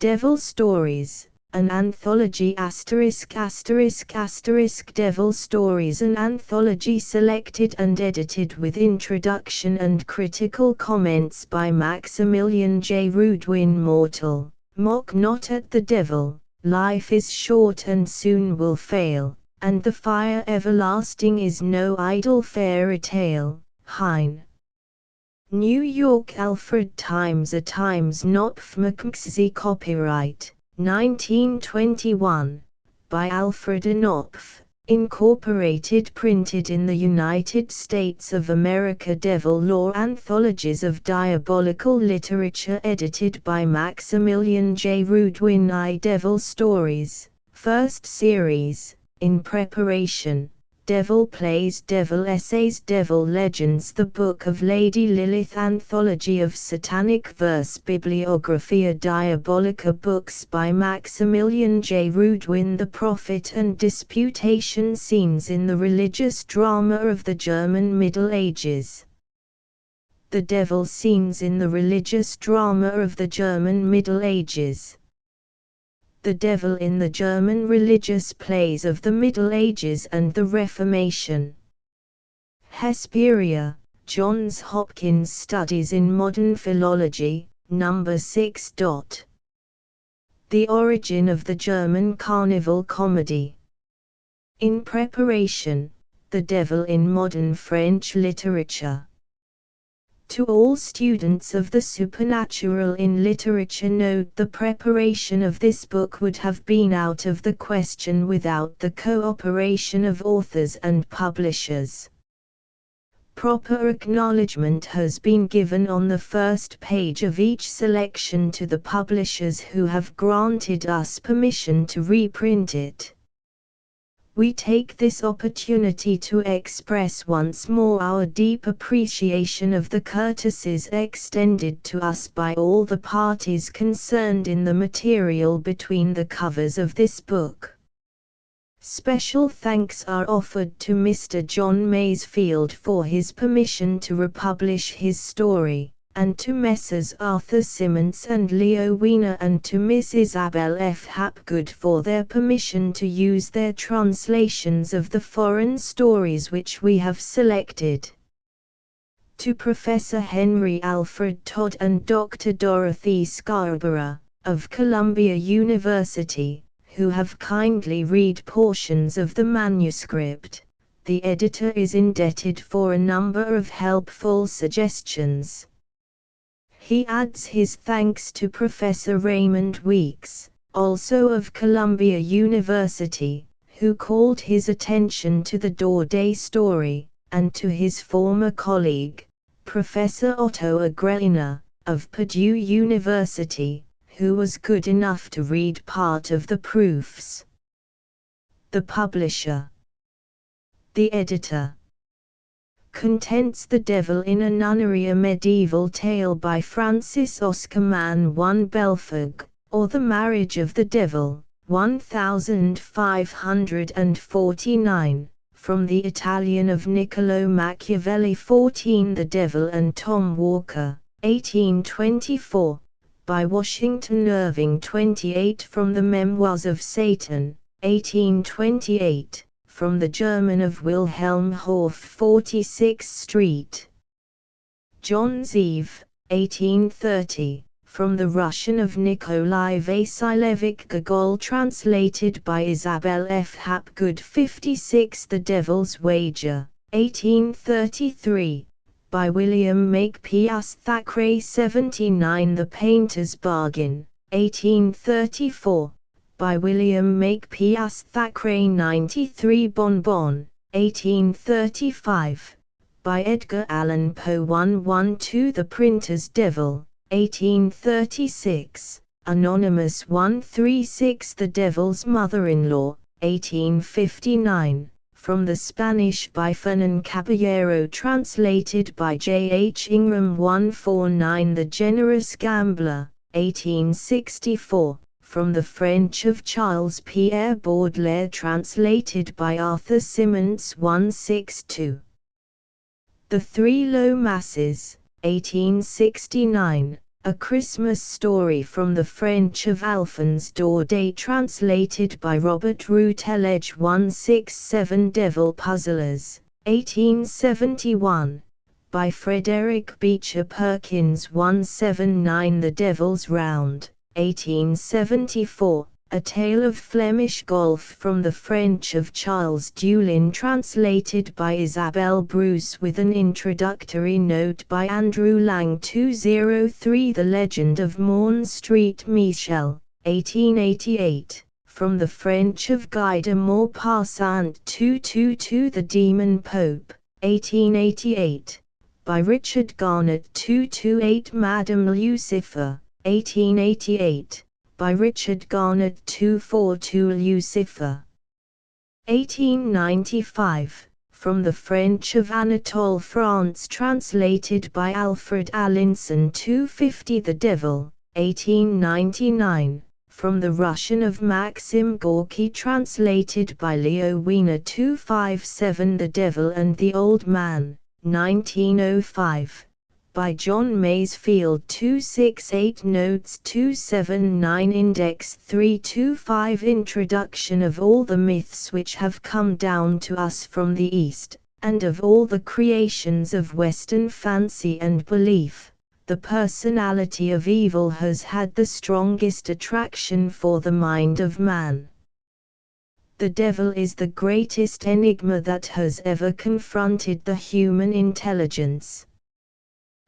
Devil Stories, an anthology ******* Devil Stories, an anthology selected and edited with introduction and critical comments by Maximilian J. Rudwin. Mortal, mock not at the devil, life is short and soon will fail, and the fire everlasting is no idle fairy tale. Hine. New York: Alfred Times. A Times Knopf. Copyright 1921 by Alfred A. Knopf, Incorporated. Printed in the United States of America. Devil Lore Anthologies of Diabolical Literature, edited by Maximilian J. Rudwin. Devil Stories, First Series, in preparation. Devil Plays, Devil Essays, Devil Legends, The Book of Lady Lilith, Anthology of Satanic Verse, Bibliographia Diabolica, books by Maximilian J. Rudwin. The Prophet and Disputation, Scenes in the Religious Drama of the German Middle Ages. The Devil, Scenes in the Religious Drama of the German Middle Ages. The Devil in the German Religious Plays of the Middle Ages and the Reformation. Hesperia, Johns Hopkins Studies in Modern Philology, No. 6. The Origin of the German Carnival Comedy. In preparation, The Devil in Modern French Literature. To all students of the supernatural in literature, note the preparation of this book would have been out of the question without the cooperation of authors and publishers. Proper acknowledgement has been given on the first page of each selection to the publishers who have granted us permission to reprint it. We take this opportunity to express once more our deep appreciation of the courtesies extended to us by all the parties concerned in the material between the covers of this book. Special thanks are offered to Mr. John Masefield for his permission to republish his story, and to Messrs. Arthur Simmons and Leo Wiener, and to Miss Isabel F. Hapgood for their permission to use their translations of the foreign stories which we have selected. To Professor Henry Alfred Todd and Dr. Dorothy Scarborough, of Columbia University, who have kindly read portions of the manuscript, the editor is indebted for a number of helpful suggestions. He adds his thanks to Professor Raymond Weeks, also of Columbia University, who called his attention to the Daudet story, and to his former colleague, Professor Otto Agreiner, of Purdue University, who was good enough to read part of the proofs. The publisher. The editor. Contents: The Devil in a Nunnery, a medieval tale by Francis Oscar Mann 1 Belford, or The Marriage of the Devil, 1549, from the Italian of Niccolo Machiavelli 14. The Devil and Tom Walker, 1824, by Washington Irving 28. From the Memoirs of Satan, 1828. From the German of Wilhelm Horff 46th Street. John's Eve, 1830, from the Russian of Nikolai Vasilevich Gogol, translated by Isabel F. Hapgood 56. The Devil's Wager, 1833, by William Makepeace Thackeray 79. The Painter's Bargain, 1834. By William Makepeace Thackeray 93. Bonbon, 1835, by Edgar Allan Poe 112. The Printer's Devil, 1836, Anonymous 136. The Devil's Mother-in-Law, 1859, from the Spanish by Fernán Caballero, translated by J. H. Ingram 149. The Generous Gambler, 1864. From the French of Charles Pierre Baudelaire, translated by Arthur Simmons 162. The Three Low Masses, 1869, A Christmas Story from the French of Alphonse Daudet, translated by Robert Routledge. 167 Devil Puzzlers, 1871. By Frederick Beecher Perkins. 179 The Devil's Round, 1874. A Tale of Flemish Golf from the French of Charles Dulin, translated by Isabelle Bruce with an introductory note by Andrew Lang. 203 The Legend of Morne Street Michel, 1888. From the French of Guy de Maupassant. 222 The Demon Pope, 1888. By Richard Garnett. 228 Madame Lucifer, 1888. By Richard Garnett. 242 Lucifer, 1895. From the French of Anatole France, translated by Alfred Allinson. 250 The Devil, 1899. From the Russian of Maxim Gorky, translated by Leo Wiener. 257 The Devil and the Old Man, 1905. By John Masefield. 268 Notes. 279 Index 325 Introduction of all the myths which have come down to us from the East, and of all the creations of Western fancy and belief, the personality of evil has had the strongest attraction for the mind of man. The devil is the greatest enigma that has ever confronted the human intelligence.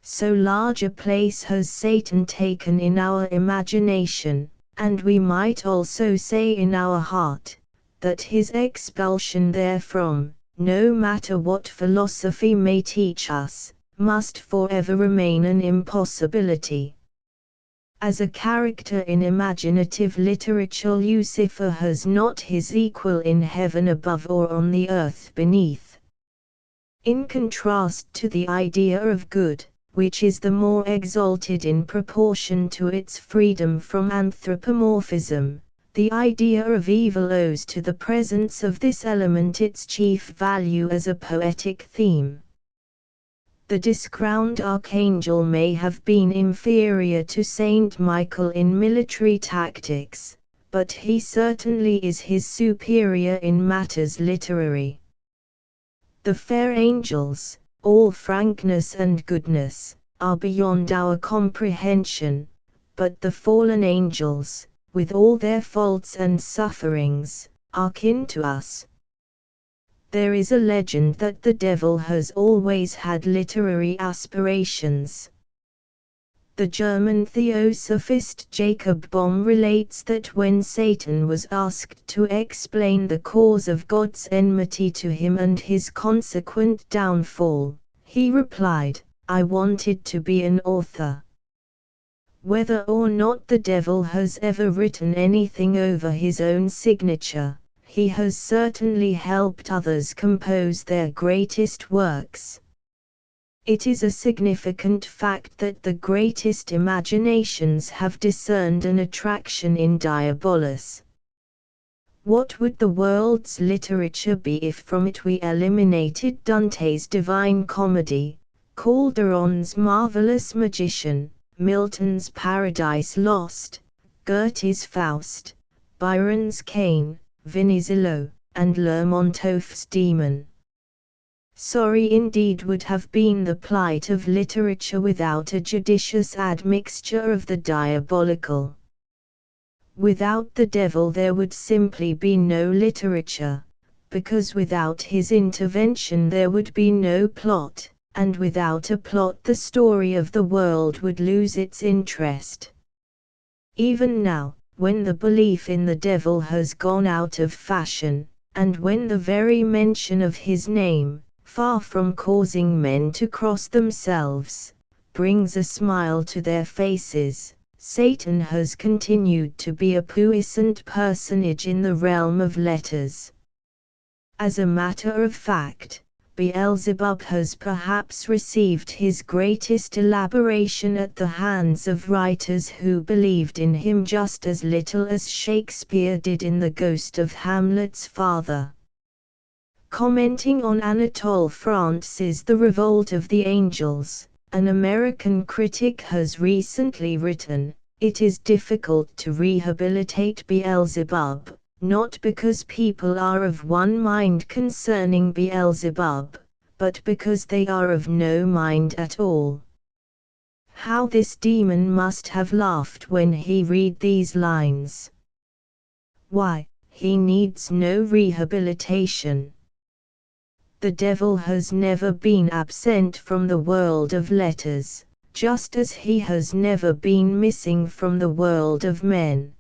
So large a place has Satan taken in our imagination, and we might also say in our heart, that his expulsion therefrom, no matter what philosophy may teach us, must forever remain an impossibility. As a character in imaginative literature, Lucifer has not his equal in heaven above or on the earth beneath. In contrast to the idea of good, which is the more exalted in proportion to its freedom from anthropomorphism, the idea of evil owes to the presence of this element its chief value as a poetic theme. The discrowned archangel may have been inferior to Saint Michael in military tactics, but he certainly is his superior in matters literary. The fair angels, all frankness and goodness, are beyond our comprehension, but the fallen angels, with all their faults and sufferings, are kin to us. There is a legend that the devil has always had literary aspirations. The German theosophist Jacob Bohm relates that when Satan was asked to explain the cause of God's enmity to him and his consequent downfall, he replied, "I wanted to be an author." Whether or not the devil has ever written anything over his own signature, he has certainly helped others compose their greatest works. It is a significant fact that the greatest imaginations have discerned an attraction in Diabolus. What would the world's literature be if from it we eliminated Dante's Divine Comedy, Calderon's Marvelous Magician, Milton's Paradise Lost, Goethe's Faust, Byron's Cain, Venizelos, and Lermontov's Demon? Sorry indeed would have been the plight of literature without a judicious admixture of the diabolical. Without the devil there would simply be no literature, because without his intervention there would be no plot, and without a plot the story of the world would lose its interest. Even now, when the belief in the devil has gone out of fashion, and when the very mention of his name, far from causing men to cross themselves, brings a smile to their faces, Satan has continued to be a puissant personage in the realm of letters. As a matter of fact, Beelzebub has perhaps received his greatest elaboration at the hands of writers who believed in him just as little as Shakespeare did in the ghost of Hamlet's father. Commenting on Anatole France's The Revolt of the Angels, An American critic has recently written, "It is difficult to rehabilitate Beelzebub, not because people are of one mind concerning Beelzebub, but because they are of no mind at all." How this demon must have laughed when he read these lines. Why, he needs no rehabilitation. The devil has never been absent from the world of letters, just as he has never been missing from the world of men.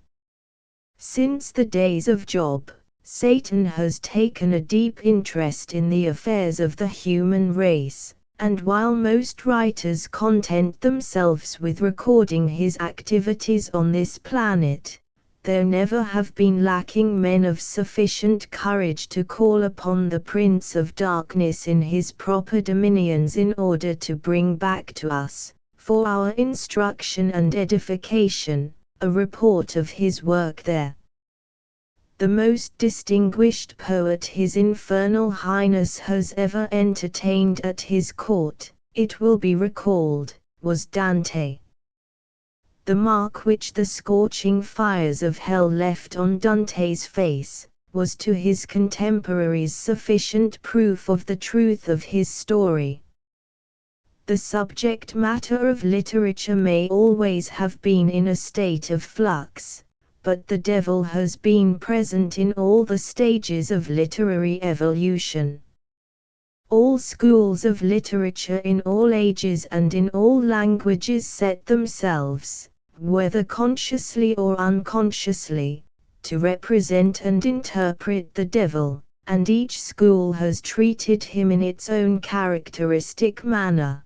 Since the days of Job, Satan has taken a deep interest in the affairs of the human race, and while most writers content themselves with recording his activities on this planet, there never have been lacking men of sufficient courage to call upon the Prince of Darkness in his proper dominions in order to bring back to us, for our instruction and edification, a report of his work there. The most distinguished poet His Infernal Highness has ever entertained at his court, it will be recalled, was Dante. The mark which the scorching fires of hell left on Dante's face, was to his contemporaries sufficient proof of the truth of his story. The subject matter of literature may always have been in a state of flux, but the devil has been present in all the stages of literary evolution. All schools of literature in all ages and in all languages set themselves, whether consciously or unconsciously, to represent and interpret the devil, and each school has treated him in its own characteristic manner.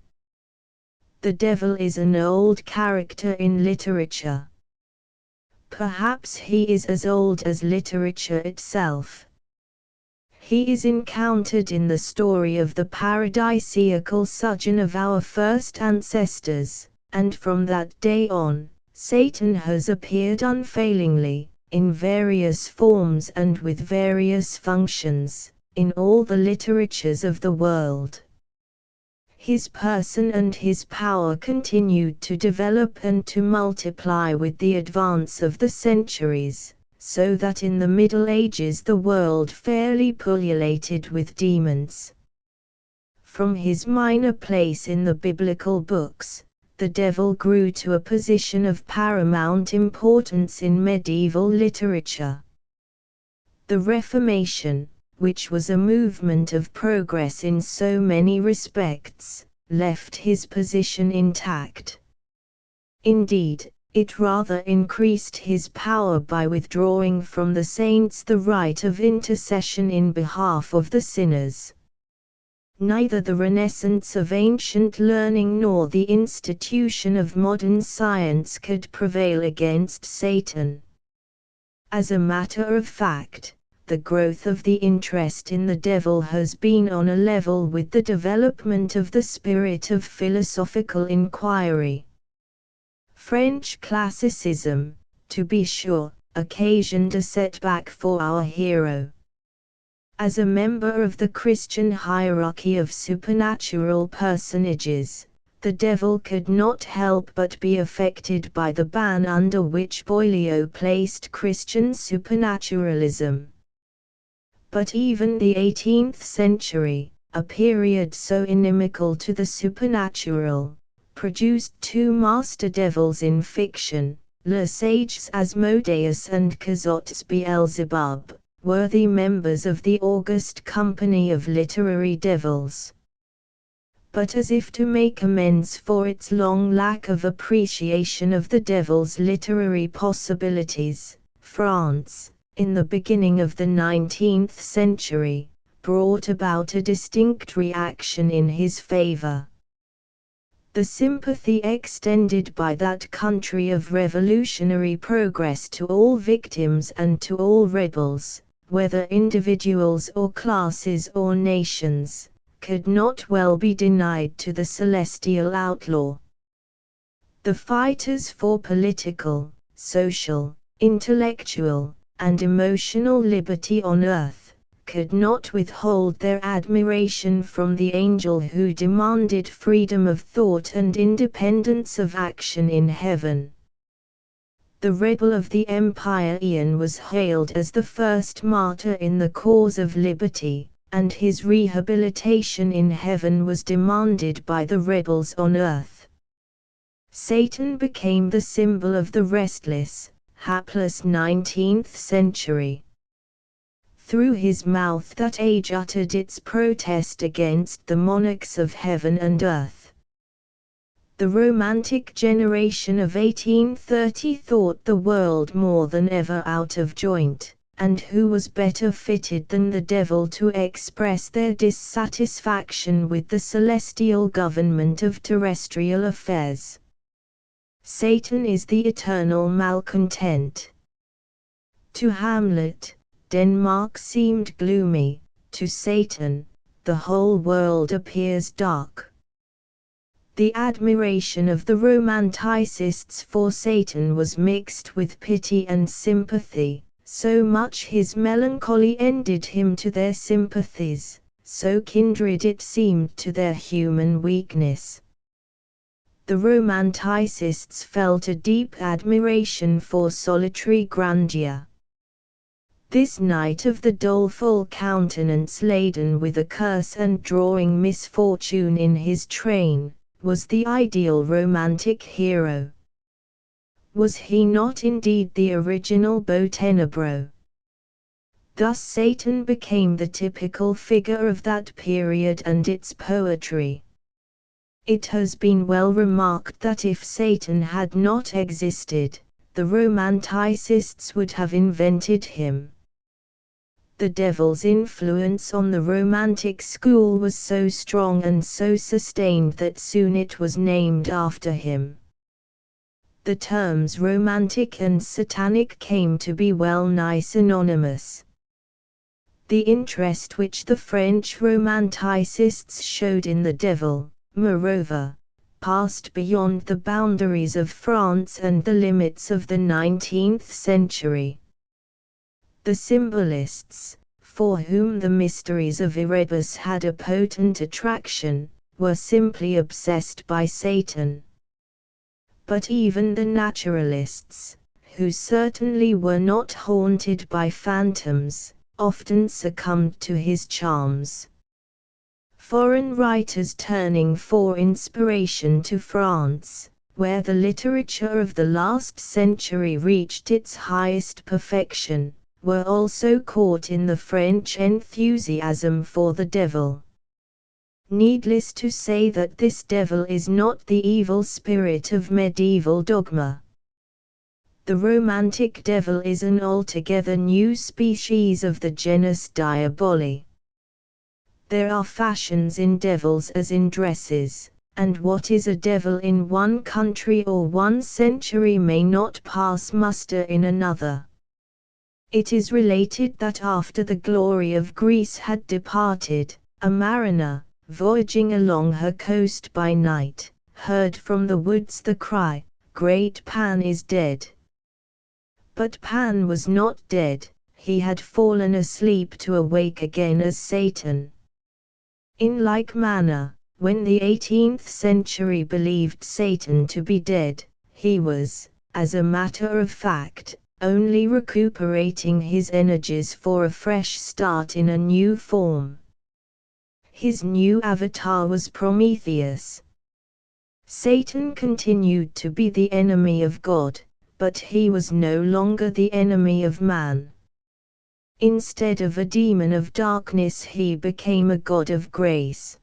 The devil is an old character in literature. Perhaps he is as old as literature itself. He is encountered in the story of the paradisiacal sojourn of our first ancestors, and from that day on, Satan has appeared unfailingly, in various forms and with various functions, in all the literatures of the world. His person and his power continued to develop and to multiply with the advance of the centuries, so that in the Middle Ages the world fairly pullulated with demons. From his minor place in the biblical books, the devil grew to a position of paramount importance in medieval literature. The Reformation, which was a movement of progress in so many respects, left his position intact. Indeed, it rather increased his power by withdrawing from the saints the right of intercession in behalf of the sinners. Neither the renaissance of ancient learning nor the institution of modern science could prevail against Satan. As a matter of fact, the growth of the interest in the devil has been on a level with the development of the spirit of philosophical inquiry. French classicism, to be sure, occasioned a setback for our hero. As a member of the Christian hierarchy of supernatural personages, the devil could not help but be affected by the ban under which Boileau placed Christian supernaturalism. But even the 18th century, a period so inimical to the supernatural, produced two master devils in fiction, Le Sage's Asmodeus and Cazotte's Beelzebub, worthy members of the august company of literary devils. But as if to make amends for its long lack of appreciation of the devil's literary possibilities, France, in the beginning of the 19th century, brought about a distinct reaction in his favor. The sympathy extended by that country of revolutionary progress to all victims and to all rebels, whether individuals or classes or nations, could not well be denied to the celestial outlaw. The fighters for political, social, intellectual, and emotional liberty on earth, could not withhold their admiration from the angel who demanded freedom of thought and independence of action in heaven. The rebel of the empire Ian was hailed as the first martyr in the cause of liberty, and his rehabilitation in heaven was demanded by the rebels on earth. Satan became the symbol of the restless, hapless 19th century. Through his mouth that age uttered its protest against the monarchs of heaven and earth. The Romantic generation of 1830 thought the world more than ever out of joint, and who was better fitted than the devil to express their dissatisfaction with the celestial government of terrestrial affairs. Satan is the eternal malcontent. To Hamlet, Denmark seemed gloomy; to Satan, the whole world appears dark. The admiration of the Romanticists for Satan was mixed with pity and sympathy, so much his melancholy endeared him to their sympathies, so kindred it seemed to their human weakness. The Romanticists felt a deep admiration for solitary grandeur. This knight of the doleful countenance laden with a curse and drawing misfortune in his train, was the ideal romantic hero. Was he not indeed the original Beau Ténébreux? Thus Satan became the typical figure of that period and its poetry. It has been well remarked that if Satan had not existed, the Romanticists would have invented him. The devil's influence on the Romantic school was so strong and so sustained that soon it was named after him. The terms romantic and satanic came to be well-nigh synonymous. The interest which the French Romanticists showed in the devil, moreover, passed beyond the boundaries of France and the limits of the 19th century. The symbolists, for whom the mysteries of Erebus had a potent attraction, were simply obsessed by Satan. But even the naturalists, who certainly were not haunted by phantoms, often succumbed to his charms. Foreign writers turning for inspiration to France, where the literature of the last century reached its highest perfection, were also caught in the French enthusiasm for the devil. Needless to say that this devil is not the evil spirit of medieval dogma. The Romantic devil is an altogether new species of the genus diaboli. There are fashions in devils as in dresses, and what is a devil in one country or one century may not pass muster in another. It is related that after the glory of Greece had departed, a mariner, voyaging along her coast by night, heard from the woods the cry, "Great Pan is dead." But Pan was not dead, he had fallen asleep to awake again as Satan. In like manner, when the 18th century believed Satan to be dead, he was, as a matter of fact, only recuperating his energies for a fresh start in a new form. His new avatar was Prometheus. Satan continued to be the enemy of God, but he was no longer the enemy of man. Instead of a demon of darkness, he became a god of grace.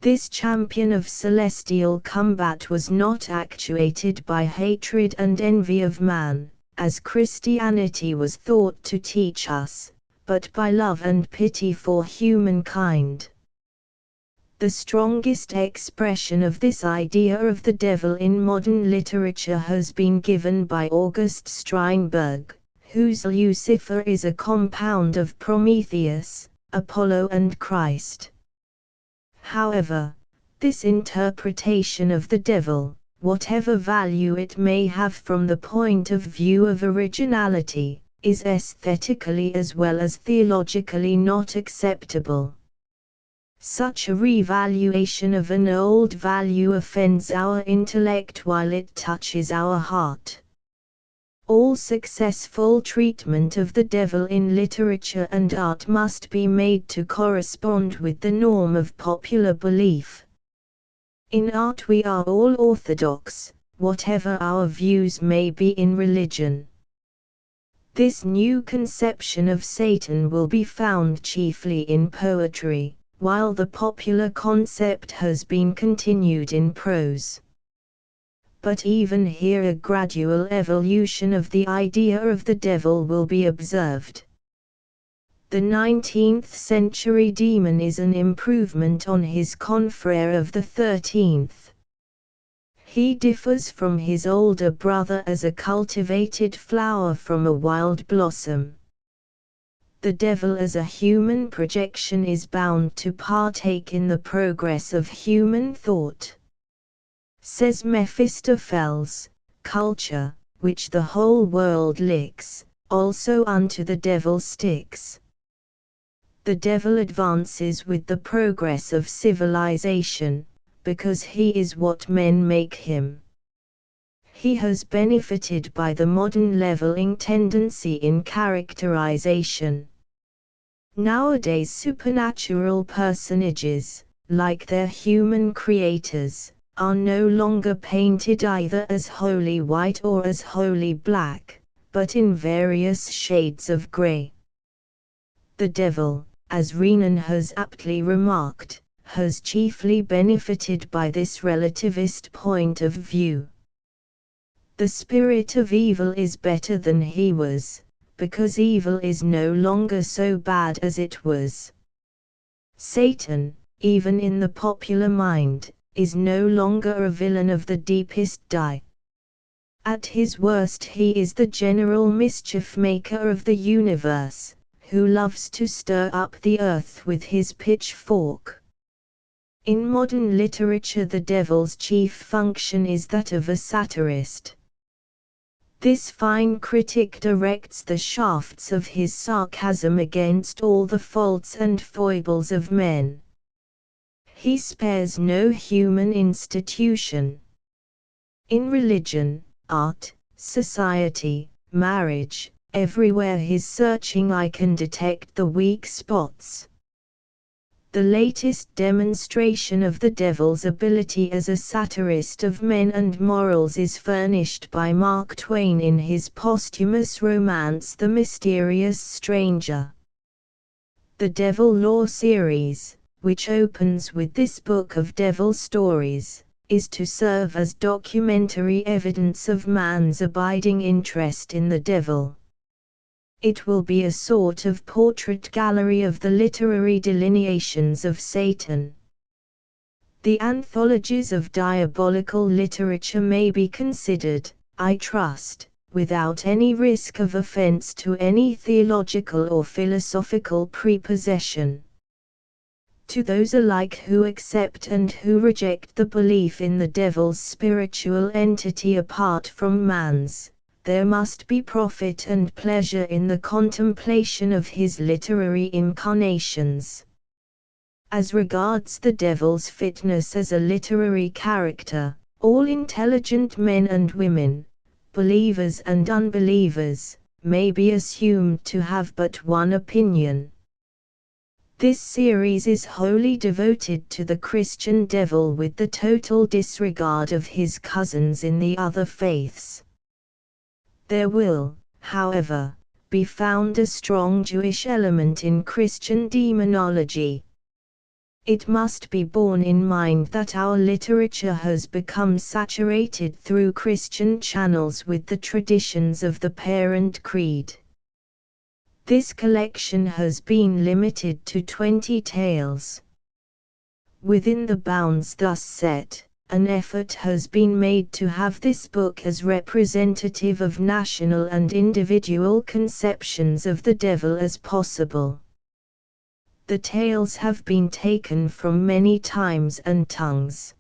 This champion of celestial combat was not actuated by hatred and envy of man, as Christianity was thought to teach us, but by love and pity for humankind. The strongest expression of this idea of the devil in modern literature has been given by August Strindberg, whose Lucifer is a compound of Prometheus, Apollo and Christ. However, this interpretation of the devil, whatever value it may have from the point of view of originality, is aesthetically as well as theologically not acceptable. Such a revaluation of an old value offends our intellect while it touches our heart. All successful treatment of the devil in literature and art must be made to correspond with the norm of popular belief. In art we are all orthodox, whatever our views may be in religion. This new conception of Satan will be found chiefly in poetry, while the popular concept has been continued in prose. But even here a gradual evolution of the idea of the devil will be observed. The 19th century demon is an improvement on his confrère of the 13th. He differs from his older brother as a cultivated flower from a wild blossom. The devil as a human projection is bound to partake in the progress of human thought. Says Mephistopheles, culture, which the whole world licks, also unto the devil sticks. The devil advances with the progress of civilization, because he is what men make him. He has benefited by the modern leveling tendency in characterization. Nowadays supernatural personages, like their human creators, are no longer painted either as wholly white or as wholly black, but in various shades of grey. The devil, as Renan has aptly remarked, has chiefly benefited by this relativist point of view. The spirit of evil is better than he was, because evil is no longer so bad as it was. Satan, even in the popular mind, is no longer a villain of the deepest dye. At his worst he is the general mischief maker of the universe, who loves to stir up the earth with his pitchfork. In modern literature the devil's chief function is that of a satirist. This fine critic directs the shafts of his sarcasm against all the faults and foibles of men. He spares no human institution. In religion, art, society, marriage, everywhere his searching eye can detect the weak spots. The latest demonstration of the devil's ability as a satirist of men and morals is furnished by Mark Twain in his posthumous romance The Mysterious Stranger. The Devil Law series, which opens with this book of devil stories, is to serve as documentary evidence of man's abiding interest in the devil. It will be a sort of portrait gallery of the literary delineations of Satan. The anthologies of diabolical literature may be considered, I trust, without any risk of offense to any theological or philosophical prepossession. To those alike who accept and who reject the belief in the devil's spiritual entity apart from man's, there must be profit and pleasure in the contemplation of his literary incarnations. As regards the devil's fitness as a literary character, all intelligent men and women, believers and unbelievers, may be assumed to have but one opinion. This series is wholly devoted to the Christian devil with the total disregard of his cousins in the other faiths. There will, however, be found a strong Jewish element in Christian demonology. It must be borne in mind that our literature has become saturated through Christian channels with the traditions of the parent creed. This collection has been limited to 20 tales. Within the bounds thus set, an effort has been made to have this book as representative of national and individual conceptions of the devil as possible. The tales have been taken from many times and tongues.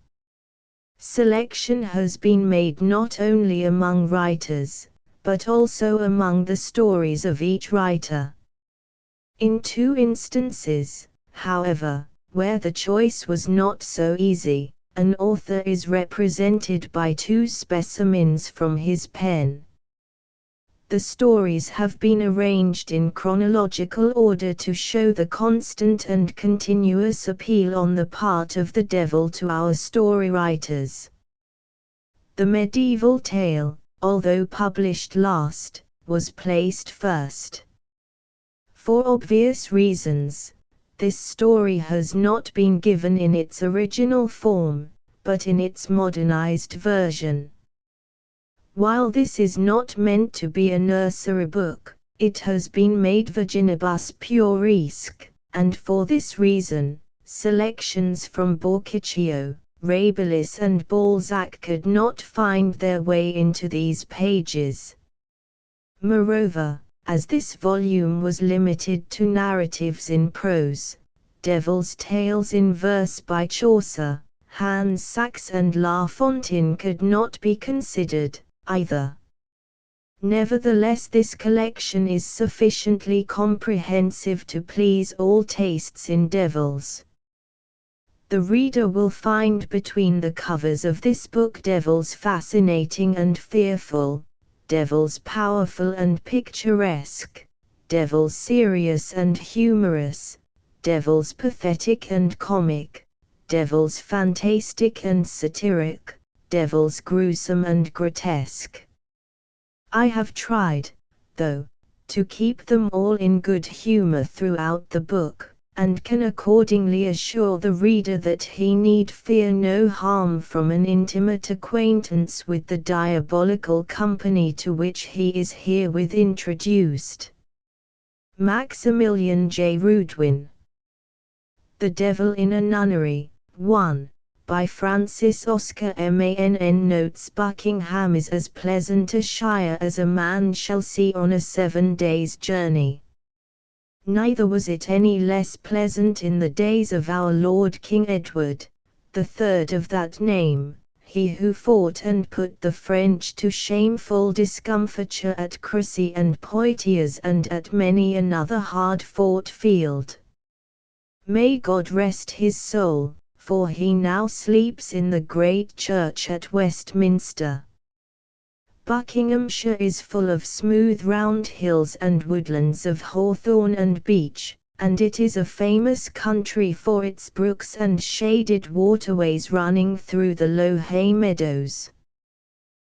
Selection has been made not only among writers, but also among the stories of each writer. In 2 instances, however, where the choice was not so easy, an author is represented by 2 specimens from his pen. The stories have been arranged in chronological order to show the constant and continuous appeal on the part of the devil to our story writers. The medieval tale, although published last, was placed first. For obvious reasons, this story has not been given in its original form, but in its modernized version. While this is not meant to be a nursery book, it has been made virginibus puerisque, and for this reason, selections from Boccaccio, Rabelais and Balzac could not find their way into these pages. Moreover, as this volume was limited to narratives in prose, Devil's Tales in verse by Chaucer, Hans Sachs and La Fontaine could not be considered, either. Nevertheless, this collection is sufficiently comprehensive to please all tastes in devils. The reader will find between the covers of this book devils fascinating and fearful, devils powerful and picturesque, devils serious and humorous, devils pathetic and comic, devils fantastic and satiric, devils gruesome and grotesque. I have tried, though, to keep them all in good humor throughout the book, and can accordingly assure the reader that he need fear no harm from an intimate acquaintance with the diabolical company to which he is herewith introduced. Maximilian J. Rudwin. The Devil in a Nunnery, 1. By Francis Oscar Mann. Notes: Buckingham is as pleasant a shire as a man shall see on a 7 days' journey. Neither was it any less pleasant in the days of our Lord King Edward, the third of that name, he who fought and put the French to shameful discomfiture at Crecy and Poitiers and at many another hard-fought field. May God rest his soul, for he now sleeps in the great church at Westminster. Buckinghamshire is full of smooth round hills and woodlands of hawthorn and beech, and it is a famous country for its brooks and shaded waterways running through the low hay meadows.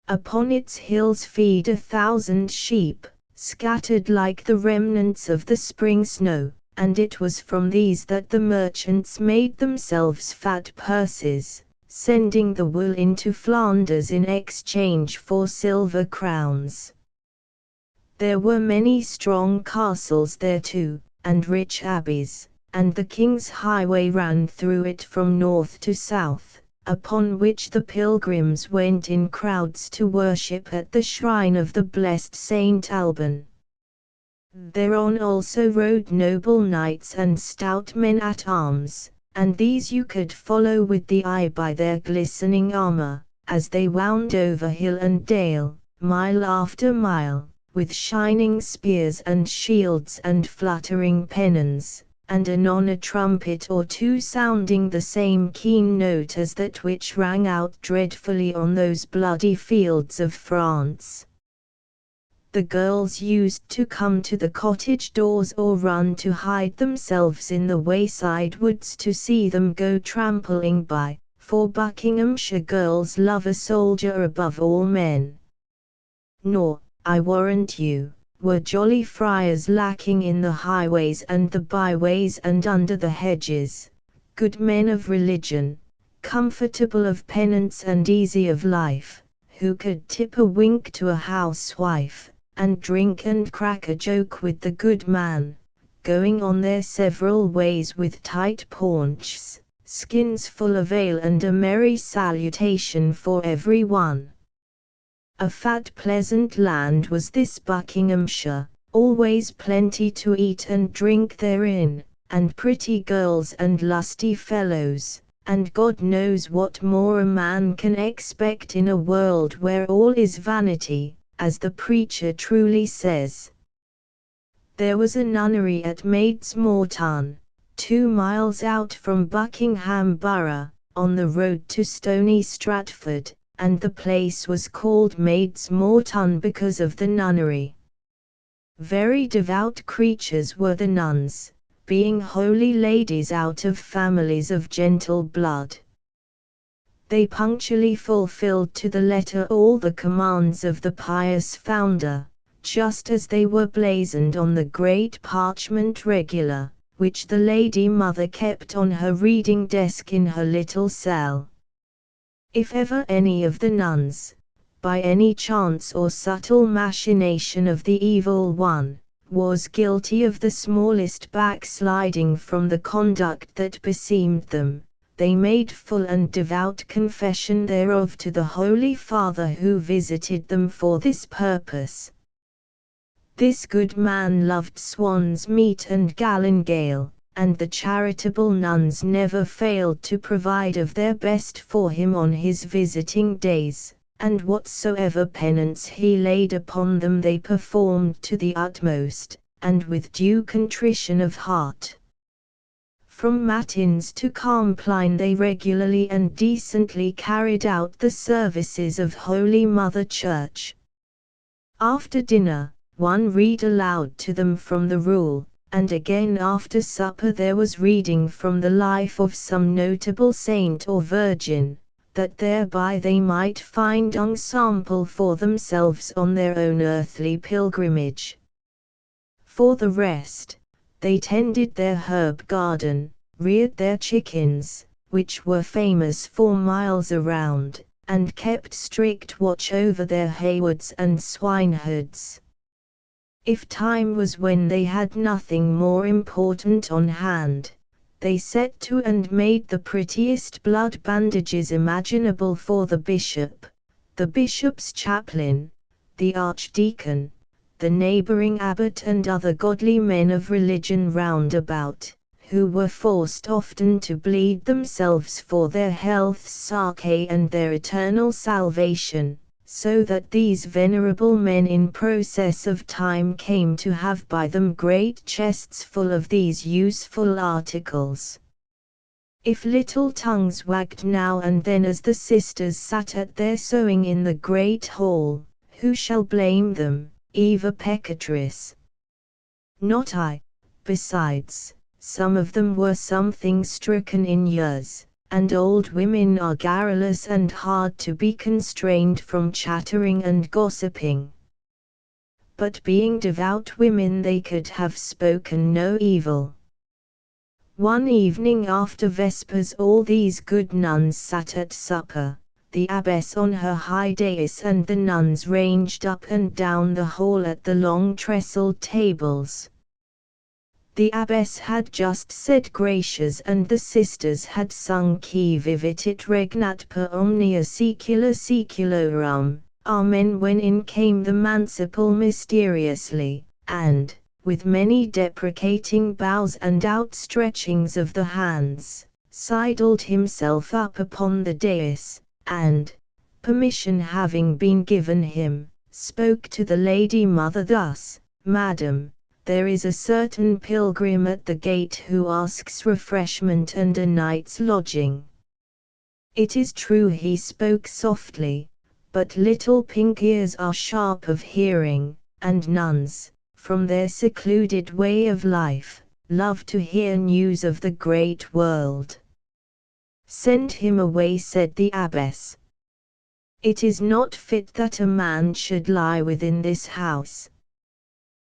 Upon its hills feed 1,000 sheep, scattered like the remnants of the spring snow, and it was from these that the merchants made themselves fat purses, sending the wool into Flanders in exchange for silver crowns. There were many strong castles there too, and rich abbeys, and the king's highway ran through it from north to south, upon which the pilgrims went in crowds to worship at the shrine of the blessed Saint Alban. Thereon also rode noble knights and stout men-at-arms, and these you could follow with the eye by their glistening armor, as they wound over hill and dale, mile after mile, with shining spears and shields and fluttering pennons, and anon a trumpet or two sounding the same keen note as that which rang out dreadfully on those bloody fields of France. The girls used to come to the cottage doors or run to hide themselves in the wayside woods to see them go trampling by, for Buckinghamshire girls love a soldier above all men. Nor, I warrant you, were jolly friars lacking in the highways and the byways and under the hedges, good men of religion, comfortable of penance and easy of life, who could tip a wink to a housewife, and drink and crack a joke with the good man, going on their several ways with tight paunches, skins full of ale and a merry salutation for every one. A fat pleasant land was this Buckinghamshire, always plenty to eat and drink therein, and pretty girls and lusty fellows, and God knows what more a man can expect in a world where all is vanity, as the preacher truly says. There was a nunnery at Maid's Morton, 2 miles out from Buckingham Borough, on the road to Stony Stratford, and the place was called Maid's Morton because of the nunnery. Very devout creatures were the nuns, being holy ladies out of families of gentle blood. They punctually fulfilled to the letter all the commands of the pious founder, just as they were blazoned on the great parchment regular, which the Lady Mother kept on her reading desk in her little cell. If ever any of the nuns, by any chance or subtle machination of the evil one, was guilty of the smallest backsliding from the conduct that beseemed them, they made full and devout confession thereof to the Holy Father who visited them for this purpose. This good man loved swan's meat and galingale, and the charitable nuns never failed to provide of their best for him on his visiting days, and whatsoever penance he laid upon them they performed to the utmost, and with due contrition of heart. From matins to compline they regularly and decently carried out the services of Holy Mother Church. After dinner, one read aloud to them from the rule, and again after supper there was reading from the life of some notable saint or virgin, that thereby they might find ensample for themselves on their own earthly pilgrimage. For the rest, they tended their herb garden, reared their chickens, which were famous for miles around, and kept strict watch over their haywoods and swineherds. If time was when they had nothing more important on hand, they set to and made the prettiest blood bandages imaginable for the bishop, the bishop's chaplain, the archdeacon, the neighboring abbot and other godly men of religion round about, who were forced often to bleed themselves for their health's sake and their eternal salvation, so that these venerable men in process of time came to have by them great chests full of these useful articles. If little tongues wagged now and then as the sisters sat at their sewing in the great hall, who shall blame them, Eva Peccatrice? Not I. Besides, some of them were something stricken in years, and old women are garrulous and hard to be constrained from chattering and gossiping. But being devout women they could have spoken no evil. One evening after Vespers all these good nuns sat at supper, the abbess on her high dais and the nuns ranged up and down the hall at the long trestled tables. The abbess had just said gracias and the sisters had sung Qui vivit regnat per omnia saecula saeculorum, Amen, when in came the manciple mysteriously, and, with many deprecating bows and outstretchings of the hands, sidled himself up upon the dais, and, permission having been given him, spoke to the Lady Mother thus: Madam, there is a certain pilgrim at the gate who asks refreshment and a night's lodging. It is true he spoke softly, but little pink ears are sharp of hearing, and nuns, from their secluded way of life, love to hear news of the great world. Send him away, said the abbess. It is not fit that a man should lie within this house.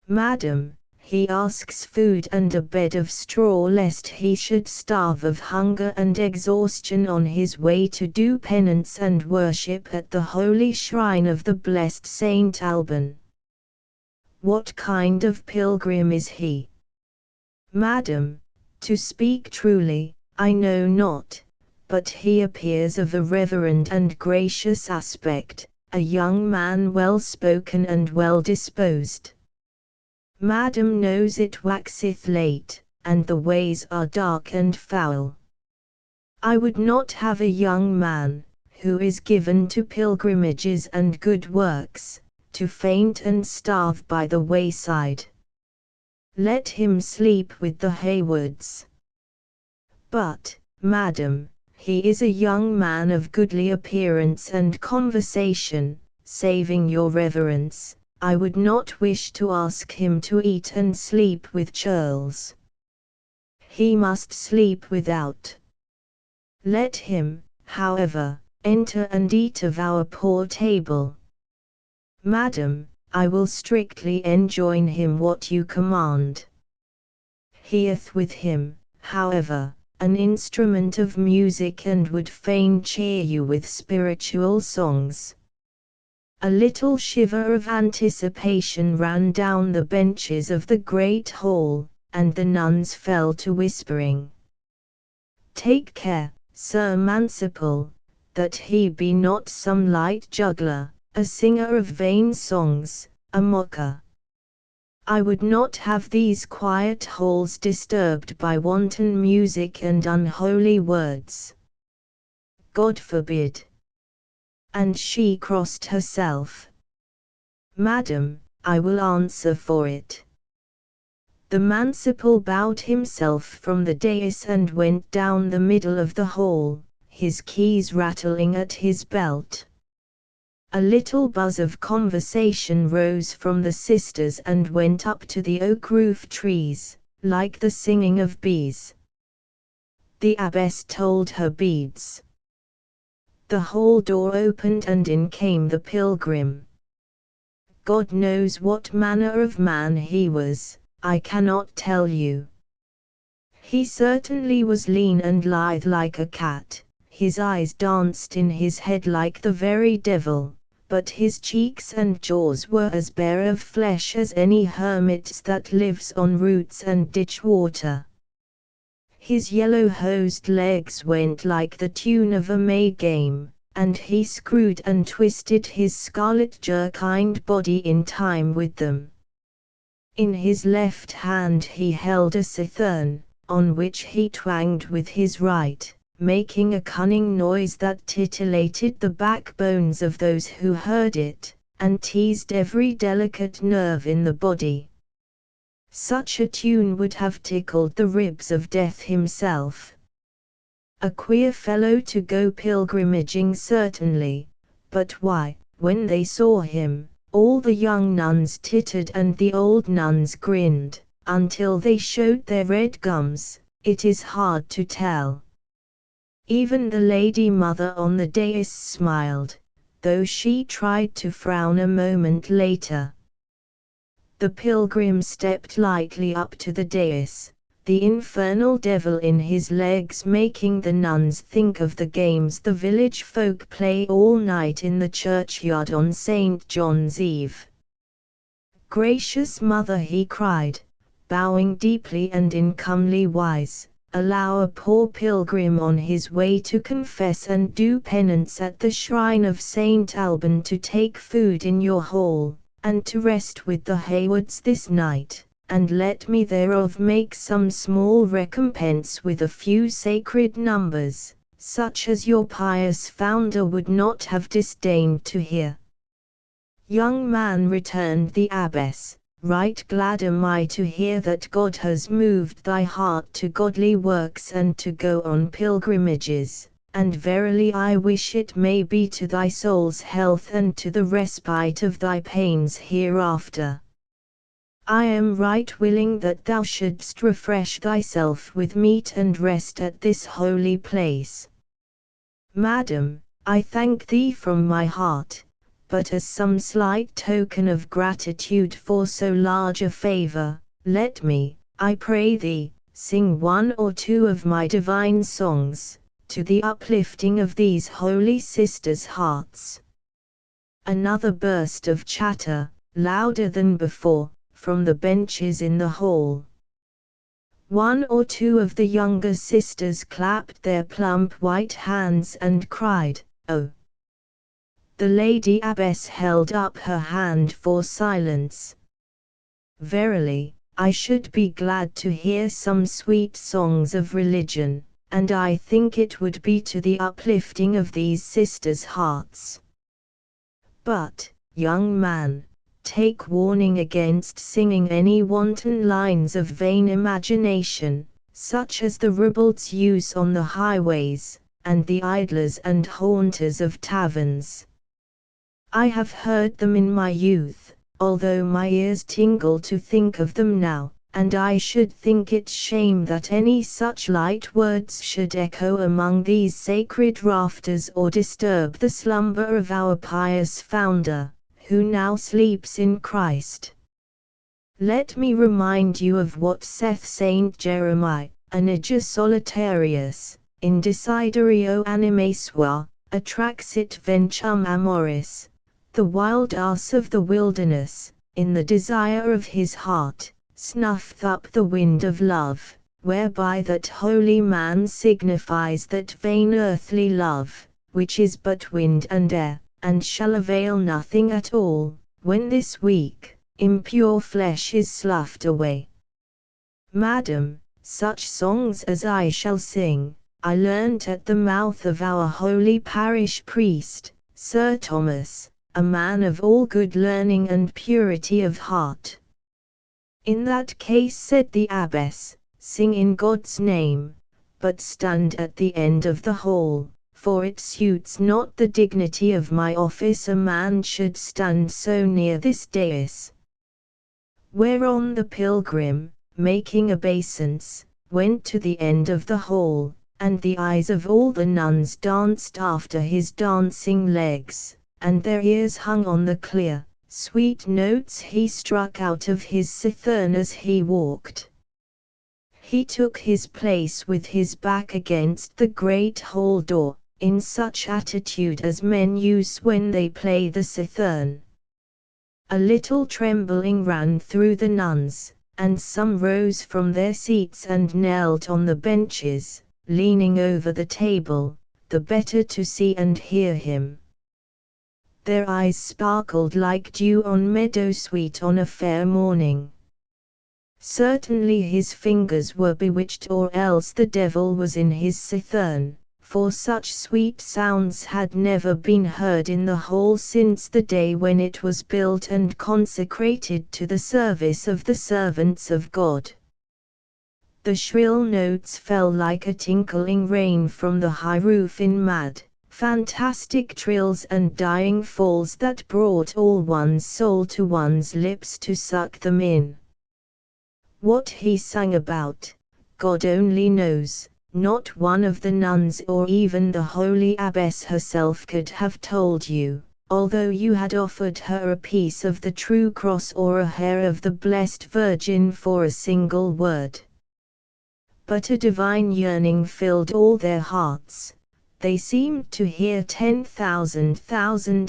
Madam, he asks food and a bed of straw lest he should starve of hunger and exhaustion on his way to do penance and worship at the holy shrine of the blessed Saint Alban. What kind of pilgrim is he? Madam, to speak truly, I know not, but he appears of a reverend and gracious aspect, a young man well spoken and well disposed. Madam knows it waxeth late, and the ways are dark and foul. I would not have a young man, who is given to pilgrimages and good works, to faint and starve by the wayside. Let him sleep with the Haywoods. But, madam, he is a young man of goodly appearance and conversation, saving your reverence, I would not wish to ask him to eat and sleep with churls. He must sleep without. Let him, however, enter and eat of our poor table. Madam, I will strictly enjoin him what you command. He hath with him, however, an instrument of music and would fain cheer you with spiritual songs. A little shiver of anticipation ran down the benches of the great hall, and the nuns fell to whispering. Take care, Sir Manciple, that he be not some light juggler, a singer of vain songs, a mocker. I would not have these quiet halls disturbed by wanton music and unholy words. God forbid. And she crossed herself. Madam, I will answer for it. The Manciple bowed himself from the dais and went down the middle of the hall, his keys rattling at his belt. A little buzz of conversation rose from the sisters and went up to the oak roof trees, like the singing of bees. The abbess told her beads. The hall door opened and in came the pilgrim. God knows what manner of man he was, I cannot tell you. He certainly was lean and lithe like a cat, his eyes danced in his head like the very devil, but his cheeks and jaws were as bare of flesh as any hermit's that lives on roots and ditch water. His yellow-hosed legs went like the tune of a May game, and he screwed and twisted his scarlet jerkined body in time with them. In his left hand he held a cithern, on which he twanged with his right, making a cunning noise that titillated the backbones of those who heard it, and teased every delicate nerve in the body. Such a tune would have tickled the ribs of Death himself. A queer fellow to go pilgrimaging certainly, but why, when they saw him, all the young nuns tittered and the old nuns grinned, until they showed their red gums, it is hard to tell. Even the lady mother on the dais smiled, though she tried to frown a moment later. The pilgrim stepped lightly up to the dais, the infernal devil in his legs making the nuns think of the games the village folk play all night in the churchyard on St. John's Eve. Gracious Mother, he cried, bowing deeply and in comely wise, allow a poor pilgrim on his way to confess and do penance at the shrine of St. Alban to take food in your hall, and to rest with the Haywoods this night, and let me thereof make some small recompense with a few sacred numbers, such as your pious founder would not have disdained to hear. Young man, returned the abbess, right glad am I to hear that God has moved thy heart to godly works and to go on pilgrimages, and verily I wish it may be to thy soul's health and to the respite of thy pains hereafter. I am right willing that thou shouldst refresh thyself with meat and rest at this holy place. Madam, I thank thee from my heart, but as some slight token of gratitude for so large a favor, let me, I pray thee, sing one or two of my divine songs, to the uplifting of these holy sisters' hearts. Another burst of chatter, louder than before, from the benches in the hall. One or two of the younger sisters clapped their plump white hands and cried, "Oh!" The lady abbess held up her hand for silence. Verily, I should be glad to hear some sweet songs of religion, and I think it would be to the uplifting of these sisters' hearts. But, young man, take warning against singing any wanton lines of vain imagination, such as the ribald's use on the highways, and the idlers and haunters of taverns. I have heard them in my youth, although my ears tingle to think of them now, and I should think it shame that any such light words should echo among these sacred rafters or disturb the slumber of our pious founder, who now sleeps in Christ. Let me remind you of what saith Saint Jeremiah, Aniger solitarius, in desiderio anime sua, attraxit ventum amoris, the wild ass of the wilderness, in the desire of his heart, snuffed up the wind of love, whereby that holy man signifies that vain earthly love, which is but wind and air, and shall avail nothing at all, when this weak, impure flesh is sloughed away. Madam, such songs as I shall sing, I learnt at the mouth of our holy parish priest, Sir Thomas, a man of all good learning and purity of heart. In that case, said the abbess, sing in God's name, but stand at the end of the hall, for it suits not the dignity of my office a man should stand so near this dais. Whereon the pilgrim, making obeisance, went to the end of the hall, and the eyes of all the nuns danced after his dancing legs, and their ears hung on the clear, sweet notes he struck out of his cithern as he walked. He took his place with his back against the great hall door, in such attitude as men use when they play the cithern. A little trembling ran through the nuns, and some rose from their seats and knelt on the benches, leaning over the table, the better to see and hear him. Their eyes sparkled like dew on meadowsweet on a fair morning. Certainly his fingers were bewitched, or else the devil was in his cithern, for such sweet sounds had never been heard in the hall since the day when it was built and consecrated to the service of the servants of God. The shrill notes fell like a tinkling rain from the high roof in mad, fantastic trills and dying falls that brought all one's soul to one's lips to suck them in. What he sang about, God only knows. Not one of the nuns or even the holy abbess herself could have told you, although you had offered her a piece of the true cross or a hair of the Blessed Virgin for a single word. But a divine yearning filled all their hearts. They seemed to hear 10,000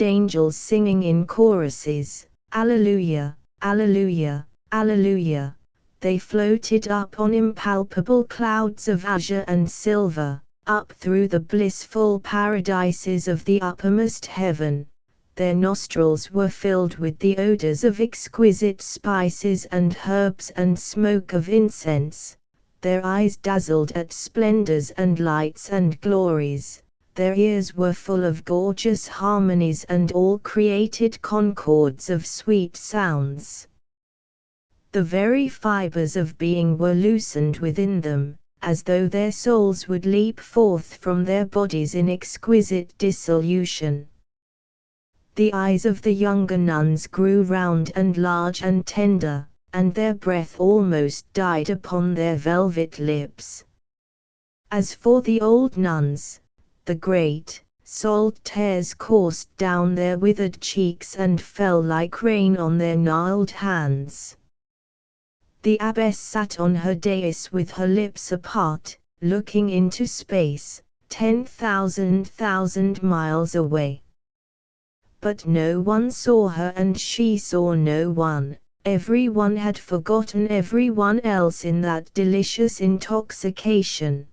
angels singing in choruses, Alleluia, Alleluia, Alleluia. They floated up on impalpable clouds of azure and silver, up through the blissful paradises of the uppermost heaven. Their nostrils were filled with the odors of exquisite spices and herbs and smoke of incense. Their eyes dazzled at splendors and lights and glories. Their ears were full of gorgeous harmonies and all created concords of sweet sounds. The very fibers of being were loosened within them, as though their souls would leap forth from their bodies in exquisite dissolution. The eyes of the younger nuns grew round and large and tender, and their breath almost died upon their velvet lips. As for the old nuns, the great, salt tears coursed down their withered cheeks and fell like rain on their gnarled hands. The abbess sat on her dais with her lips apart, looking into space, 10,000 miles away. But no one saw her and she saw no one. Everyone had forgotten everyone else in that delicious intoxication.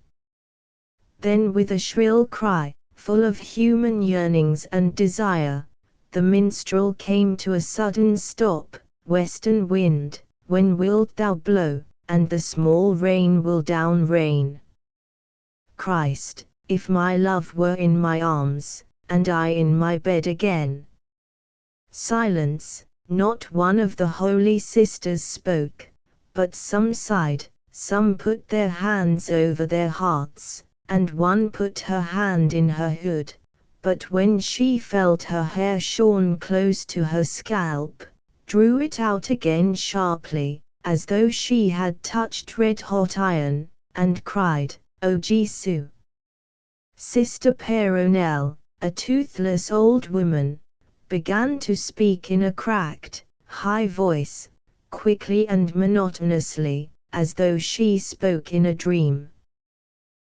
Then with a shrill cry, full of human yearnings and desire, the minstrel came to a sudden stop. Western wind, when wilt thou blow, and the small rain will down rain? Christ, if my love were in my arms, and I in my bed again. Silence. Not one of the holy sisters spoke, but some sighed, some put their hands over their hearts, and one put her hand in her hood, but when she felt her hair shorn close to her scalp, drew it out again sharply, as though she had touched red-hot iron, and cried, "O Jesu!" Sister Peronelle, a toothless old woman, began to speak in a cracked, high voice, quickly and monotonously, as though she spoke in a dream.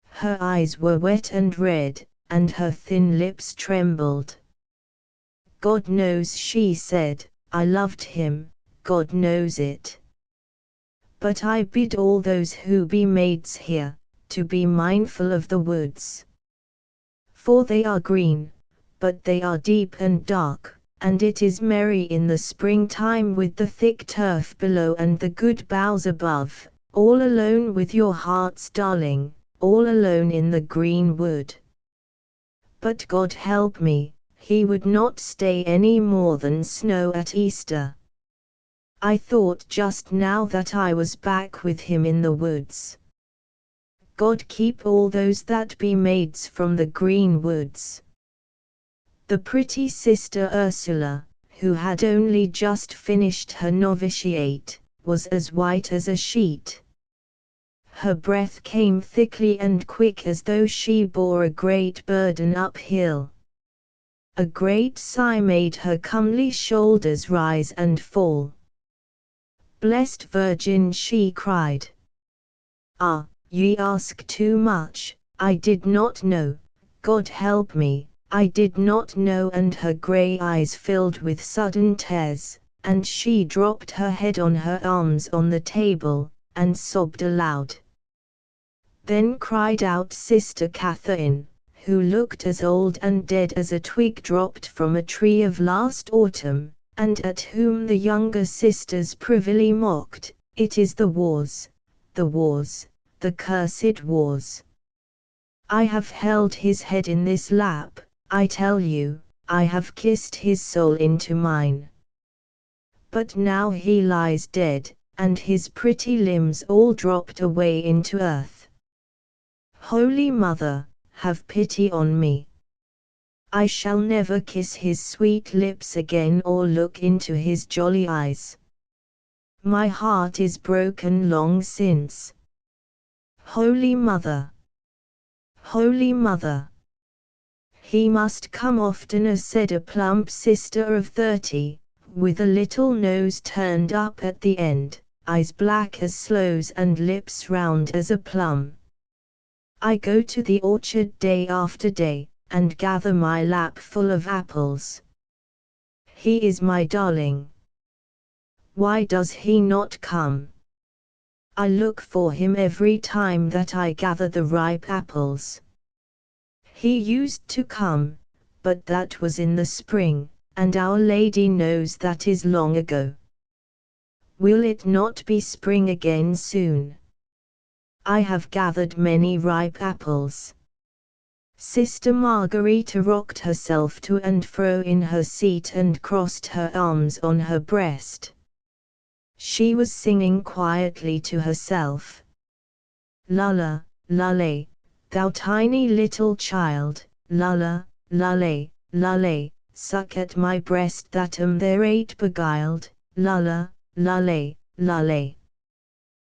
Her eyes were wet and red, and her thin lips trembled. "God knows," she said, "I loved him, God knows it. But I bid all those who be maids here, to be mindful of the woods. For they are green, but they are deep and dark, and it is merry in the springtime with the thick turf below and the good boughs above, all alone with your heart's darling, all alone in the green wood." But God help me, he would not stay any more than snow at Easter. I thought just now that I was back with him in the woods. God keep all those that be maids from the green woods. The pretty Sister Ursula, who had only just finished her novitiate, was as white as a sheet. Her breath came thickly and quick as though she bore a great burden uphill. A great sigh made her comely shoulders rise and fall. "Blessed Virgin," she cried. "Ah, ye ask too much, I did not know, God help me, I did not know," and her grey eyes filled with sudden tears, and she dropped her head on her arms on the table, and sobbed aloud. Then cried out Sister Catherine, who looked as old and dead as a twig dropped from a tree of last autumn, and at whom the younger sisters privily mocked, "It is the wars, the wars, the cursed wars. I have held his head in this lap, I tell you, I have kissed his soul into mine. But now he lies dead, and his pretty limbs all dropped away into earth. Holy Mother, have pity on me. I shall never kiss his sweet lips again or look into his jolly eyes. My heart is broken long since. Holy Mother! Holy Mother! He must come oftener," said a plump sister of 30, with a little nose turned up at the end, eyes black as sloes and lips round as a plum. "I go to the orchard day after day, and gather my lap full of apples. He is my darling. Why does he not come? I look for him every time that I gather the ripe apples. He used to come, but that was in the spring, and Our Lady knows that is long ago. Will it not be spring again soon? I have gathered many ripe apples." Sister Margarita rocked herself to and fro in her seat and crossed her arms on her breast. She was singing quietly to herself. "Lulla, lulle, thou tiny little child, lulla, lulle, lulle, suck at my breast that there ain't beguiled, lulla, lulle, lulle."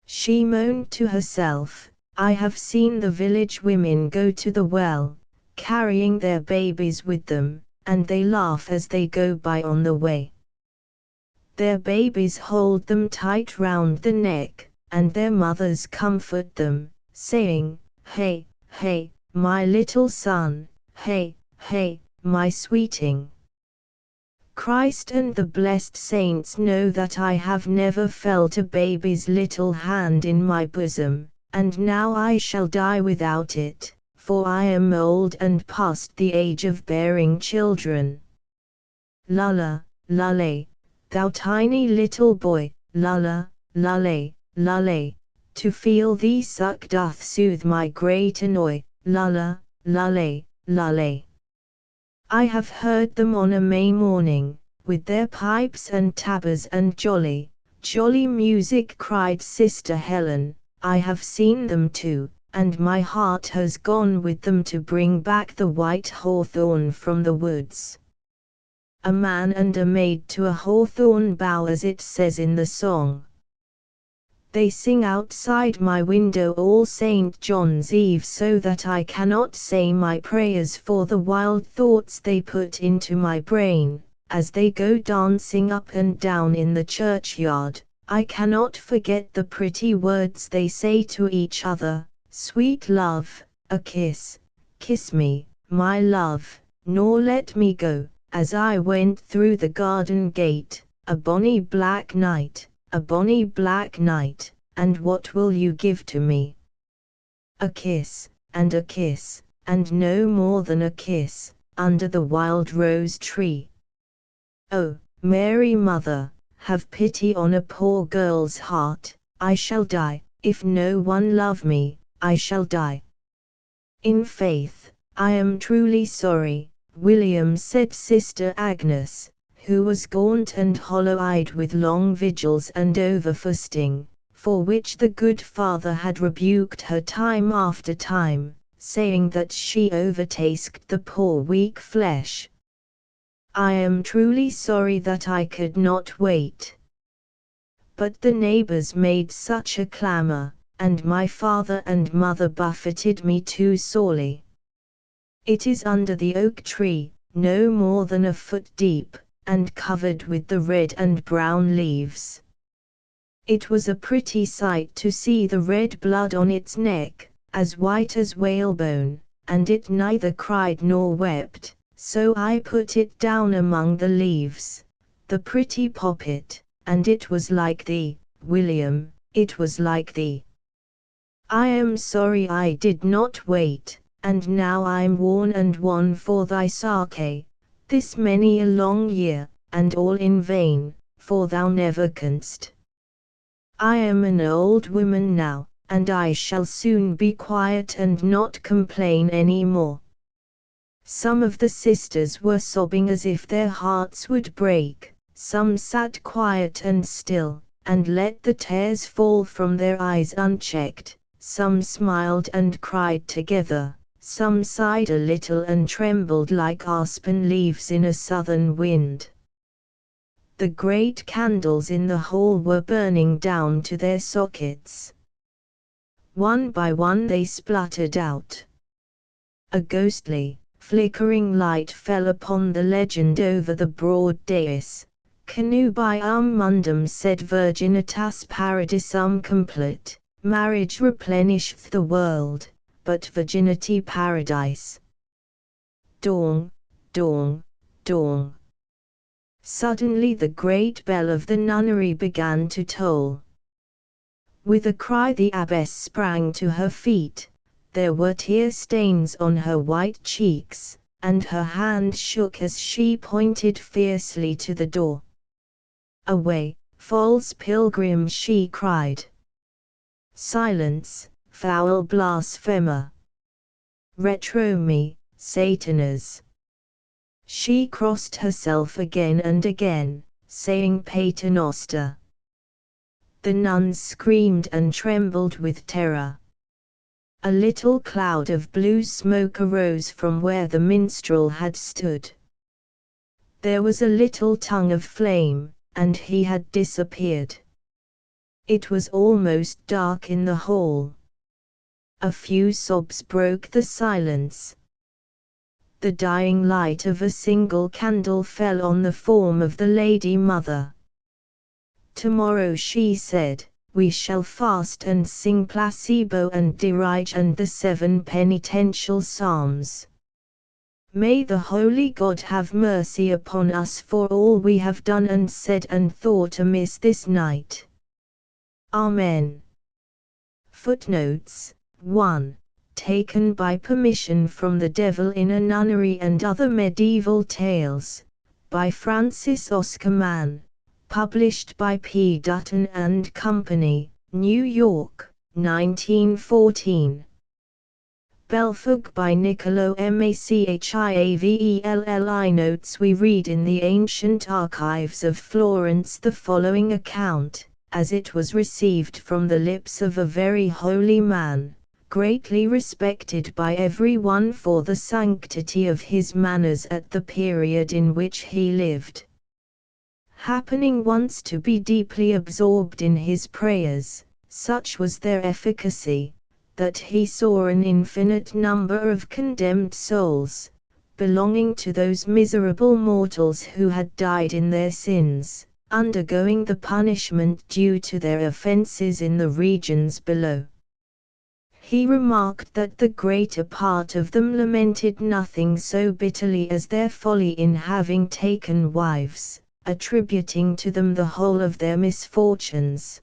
She moaned to herself, "I have seen the village women go to the well, carrying their babies with them, and they laugh as they go by on the way. Their babies hold them tight round the neck, and their mothers comfort them, saying, 'Hey, hey, my little son, hey, hey, my sweeting.' Christ and the blessed saints know that I have never felt a baby's little hand in my bosom, and now I shall die without it, for I am old and past the age of bearing children. Lulla, lulle, thou tiny little boy, lulla, lulle, lulle, to feel thee suck doth soothe my great annoy, lulla, lulle, lulle." I have heard them on a May morning, with their pipes and tabours and jolly, jolly music, cried Sister Helen. I have seen them too, and my heart has gone with them to bring back the white hawthorn from the woods. A man and a maid to a hawthorn bough, as it says in the song. They sing outside my window all St. John's Eve, so that I cannot say my prayers for the wild thoughts they put into my brain, as they go dancing up and down in the churchyard. I cannot forget the pretty words they say to each other, sweet love, a kiss, kiss me, my love, nor let me go, as I went through the garden gate, a bonny black night, a bonny black night, and what will you give to me? A kiss, and no more than a kiss, under the wild rose tree. Oh, Mary Mother, have pity on a poor girl's heart. I shall die, if no one love me, I shall die. In faith, I am truly sorry, William, said Sister Agnes, who was gaunt and hollow-eyed with long vigils and over-fasting, for which the good Father had rebuked her time after time, saying that she overtasked the poor weak flesh. I am truly sorry that I could not wait. But the neighbors made such a clamor, and my father and mother buffeted me too sorely. It is under the oak tree, no more than a foot deep, and covered with the red and brown leaves. It was a pretty sight to see the red blood on its neck, as white as whalebone, and it neither cried nor wept, so I put it down among the leaves, the pretty poppet, and it was like thee, William, it was like thee. I am sorry I did not wait, and now I'm worn and wan for thy sake, this many a long year, and all in vain, for thou never canst. I am an old woman now, and I shall soon be quiet and not complain any more. Some of the sisters were sobbing as if their hearts would break, some sat quiet and still, and let the tears fall from their eyes unchecked, some smiled and cried together, some sighed a little and trembled like aspen leaves in a southern wind. The great candles in the hall were burning down to their sockets. One by one they spluttered out. A ghostly, flickering light fell upon the legend over the broad dais, Connubium mundum sed virginitas paradisum complet, marriage replenisheth the world, but virginity paradise. Dong, dong, dong. Suddenly the great bell of the nunnery began to toll. With a cry the abbess sprang to her feet, there were tear stains on her white cheeks, and her hand shook as she pointed fiercely to the door. Away, false pilgrim, she cried. Silence, foul blasphemer. Retro me, Satanas. She crossed herself again and again, saying Paternoster. The nuns screamed and trembled with terror. A little cloud of blue smoke arose from where the minstrel had stood. There was a little tongue of flame, and he had disappeared. It was almost dark in the hall. A few sobs broke the silence. The dying light of a single candle fell on the form of the Lady Mother. Tomorrow, she said, we shall fast and sing Placebo and Dirige and the 7 penitential psalms. May the Holy God have mercy upon us for all we have done and said and thought amiss this night. Amen. Footnotes 1. Taken by permission from The Devil in a Nunnery and Other Medieval Tales, by Francis Oscar Mann, published by P. Dutton and Company, New York, 1914. Belfug by Niccolo Machiavelli. Notes. We read in the ancient archives of Florence the following account, as it was received from the lips of a very holy man, greatly respected by everyone for the sanctity of his manners at the period in which he lived. Happening once to be deeply absorbed in his prayers, such was their efficacy, that he saw an infinite number of condemned souls, belonging to those miserable mortals who had died in their sins, undergoing the punishment due to their offenses in the regions below. He remarked that the greater part of them lamented nothing so bitterly as their folly in having taken wives, attributing to them the whole of their misfortunes.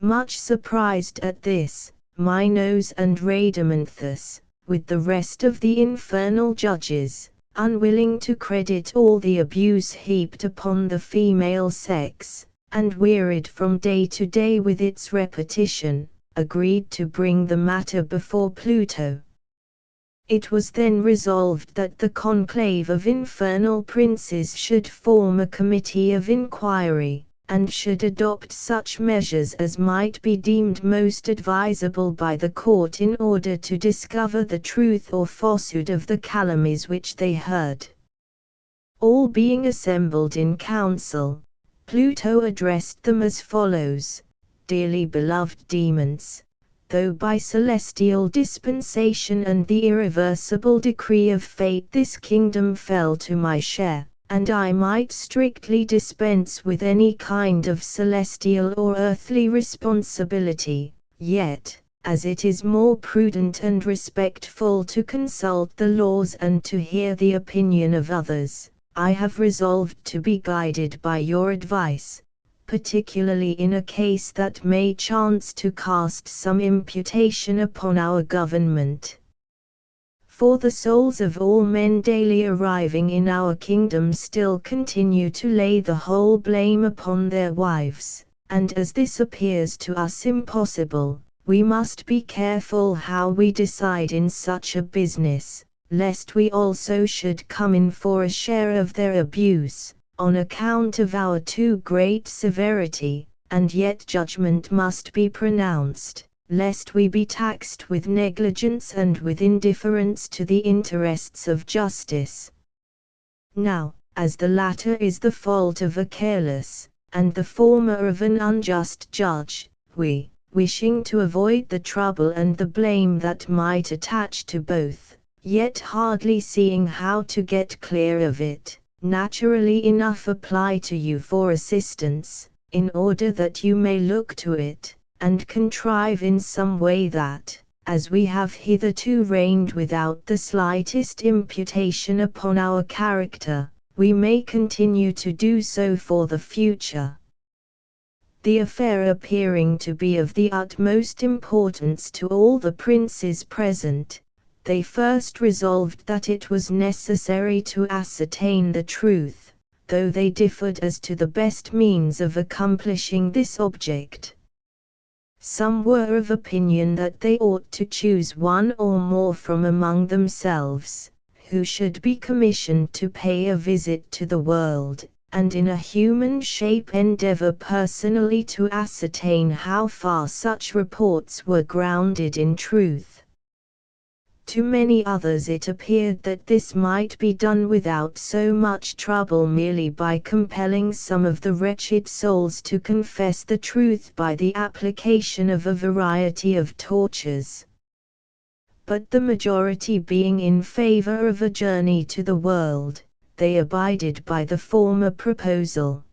Much surprised at this, Minos and Rhadamanthus, with the rest of the infernal judges, unwilling to credit all the abuse heaped upon the female sex, and wearied from day to day with its repetition, agreed to bring the matter before Pluto. It was then resolved that the conclave of infernal princes should form a committee of inquiry, and should adopt such measures as might be deemed most advisable by the court in order to discover the truth or falsehood of the calumnies which they heard. All being assembled in council, Pluto addressed them as follows: "Dearly beloved demons, though by celestial dispensation and the irreversible decree of fate this kingdom fell to my share, and I might strictly dispense with any kind of celestial or earthly responsibility, yet, as it is more prudent and respectful to consult the laws and to hear the opinion of others, I have resolved to be guided by your advice, particularly in a case that may chance to cast some imputation upon our government. For the souls of all men daily arriving in our kingdom still continue to lay the whole blame upon their wives, and as this appears to us impossible, we must be careful how we decide in such a business, lest we also should come in for a share of their abuse, on account of our too great severity, and yet judgment must be pronounced, lest we be taxed with negligence and with indifference to the interests of justice. Now, as the latter is the fault of a careless, and the former of an unjust judge, we, wishing to avoid the trouble and the blame that might attach to both, yet hardly seeing how to get clear of it, naturally enough apply to you for assistance, in order that you may look to it, and contrive in some way that, as we have hitherto reigned without the slightest imputation upon our character, we may continue to do so for the future. The affair appearing to be of the utmost importance to all the princes present, they first resolved that it was necessary to ascertain the truth, though they differed as to the best means of accomplishing this object. Some were of opinion that they ought to choose one or more from among themselves, who should be commissioned to pay a visit to the world, and in a human shape endeavor personally to ascertain how far such reports were grounded in truth. To many others it appeared that this might be done without so much trouble merely by compelling some of the wretched souls to confess the truth by the application of a variety of tortures. But the majority being in favor of a journey to the world, they abided by the former proposal.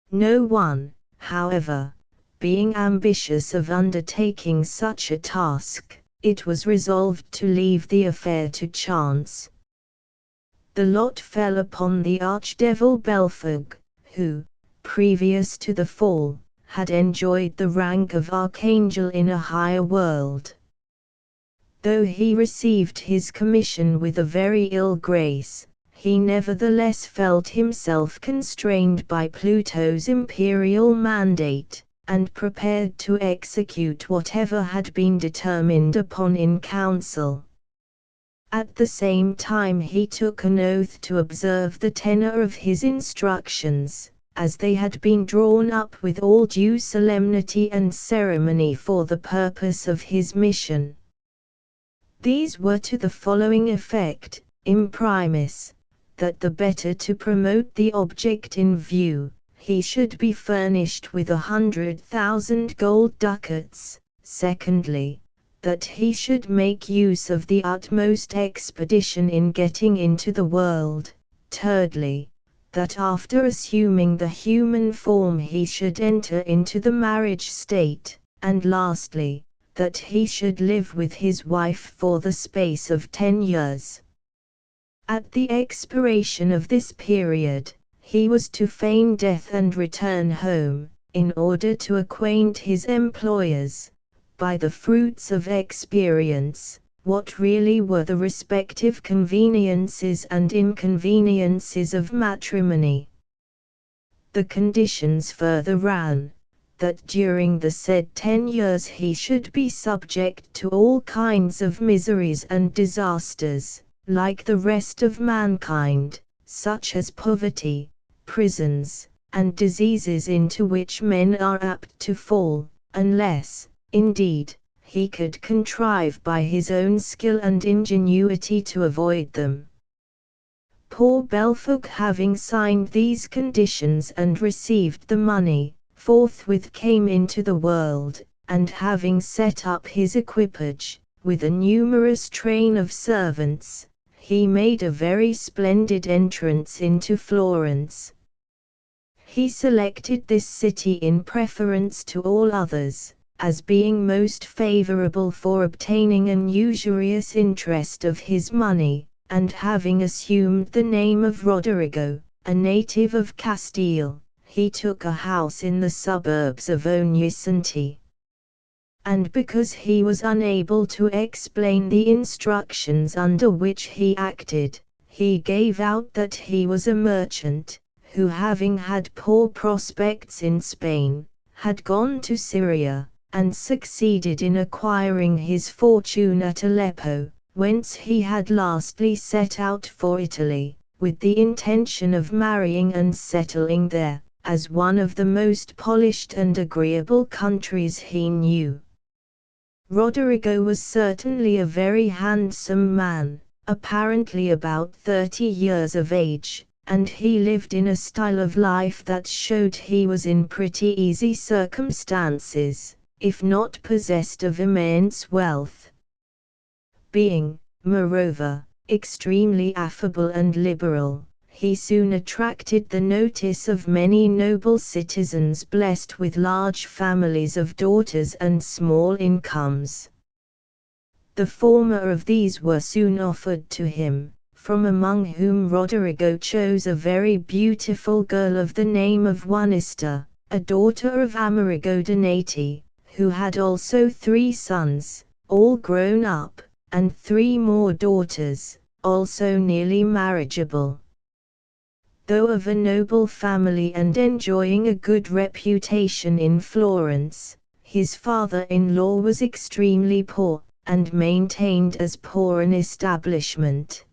No one, however, being ambitious of undertaking such a task, it was resolved to leave the affair to chance. The lot fell upon the archdevil Belfug, who, previous to the fall, had enjoyed the rank of archangel in a higher world. Though he received his commission with a very ill grace, he nevertheless felt himself constrained by Pluto's imperial mandate, and prepared to execute whatever had been determined upon in council. At the same time he took an oath to observe the tenor of his instructions, as they had been drawn up with all due solemnity and ceremony for the purpose of his mission. These were to the following effect: imprimis, that the better to promote the object in view, he should be furnished with 100,000 gold ducats; secondly, that he should make use of the utmost expedition in getting into the world; thirdly, that after assuming the human form he should enter into the marriage state; and lastly, that he should live with his wife for the space of 10 years. At the expiration of this period, he was to feign death and return home, in order to acquaint his employers, by the fruits of experience, what really were the respective conveniences and inconveniences of matrimony. The conditions further ran, that during the said 10 years he should be subject to all kinds of miseries and disasters, like the rest of mankind, such as poverty, prisons, and diseases into which men are apt to fall, unless, indeed, he could contrive by his own skill and ingenuity to avoid them. Poor Belfort, having signed these conditions and received the money, forthwith came into the world, and having set up his equipage, with a numerous train of servants, he made a very splendid entrance into Florence. He selected this city in preference to all others, as being most favorable for obtaining an usurious interest of his money, and having assumed the name of Roderigo, a native of Castile, he took a house in the suburbs of Ognissanti. And because he was unable to explain the instructions under which he acted, he gave out that he was a merchant, who having had poor prospects in Spain, had gone to Syria, and succeeded in acquiring his fortune at Aleppo, whence he had lastly set out for Italy, with the intention of marrying and settling there, as one of the most polished and agreeable countries he knew. Roderigo was certainly a very handsome man, apparently about 30 years of age, and he lived in a style of life that showed he was in pretty easy circumstances, if not possessed of immense wealth. Being, moreover, extremely affable and liberal, he soon attracted the notice of many noble citizens blessed with large families of daughters and small incomes. The former of these were soon offered to him, from among whom Roderigo chose a very beautiful girl of the name of Juanista, a daughter of Amerigo Donati, who had also 3 sons, all grown up, and 3 more daughters, also nearly marriageable. Though of a noble family and enjoying a good reputation in Florence, his father-in-law was extremely poor, and maintained as poor an establishment.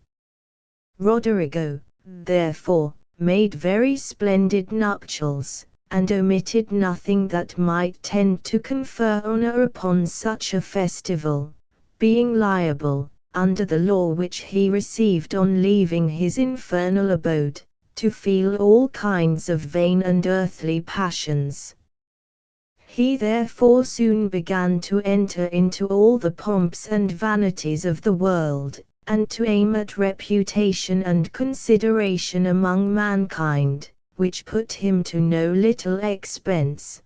Roderigo, therefore, made very splendid nuptials, and omitted nothing that might tend to confer honor upon such a festival, being liable, under the law which he received on leaving his infernal abode, to feel all kinds of vain and earthly passions. He therefore soon began to enter into all the pomps and vanities of the world, and to aim at reputation and consideration among mankind, which put him to no little expense.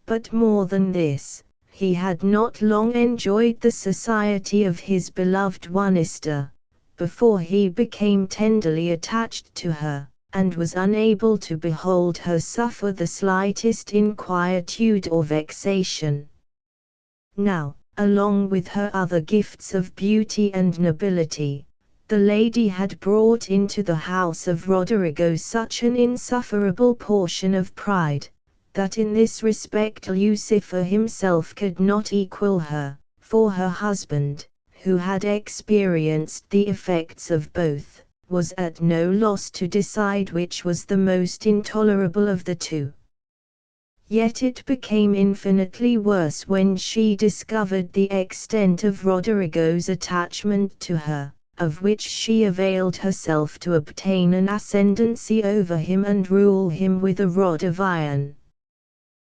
But more than this, he had not long enjoyed the society of his beloved Juanista, before he became tenderly attached to her, and was unable to behold her suffer the slightest inquietude or vexation. Now, along with her other gifts of beauty and nobility, the lady had brought into the house of Roderigo such an insufferable portion of pride, that in this respect Lucifer himself could not equal her, for her husband, who had experienced the effects of both, was at no loss to decide which was the most intolerable of the two. Yet it became infinitely worse when she discovered the extent of Roderigo's attachment to her, of which she availed herself to obtain an ascendancy over him and rule him with a rod of iron.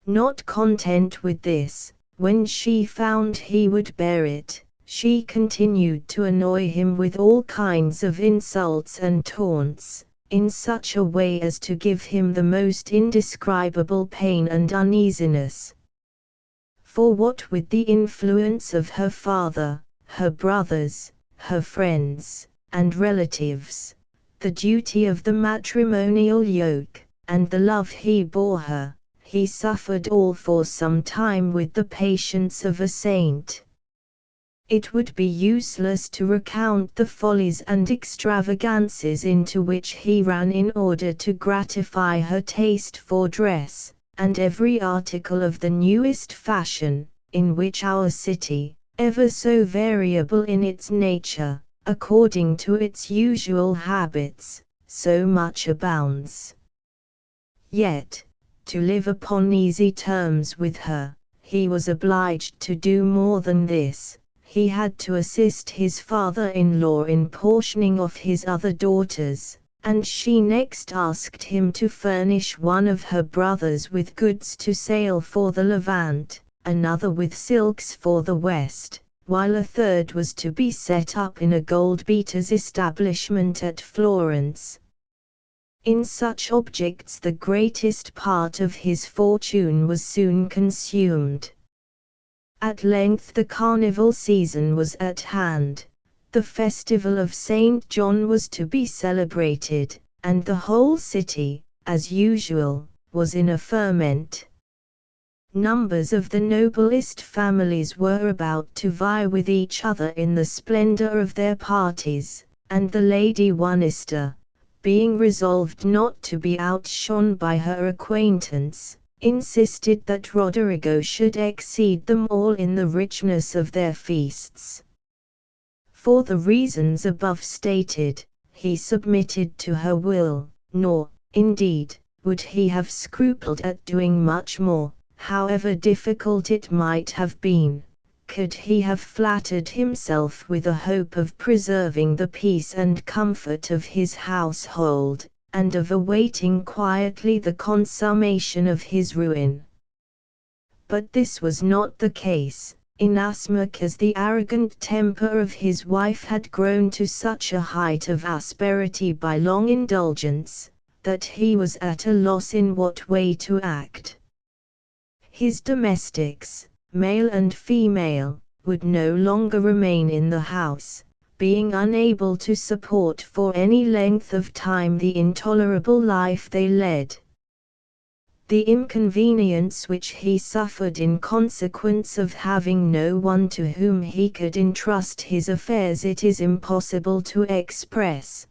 Not content with this, when she found he would bear it, she continued to annoy him with all kinds of insults and taunts, in such a way as to give him the most indescribable pain and uneasiness. For what with the influence of her father, her brothers, her friends, and relatives, the duty of the matrimonial yoke, and the love he bore her, he suffered all for some time with the patience of a saint. It would be useless to recount the follies and extravagances into which he ran in order to gratify her taste for dress, and every article of the newest fashion, in which our city, ever so variable in its nature, according to its usual habits, so much abounds. Yet, to live upon easy terms with her, he was obliged to do more than this. He had to assist his father-in-law in portioning off his other daughters, and she next asked him to furnish one of her brothers with goods to sail for the Levant, another with silks for the West, while a third was to be set up in a gold-beater's establishment at Florence. In such objects the greatest part of his fortune was soon consumed. At length the carnival season was at hand. The festival of St. John was to be celebrated, and the whole city, as usual, was in a ferment. Numbers of the noblest families were about to vie with each other in the splendor of their parties, and the Lady Wannister, being resolved not to be outshone by her acquaintance, insisted that Roderigo should exceed them all in the richness of their feasts. For the reasons above stated, he submitted to her will, nor, indeed, would he have scrupled at doing much more, however difficult it might have been, could he have flattered himself with a hope of preserving the peace and comfort of his household, and of awaiting quietly the consummation of his ruin. But this was not the case, inasmuch as the arrogant temper of his wife had grown to such a height of asperity by long indulgence, that he was at a loss in what way to act. His domestics, male and female, would no longer remain in the house, being unable to support for any length of time the intolerable life they led. The inconvenience which he suffered in consequence of having no one to whom he could entrust his affairs it is impossible to express.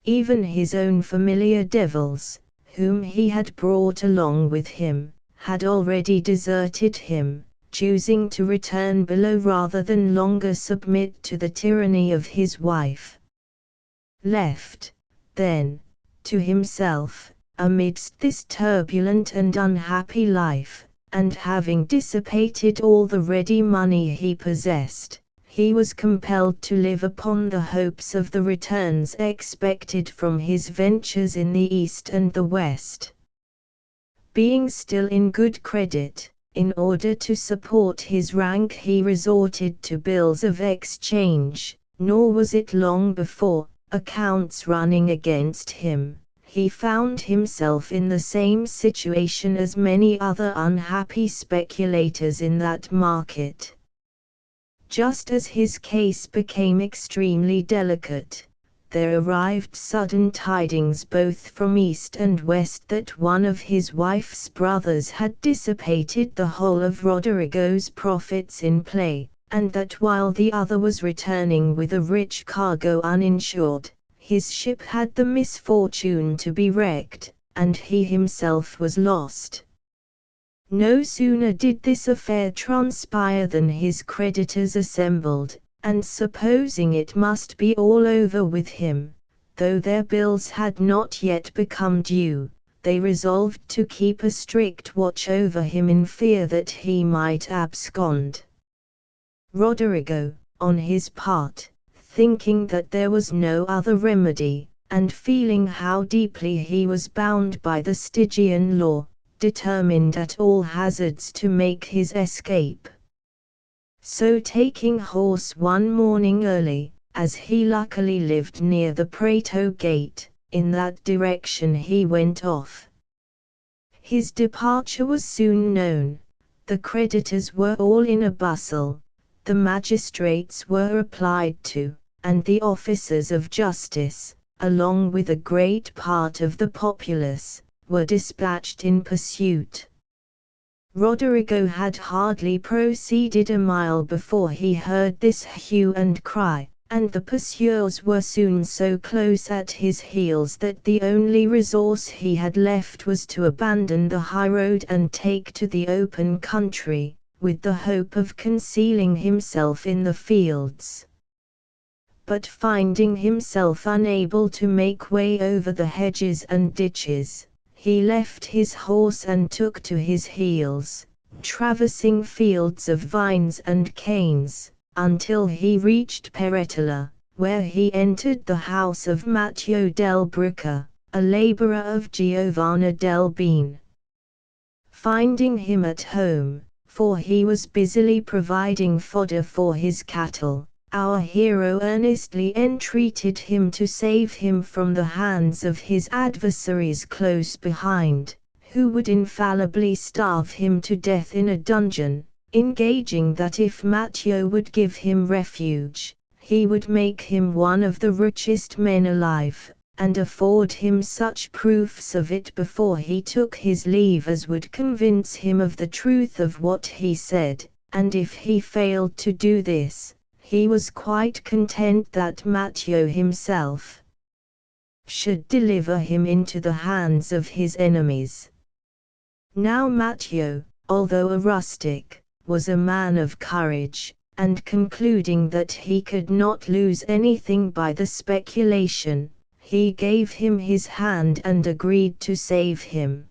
Even his own familiar devils, whom he had brought along with him, had already deserted him, choosing to return below rather than longer submit to the tyranny of his wife. Left, then, to himself, amidst this turbulent and unhappy life, and having dissipated all the ready money he possessed, he was compelled to live upon the hopes of the returns expected from his ventures in the East and the West. Being still in good credit, in order to support his rank he resorted to bills of exchange, nor was it long before, accounts running against him, he found himself in the same situation as many other unhappy speculators in that market. Just as his case became extremely delicate, there arrived sudden tidings both from East and West that one of his wife's brothers had dissipated the whole of Roderigo's profits in play, and that while the other was returning with a rich cargo uninsured, his ship had the misfortune to be wrecked, and he himself was lost. No sooner did this affair transpire than his creditors assembled, and supposing it must be all over with him, though their bills had not yet become due, they resolved to keep a strict watch over him in fear that he might abscond. Roderigo, on his part, thinking that there was no other remedy, and feeling how deeply he was bound by the Stygian law, determined at all hazards to make his escape. So taking horse one morning early, as he luckily lived near the Prato gate, in that direction he went off. His departure was soon known. The creditors were all in a bustle, the magistrates were applied to, and the officers of justice, along with a great part of the populace, were dispatched in pursuit. Roderigo had hardly proceeded a mile before he heard this hue and cry, and the pursuers were soon so close at his heels that the only resource he had left was to abandon the highroad and take to the open country, with the hope of concealing himself in the fields. But finding himself unable to make way over the hedges and ditches, he left his horse and took to his heels, traversing fields of vines and canes, until he reached Peretola, where he entered the house of Matteo del Bricca, a laborer of Giovanna del Bean. Finding him at home, for he was busily providing fodder for his cattle, our hero earnestly entreated him to save him from the hands of his adversaries close behind, who would infallibly starve him to death in a dungeon, engaging that if Matteo would give him refuge, he would make him one of the richest men alive, and afford him such proofs of it before he took his leave as would convince him of the truth of what he said, and if he failed to do this, he was quite content that Matteo himself should deliver him into the hands of his enemies. Now Matteo, although a rustic, was a man of courage, and concluding that he could not lose anything by the speculation, he gave him his hand and agreed to save him.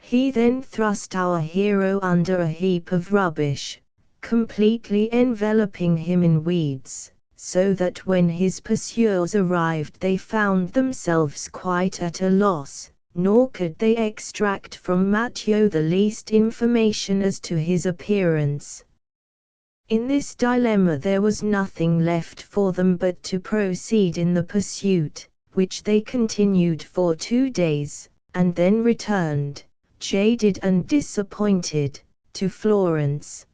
He then thrust our hero under a heap of rubbish, completely enveloping him in weeds, so that when his pursuers arrived they found themselves quite at a loss, nor could they extract from Matteo the least information as to his appearance. In this dilemma there was nothing left for them but to proceed in the pursuit, which they continued for 2 days, and then returned, jaded and disappointed, to Florence.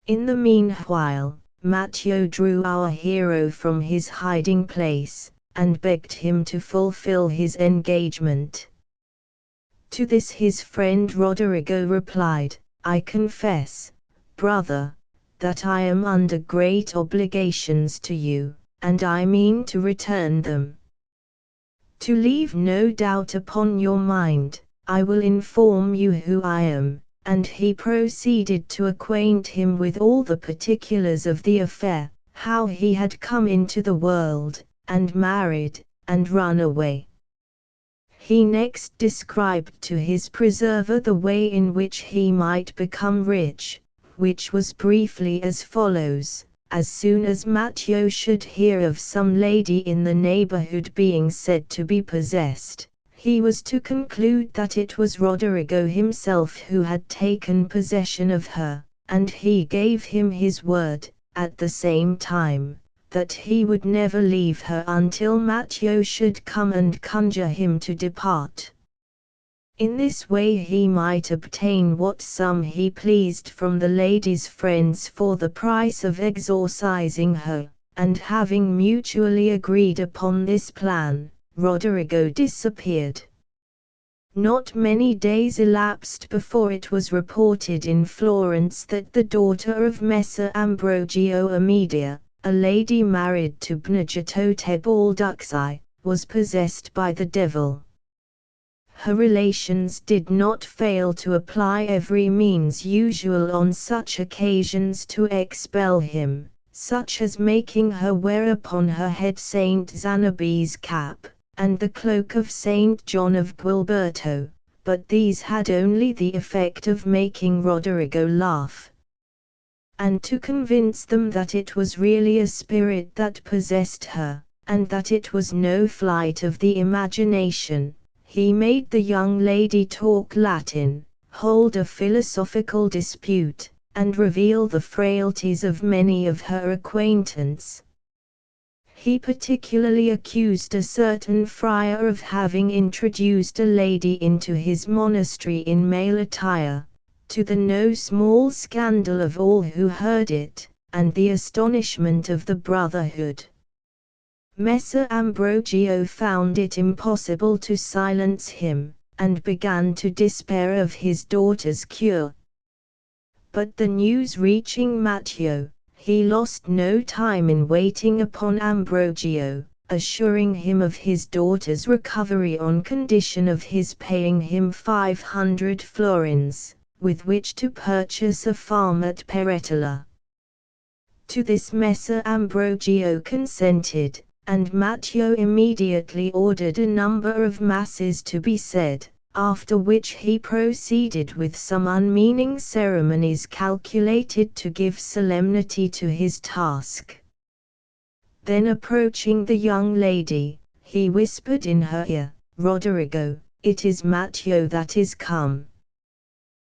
In the meanwhile, Matteo drew our hero from his hiding place, and begged him to fulfill his engagement. To this his friend Roderigo replied, "I confess, brother, that I am under great obligations to you, and I mean to return them. To leave no doubt upon your mind, I will inform you who I am," and he proceeded to acquaint him with all the particulars of the affair, how he had come into the world, and married, and run away. He next described to his preserver the way in which he might become rich, which was briefly as follows: as soon as Matteo should hear of some lady in the neighborhood being said to be possessed, he was to conclude that it was Roderigo himself who had taken possession of her, and he gave him his word, at the same time, that he would never leave her until Matteo should come and conjure him to depart. In this way he might obtain what sum he pleased from the lady's friends for the price of exorcising her, and having mutually agreed upon this plan, Roderigo disappeared. Not many days elapsed before it was reported in Florence that the daughter of Messer Ambrogio Amedia, a lady married to Bnagito Tebalducci, was possessed by the devil. Her relations did not fail to apply every means usual on such occasions to expel him, such as making her wear upon her head Saint Zanobi's cap, and the cloak of Saint John of Gualberto, but these had only the effect of making Roderigo laugh. And to convince them that it was really a spirit that possessed her, and that it was no flight of the imagination, he made the young lady talk Latin, hold a philosophical dispute, and reveal the frailties of many of her acquaintance. He particularly accused a certain friar of having introduced a lady into his monastery in male attire, to the no small scandal of all who heard it, and the astonishment of the brotherhood. Messer Ambrogio found it impossible to silence him, and began to despair of his daughter's cure. But the news reaching Matteo, he lost no time in waiting upon Ambrogio, assuring him of his daughter's recovery on condition of his paying him 500 florins, with which to purchase a farm at Peretola. To this Messer Ambrogio consented, and Matteo immediately ordered a number of masses to be said, after which he proceeded with some unmeaning ceremonies calculated to give solemnity to his task. Then approaching the young lady, he whispered in her ear, "Roderigo, it is Matteo that is come.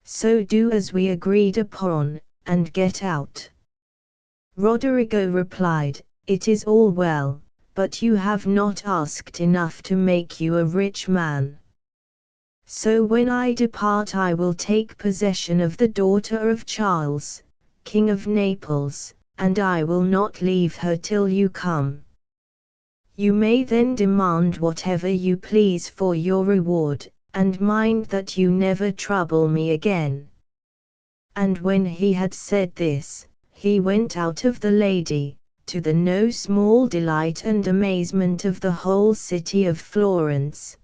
So do as we agreed upon, and get out." Roderigo replied, "It is all well, but you have not asked enough to make you a rich man. So when I depart I will take possession of the daughter of Charles, King of Naples, and I will not leave her till you come. You may then demand whatever you please for your reward, and mind that you never trouble me again." And when he had said this, he went out of the lady, to the no small delight and amazement of the whole city of Florence.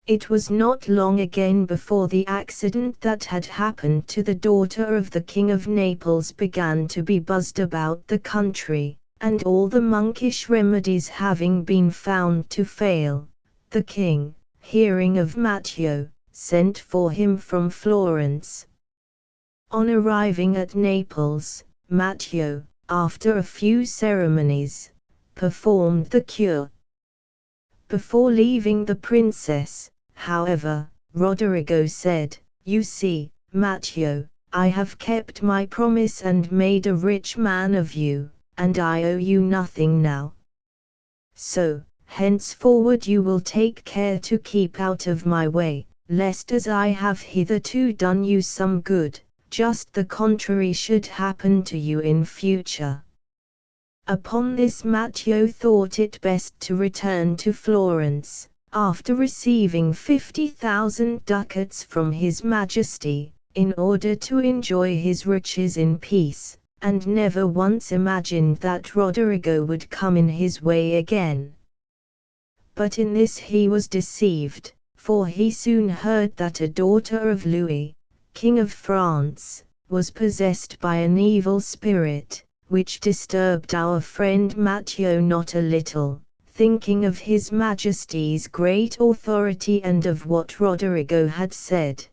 It was not long again before the accident that had happened to the daughter of the King of Naples began to be buzzed about the country, and all the monkish remedies having been found to fail, the king, hearing of Matteo, sent for him from Florence. On arriving at Naples, Matteo, after a few ceremonies, performed the cure. Before leaving the princess, however, Roderigo said, "You see, Matteo, I have kept my promise and made a rich man of you, and I owe you nothing now. So, henceforward you will take care to keep out of my way, lest as I have hitherto done you some good, just the contrary should happen to you in future." Upon this Matteo thought it best to return to Florence, after receiving 50,000 ducats from His Majesty, in order to enjoy his riches in peace, and never once imagined that Roderigo would come in his way again. But in this he was deceived, for he soon heard that a daughter of Louis, King of France, was possessed by an evil spirit, which disturbed our friend Matteo not a little, thinking of His Majesty's great authority and of what Roderigo had said.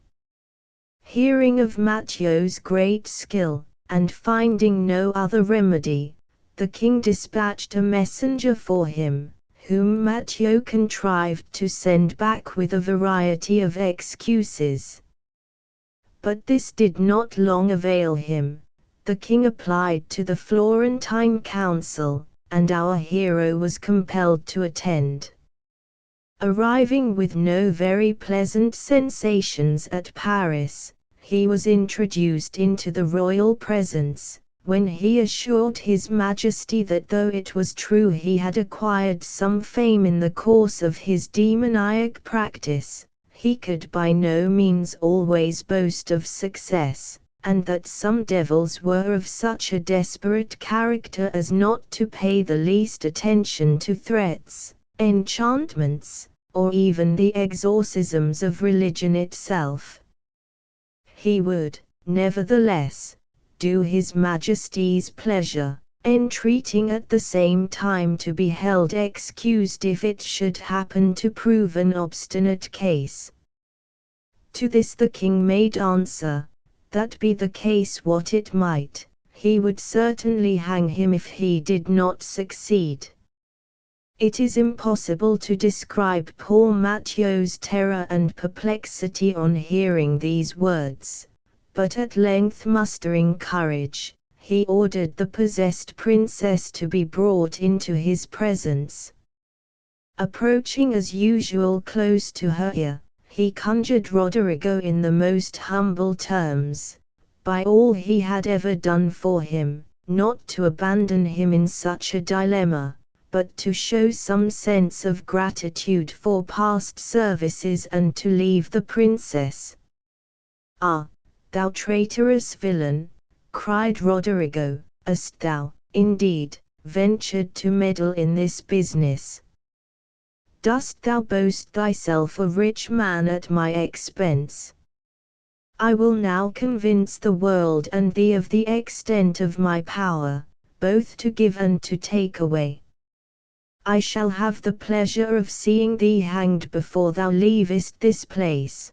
Hearing of Matteo's great skill, and finding no other remedy, the king dispatched a messenger for him, whom Matteo contrived to send back with a variety of excuses. But this did not long avail him. The king applied to the Florentine council, and our hero was compelled to attend. Arriving with no very pleasant sensations at Paris, he was introduced into the royal presence, when he assured His Majesty that though it was true he had acquired some fame in the course of his demoniac practice, he could by no means always boast of success, and that some devils were of such a desperate character as not to pay the least attention to threats, enchantments, or even the exorcisms of religion itself. He would, nevertheless, do His Majesty's pleasure, entreating at the same time to be held excused if it should happen to prove an obstinate case. To this the king made answer, that be the case what it might, he would certainly hang him if he did not succeed. It is impossible to describe poor Matthieu's terror and perplexity on hearing these words, but at length mustering courage, he ordered the possessed princess to be brought into his presence. Approaching as usual close to her ear, he conjured Roderigo in the most humble terms, by all he had ever done for him, not to abandon him in such a dilemma, but to show some sense of gratitude for past services and to leave the princess. "Ah, thou traitorous villain!" cried Roderigo, "hast thou, indeed, ventured to meddle in this business? Dost thou boast thyself a rich man at my expense? I will now convince the world and thee of the extent of my power, both to give and to take away. I shall have the pleasure of seeing thee hanged before thou leavest this place."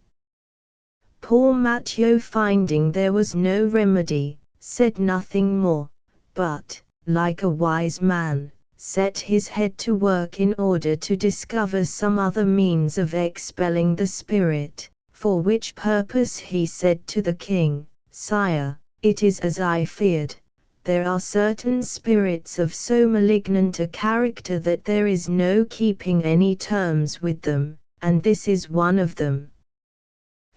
Poor Mathieu, finding there was no remedy, said nothing more, but, like a wise man, set his head to work in order to discover some other means of expelling the spirit, for which purpose he said to the king, "Sire, it is as I feared. There are certain spirits of so malignant a character that there is no keeping any terms with them, and this is one of them.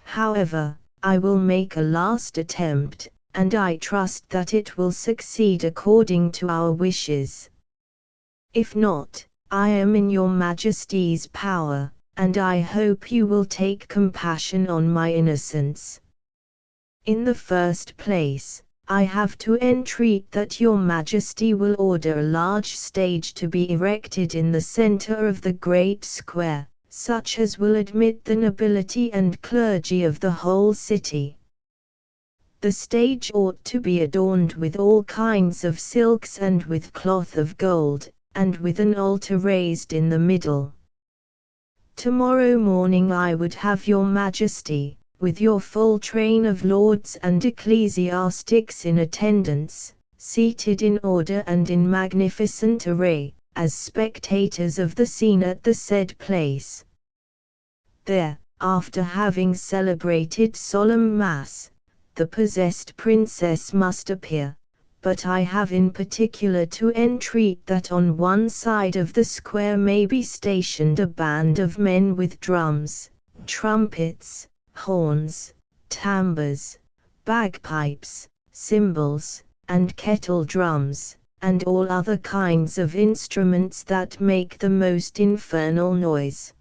However, I will make a last attempt, and I trust that it will succeed according to our wishes. If not, I am in your Majesty's power, and I hope you will take compassion on my innocence. In the first place, I have to entreat that your Majesty will order a large stage to be erected in the center of the great square, such as will admit the nobility and clergy of the whole city. The stage ought to be adorned with all kinds of silks and with cloth of gold, and with an altar raised in the middle. Tomorrow morning I would have your Majesty, with your full train of lords and ecclesiastics in attendance, seated in order and in magnificent array, as spectators of the scene at the said place. There, after having celebrated solemn mass, the possessed princess must appear, but I have in particular to entreat that on one side of the square may be stationed a band of men with drums, trumpets, horns, tamburs, bagpipes, cymbals, and kettle drums, and all other kinds of instruments that make the most infernal noise.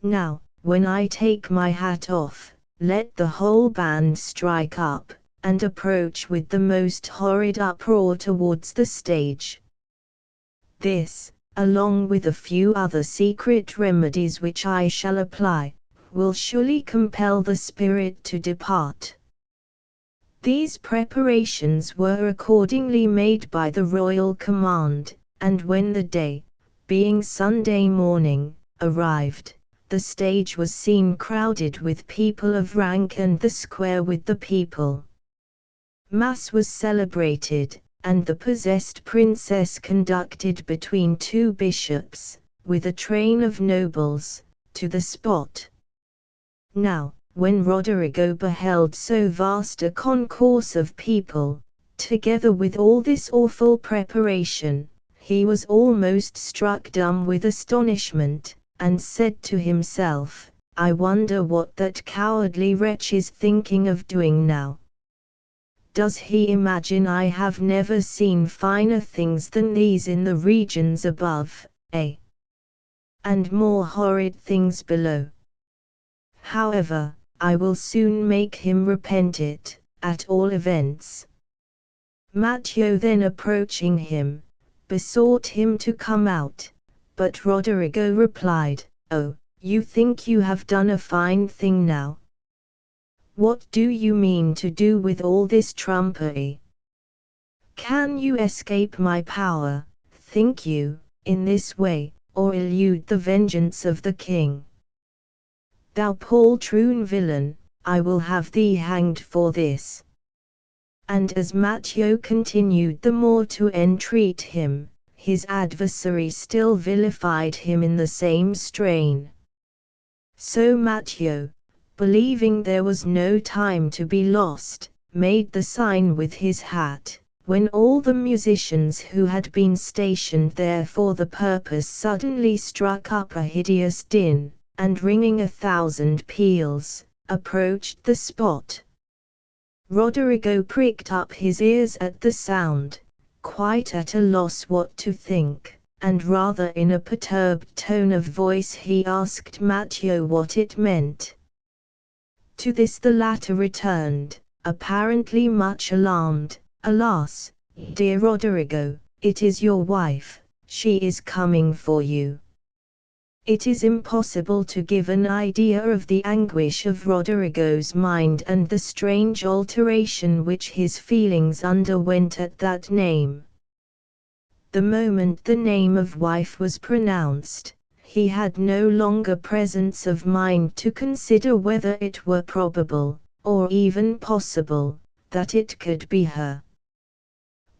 Now, when I take my hat off, let the whole band strike up, and approach with the most horrid uproar towards the stage. This, along with a few other secret remedies which I shall apply, will surely compel the spirit to depart." These preparations were accordingly made by the royal command, and when the day, being Sunday morning, arrived, the stage was seen crowded with people of rank and the square with the people. Mass was celebrated, and the possessed princess conducted between two bishops, with a train of nobles, to the spot. Now, when Roderigo beheld so vast a concourse of people, together with all this awful preparation, he was almost struck dumb with astonishment, and said to himself, "I wonder what that cowardly wretch is thinking of doing now. Does he imagine I have never seen finer things than these in the regions above, and more horrid things below? However, I will soon make him repent it, at all events." Mathieu then approaching him, besought him to come out, but Roderigo replied, "Oh, You think you have done a fine thing now. What do you mean to do with all this trumpery? Can you escape my power, think you, in this way, or elude the vengeance of the king? Thou poltroon villain, I will have thee hanged for this. And as Matteo continued the more to entreat him, his adversary still vilified him in the same strain. So Matteo, believing there was no time to be lost, made the sign with his hat, when all the musicians who had been stationed there for the purpose suddenly struck up a hideous din, and ringing 1,000 peals, approached the spot. Roderigo pricked up his ears at the sound, quite at a loss what to think, and rather in a perturbed tone of voice he asked Matteo what it meant. To this the latter returned, apparently much alarmed, "Alas, dear Roderigo, it is your wife, she is coming for you." It is impossible to give an idea of the anguish of Roderigo's mind and the strange alteration which his feelings underwent at that name. The moment the name of wife was pronounced, he had no longer presence of mind to consider whether it were probable, or even possible, that it could be her.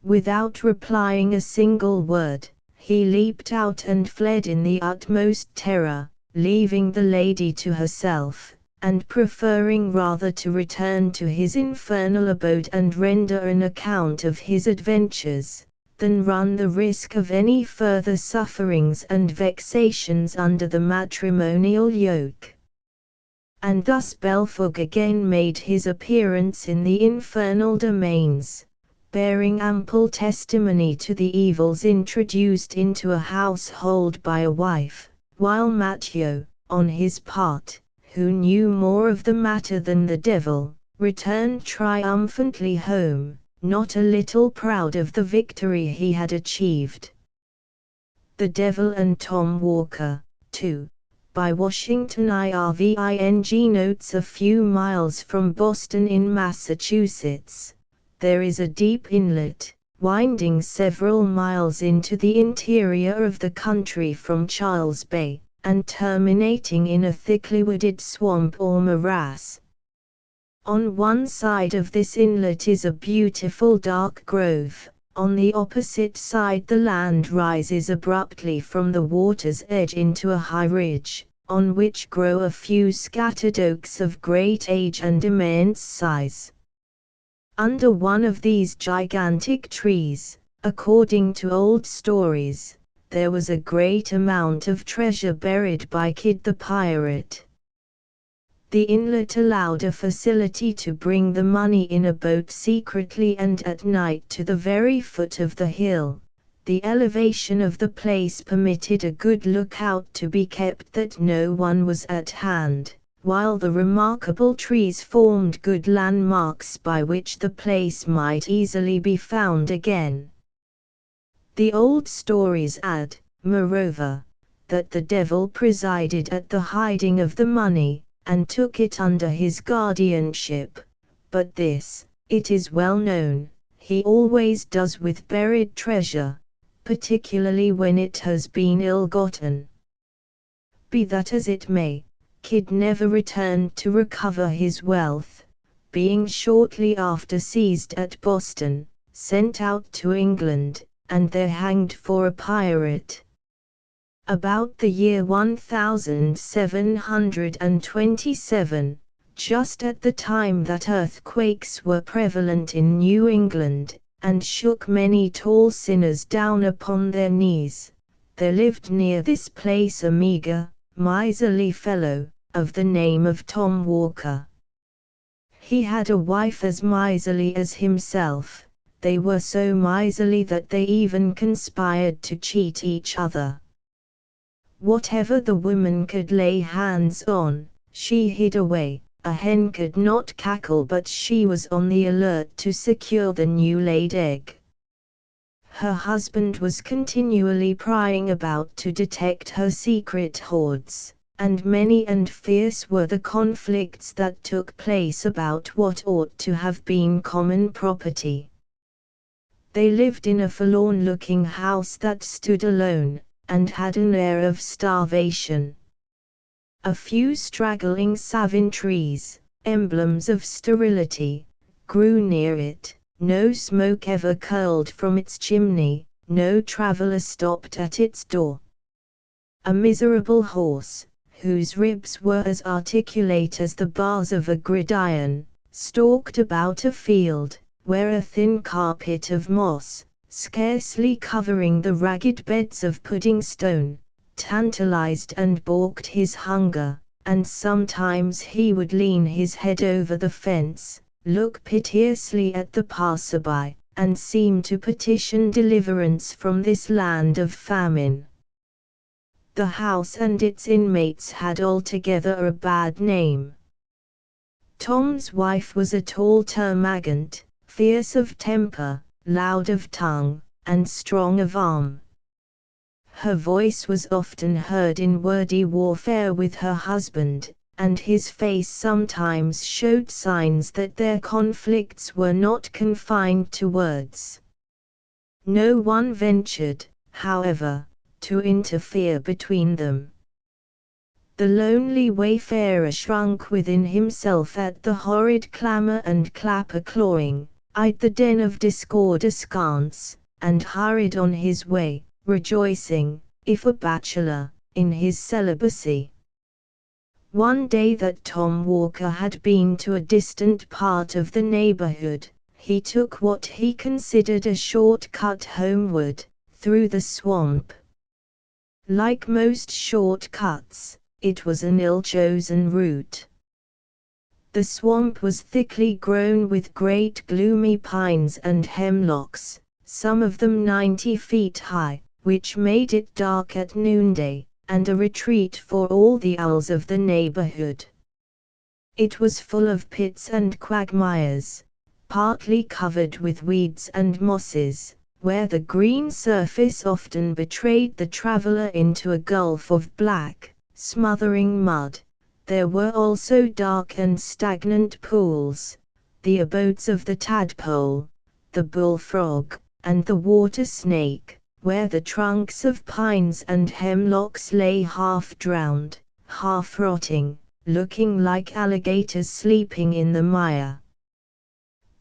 Without replying a single word, he leaped out and fled in the utmost terror, leaving the lady to herself, and preferring rather to return to his infernal abode and render an account of his adventures, than run the risk of any further sufferings and vexations under the matrimonial yoke. And thus Belphege again made his appearance in the infernal domains, bearing ample testimony to the evils introduced into a household by a wife, while Matteo, on his part, who knew more of the matter than the devil, returned triumphantly home, not a little proud of the victory he had achieved. The Devil and Tom Walker, 2. By Washington Irving. Notes: a few miles from Boston in Massachusetts, there is a deep inlet, winding several miles into the interior of the country from Charles Bay, and terminating in a thickly wooded swamp or morass. On one side of this inlet is a beautiful dark grove, on the opposite side the land rises abruptly from the water's edge into a high ridge, on which grow a few scattered oaks of great age and immense size. Under one of these gigantic trees, according to old stories, there was a great amount of treasure buried by Kidd the pirate. The inlet allowed a facility to bring the money in a boat secretly and at night to the very foot of the hill. The elevation of the place permitted a good lookout to be kept that no one was at hand, while the remarkable trees formed good landmarks by which the place might easily be found again. The old stories add, moreover, that the devil presided at the hiding of the money, and took it under his guardianship, but this, it is well known, he always does with buried treasure, particularly when it has been ill-gotten. Be that as it may, Kidd never returned to recover his wealth, being shortly after seized at Boston, sent out to England, and there hanged for a pirate. About the year 1727, just at the time that earthquakes were prevalent in New England, and shook many tall sinners down upon their knees, there lived near this place a meagre, miserly fellow, of the name of Tom Walker. He had a wife as miserly as himself. They were so miserly that they even conspired to cheat each other. Whatever the woman could lay hands on, she hid away. A hen could not cackle, but she was on the alert to secure the new-laid egg. Her husband was continually prying about to detect her secret hoards, and many and fierce were the conflicts that took place about what ought to have been common property. They lived in a forlorn-looking house that stood alone, and had an air of starvation. A few straggling savin trees, emblems of sterility, grew near it. No smoke ever curled from its chimney, no traveller stopped at its door. A miserable horse, whose ribs were as articulate as the bars of a gridiron, stalked about a field, where a thin carpet of moss, scarcely covering the ragged beds of pudding stone, tantalized and balked his hunger, and sometimes he would lean his head over the fence, look piteously at the passer-by, and seem to petition deliverance from this land of famine. The house and its inmates had altogether a bad name. Tom's wife was a tall termagant, fierce of temper, loud of tongue, and strong of arm. Her voice was often heard in wordy warfare with her husband, and his face sometimes showed signs that their conflicts were not confined to words. No one ventured, however, to interfere between them. The lonely wayfarer shrunk within himself at the horrid clamour and clapper-clawing, eyed the den of discord askance, and hurried on his way, rejoicing, if a bachelor, in his celibacy. One day that Tom Walker had been to a distant part of the neighborhood, he took what he considered a short cut homeward, through the swamp. Like most short cuts, it was an ill-chosen route. The swamp was thickly grown with great gloomy pines and hemlocks, some of them 90 feet high, which made it dark at noonday, and a retreat for all the owls of the neighborhood. It was full of pits and quagmires, partly covered with weeds and mosses, where the green surface often betrayed the traveler into a gulf of black, smothering mud. There were also dark and stagnant pools, the abodes of the tadpole, the bullfrog, and the water snake, where the trunks of pines and hemlocks lay half drowned, half rotting, looking like alligators sleeping in the mire.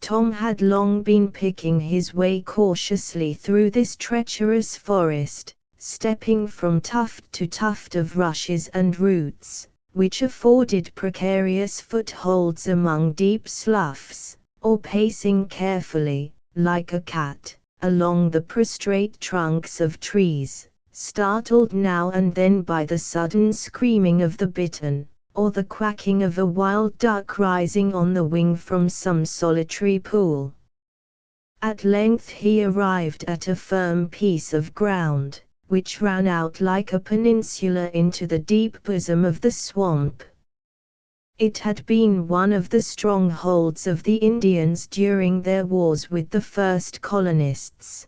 Tom had long been picking his way cautiously through this treacherous forest, stepping from tuft to tuft of rushes and roots, which afforded precarious footholds among deep sloughs, or pacing carefully, like a cat, along the prostrate trunks of trees, startled now and then by the sudden screaming of the bittern, or the quacking of a wild duck rising on the wing from some solitary pool. At length he arrived at a firm piece of ground, which ran out like a peninsula into the deep bosom of the swamp. It had been one of the strongholds of the Indians during their wars with the first colonists.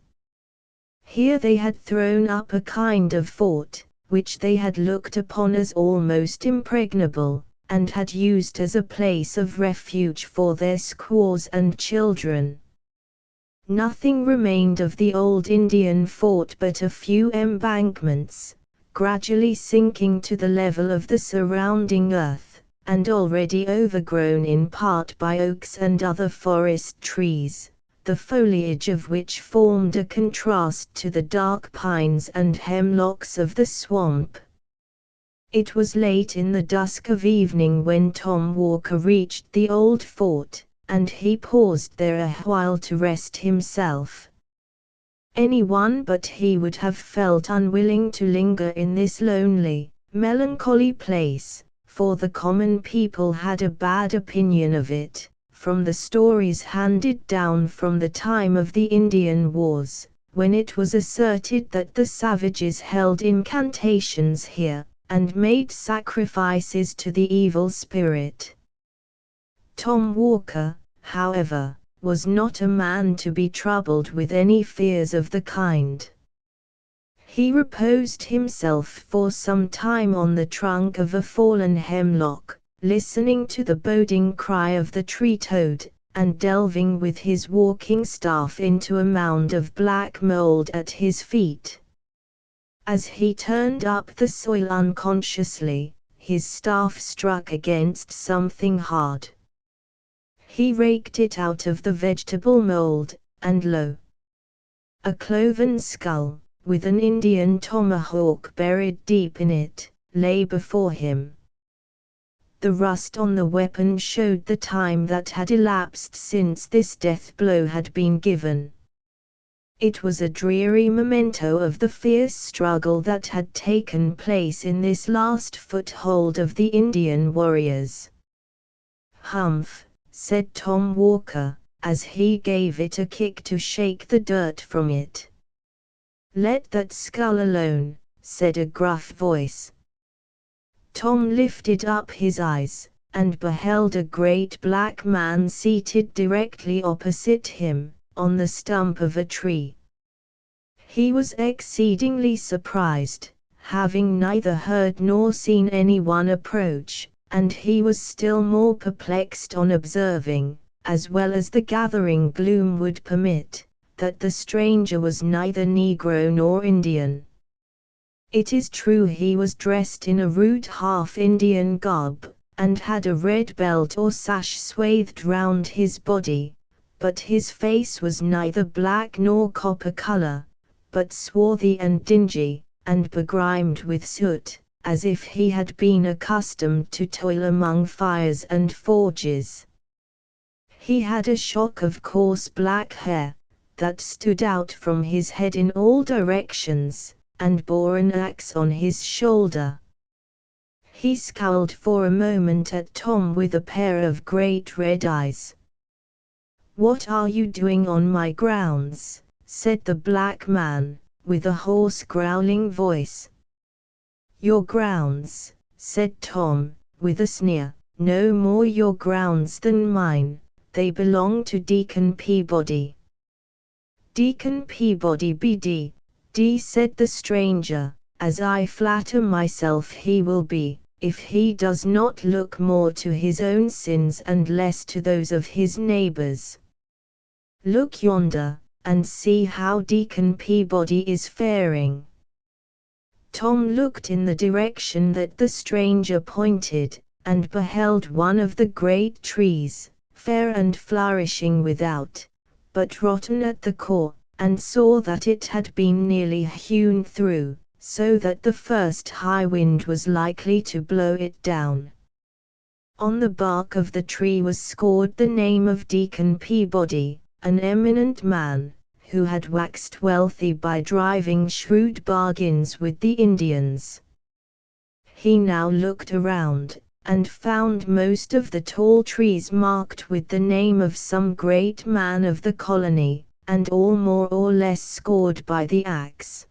Here they had thrown up a kind of fort, which they had looked upon as almost impregnable, and had used as a place of refuge for their squaws and children. Nothing remained of the old Indian fort but a few embankments, gradually sinking to the level of the surrounding earth, and already overgrown in part by oaks and other forest trees, the foliage of which formed a contrast to the dark pines and hemlocks of the swamp. It was late in the dusk of evening when Tom Walker reached the old fort, and he paused there a while to rest himself. Anyone but he would have felt unwilling to linger in this lonely, melancholy place, for the common people had a bad opinion of it, from the stories handed down from the time of the Indian Wars, when it was asserted that the savages held incantations here, and made sacrifices to the evil spirit. Tom Walker, however, was not a man to be troubled with any fears of the kind. He reposed himself for some time on the trunk of a fallen hemlock, listening to the boding cry of the tree toad, and delving with his walking staff into a mound of black mold at his feet. As he turned up the soil unconsciously, his staff struck against something hard. He raked it out of the vegetable mold, and lo! A cloven skull, with an Indian tomahawk buried deep in it, lay before him. The rust on the weapon showed the time that had elapsed since this death blow had been given. It was a dreary memento of the fierce struggle that had taken place in this last foothold of the Indian warriors. "Humph," said Tom Walker, as he gave it a kick to shake the dirt from it. "Let that skull alone," said a gruff voice. Tom lifted up his eyes, and beheld a great black man seated directly opposite him, on the stump of a tree. He was exceedingly surprised, having neither heard nor seen anyone approach, and he was still more perplexed on observing, as well as the gathering gloom would permit, that the stranger was neither Negro nor Indian. It is true he was dressed in a rude half-Indian garb, and had a red belt or sash swathed round his body, but his face was neither black nor copper color, but swarthy and dingy, and begrimed with soot, as if he had been accustomed to toil among fires and forges. He had a shock of coarse black hair, that stood out from his head in all directions, and bore an axe on his shoulder. He scowled for a moment at Tom with a pair of great red eyes. "What are you doing on my grounds?" said the black man, with a hoarse growling voice. "Your grounds," said Tom, with a sneer, "no more your grounds than mine, they belong to Deacon Peabody." "Deacon Peabody B.D., said the stranger, "as I flatter myself he will be, if he does not look more to his own sins and less to those of his neighbors. Look yonder, and see how Deacon Peabody is faring." Tom looked in the direction that the stranger pointed, and beheld one of the great trees, fair and flourishing without, but rotten at the core, and saw that it had been nearly hewn through, so that the first high wind was likely to blow it down. On the bark of the tree was scored the name of Deacon Peabody, an eminent man, who had waxed wealthy by driving shrewd bargains with the Indians. He now looked around, and found most of the tall trees marked with the name of some great man of the colony, and all more or less scored by the axe.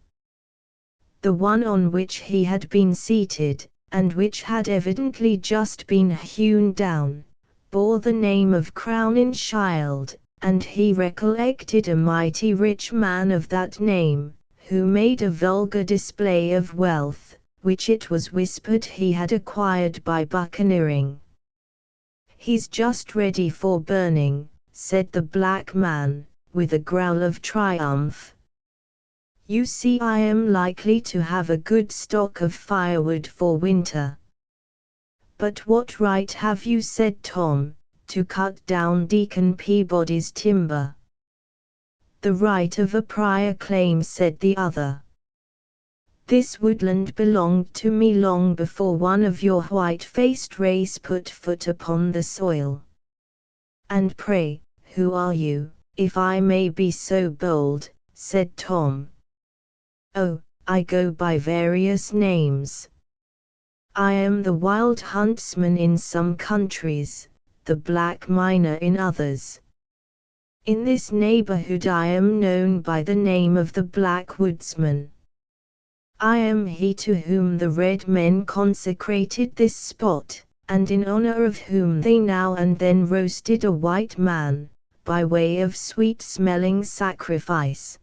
The one on which he had been seated, and which had evidently just been hewn down, bore the name of Crowninshield, and he recollected a mighty rich man of that name, who made a vulgar display of wealth, which it was whispered he had acquired by buccaneering. "He's just ready for burning," said the black man, with a growl of triumph. "You see I am likely to have a good stock of firewood for winter." "But what right have you," said Tom, "to cut down Deacon Peabody's timber?" "The right of a prior claim," said the other. "This woodland belonged to me long before one of your white-faced race put foot upon the soil." "And pray, who are you, if I may be so bold?" said Tom. "Oh, I go by various names. I am the wild huntsman in some countries, the black miner in others. In this neighborhood I am known by the name of the Black Woodsman. I am he to whom the red men consecrated this spot, and in honor of whom they now and then roasted a white man, by way of sweet-smelling sacrifice.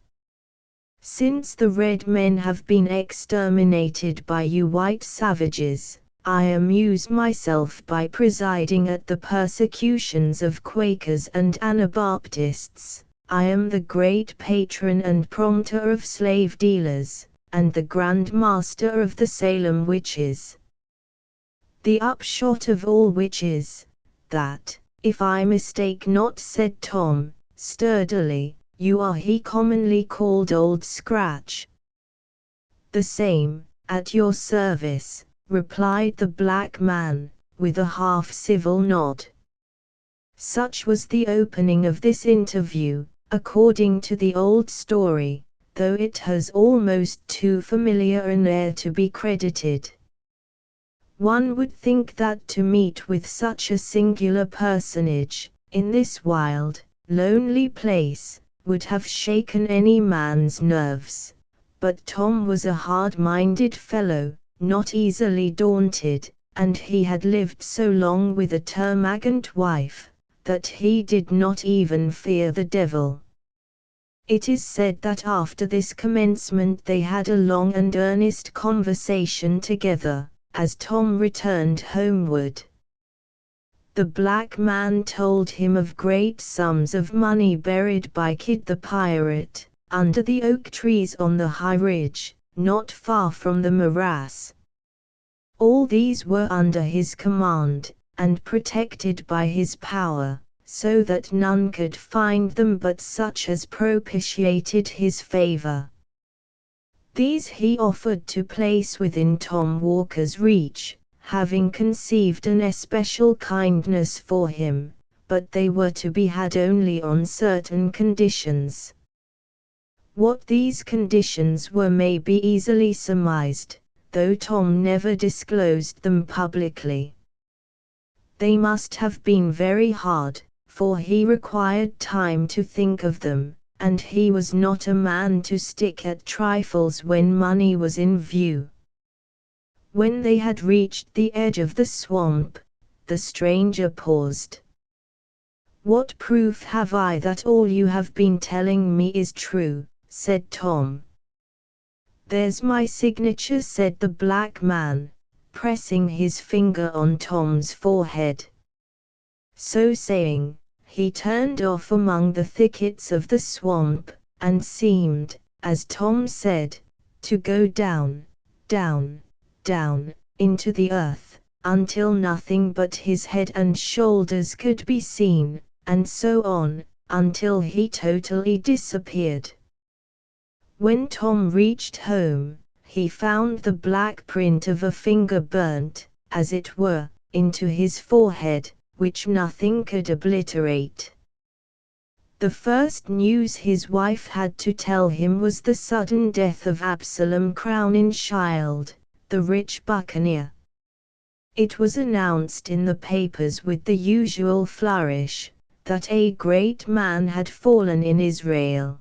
Since the red men have been exterminated by you white savages, I amuse myself by presiding at the persecutions of Quakers and Anabaptists. I am the great patron and prompter of slave dealers, and the Grand Master of the Salem witches. The upshot of all which is, that, if I mistake not, said Tom, sturdily, you are he commonly called Old Scratch. The same, at your service, replied the black man, with a half-civil nod. Such was the opening of this interview, according to the old story, though it has almost too familiar an air to be credited. One would think that to meet with such a singular personage, in this wild, lonely place, would have shaken any man's nerves. But Tom was a hard-minded fellow, not easily daunted, and he had lived so long with a termagant wife, that he did not even fear the devil. It is said that after this commencement they had a long and earnest conversation together, as Tom returned homeward. The black man told him of great sums of money buried by Kidd the pirate, under the oak trees on the high ridge, not far from the morass. All these were under his command, and protected by his power, so that none could find them but such as propitiated his favor. These he offered to place within Tom Walker's reach, having conceived an especial kindness for him, but they were to be had only on certain conditions. What these conditions were may be easily surmised, though Tom never disclosed them publicly. They must have been very hard, for he required time to think of them, and he was not a man to stick at trifles when money was in view. When they had reached the edge of the swamp, the stranger paused. "What proof have I that all you have been telling me is true?" said Tom. "There's my signature," said the black man, pressing his finger on Tom's forehead. So saying, he turned off among the thickets of the swamp, and seemed, as Tom said, to go down, down, down, into the earth, until nothing but his head and shoulders could be seen, and so on, until he totally disappeared. When Tom reached home, he found the black print of a finger burnt, as it were, into his forehead, which nothing could obliterate. The first news his wife had to tell him was the sudden death of Absalom Crowninshield, the rich buccaneer. It was announced in the papers with the usual flourish, that a great man had fallen in Israel.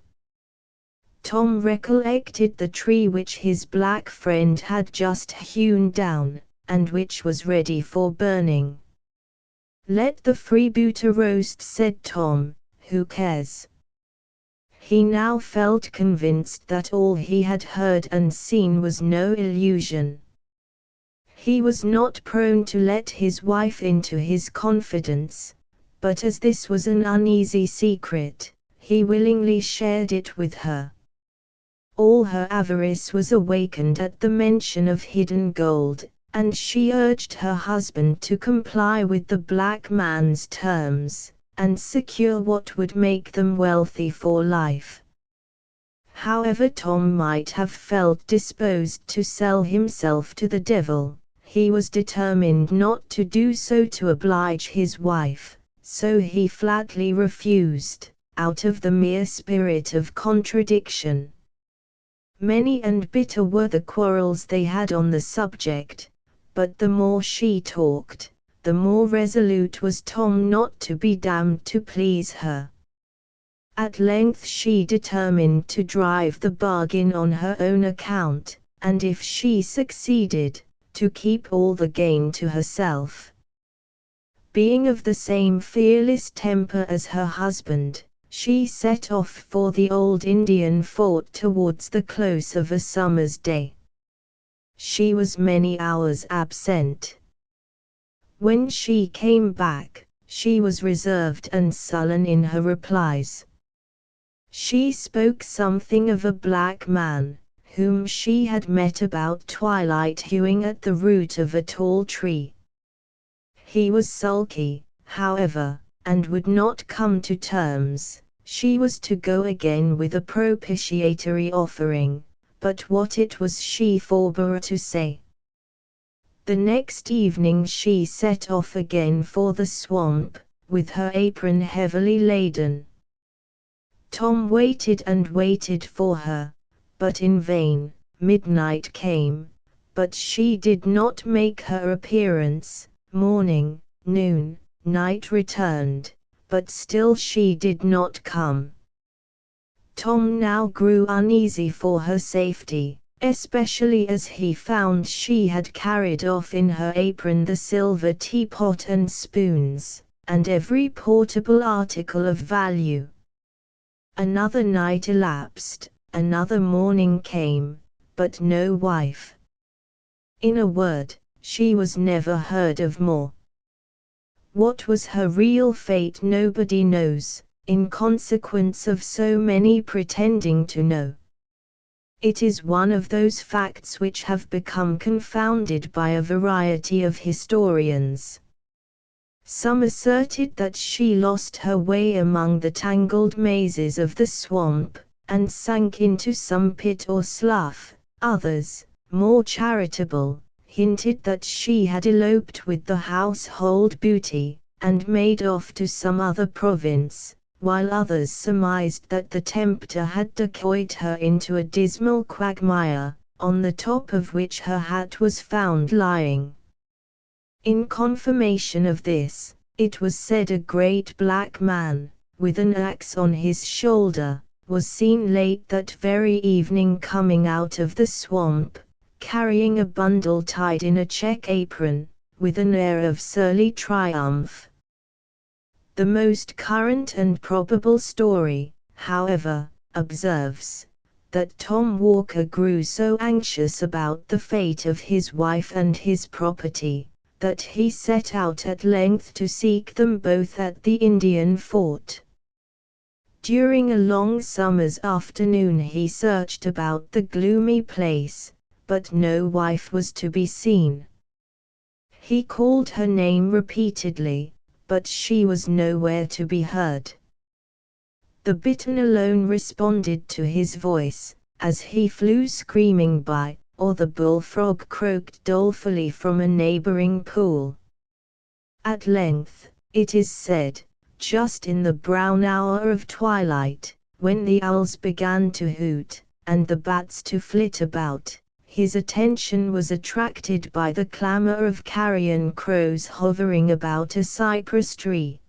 Tom recollected the tree which his black friend had just hewn down, and which was ready for burning. "Let the freebooter roast," said Tom, "who cares?" He now felt convinced that all he had heard and seen was no illusion. He was not prone to let his wife into his confidence, but as this was an uneasy secret, he willingly shared it with her. All her avarice was awakened at the mention of hidden gold, and she urged her husband to comply with the black man's terms, and secure what would make them wealthy for life. However Tom might have felt disposed to sell himself to the devil, he was determined not to do so to oblige his wife, so he flatly refused, out of the mere spirit of contradiction. Many and bitter were the quarrels they had on the subject, but the more she talked, the more resolute was Tom not to be damned to please her. At length she determined to drive the bargain on her own account, and if she succeeded, to keep all the gain to herself. Being of the same fearless temper as her husband, she set off for the old Indian fort towards the close of a summer's day. She was many hours absent. When she came back, she was reserved and sullen in her replies. She spoke something of a black man, whom she had met about twilight hewing at the root of a tall tree. He was sulky, however, and would not come to terms. She was to go again with a propitiatory offering, but what it was she forbore to say. The next evening she set off again for the swamp, with her apron heavily laden. Tom waited and waited for her, but in vain. Midnight came, but she did not make her appearance. Morning, noon, night returned, but still she did not come. Tom now grew uneasy for her safety, especially as he found she had carried off in her apron the silver teapot and spoons, and every portable article of value. Another night elapsed, another morning came, but no wife. In a word, she was never heard of more. What was her real fate nobody knows, in consequence of so many pretending to know. It is one of those facts which have become confounded by a variety of historians. Some asserted that she lost her way among the tangled mazes of the swamp, and sank into some pit or slough. Others, more charitable, hinted that she had eloped with the household booty, and made off to some other province, while others surmised that the tempter had decoyed her into a dismal quagmire, on the top of which her hat was found lying. In confirmation of this, it was said a great black man, with an axe on his shoulder, was seen late that very evening coming out of the swamp, carrying a bundle tied in a check apron, with an air of surly triumph. The most current and probable story, however, observes, that Tom Walker grew so anxious about the fate of his wife and his property, that he set out at length to seek them both at the Indian fort. During a long summer's afternoon he searched about the gloomy place, but no wife was to be seen. He called her name repeatedly, but she was nowhere to be heard. The bittern alone responded to his voice, as he flew screaming by, or the bullfrog croaked dolefully from a neighboring pool. At length, it is said, just in the brown hour of twilight, when the owls began to hoot, and the bats to flit about, his attention was attracted by the clamor of carrion crows hovering about a cypress tree.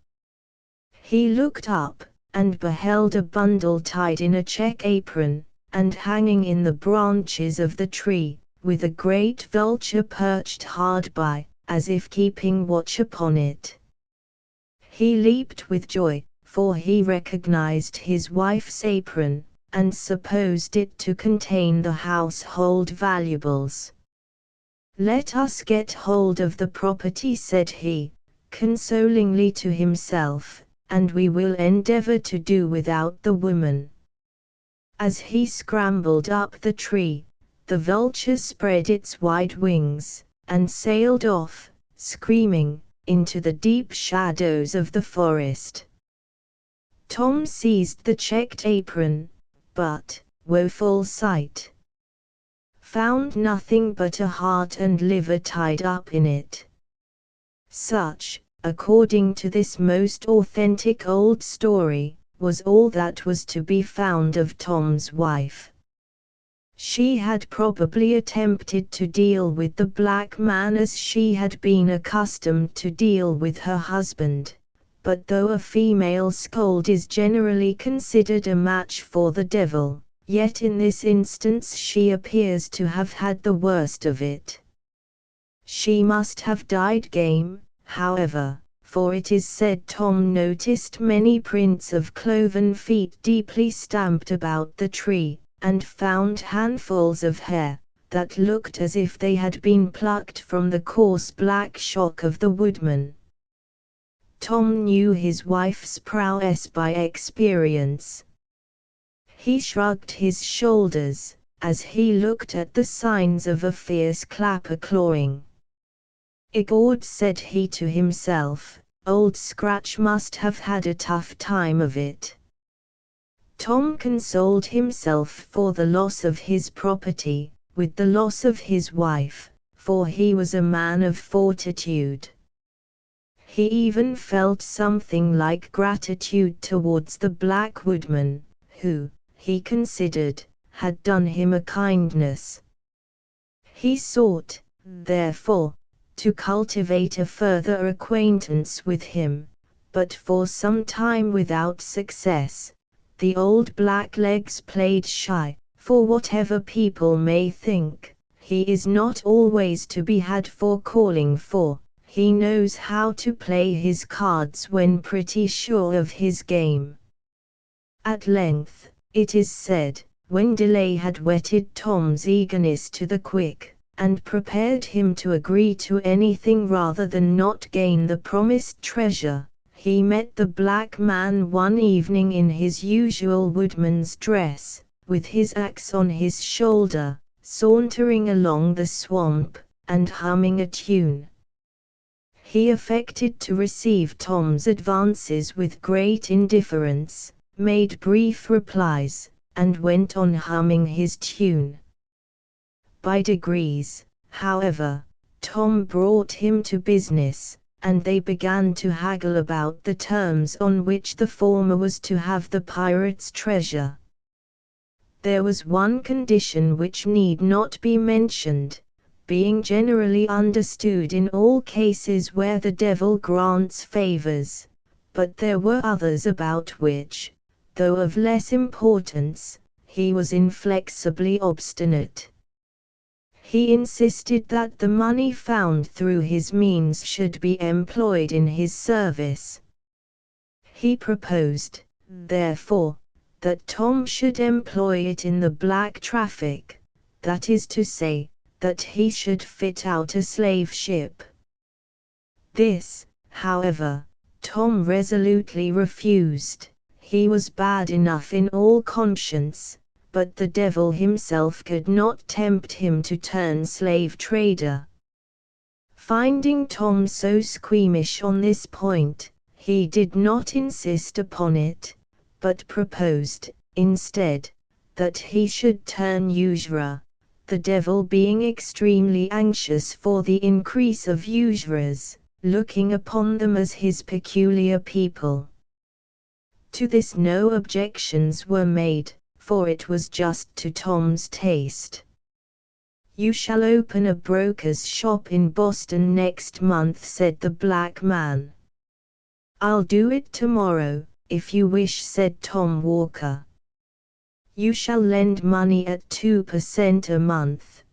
He looked up, and beheld a bundle tied in a check apron, and hanging in the branches of the tree, with a great vulture perched hard by, as if keeping watch upon it. He leaped with joy, for he recognized his wife's apron, and supposed it to contain the household valuables. "Let us get hold of the property," said he, consolingly to himself, "and we will endeavor to do without the woman." As he scrambled up the tree, the vulture spread its wide wings, and sailed off, screaming, into the deep shadows of the forest. Tom seized the checked apron, but, woeful sight! Found nothing but a heart and liver tied up in it. Such, according to this most authentic old story, was all that was to be found of Tom's wife. She had probably attempted to deal with the black man as she had been accustomed to deal with her husband, but though a female scold is generally considered a match for the devil, yet in this instance she appears to have had the worst of it. She must have died game, however, for it is said Tom noticed many prints of cloven feet deeply stamped about the tree, and found handfuls of hair, that looked as if they had been plucked from the coarse black shock of the woodman. Tom knew his wife's prowess by experience. He shrugged his shoulders, as he looked at the signs of a fierce clapper clawing. "Egord," said he to himself, "Old Scratch must have had a tough time of it." Tom consoled himself for the loss of his property, with the loss of his wife, for he was a man of fortitude. He even felt something like gratitude towards the Black Woodman, who, he considered, had done him a kindness. He sought, therefore, to cultivate a further acquaintance with him, but for some time without success. The old blacklegs played shy, for whatever people may think, he is not always to be had for calling for. He knows how to play his cards when pretty sure of his game. At length, it is said, when delay had whetted Tom's eagerness to the quick, and prepared him to agree to anything rather than not gain the promised treasure, he met the black man one evening in his usual woodman's dress, with his axe on his shoulder, sauntering along the swamp, and humming a tune. He affected to receive Tom's advances with great indifference, made brief replies, and went on humming his tune. By degrees, however, Tom brought him to business, and they began to haggle about the terms on which the former was to have the pirate's treasure. There was one condition which need not be mentioned, being generally understood in all cases where the devil grants favors, but there were others about which, though of less importance, he was inflexibly obstinate. He insisted that the money found through his means should be employed in his service. He proposed, therefore, that Tom should employ it in the black traffic, that is to say, that he should fit out a slave ship. This, however, Tom resolutely refused. He was bad enough in all conscience, but the devil himself could not tempt him to turn slave trader. Finding Tom so squeamish on this point, he did not insist upon it, but proposed, instead, that he should turn usurer, the devil being extremely anxious for the increase of usurers, looking upon them as his peculiar people. To this no objections were made, for it was just to Tom's taste. "You shall open a broker's shop in Boston next month," said the black man. "I'll do it tomorrow, if you wish," said Tom Walker. "You shall lend money at 2% a month."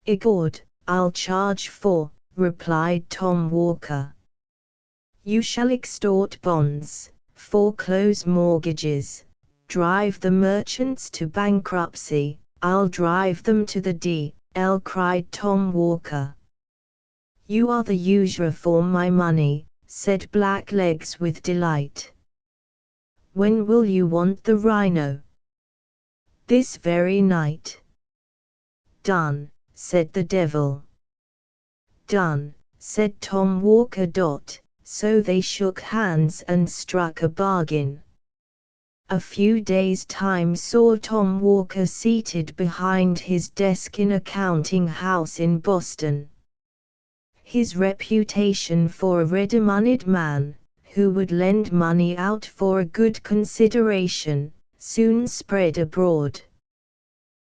"Egord, I'll charge 4, replied Tom Walker. "You shall extort bonds, foreclose mortgages, drive the merchants to bankruptcy, I'll drive them to the D.L., cried Tom Walker. "You are the usurer for my money," said Blacklegs with delight. "When will you want the rhino?" "This very night." "Done," said the devil. "Done," said Tom Walker. So they shook hands and struck a bargain. A few days' time saw Tom Walker seated behind his desk in a counting house in Boston. His reputation for a ready-moneyed man, who would lend money out for a good consideration, soon spread abroad.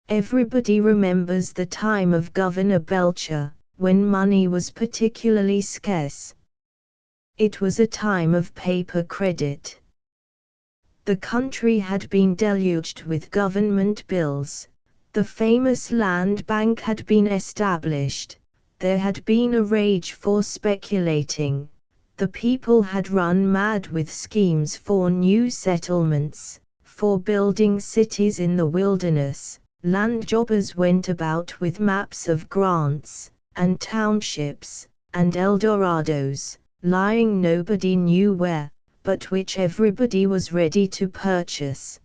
Everybody remembers the time of Governor Belcher, when money was particularly scarce. It was a time of paper credit. The country had been deluged with government bills, the famous land bank had been established, there had been a rage for speculating, The people had run mad with schemes for new settlements, for building cities in the wilderness. Land jobbers went about with maps of grants, and townships, and Eldorados, lying nobody knew where, but which everybody was ready to purchase.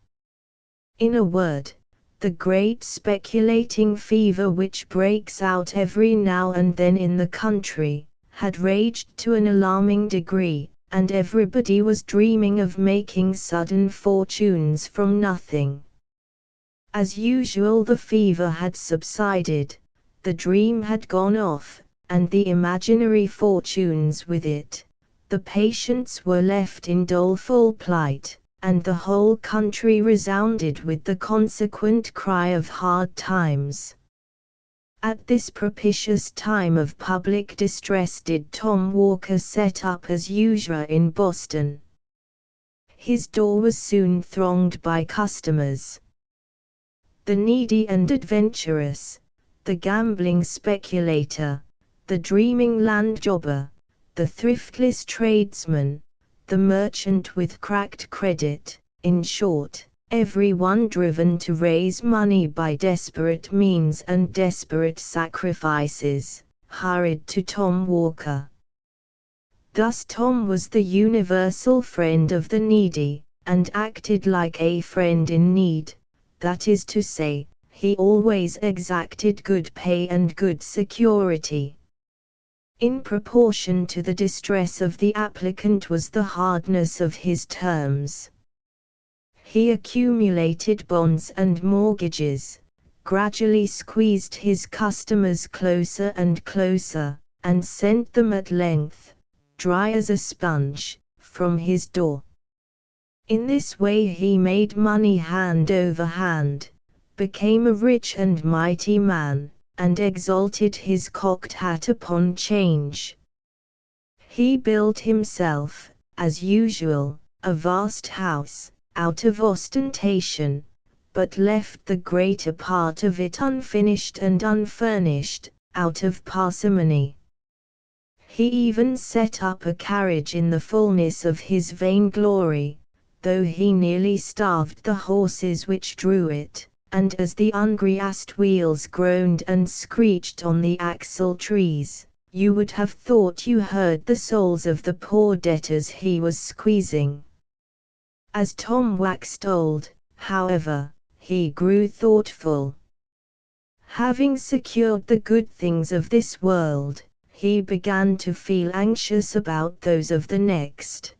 In a word, the great speculating fever which breaks out every now and then in the country, had raged to an alarming degree, and everybody was dreaming of making sudden fortunes from nothing. As usual, the fever had subsided, the dream had gone off, and the imaginary fortunes with it. The patients were left in doleful plight, and the whole country resounded with the consequent cry of hard times. At this propitious time of public distress did Tom Walker set up as usurer in Boston. His door was soon thronged by customers. The needy and adventurous, the gambling speculator, the dreaming land jobber, the thriftless tradesman, the merchant with cracked credit, in short, everyone driven to raise money by desperate means and desperate sacrifices, hurried to Tom Walker. Thus Tom was the universal friend of the needy, and acted like a friend in need, that is to say, he always exacted good pay and good security. In proportion to the distress of the applicant was the hardness of his terms. He accumulated bonds and mortgages, gradually squeezed his customers closer and closer, and sent them at length, dry as a sponge, from his door. In this way he made money hand over hand, became a rich and mighty man, and exalted his cocked hat upon change. He built himself, as usual, a vast house, out of ostentation, but left the greater part of it unfinished and unfurnished, out of parsimony. He even set up a carriage in the fullness of his vainglory, though he nearly starved the horses which drew it, and as the ungreased wheels groaned and screeched on the axle trees, you would have thought you heard the souls of the poor debtors he was squeezing. As Tom waxed old, however, he grew thoughtful. Having secured the good things of this world, he began to feel anxious about those of the next.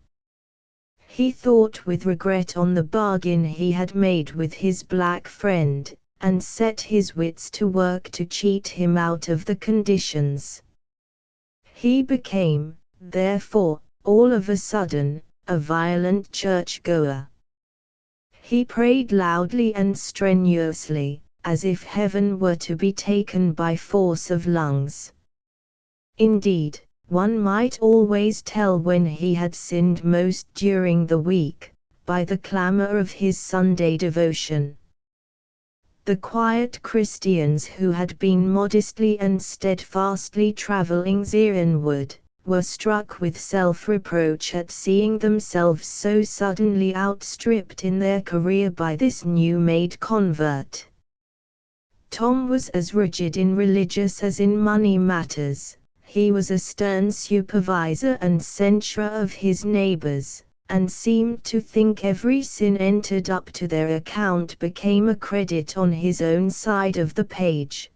He thought with regret on the bargain he had made with his black friend, and set his wits to work to cheat him out of the conditions. He became, therefore, all of a sudden, a violent church-goer. He prayed loudly and strenuously, as if heaven were to be taken by force of lungs. Indeed, one might always tell when he had sinned most during the week, by the clamor of his Sunday devotion. The quiet Christians who had been modestly and steadfastly traveling Zionward, were struck with self-reproach at seeing themselves so suddenly outstripped in their career by this new-made convert. Tom was as rigid in religious as in money matters. He was a stern supervisor and censurer of his neighbors, and seemed to think every sin entered up to their account became a credit on his own side of the page.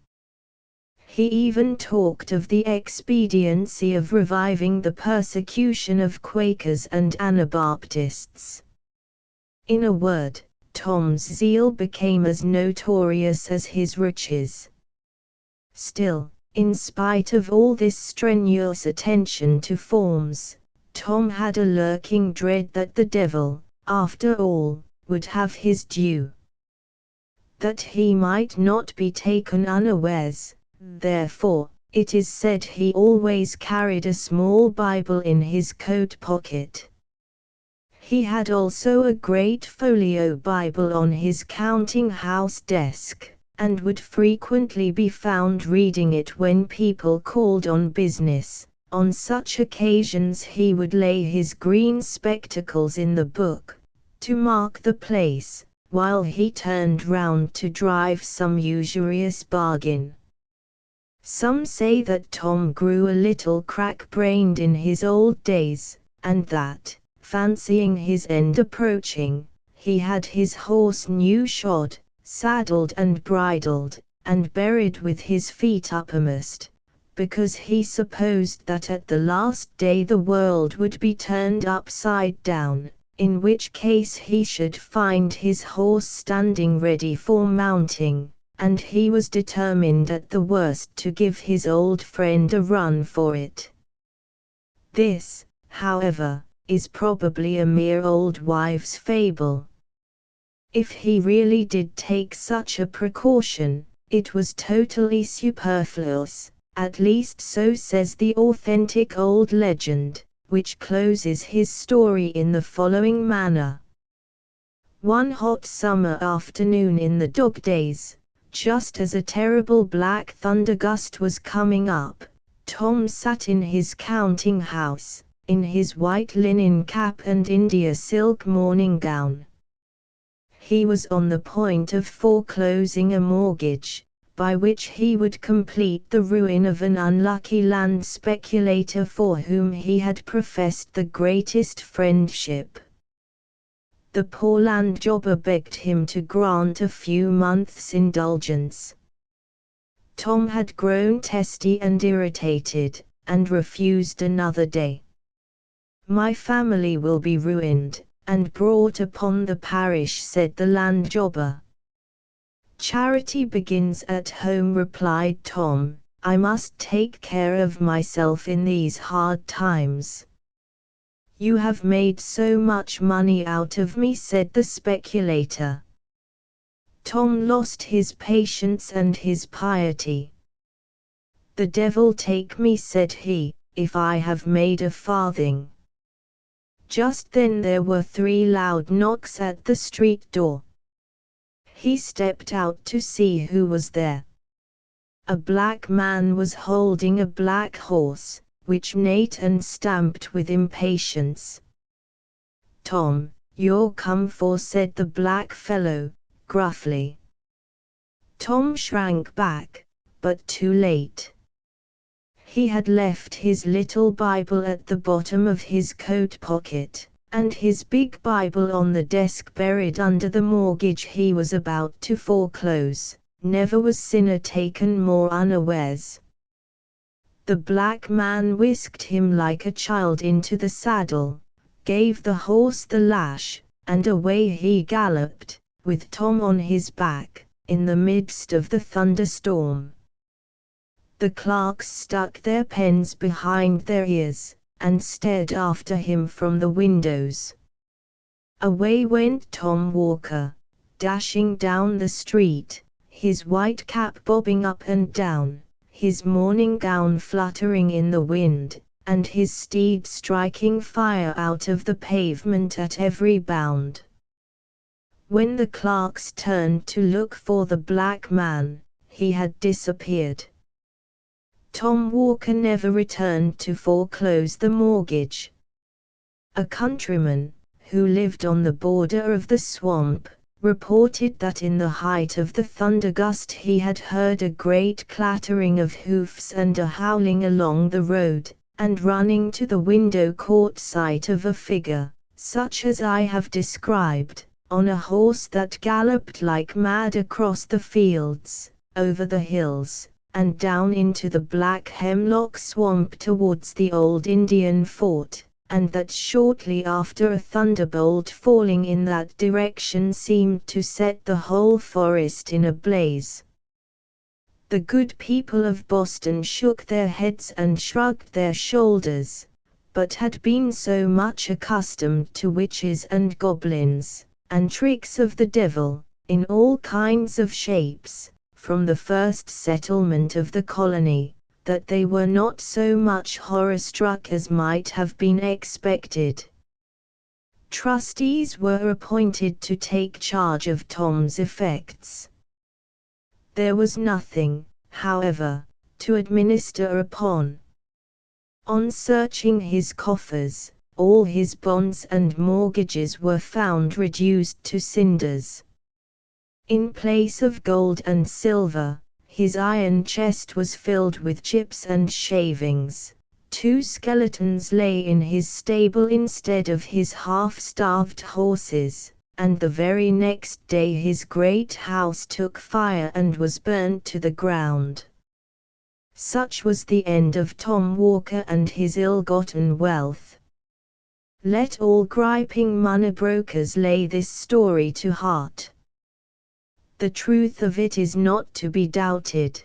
He even talked of the expediency of reviving the persecution of Quakers and Anabaptists. In a word, Tom's zeal became as notorious as his riches. Still, in spite of all this strenuous attention to forms, Tom had a lurking dread that the devil, after all, would have his due. That he might not be taken unawares, therefore, it is said he always carried a small Bible in his coat pocket. He had also a great folio Bible on his counting-house desk, and would frequently be found reading it when people called on business, On such occasions he would lay his green spectacles in the book, to mark the place, while he turned round to drive some usurious bargain. Some say that Tom grew a little crack-brained in his old days, and that, fancying his end approaching, he had his horse new shod, saddled and bridled, and buried with his feet uppermost, because he supposed that at the last day the world would be turned upside down, in which case he should find his horse standing ready for mounting, and he was determined at the worst to give his old friend a run for it. This, however, is probably a mere old wives' fable. If he really did take such a precaution, it was totally superfluous, at least so says the authentic old legend, which closes his story in the following manner. One hot summer afternoon in the dog days, just as a terrible black thundergust was coming up, Tom sat in his counting house, in his white linen cap and India silk morning gown. He was on the point of foreclosing a mortgage, by which he would complete the ruin of an unlucky land speculator for whom he had professed the greatest friendship. The poor land jobber begged him to grant a few months' indulgence. Tom had grown testy and irritated, and refused another day. "My family will be ruined, and brought upon the parish," said the land jobber. "Charity begins at home," replied Tom. "I must take care of myself in these hard times." "You have made so much money out of me," said the speculator. Tom lost his patience and his piety. "The devil take me," said he, "if I have made a farthing." Just then there were 3 loud knocks at the street door. He stepped out to see who was there. A black man was holding a black horse, which neighed and stamped with impatience. "Tom, you're come for," said the black fellow, gruffly. Tom shrank back, but too late. He had left his little Bible at the bottom of his coat pocket, and his big Bible on the desk buried under the mortgage he was about to foreclose. Never was sinner taken more unawares. The black man whisked him like a child into the saddle, gave the horse the lash, and away he galloped, with Tom on his back, in the midst of the thunderstorm. The clerks stuck their pens behind their ears, and stared after him from the windows. Away went Tom Walker, dashing down the street, his white cap bobbing up and down, his morning gown fluttering in the wind, and his steed striking fire out of the pavement at every bound. When the clerks turned to look for the black man, he had disappeared. Tom Walker never returned to foreclose the mortgage. A countryman, who lived on the border of the swamp, reported that in the height of the thundergust he had heard a great clattering of hoofs and a howling along the road, and running to the window caught sight of a figure, such as I have described, on a horse that galloped like mad across the fields, over the hills, and down into the black hemlock swamp towards the old Indian fort, and that shortly after a thunderbolt falling in that direction seemed to set the whole forest in a blaze. The good people of Boston shook their heads and shrugged their shoulders, but had been so much accustomed to witches and goblins, and tricks of the devil, in all kinds of shapes, from the first settlement of the colony, that they were not so much horror-struck as might have been expected. Trustees were appointed to take charge of Tom's effects. There was nothing, however, to administer upon. On searching his coffers, all his bonds and mortgages were found reduced to cinders. In place of gold and silver, his iron chest was filled with chips and shavings. 2 skeletons lay in his stable instead of his half-starved horses, and the very next day his great house took fire and was burnt to the ground. Such was the end of Tom Walker and his ill-gotten wealth. Let all griping money-brokers lay this story to heart. The truth of it is not to be doubted.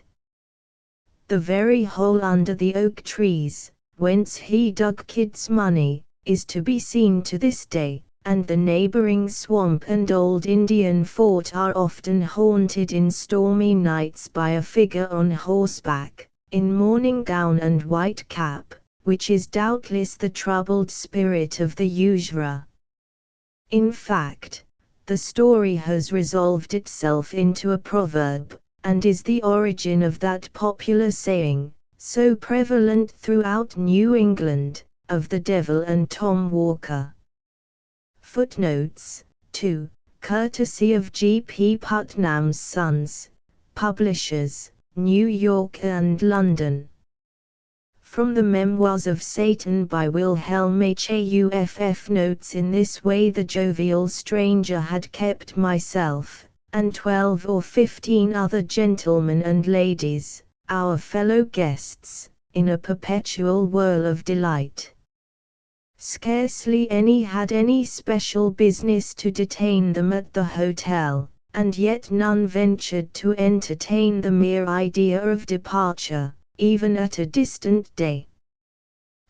The very hole under the oak trees, whence he dug Kidd's money, is to be seen to this day, and the neighboring swamp and old Indian fort are often haunted in stormy nights by a figure on horseback, in morning gown and white cap, which is doubtless the troubled spirit of the usurer. In fact, the story has resolved itself into a proverb, and is the origin of that popular saying, so prevalent throughout New England, of the devil and Tom Walker. Footnotes 2. Courtesy of G. P. Putnam's Sons, Publishers, New York and London. From the Memoirs of Satan by Wilhelm H. Auff. Notes: in this way the jovial stranger had kept myself, and 12 or 15 other gentlemen and ladies, our fellow guests, in a perpetual whirl of delight. Scarcely any had any special business to detain them at the hotel, and yet none ventured to entertain the mere idea of departure, even at a distant day.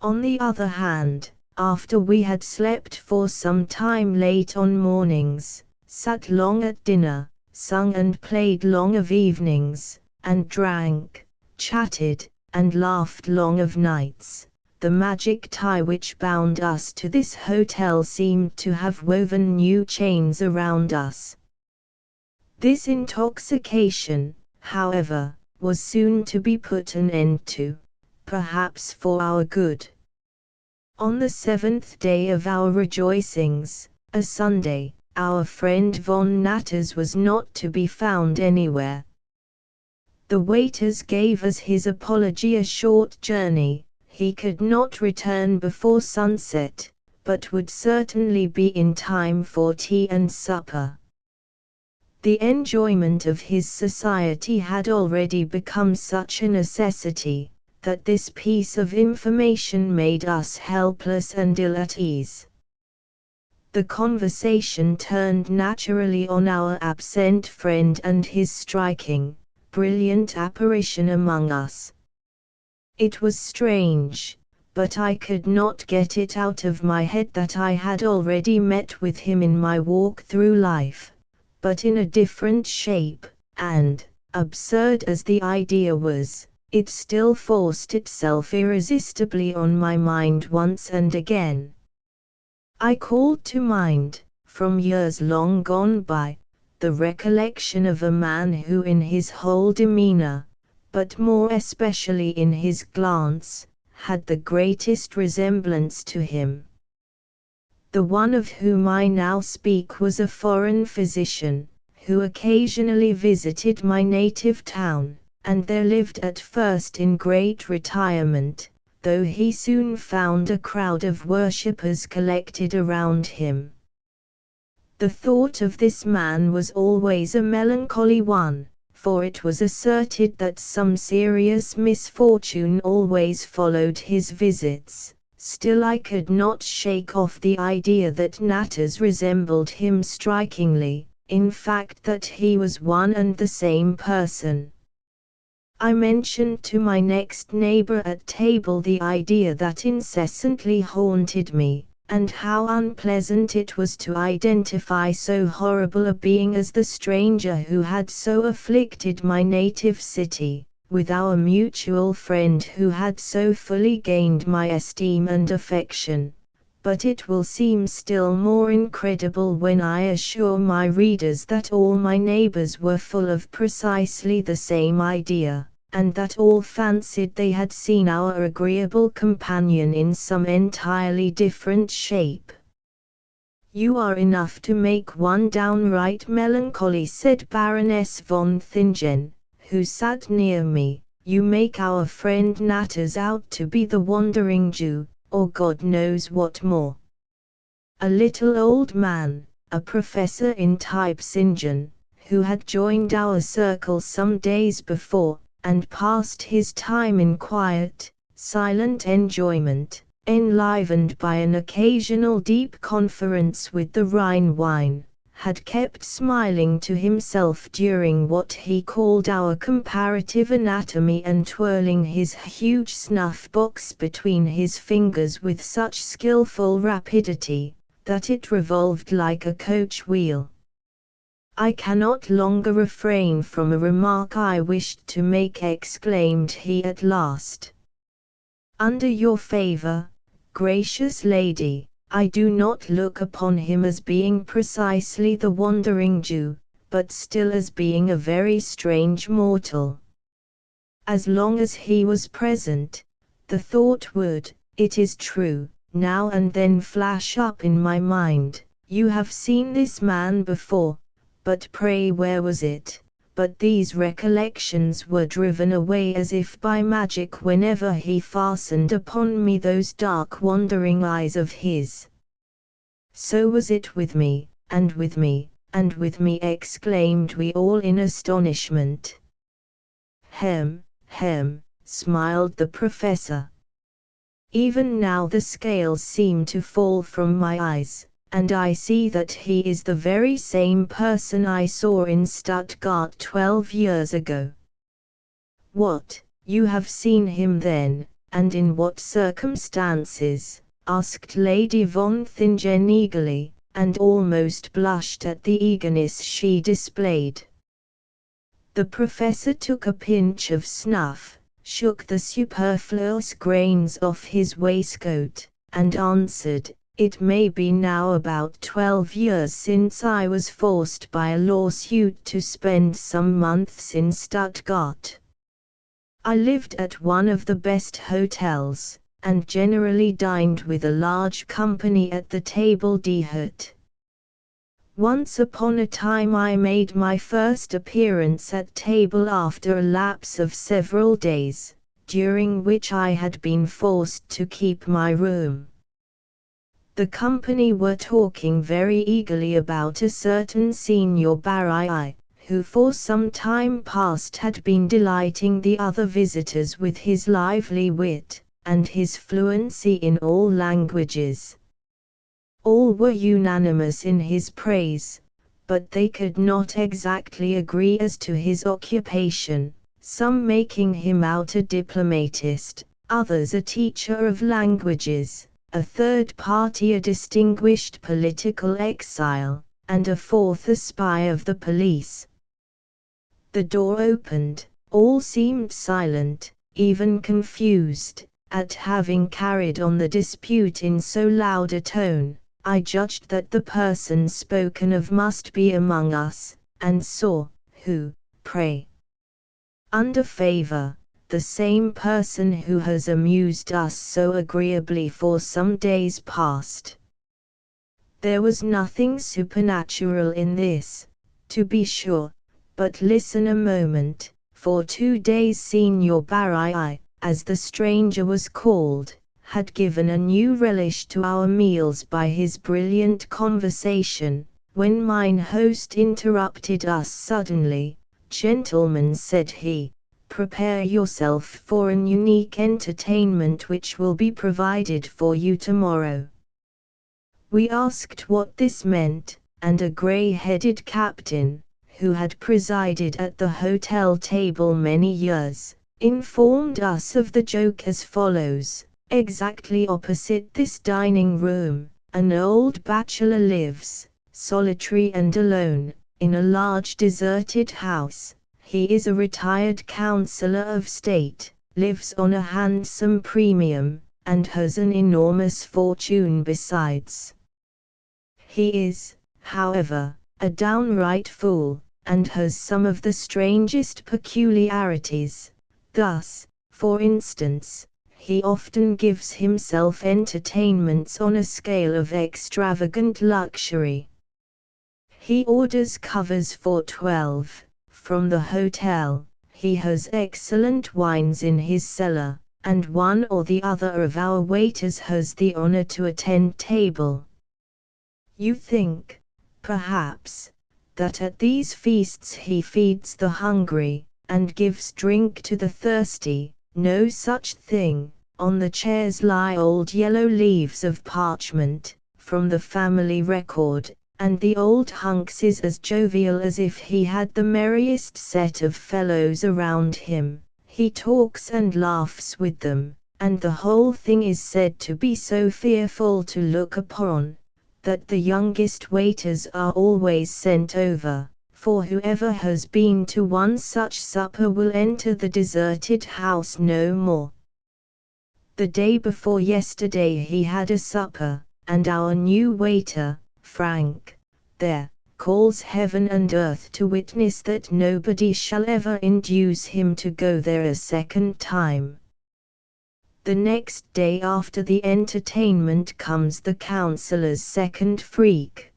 On the other hand, after we had slept for some time late on mornings, sat long at dinner, sung and played long of evenings, and drank, chatted, and laughed long of nights, the magic tie which bound us to this hotel seemed to have woven new chains around us. This intoxication, however, was soon to be put an end to, perhaps for our good. On the 7th day of our rejoicings, a Sunday, our friend von Natters was not to be found anywhere. The waiters gave us his apology: a short journey, he could not return before sunset, but would certainly be in time for tea and supper. The enjoyment of his society had already become such a necessity, that this piece of information made us helpless and ill at ease. The conversation turned naturally on our absent friend and his striking, brilliant apparition among us. It was strange, but I could not get it out of my head that I had already met with him in my walk through life, but in a different shape, and, absurd as the idea was, it still forced itself irresistibly on my mind once and again. I called to mind, from years long gone by, the recollection of a man who in his whole demeanor, but more especially in his glance, had the greatest resemblance to him. The one of whom I now speak was a foreign physician, who occasionally visited my native town, and there lived at first in great retirement, though he soon found a crowd of worshippers collected around him. The thought of this man was always a melancholy one, for it was asserted that some serious misfortune always followed his visits. Still I could not shake off the idea that Natters resembled him strikingly, in fact that he was one and the same person. I mentioned to my next neighbor at table the idea that incessantly haunted me, and how unpleasant it was to identify so horrible a being as the stranger who had so afflicted my native city, with our mutual friend who had so fully gained my esteem and affection. But it will seem still more incredible when I assure my readers that all my neighbors were full of precisely the same idea, and that all fancied they had seen our agreeable companion in some entirely different shape. "You are enough to make one downright melancholy," said Baroness von Thingen, who sat near me. "You make our friend Natters out to be the Wandering Jew, or God knows what more." A little old man, a professor in Typsingen, who had joined our circle some days before, and passed his time in quiet, silent enjoyment, enlivened by an occasional deep conference with the Rhine wine, had kept smiling to himself during what he called our comparative anatomy, and twirling his huge snuff-box between his fingers with such skillful rapidity, that it revolved like a coach wheel. "I cannot longer refrain from a remark I wished to make," exclaimed he at last. "Under your favor, gracious lady, I do not look upon him as being precisely the Wandering Jew, but still as being a very strange mortal." As long as he was present, the thought would, it is true, now and then flash up in my mind, "You have seen this man before, but pray where was it?" But these recollections were driven away as if by magic whenever he fastened upon me those dark wandering eyes of his. "So was it with me, and with me, and with me," exclaimed we all in astonishment. "Hem, hem," smiled the professor. "Even now the scales seem to fall from my eyes, and I see that he is the very same person I saw in Stuttgart 12 years ago." "What, you have seen him then, and in what circumstances?" asked Lady von Thingen eagerly, and almost blushed at the eagerness she displayed. The professor took a pinch of snuff, shook the superfluous grains off his waistcoat, and answered, "It may be now about 12 years since I was forced by a lawsuit to spend some months in Stuttgart. I lived at one of the best hotels, and generally dined with a large company at the table d'hôte. Once upon a time I made my first appearance at table after a lapse of several days, during which I had been forced to keep my room. The company were talking very eagerly about a certain Signor Barai, who for some time past had been delighting the other visitors with his lively wit, and his fluency in all languages. All were unanimous in his praise, but they could not exactly agree as to his occupation, some making him out a diplomatist, others a teacher of languages, a third party a distinguished political exile, and a fourth a spy of the police. The door opened, all seemed silent, even confused, at having carried on the dispute in so loud a tone. I judged that the person spoken of must be among us, and saw, who, pray? Under favor, the same person who has amused us so agreeably for some days past. There was nothing supernatural in this, to be sure, but listen a moment. For 2 days Signor Barai, as the stranger was called, had given a new relish to our meals by his brilliant conversation, when mine host interrupted us suddenly. "Gentlemen," said he, "prepare yourself for an unique entertainment which will be provided for you tomorrow." We asked what this meant, and a grey-headed captain, who had presided at the hotel table many years, informed us of the joke as follows. Exactly opposite this dining room, an old bachelor lives, solitary and alone, in a large deserted house. He is a retired councillor of state, lives on a handsome premium, and has an enormous fortune besides. He is, however, a downright fool, and has some of the strangest peculiarities. Thus, for instance, he often gives himself entertainments on a scale of extravagant luxury. He orders covers for 12, from the hotel. He has excellent wines in his cellar, and one or the other of our waiters has the honor to attend table. You think, perhaps, that at these feasts he feeds the hungry, and gives drink to the thirsty. No such thing. On the chairs lie old yellow leaves of parchment, from the family record, and the old hunks is as jovial as if he had the merriest set of fellows around him. He talks and laughs with them, and the whole thing is said to be so fearful to look upon, that the youngest waiters are always sent over, for whoever has been to one such supper will enter the deserted house no more. The day before yesterday he had a supper, and our new waiter, Frank, there, calls heaven and earth to witness that nobody shall ever induce him to go there a second time. The next day after the entertainment comes the councillor's second freak.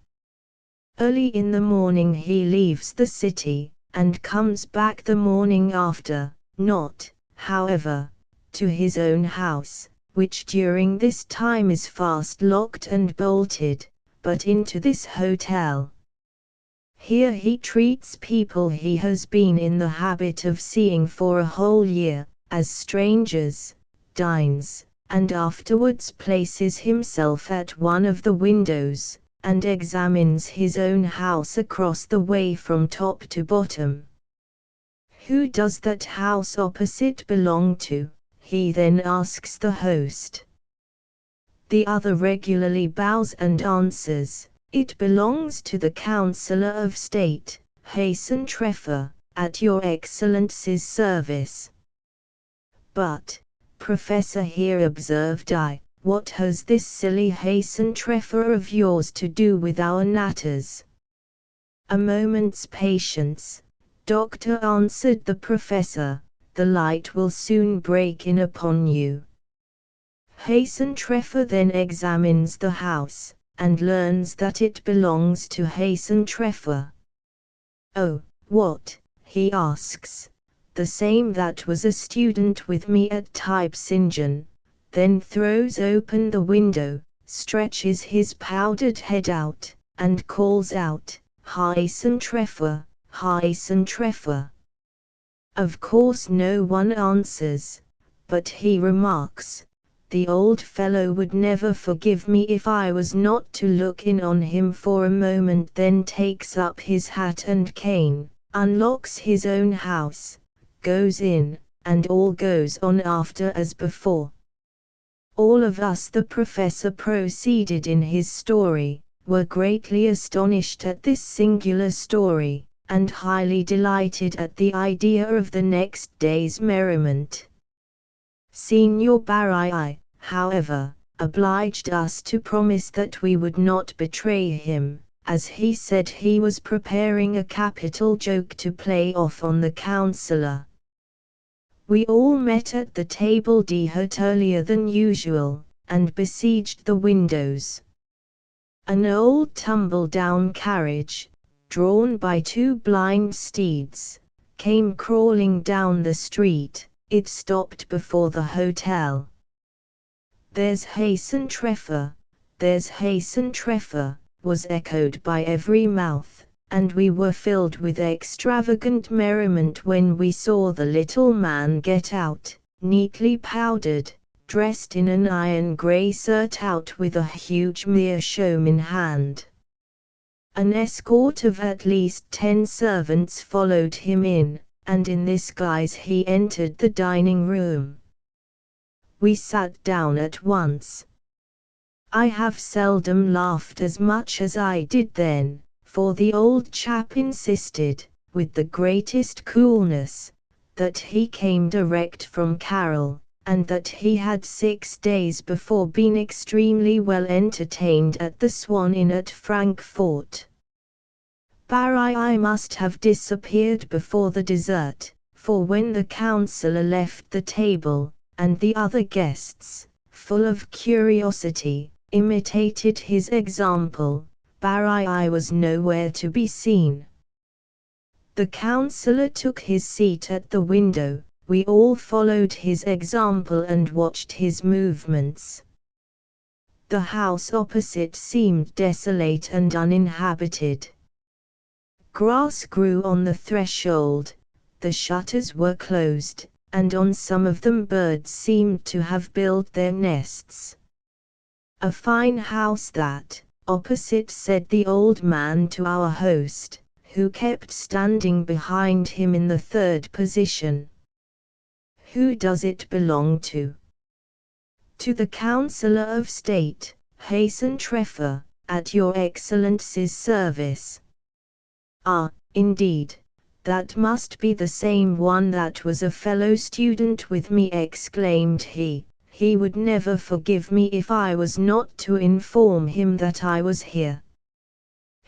Early in the morning he leaves the city, and comes back the morning after, not, however, to his own house, which during this time is fast locked and bolted, but into this hotel. Here he treats people he has been in the habit of seeing for a whole year, as strangers, dines, and afterwards places himself at one of the windows, and examines his own house across the way from top to bottom. Who does that house opposite belong to? He then asks the host. The other regularly bows and answers, it belongs to the Councillor of State, Hasten Treffer, at your Excellency's service. But, Professor, here observed I, what has this silly Hasten Treffer of yours to do with our natters? A moment's patience, Doctor, answered the professor, the light will soon break in upon you. Hasten Treffer then examines the house, and learns that it belongs to Hasten Treffer. Oh, what, he asks, the same that was a student with me at Typsingen, then throws open the window, stretches his powdered head out, and calls out, Hasten Treffer, Hasten Treffer. Of course no one answers, but he remarks, the old fellow would never forgive me if I was not to look in on him for a moment, then takes up his hat and cane, unlocks his own house, goes in, and all goes on after as before. All of us, the professor proceeded in his story, were greatly astonished at this singular story, and highly delighted at the idea of the next day's merriment. Signor Barrai, however, obliged us to promise that we would not betray him, as he said he was preparing a capital joke to play off on the councillor. We all met at the table d'hôte earlier than usual, and besieged the windows. An old tumble-down carriage, drawn by two blind steeds, came crawling down the street. It stopped before the hotel. There's Hasten Treffer, there's Hasten Treffer, was echoed by every mouth, and we were filled with extravagant merriment when we saw the little man get out, neatly powdered, dressed in an iron grey surtout with a huge meerschaum in hand. An escort of at least 10 servants followed him in, and in this guise he entered the dining room. We sat down at once. I have seldom laughed as much as I did then, for the old chap insisted, with the greatest coolness, that he came direct from Carroll, and that he had 6 days before been extremely well entertained at the Swan Inn at Frankfort. Barrai must have disappeared before the dessert, For when the councillor left the table, and the other guests, full of curiosity, imitated his example, Barai was nowhere to be seen. The councillor took his seat at the window, we all followed his example and watched his movements. The house opposite seemed desolate and uninhabited. Grass grew on the threshold, the shutters were closed, and on some of them birds seemed to have built their nests. "A fine house that, opposite," said the old man to our host, who kept standing behind him in the third position. "Who does it belong to?" "To the Councillor of State, Hasten Treffer, at your Excellency's service." "Ah, indeed, that must be the same one that was a fellow student with me," exclaimed he. "He would never forgive me if I was not to inform him that I was here."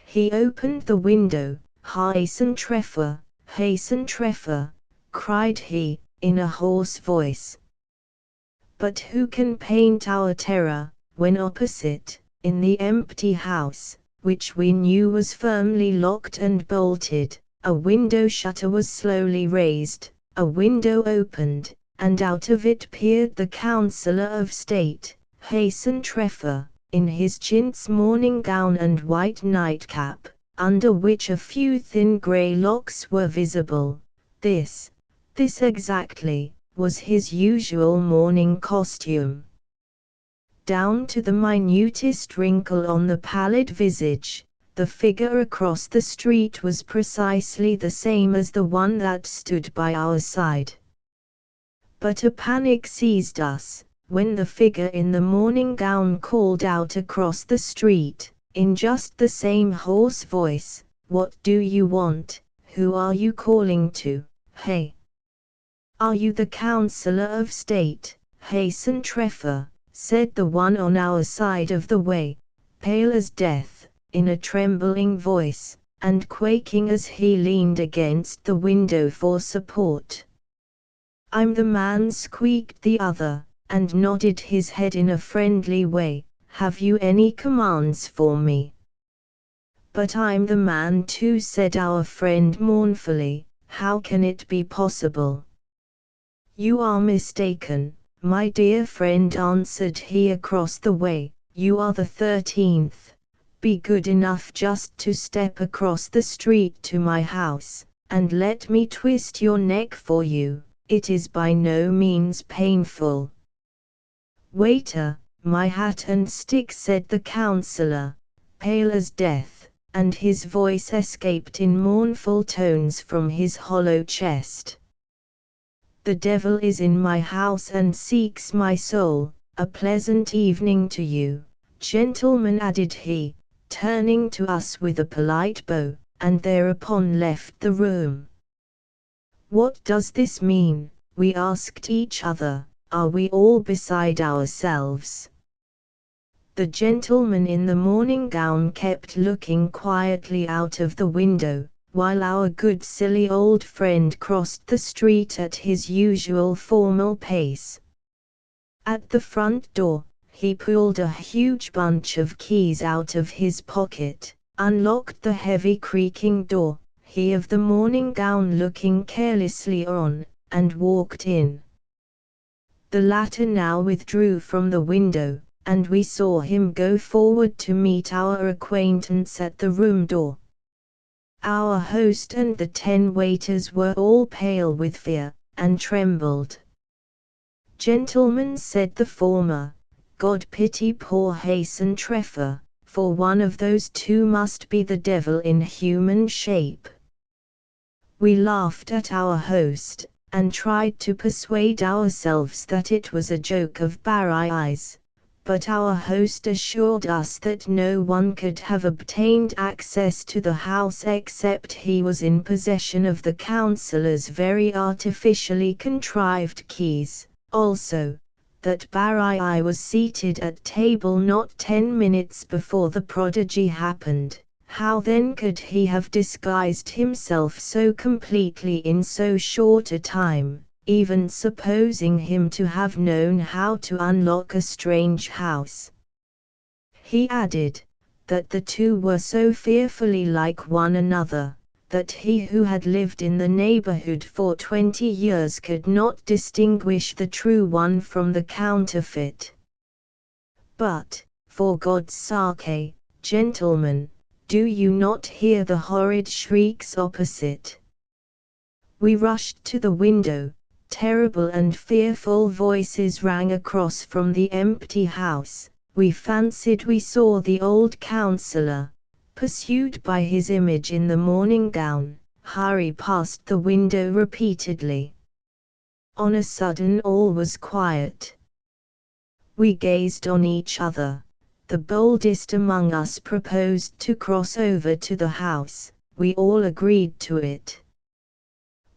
He opened the window. "Hasten Treffer, Hasten Treffer," cried he, in a hoarse voice. But who can paint our terror, when opposite, in the empty house, which we knew was firmly locked and bolted, a window shutter was slowly raised, a window opened, and out of it peered the Councillor of State, Hasten Treffer, in his chintz morning gown and white nightcap, under which a few thin grey locks were visible. This exactly, was his usual morning costume. Down to the minutest wrinkle on the pallid visage, the figure across the street was precisely the same as the one that stood by our side. But a panic seized us, when the figure in the morning gown called out across the street, in just the same hoarse voice, "What do you want? Who are you calling to? Hey? Are you the Councillor of State, Hasten Treffer?" said the one on our side of the way, pale as death, in a trembling voice, and quaking as he leaned against the window for support. "I'm the man," squeaked the other, and nodded his head in a friendly way. "Have you any commands for me?" "But I'm the man too," said our friend mournfully. "How can it be possible?" "You are mistaken, my dear friend," answered he across the way. "You are the 13th. Be good enough just to step across the street to my house, and let me twist your neck for you. It is by no means painful." "Waiter, my hat and stick," said the councillor, pale as death, and his voice escaped in mournful tones from his hollow chest. "The devil is in my house and seeks my soul. A pleasant evening to you, gentlemen," added he, turning to us with a polite bow, and thereupon left the room. "What does this mean?" we asked each other. "Are we all beside ourselves?" The gentleman in the morning gown kept looking quietly out of the window, while our good silly old friend crossed the street at his usual formal pace. At the front door, he pulled a huge bunch of keys out of his pocket, unlocked the heavy creaking door, he of the morning gown looking carelessly on, and walked in. The latter now withdrew from the window, and we saw him go forward to meet our acquaintance at the room door. Our host and the 10 waiters were all pale with fear, and trembled. "Gentlemen," said the former, "God pity poor Hasten Treffer, for one of those two must be the devil in human shape." We laughed at our host, and tried to persuade ourselves that it was a joke of Barai's, but our host assured us that no one could have obtained access to the house except he was in possession of the councillor's very artificially contrived keys, also, that Barai was seated at table not 10 minutes before the prodigy happened, How then could he have disguised himself so completely in so short a time, even supposing him to have known how to unlock a strange house? He added, that the two were so fearfully like one another, that he who had lived in the neighborhood for 20 years could not distinguish the true one from the counterfeit. But, for God's sake, gentlemen, do you not hear the horrid shrieks opposite? We rushed to the window. Terrible and fearful voices rang across from the empty house. We fancied we saw the old councillor, pursued by his image in the morning gown, hurry past the window repeatedly. On a sudden all was quiet. We gazed on each other. The boldest among us proposed to cross over to the house. We all agreed to it.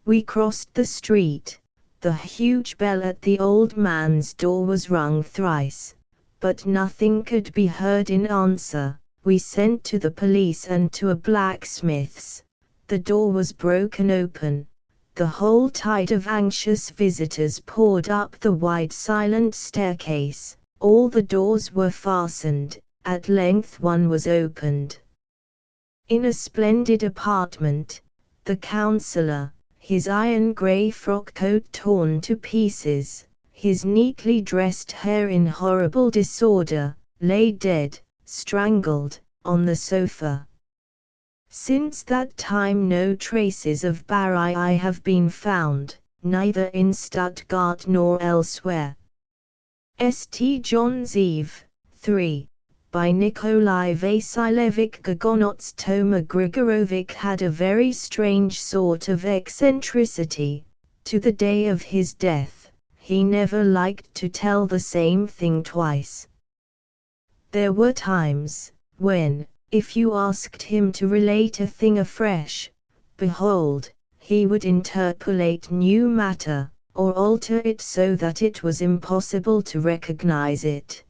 We crossed the street. The huge bell at the old man's door was rung thrice, but nothing could be heard in answer. We sent to the police and to a blacksmith's. The door was broken open. The whole tide of anxious visitors poured up the wide silent staircase. All the doors were fastened. At length one was opened. In a splendid apartment, the councillor, his iron grey frock coat torn to pieces, his neatly dressed hair in horrible disorder, lay dead, strangled, on the sofa. Since that time no traces of Barai have been found, neither in Stuttgart nor elsewhere. St. John's Eve, 3. By Nikolai Vasilevich Gogonots. Toma Grigorovich had a very strange sort of eccentricity. To the day of his death, he never liked to tell the same thing twice. There were times when, if you asked him to relate a thing afresh, behold, he would interpolate new matter, or alter it so that it was impossible to recognize it.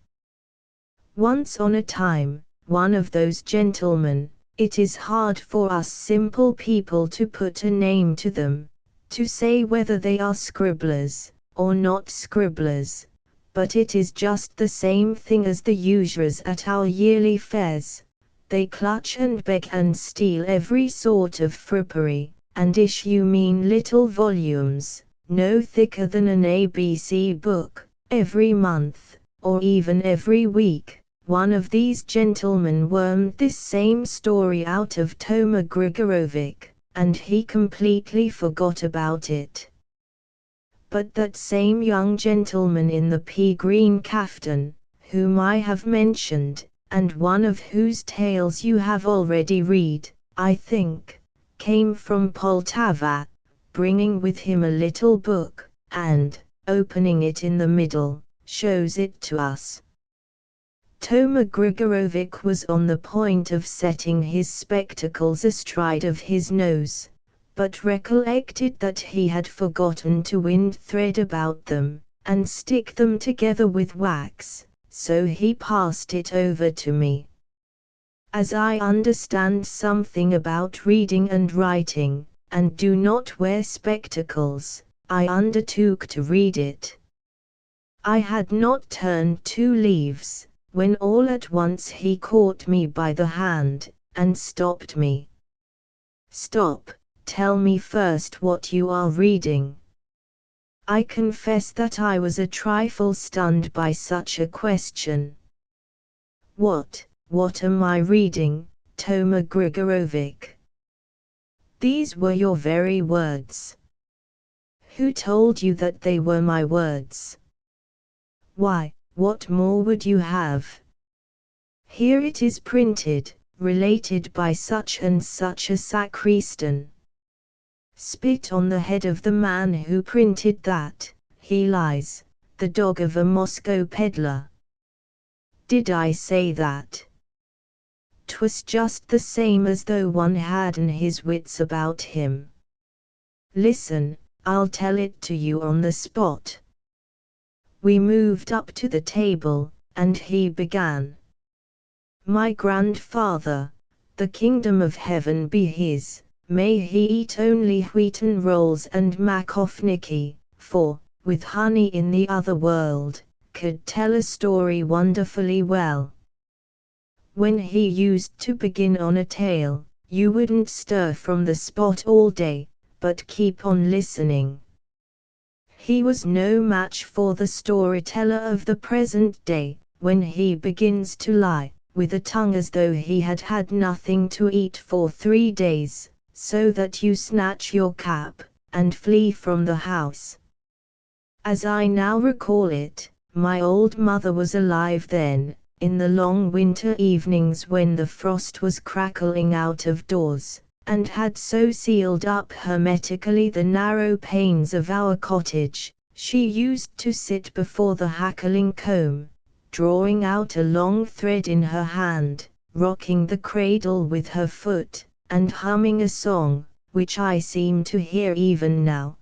Once on a time, one of those gentlemen, it is hard for us simple people to put a name to them, to say whether they are scribblers, or not scribblers, but it is just the same thing as the usurers at our yearly fairs. They clutch and beg and steal every sort of frippery, and issue mean little volumes, no thicker than an ABC book, every month, or even every week. One of these gentlemen wormed this same story out of Toma Grigorovich, and he completely forgot about it. But that same young gentleman in the pea-green caftan, whom I have mentioned, and one of whose tales you have already read, I think, came from Poltava, bringing with him a little book, and, opening it in the middle, shows it to us. Toma Grigorovich was on the point of setting his spectacles astride of his nose, but recollected that he had forgotten to wind thread about them, and stick them together with wax, so he passed it over to me. As I understand something about reading and writing, and do not wear spectacles, I undertook to read it. I had not turned 2 leaves, when all at once he caught me by the hand, and stopped me. "Stop, tell me first what you are reading." I confess that I was a trifle stunned by such a question. What am I reading, Toma Grigorovich? These were your very words. Who told you that they were my words? Why, what more would you have? Here it is printed, related by such and such a sacristan. Spit on the head of the man who printed that, he lies, the dog of a Moscow peddler. Did I say that? 'Twas just the same as though one hadn't his wits about him. Listen, I'll tell it to you on the spot. We moved up to the table, and he began. My grandfather, the kingdom of heaven be his. May he eat only wheaten rolls and makofniki, for, with honey in the other world, could tell a story wonderfully well. When he used to begin on a tale, you wouldn't stir from the spot all day, but keep on listening. He was no match for the storyteller of the present day, when he begins to lie, with a tongue as though he had had nothing to eat for 3 days, so that you snatch your cap, and flee from the house. As I now recall it, my old mother was alive then, in the long winter evenings when the frost was crackling out of doors, and had so sealed up hermetically the narrow panes of our cottage, she used to sit before the hackling comb, drawing out a long thread in her hand, rocking the cradle with her foot, and humming a song, which I seem to hear even now.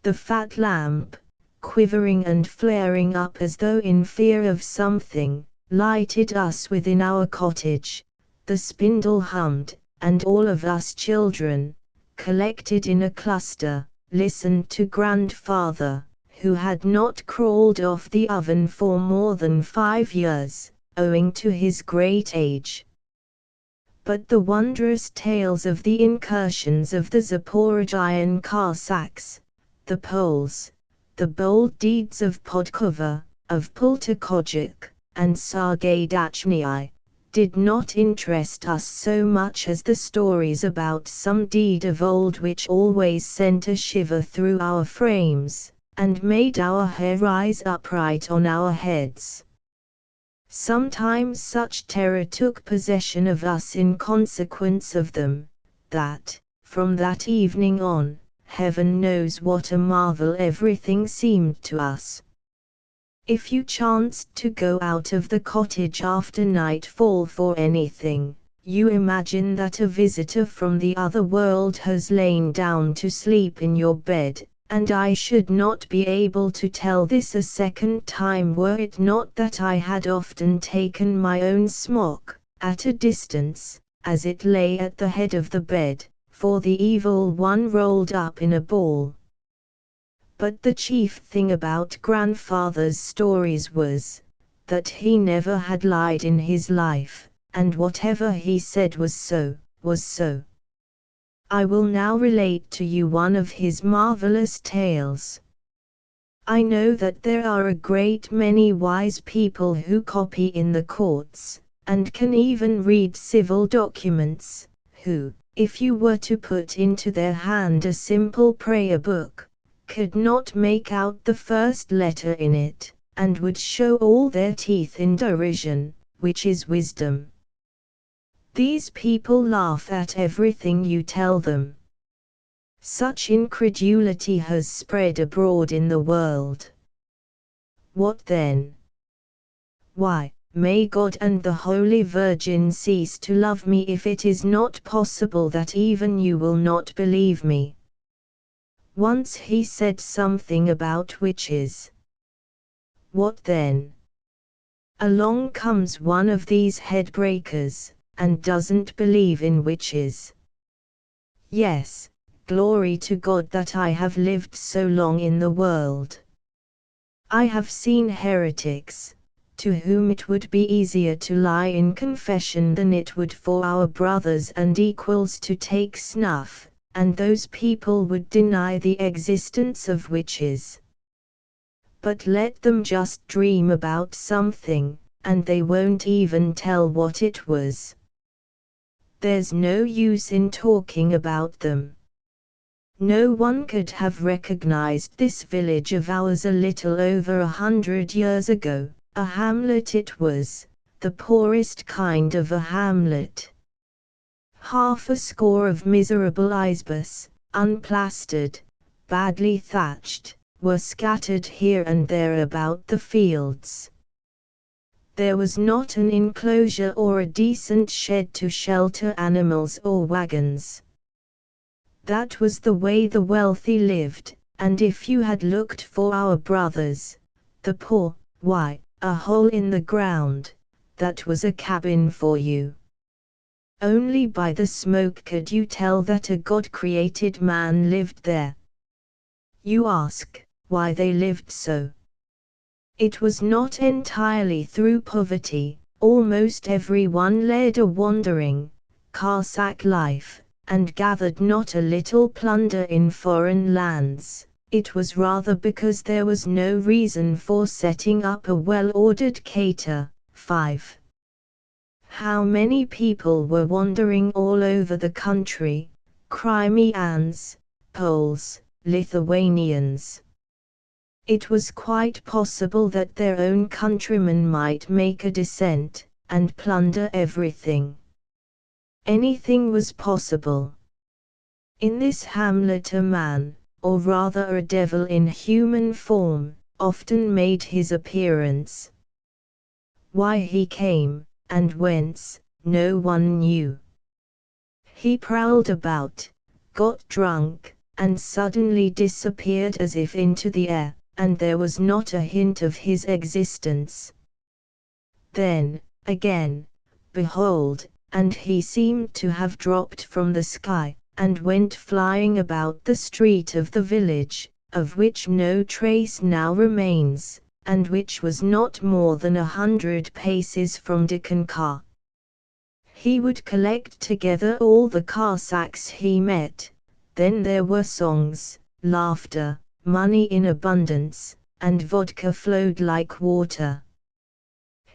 The fat lamp, quivering and flaring up as though in fear of something, lighted us within our cottage, the spindle hummed, and all of us children, collected in a cluster, listened to grandfather, who had not crawled off the oven for more than 5 years, owing to his great age. But the wondrous tales of the incursions of the Zaporogian Cossacks, the Poles, the bold deeds of Podkova, of Pultakojuk, and Sargadachnii, did not interest us so much as the stories about some deed of old which always sent a shiver through our frames, and made our hair rise upright on our heads. Sometimes such terror took possession of us in consequence of them, that, from that evening on, heaven knows what a marvel everything seemed to us. If you chanced to go out of the cottage after nightfall for anything, you imagine that a visitor from the other world has lain down to sleep in your bed, and I should not be able to tell this a second time were it not that I had often taken my own smock, at a distance, as it lay at the head of the bed, for the evil one rolled up in a ball. But the chief thing about grandfather's stories was, that he never had lied in his life, and whatever he said was so, was so. I will now relate to you one of his marvelous tales. I know that there are a great many wise people who copy in the courts, and can even read civil documents, who, if you were to put into their hand a simple prayer book, could not make out the first letter in it, and would show all their teeth in derision, which is wisdom. These people laugh at everything you tell them. Such incredulity has spread abroad in the world. What then? Why, may God and the Holy Virgin cease to love me if it is not possible that even you will not believe me. Once he said something about witches. What then? Along comes one of these headbreakers, and doesn't believe in witches. Yes, glory to God that I have lived so long in the world. I have seen heretics, to whom it would be easier to lie in confession than it would for our brothers and equals to take snuff, and those people would deny the existence of witches. But let them just dream about something, and they won't even tell what it was. There's no use in talking about them. No one could have recognized this village of ours a little over 100 years ago. A hamlet it was, the poorest kind of a hamlet. Half a score of miserable isbus, unplastered, badly thatched, were scattered here and there about the fields. There was not an enclosure or a decent shed to shelter animals or wagons. That was the way the wealthy lived, and if you had looked for our brothers, the poor, why, a hole in the ground, that was a cabin for you. Only by the smoke could you tell that a God-created man lived there. You ask, why they lived so? It was not entirely through poverty. Almost everyone led a wandering, Cossack life, and gathered not a little plunder in foreign lands. It was rather because there was no reason for setting up a well-ordered cater. 5. How many people were wandering all over the country, Crimeans, Poles, Lithuanians. It was quite possible that their own countrymen might make a descent, and plunder everything. Anything was possible. In this hamlet a man, or rather a devil in human form, often made his appearance. Why he came, and whence, no one knew. He prowled about, got drunk, and suddenly disappeared as if into the air, and there was not a hint of his existence. Then, again, behold, and he seemed to have dropped from the sky, and went flying about the street of the village, of which no trace now remains, and which was not more than 100 paces from Dikanka. He would collect together all the Cossacks he met. Then there were songs, laughter, money in abundance, and vodka flowed like water.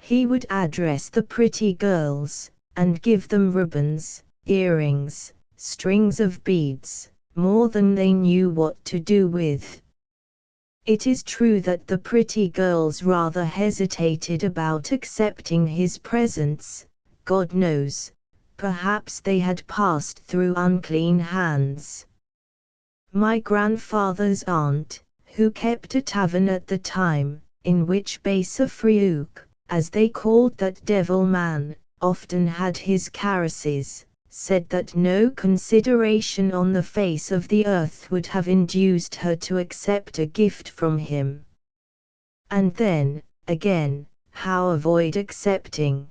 He would address the pretty girls, and give them ribbons, earrings, strings of beads, more than they knew what to do with. It is true that the pretty girls rather hesitated about accepting his presents. God knows, perhaps they had passed through unclean hands. My grandfather's aunt, who kept a tavern at the time, in which Basa Friuk, as they called that devil man, often had his caresses, said that no consideration on the face of the earth would have induced her to accept a gift from him. And then, again, how avoid accepting?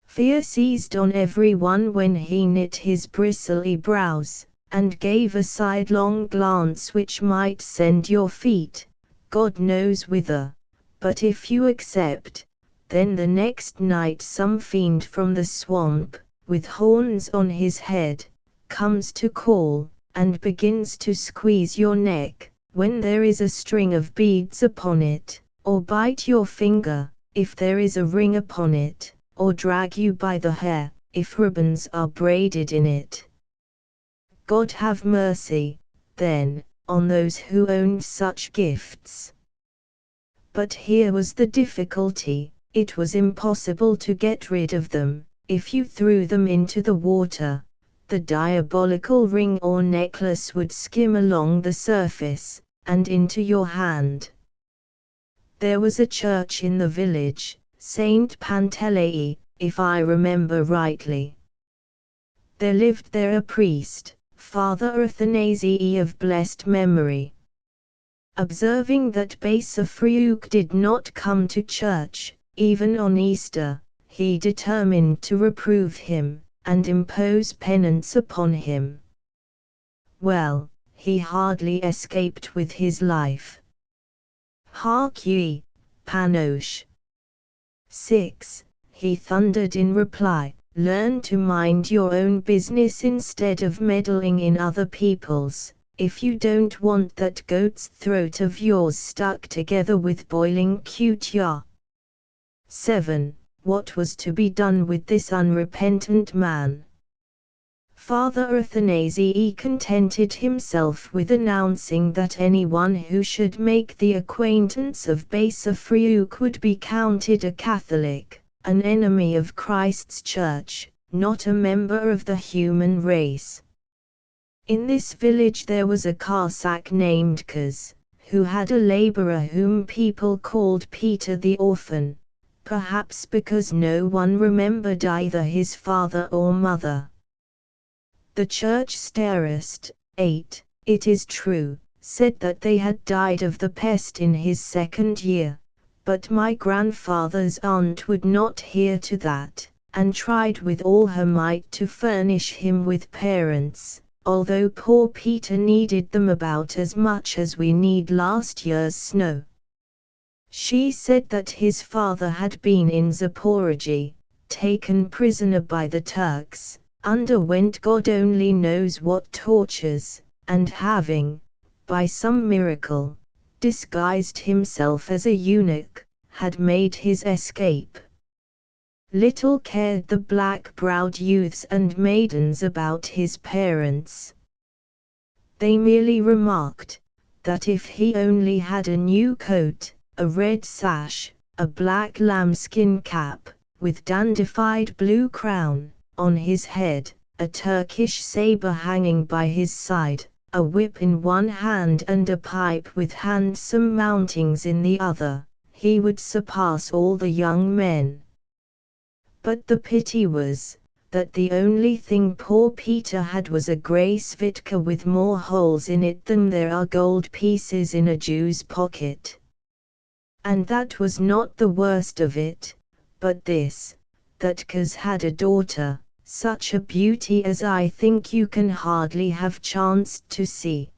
Fear seized on everyone when he knit his bristly brows, and gave a sidelong glance which might send your feet, God knows whither. But if you accept, then the next night some fiend from the swamp, with horns on his head, comes to call, and begins to squeeze your neck, when there is a string of beads upon it, or bite your finger, if there is a ring upon it, or drag you by the hair, if ribbons are braided in it. God have mercy, then, on those who owned such gifts. But here was the difficulty, it was impossible to get rid of them. If you threw them into the water, the diabolical ring or necklace would skim along the surface, and into your hand. There was a church in the village, Saint Pantelei, if I remember rightly. There lived there a priest, Father Athanasii of blessed memory. Observing that Basa Friuk did not come to church, even on Easter, he determined to reprove him, and impose penance upon him. Well, he hardly escaped with his life. Hark ye, Panosh. 6. He thundered in reply, learn to mind your own business instead of meddling in other people's, if you don't want that goat's throat of yours stuck together with boiling kutia. 7. What was to be done with this unrepentant man? Father Athanasii contented himself with announcing that anyone who should make the acquaintance of Basa Friuk would be counted a Catholic, an enemy of Christ's Church, not a member of the human race. In this village there was a Cossack named Kaz, who had a laborer whom people called Peter the Orphan, perhaps because no one remembered either his father or mother. The church starist, 8, it is true, said that they had died of the pest in his second year, but my grandfather's aunt would not hear to that, and tried with all her might to furnish him with parents, although poor Peter needed them about as much as we need last year's snow. She said that his father had been in Zaporozhye, taken prisoner by the Turks, underwent God only knows what tortures, and having, by some miracle, disguised himself as a eunuch, had made his escape. Little cared the black-browed youths and maidens about his parents. They merely remarked that if he only had a new coat, a red sash, a black lambskin cap, with dandified blue crown, on his head, a Turkish saber hanging by his side, a whip in one hand and a pipe with handsome mountings in the other, he would surpass all the young men. But the pity was, that the only thing poor Peter had was a grey svitka with more holes in it than there are gold pieces in a Jew's pocket. And that was not the worst of it, but this, that Kaz had a daughter, such a beauty as I think you can hardly have chanced to see.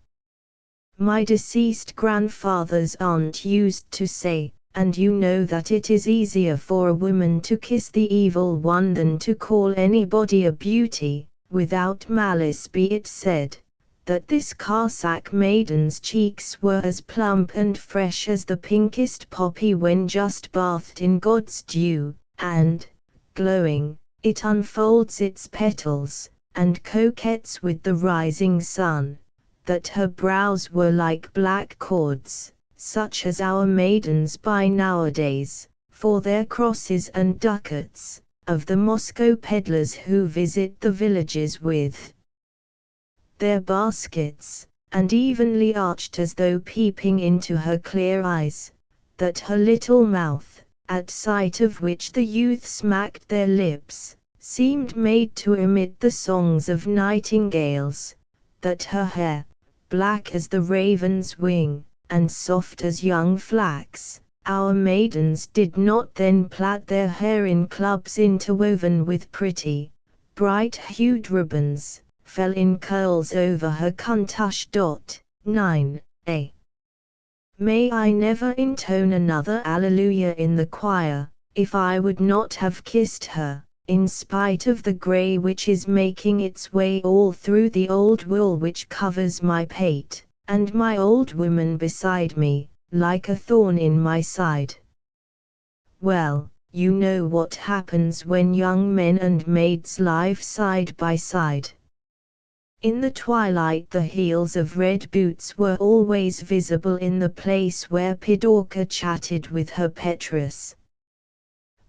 My deceased grandfather's aunt used to say, and you know that it is easier for a woman to kiss the evil one than to call anybody a beauty, without malice be it said, that this Cossack maiden's cheeks were as plump and fresh as the pinkest poppy when just bathed in God's dew, and, glowing, it unfolds its petals, and coquettes with the rising sun, that her brows were like black cords, such as our maidens buy nowadays, for their crosses and ducats, of the Moscow peddlers who visit the villages with their baskets, and evenly arched as though peeping into her clear eyes, that her little mouth, at sight of which the youth smacked their lips, seemed made to emit the songs of nightingales, that her hair, black as the raven's wing, and soft as young flax, our maidens did not then plait their hair in clubs interwoven with pretty, bright-hued ribbons, fell in curls over her contush. 9a. May I never intone another Alleluia in the choir, if I would not have kissed her, in spite of the grey which is making its way all through the old wool which covers my pate, and my old woman beside me, like a thorn in my side. Well, you know what happens when young men and maids live side by side. In the twilight the heels of red boots were always visible in the place where Pidorka chatted with her Petrus.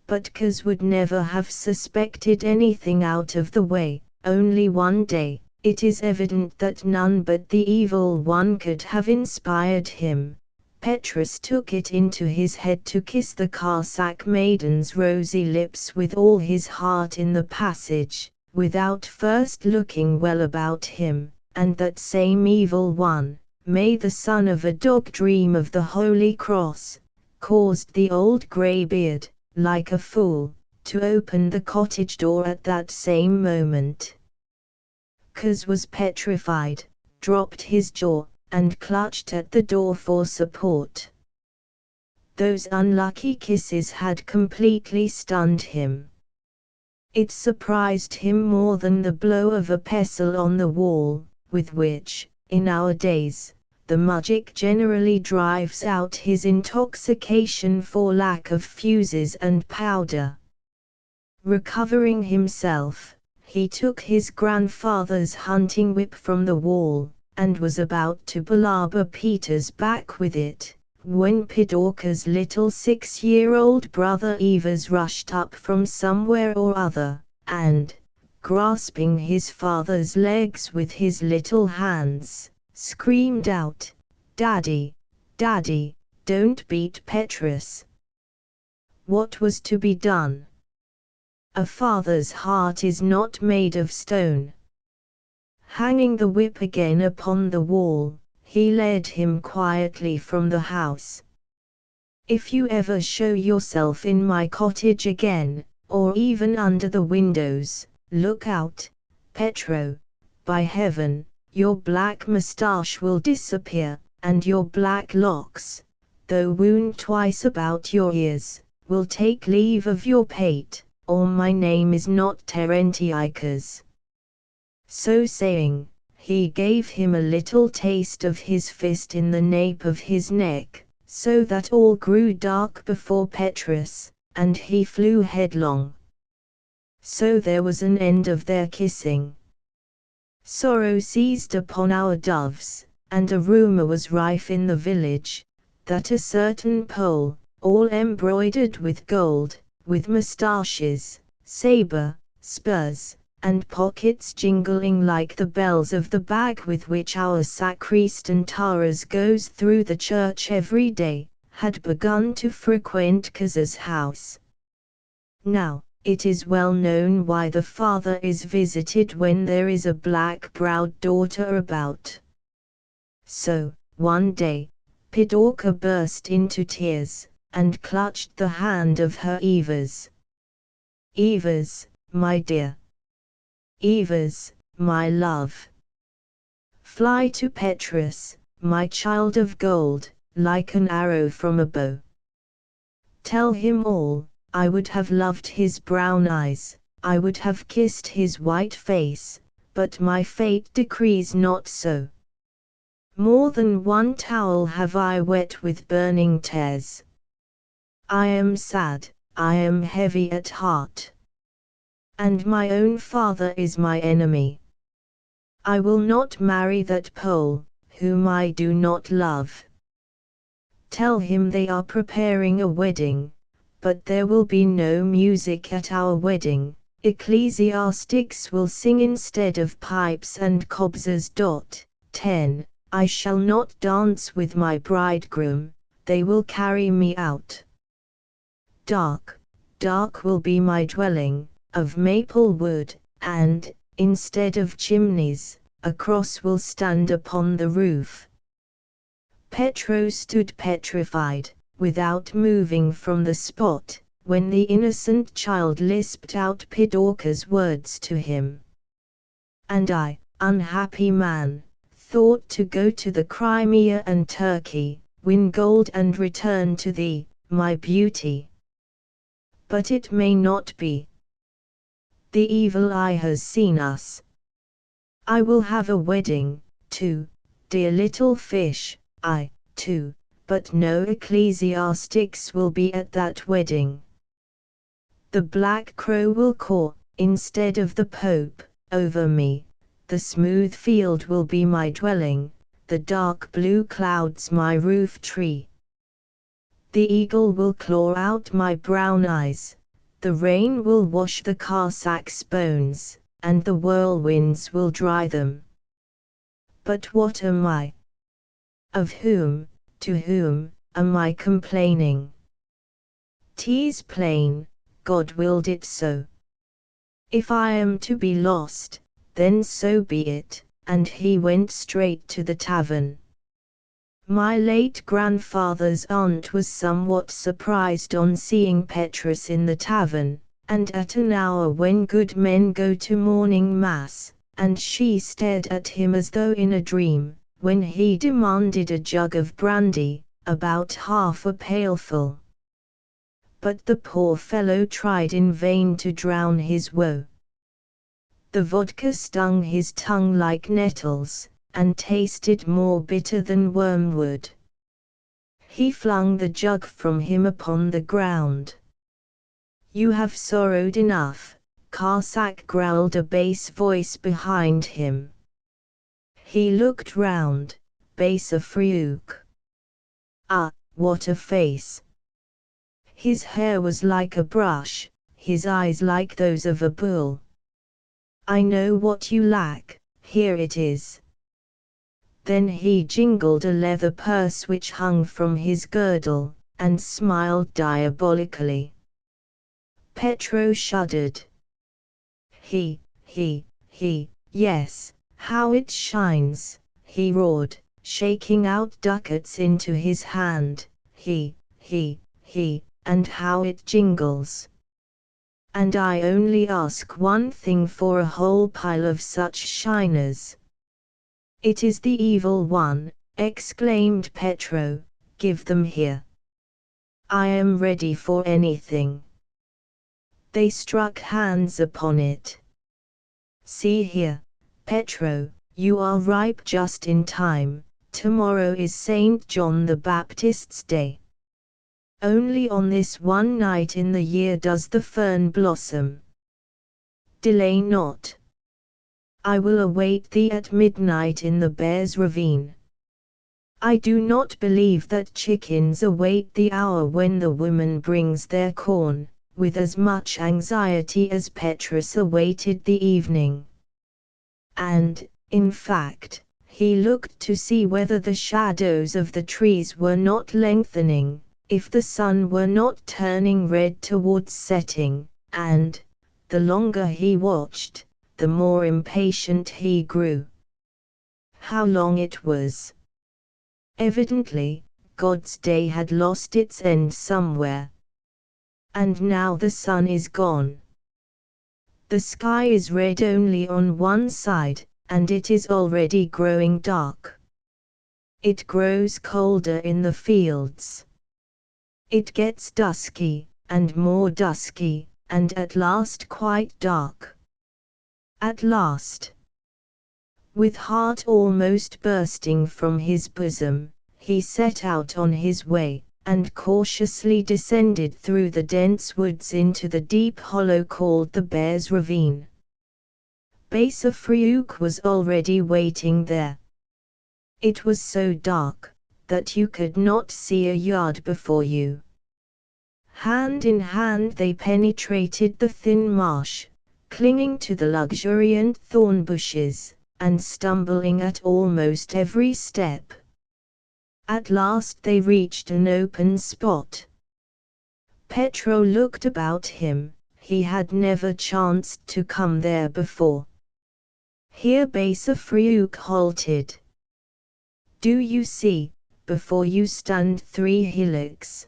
But Kaz would never have suspected anything out of the way, only one day, it is evident that none but the evil one could have inspired him. Petrus took it into his head to kiss the Cossack maiden's rosy lips with all his heart in the passage, without first looking well about him, and that same evil one, may the son of a dog dream of the Holy Cross, caused the old greybeard, like a fool, to open the cottage door at that same moment. Kaz was petrified, dropped his jaw, and clutched at the door for support. Those unlucky kisses had completely stunned him. It surprised him more than the blow of a pestle on the wall, with which, in our days, the mujik generally drives out his intoxication for lack of fuses and powder. Recovering himself, he took his grandfather's hunting whip from the wall, and was about to palaver Peter's back with it, when Pidorka's little 6-year-old brother Ivas rushed up from somewhere or other, and, grasping his father's legs with his little hands, screamed out, "Daddy, Daddy, don't beat Petrus." What was to be done? A father's heart is not made of stone. Hanging the whip again upon the wall, he led him quietly from the house. "If you ever show yourself in my cottage again," or even under the windows. Look out, Petro! By heaven, your black moustache will disappear, and your black locks, though wound twice about your ears, will take leave of your pate, or my name is not Terentiacus. So saying, he gave him a little taste of his fist in the nape of his neck, so that all grew dark before Petrus, and he flew headlong. So there was an end of their kissing. Sorrow seized upon our doves, and a rumor was rife in the village, that a certain Pole, all embroidered with gold, with moustaches, saber, spurs, and pockets jingling like the bells of the bag with which our sacristan Taras goes through the church every day, had begun to frequent Caesar's house. Now, it is well known why the father is visited when there is a black-browed daughter about. So, one day, Pidorka burst into tears, and clutched the hand of her Evas. Evas, my dear. Evas, my love. Fly to Petrus, my child of gold, like an arrow from a bow. Tell him all. I would have loved his brown eyes, I would have kissed his white face, but my fate decrees not so. More than one towel have I wet with burning tears. I am sad, I am heavy at heart. And my own father is my enemy. I will not marry that Pole, whom I do not love. Tell him they are preparing a wedding. But there will be no music at our wedding, ecclesiastics will sing instead of pipes and cobzers. 10. I shall not dance with my bridegroom, they will carry me out. Dark, dark will be my dwelling, of maple wood, and, instead of chimneys, a cross will stand upon the roof. Petro stood petrified, without moving from the spot, when the innocent child lisped out Pidorka's words to him. And I, unhappy man, thought to go to the Crimea and Turkey, win gold and return to thee, my beauty. But it may not be. The evil eye has seen us. I will have a wedding, too, dear little fish, I, too. But no ecclesiastics will be at that wedding. The black crow will caw, instead of the Pope, over me, the smooth field will be my dwelling, the dark blue clouds my roof tree. The eagle will claw out my brown eyes, the rain will wash the Cossack's bones, and the whirlwinds will dry them. But what am I? Of whom, to whom, am I complaining? 'Tis plain, God willed it so. If I am to be lost, then so be it, and he went straight to the tavern. My late grandfather's aunt was somewhat surprised on seeing Petrus in the tavern, and at an hour when good men go to morning mass, and she stared at him as though in a dream, when he demanded a jug of brandy, about half a pailful. But the poor fellow tried in vain to drown his woe. The vodka stung his tongue like nettles, and tasted more bitter than wormwood. He flung the jug from him upon the ground. You have sorrowed enough, Cossack, growled a bass voice behind him. He looked round, base a Friuk. Ah, what a face! His hair was like a brush, his eyes like those of a bull. I know what you lack, here it is. Then he jingled a leather purse which hung from his girdle, and smiled diabolically. Petro shuddered. Yes, how it shines, he roared, shaking out ducats into his hand, and how it jingles. and I only ask one thing for a whole pile of such shiners." "It is the evil one," exclaimed Petro, "give them here. I am ready for anything." They struck hands upon it. "See here, Petro, you are ripe just in time. Tomorrow is Saint John the Baptist's day. Only on this one night in the year does the fern blossom. Delay not. I will await thee at midnight in the Bear's Ravine." I do not believe that chickens await the hour when the woman brings their corn, with as much anxiety as Petrus awaited the evening. And, in fact, he looked to see whether the shadows of the trees were not lengthening, if the sun were not turning red towards setting, and, the longer he watched, the more impatient he grew. How long it was! Evidently, God's day had lost its end somewhere. And now the sun is gone. The sky is red only on one side, and it is already growing dark. It grows colder in the fields. It gets dusky, and more dusky, and at last quite dark. At last, with heart almost bursting from his bosom, he set out on his way, and cautiously descended through the dense woods into the deep hollow called the Bear's Ravine. Besa Friuk was already waiting there. It was so dark that you could not see a yard before you. Hand in hand they penetrated the thin marsh, clinging to the luxuriant thorn bushes, and stumbling at almost every step. At last they reached an open spot. Petro looked about him, he had never chanced to come there before. Here Besa Friuk halted. "Do you see, before you stand 3 hillocks?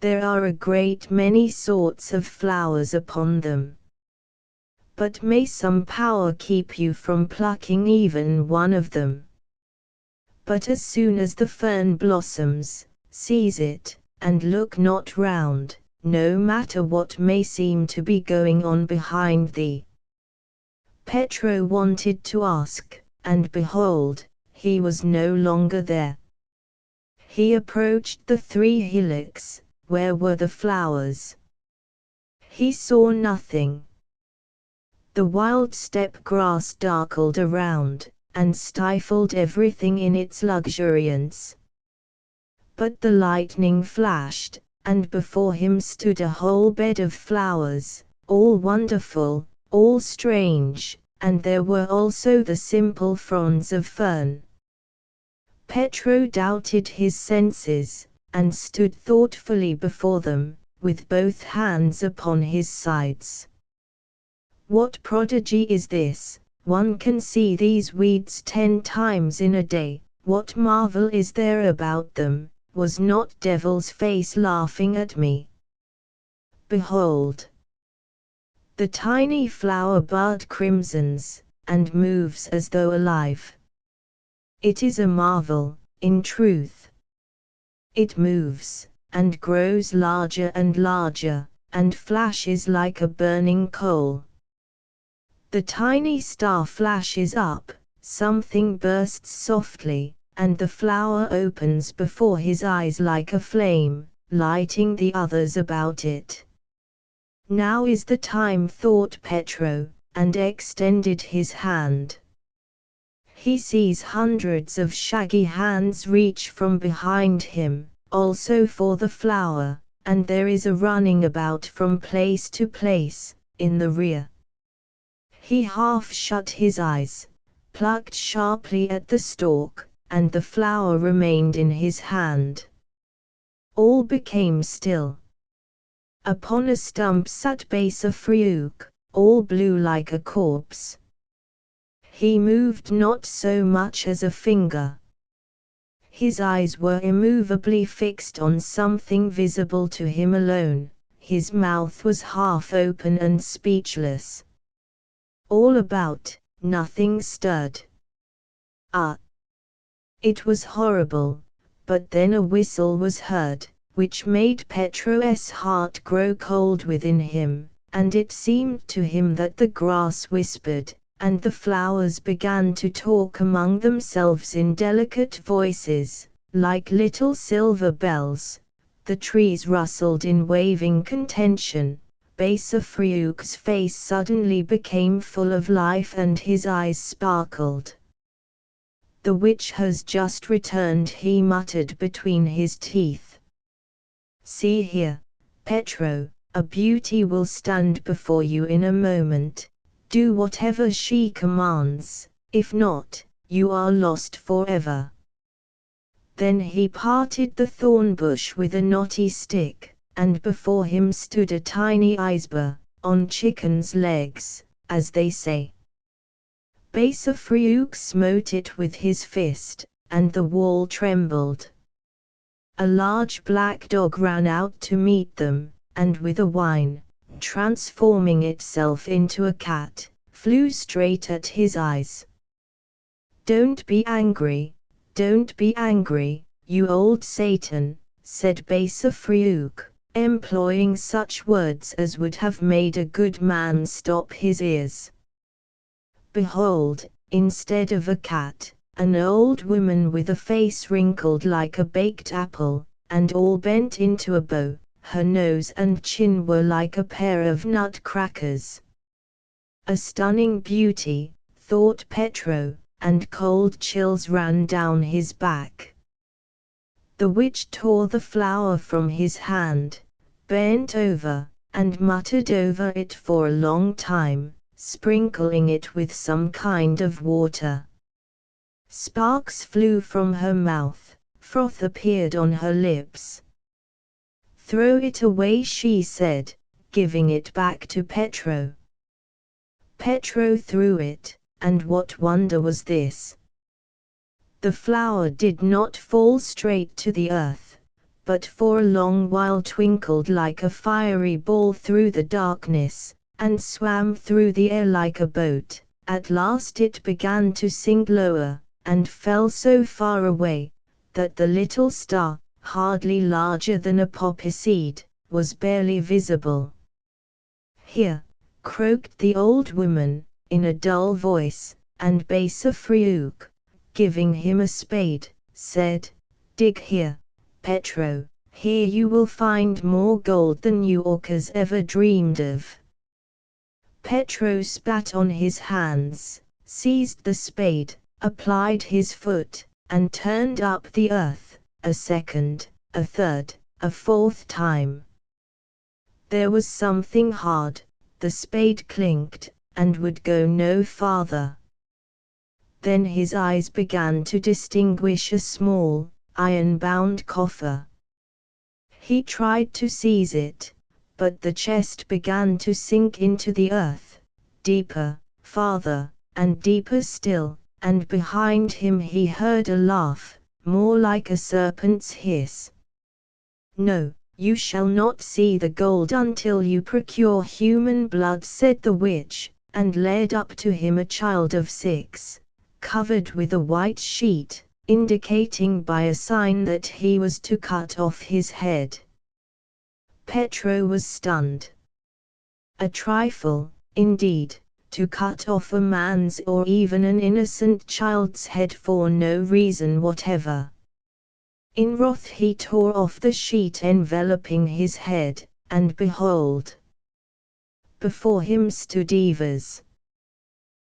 There are a great many sorts of flowers upon them. But may some power keep you from plucking even one of them. But as soon as the fern blossoms, seize it, and look not round, no matter what may seem to be going on behind thee." Petro wanted to ask, and behold, he was no longer there. He approached the 3 hillocks, where were the flowers? He saw nothing. The wild steppe grass darkled around, and stifled everything in its luxuriance. But the lightning flashed, and before him stood a whole bed of flowers, all wonderful, all strange, and there were also the simple fronds of fern. Petro doubted his senses, and stood thoughtfully before them, with both hands upon his sides. What prodigy is this? One can see these weeds 10 times in a day. What marvel is there about them? Was not devil's face laughing at me? Behold! The tiny flower bud crimsons, and moves as though alive. It is a marvel, in truth. It moves, and grows larger and larger, and flashes like a burning coal. The tiny star flashes up, something bursts softly, and the flower opens before his eyes like a flame, lighting the others about it. Now is the time, thought Petro, and extended his hand. He sees hundreds of shaggy hands reach from behind him, also for the flower, and there is a running about from place to place, in the rear. He half shut his eyes, plucked sharply at the stalk, and the flower remained in his hand. All became still. Upon a stump sat Besa Friuk, all blue like a corpse. He moved not so much as a finger. His eyes were immovably fixed on something visible to him alone. his mouth was half open and speechless. All about, nothing stirred. Ah! It was horrible, but then a whistle was heard, which made Petro's heart grow cold within him, and it seemed to him that the grass whispered, and the flowers began to talk among themselves in delicate voices, like little silver bells. The trees rustled in waving contention. Beisa-Friuk's face suddenly became full of life and his eyes sparkled. "The witch has just returned," he muttered between his teeth. "See here, Petro, a beauty will stand before you in a moment. Do whatever she commands, if not, you are lost forever." Then he parted the thorn bush with a knotty stick, and before him stood a tiny iceberg, on chicken's legs, as they say. Beisa-Friuk smote it with his fist, and the wall trembled. A large black dog ran out to meet them, and with a whine, transforming itself into a cat, flew straight at his eyes. "Don't be angry, don't be angry, you old Satan," said Beisa-Friuk, employing such words as would have made a good man stop his ears. Behold, instead of a cat, an old woman with a face wrinkled like a baked apple, and all bent into a bow. Her nose and chin were like a pair of nutcrackers. A stunning beauty, thought Petro, and cold chills ran down his back. The witch tore the flower from his hand, bent over, and muttered over it for a long time, sprinkling it with some kind of water. Sparks flew from her mouth, froth appeared on her lips. "Throw it away," she said, giving it back to Petro. Petro threw it, and what wonder was this? The flower did not fall straight to the earth, but for a long while twinkled like a fiery ball through the darkness, and swam through the air like a boat. At last it began to sink lower, and fell so far away, that the little star, hardly larger than a poppy seed, was barely visible. "Here," croaked the old woman, in a dull voice, and Beisa-Friuk, giving him a spade, said, "Dig here, Petro, here you will find more gold than New Yorkers ever dreamed of." Petro spat on his hands, seized the spade, applied his foot, and turned up the earth, a second, a third, a fourth time. There was something hard, the spade clinked, and would go no farther. Then his eyes began to distinguish a small, iron-bound coffer. He tried to seize it, but the chest began to sink into the earth, deeper, farther, and deeper still, and behind him he heard a laugh, more like a serpent's hiss. "No, you shall not see the gold until you procure human blood," said the witch, and led up to him a child of 6, covered with a white sheet, indicating by a sign that he was to cut off his head. Petro was stunned. A trifle, indeed, to cut off a man's or even an innocent child's head for no reason whatever. In wrath he tore off the sheet enveloping his head, and behold! Before him stood Eva's.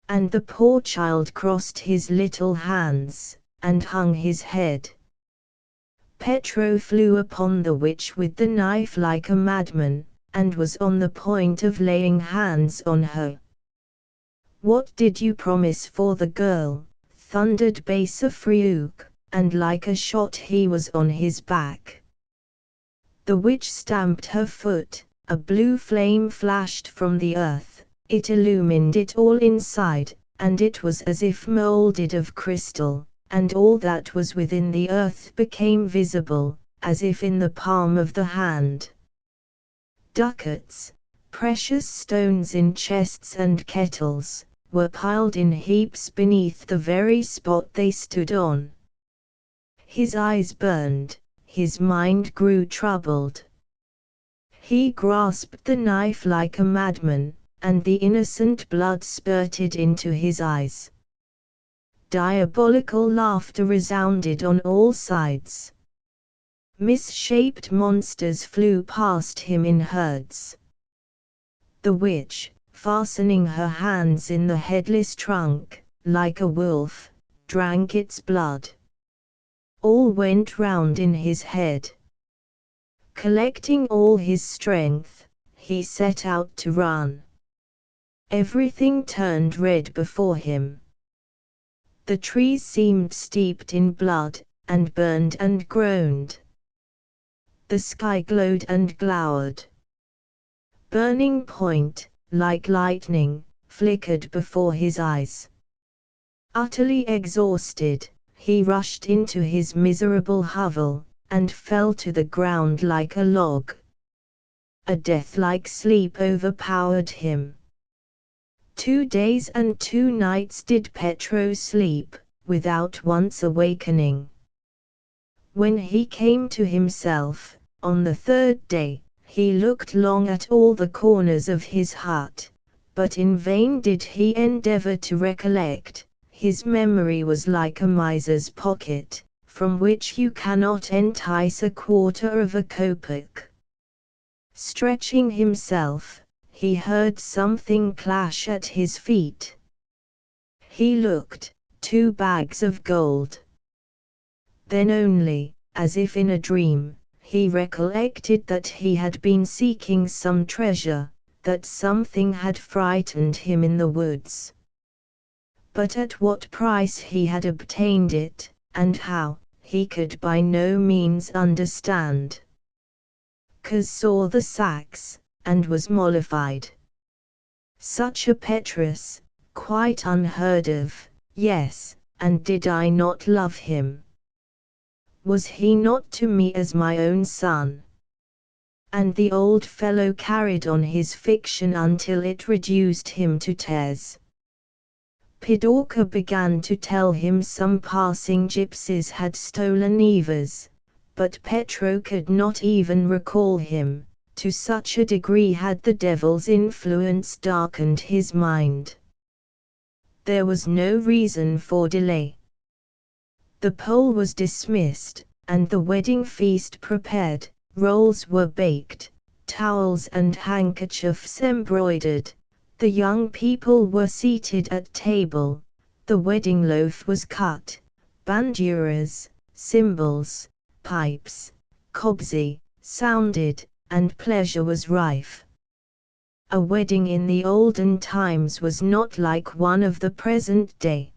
And the poor child crossed his little hands, and hung his head. Petro flew upon the witch with the knife like a madman, and was on the point of laying hands on her. "What did you promise for the girl?" thundered Beisa-Friuk, and like a shot he was on his back. The witch stamped her foot, a blue flame flashed from the earth, it illumined it all inside, and it was as if molded of crystal, and all that was within the earth became visible, as if in the palm of the hand. Ducats, precious stones in chests and kettles, were piled in heaps beneath the very spot they stood on. His eyes burned, his mind grew troubled. He grasped the knife like a madman, and the innocent blood spurted into his eyes. Diabolical laughter resounded on all sides. Misshaped monsters flew past him in herds. The witch, fastening her hands in the headless trunk, like a wolf, drank its blood. All went round in his head. Collecting all his strength, he set out to run. Everything turned red before him. The trees seemed steeped in blood, and burned and groaned. The sky glowed and glowered. Burning point, like lightning, flickered before his eyes. Utterly exhausted, he rushed into his miserable hovel, and fell to the ground like a log. A death-like sleep overpowered him. 2 days and 2 nights did Petro sleep, without once awakening. When he came to himself, on the 3rd day, he looked long at all the corners of his hut, but in vain did he endeavor to recollect. His memory was like a miser's pocket, from which you cannot entice a quarter of a kopeck. Stretching himself, he heard something clash at his feet. He looked, 2 bags of gold. Then only, as if in a dream, he recollected that he had been seeking some treasure, that something had frightened him in the woods. But at what price he had obtained it, and how, he could by no means understand. Caz saw the sacks, and was mollified. Such a Petrus, quite unheard of, yes, and did I not love him? Was he not to me as my own son? And the old fellow carried on his fiction until it reduced him to tears. Pidorka began to tell him some passing gypsies had stolen Eva's, but Petro could not even recall him, to such a degree had the devil's influence darkened his mind. There was no reason for delay. The Pole was dismissed, and the wedding feast prepared, rolls were baked, towels and handkerchiefs embroidered. The young people were seated at table, the wedding loaf was cut, banduras, cymbals, pipes, kobzi, sounded, and pleasure was rife. A wedding in the olden times was not like one of the present day.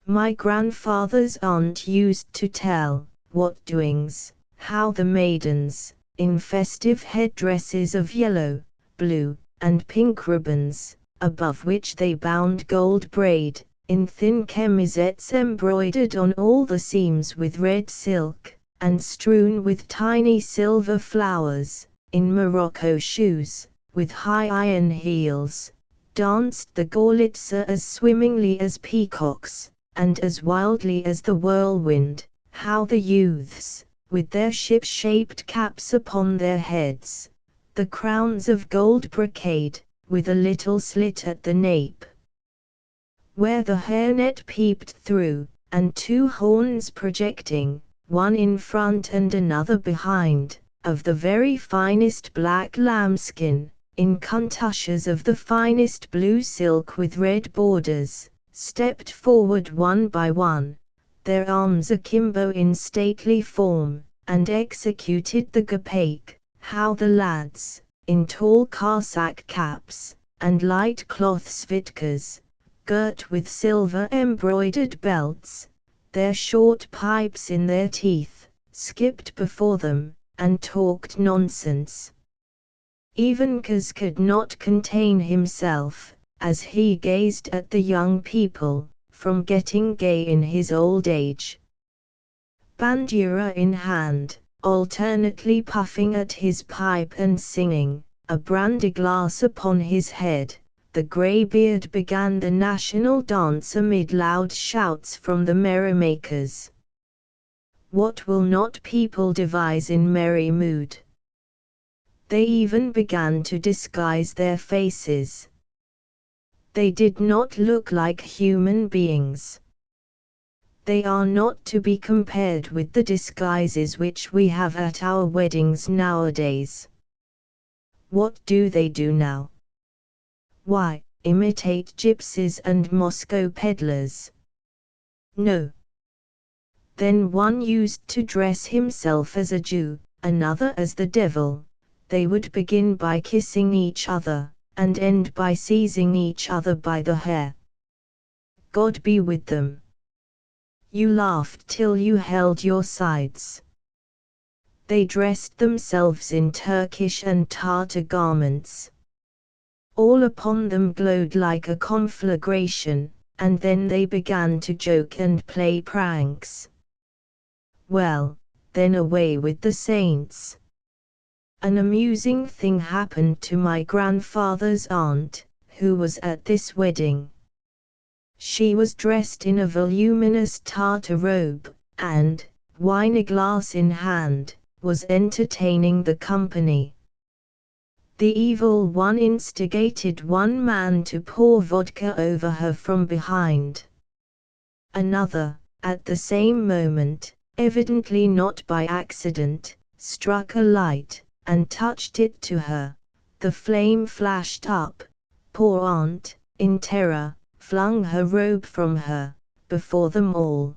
My grandfather's aunt used to tell, what doings, how the maidens, in festive headdresses of yellow, blue, and pink ribbons, above which they bound gold braid, in thin chemisettes embroidered on all the seams with red silk, and strewn with tiny silver flowers, in morocco shoes, with high iron heels, danced the Gorlitzer as swimmingly as peacocks, and as wildly as the whirlwind, how the youths, with their ship-shaped caps upon their heads, the crowns of gold brocade, with a little slit at the nape, where the hairnet peeped through, and 2 horns projecting, one in front and another behind, of the very finest black lambskin, in contushes of the finest blue silk with red borders, stepped forward one by one, their arms akimbo in stately form, and executed the gopake. How the lads, in tall Cossack caps, and light cloth svitkas, girt with silver embroidered belts, their short pipes in their teeth, skipped before them, and talked nonsense. Even Kaz could not contain himself, as he gazed at the young people, from getting gay in his old age. Bandura in hand, alternately puffing at his pipe and singing, a brandy glass upon his head, the greybeard began the national dance amid loud shouts from the merrymakers. What will not people devise in merry mood? They even began to disguise their faces. They did not look like human beings. They are not to be compared with the disguises which we have at our weddings nowadays. What do they do now? Why, imitate gypsies and Moscow peddlers. No. Then one used to dress himself as a Jew, another as the devil. They would begin by kissing each other, and end by seizing each other by the hair. God be with them. You laughed till you held your sides. They dressed themselves in Turkish and Tartar garments. All upon them glowed like a conflagration, and then they began to joke and play pranks. Well, then away with the saints. An amusing thing happened to my grandfather's aunt, who was at this wedding. She was dressed in a voluminous Tartar robe, and, wine-glass in hand, was entertaining the company. The evil one instigated one man to pour vodka over her from behind. Another, at the same moment, evidently not by accident, struck a light, and touched it to her. The flame flashed up. Poor aunt, in terror, flung her robe from her, before them all.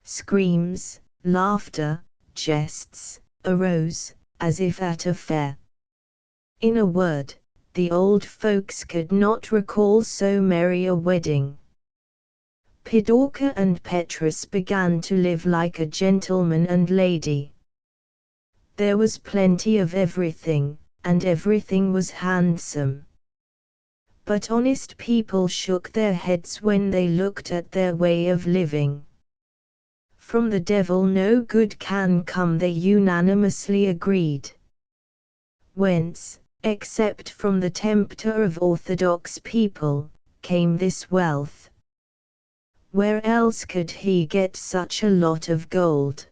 Screams, laughter, jests, arose, as if at a fair. In a word, the old folks could not recall so merry a wedding. Pidorka and Petrus began to live like a gentleman and lady. There was plenty of everything, and everything was handsome. But honest people shook their heads when they looked at their way of living. From the devil no good can come, they unanimously agreed. Whence, except from the tempter of orthodox people, came this wealth? Where else could he get such a lot of gold?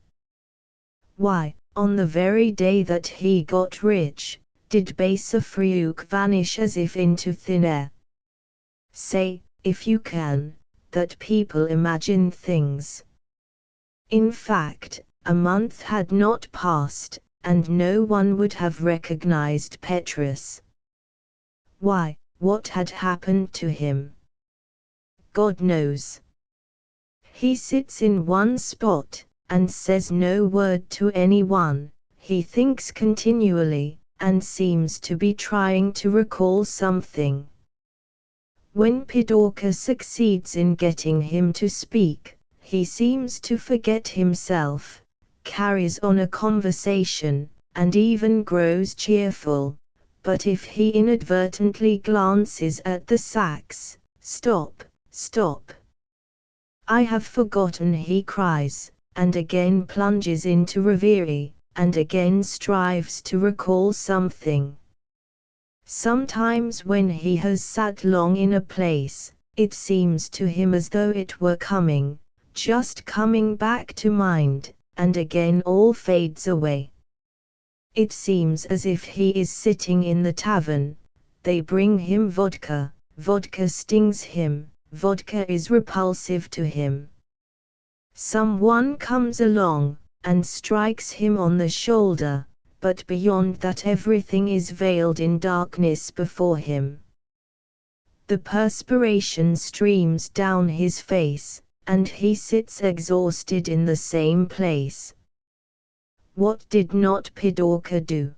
Why, on the very day that he got rich, did Basa Friuk vanish as if into thin air? Say, if you can, that people imagine things. In fact, a month had not passed, and no one would have recognized Petrus. Why, what had happened to him? God knows. He sits in one spot, and says no word to anyone. He thinks continually, and seems to be trying to recall something. When Pidorka succeeds in getting him to speak, he seems to forget himself, carries on a conversation, and even grows cheerful. But if he inadvertently glances at the sacks, "Stop, stop! I have forgotten," he cries, and again plunges into reverie, and again strives to recall something. Sometimes when he has sat long in a place, it seems to him as though it were coming, just coming back to mind, and again all fades away. It seems as if he is sitting in the tavern. They bring him vodka, vodka stings him, vodka is repulsive to him. Someone comes along, and strikes him on the shoulder, but beyond that everything is veiled in darkness before him. The perspiration streams down his face, and he sits exhausted in the same place. What did not Pidorka do?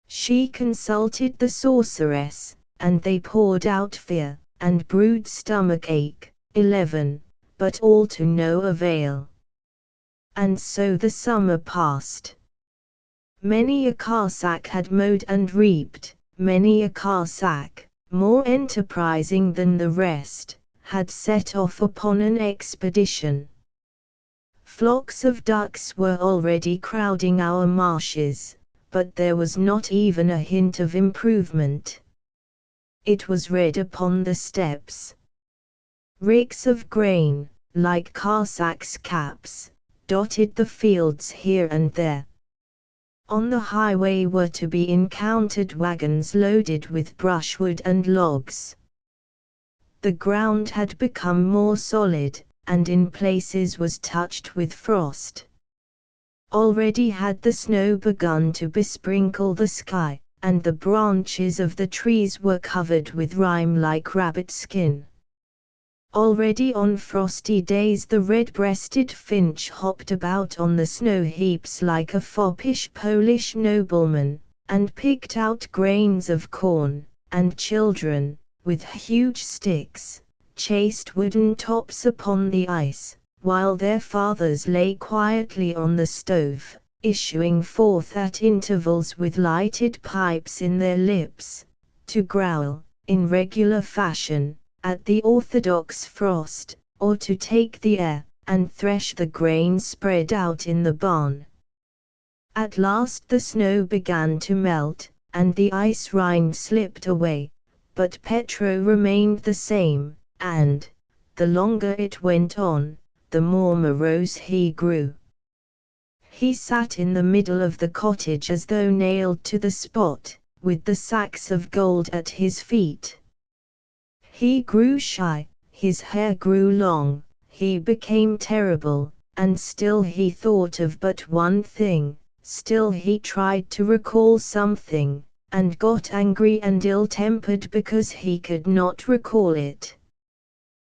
She consulted the sorceress, and they poured out fear, and brewed stomachache, 11, but all to no avail. And so the summer passed. Many a Cossack had mowed and reaped, many a Cossack, more enterprising than the rest, had set off upon an expedition. Flocks of ducks were already crowding our marshes, but there was not even a hint of improvement. It was red upon the steppes. Ricks of grain, like Cossacks' caps, dotted the fields here and there. On the highway were to be encountered wagons loaded with brushwood and logs. The ground had become more solid, and in places was touched with frost. Already had the snow begun to besprinkle the sky, and the branches of the trees were covered with rime like rabbit skin. Already on frosty days the red-breasted finch hopped about on the snow heaps like a foppish Polish nobleman, and picked out grains of corn, and children, with huge sticks, chased wooden tops upon the ice, while their fathers lay quietly on the stove, issuing forth at intervals with lighted pipes in their lips, to growl, in regular fashion, at the orthodox frost, or to take the air, and thresh the grain spread out in the barn. At last the snow began to melt, and the ice rind slipped away, but Petro remained the same, and, the longer it went on, the more morose he grew. He sat in the middle of the cottage as though nailed to the spot, with the sacks of gold at his feet. He grew shy, his hair grew long, he became terrible, and still he thought of but one thing, still he tried to recall something, and got angry and ill-tempered because he could not recall it.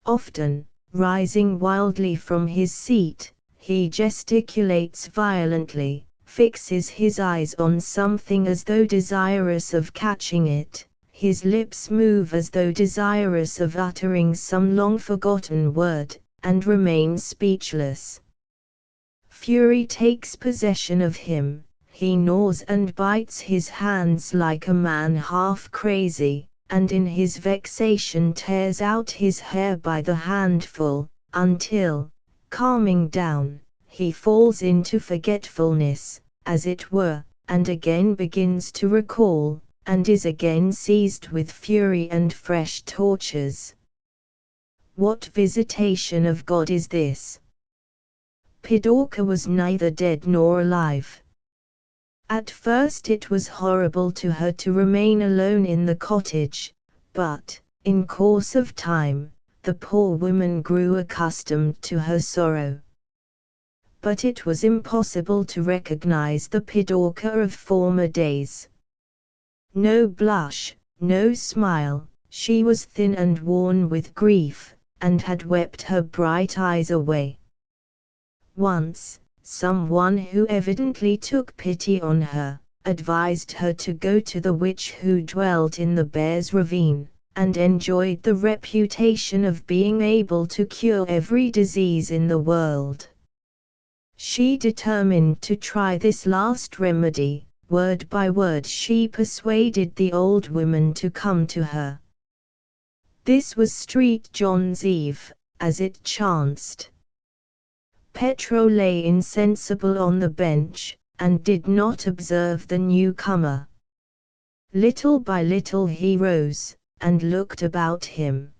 Often, rising wildly from his seat, he gesticulates violently, fixes his eyes on something as though desirous of catching it. His lips move as though desirous of uttering some long-forgotten word, and remains speechless. Fury takes possession of him, he gnaws and bites his hands like a man half crazy, and in his vexation tears out his hair by the handful, until, calming down, he falls into forgetfulness, as it were, and again begins to recall, and is again seized with fury and fresh tortures. What visitation of God is this? Pidorka was neither dead nor alive. At first it was horrible to her to remain alone in the cottage, but, in course of time, the poor woman grew accustomed to her sorrow. But it was impossible to recognize the Pidorka of former days. No blush, no smile, she was thin and worn with grief, and had wept her bright eyes away. Once, someone who evidently took pity on her, advised her to go to the witch who dwelt in the Bear's Ravine, and enjoyed the reputation of being able to cure every disease in the world. She determined to try this last remedy. Word by word she persuaded the old woman to come to her. This was St. John's Eve, as it chanced. Petro lay insensible on the bench, and did not observe the newcomer. Little by little he rose, and looked about him.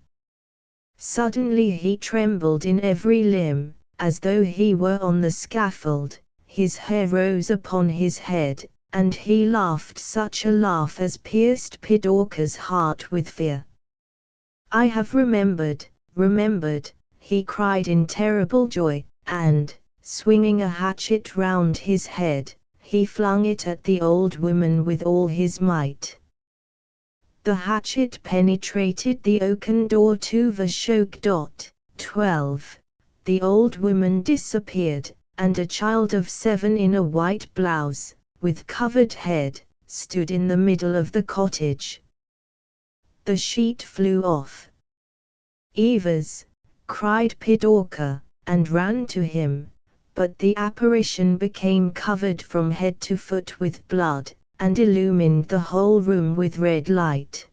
Suddenly he trembled in every limb, as though he were on the scaffold, his hair rose upon his head, and he laughed such a laugh as pierced Pidorka's heart with fear. "I have remembered, he cried in terrible joy, and, swinging a hatchet round his head, he flung it at the old woman with all his might. The hatchet penetrated the oaken door to the 12. The old woman disappeared, and a child of 7 in a white blouse, with covered head, stood in the middle of the cottage. The sheet flew off. "Evas!" cried Pidorka, and ran to him, but the apparition became covered from head to foot with blood, and illumined the whole room with red light.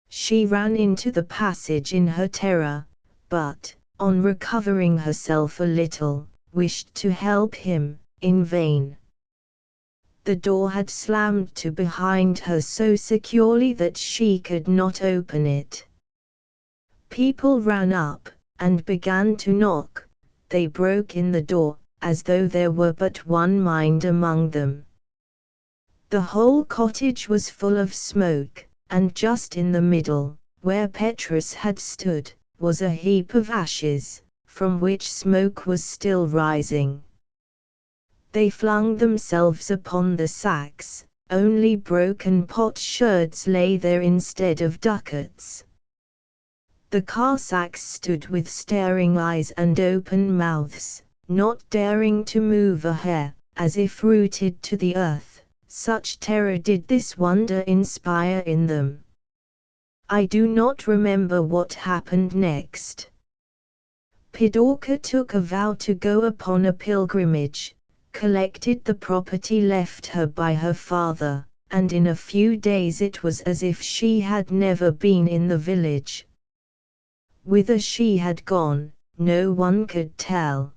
She ran into the passage in her terror, but, on recovering herself a little, wished to help him, in vain. The door had slammed to behind her so securely that she could not open it. People ran up, and began to knock. They broke in the door, as though there were but one mind among them. The whole cottage was full of smoke, and just in the middle, where Petrus had stood, was a heap of ashes, from which smoke was still rising. They flung themselves upon the sacks, only broken potsherds lay there instead of ducats. The Cossacks stood with staring eyes and open mouths, not daring to move a hair, as if rooted to the earth, such terror did this wonder inspire in them. I do not remember what happened next. Pidorka took a vow to go upon a pilgrimage, collected the property left her by her father, and in a few days it was as if she had never been in the village. Whither she had gone, no one could tell.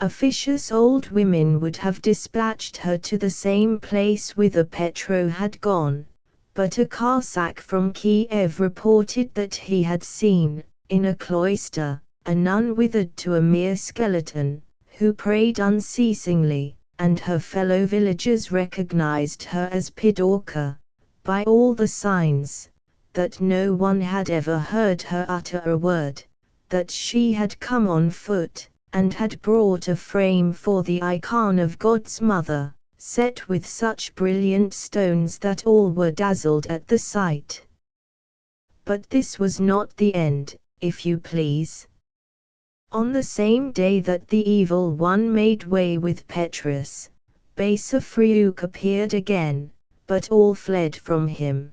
Officious old women would have dispatched her to the same place whither Petro had gone, but a Cossack from Kiev reported that he had seen, in a cloister, a nun withered to a mere skeleton, who prayed unceasingly, and her fellow villagers recognized her as Pidorka, by all the signs, that no one had ever heard her utter a word, that she had come on foot, and had brought a frame for the icon of God's Mother, set with such brilliant stones that all were dazzled at the sight. But this was not the end, if you please. On the same day that the evil one made way with Petrus, Basa Friuk appeared again, but all fled from him.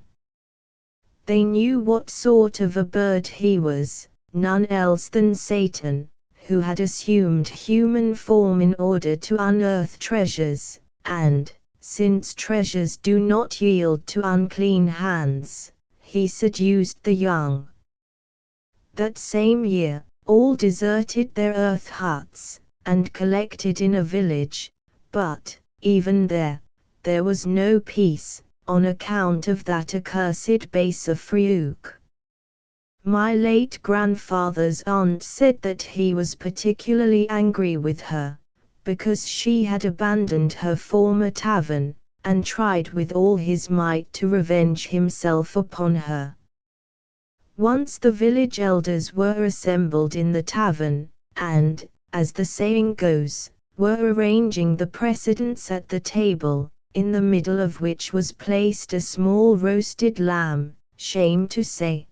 They knew what sort of a bird he was, none else than Satan, who had assumed human form in order to unearth treasures, and, since treasures do not yield to unclean hands, he seduced the young. That same year, all deserted their earth huts, and collected in a village, but, even there was no peace, on account of that accursed Basa Friuk. My late grandfather's aunt said that he was particularly angry with her, because she had abandoned her former tavern, and tried with all his might to revenge himself upon her. Once the village elders were assembled in the tavern, and, as the saying goes, were arranging the precedence at the table, in the middle of which was placed a small roasted lamb, shame to say.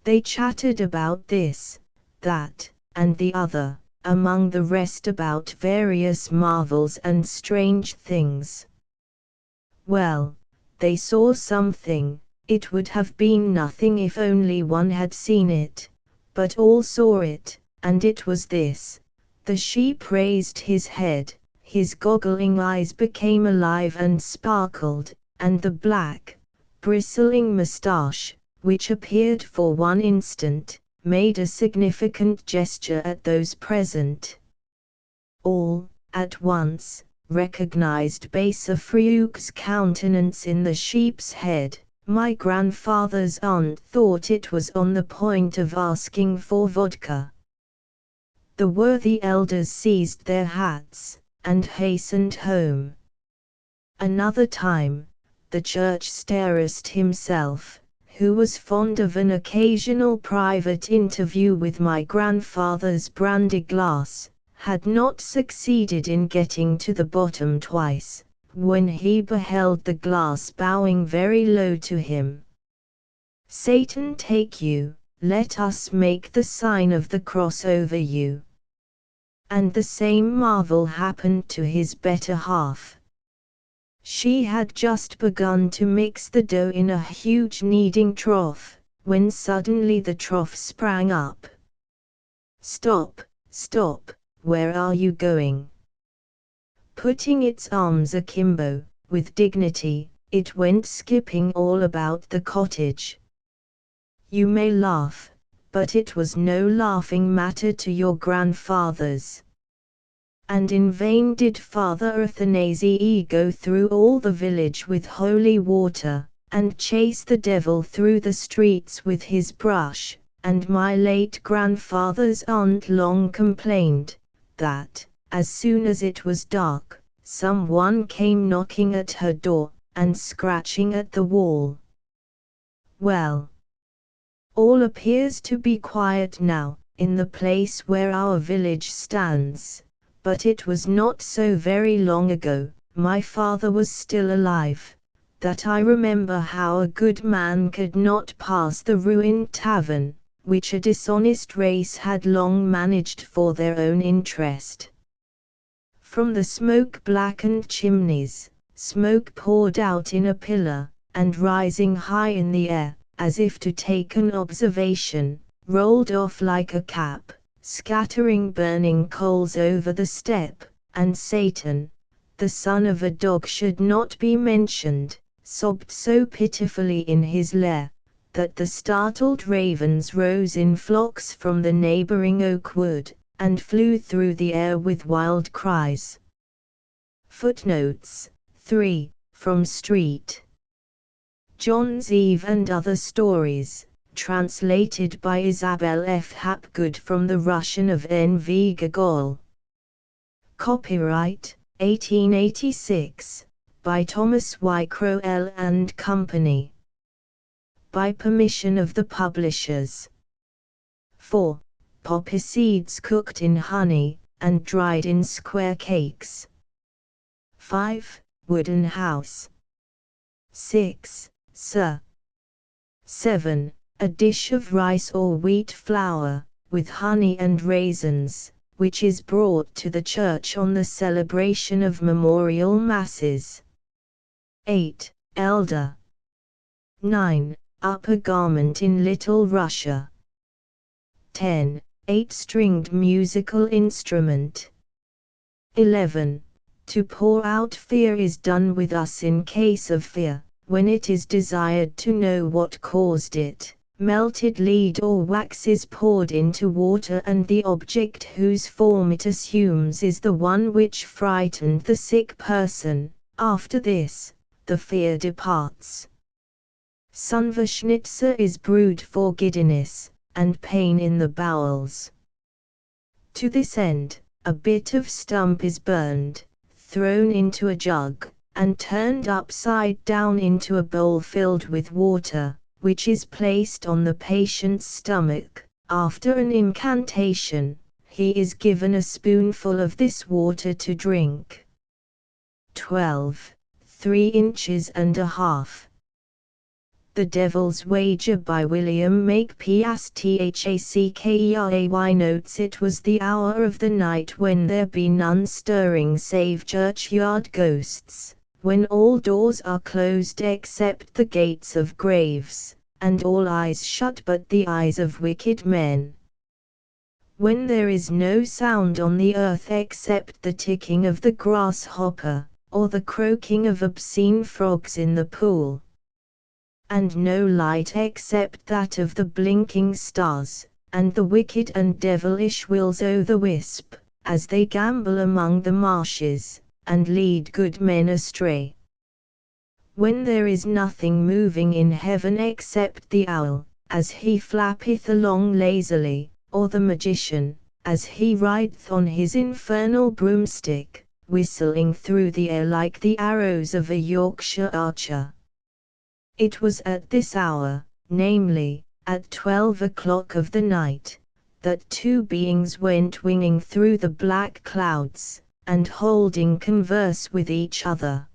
They chattered about this, that, and the other, among the rest about various marvels and strange things. Well, they saw something. It would have been nothing if only one had seen it, but all saw it, and it was this. The sheep raised his head, his goggling eyes became alive and sparkled, and the black, bristling moustache, which appeared for one instant, made a significant gesture at those present. All, at once, recognized Basa Friuk's countenance in the sheep's head. My grandfather's aunt thought it was on the point of asking for vodka. The worthy elders seized their hats, and hastened home. Another time, the church starist himself, who was fond of an occasional private interview with my grandfather's brandy glass, had not succeeded in getting to the bottom twice, when he beheld the glass bowing very low to him. Satan take you, let us make the sign of the cross over you. And the same marvel happened to his better half. She had just begun to mix the dough in a huge kneading trough, when suddenly the trough sprang up. Stop, stop, where are you going? Putting its arms akimbo, with dignity, it went skipping all about the cottage. You may laugh, but it was no laughing matter to your grandfathers. And in vain did Father Athanasii go through all the village with holy water, and chase the devil through the streets with his brush, and my late grandfather's aunt long complained, that, as soon as it was dark, some one came knocking at her door, and scratching at the wall. Well, all appears to be quiet now, in the place where our village stands. But it was not so very long ago, my father was still alive, that I remember how a good man could not pass the ruined tavern, which a dishonest race had long managed for their own interest. From the smoke-blackened chimneys, smoke poured out in a pillar, and rising high in the air, as if to take an observation, rolled off like a cap, scattering burning coals over the steppe, and Satan, the son of a dog should not be mentioned, sobbed so pitifully in his lair, that the startled ravens rose in flocks from the neighboring oak wood, and flew through the air with wild cries. Footnotes 3. From Street. John's Eve and Other Stories, translated by Isabel F. Hapgood from the Russian of N. V. Gogol. Copyright, 1886, by Thomas Y. Crowell and Company. By permission of the publishers. 4. Poppy seeds cooked in honey, and dried in square cakes. 5. Wooden house. 6. Sir. 7. A dish of rice or wheat flour, with honey and raisins, which is brought to the church on the celebration of memorial masses. 8. Elder. 9. Upper garment in Little Russia. 10. 8-stringed musical instrument. 11. To pour out fear is done with us in case of fear, when it is desired to know what caused it. Melted lead or wax is poured into water, and the object whose form it assumes is the one which frightened the sick person. After this, the fear departs. Sunverschnitzer is brewed for giddiness, and pain in the bowels. To this end, a bit of stump is burned, thrown into a jug, and turned upside down into a bowl filled with water, which is placed on the patient's stomach. After an incantation, he is given a spoonful of this water to drink. 12. 3 inches and a half. The Devil's Wager by William Makepeace Thackeray notes it was the hour of the night when there be none stirring save churchyard ghosts, when all doors are closed except the gates of graves, and all eyes shut but the eyes of wicked men. When there is no sound on the earth except the ticking of the grasshopper, or the croaking of obscene frogs in the pool, and no light except that of the blinking stars, and the wicked and devilish will-o'-the-wisp, as they gambol among the marshes, and lead good men astray. When there is nothing moving in heaven except the owl, as he flappeth along lazily, or the magician, as he rideth on his infernal broomstick, whistling through the air like the arrows of a Yorkshire archer. It was at this hour, namely, at 12 o'clock of the night, that 2 beings went winging through the black clouds, and holding converse with each other.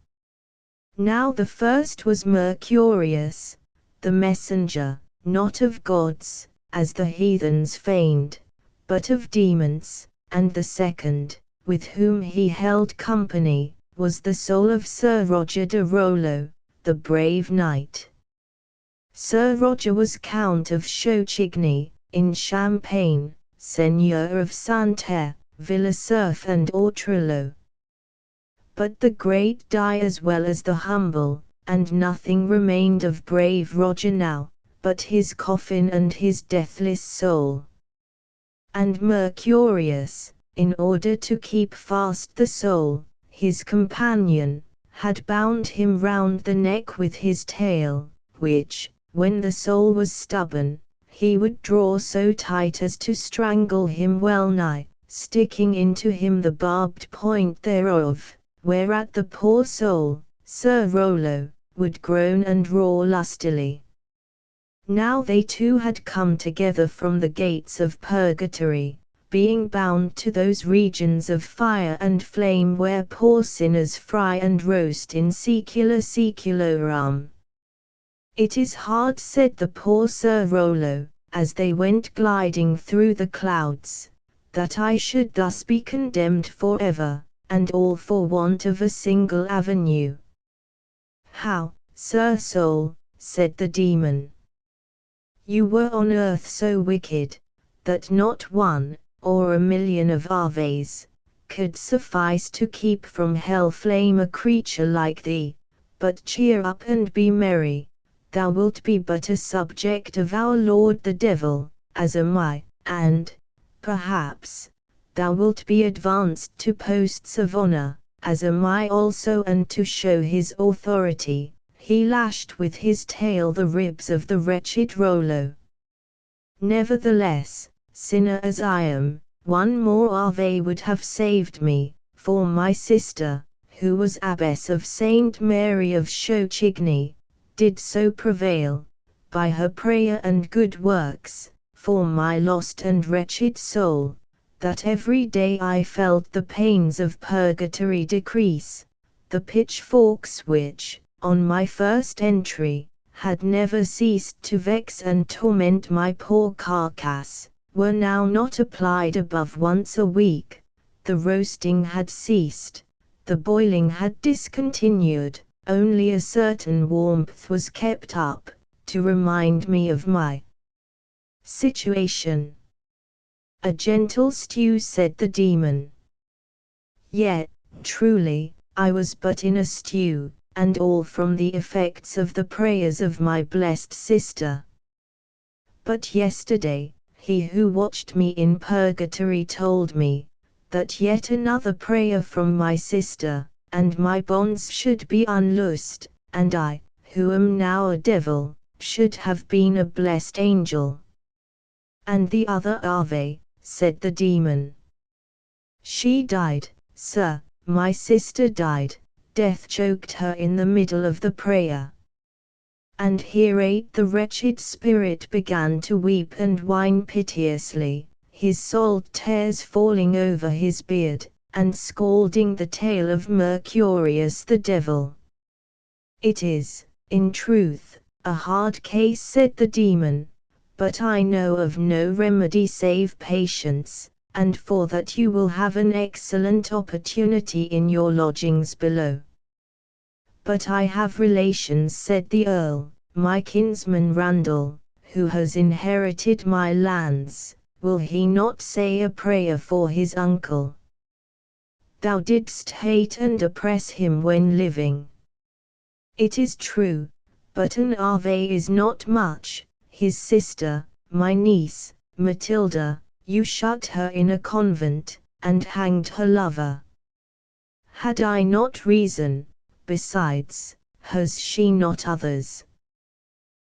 Now the first was Mercurius, the messenger, not of gods, as the heathens feigned, but of demons, and the second, with whom he held company, was the soul of Sir Roger de Rollo, the brave knight. Sir Roger was Count of Chauchigny, in Champagne, Seigneur of Santerre, Villesurf and Autrelot. But the great die as well as the humble, and nothing remained of brave Roger now, but his coffin and his deathless soul. And Mercurius, in order to keep fast the soul, his companion had bound him round the neck with his tail, which, when the soul was stubborn, he would draw so tight as to strangle him well nigh, sticking into him the barbed point thereof, whereat the poor soul, Sir Rollo, would groan and roar lustily. Now they two had come together from the gates of purgatory, being bound to those regions of fire and flame where poor sinners fry and roast in secula seculorum. It is hard, said the poor Sir Rollo, as they went gliding through the clouds, that I should thus be condemned for ever, and all for want of a single avenue. How, Sir Soul, said the demon. You were on earth so wicked, that not one, or a million of Aves, could suffice to keep from hell flame a creature like thee, but cheer up and be merry, thou wilt be but a subject of our Lord the Devil, as am I, and, perhaps, thou wilt be advanced to posts of honor, as am I also, and to show his authority, he lashed with his tail the ribs of the wretched Rollo. Nevertheless, sinner as I am, one more Ave would have saved me, for my sister, who was abbess of Saint Mary of Chauchigny, did so prevail, by her prayer and good works, for my lost and wretched soul, that every day I felt the pains of purgatory decrease. The pitchforks which, on my first entry, had never ceased to vex and torment my poor carcass, were now not applied above once a week. The roasting had ceased, the boiling had discontinued, only a certain warmth was kept up, to remind me of my situation. A gentle stew, said the demon. Yet, truly, I was but in a stew, and all from the effects of the prayers of my blessed sister. But yesterday, he who watched me in purgatory told me, that yet another prayer from my sister, and my bonds should be unloosed, and I, who am now a devil, should have been a blessed angel. And the other Ave, said the demon. She died, sir, my sister died, death choked her in the middle of the prayer. And hereat the wretched spirit began to weep and whine piteously, his salt tears falling over his beard, and scalding the tail of Mercurius the devil. It is, in truth, a hard case, said the demon, but I know of no remedy save patience, and for that you will have an excellent opportunity in your lodgings below. But I have relations, said the Earl, my kinsman Randall, who has inherited my lands. Will he not say a prayer for his uncle? Thou didst hate and oppress him when living. It is true, but an Ave is not much. His sister, my niece, Matilda, you shut her in a convent, and hanged her lover. Had I not reason? Besides, has she not others?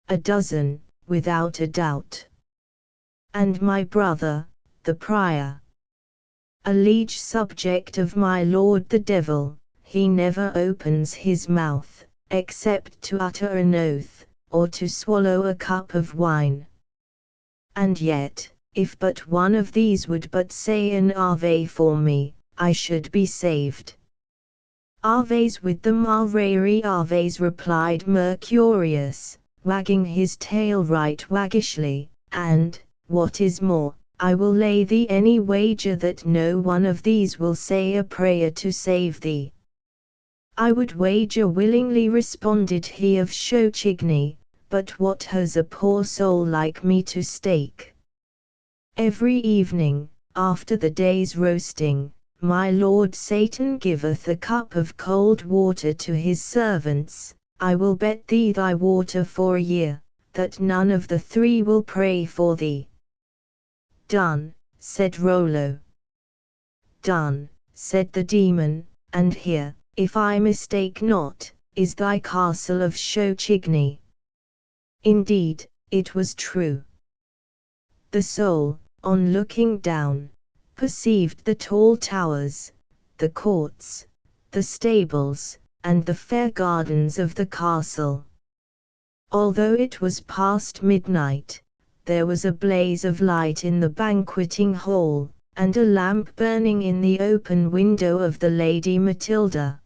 A dozen, without a doubt. And my brother, the prior, a liege subject of my lord the devil, he never opens his mouth, except to utter an oath, or to swallow a cup of wine. And yet, if but one of these would but say an Ave for me, I should be saved. Aves with the Mulrary Aves, replied Mercurius, wagging his tail right waggishly, and, what is more, I will lay thee any wager that no one of these will say a prayer to save thee. I would wager willingly, responded he of Chauchigny, but what has a poor soul like me to stake? Every evening, after the day's roasting, my lord Satan giveth a cup of cold water to his servants. I will bet thee thy water for a year, that none of the three will pray for thee. Done, said Rollo. done, said the demon, and here, if I mistake not, is thy castle of Shochigny. Indeed, it was true. The soul, on looking down, perceived the tall towers, the courts, the stables, and the fair gardens of the castle. Although it was past midnight, there was a blaze of light in the banqueting hall, and a lamp burning in the open window of the Lady Matilda.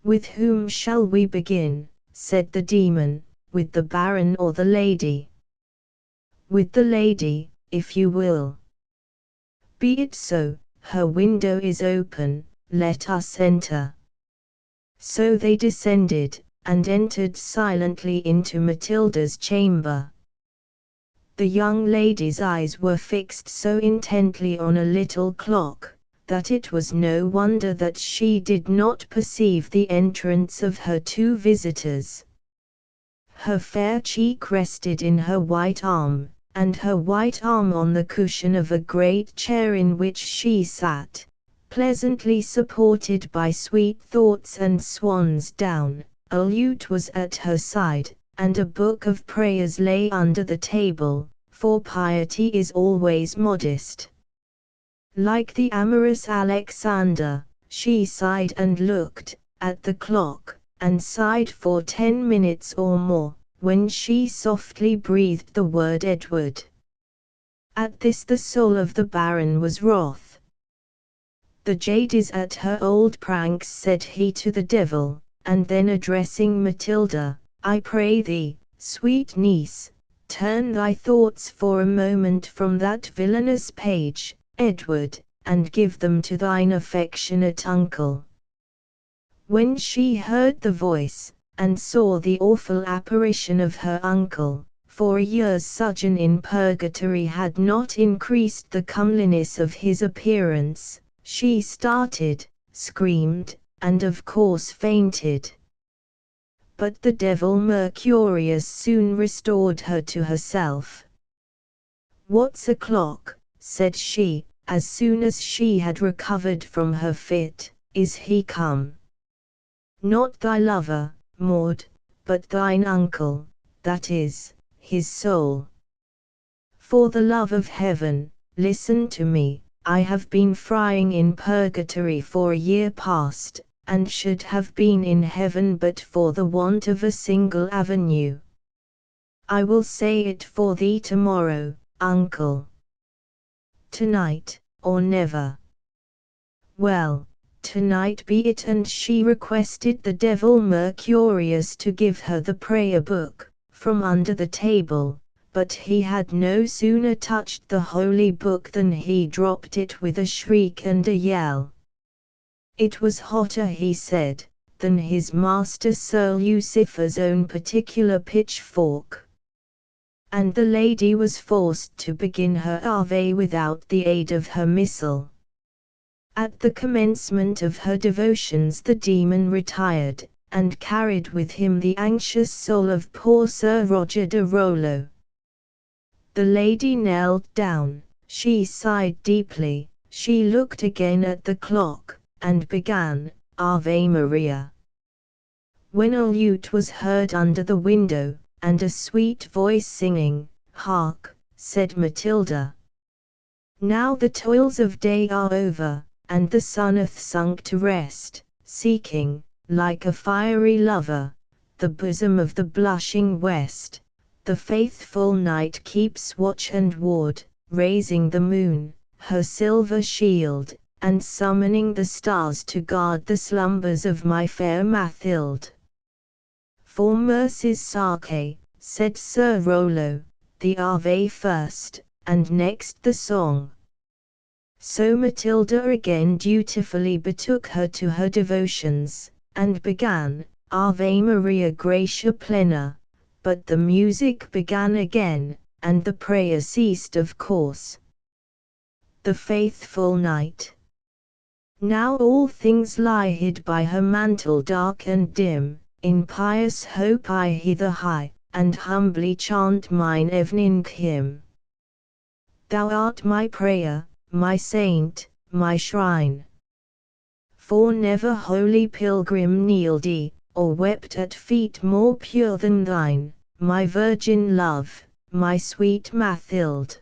"With whom shall we begin?" said the demon, "with the Baron or the lady?" "With the lady, if you will." "Be it so, her window is open, let us enter." So they descended, and entered silently into Matilda's chamber. The young lady's eyes were fixed so intently on a little clock, that it was no wonder that she did not perceive the entrance of her two visitors. Her fair cheek rested in her white arm, and her white arm on the cushion of a great chair in which she sat, pleasantly supported by sweet thoughts and swan's down. A lute was at her side, and a book of prayers lay under the table, for piety is always modest. Like the amorous Alexander, she sighed and looked at the clock, and sighed for 10 minutes or more, when she softly breathed the word Edward. At this the soul of the Baron was wroth. "The jade is at her old pranks," said he to the devil, and then addressing Matilda, "I pray thee, sweet niece, turn thy thoughts for a moment from that villainous page, Edward, and give them to thine affectionate uncle." When she heard the voice, and saw the awful apparition of her uncle, for a year's sojourn in purgatory had not increased the comeliness of his appearance, she started, screamed, and of course fainted. But the devil Mercurius soon restored her to herself. "What's o'clock?" said she, as soon as she had recovered from her fit. "Is he come?" "Not thy lover, Maud, but thine uncle, that is, his soul." "For the love of heaven, listen to me. I have been frying in purgatory for a year past, and should have been in heaven but for the want of a single avenue. I will say it for thee tomorrow, uncle." "Tonight, or never?" "Well, tonight be it." And she requested the devil Mercurius to give her the prayer book, from under the table, but he had no sooner touched the holy book than he dropped it with a shriek and a yell. It was hotter, he said, than his master Sir Lucifer's own particular pitchfork. And the lady was forced to begin her Ave without the aid of her missal. At the commencement of her devotions the demon retired, and carried with him the anxious soul of poor Sir Roger de Rollo. The lady knelt down, she sighed deeply, she looked again at the clock, and began, Ave Maria. When a lute was heard under the window, and a sweet voice singing, "Hark," said Matilda. "Now the toils of day are over, and the sun hath sunk to rest, seeking, like a fiery lover, the bosom of the blushing west. The faithful night keeps watch and ward, raising the moon, her silver shield, and summoning the stars to guard the slumbers of my fair Mathilde." "For mercy's sake," said Sir Rollo, "the Ave first, and next the song." So Matilda again dutifully betook her to her devotions, and began, Ave Maria Gratia Plena, but the music began again, and the prayer ceased of course. The faithful night. Now all things lie hid by her mantle dark and dim. In pious hope I hither hie, and humbly chant mine evening hymn. Thou art my prayer, my saint, my shrine. For never holy pilgrim kneeled or wept at feet more pure than thine, my virgin love, my sweet Mathilde.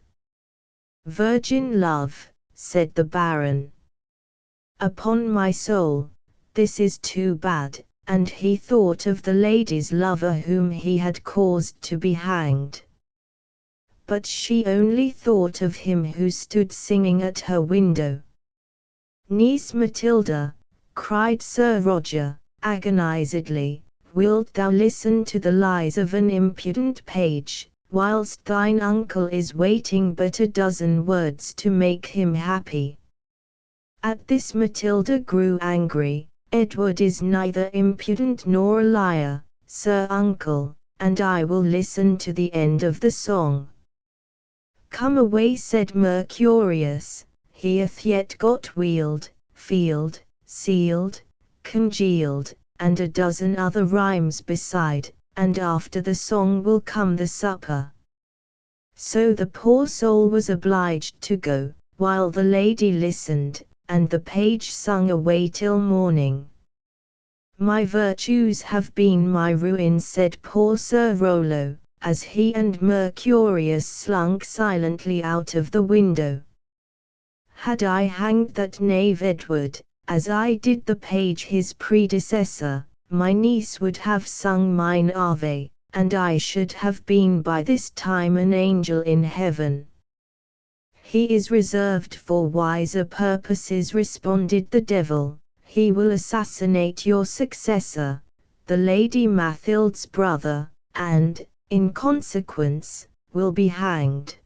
Virgin love, said the Baron. Upon my soul, this is too bad, and he thought of the lady's lover whom he had caused to be hanged. But she only thought of him who stood singing at her window. Niece Matilda, cried Sir Roger, agonizedly, wilt thou listen to the lies of an impudent page, whilst thine uncle is waiting but a dozen words to make him happy? At this Matilda grew angry. Edward is neither impudent nor a liar, Sir Uncle, and I will listen to the end of the song. Come away, said Mercurius, he hath yet got wheeled, field, sealed, congealed, and a dozen other rhymes beside, and after the song will come the supper. So the poor soul was obliged to go, while the lady listened, and the page sung away till morning. My virtues have been my ruin, said poor Sir Rollo, as he and Mercurius slunk silently out of the window. Had I hanged that knave Edward, as I did the page his predecessor, my niece would have sung mine Ave, and I should have been by this time an angel in heaven. He is reserved for wiser purposes, responded the devil. He will assassinate your successor, the Lady Mathilde's brother, and, in consequence, will be hanged.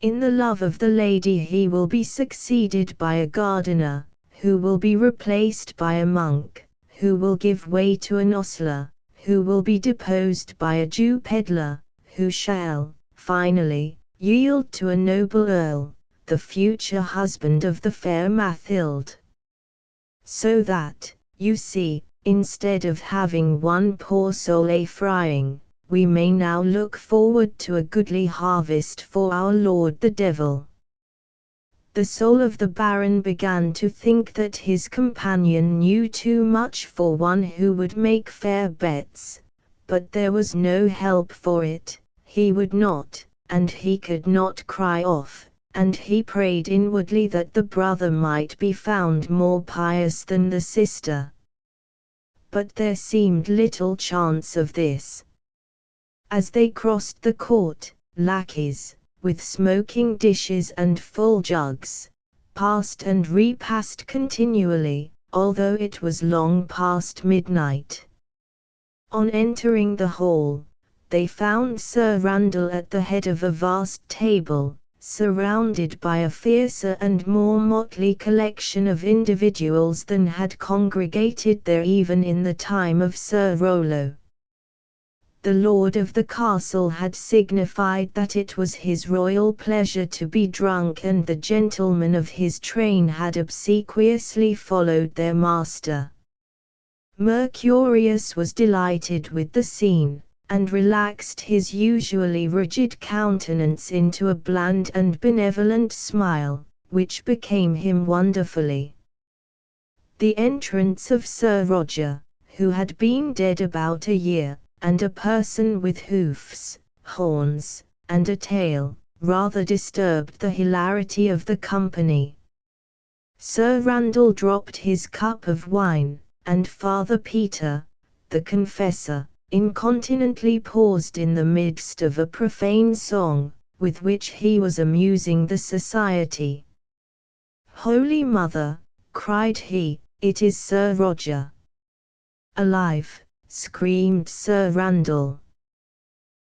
In the love of the lady he will be succeeded by a gardener, who will be replaced by a monk, who will give way to an ostler, who will be deposed by a Jew peddler, who shall, finally, yield to a noble earl, the future husband of the fair Mathilde. So that, you see, instead of having one poor soul a-frying, we may now look forward to a goodly harvest for our lord the devil. The soul of the Baron began to think that his companion knew too much for one who would make fair bets, but there was no help for it. He would not, and he could not cry off, and he prayed inwardly that the brother might be found more pious than the sister. But there seemed little chance of this. As they crossed the court, lackeys, with smoking dishes and full jugs, passed and repassed continually, although it was long past midnight. On entering the hall, they found Sir Randall at the head of a vast table, surrounded by a fiercer and more motley collection of individuals than had congregated there even in the time of Sir Rollo. The lord of the castle had signified that it was his royal pleasure to be drunk, and the gentlemen of his train had obsequiously followed their master. Mercurius was delighted with the scene, and relaxed his usually rigid countenance into a bland and benevolent smile, which became him wonderfully. The entrance of Sir Roger, who had been dead about a year, and a person with hoofs, horns, and a tail, rather disturbed the hilarity of the company. Sir Randall dropped his cup of wine, and Father Peter, the confessor, incontinently paused in the midst of a profane song, with which he was amusing the society. "Holy Mother," cried he, "it is Sir Roger!" "Alive!" screamed Sir Randall.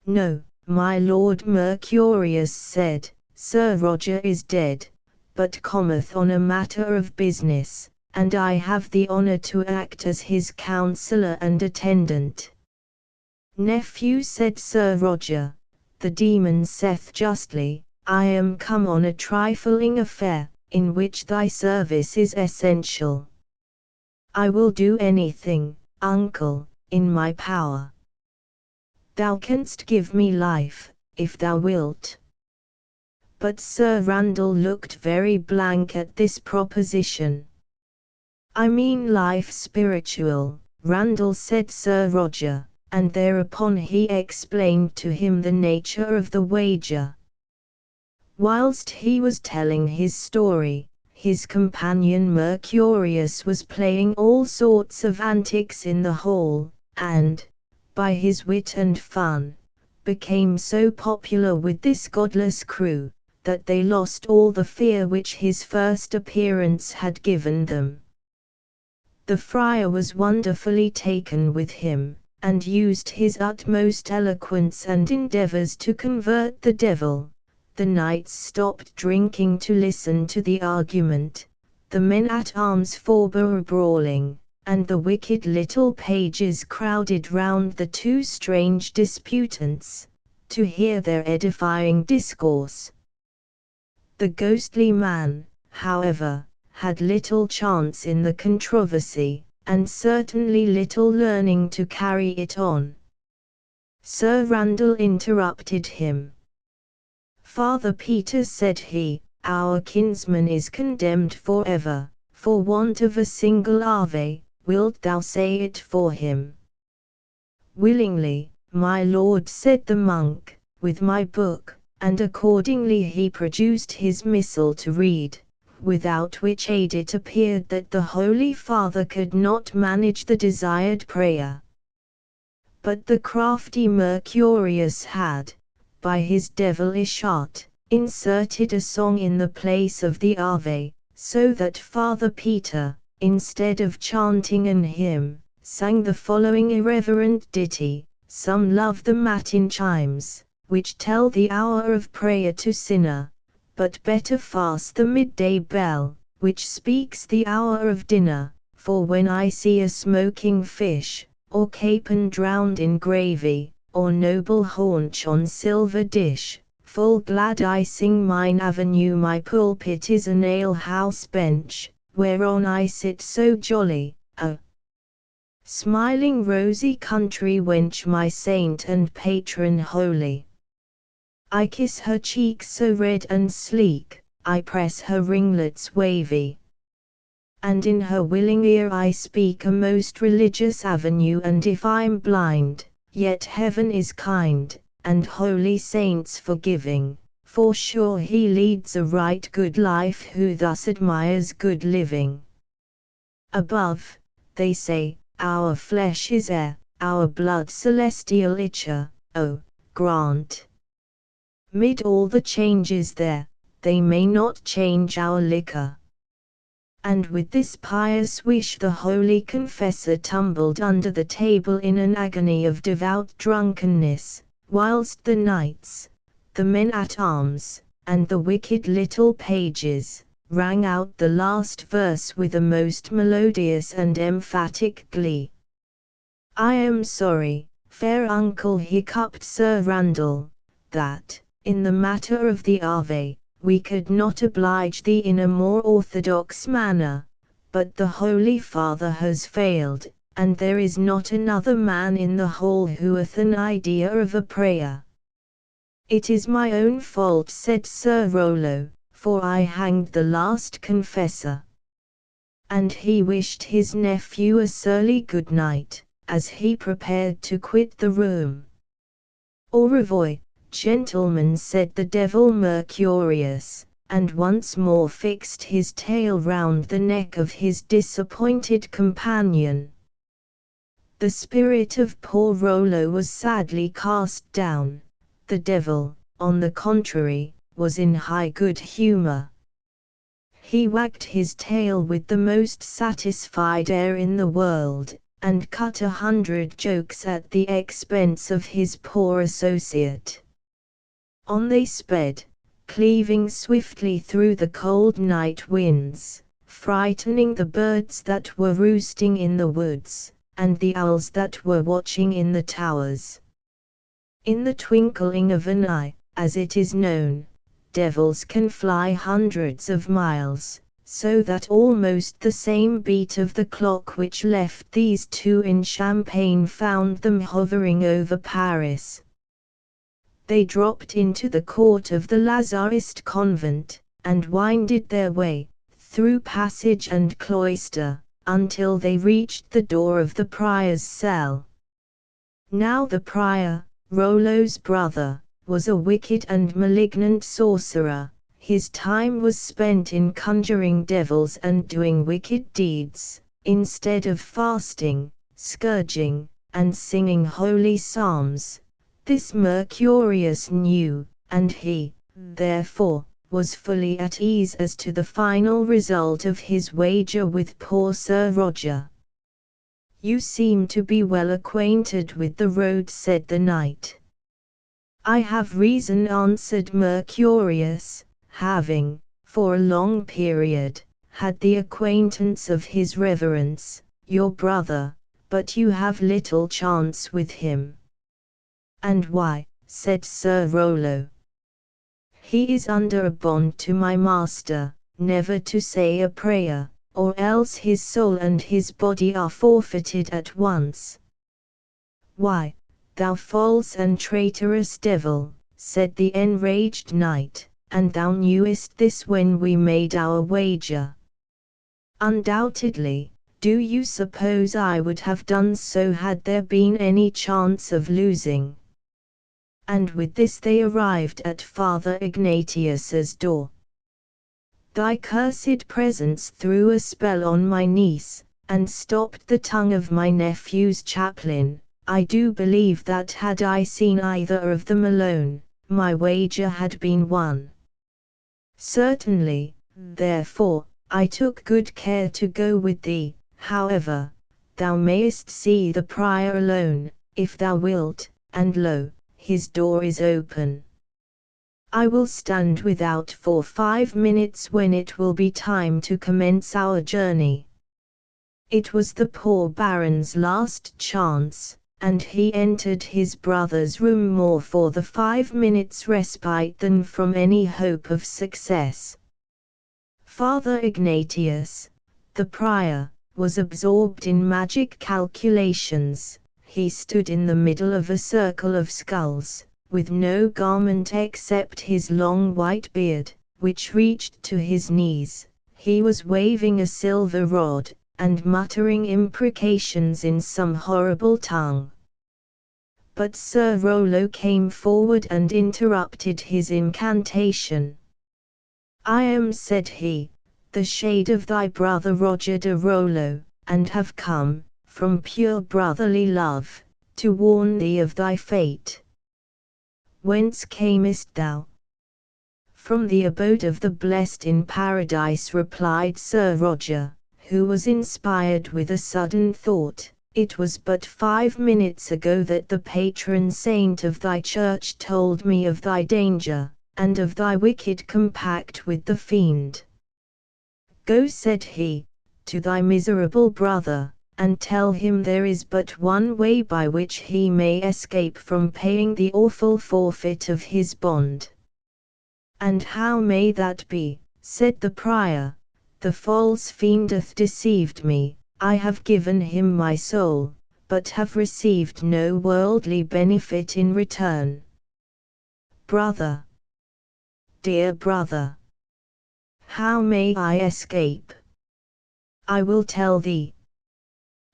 "No, my lord," Mercurius said, "Sir Roger is dead, but cometh on a matter of business, and I have the honor to act as his counsellor and attendant." "Nephew," said Sir Roger, "the demon saith justly, I am come on a trifling affair, in which thy service is essential. I will do anything, uncle, in my power. Thou canst give me life, if thou wilt. But Sir Randall looked very blank at this proposition. "I mean life spiritual," Randall said Sir Roger, and thereupon he explained to him the nature of the wager. Whilst he was telling his story, his companion Mercurius was playing all sorts of antics in the hall, and, by his wit and fun, became so popular with this godless crew, that they lost all the fear which his first appearance had given them. The friar was wonderfully taken with him, and used his utmost eloquence and endeavors to convert the devil. The knights stopped drinking to listen to the argument, the men-at-arms forbore brawling, and the wicked little pages crowded round the two strange disputants, to hear their edifying discourse. The ghostly man, however, had little chance in the controversy, and certainly little learning to carry it on. Sir Randall interrupted him. "Father Peter," said he, "our kinsman is condemned forever, for want of a single Ave. Wilt thou say it for him?" "Willingly, my lord," said the monk, "with my book," and accordingly he produced his missal to read, without which aid it appeared that the Holy Father could not manage the desired prayer. But the crafty Mercurius had, by his devilish art, inserted a song in the place of the Ave, so that Father Peter, instead of chanting an hymn, sang the following irreverent ditty: "Some love the matin chimes, which tell the hour of prayer to sinner, but better fast the midday bell, which speaks the hour of dinner. For when I see a smoking fish, or capon drowned in gravy, or noble haunch on silver dish, full glad I sing mine avenue. My pulpit is an ale-house bench, whereon I sit so jolly, a smiling rosy country wench, my saint and patron holy. I kiss her cheeks so red and sleek, I press her ringlets wavy, and in her willing ear I speak a most religious avenue. And if I'm blind, yet heaven is kind, and holy saints forgiving, for sure he leads a right good life who thus admires good living. Above, they say, our flesh is air, our blood celestial ichor. Oh, grant, mid all the changes there, they may not change our liquor." And with this pious wish the holy confessor tumbled under the table in an agony of devout drunkenness, whilst the knights, the men-at-arms, and the wicked little pages, rang out the last verse with a most melodious and emphatic glee. "I am sorry, fair uncle," hiccuped Sir Randall, "that, in the matter of the Ave, we could not oblige thee in a more orthodox manner, but the Holy Father has failed, and there is not another man in the hall who hath an idea of a prayer." "It is my own fault," said Sir Rollo, "for I hanged the last confessor." And he wished his nephew a surly good night, as he prepared to quit the room. "Au revoir, gentlemen," said the devil Mercurius, and once more fixed his tail round the neck of his disappointed companion. The spirit of poor Rollo was sadly cast down. The devil, on the contrary, was in high good humor. He wagged his tail with the most satisfied air in the world, and cut 100 jokes at the expense of his poor associate. On they sped, cleaving swiftly through the cold night winds, frightening the birds that were roosting in the woods, and the owls that were watching in the towers. In the twinkling of an eye, as it is known, devils can fly hundreds of miles, so that almost the same beat of the clock which left these two in Champagne found them hovering over Paris. They dropped into the court of the Lazarist convent, and winded their way, through passage and cloister, until they reached the door of the prior's cell. Now the prior, Rollo's brother, was a wicked and malignant sorcerer. His time was spent in conjuring devils and doing wicked deeds, instead of fasting, scourging, and singing holy psalms. This Mercurius knew, and he, therefore, was fully at ease as to the final result of his wager with poor Sir Roger. "You seem to be well acquainted with the road," said the knight. "I have reason," answered Mercurius, having, for a long period, had the acquaintance of his reverence, your brother, but you have little chance with him. "And why?" said Sir Rollo. "He is under a bond to my master, never to say a prayer, or else his soul and his body are forfeited at once." "Why, thou false and traitorous devil," said the enraged knight, "and thou knewest this when we made our wager?" "Undoubtedly. Do you suppose I would have done so had there been any chance of losing?" And with this they arrived at Father Ignatius's door. "Thy cursed presence threw a spell on my niece, and stopped the tongue of my nephew's chaplain. I do believe that had I seen either of them alone, my wager had been won. Certainly, therefore, I took good care to go with thee. However, thou mayest see the prior alone, if thou wilt, and lo, his door is open. I will stand without for 5 minutes when it will be time to commence our journey." It was the poor baron's last chance, and he entered his brother's room more for the 5 minutes' respite than from any hope of success. Father Ignatius, the prior, was absorbed in magic calculations. He stood in the middle of a circle of skulls, with no garment except his long white beard, which reached to his knees. He was waving a silver rod, and muttering imprecations in some horrible tongue. But Sir Rollo came forward and interrupted his incantation. "I am," said he, "the shade of thy brother Roger de Rollo, and have come, from pure brotherly love, to warn thee of thy fate." "Whence camest thou?" "From the abode of the blessed in paradise," replied Sir Roger, who was inspired with a sudden thought. "It was but 5 minutes ago that the patron saint of thy church told me of thy danger, and of thy wicked compact with the fiend. Go," said he, "to thy miserable brother, and tell him there is but one way by which he may escape from paying the awful forfeit of his bond." "And how may that be?" said the prior. "The false fiend hath deceived me. I have given him my soul, but have received no worldly benefit in return." "Brother, dear brother, how may I escape?" "I will tell thee.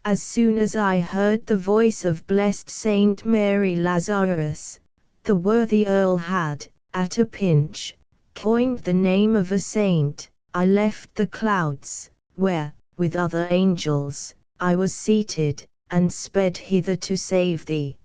As soon as I heard the voice of blessed Saint Mary Lazarus, the worthy Earl had, at a pinch, coined the name of a saint, I left the clouds, where, with other angels, I was seated, and sped hither to save thee.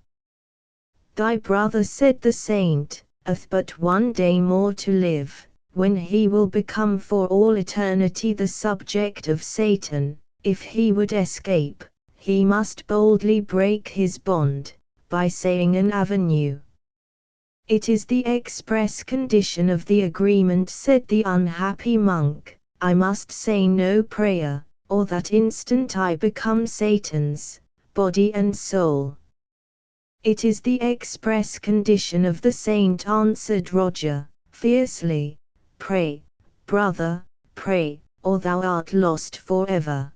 Thy brother," said the saint, "hath but 1 day more to live, when he will become for all eternity the subject of Satan. If he would escape, he must boldly break his bond, by saying an avenue." "It is the express condition of the agreement," said the unhappy monk. "I must say no prayer, or that instant I become Satan's, body and soul." "It is the express condition of the saint," answered Roger, fiercely. "Pray, brother, pray, or thou art lost forever."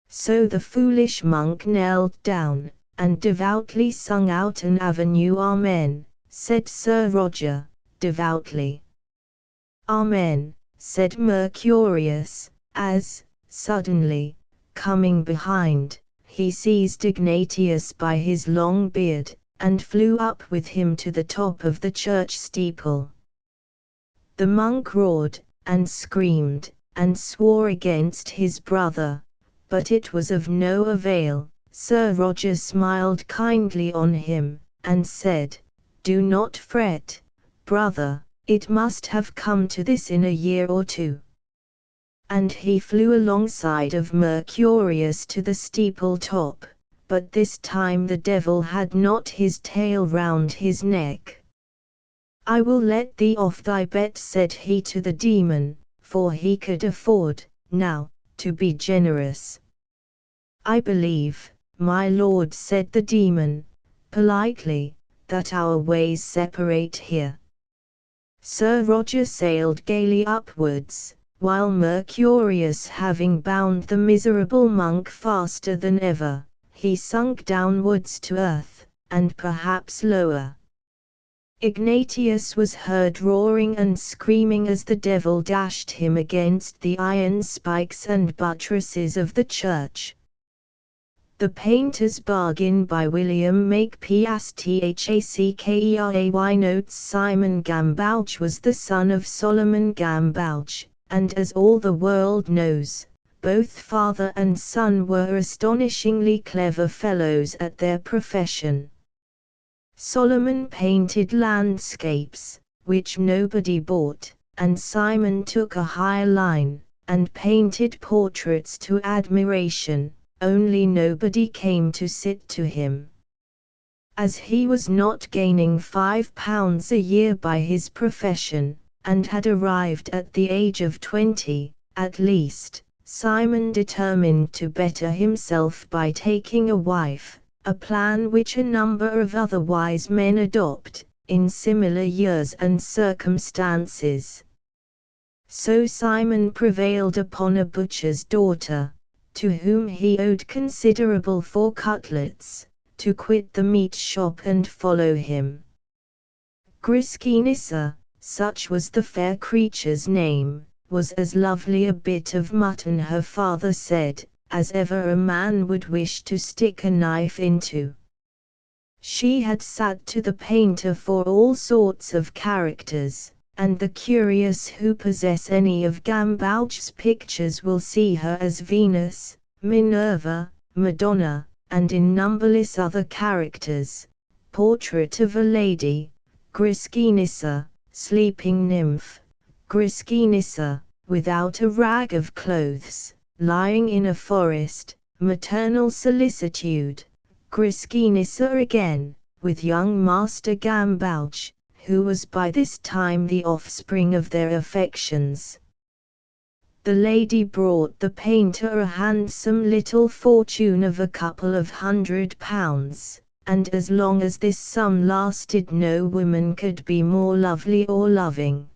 So the foolish monk knelt down, and devoutly sung out an Avenue Amen, said Sir Roger, devoutly. Amen, said Mercurius, as, suddenly, coming behind, he seized Ignatius by his long beard, and flew up with him to the top of the church steeple. The monk roared, and screamed, and swore against his brother, but it was of no avail. Sir Roger smiled kindly on him, and said, "Do not fret, brother, it must have come to this in a year or two." And he flew alongside of Mercurius to the steeple top, but this time the devil had not his tail round his neck. "I will let thee off thy bet," said he to the demon, for he could afford, now, to be generous. "I believe, my lord," said the demon, politely, "that our ways separate here." Sir Roger sailed gaily upwards, while Mercurius, having bound the miserable monk faster than ever, he sunk downwards to earth, and perhaps lower. Ignatius was heard roaring and screaming as the devil dashed him against the iron spikes and buttresses of the church. The Painter's Bargain by William Makepeace Thackray notes Simon Gambauch was the son of Solomon Gambauch, and as all the world knows, both father and son were astonishingly clever fellows at their profession. Solomon painted landscapes, which nobody bought, and Simon took a higher line, and painted portraits to admiration, only nobody came to sit to him. As he was not gaining £5 a year by his profession, and had arrived at the age of 20, at least, Simon determined to better himself by taking a wife, a plan which a number of other wise men adopt, in similar years and circumstances. So Simon prevailed upon a butcher's daughter, to whom he owed considerable for cutlets, to quit the meat shop and follow him. Griskinissa, such was the fair creature's name, was as lovely a bit of mutton, her father said, as ever a man would wish to stick a knife into. She had sat to the painter for all sorts of characters, and the curious who possess any of Gambauch's pictures will see her as Venus, Minerva, Madonna, and in numberless other characters. Portrait of a lady, Griskinissa, sleeping nymph, Griskinissa, without a rag of clothes, lying in a forest, maternal solicitude, Griskinissa again, with young Master Gambauch, who was by this time the offspring of their affections. The lady brought the painter a handsome little fortune of a couple of £100, and as long as this sum lasted no woman could be more lovely or loving.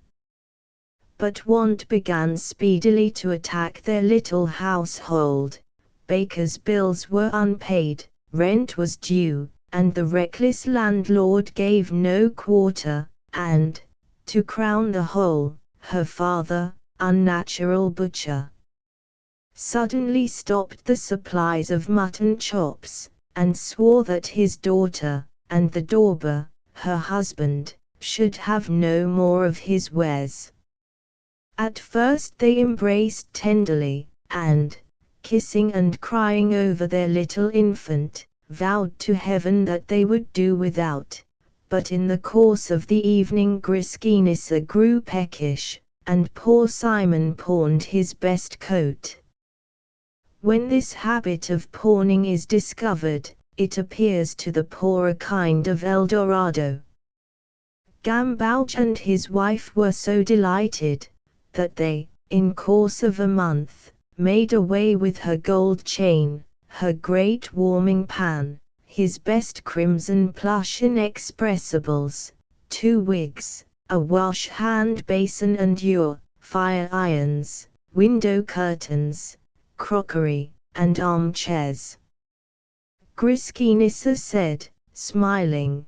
But want began speedily to attack their little household. Baker's bills were unpaid, rent was due, and the reckless landlord gave no quarter, and, to crown the whole, her father, unnatural butcher, suddenly stopped the supplies of mutton chops, and swore that his daughter, and the dauber, her husband, should have no more of his wares. At first they embraced tenderly, and, kissing and crying over their little infant, vowed to heaven that they would do without, but in the course of the evening Griskinissa grew peckish, and poor Simon pawned his best coat. When this habit of pawning is discovered, it appears to the poor a kind of Eldorado. Gambauch and his wife were so delighted, that they, in course of a month, made away with her gold chain, her great warming pan, his best crimson plush inexpressibles, 2 wigs, a wash-hand basin and ewer, fire irons, window curtains, crockery, and armchairs. Griskinissa said, smiling,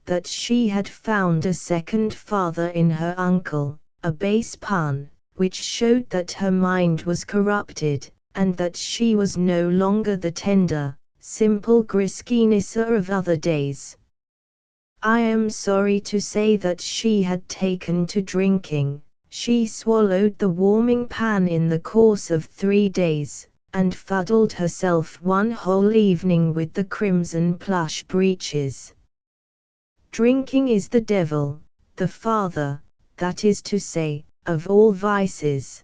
that she had found a second father in her uncle, a base pun, which showed that her mind was corrupted, and that she was no longer the tender, simple Griskinissa of other days. I am sorry to say that she had taken to drinking. She swallowed the warming pan in the course of 3 days, and fuddled herself one whole evening with the crimson plush breeches. Drinking is the devil, the father, that is to say, of all vices.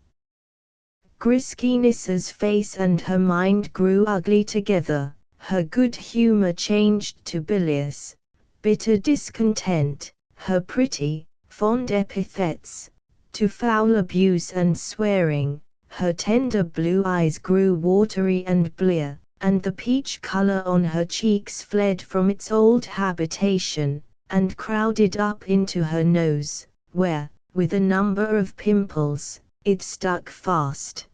Griskinissa's face and her mind grew ugly together, her good humor changed to bilious, bitter discontent, her pretty, fond epithets, to foul abuse and swearing, her tender blue eyes grew watery and blear, and the peach color on her cheeks fled from its old habitation, and crowded up into her nose, where, with a number of pimples, it stuck fast.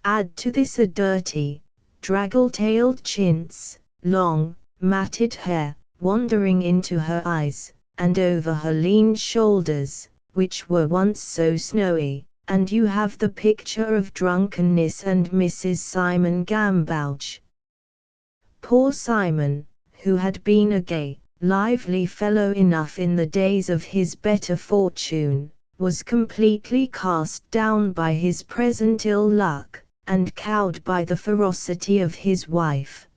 Add to this a dirty, draggle-tailed chintz, long, matted hair, wandering into her eyes, and over her lean shoulders, which were once so snowy, and you have the picture of drunkenness and Mrs. Simon Gambouch. Poor Simon, who had been a gay, lively fellow enough in the days of his better fortune, was completely cast down by his present ill luck, and cowed by the ferocity of his wife.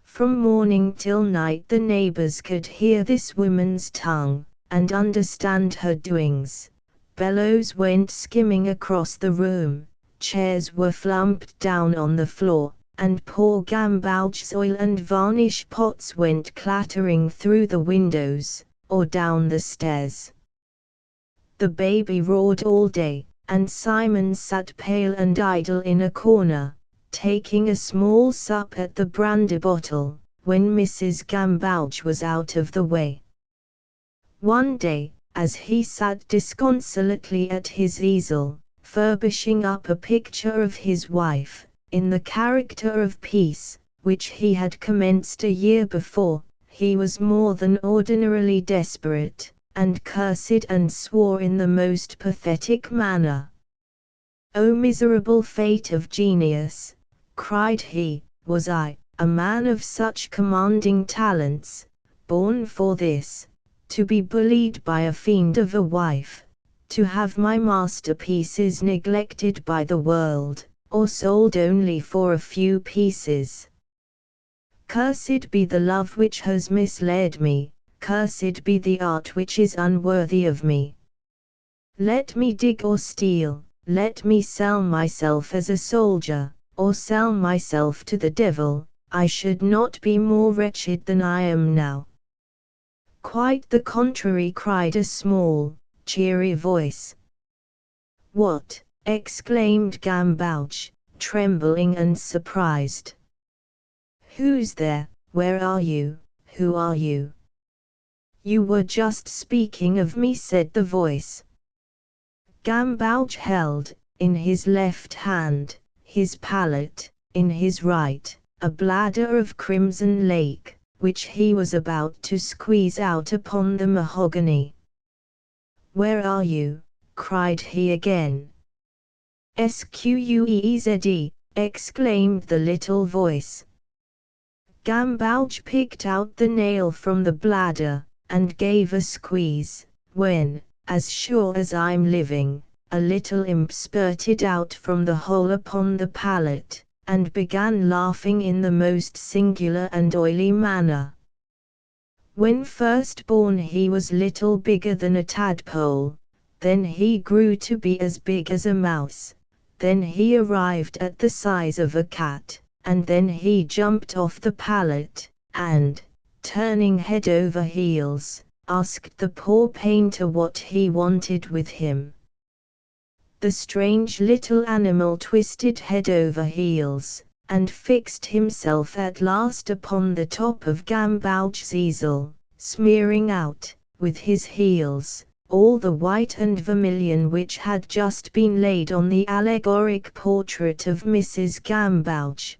From morning till night the neighbors could hear this woman's tongue, and understand her doings. Bellows went skimming across the room, chairs were flumped down on the floor, and poor Gambouch's oil and varnish pots went clattering through the windows, or down the stairs. The baby roared all day, and Simon sat pale and idle in a corner, taking a small sup at the brandy bottle, when Mrs. Gambouch was out of the way. One day, as he sat disconsolately at his easel, furbishing up a picture of his wife, in the character of Peace, which he had commenced a year before, he was more than ordinarily desperate, and cursed and swore in the most pathetic manner. "O miserable fate of genius," cried he, "was I, a man of such commanding talents, born for this, to be bullied by a fiend of a wife, to have my masterpieces neglected by the world, or sold only for a few pieces. Cursed be the love which has misled me, cursed be the art which is unworthy of me. Let me dig or steal, let me sell myself as a soldier, or sell myself to the devil, I should not be more wretched than I am now." "Quite the contrary," cried a small, cheery voice. "What?" exclaimed Gambouch, trembling and surprised. "Who's there? Where are you? Who are you?" "You were just speaking of me," said the voice. Gambouch held, in his left hand, his palette, in his right, a bladder of crimson lake, which he was about to squeeze out upon the mahogany. "Where are you?" cried he again. "Squeeze!" exclaimed the little voice. Gambouch picked out the nail from the bladder, and gave a squeeze, when, as sure as I'm living, a little imp spurted out from the hole upon the pallet, and began laughing in the most singular and oily manner. When first born he was little bigger than a tadpole, then he grew to be as big as a mouse, then he arrived at the size of a cat, and then he jumped off the pallet, and, turning head over heels, asked the poor painter what he wanted with him. The strange little animal twisted head over heels, and fixed himself at last upon the top of Gambouch's easel, smearing out, with his heels, all the white and vermilion which had just been laid on the allegoric portrait of Mrs. Gambouch.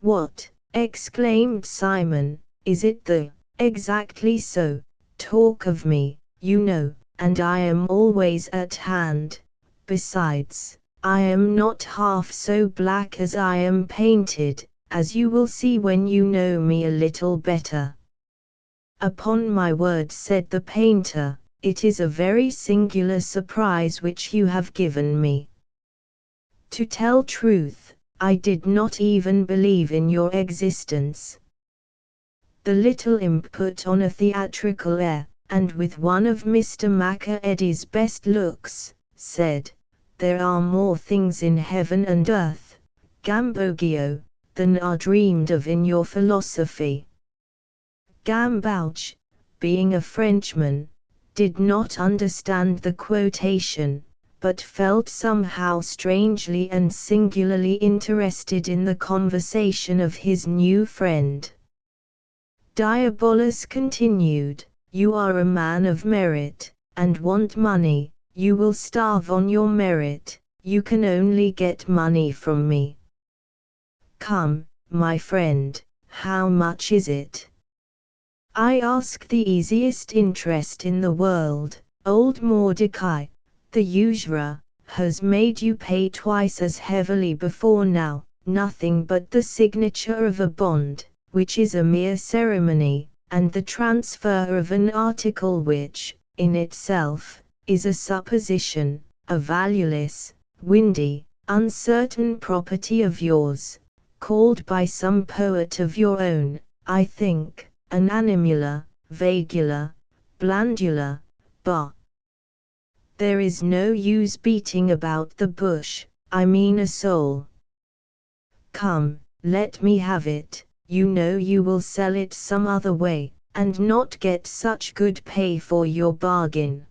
"What," exclaimed Simon, "is it the Exactly so, talk of me, you know, and I am always at hand. Besides, I am not half so black as I am painted, as you will see when you know me a little better. Upon my word, said the painter, it is a very singular surprise which you have given me. To tell truth, I did not even believe in your existence. The little imp put on a theatrical air, and with one of Mr. Macready's best looks, said, "There are more things in heaven and earth, Gambogio, than are dreamed of in your philosophy." Gambauge, being a Frenchman, did not understand the quotation, but felt somehow strangely and singularly interested in the conversation of his new friend. Diabolus continued, "You are a man of merit, and want money. You will starve on your merit, you can only get money from me. Come, my friend, how much is it?" "I ask the easiest interest in the world. Old Mordecai, the usurer, has made you pay twice as heavily before now, nothing but the signature of a bond, which is a mere ceremony, and the transfer of an article which, in itself, is a supposition, a valueless, windy, uncertain property of yours, called by some poet of your own, I think, an animula, vagula, blandula, but there is no use beating about the bush, I mean a soul. Come, let me have it. You know you will sell it some other way, and not get such good pay for your bargain."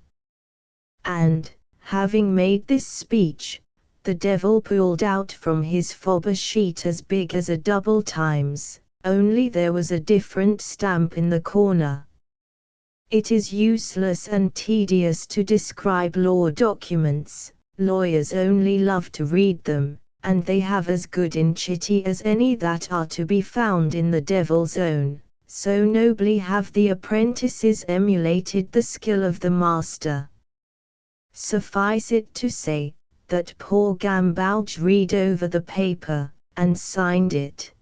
And, having made this speech, the devil pulled out from his fob a sheet as big as a double Times, only there was a different stamp in the corner. It is useless and tedious to describe law documents, lawyers only love to read them, and they have as good in chitty as any that are to be found in the devil's own, so nobly have the apprentices emulated the skill of the master. Suffice it to say, that poor Gambauge read over the paper, and signed it.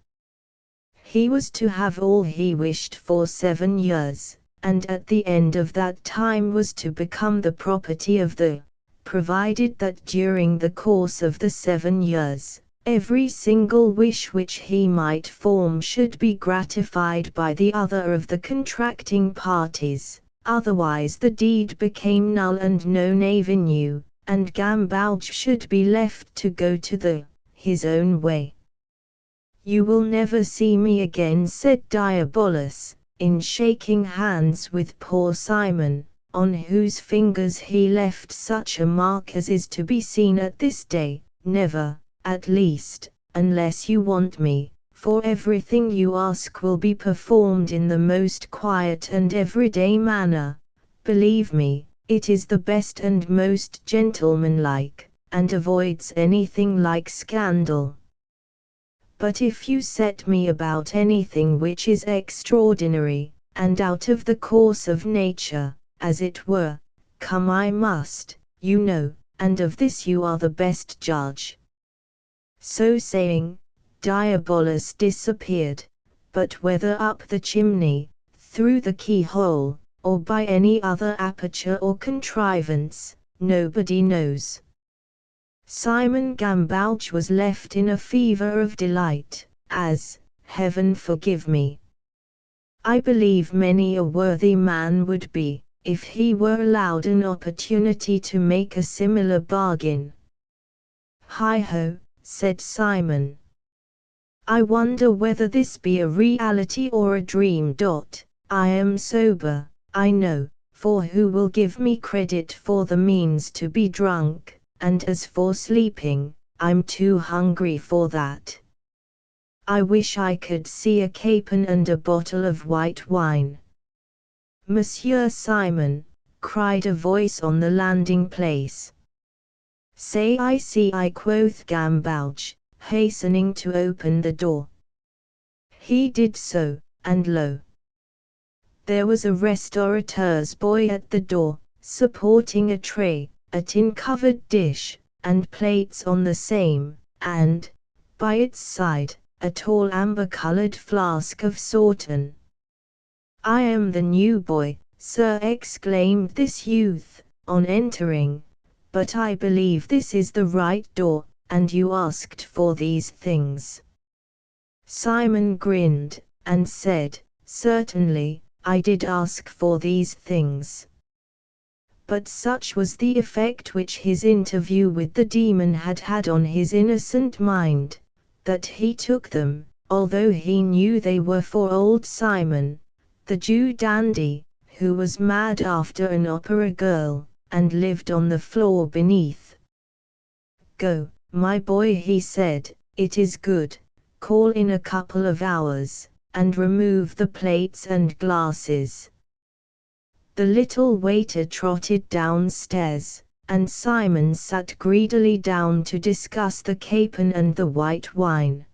He was to have all he wished for 7 years, and at the end of that time was to become the property of the, provided that during the course of the 7 years, every single wish which he might form should be gratified by the other of the contracting parties, otherwise the deed became null and non avenue, and Gambauge should be left to go to his own way. "You will never see me again," said Diabolus, in shaking hands with poor Simon, on whose fingers he left such a mark as is to be seen at this day, "never, at least, unless you want me, for everything you ask will be performed in the most quiet and everyday manner. Believe me, it is the best and most gentlemanlike, and avoids anything like scandal. But if you set me about anything which is extraordinary, and out of the course of nature, as it were, come I must, you know, and of this you are the best judge." So saying, Diabolus disappeared, but whether up the chimney, through the keyhole, or by any other aperture or contrivance, nobody knows. Simon Gambauge was left in a fever of delight, as, Heaven forgive me, I believe many a worthy man would be, if he were allowed an opportunity to make a similar bargain. "Hi-ho," said Simon. "I wonder whether this be a reality or a dream. I am sober, I know, for who will give me credit for the means to be drunk? And as for sleeping, I'm too hungry for that. I wish I could see a capon and a bottle of white wine." "Monsieur Simon," cried a voice on the landing place. "Say I see I," quoth Gambauge, hastening to open the door. He did so, and lo! There was a restaurateur's boy at the door, supporting a tray, a tin-covered dish, and plates on the same, and, by its side, a tall amber-colored flask of Sauterne. "I am the new boy, sir," exclaimed this youth, on entering, "but I believe this is the right door, and you asked for these things." Simon grinned, and said, "Certainly, I did ask for these things." But such was the effect which his interview with the demon had had on his innocent mind, that he took them, although he knew they were for old Simon, the Jew dandy, who was mad after an opera girl, and lived on the floor beneath. "Go, my boy," he said, "it is good. Call in a couple of hours, and remove the plates and glasses." The little waiter trotted downstairs, and Simon sat greedily down to discuss the capon and the white wine.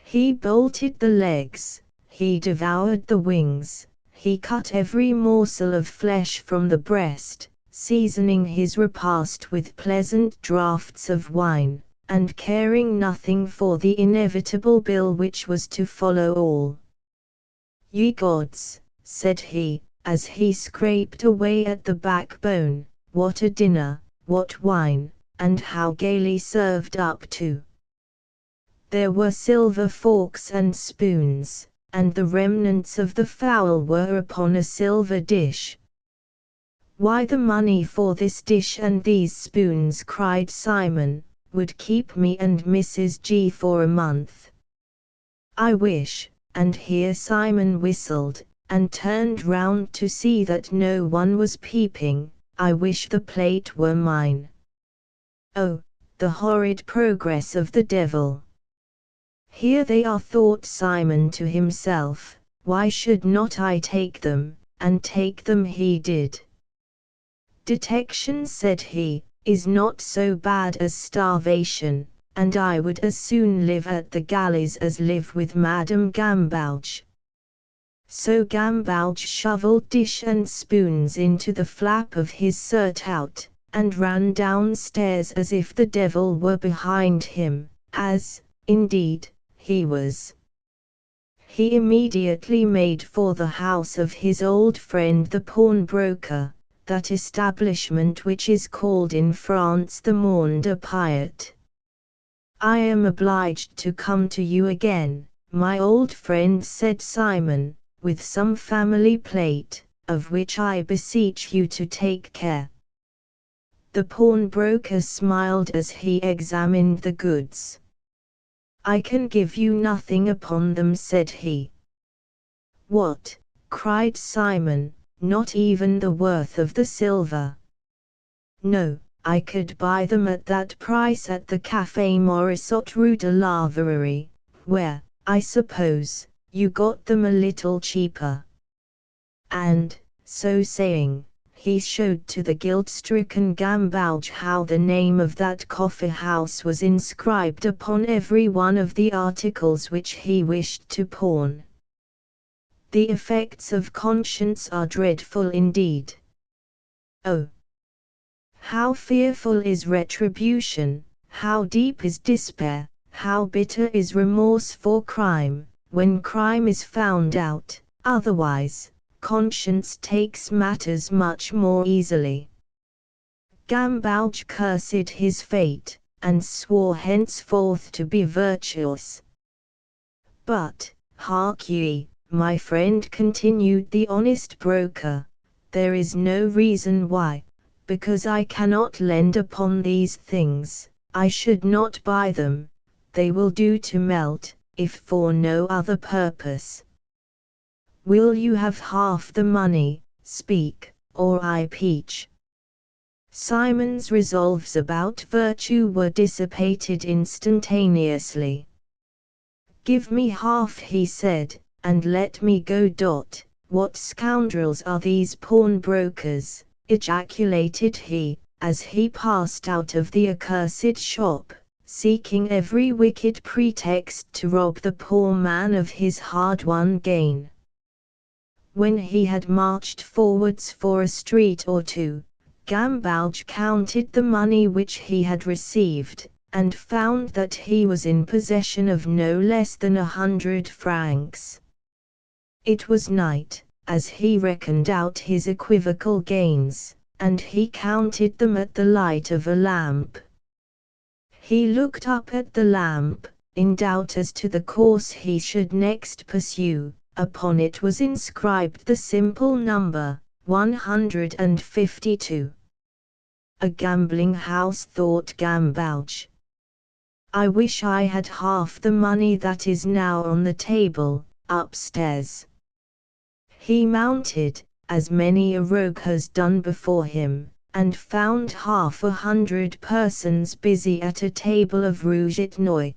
He bolted the legs, he devoured the wings, he cut every morsel of flesh from the breast, seasoning his repast with pleasant draughts of wine, and caring nothing for the inevitable bill which was to follow all. "Ye gods," said he, as he scraped away at the backbone, "what a dinner, what wine, and how gaily served up too! There were silver forks and spoons, and the remnants of the fowl were upon a silver dish." "Why, the money for this dish and these spoons," cried Simon, "would keep me and Mrs. G for a month. I wish," and here Simon whistled, and turned round to see that no one was peeping, "I wish the plate were mine. Oh, the horrid progress of the devil! Here they are," thought Simon to himself, "why should not I take them?" And take them he did. "Detection," said he, "is not so bad as starvation, and I would as soon live at the galleys as live with Madame Gambauge." So Gambauge shoveled dish and spoons into the flap of his surtout, and ran downstairs as if the devil were behind him, as, indeed, he was. He immediately made for the house of his old friend the pawnbroker, that establishment which is called in France the Monde à Piat. "I am obliged to come to you again, my old friend," said Simon, "with some family plate, of which I beseech you to take care." The pawnbroker smiled as he examined the goods. "I can give you nothing upon them," said he. "What?" cried Simon, "not even the worth of the silver?" "No, I could buy them at that price at the Café Morisot Rue de la Verrerie, where, I suppose, you got them a little cheaper." And, so saying, he showed to the guilt-stricken Gambauge how the name of that coffee-house was inscribed upon every one of the articles which he wished to pawn. The effects of conscience are dreadful indeed. Oh, how fearful is retribution, how deep is despair, how bitter is remorse for crime, when crime is found out, otherwise, conscience takes matters much more easily. Gambauge cursed his fate, and swore henceforth to be virtuous. "But, hark ye, my friend," continued the honest broker, "there is no reason why, because I cannot lend upon these things, I should not buy them. They will do to melt, if for no other purpose. Will you have half the money? Speak, or I peach." Simon's resolves about virtue were dissipated instantaneously. "Give me half," he said, "and let me go." "What scoundrels are these pawnbrokers?" ejaculated he, as he passed out of the accursed shop, seeking every wicked pretext to rob the poor man of his hard-won gain. When he had marched forwards for a street or two, Gambauch counted the money which he had received, and found that he was in possession of no less than 100 francs. It was night, as he reckoned out his equivocal gains, and he counted them at the light of a lamp. He looked up at the lamp, in doubt as to the course he should next pursue. Upon it was inscribed the simple number, 152. A gambling house, thought Gambauch. I wish I had half the money that is now on the table, upstairs. He mounted, as many a rogue has done before him, and found 100 persons busy at a table of rouge et noix.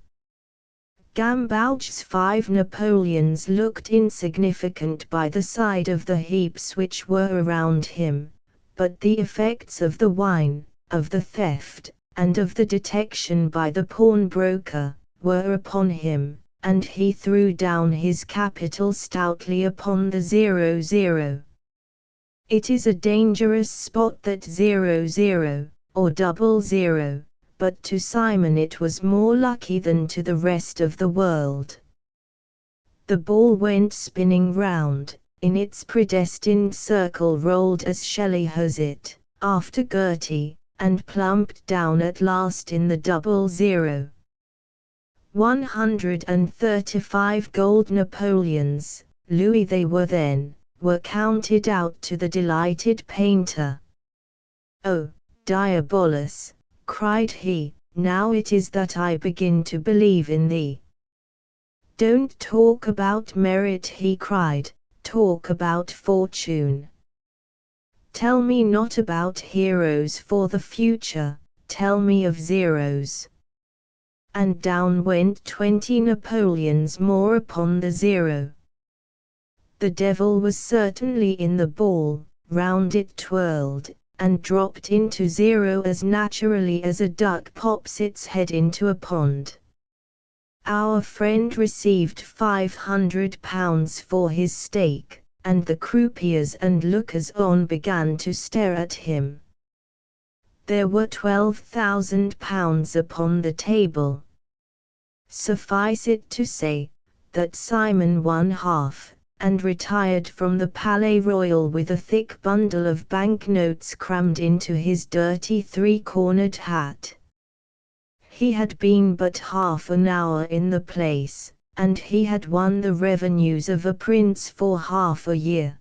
Gambauch's 5 napoleons looked insignificant by the side of the heaps which were around him, but the effects of the wine, of the theft, and of the detection by the pawnbroker, were upon him, and he threw down his capital stoutly upon the 00. It is a dangerous spot, that 00, or 00, but to Simon it was more lucky than to the rest of the world. The ball went spinning round, in its predestined circle rolled as Shelley has it, after Gertie, and plumped down at last in the 00. 135 gold napoleons, louis they were then, were counted out to the delighted painter. "Oh, Diabolus," cried he, "now it is that I begin to believe in thee." "Don't talk about merit," he cried, "talk about fortune. Tell me not about heroes for the future, tell me of zeros." And down went 20 napoleons more upon the 0. The devil was certainly in the ball, round it twirled, and dropped into 0 as naturally as a duck pops its head into a pond. Our friend received £500 for his stake, and the croupiers and lookers-on began to stare at him. There were £12,000 upon the table. Suffice it to say, that Simon won half, and retired from the Palais Royal with a thick bundle of banknotes crammed into his dirty 3-cornered hat. He had been but half an hour in the place, and he had won the revenues of a prince for half a year.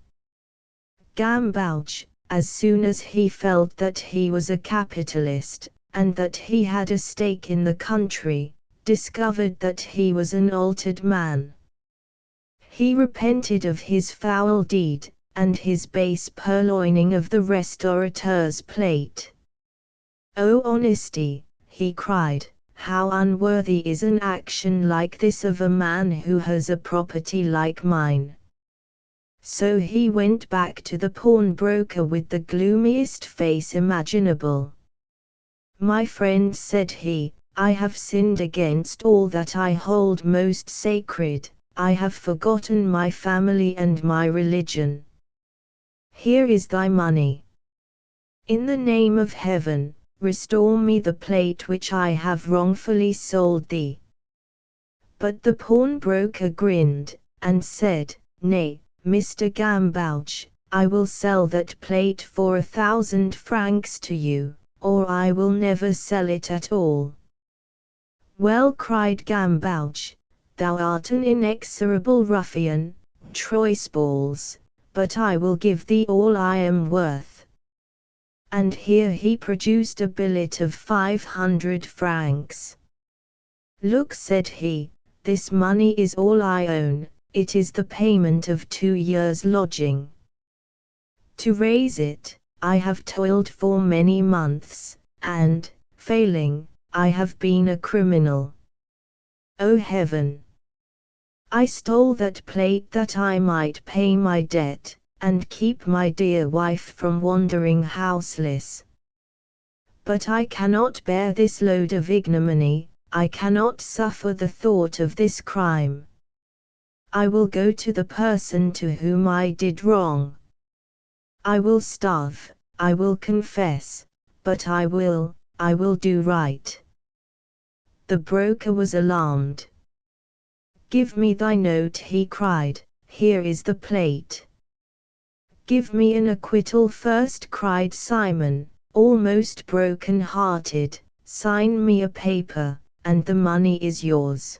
Gambauch, as soon as he felt that he was a capitalist, and that he had a stake in the country, discovered that he was an altered man. He repented of his foul deed, and his base purloining of the restaurateur's plate. "O honesty," he cried, "how unworthy is an action like this of a man who has a property like mine." So he went back to the pawnbroker with the gloomiest face imaginable. "My friend," said he, "I have sinned against all that I hold most sacred. I have forgotten my family and my religion. Here is thy money. In the name of heaven, restore me the plate which I have wrongfully sold thee." But the pawnbroker grinned, and said, "Nay, Mr. Gambauch, I will sell that plate for 1,000 francs to you, or I will never sell it at all." "Well," cried Gambauch, "thou art an inexorable ruffian, Troisballs, but I will give thee all I am worth." And here he produced a billet of 500 francs. "Look," said he, "this money is all I own, it is the payment of 2 years' lodging. To raise it, I have toiled for many months, and, failing, I have been a criminal. O heaven! I stole that plate that I might pay my debt, and keep my dear wife from wandering houseless. But I cannot bear this load of ignominy, I cannot suffer the thought of this crime. I will go to the person to whom I did wrong. I will starve, I will confess, but I will do right. The broker was alarmed. Give me thy note, he cried, here is the plate. Give me an acquittal first, cried Simon, almost broken-hearted, sign me a paper, and the money is yours.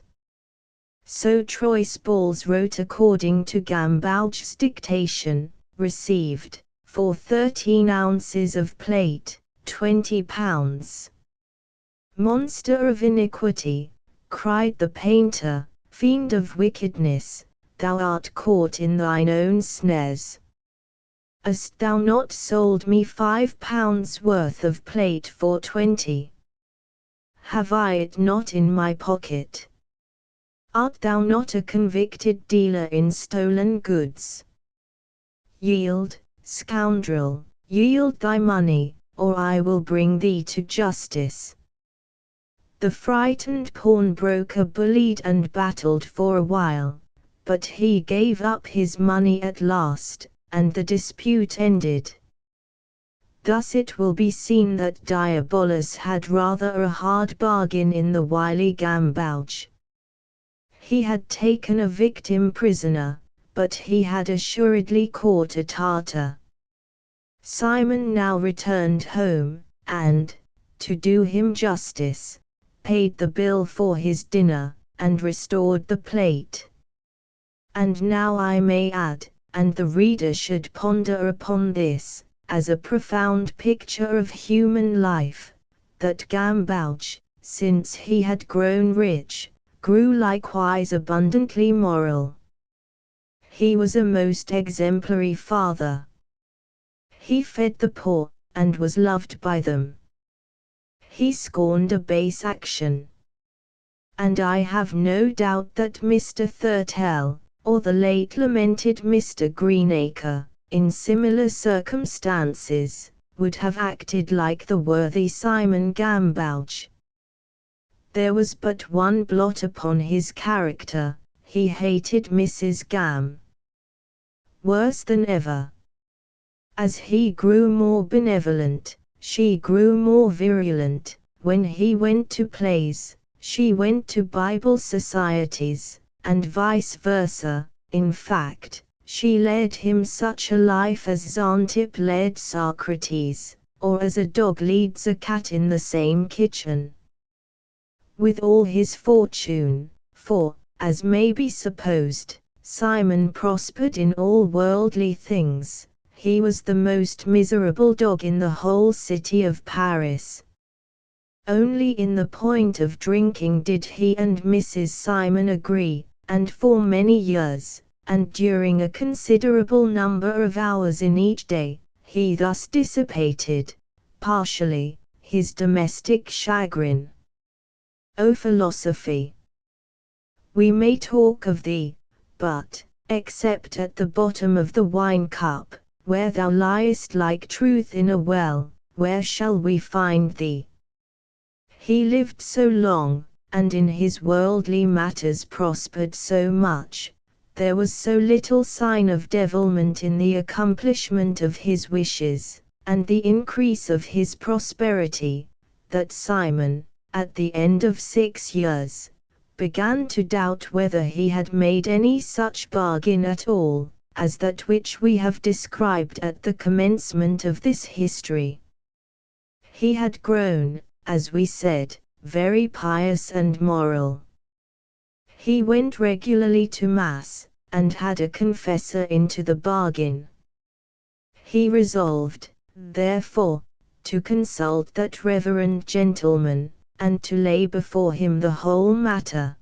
So Troy Spalls wrote according to Gambauch's dictation, received, for 13 ounces of plate, 20 pounds. Monster of iniquity, cried the painter, fiend of wickedness, thou art caught in thine own snares. Hast thou not sold me 5 pounds worth of plate for 20? Have I it not in my pocket? Art thou not a convicted dealer in stolen goods? Yield, scoundrel, yield thy money, or I will bring thee to justice. The frightened pawnbroker bullied and battled for a while, but he gave up his money at last, and the dispute ended. Thus it will be seen that Diabolus had rather a hard bargain in the wily Gambauch. He had taken a victim prisoner, but he had assuredly caught a Tartar. Simon now returned home, and, to do him justice, paid the bill for his dinner, and restored the plate. And now I may add, and the reader should ponder upon this, as a profound picture of human life, that Gambauch, since he had grown rich, grew likewise abundantly moral. He was a most exemplary father. He fed the poor, and was loved by them. He scorned a base action. And I have no doubt that Mr. Thurtell, or the late lamented Mr. Greenacre, in similar circumstances, would have acted like the worthy Simon Gambauch. There was but one blot upon his character, he hated Mrs. Gam. Worse than ever. As he grew more benevolent, she grew more virulent. When he went to plays, she went to Bible societies, and vice versa. In fact, she led him such a life as Xanthippe led Socrates, or as a dog leads a cat in the same kitchen. With all his fortune, for, as may be supposed, Simon prospered in all worldly things, he was the most miserable dog in the whole city of Paris. Only in the point of drinking did he and Mrs. Simon agree, and for many years, and during a considerable number of hours in each day, he thus dissipated, partially, his domestic chagrin. O philosophy! We may talk of thee, but, except at the bottom of the wine cup, where thou liest like truth in a well, where shall we find thee? He lived so long, and in his worldly matters prospered so much, there was so little sign of devilment in the accomplishment of his wishes, and the increase of his prosperity, that Simon, at the end of 6 years, began to doubt whether he had made any such bargain at all, as that which we have described at the commencement of this history. He had grown, as we said, very pious and moral. He went regularly to Mass, and had a confessor into the bargain. He resolved, therefore, to consult that reverend gentleman, and to lay before him the whole matter.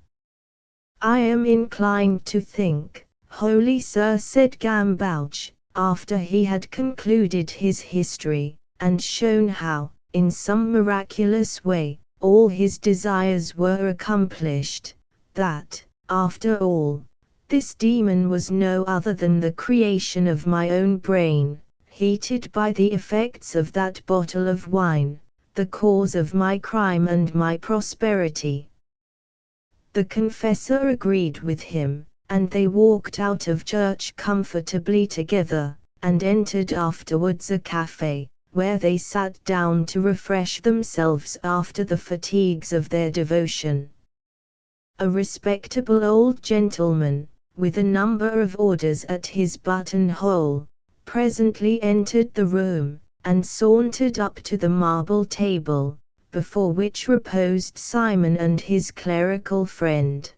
I am inclined to think, holy sir, said Gambauch, after he had concluded his history, and shown how, in some miraculous way, all his desires were accomplished, that, after all, this demon was no other than the creation of my own brain, heated by the effects of that bottle of wine, the cause of my crime and my prosperity. The confessor agreed with him, and they walked out of church comfortably together, and entered afterwards a cafe, where they sat down to refresh themselves after the fatigues of their devotion. A respectable old gentleman, with a number of orders at his buttonhole, presently entered the room, and sauntered up to the marble table, before which reposed Simon and his clerical friend.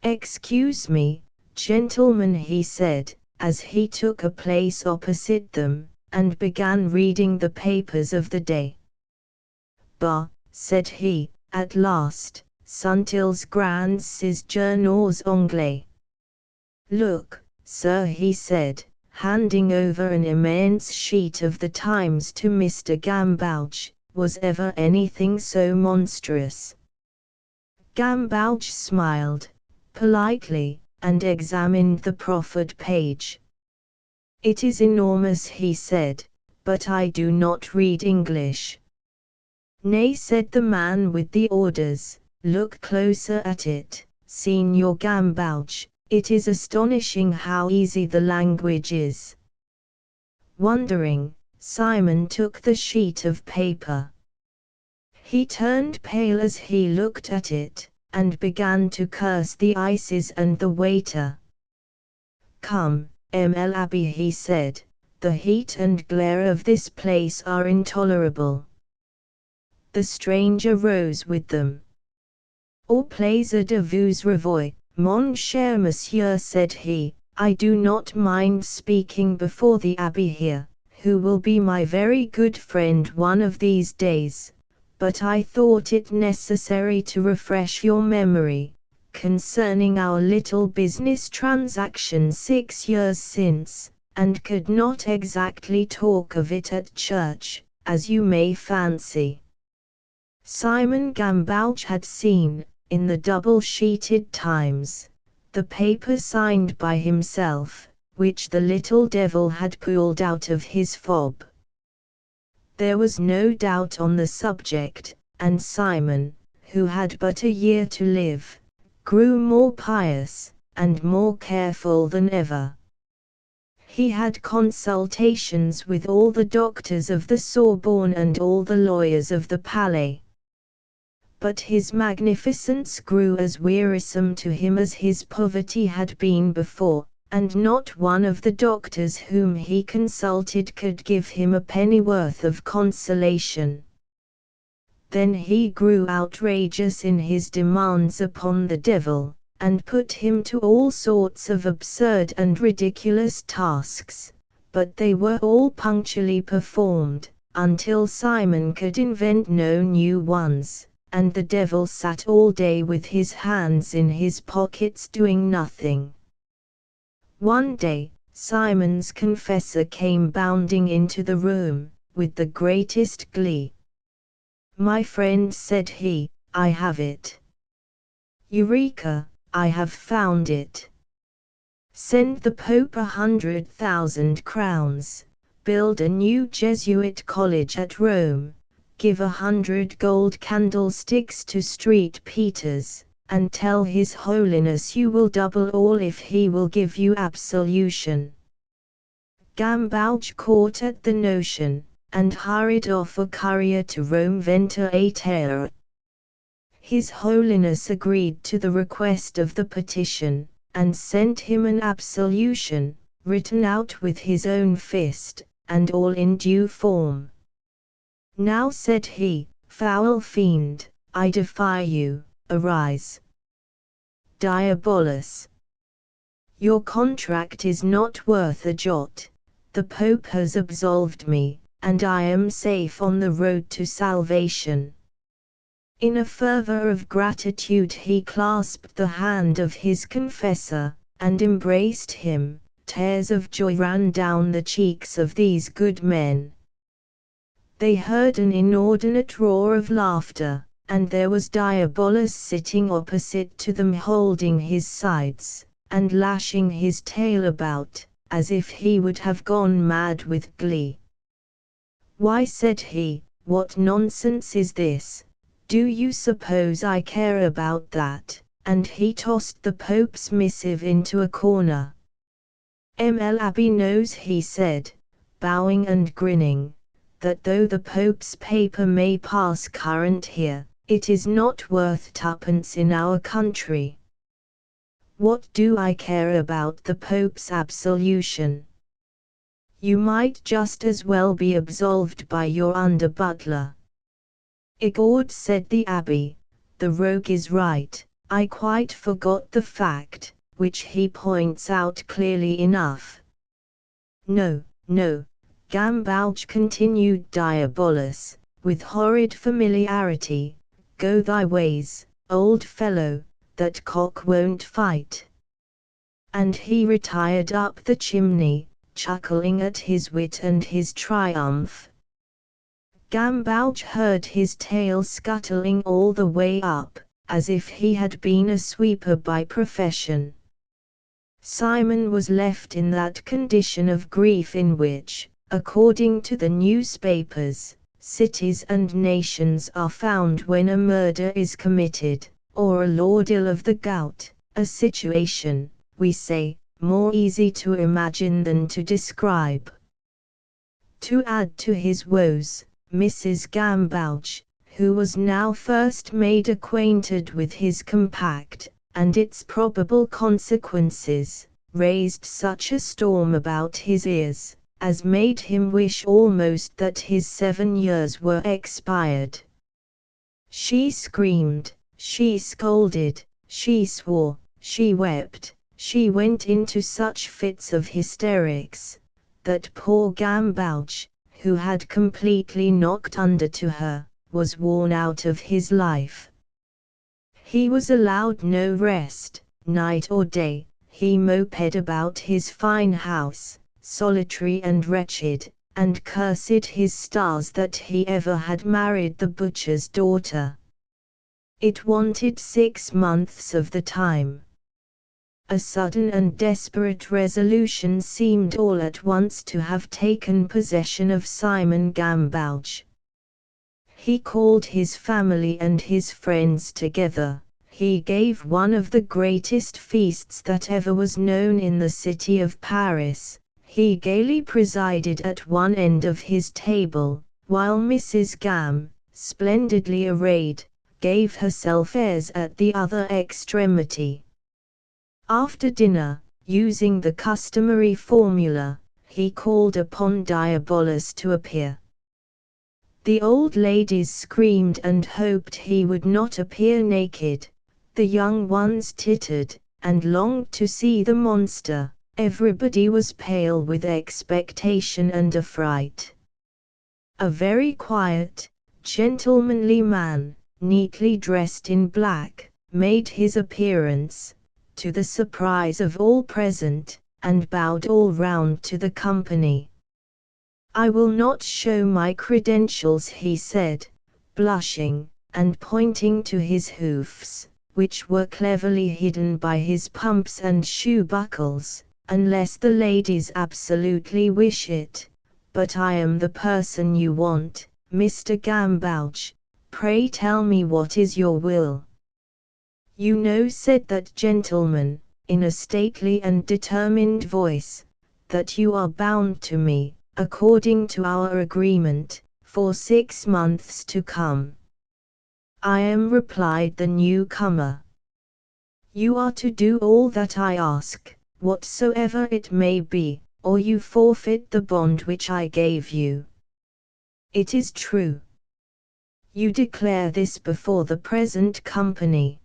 "Excuse me, gentlemen," he said, as he took a place opposite them, and began reading the papers of the day. "Bah," said he, at last, "sont-ils grands ces journaux anglais?" "Look, sir," he said, handing over an immense sheet of the Times to Mr. Gambouch, "was ever anything so monstrous?" Gambouch smiled politely, and examined the proffered page. "It is enormous," he said, "but I do not read English." "Nay," said the man with the orders, "look closer at it, Signor Gambouch, it is astonishing how easy the language is." Wondering, Simon took the sheet of paper. He turned pale as he looked at it, and began to curse the ices and the waiter. "Come, M.L. Abbey," he said, "the heat and glare of this place are intolerable." The stranger rose with them. "Au plaisir de vous revoir, mon cher monsieur," said he. "I do not mind speaking before the Abbé here, who will be my very good friend one of these days, but I thought it necessary to refresh your memory concerning our little business transaction 6 years since, and could not exactly talk of it at church, as you may fancy." Simon Gambouch had seen, in the double-sheeted Times, the paper signed by himself, which the little devil had pulled out of his fob. There was no doubt on the subject, and Simon, who had but a year to live, grew more pious, and more careful than ever. He had consultations with all the doctors of the Sorbonne and all the lawyers of the Palais. But his magnificence grew as wearisome to him as his poverty had been before, and not one of the doctors whom he consulted could give him a pennyworth of consolation. Then he grew outrageous in his demands upon the devil, and put him to all sorts of absurd and ridiculous tasks, but they were all punctually performed, until Simon could invent no new ones, and the devil sat all day with his hands in his pockets doing nothing. One day, Simon's confessor came bounding into the room, with the greatest glee. "My friend," said he, "I have it. Eureka, I have found it. Send the Pope 100,000 crowns, build a new Jesuit college at Rome, give 100 gold candlesticks to St. Peter's, and tell His Holiness you will double all if he will give you absolution." Gambouch caught at the notion, and hurried off a courier to Rome ventre a terre. His Holiness agreed to the request of the petition, and sent him an absolution, written out with his own fist, and all in due form. "Now," said he, "foul fiend, I defy you, arise. Diabolus! Your contract is not worth a jot. The Pope has absolved me, and I am safe on the road to salvation." In a fervor of gratitude he clasped the hand of his confessor, and embraced him. Tears of joy ran down the cheeks of these good men. They heard an inordinate roar of laughter, and there was Diabolus sitting opposite to them holding his sides, and lashing his tail about, as if he would have gone mad with glee. "Why," said he, "what nonsense is this? Do you suppose I care about that? and he tossed the Pope's missive into a corner. M.L. Abbey knows, he said, bowing and grinning, that though the Pope's paper may pass current here, it is not worth twopence in our country. What do I care about the Pope's absolution? You might just as well be absolved by your under-butler. Egord, said the Abbé, the rogue is right, I quite forgot the fact, which he points out clearly enough. No, no, Gambauch, continued Diabolus, with horrid familiarity, go thy ways, old fellow, that cock won't fight. And he retired up the chimney, chuckling at his wit and his triumph. Gambauch heard his tail scuttling all the way up, as if he had been a sweeper by profession. Simon was left in that condition of grief in which, according to the newspapers, cities and nations are found when a murder is committed, or a lord ill of the gout, a situation, we say, more easy to imagine than to describe. To add to his woes, Mrs. Gambauch, who was now first made acquainted with his compact, and its probable consequences, raised such a storm about his ears, as made him wish almost that his 7 years were expired. She screamed, she scolded, she swore, she wept, she went into such fits of hysterics, that poor Gambauch, who had completely knocked under to her, was worn out of his life. He was allowed no rest, night or day, he moped about his fine house, solitary and wretched, and cursed his stars that he ever had married the butcher's daughter. It wanted 6 months of the time. A sudden and desperate resolution seemed all at once to have taken possession of Simon Gambauch. He called his family and his friends together, he gave one of the greatest feasts that ever was known in the city of Paris, he gaily presided at one end of his table, while Mrs. Gam, splendidly arrayed, gave herself airs at the other extremity. After dinner, using the customary formula, he called upon Diabolus to appear. The old ladies screamed and hoped he would not appear naked, the young ones tittered, and longed to see the monster, everybody was pale with expectation and affright. A very quiet, gentlemanly man, neatly dressed in black, made his appearance, to the surprise of all present, and bowed all round to the company. I will not show my credentials, he said, blushing, and pointing to his hoofs, which were cleverly hidden by his pumps and shoe buckles, unless the ladies absolutely wish it, but I am the person you want, Mr. Gambauch, pray tell me what is your will. You know, said that gentleman, in a stately and determined voice, that you are bound to me, according to our agreement, for 6 months to come. I am, replied the newcomer. You are to do all that I ask, whatsoever it may be, or you forfeit the bond which I gave you. It is true. You declare this before the present company.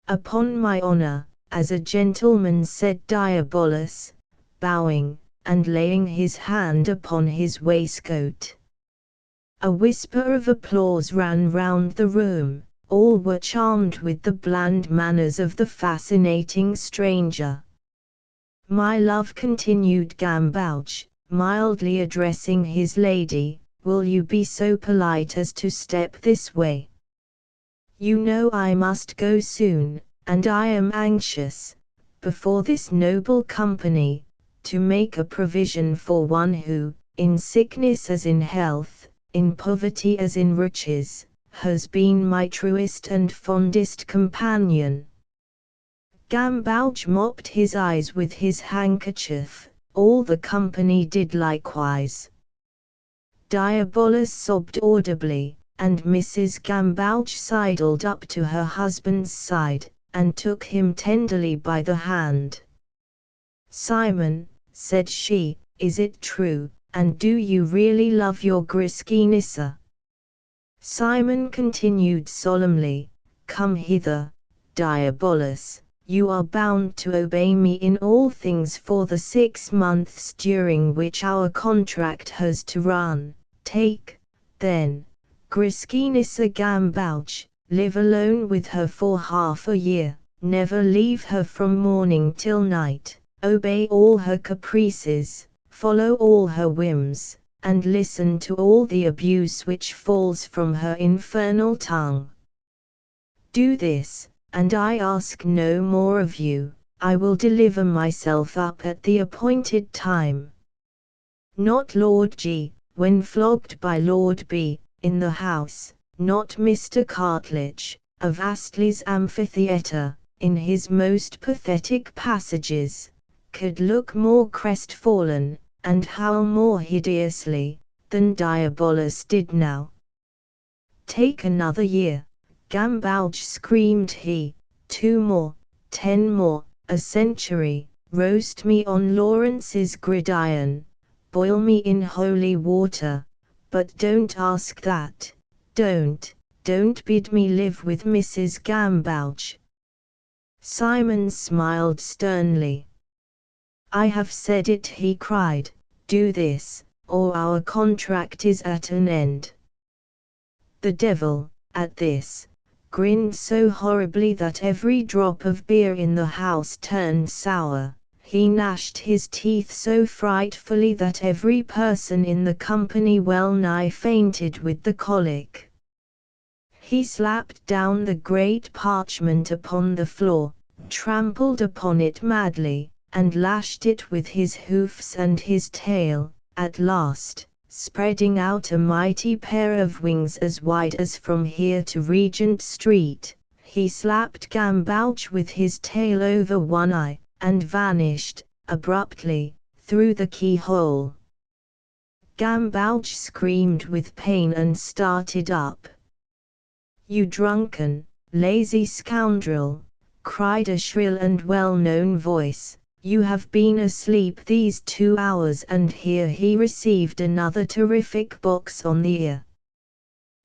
Upon my honor, as a gentleman, said Diabolus, bowing, and laying his hand upon his waistcoat. A whisper of applause ran round the room, all were charmed with the bland manners of the fascinating stranger. My love, continued Gambauch, mildly addressing his lady, will you be so polite as to step this way? You know I must go soon, and I am anxious, before this noble company, to make a provision for one who, in sickness as in health, in poverty as in riches, has been my truest and fondest companion. Gambauch mopped his eyes with his handkerchief, all the company did likewise. Diabolus sobbed audibly, and Mrs. Gambauch sidled up to her husband's side, and took him tenderly by the hand. "Simon," said she, "is it true, and do you really love your Griskinissa?" Simon continued solemnly, "Come hither, Diabolus, you are bound to obey me in all things for the 6 months during which our contract has to run. Take, then, Griskinissa Gambauch, live alone with her for half a year, never leave her from morning till night, obey all her caprices, follow all her whims, and listen to all the abuse which falls from her infernal tongue. Do this, and I ask no more of you. I will deliver myself up at the appointed time. Not Lord G, when flogged by Lord B, in the house, not Mr. Cartledge, of Astley's amphitheatre, in his most pathetic passages, could look more crestfallen, and howl more hideously, than Diabolus did now. Take another year, Gambauch, screamed he, 2 more, 10 more, a century, roast me on Lawrence's gridiron, boil me in holy water, but don't ask that, don't bid me live with Mrs. Gambauch." Simon smiled sternly. "I have said it," he cried, "do this, or our contract is at an end." The devil, at this, grinned so horribly that every drop of beer in the house turned sour. He gnashed his teeth so frightfully that every person in the company well nigh fainted with the colic. He slapped down the great parchment upon the floor, trampled upon it madly, and lashed it with his hoofs and his tail, at last, spreading out a mighty pair of wings as wide as from here to Regent Street, he slapped Gambauch with his tail over one eye, and vanished, abruptly, through the keyhole. Gambauch screamed with pain and started up. "You drunken, lazy scoundrel!" cried a shrill and well-known voice, "you have been asleep these 2 hours!" And here he received another terrific box on the ear.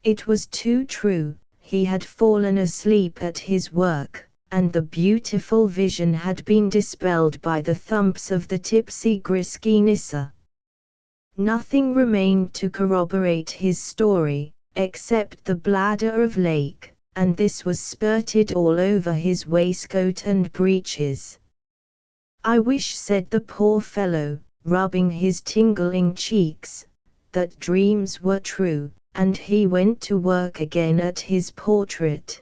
It was too true, he had fallen asleep at his work, and the beautiful vision had been dispelled by the thumps of the tipsy Griskinissa. Nothing remained to corroborate his story, except the bladder of lake, and this was spurted all over his waistcoat and breeches. "I wish," said the poor fellow, rubbing his tingling cheeks, "that dreams were true," and he went to work again at his portrait.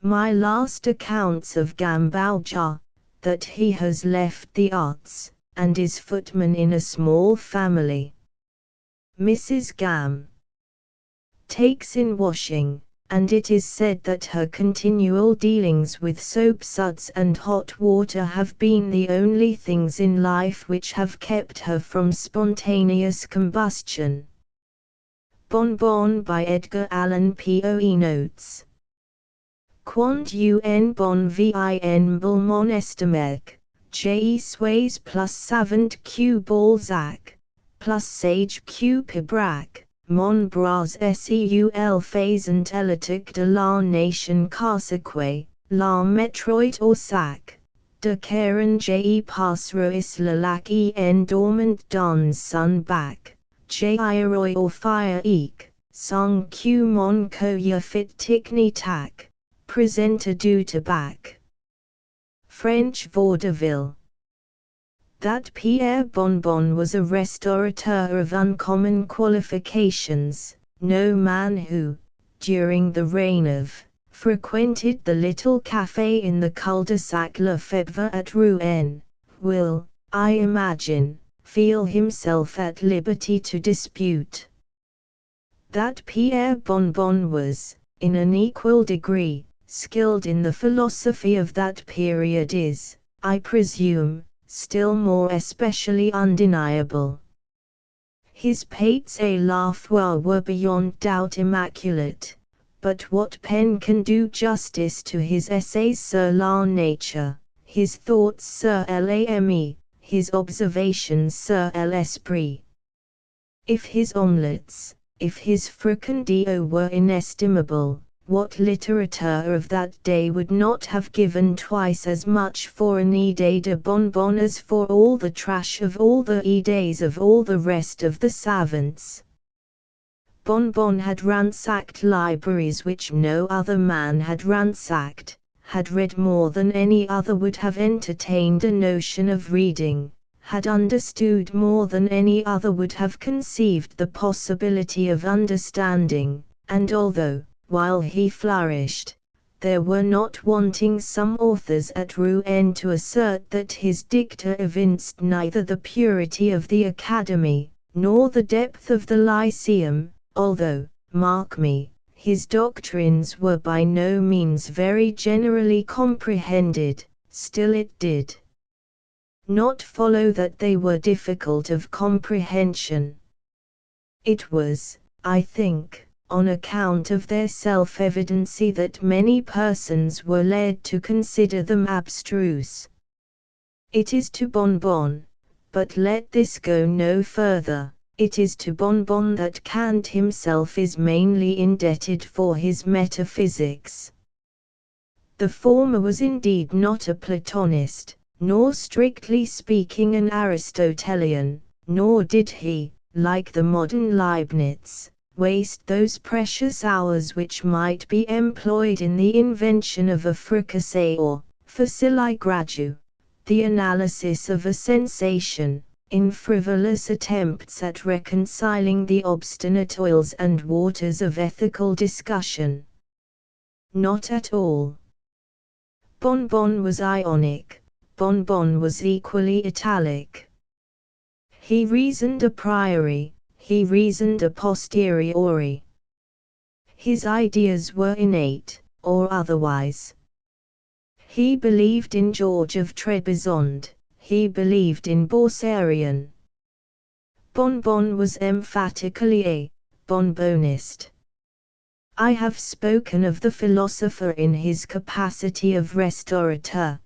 My last accounts of Gambauch are, that he has left the arts, and is footman in a small family. Mrs. Gam takes in washing, and it is said that her continual dealings with soap suds and hot water have been the only things in life which have kept her from spontaneous combustion. Bon Bon by Edgar Allan Poe. Notes. Quant un bon vin mon estomec, je suis plus savant que Balzac, plus sage que Pibrac, mon bras seul faisant électrique de la nation carseque, la metroit au sac, de Karen je passerois le lac en dormant dans son bac, je irois au fire ek, sans que mon coeur fit tic ni tac. Presenter du tabac. French vaudeville. That Pierre Bonbon was a restaurateur of uncommon qualifications, no man who, during the reign of, frequented the little café in the cul-de-sac Lefebvre at Rouen, will, I imagine, feel himself at liberty to dispute. That Pierre Bonbon was, in an equal degree, skilled in the philosophy of that period is, I presume, still more especially undeniable. His pates à la fois were beyond doubt immaculate, but what pen can do justice to his essays sur la nature, his thoughts sur l'âme, his observations sur l'esprit? If his omelettes, if his fricandeau were inestimable, what literature of that day would not have given twice as much for an idée de bonbon as for all the trash of all the idées of all the rest of the savants? Bonbon had ransacked libraries which no other man had ransacked, had read more than any other would have entertained a notion of reading, had understood more than any other would have conceived the possibility of understanding, and although, while he flourished, there were not wanting some authors at Rouen to assert that his dicta evinced neither the purity of the Academy, nor the depth of the Lyceum, although, mark me, his doctrines were by no means very generally comprehended, still it did not follow that they were difficult of comprehension. It was, I think, on account of their self-evidency that many persons were led to consider them abstruse. It is to Bonbon, but let this go no further, it is to Bonbon that Kant himself is mainly indebted for his metaphysics. The former was indeed not a Platonist, nor strictly speaking an Aristotelian, nor did he, like the modern Leibniz, waste those precious hours which might be employed in the invention of a fricassee or, facili gradu, the analysis of a sensation, in frivolous attempts at reconciling the obstinate oils and waters of ethical discussion. Not at all. Bonbon was Ionic. Bonbon was equally italic. He reasoned a priori, he reasoned a posteriori. His ideas were innate, or otherwise. He believed in George of Trebizond, he believed in Borsarion. Bonbon was emphatically a bonbonist. I have spoken of the philosopher in his capacity of restaurateur.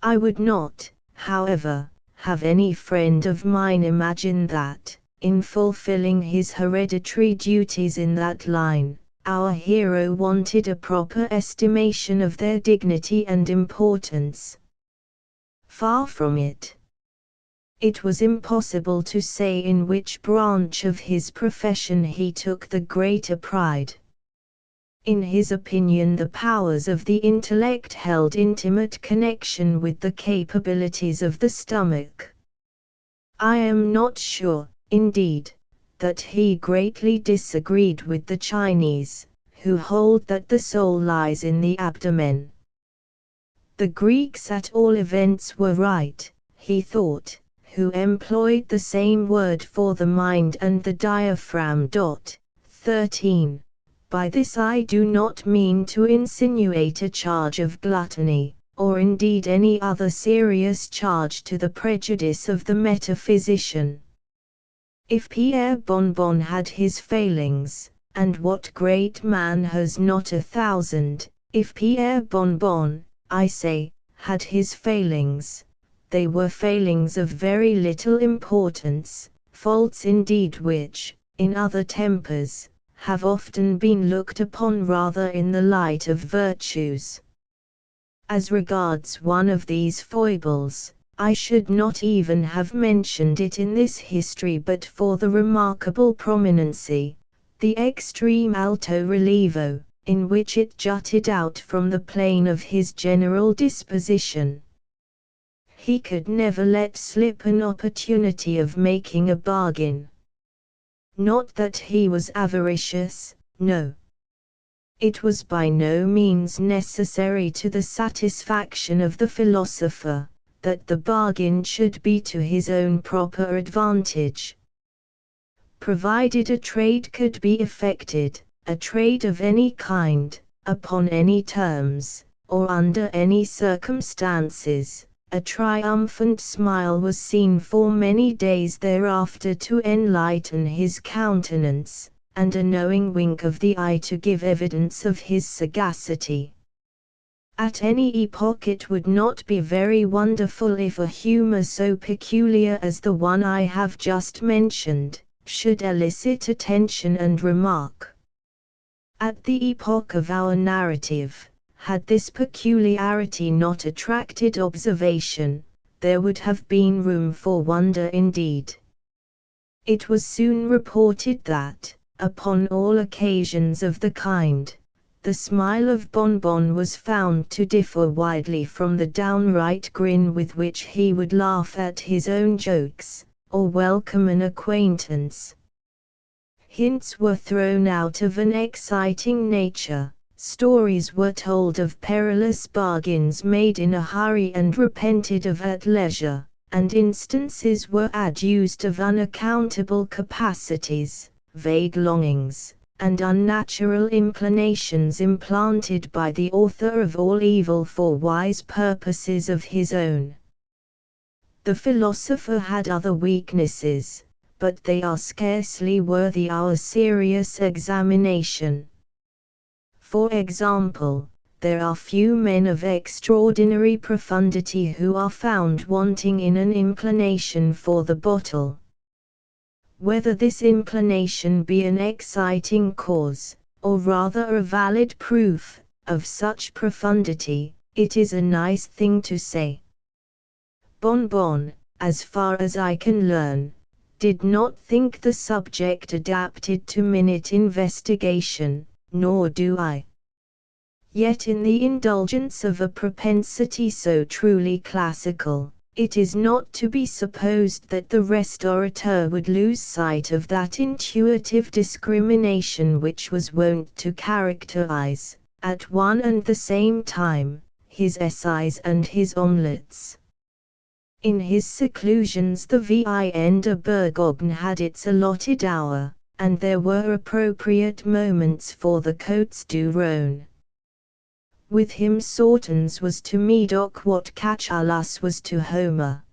I would not, however, have any friend of mine imagine that, in fulfilling his hereditary duties in that line, our hero wanted a proper estimation of their dignity and importance. Far from it. It was impossible to say in which branch of his profession he took the greater pride. In his opinion, the powers of the intellect held intimate connection with the capabilities of the stomach. I am not sure, indeed, that he greatly disagreed with the Chinese, who hold that the soul lies in the abdomen. The Greeks at all events were right, he thought, who employed the same word for the mind and the diaphragm. 13. By this I do not mean to insinuate a charge of gluttony, or indeed any other serious charge to the prejudice of the metaphysician. If Pierre Bonbon had his failings, and what great man has not 1,000, if Pierre Bonbon, I say, had his failings, they were failings of very little importance, faults indeed which, in other tempers, have often been looked upon rather in the light of virtues. As regards one of these foibles, I should not even have mentioned it in this history but for the remarkable prominency, the extreme alto relievo, in which it jutted out from the plane of his general disposition. He could never let slip an opportunity of making a bargain. Not that he was avaricious, no. It was by no means necessary to the satisfaction of the philosopher, that the bargain should be to his own proper advantage. Provided a trade could be effected, a trade of any kind, upon any terms, or under any circumstances. A triumphant smile was seen for many days thereafter to enlighten his countenance, and a knowing wink of the eye to give evidence of his sagacity. At any epoch it would not be very wonderful if a humor so peculiar as the one I have just mentioned, should elicit attention and remark. At the epoch of our narrative, had this peculiarity not attracted observation, there would have been room for wonder indeed. It was soon reported that, upon all occasions of the kind, the smile of Bon Bon was found to differ widely from the downright grin with which he would laugh at his own jokes, or welcome an acquaintance. Hints were thrown out of an exciting nature, stories were told of perilous bargains made in a hurry and repented of at leisure, and instances were adduced of unaccountable capacities, vague longings, and unnatural inclinations implanted by the author of all evil for wise purposes of his own. The philosopher had other weaknesses, but they are scarcely worthy our serious examination. For example, there are few men of extraordinary profundity who are found wanting in an inclination for the bottle. Whether this inclination be an exciting cause, or rather a valid proof, of such profundity, it is a nice thing to say. Bon Bon, as far as I can learn, did not think the subject adapted to minute investigation, nor do I. Yet in the indulgence of a propensity so truly classical, it is not to be supposed that the restaurateur would lose sight of that intuitive discrimination which was wont to characterize, at one and the same time, his essays and his omelettes. In his seclusions the Vigne de Bourgogne had its allotted hour, and there were appropriate moments for the Côtes du Rhône. With him Sautons was to Medoc what Catullus was to Homer.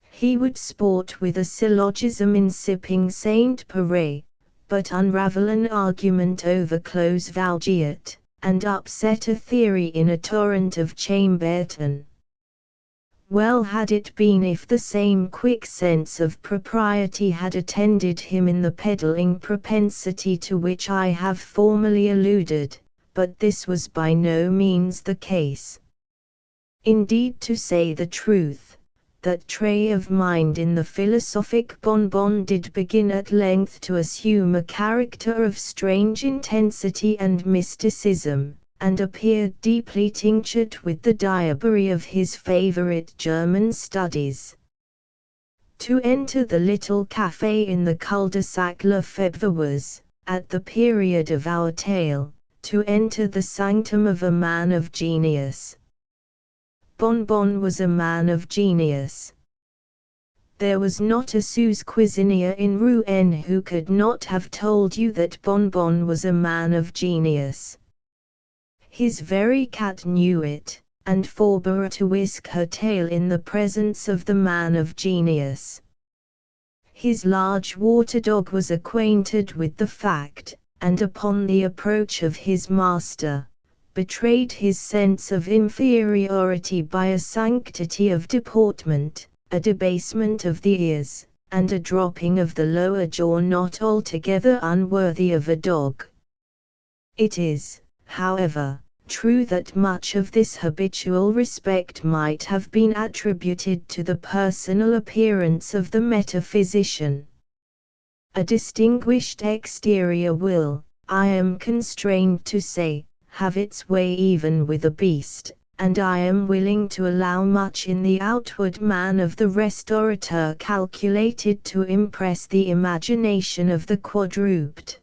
He would sport with a syllogism in sipping Saint Péray, but unravel an argument over Clos Valgiat, and upset a theory in a torrent of Chambertin. Well had it been if the same quick sense of propriety had attended him in the peddling propensity to which I have formerly alluded, but this was by no means the case. Indeed, to say the truth, that trait of mind in the philosophic Bon Bon did begin at length to assume a character of strange intensity and mysticism, and appeared deeply tinctured with the diabery of his favorite German studies. To enter the little café in the cul-de-sac Lefebvre was, at the period of our tale, to enter the sanctum of a man of genius. Bon Bon was a man of genius. There was not a sous cuisinier in Rouen who could not have told you that Bon Bon was a man of genius. His very cat knew it, and forbore to whisk her tail in the presence of the man of genius. His large water dog was acquainted with the fact, and upon the approach of his master, betrayed his sense of inferiority by a sanctity of deportment, a debasement of the ears, and a dropping of the lower jaw not altogether unworthy of a dog. It is, however, true that much of this habitual respect might have been attributed to the personal appearance of the metaphysician. A distinguished exterior will, I am constrained to say, have its way even with a beast, and I am willing to allow much in the outward man of the restaurateur calculated to impress the imagination of the quadruped.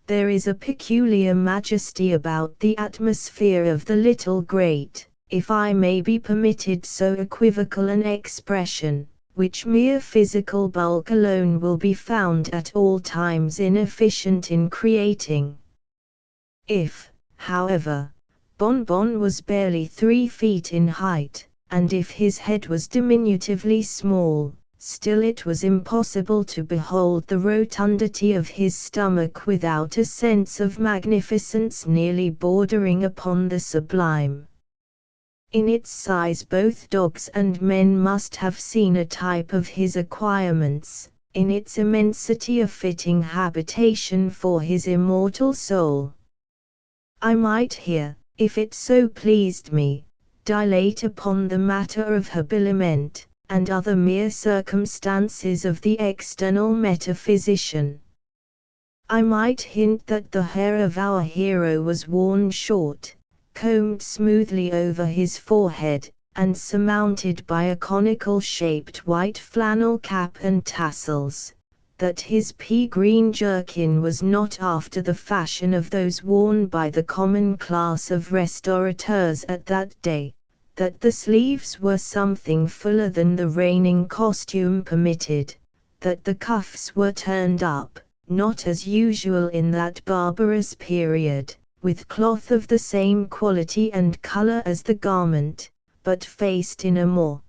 There is a peculiar majesty about the atmosphere of the little grate, if I may be permitted so equivocal an expression, which mere physical bulk alone will be found at all times inefficient in creating. If, However, Bonbon was barely 3 feet in height, and if his head was diminutively small, still it was impossible to behold the rotundity of his stomach without a sense of magnificence nearly bordering upon the sublime. In its size both dogs and men must have seen a type of his acquirements, in its immensity a fitting habitation for his immortal soul. I might here, if it so pleased me, dilate upon the matter of habiliment, and other mere circumstances of the external metaphysician. I might hint that the hair of our hero was worn short, combed smoothly over his forehead, and surmounted by a conical-shaped white flannel cap and tassels, that his pea-green jerkin was not after the fashion of those worn by the common class of restaurateurs at that day, that the sleeves were something fuller than the reigning costume permitted, that the cuffs were turned up, not as usual in that barbarous period, with cloth of the same quality and color as the garment, but faced in a more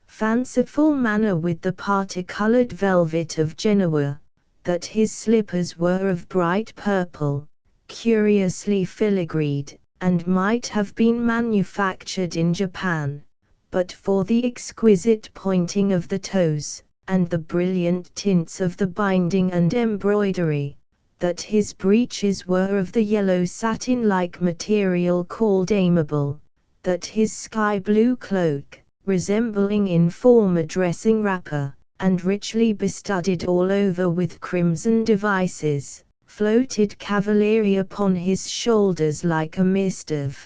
fanciful manner with the parti-colored velvet of Genoa, that his slippers were of bright purple, curiously filigreed, and might have been manufactured in Japan, but for the exquisite pointing of the toes, and the brilliant tints of the binding and embroidery, that his breeches were of the yellow satin-like material called amiable, that his sky-blue cloak, resembling in form a dressing wrapper, and richly bestudded all over with crimson devices, floated cavalierly upon his shoulders like a mist of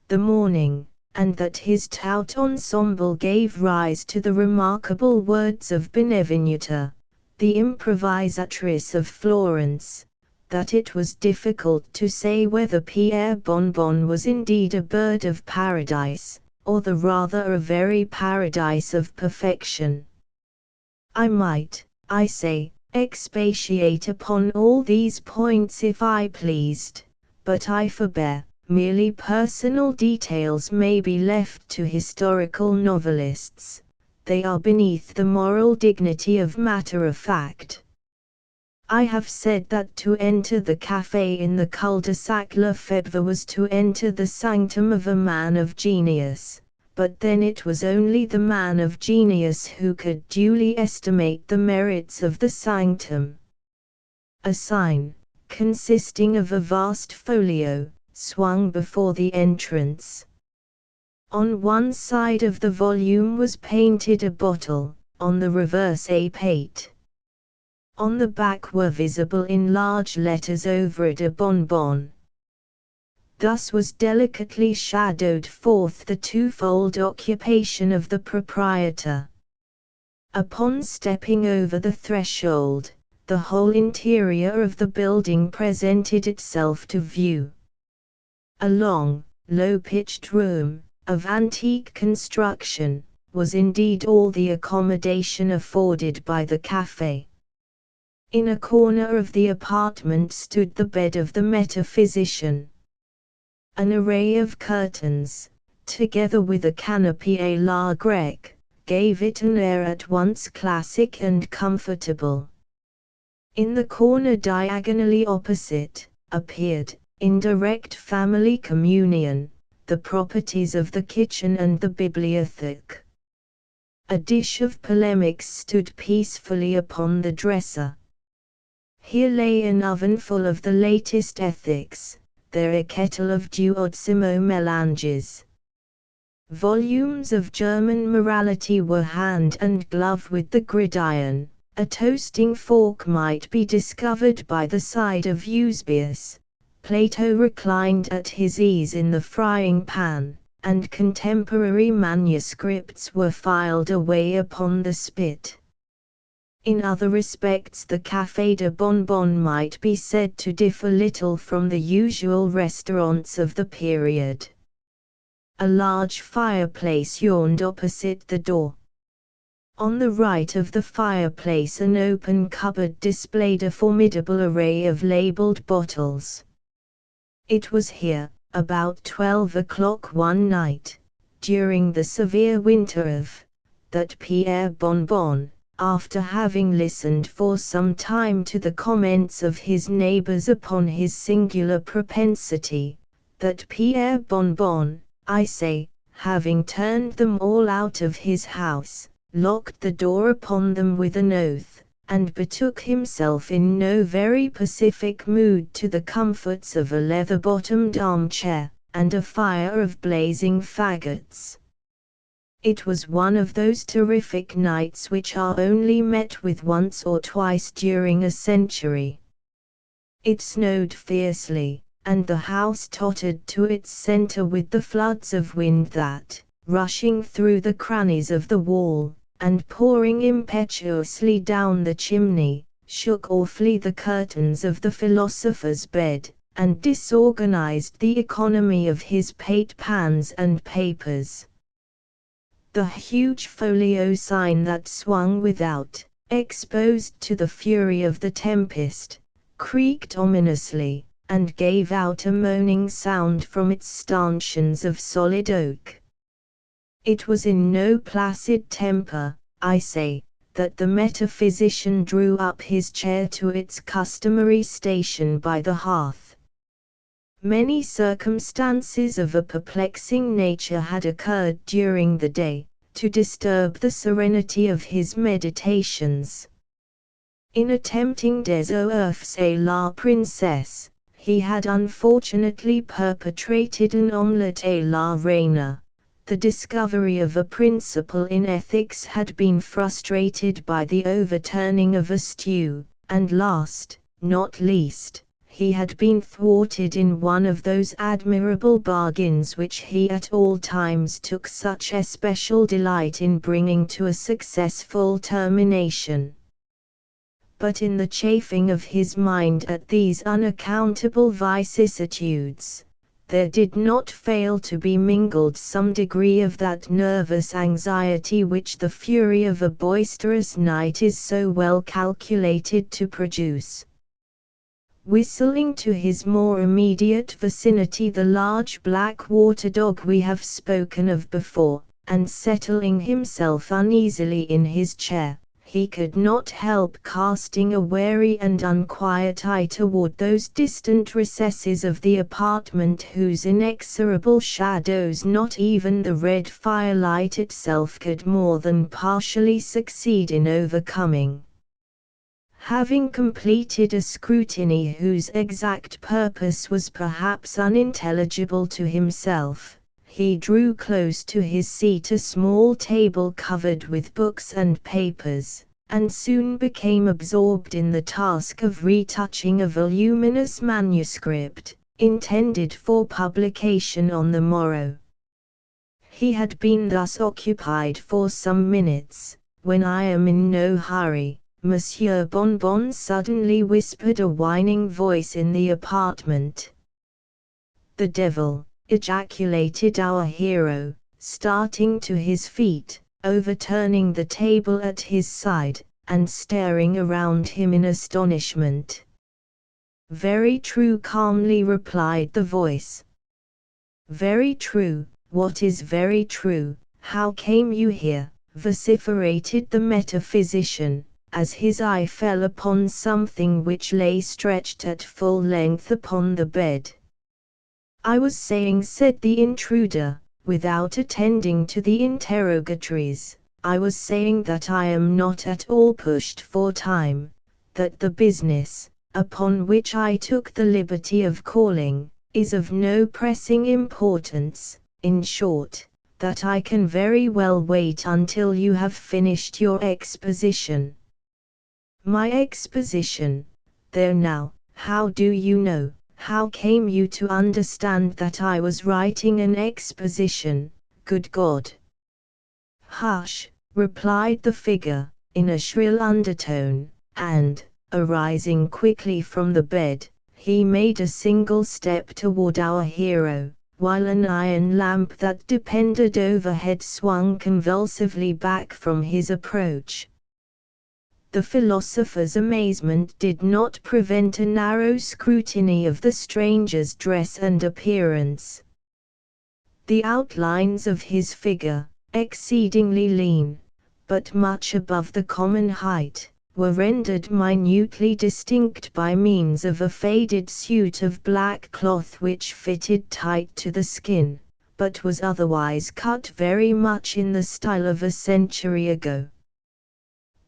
the morning, and that his tout ensemble gave rise to the remarkable words of Benvenuta, the improvisatrice of Florence, that it was difficult to say whether Pierre Bonbon was indeed a bird of paradise, or the rather a very paradise of perfection. I might, I say, expatiate upon all these points if I pleased, but I forbear. Merely personal details may be left to historical novelists, they are beneath the moral dignity of matter of fact. I have said that to enter the café in the cul-de-sac Lefebvre was to enter the sanctum of a man of genius, but then it was only the man of genius who could duly estimate the merits of the sanctum. A sign, consisting of a vast folio, swung before the entrance. On one side of the volume was painted a bottle, on the reverse a pate. On the back were visible in large letters over it a bonbon. Thus was delicately shadowed forth the twofold occupation of the proprietor. Upon stepping over the threshold, the whole interior of the building presented itself to view. A long, low-pitched room, of antique construction, was indeed all the accommodation afforded by the café. In a corner of the apartment stood the bed of the metaphysician. An array of curtains, together with a canopy à la grecque, gave it an air at once classic and comfortable. In the corner diagonally opposite, appeared, in direct family communion, the properties of the kitchen and the bibliothèque. A dish of polemics stood peacefully upon the dresser. Here lay an oven full of the latest ethics, there a kettle of duodecimo melanges. Volumes of German morality were hand and glove with the gridiron. A toasting fork might be discovered by the side of Eusebius. Plato reclined at his ease in the frying pan, and contemporary manuscripts were filed away upon the spit. In other respects the Café de Bonbon might be said to differ little from the usual restaurants of the period. A large fireplace yawned opposite the door. On the right of the fireplace an open cupboard displayed a formidable array of labeled bottles. It was here, about 12 o'clock one night, during the severe winter of, that Pierre Bonbon, after having listened for some time to the comments of his neighbors upon his singular propensity, that Pierre Bonbon, I say, having turned them all out of his house, locked the door upon them with an oath, and betook himself in no very pacific mood to the comforts of a leather-bottomed armchair, and a fire of blazing faggots. It was one of those terrific nights which are only met with once or twice during a century. It snowed fiercely, and the house tottered to its center with the floods of wind that, rushing through the crannies of the wall, and pouring impetuously down the chimney, shook awfully the curtains of the philosopher's bed, and disorganized the economy of his plate pans and papers. The huge folio sign that swung without, exposed to the fury of the tempest, creaked ominously, and gave out a moaning sound from its stanchions of solid oak. It was in no placid temper, I say, that the metaphysician drew up his chair to its customary station by the hearth. Many circumstances of a perplexing nature had occurred during the day, to disturb the serenity of his meditations. In attempting des oeufs et la princesse, he had unfortunately perpetrated an omelette et la reine. The discovery of a principle in ethics had been frustrated by the overturning of a stew, and last, not least, he had been thwarted in one of those admirable bargains which he at all times took such especial delight in bringing to a successful termination. But in the chafing of his mind at these unaccountable vicissitudes, there did not fail to be mingled some degree of that nervous anxiety which the fury of a boisterous night is so well calculated to produce. Whistling to his more immediate vicinity the large black water dog we have spoken of before, and settling himself uneasily in his chair, he could not help casting a wary and unquiet eye toward those distant recesses of the apartment whose inexorable shadows not even the red firelight itself could more than partially succeed in overcoming. Having completed a scrutiny whose exact purpose was perhaps unintelligible to himself, he drew close to his seat a small table covered with books and papers, and soon became absorbed in the task of retouching a voluminous manuscript, intended for publication on the morrow. He had been thus occupied for some minutes, when I am in no hurry. Monsieur Bonbon suddenly whispered a whining voice in the apartment. "The devil!" ejaculated our hero, starting to his feet, overturning the table at his side, and staring around him in astonishment. "Very true," calmly replied the voice. "Very true. What is very true? How came you here?" vociferated the metaphysician, as his eye fell upon something which lay stretched at full length upon the bed. "I was saying," said the intruder, without attending to the interrogatories, "I was saying that I am not at all pushed for time, that the business, upon which I took the liberty of calling, is of no pressing importance, in short, that I can very well wait until you have finished your exposition." "My exposition? There now, how do you know, how came you to understand that I was writing an exposition, good God?" "Hush," replied the figure, in a shrill undertone, and, arising quickly from the bed, he made a single step toward our hero, while an iron lamp that depended overhead swung convulsively back from his approach. The philosopher's amazement did not prevent a narrow scrutiny of the stranger's dress and appearance. The outlines of his figure, exceedingly lean, but much above the common height, were rendered minutely distinct by means of a faded suit of black cloth which fitted tight to the skin, but was otherwise cut very much in the style of a century ago.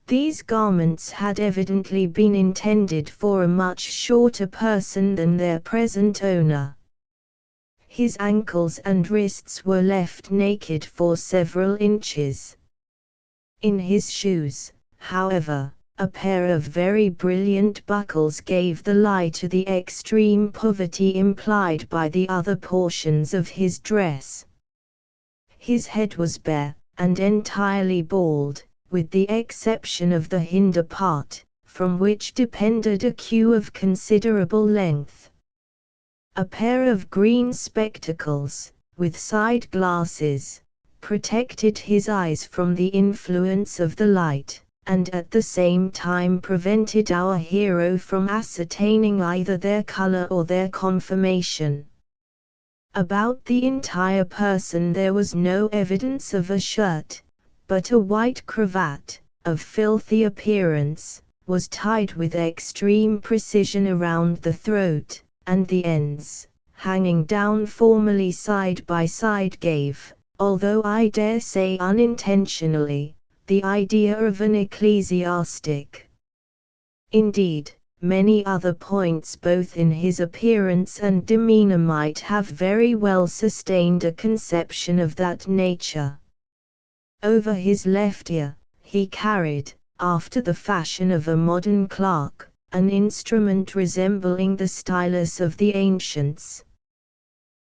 These garments had evidently been intended for a much shorter person than their present owner. His ankles and wrists were left naked for several inches. In his shoes, however, a pair of very brilliant buckles gave the lie to the extreme poverty implied by the other portions of his dress. His head was bare, and entirely bald, with the exception of the hinder part, from which depended a queue of considerable length. A pair of green spectacles, with side glasses, protected his eyes from the influence of the light, and at the same time prevented our hero from ascertaining either their color or their conformation. About the entire person there was no evidence of a shirt, but a white cravat, of filthy appearance, was tied with extreme precision around the throat, and the ends, hanging down formally side by side gave, although I dare say unintentionally, the idea of an ecclesiastic. Indeed, many other points both in his appearance and demeanor might have very well sustained a conception of that nature. Over his left ear, he carried, after the fashion of a modern clerk, an instrument resembling the stylus of the ancients.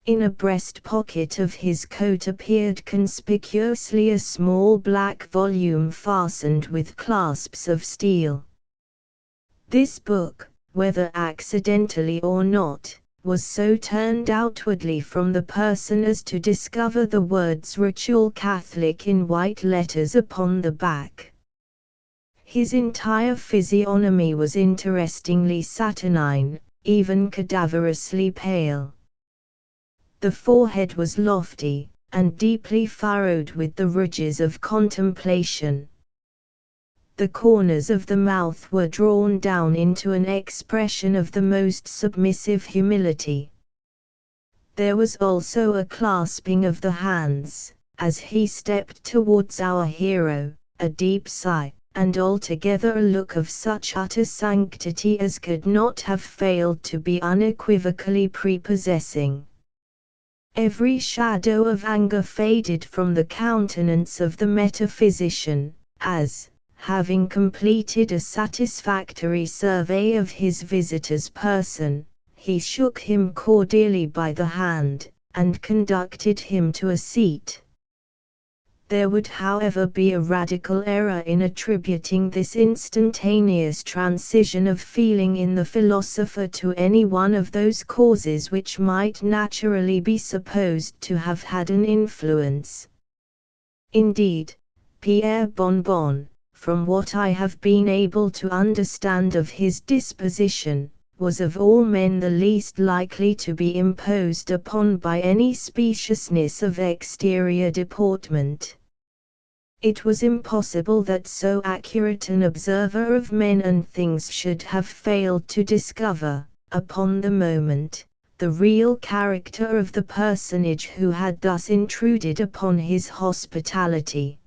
In a breast pocket of his coat appeared conspicuously a small black volume fastened with clasps of steel. This book, whether accidentally or not, was so turned outwardly from the person as to discover the words Ritual Catholic in white letters upon the back. His entire physiognomy was interestingly saturnine, even cadaverously pale. The forehead was lofty, and deeply furrowed with the ridges of contemplation. The corners of the mouth were drawn down into an expression of the most submissive humility. There was also a clasping of the hands, as he stepped towards our hero, a deep sigh, and altogether a look of such utter sanctity as could not have failed to be unequivocally prepossessing. Every shadow of anger faded from the countenance of the metaphysician, as, having completed a satisfactory survey of his visitor's person, he shook him cordially by the hand, and conducted him to a seat. There would however be a radical error in attributing this instantaneous transition of feeling in the philosopher to any one of those causes which might naturally be supposed to have had an influence. Indeed, Pierre Bonbon, from what I have been able to understand of his disposition, was of all men the least likely to be imposed upon by any speciousness of exterior deportment. It was impossible that so accurate an observer of men and things should have failed to discover, upon the moment, the real character of the personage who had thus intruded upon his hospitality.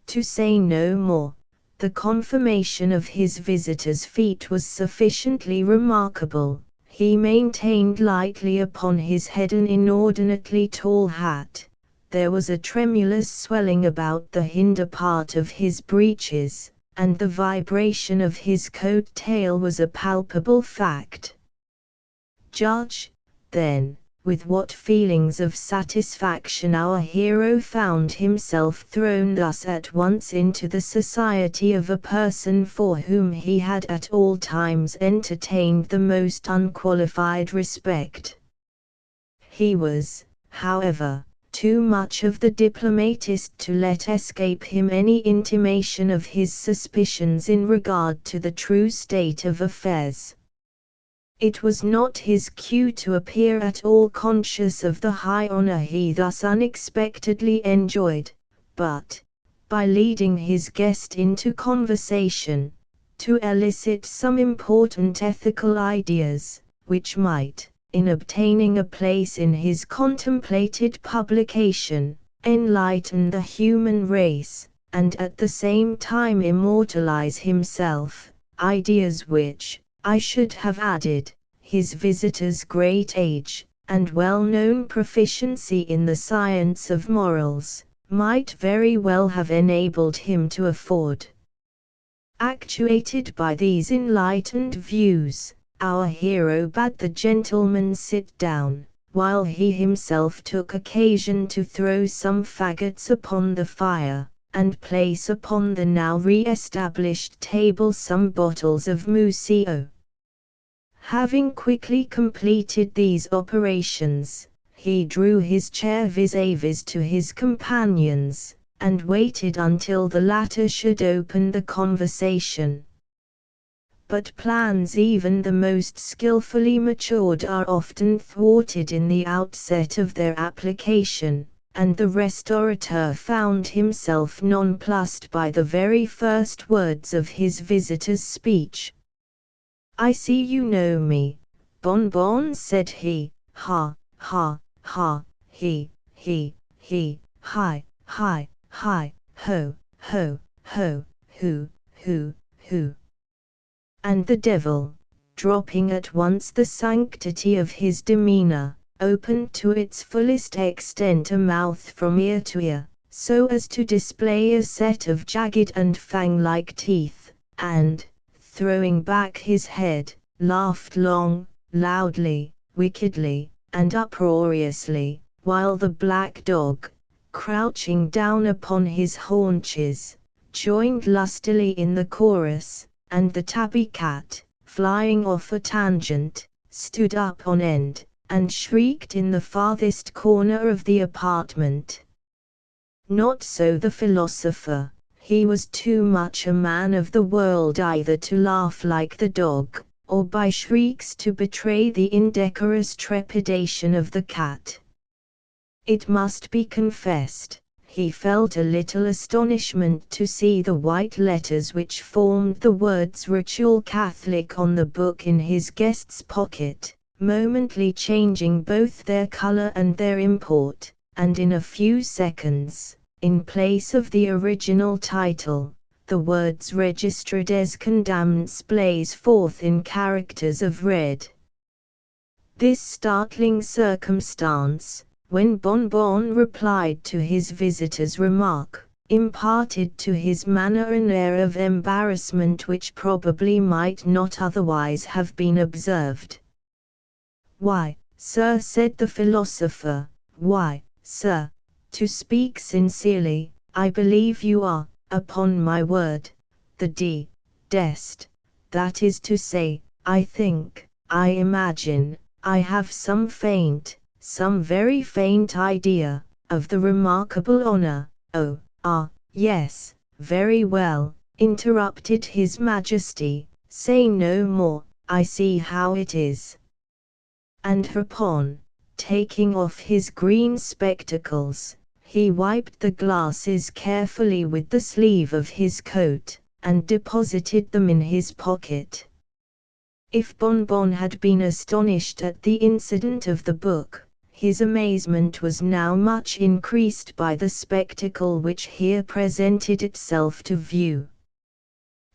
To say no more, the conformation of his visitor's feet was sufficiently remarkable. He maintained lightly upon his head an inordinately tall hat. There was a tremulous swelling about the hinder part of his breeches, and the vibration of his coat tail was a palpable fact. Judge, then, with what feelings of satisfaction our hero found himself thrown thus at once into the society of a person for whom he had at all times entertained the most unqualified respect. He was, however, too much of the diplomatist to let escape him any intimation of his suspicions in regard to the true state of affairs. It was not his cue to appear at all conscious of the high honor he thus unexpectedly enjoyed, but, by leading his guest into conversation, to elicit some important ethical ideas, which might, in obtaining a place in his contemplated publication, enlighten the human race, and at the same time immortalize himself, ideas which, I should have added, his visitor's great age, and well-known proficiency in the science of morals, might very well have enabled him to afford. Actuated by these enlightened views, our hero bade the gentleman sit down, while he himself took occasion to throw some faggots upon the fire, and place upon the now re-established table some bottles of Museo. Having quickly completed these operations, he drew his chair vis-à-vis to his companion's, and waited until the latter should open the conversation. But plans even the most skillfully matured are often thwarted in the outset of their application, and the restaurateur found himself nonplussed by the very first words of his visitor's speech. "I see you know me, Bonbon," said he. "Ha, ha, ha, he, hi, hi, ho, ho, hu, hu. And the devil, dropping at once the sanctity of his demeanor, opened to its fullest extent a mouth from ear to ear, so as to display a set of jagged and fang-like teeth, and, throwing back his head, laughed long, loudly, wickedly, and uproariously, while the black dog, crouching down upon his haunches, joined lustily in the chorus, and the tabby cat, flying off a tangent, stood up on end, and shrieked in the farthest corner of the apartment. Not so the philosopher. He was too much a man of the world either to laugh like the dog, or by shrieks to betray the indecorous trepidation of the cat. It must be confessed, he felt a little astonishment to see the white letters which formed the words Ritual Catholic on the book in his guest's pocket, momently changing both their color and their import, and in a few seconds, in place of the original title, the words Registre des Condamnés blaze forth in characters of red. This startling circumstance, when Bonbon replied to his visitor's remark, imparted to his manner an air of embarrassment which probably might not otherwise have been observed. "Why, sir," said the philosopher, "why, sir, to speak sincerely, I believe you are, upon my word, the d—dest, that is to say, I think, I imagine, I have some very faint idea, of the remarkable honor." "Oh, yes, very well," interrupted His Majesty, "say no more, I see how it is." And hereupon, taking off his green spectacles, he wiped the glasses carefully with the sleeve of his coat, and deposited them in his pocket. If Bonbon had been astonished at the incident of the book, his amazement was now much increased by the spectacle which here presented itself to view.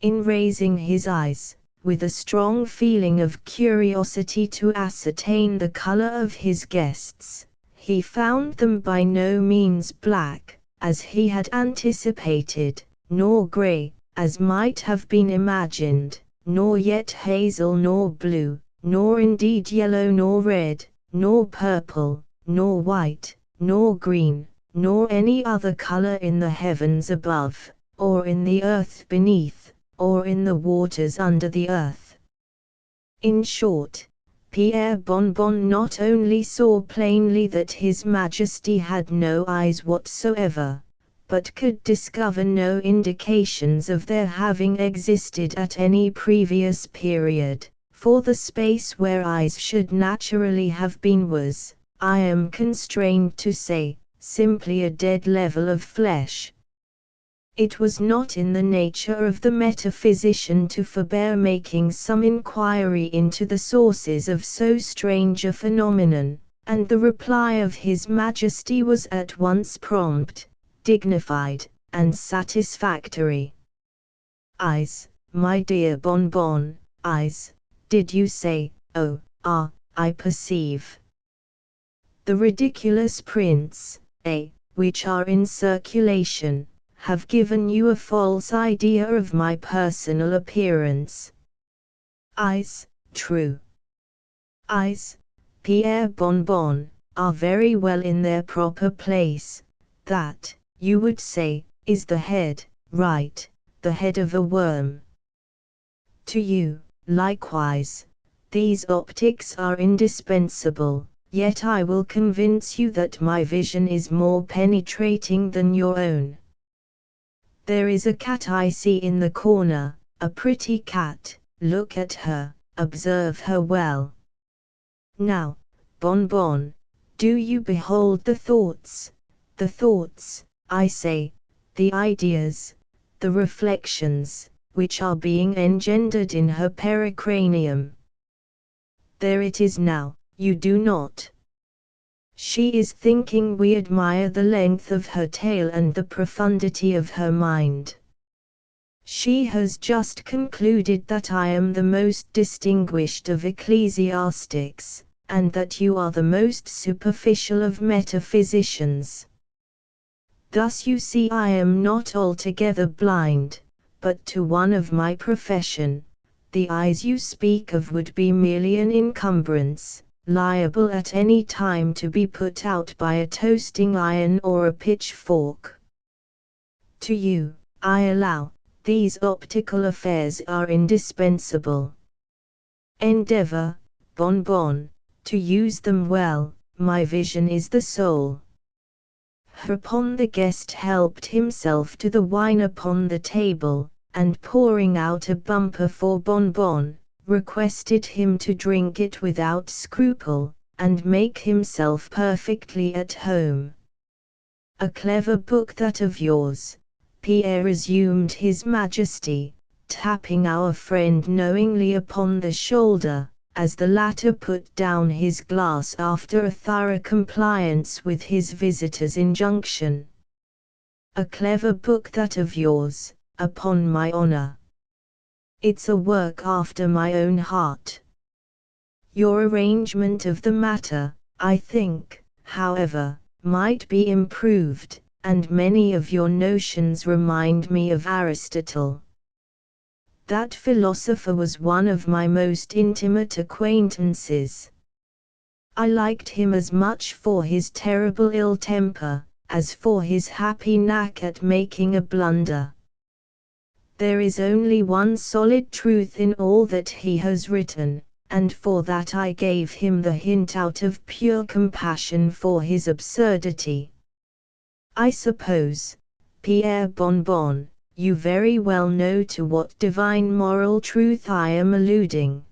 In raising his eyes, with a strong feeling of curiosity to ascertain the color of his guests, he found them by no means black, as he had anticipated, nor gray, as might have been imagined, nor yet hazel nor blue, nor indeed yellow nor red, nor purple, nor white, nor green, nor any other color in the heavens above, or in the earth beneath, or in the waters under the earth. In short, Pierre Bonbon not only saw plainly that His Majesty had no eyes whatsoever, but could discover no indications of their having existed at any previous period, for the space where eyes should naturally have been was, I am constrained to say, simply a dead level of flesh. It was not in the nature of the metaphysician to forbear making some inquiry into the sources of so strange a phenomenon, and the reply of His Majesty was at once prompt, dignified, and satisfactory. Eyes, my dear Bonbon, eyes, did you say? Oh, I perceive. The ridiculous prints, which are in circulation, have given you a false idea of my personal appearance. Eyes, true. Eyes, Pierre Bonbon, are very well in their proper place. That, you would say, is the head, right, the head of a worm. To you, likewise, these optics are indispensable, yet I will convince you that my vision is more penetrating than your own. There is a cat I see in the corner, a pretty cat, look at her, observe her well. Now, Bonbon, do you behold the thoughts, I say, the ideas, the reflections, which are being engendered in her pericranium? There it is now, you do not. She is thinking we admire the length of her tail and the profundity of her mind. She has just concluded that I am the most distinguished of ecclesiastics, and that you are the most superficial of metaphysicians. Thus you see I am not altogether blind, but to one of my profession, the eyes you speak of would be merely an encumbrance, liable at any time to be put out by a toasting iron or a pitchfork. To you, I allow, these optical affairs are indispensable. Endeavor, Bonbon, to use them well, my vision is the soul. Hereupon the guest helped himself to the wine upon the table, and pouring out a bumper for Bonbon, requested him to drink it without scruple, and make himself perfectly at home. A clever book that of yours, Pierre resumed His Majesty, tapping our friend knowingly upon the shoulder, as the latter put down his glass after a thorough compliance with his visitor's injunction. A clever book that of yours, upon my honor. It's a work after my own heart. Your arrangement of the matter, I think, however, might be improved, and many of your notions remind me of Aristotle. That philosopher was one of my most intimate acquaintances. I liked him as much for his terrible ill temper, as for his happy knack at making a blunder. There is only one solid truth in all that he has written, and for that I gave him the hint out of pure compassion for his absurdity. I suppose, Pierre Bonbon, you very well know to what divine moral truth I am alluding.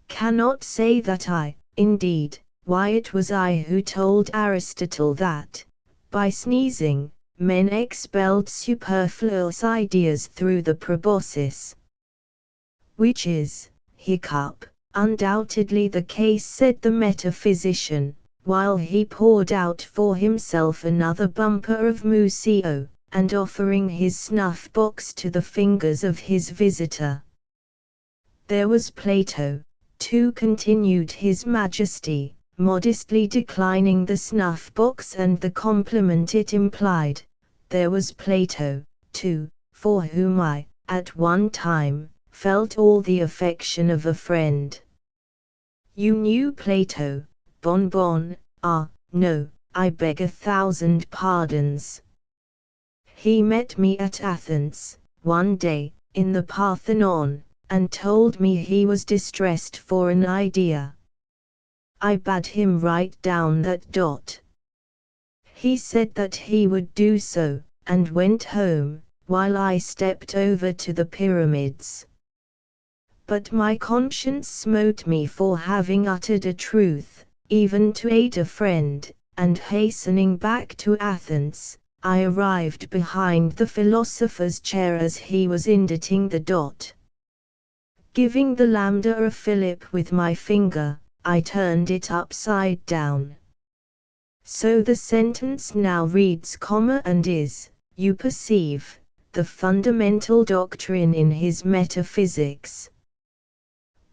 Cannot say that I, indeed, why it was I who told Aristotle that, by sneezing, men expelled superfluous ideas through the proboscis. Which is, hiccup, undoubtedly the case, said the metaphysician, while he poured out for himself another bumper of Museo, and offering his snuff-box to the fingers of his visitor. There was Plato, too, continued His Majesty, modestly declining the snuff-box and the compliment it implied. There was Plato, too, for whom I, at one time, felt all the affection of a friend. You knew Plato, Bonbon? Ah, no, I beg 1,000 pardons. He met me at Athens, one day, in the Parthenon, and told me he was distressed for an idea. I bade him write down that dot. He said that he would do so, and went home, while I stepped over to the pyramids. But my conscience smote me for having uttered a truth, even to aid a friend, and hastening back to Athens, I arrived behind the philosopher's chair as he was inditing the dot. Giving the lambda a fillip with my finger, I turned it upside down. So the sentence now reads, and is, you perceive, the fundamental doctrine in his metaphysics.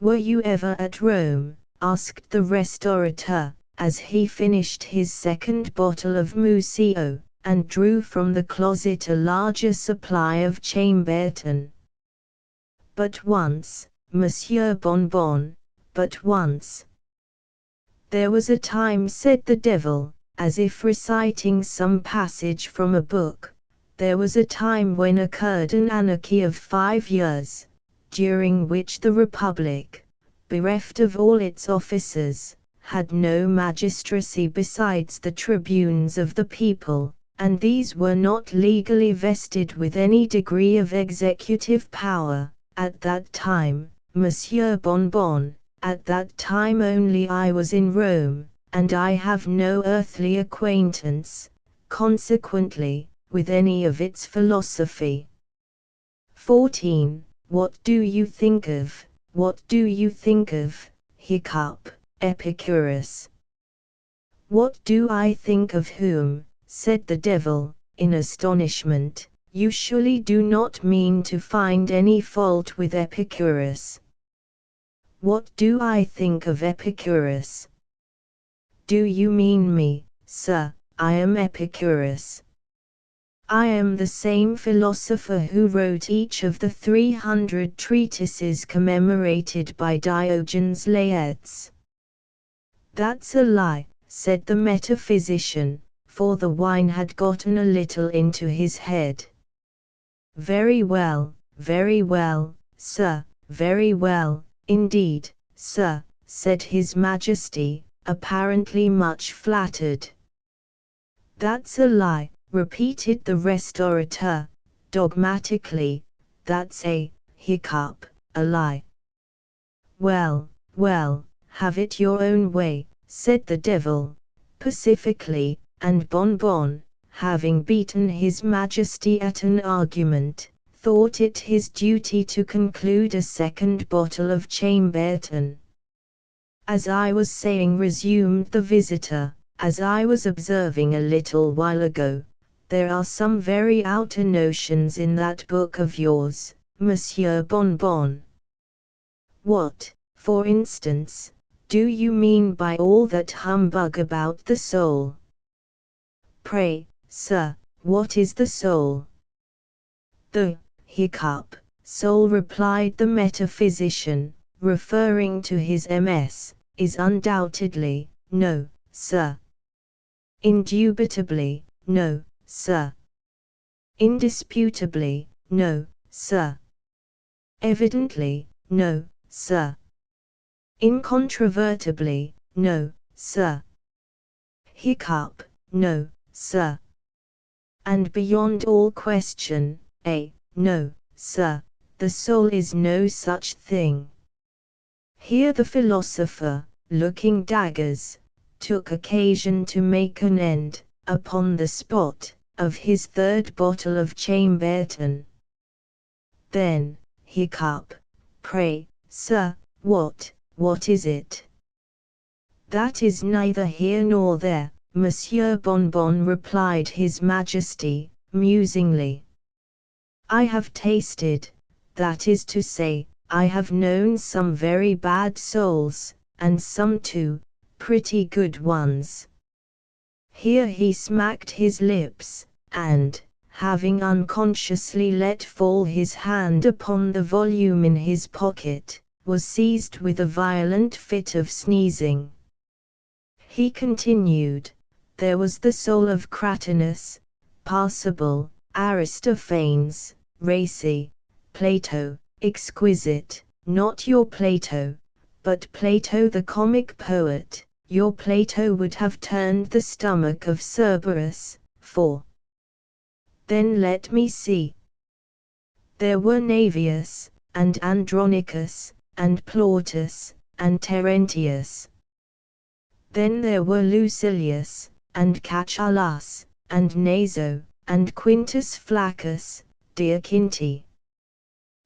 Were you ever at Rome? Asked the restaurateur, as he finished his second bottle of Museo, and drew from the closet a larger supply of Chambertin. But once, Monsieur Bonbon, but once. There was a time, said the devil, as if reciting some passage from a book, there was a time when occurred an anarchy of 5 years, during which the Republic, bereft of all its officers, had no magistracy besides the tribunes of the people, and these were not legally vested with any degree of executive power. At that time, Monsieur Bonbon, at that time only I was in Rome, and I have no earthly acquaintance, consequently, with any of its philosophy. 14. What do you think of, Epicurus? What do I think of whom? Said the devil, in astonishment. You surely do not mean to find any fault with Epicurus. What do I think of Epicurus? Do you mean me, sir? I am Epicurus. I am the same philosopher who wrote each of the 300 treatises commemorated by Diogenes Laertes. That's a lie, said the metaphysician, for the wine had gotten a little into his head. Very well, sir, very well, indeed, sir, said His Majesty, apparently much flattered. That's a lie, repeated the restaurateur, dogmatically, that's a lie. Well, have it your own way, said the devil, pacifically, and Bonbon, having beaten His Majesty at an argument, thought it his duty to conclude a second bottle of Chambertin. As I was saying, resumed the visitor, as I was observing a little while ago, there are some very outer notions in that book of yours, Monsieur Bonbon. What, for instance, do you mean by all that humbug about the soul? Pray, sir, what is the soul? The soul, replied the metaphysician, referring to his MS, is undoubtedly, no, sir. Indubitably, no, sir. Indisputably, no, sir. Evidently, no, sir. Incontrovertibly, no, sir. No, sir. And beyond all question, no, sir, the soul is no such thing. Here the philosopher, looking daggers, took occasion to make an end, upon the spot, of his third bottle of Chambertin. Then, pray, sir, what is it? That is neither here nor there, Monsieur Bonbon, replied His Majesty, musingly. I have tasted, that is to say, I have known some very bad souls, and some too, pretty good ones. Here he smacked his lips, and, having unconsciously let fall his hand upon the volume in his pocket, was seized with a violent fit of sneezing. He continued, there was the soul of Cratinus, passable, Aristophanes, racy, Plato, exquisite, not your Plato, but Plato the comic poet. Your Plato would have turned the stomach of Cerberus, for then let me see. There were Navius, and Andronicus, and Plautus, and Terentius. Then there were Lucilius, and Catullus, and Naso, and Quintus Flaccus, Diakinti,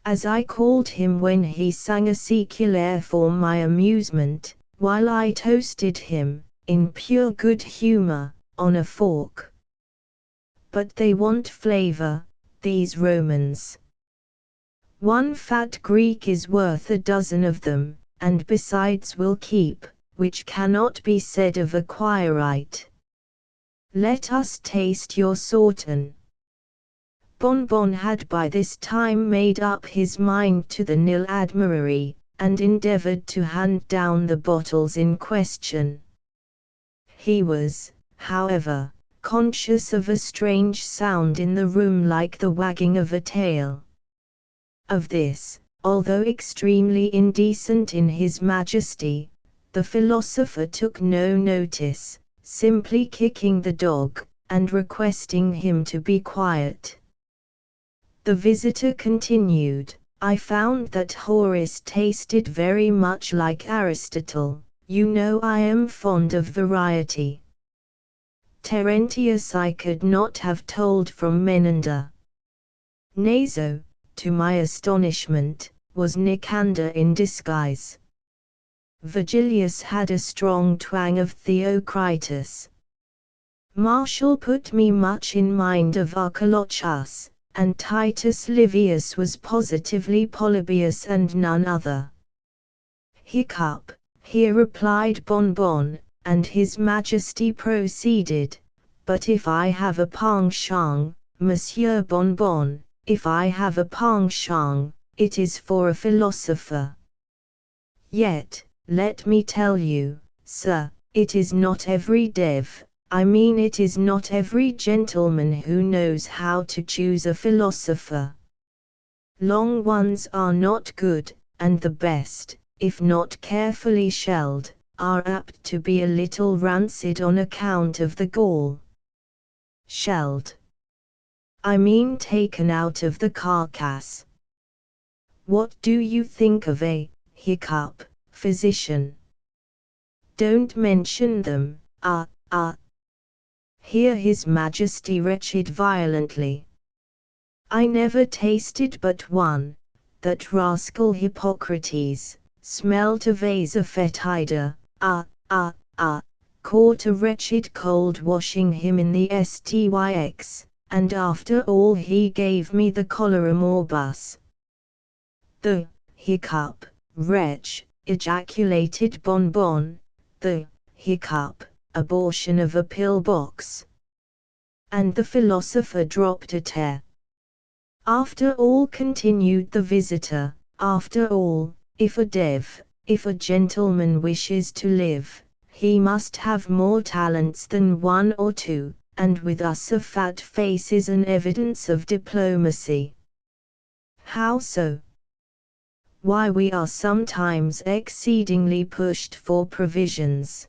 as I called him when he sang a seculaire for my amusement, while I toasted him, in pure good humor, on a fork. But they want flavor, these Romans. One fat Greek is worth a dozen of them, and besides will keep, which cannot be said of a Quirite. Let us taste your Sorton. Bonbon had by this time made up his mind to the nil admirari, and endeavored to hand down the bottles in question. He was, however, conscious of a strange sound in the room like the wagging of a tail. Of this, although extremely indecent in his majesty, the philosopher took no notice, simply kicking the dog, and requesting him to be quiet. The visitor continued, I found that Horace tasted very much like Aristotle. You know I am fond of variety. Terentius I could not have told from Menander. Naso, to my astonishment, was Nicander in disguise. Virgilius had a strong twang of Theocritus. Martial put me much in mind of Archilochus, and Titus Livius was positively Polybius and none other. Hiccup, here replied Bonbon, and his Majesty proceeded, but if I have a penchant, Monsieur Bonbon, if I have a penchant, it is for a philosopher. Yet, let me tell you, sir, it is not every dev, I mean it is not every gentleman who knows how to choose a philosopher. Long ones are not good, and the best, if not carefully shelled, are apt to be a little rancid on account of the gall. Shelled. I mean taken out of the carcass. What do you think of a hiccup, physician? Don't mention them, Here His Majesty retched violently. I never tasted but one, that rascal Hippocrates, smelt a vasa fetida, caught a wretched cold washing him in the Styx, and after all he gave me the cholera morbus. The hiccup, wretch, ejaculated Bonbon, the hiccup, abortion of a pill-box. And the philosopher dropped a tear. After all, continued the visitor, after all, if a gentleman wishes to live, he must have more talents than one or two, and with us a fat face is an evidence of diplomacy. How so? Why, we are sometimes exceedingly pushed for provisions.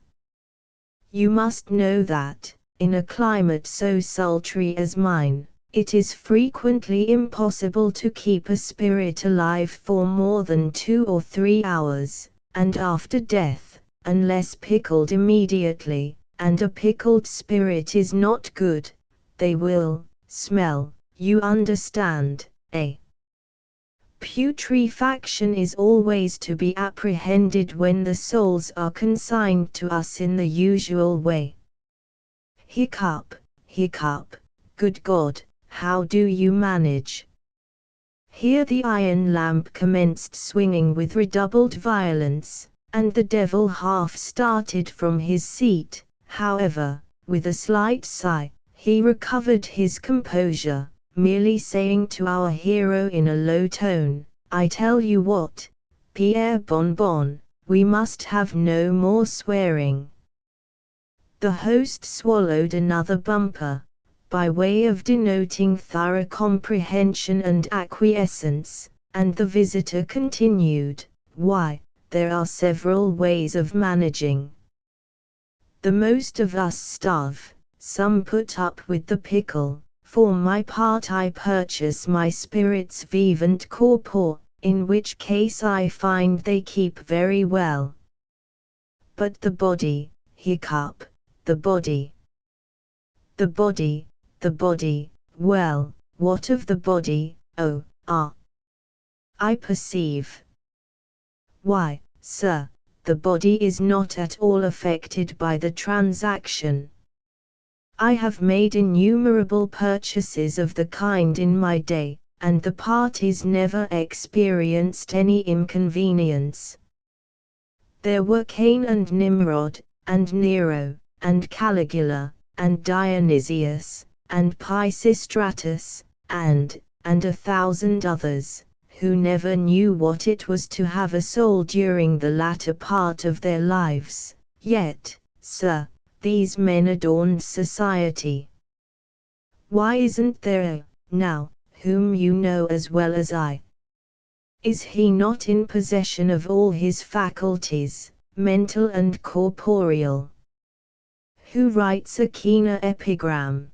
You must know that, in a climate so sultry as mine, it is frequently impossible to keep a spirit alive for more than 2 or 3 hours, and after death, unless pickled immediately, and a pickled spirit is not good, they will smell, you understand, Putrefaction is always to be apprehended when the souls are consigned to us in the usual way. Hiccup, hiccup, good God, how do you manage? Here the iron lamp commenced swinging with redoubled violence, and the devil half started from his seat. However, with a slight sigh, he recovered his composure, merely saying to our hero in a low tone, I tell you what, Pierre Bonbon, we must have no more swearing. The host swallowed another bumper, by way of denoting thorough comprehension and acquiescence, and the visitor continued, "Why, there are several ways of managing. The most of us starve, some put up with the pickle. For my part I purchase my spirits vivant corpore, in which case I find they keep very well. But the body, hiccup, the body. The body, well, what of the body, oh, I perceive. Why, sir, the body is not at all affected by the transaction. I have made innumerable purchases of the kind in my day, and the parties never experienced any inconvenience. There were Cain and Nimrod, and Nero, and Caligula, and Dionysius, and Pisistratus, and 1,000 others, who never knew what it was to have a soul during the latter part of their lives, yet, sir, these men adorned society. Why isn't there a, now, whom you know as well as I? Is he not in possession of all his faculties, mental and corporeal? Who writes a keener epigram?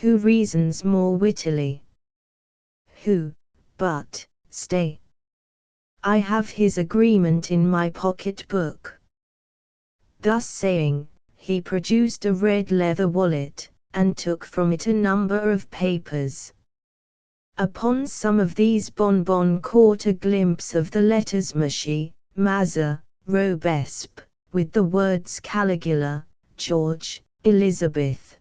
Who reasons more wittily? Who, but, stay. I have his agreement in my pocket book. Thus saying, he produced a red leather wallet, and took from it a number of papers. Upon some of these Bonbon caught a glimpse of the letters Machi, Mazza, Robesp, with the words Caligula, George, Elizabeth.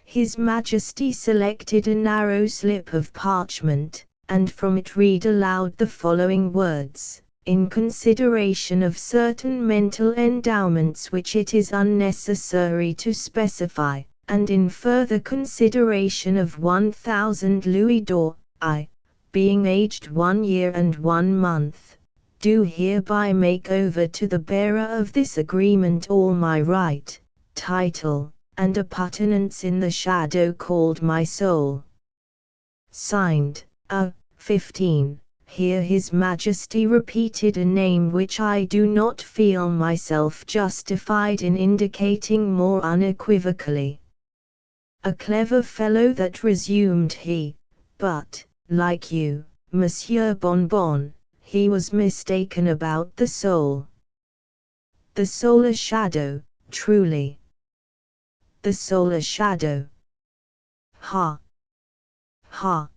His Majesty selected a narrow slip of parchment, and from it read aloud the following words: "In consideration of certain mental endowments which it is unnecessary to specify, and in further consideration of 1,000 louis d'or, I, being aged 1 year and 1 month, do hereby make over to the bearer of this agreement all my right, title, and appurtenance in the shadow called my soul. Signed, A. 15. Here His Majesty repeated a name which I do not feel myself justified in indicating more unequivocally. A clever fellow, that resumed he, but, like you, Monsieur Bonbon, he was mistaken about the soul. The soul a shadow, truly. The soul a shadow. Ha! Ha!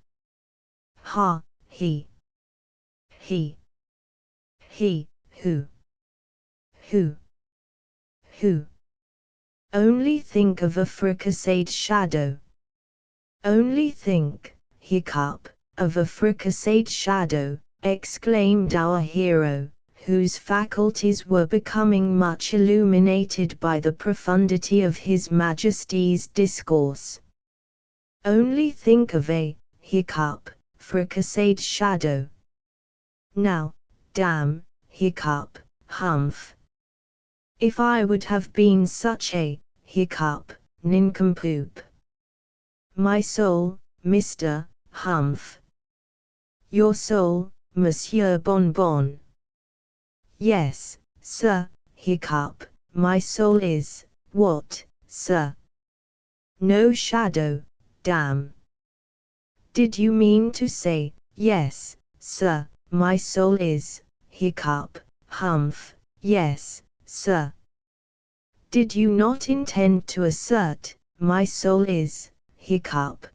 Ha! He! Who? Who? Only think of a fricasseed shadow. Only think, hiccup, of a fricasseed shadow, exclaimed our hero, whose faculties were becoming much illuminated by the profundity of His Majesty's discourse. Only think of a, hiccup, fricasseed shadow. Now, damn, hiccup, humph. If I would have been such a, hiccup, nincompoop. My soul, Mr. Humph. Your soul, Monsieur Bonbon. Yes, sir, hiccup, my soul is, what, sir? No shadow, damn. Did you mean to say, yes, sir, my soul is, hiccup, humph, yes, sir? Did you not intend to assert, my soul is, hiccup,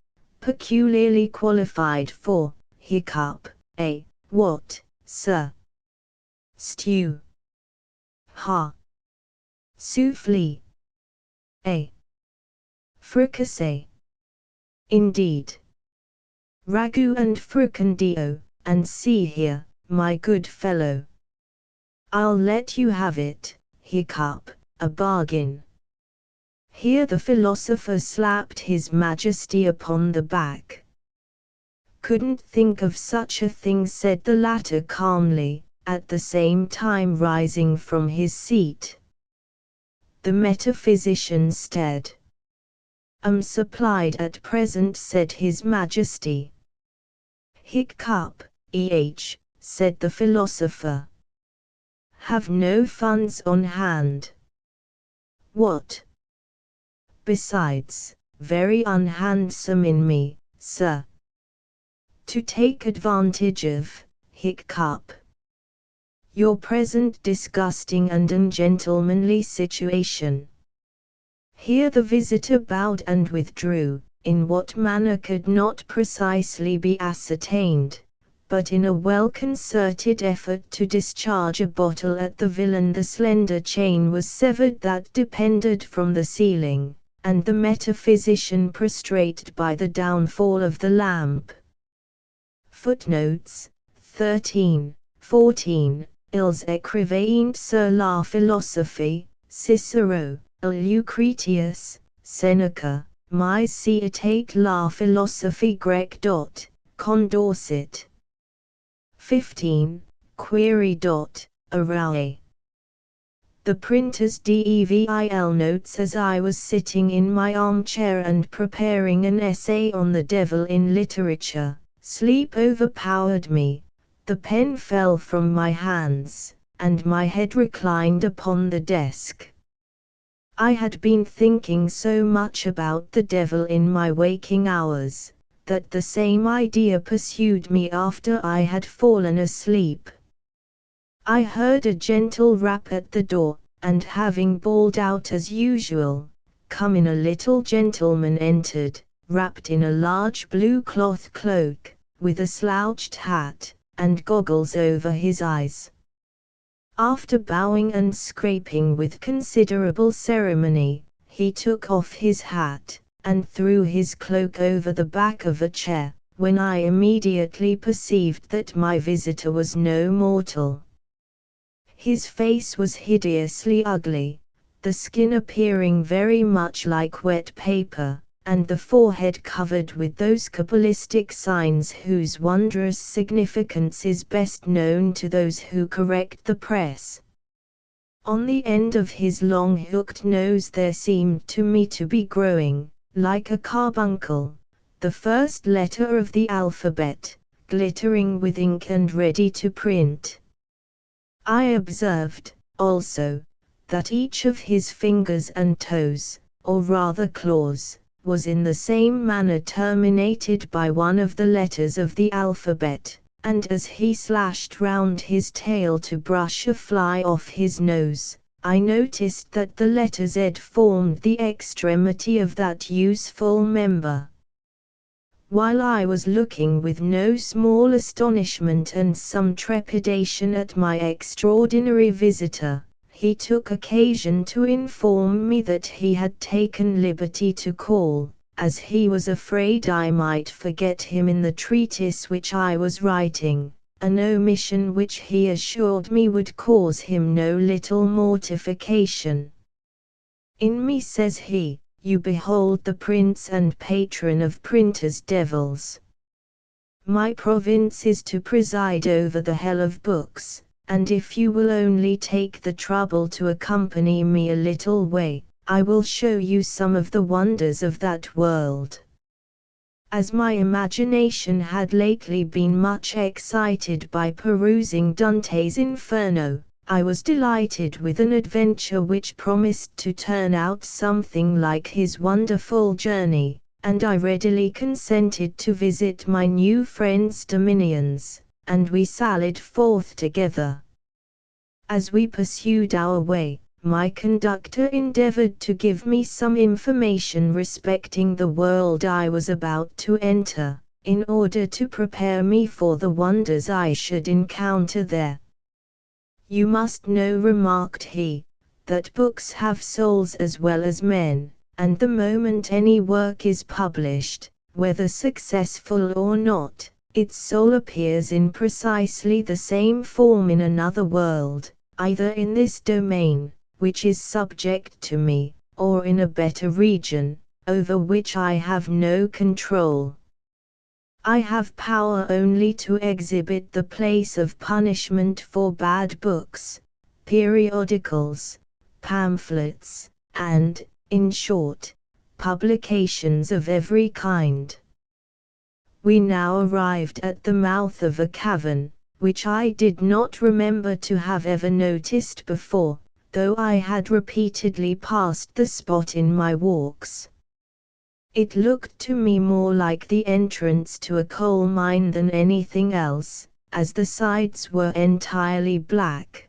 peculiarly qualified for, hiccup, a, what, sir? Stew. Ha. Soufflé. A. Fricassee. Indeed. Ragout and fricandeau, and see here, my good fellow. I'll let you have it, hiccup, a bargain. Here the philosopher slapped His Majesty upon the back. Couldn't think of such a thing, said the latter calmly, at the same time rising from his seat. The metaphysician stared. Supplied at present, said His Majesty. Hiccup, said the philosopher. Have no funds on hand. What? Besides, very unhandsome in me, sir. To take advantage of, hiccup. Your present disgusting and ungentlemanly situation. Here the visitor bowed and withdrew, in what manner could not precisely be ascertained, but in a well-concerted effort to discharge a bottle at the villain the slender chain was severed that depended from the ceiling, and the metaphysician prostrated by the downfall of the lamp. Footnotes 13, 14. Ils écrivaient sur la philosophie, Cicero, Lucretius, Seneca, mais c'était la philosophie grecque. Condorcet. 15. Query. Araue. The printer's DEVIL notes as I was sitting in my armchair and preparing an essay on the devil in literature, sleep overpowered me, the pen fell from my hands, and my head reclined upon the desk. I had been thinking so much about the devil in my waking hours, that the same idea pursued me after I had fallen asleep. I heard a gentle rap at the door, and having bawled out as usual, "Come in," a little gentleman entered, wrapped in a large blue cloth cloak, with a slouched hat, and goggles over his eyes. After bowing and scraping with considerable ceremony, he took off his hat, and threw his cloak over the back of a chair, when I immediately perceived that my visitor was no mortal. His face was hideously ugly, the skin appearing very much like wet paper, and the forehead covered with those cabalistic signs whose wondrous significance is best known to those who correct the press. On the end of his long hooked nose there seemed to me to be growing, like a carbuncle, the first letter of the alphabet, glittering with ink and ready to print. I observed, also, that each of his fingers and toes, or rather claws, was in the same manner terminated by one of the letters of the alphabet, and as he slashed round his tail to brush a fly off his nose, I noticed that the letter Z formed the extremity of that useful member. While I was looking with no small astonishment and some trepidation at my extraordinary visitor, he took occasion to inform me that he had taken liberty to call, as he was afraid I might forget him in the treatise which I was writing, an omission which he assured me would cause him no little mortification. In me, says he, you behold the prince and patron of printers' devils. My province is to preside over the hell of books, and if you will only take the trouble to accompany me a little way, I will show you some of the wonders of that world. As my imagination had lately been much excited by perusing Dante's Inferno, I was delighted with an adventure which promised to turn out something like his wonderful journey, and I readily consented to visit my new friend's dominions, and we sallied forth together. As we pursued our way, my conductor endeavored to give me some information respecting the world I was about to enter, in order to prepare me for the wonders I should encounter there. You must know, remarked he, that books have souls as well as men, and the moment any work is published, whether successful or not, its soul appears in precisely the same form in another world, either in this domain, which is subject to me, or in a better region, over which I have no control. I have power only to exhibit the place of punishment for bad books, periodicals, pamphlets, and, in short, publications of every kind. We now arrived at the mouth of a cavern, which I did not remember to have ever noticed before, though I had repeatedly passed the spot in my walks. It looked to me more like the entrance to a coal mine than anything else, as the sides were entirely black.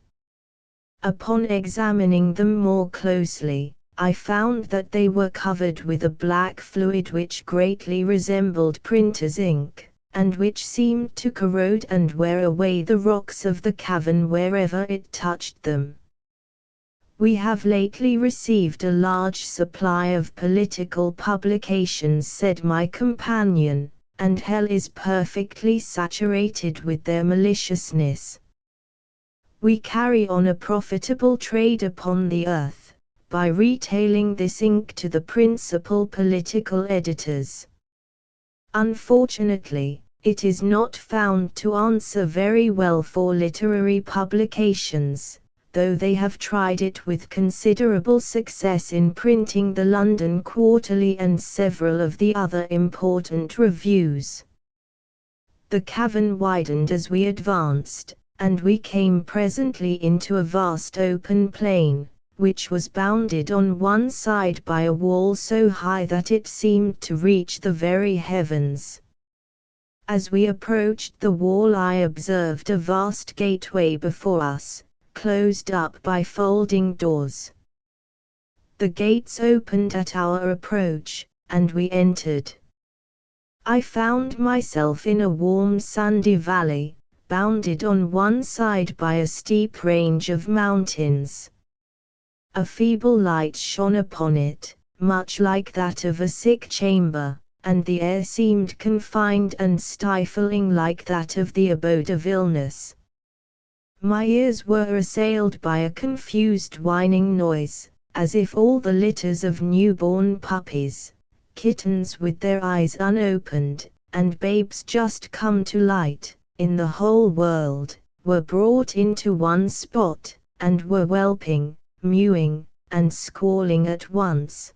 Upon examining them more closely, I found that they were covered with a black fluid which greatly resembled printer's ink, and which seemed to corrode and wear away the rocks of the cavern wherever it touched them. We have lately received a large supply of political publications, said my companion, and hell is perfectly saturated with their maliciousness. We carry on a profitable trade upon the earth, by retailing this ink to the principal political editors. Unfortunately, it is not found to answer very well for literary publications, though they have tried it with considerable success in printing the London Quarterly and several of the other important reviews. The cavern widened as we advanced, and we came presently into a vast open plain, which was bounded on one side by a wall so high that it seemed to reach the very heavens. As we approached the wall, I observed a vast gateway before us, closed up by folding doors. The gates opened at our approach, and we entered. I found myself in a warm sandy valley, bounded on one side by a steep range of mountains. A feeble light shone upon it, much like that of a sick chamber, and the air seemed confined and stifling like that of the abode of illness. My ears were assailed by a confused whining noise, as if all the litters of newborn puppies, kittens with their eyes unopened, and babes just come to light, in the whole world, were brought into one spot, and were whelping, mewing, and squalling at once.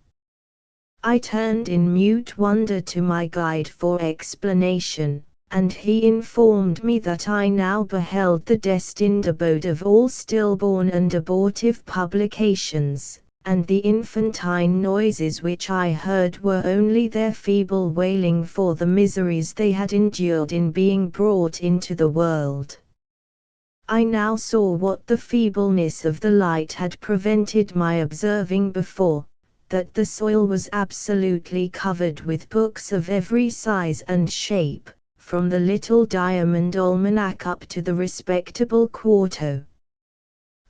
I turned in mute wonder to my guide for explanation, and he informed me that I now beheld the destined abode of all stillborn and abortive publications, and the infantine noises which I heard were only their feeble wailing for the miseries they had endured in being brought into the world. I now saw what the feebleness of the light had prevented my observing before, that the soil was absolutely covered with books of every size and shape, from the little diamond almanac up to the respectable quarto.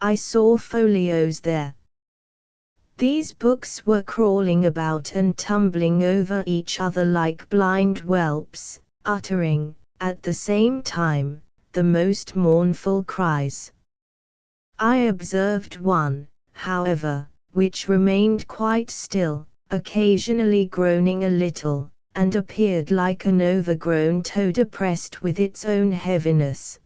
I saw folios there. These books were crawling about and tumbling over each other like blind whelps, uttering, at the same time, the most mournful cries. I observed one, however, which remained quite still, occasionally groaning a little, and appeared like an overgrown toad oppressed with its own heaviness.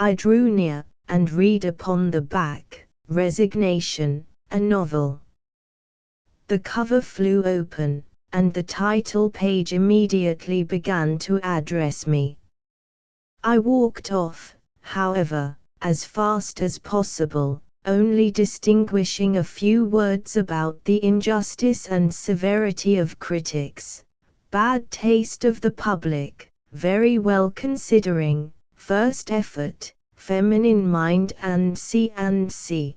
I drew near, and read upon the back, "Resignation, a novel." The cover flew open, and the title page immediately began to address me. I walked off, however, as fast as possible, only distinguishing a few words about the injustice and severity of critics, bad taste of the public, very well considering, first effort, feminine mind and C.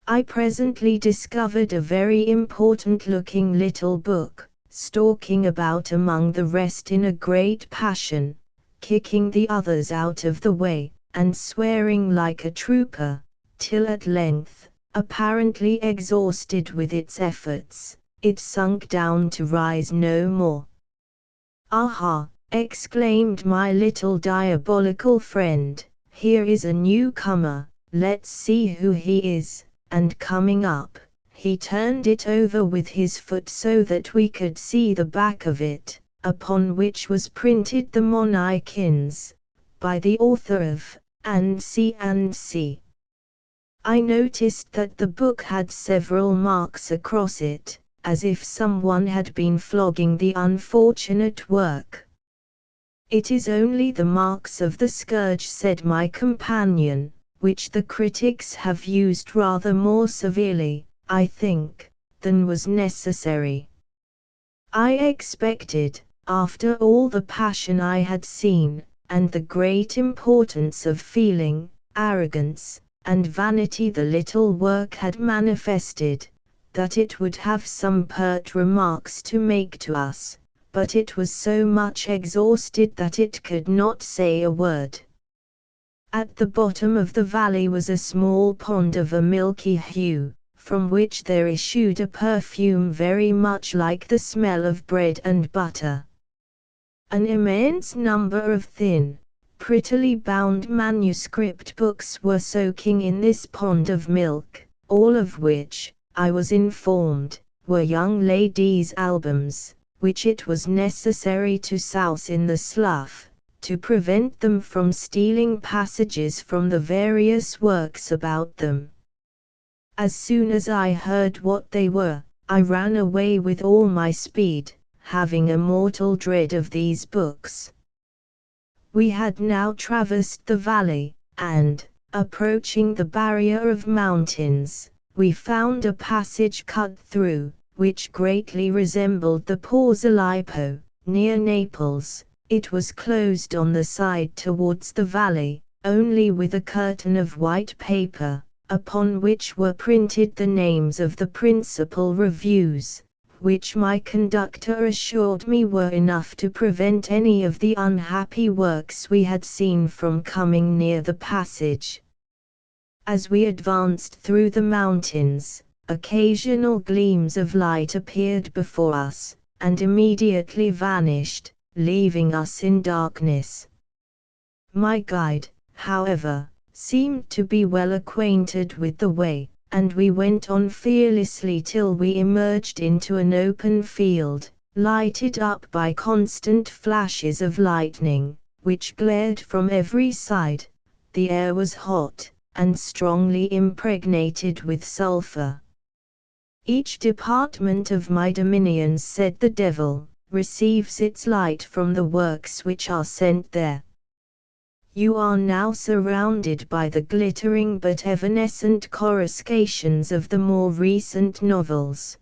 I presently discovered a very important-looking little book, stalking about among the rest in a great passion, kicking the others out of the way, and swearing like a trooper, till at length, apparently exhausted with its efforts, it sunk down to rise no more. "Aha!" exclaimed my little diabolical friend, "here is a newcomer, let's see who he is," and coming up, he turned it over with his foot so that we could see the back of it, upon which was printed the Monnikins, by the author of and C. I noticed that the book had several marks across it, as if someone had been flogging the unfortunate work. "It is only the marks of the scourge," said my companion, "which the critics have used rather more severely, I think, than was necessary. I expected, after all the passion I had seen, and the great importance of feeling, arrogance, and vanity the little work had manifested, that it would have some pert remarks to make to us, but it was so much exhausted that it could not say a word." At the bottom of the valley was a small pond of a milky hue, from which there issued a perfume very much like the smell of bread and butter. An immense number of thin, prettily bound manuscript books were soaking in this pond of milk, all of which, I was informed, were young ladies' albums, which it was necessary to souse in the slough, to prevent them from stealing passages from the various works about them. As soon as I heard what they were, I ran away with all my speed, having a mortal dread of these books. We had now traversed the valley, and, approaching the barrier of mountains, we found a passage cut through, which greatly resembled the Porzolipo, near Naples. It was closed on the side towards the valley, only with a curtain of white paper, upon which were printed the names of the principal reviews, which my conductor assured me were enough to prevent any of the unhappy works we had seen from coming near the passage. As we advanced through the mountains, occasional gleams of light appeared before us, and immediately vanished, leaving us in darkness. My guide, however, seemed to be well acquainted with the way, and we went on fearlessly till we emerged into an open field, lighted up by constant flashes of lightning, which glared from every side. The air was hot, and strongly impregnated with sulphur. "Each department of my dominions," said the devil, "receives its light from the works which are sent there. You are now surrounded by the glittering but evanescent coruscations of the more recent novels."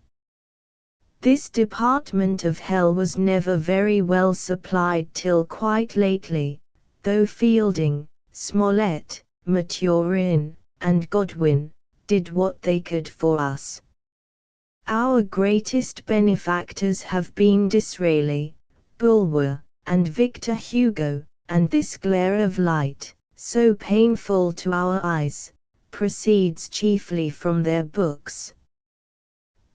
This department of hell was never very well supplied till quite lately, though Fielding, Smollett, Maturin, and Godwin did what they could for us. Our greatest benefactors have been Disraeli, Bulwer, and Victor Hugo, and this glare of light, so painful to our eyes, proceeds chiefly from their books.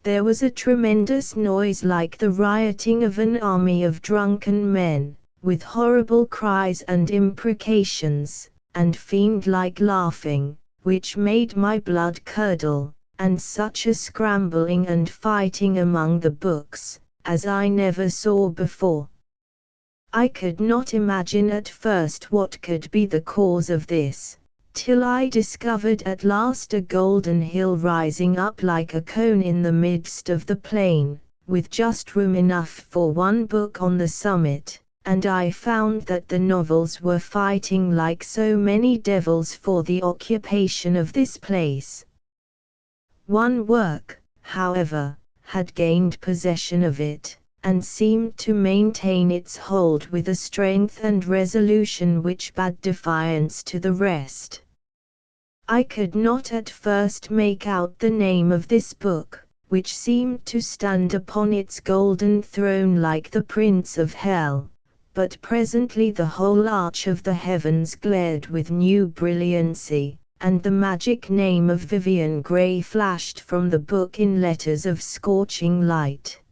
There was a tremendous noise like the rioting of an army of drunken men, with horrible cries and imprecations, and fiend-like laughing, which made my blood curdle, and such a scrambling and fighting among the books, as I never saw before. I could not imagine at first what could be the cause of this, till I discovered at last a golden hill rising up like a cone in the midst of the plain, with just room enough for one book on the summit, and I found that the novels were fighting like so many devils for the occupation of this place. One work, however, had gained possession of it, and seemed to maintain its hold with a strength and resolution which bade defiance to the rest. I could not at first make out the name of this book, which seemed to stand upon its golden throne like the Prince of Hell, but presently the whole arch of the heavens glared with new brilliancy, and the magic name of Vivian Grey flashed from the book in letters of scorching light.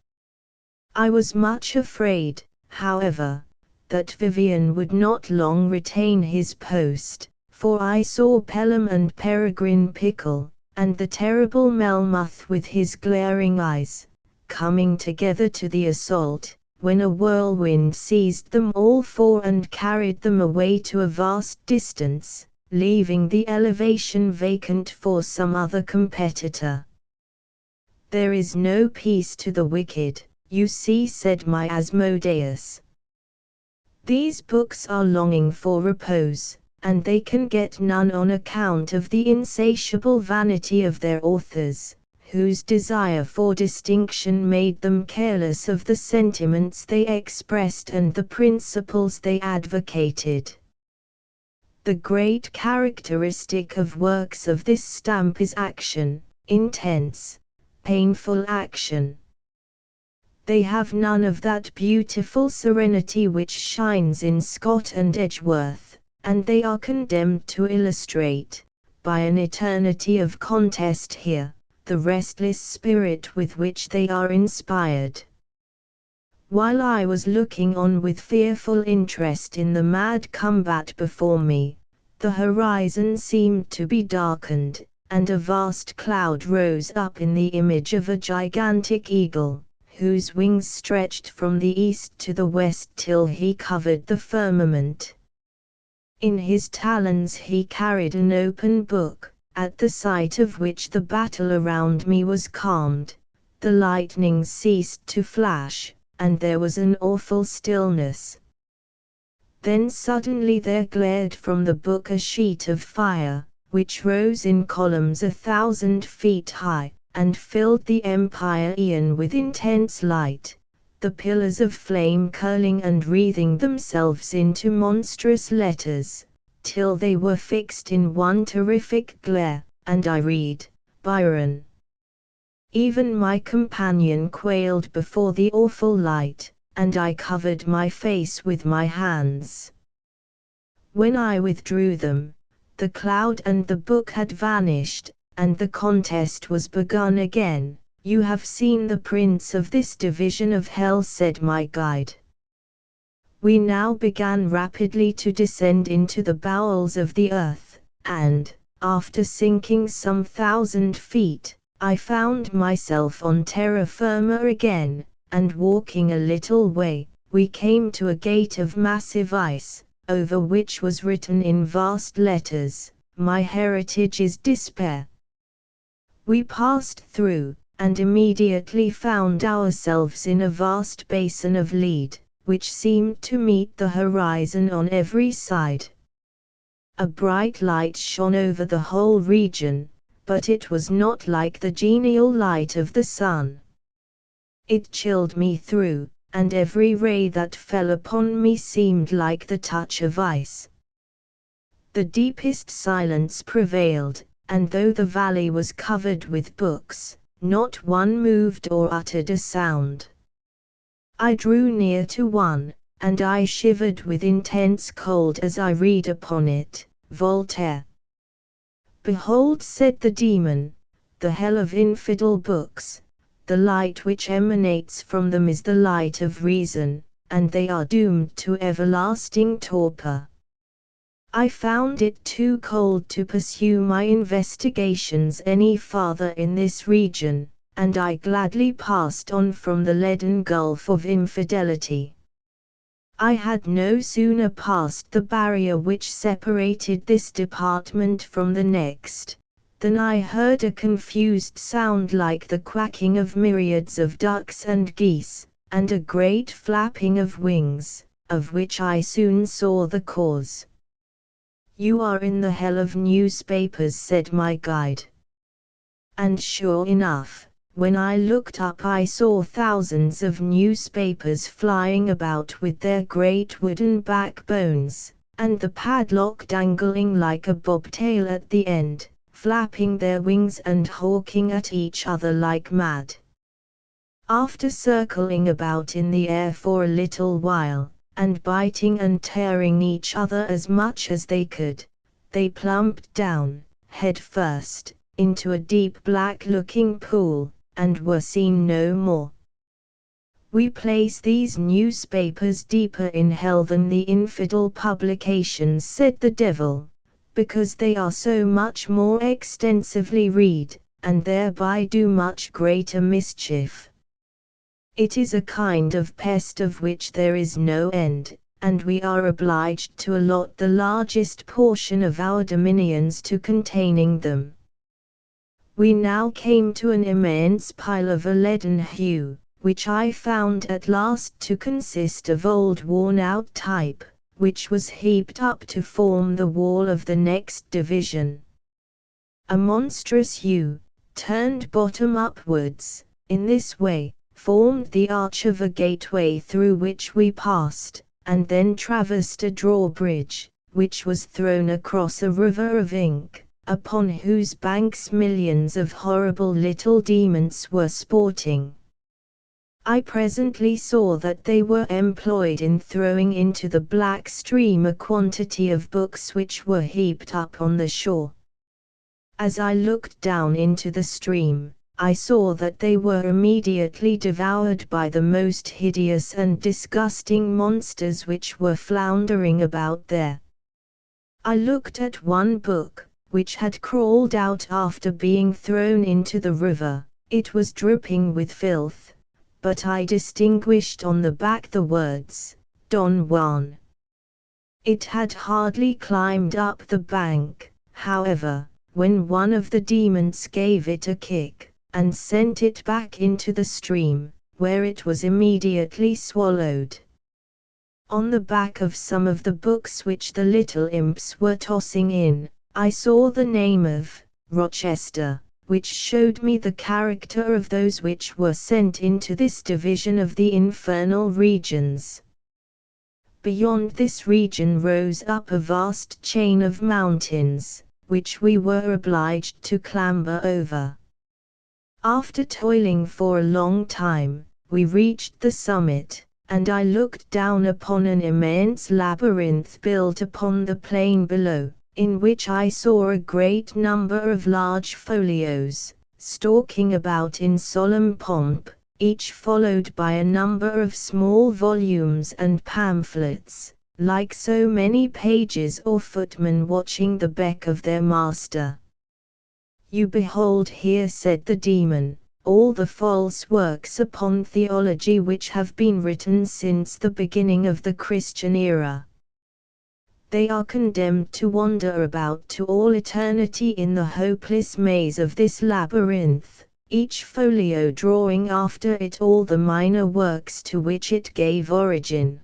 I was much afraid, however, that Vivian would not long retain his post, for I saw Pelham and Peregrine Pickle, and the terrible Melmoth with his glaring eyes, coming together to the assault, when a whirlwind seized them all four and carried them away to a vast distance, leaving the elevation vacant for some other competitor. "There is no peace to the wicked, you see," said my Asmodeus. These books are longing for repose, and they can get none on account of the insatiable vanity of their authors, whose desire for distinction made them careless of the sentiments they expressed and the principles they advocated. The great characteristic of works of this stamp is action, intense, painful action. They have none of that beautiful serenity which shines in Scott and Edgeworth, and they are condemned to illustrate, by an eternity of contest here, the restless spirit with which they are inspired. While I was looking on with fearful interest in the mad combat before me, the horizon seemed to be darkened, and a vast cloud rose up in the image of a gigantic eagle, whose wings stretched from the east to the west till he covered the firmament. In his talons he carried an open book, at the sight of which the battle around me was calmed, the lightning ceased to flash, and there was an awful stillness. Then suddenly there glared from the book a sheet of fire, which rose in columns 1,000 feet high, and filled the empire eon with intense light, the pillars of flame curling and wreathing themselves into monstrous letters, till they were fixed in one terrific glare, and I read, Byron. Even my companion quailed before the awful light, and I covered my face with my hands. When I withdrew them, the cloud and the book had vanished, and the contest was begun again. You have seen the prince of this division of hell, said my guide. We now began rapidly to descend into the bowels of the earth, and, after sinking some 1,000 feet, I found myself on terra firma again, and walking a little way, we came to a gate of massive ice, over which was written in vast letters, My heritage is despair. We passed through, and immediately found ourselves in a vast basin of lead, which seemed to meet the horizon on every side. A bright light shone over the whole region, but it was not like the genial light of the sun. It chilled me through, and every ray that fell upon me seemed like the touch of ice. The deepest silence prevailed, and though the valley was covered with books, not one moved or uttered a sound. I drew near to one, and I shivered with intense cold as I read upon it, Voltaire. Behold, said the demon, the hell of infidel books. The light which emanates from them is the light of reason, and they are doomed to everlasting torpor. I found it too cold to pursue my investigations any farther in this region, and I gladly passed on from the leaden gulf of infidelity. I had no sooner passed the barrier which separated this department from the next, than I heard a confused sound like the quacking of myriads of ducks and geese, and a great flapping of wings, of which I soon saw the cause. You are in the hell of newspapers, said my guide. And sure enough, when I looked up I saw thousands of newspapers flying about with their great wooden backbones, and the padlock dangling like a bobtail at the end, flapping their wings and hawking at each other like mad. After circling about in the air for a little while, and biting and tearing each other as much as they could, they plumped down, head first, into a deep black-looking pool, and were seen no more. We place these newspapers deeper in hell than the infidel publications, said the devil, because they are so much more extensively read, and thereby do much greater mischief. It is a kind of pest of which there is no end, and we are obliged to allot the largest portion of our dominions to containing them. We now came to an immense pile of a leaden hue, which I found at last to consist of old worn-out type, which was heaped up to form the wall of the next division. A monstrous U, turned bottom upwards, in this way, formed the arch of a gateway through which we passed, and then traversed a drawbridge, which was thrown across a river of ink, upon whose banks millions of horrible little demons were sporting. I presently saw that they were employed in throwing into the black stream a quantity of books which were heaped up on the shore. As I looked down into the stream, I saw that they were immediately devoured by the most hideous and disgusting monsters which were floundering about there. I looked at one book, which had crawled out after being thrown into the river. It was dripping with filth, but I distinguished on the back the words, Don Juan. It had hardly climbed up the bank, however, when one of the demons gave it a kick, and sent it back into the stream, where it was immediately swallowed. On the back of some of the books which the little imps were tossing in, I saw the name of Rochester, which showed me the character of those which were sent into this division of the infernal regions. Beyond this region rose up a vast chain of mountains, which we were obliged to clamber over. After toiling for a long time, we reached the summit, and I looked down upon an immense labyrinth built upon the plain below, in which I saw a great number of large folios, stalking about in solemn pomp, each followed by a number of small volumes and pamphlets, like so many pages or footmen watching the beck of their master. You behold here, said the demon, all the false works upon theology which have been written since the beginning of the Christian era. They are condemned to wander about to all eternity in the hopeless maze of this labyrinth, each folio drawing after it all the minor works to which it gave origin.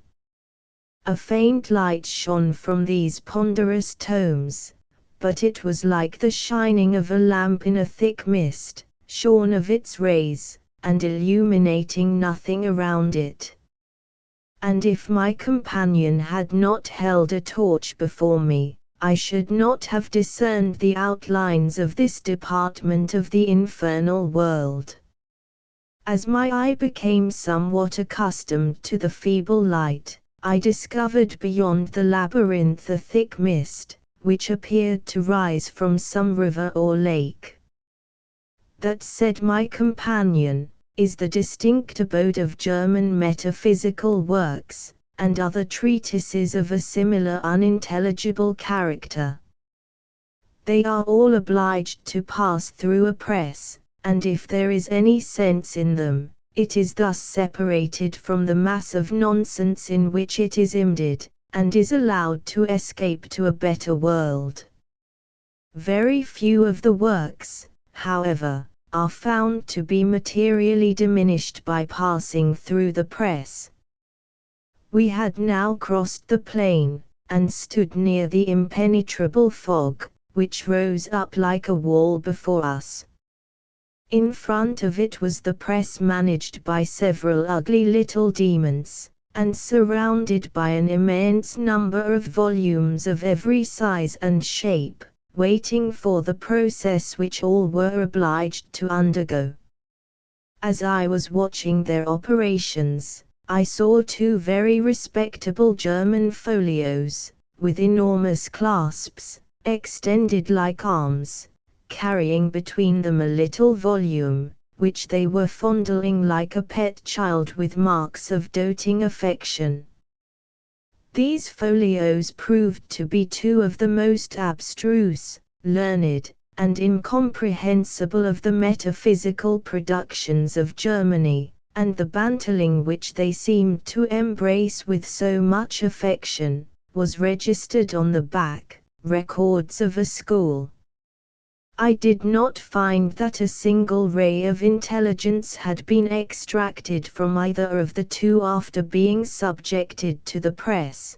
A faint light shone from these ponderous tomes, but it was like the shining of a lamp in a thick mist, shorn of its rays, and illuminating nothing around it. And if my companion had not held a torch before me, I should not have discerned the outlines of this department of the infernal world. As my eye became somewhat accustomed to the feeble light, I discovered beyond the labyrinth a thick mist, which appeared to rise from some river or lake. That, said my companion, is the distinct abode of German metaphysical works, and other treatises of a similar unintelligible character. They are all obliged to pass through a press, and if there is any sense in them, it is thus separated from the mass of nonsense in which it is imbedded, and is allowed to escape to a better world. Very few of the works, however, are found to be materially diminished by passing through the press. We had now crossed the plain, and stood near the impenetrable fog, which rose up like a wall before us. In front of it was the press managed by several ugly little demons, and surrounded by an immense number of volumes of every size and shape, waiting for the process which all were obliged to undergo. As I was watching their operations, I saw two very respectable German folios, with enormous clasps, extended like arms, carrying between them a little volume, which they were fondling like a pet child with marks of doting affection. These folios proved to be two of the most abstruse, learned, and incomprehensible of the metaphysical productions of Germany, and the bantling which they seemed to embrace with so much affection, was registered on the back, Records of a School. I did not find that a single ray of intelligence had been extracted from either of the two after being subjected to the press.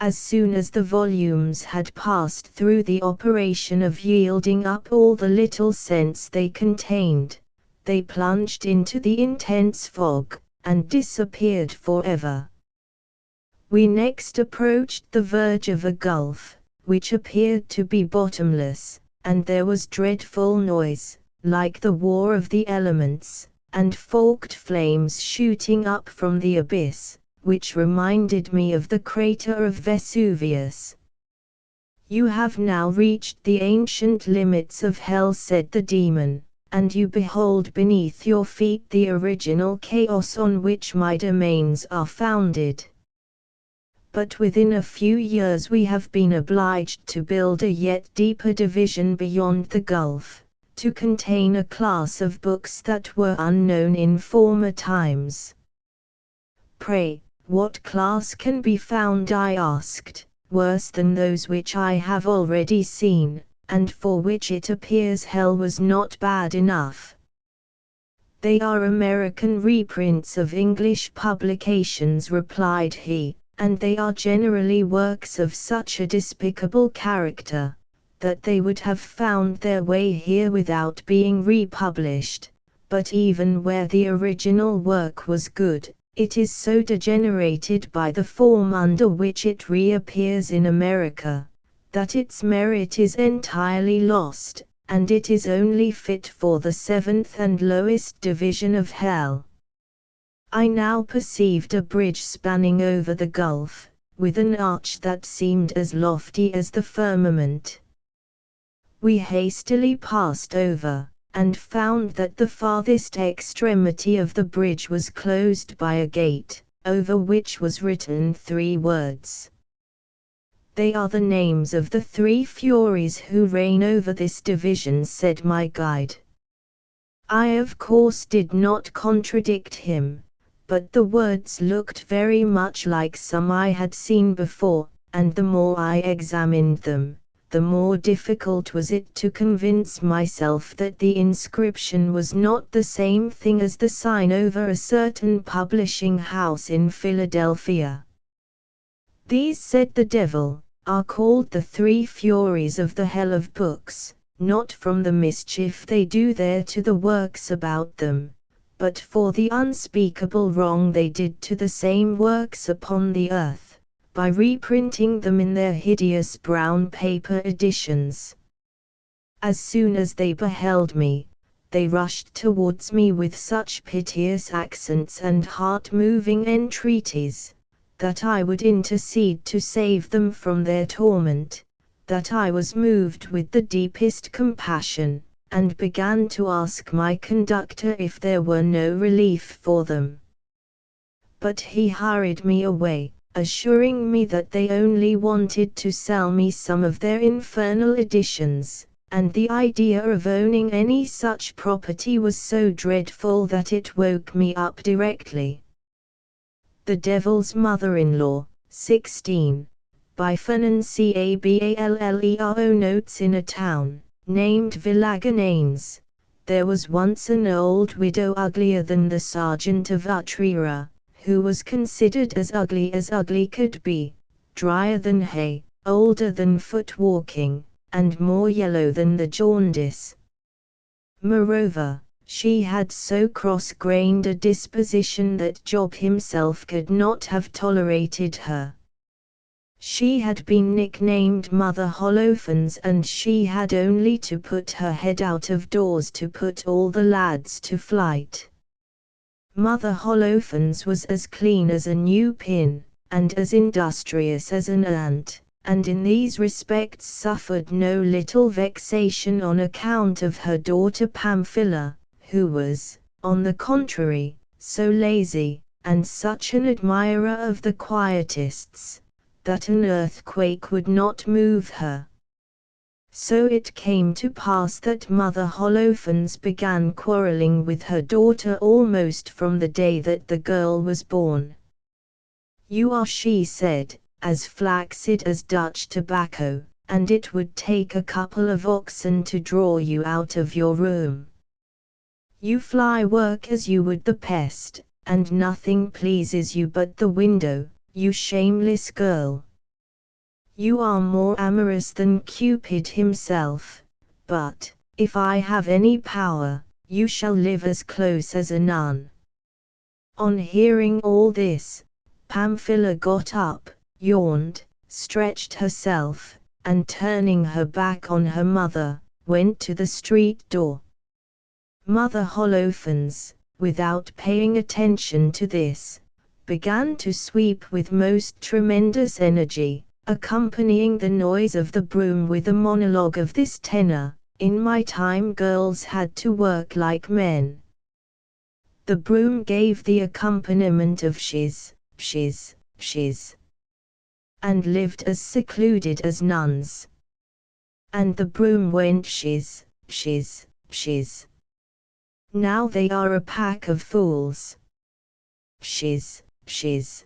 As soon as the volumes had passed through the operation of yielding up all the little sense they contained, they plunged into the intense fog, and disappeared forever. We next approached the verge of a gulf, which appeared to be bottomless, and there was dreadful noise, like the war of the elements, and forked flames shooting up from the abyss, which reminded me of the crater of Vesuvius. "You have now reached the ancient limits of hell," said the demon, "and you behold beneath your feet the original chaos on which my domains are founded. But within a few years we have been obliged to build a yet deeper division beyond the gulf, to contain a class of books that were unknown in former times." "Pray, what class can be found?" I asked. "Worse than those which I have already seen, and for which it appears hell was not bad enough." "They are American reprints of English publications," replied he, "and they are generally works of such a despicable character, that they would have found their way here without being republished. But even where the original work was good, it is so degenerated by the form under which it reappears in America, that its merit is entirely lost, and it is only fit for the seventh and lowest division of hell." I now perceived a bridge spanning over the gulf, with an arch that seemed as lofty as the firmament. We hastily passed over, and found that the farthest extremity of the bridge was closed by a gate, over which was written 3 words. "They are the names of the 3 Furies who reign over this division," said my guide. I of course did not contradict him, but the words looked very much like some I had seen before, and the more I examined them, the more difficult was it to convince myself that the inscription was not the same thing as the sign over a certain publishing house in Philadelphia. "These," said the devil, "are called the 3 Furies of the hell of books, not from the mischief they do there to the works about them, but for the unspeakable wrong they did to the same works upon the earth, by reprinting them in their hideous brown paper editions." As soon as they beheld me, they rushed towards me with such piteous accents and heart-moving entreaties, that I would intercede to save them from their torment, that I was moved with the deepest compassion, and began to ask my conductor if there were no relief for them. But he hurried me away, assuring me that they only wanted to sell me some of their infernal editions, and the idea of owning any such property was so dreadful that it woke me up directly. The Devil's Mother-in-Law, 16, by Fernand Caballero. Notes: in a town named Villagananes, there was once an old widow uglier than the sergeant of Utrera, who was considered as ugly could be, drier than hay, older than foot-walking, and more yellow than the jaundice. Moreover, she had so cross-grained a disposition that Job himself could not have tolerated her. She had been nicknamed Mother Holofernes, and she had only to put her head out of doors to put all the lads to flight. Mother Holofernes was as clean as a new pin, and as industrious as an ant, and in these respects suffered no little vexation on account of her daughter Pamphila, who was, on the contrary, so lazy, and such an admirer of the Quietists, that an earthquake would not move her. So it came to pass that Mother Holofernes began quarrelling with her daughter almost from the day that the girl was born. "You are," she said, "as flaccid as Dutch tobacco, and it would take a couple of oxen to draw you out of your room. You fly work as you would the pest, and nothing pleases you but the window, you shameless girl. You are more amorous than Cupid himself, but, if I have any power, you shall live as close as a nun." On hearing all this, Pamphila got up, yawned, stretched herself, and turning her back on her mother, went to the street door. Mother Holofernes, without paying attention to this, began to sweep with most tremendous energy, accompanying the noise of the broom with a monologue of this tenor: "In my time girls had to work like men." The broom gave the accompaniment of shiz, shiz, shiz, and lived as secluded as nuns. And the broom went shiz, shiz, shiz. Now they are a pack of fools. Shiz, shiz.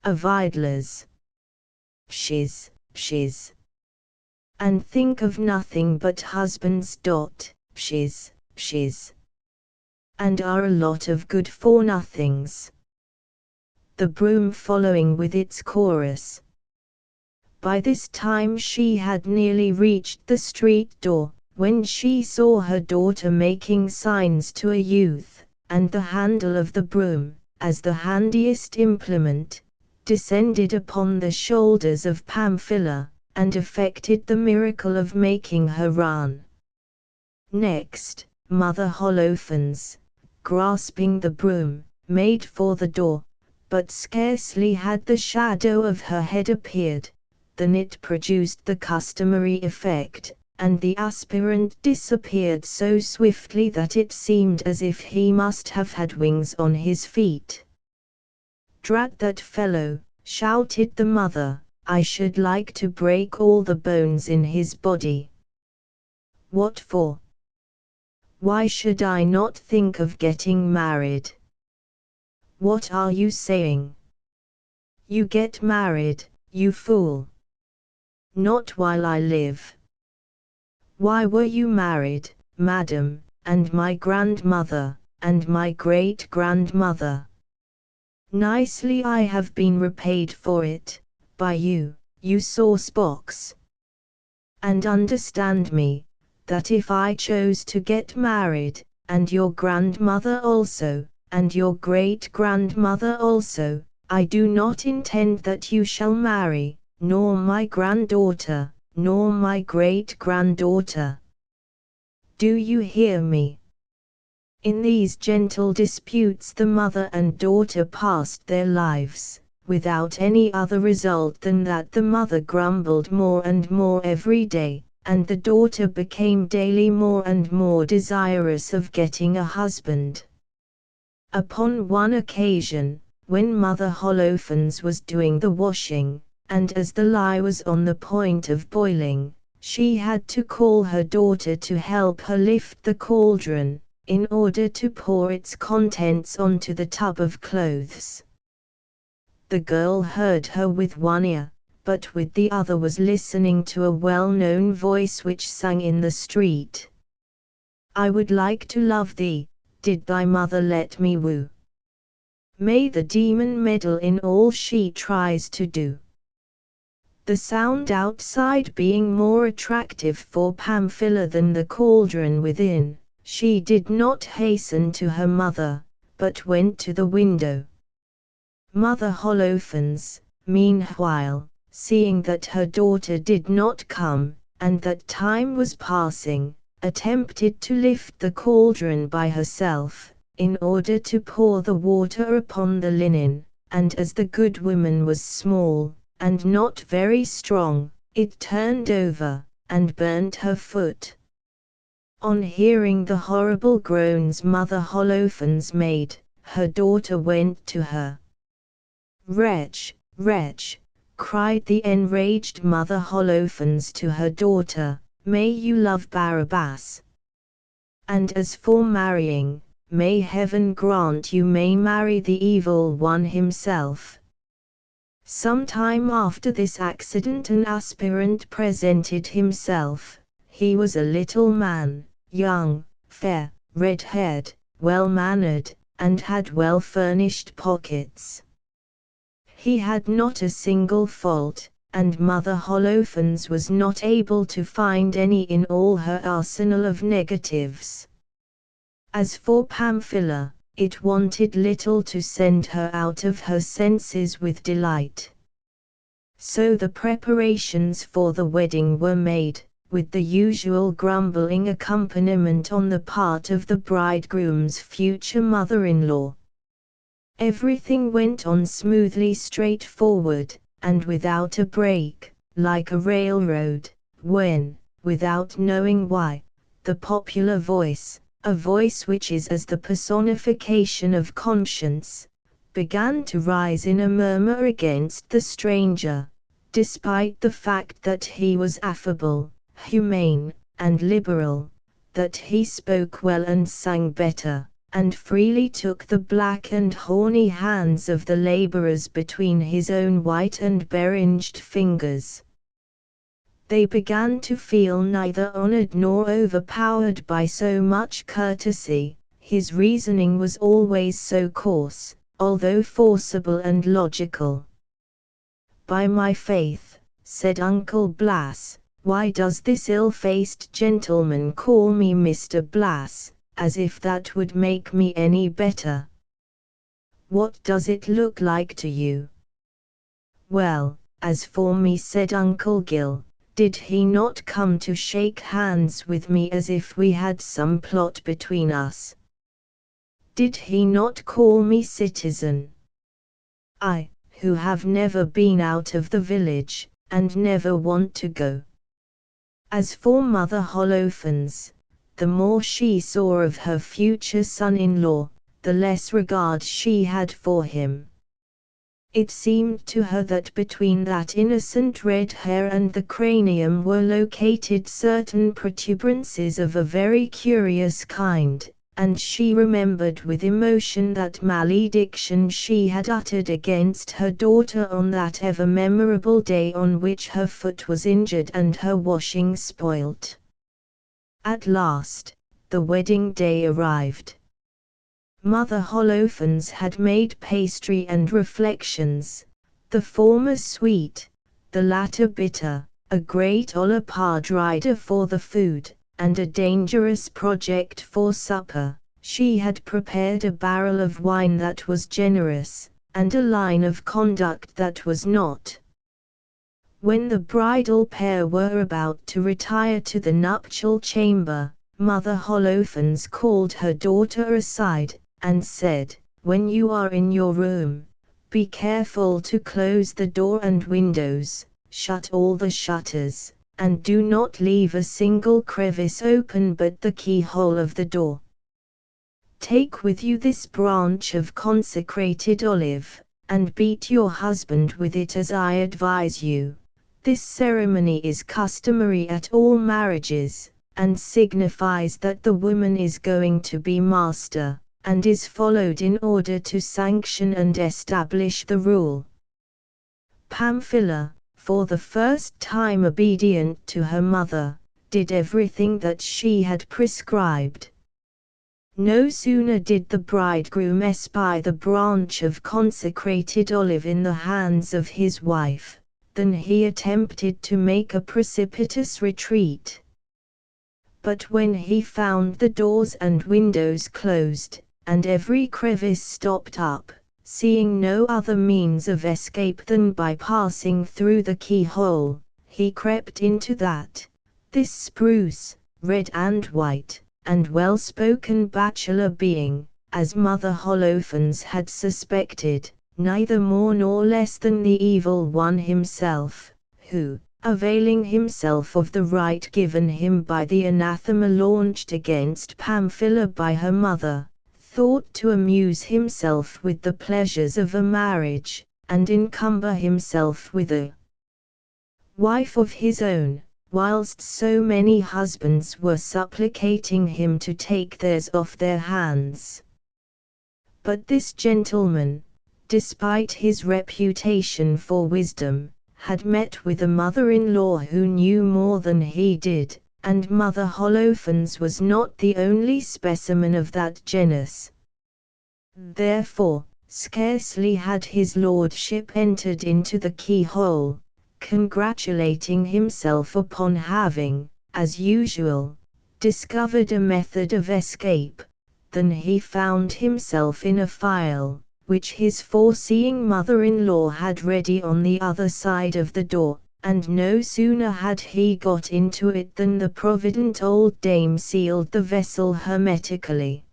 Of idlers. Shiz, shiz. And think of nothing but husbands. Shiz, shiz. And are a lot of good for nothings. The broom following with its chorus. By this time she had nearly reached the street door, when she saw her daughter making signs to a youth, and the handle of the broom, as the handiest implement, descended upon the shoulders of Pamphila, and effected the miracle of making her run. Next, Mother Holofernes, grasping the broom, made for the door, but scarcely had the shadow of her head appeared, than it produced the customary effect, and the aspirant disappeared so swiftly that it seemed as if he must have had wings on his feet. "Drat that fellow," shouted the mother, "I should like to break all the bones in his body." "What for? Why should I not think of getting married?" "What are you saying? You get married, you fool." "Not while I live." "Why were you married, madam, and my grandmother, and my great-grandmother?" "Nicely I have been repaid for it, by you, you sauce box. And understand me, that if I chose to get married, and your grandmother also, and your great-grandmother also, I do not intend that you shall marry, nor my granddaughter, nor my great-granddaughter. Do you hear me?" In these gentle disputes the mother and daughter passed their lives, without any other result than that the mother grumbled more and more every day, and the daughter became daily more and more desirous of getting a husband. Upon one occasion, when Mother Holofernes was doing the washing, and as the lye was on the point of boiling, she had to call her daughter to help her lift the cauldron, in order to pour its contents onto the tub of clothes. The girl heard her with one ear, but with the other was listening to a well-known voice which sang in the street: "I would like to love thee, did thy mother let me woo. May the demon meddle in all she tries to do." The sound outside being more attractive for Pamphila than the cauldron within, she did not hasten to her mother, but went to the window. Mother Holofernes, meanwhile, seeing that her daughter did not come, and that time was passing, attempted to lift the cauldron by herself, in order to pour the water upon the linen, and as the good woman was small, and not very strong, it turned over, and burnt her foot. On hearing the horrible groans Mother Holofernes made, her daughter went to her. "Wretch, wretch," cried the enraged Mother Holofernes to her daughter, "may you love Barabbas. And as for marrying, may heaven grant you may marry the evil one himself. Some time after this accident an aspirant presented himself. He was a little man, young, fair, red-haired, well-mannered, and had well-furnished pockets. He had not a single fault, and Mother Holofernes was not able to find any in all her arsenal of negatives. As for Pamphila, it wanted little to send her out of her senses with delight. So the preparations for the wedding were made, with the usual grumbling accompaniment on the part of the bridegroom's future mother-in-law. Everything went on smoothly straightforward, and without a break, like a railroad, when, without knowing why, the popular voice, a voice which is as the personification of conscience, began to rise in a murmur against the stranger, despite the fact that he was affable, humane, and liberal, that he spoke well and sang better, and freely took the black and horny hands of the laborers between his own white and beringed fingers. They began to feel neither honored nor overpowered by so much courtesy. His reasoning was always so coarse, although forcible and logical. "By my faith," said Uncle Blas, "why does this ill-faced gentleman call me Mr. Blas, as if that would make me any better? What does it look like to you?" "Well, as for me," said Uncle Gil, "did he not come to shake hands with me as if we had some plot between us? Did he not call me citizen? I, who have never been out of the village, and never want to go." As for Mother Holofernes, the more she saw of her future son-in-law, the less regard she had for him. It seemed to her that between that innocent red hair and the cranium were located certain protuberances of a very curious kind, and she remembered with emotion that malediction she had uttered against her daughter on that ever memorable day on which her foot was injured and her washing spoilt. At last, the wedding day arrived. Mother Holofernes had made pastry and reflections, the former sweet, the latter bitter, a great ollepardrider for the food, and a dangerous project for supper. She had prepared a barrel of wine that was generous, and a line of conduct that was not. When the bridal pair were about to retire to the nuptial chamber, Mother Holofernes called her daughter aside, and said, "When you are in your room, be careful to close the door and windows, shut all the shutters, and do not leave a single crevice open but the keyhole of the door. Take with you this branch of consecrated olive, and beat your husband with it as I advise you. This ceremony is customary at all marriages, and signifies that the woman is going to be master, and is followed in order to sanction and establish the rule." Pamphila, for the first time obedient to her mother, did everything that she had prescribed. No sooner did the bridegroom espy the branch of consecrated olive in the hands of his wife, than he attempted to make a precipitous retreat. But when he found the doors and windows closed, and every crevice stopped up, seeing no other means of escape than by passing through the keyhole, he crept into that. This spruce, red and white, and well-spoken bachelor being, as Mother Holofernes had suspected, neither more nor less than the evil one himself, who, availing himself of the right given him by the anathema launched against Pamphila by her mother, thought to amuse himself with the pleasures of a marriage, and encumber himself with a wife of his own, whilst so many husbands were supplicating him to take theirs off their hands. But this gentleman, despite his reputation for wisdom, had met with a mother-in-law who knew more than he did, and Mother Holofernes was not the only specimen of that genus. Therefore, scarcely had his lordship entered into the keyhole, congratulating himself upon having, as usual, discovered a method of escape, than he found himself in a file, which his foreseeing mother-in-law had ready on the other side of the door, and no sooner had he got into it than the provident old dame sealed the vessel hermetically.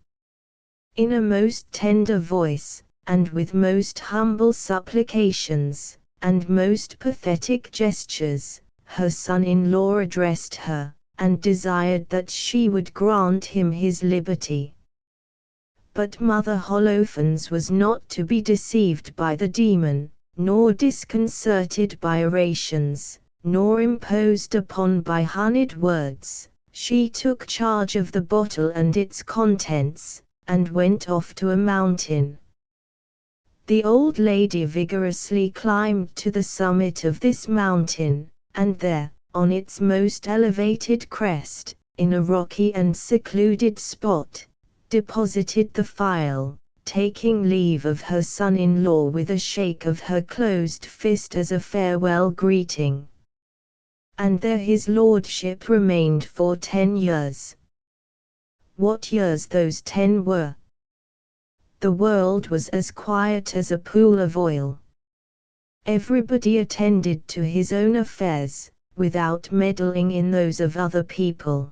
In a most tender voice, and with most humble supplications, and most pathetic gestures, her son-in-law addressed her, and desired that she would grant him his liberty. But Mother Holofernes was not to be deceived by the demon, nor disconcerted by orations, nor imposed upon by honeyed words. She took charge of the bottle and its contents, and went off to a mountain. The old lady vigorously climbed to the summit of this mountain, and there, on its most elevated crest, in a rocky and secluded spot, deposited the phial, taking leave of her son-in-law with a shake of her closed fist as a farewell greeting. And there his lordship remained for 10 years. What years those 10 were! The world was as quiet as a pool of oil. Everybody attended to his own affairs, without meddling in those of other people.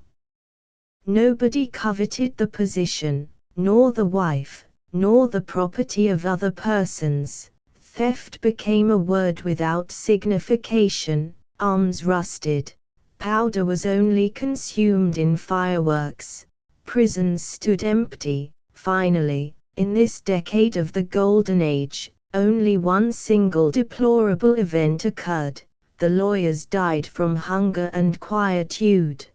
Nobody coveted the position, nor the wife, nor the property of other persons. Theft became a word without signification, arms rusted, powder was only consumed in fireworks, prisons stood empty. Finally, in this decade of the Golden Age, only one single deplorable event occurred: the lawyers died from hunger and quietude.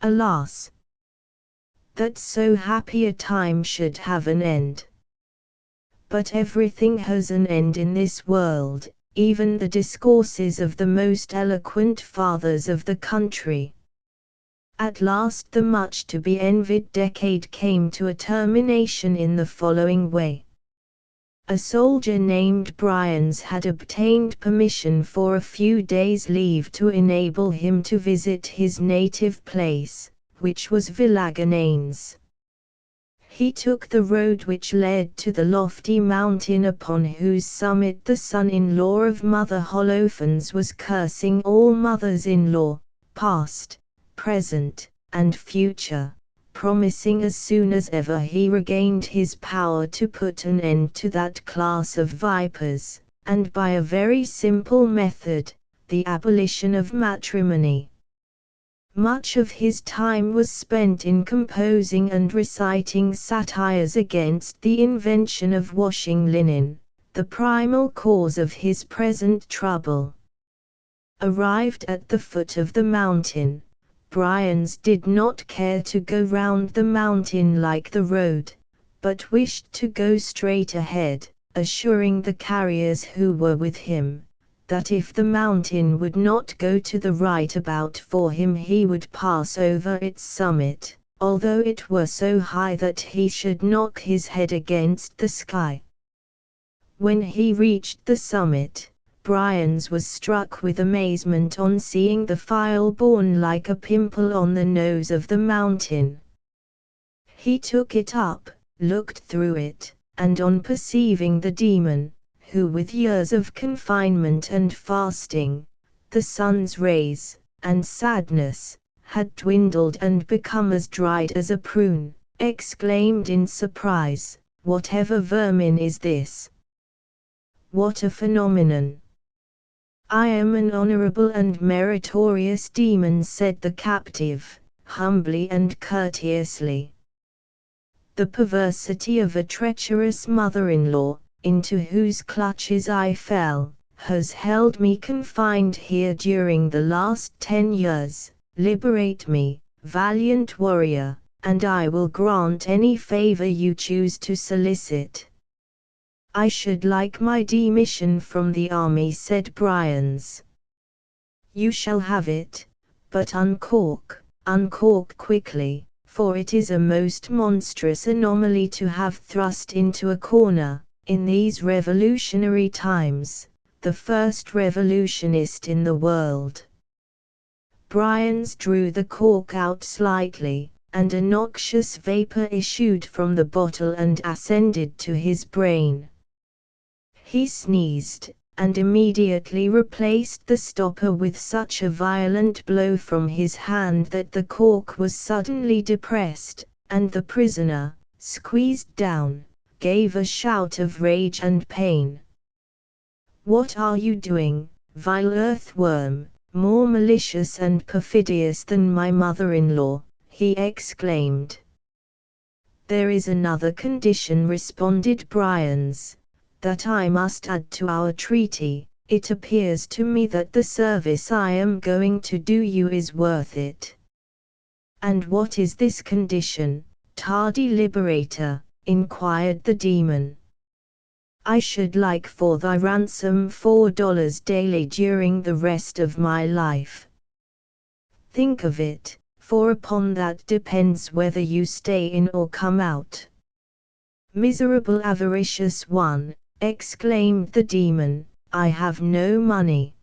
Alas! That so happy a time should have an end. But everything has an end in this world, even the discourses of the most eloquent fathers of the country. At last the much to be envied decade came to a termination in the following way. A soldier named Bryans had obtained permission for a few days' leave to enable him to visit his native place, which was Villagananes. He took the road which led to the lofty mountain upon whose summit the son-in-law of Mother Holofernes was cursing all mothers-in-law, past, present, and future, promising as soon as ever he regained his power to put an end to that class of vipers, and by a very simple method, the abolition of matrimony. Much of his time was spent in composing and reciting satires against the invention of washing linen, the primal cause of his present trouble. Arrived at the foot of the mountain, Bryans did not care to go round the mountain like the road, but wished to go straight ahead, assuring the carriers who were with him, that if the mountain would not go to the right about for him he would pass over its summit, although it were so high that he should knock his head against the sky. When he reached the summit, Bryans was struck with amazement on seeing the phial borne like a pimple on the nose of the mountain. He took it up, looked through it, and on perceiving the demon, who with years of confinement and fasting, the sun's rays, and sadness, had dwindled and become as dried as a prune, exclaimed in surprise, "Whatever vermin is this? What a phenomenon!" "I am an honorable and meritorious demon," said the captive, humbly and courteously. "The perversity of a treacherous mother-in-law, into whose clutches I fell, has held me confined here during the last 10 years. Liberate me, valiant warrior, and I will grant any favor you choose to solicit." I should like my demission from the army, said Bryans. You shall have it, but uncork quickly, for it is a most monstrous anomaly to have thrust into a corner, in these revolutionary times, the first revolutionist in the world. Bryans drew the cork out slightly, and a noxious vapor issued from the bottle and ascended to his brain. He sneezed, and immediately replaced the stopper with such a violent blow from his hand that the cork was suddenly depressed, and the prisoner, squeezed down, gave a shout of rage and pain. "What are you doing, vile earthworm, more malicious and perfidious than my mother-in-law?" he exclaimed. "There is another condition," responded Bryans, "that I must add to our treaty. It appears to me that the service I am going to do you is worth it." "And what is this condition, tardy liberator?" inquired the demon. "I should like for thy ransom $4 daily during the rest of my life. Think of it, for upon that depends whether you stay in or come out." "Miserable avaricious one," exclaimed the demon, "I have no money."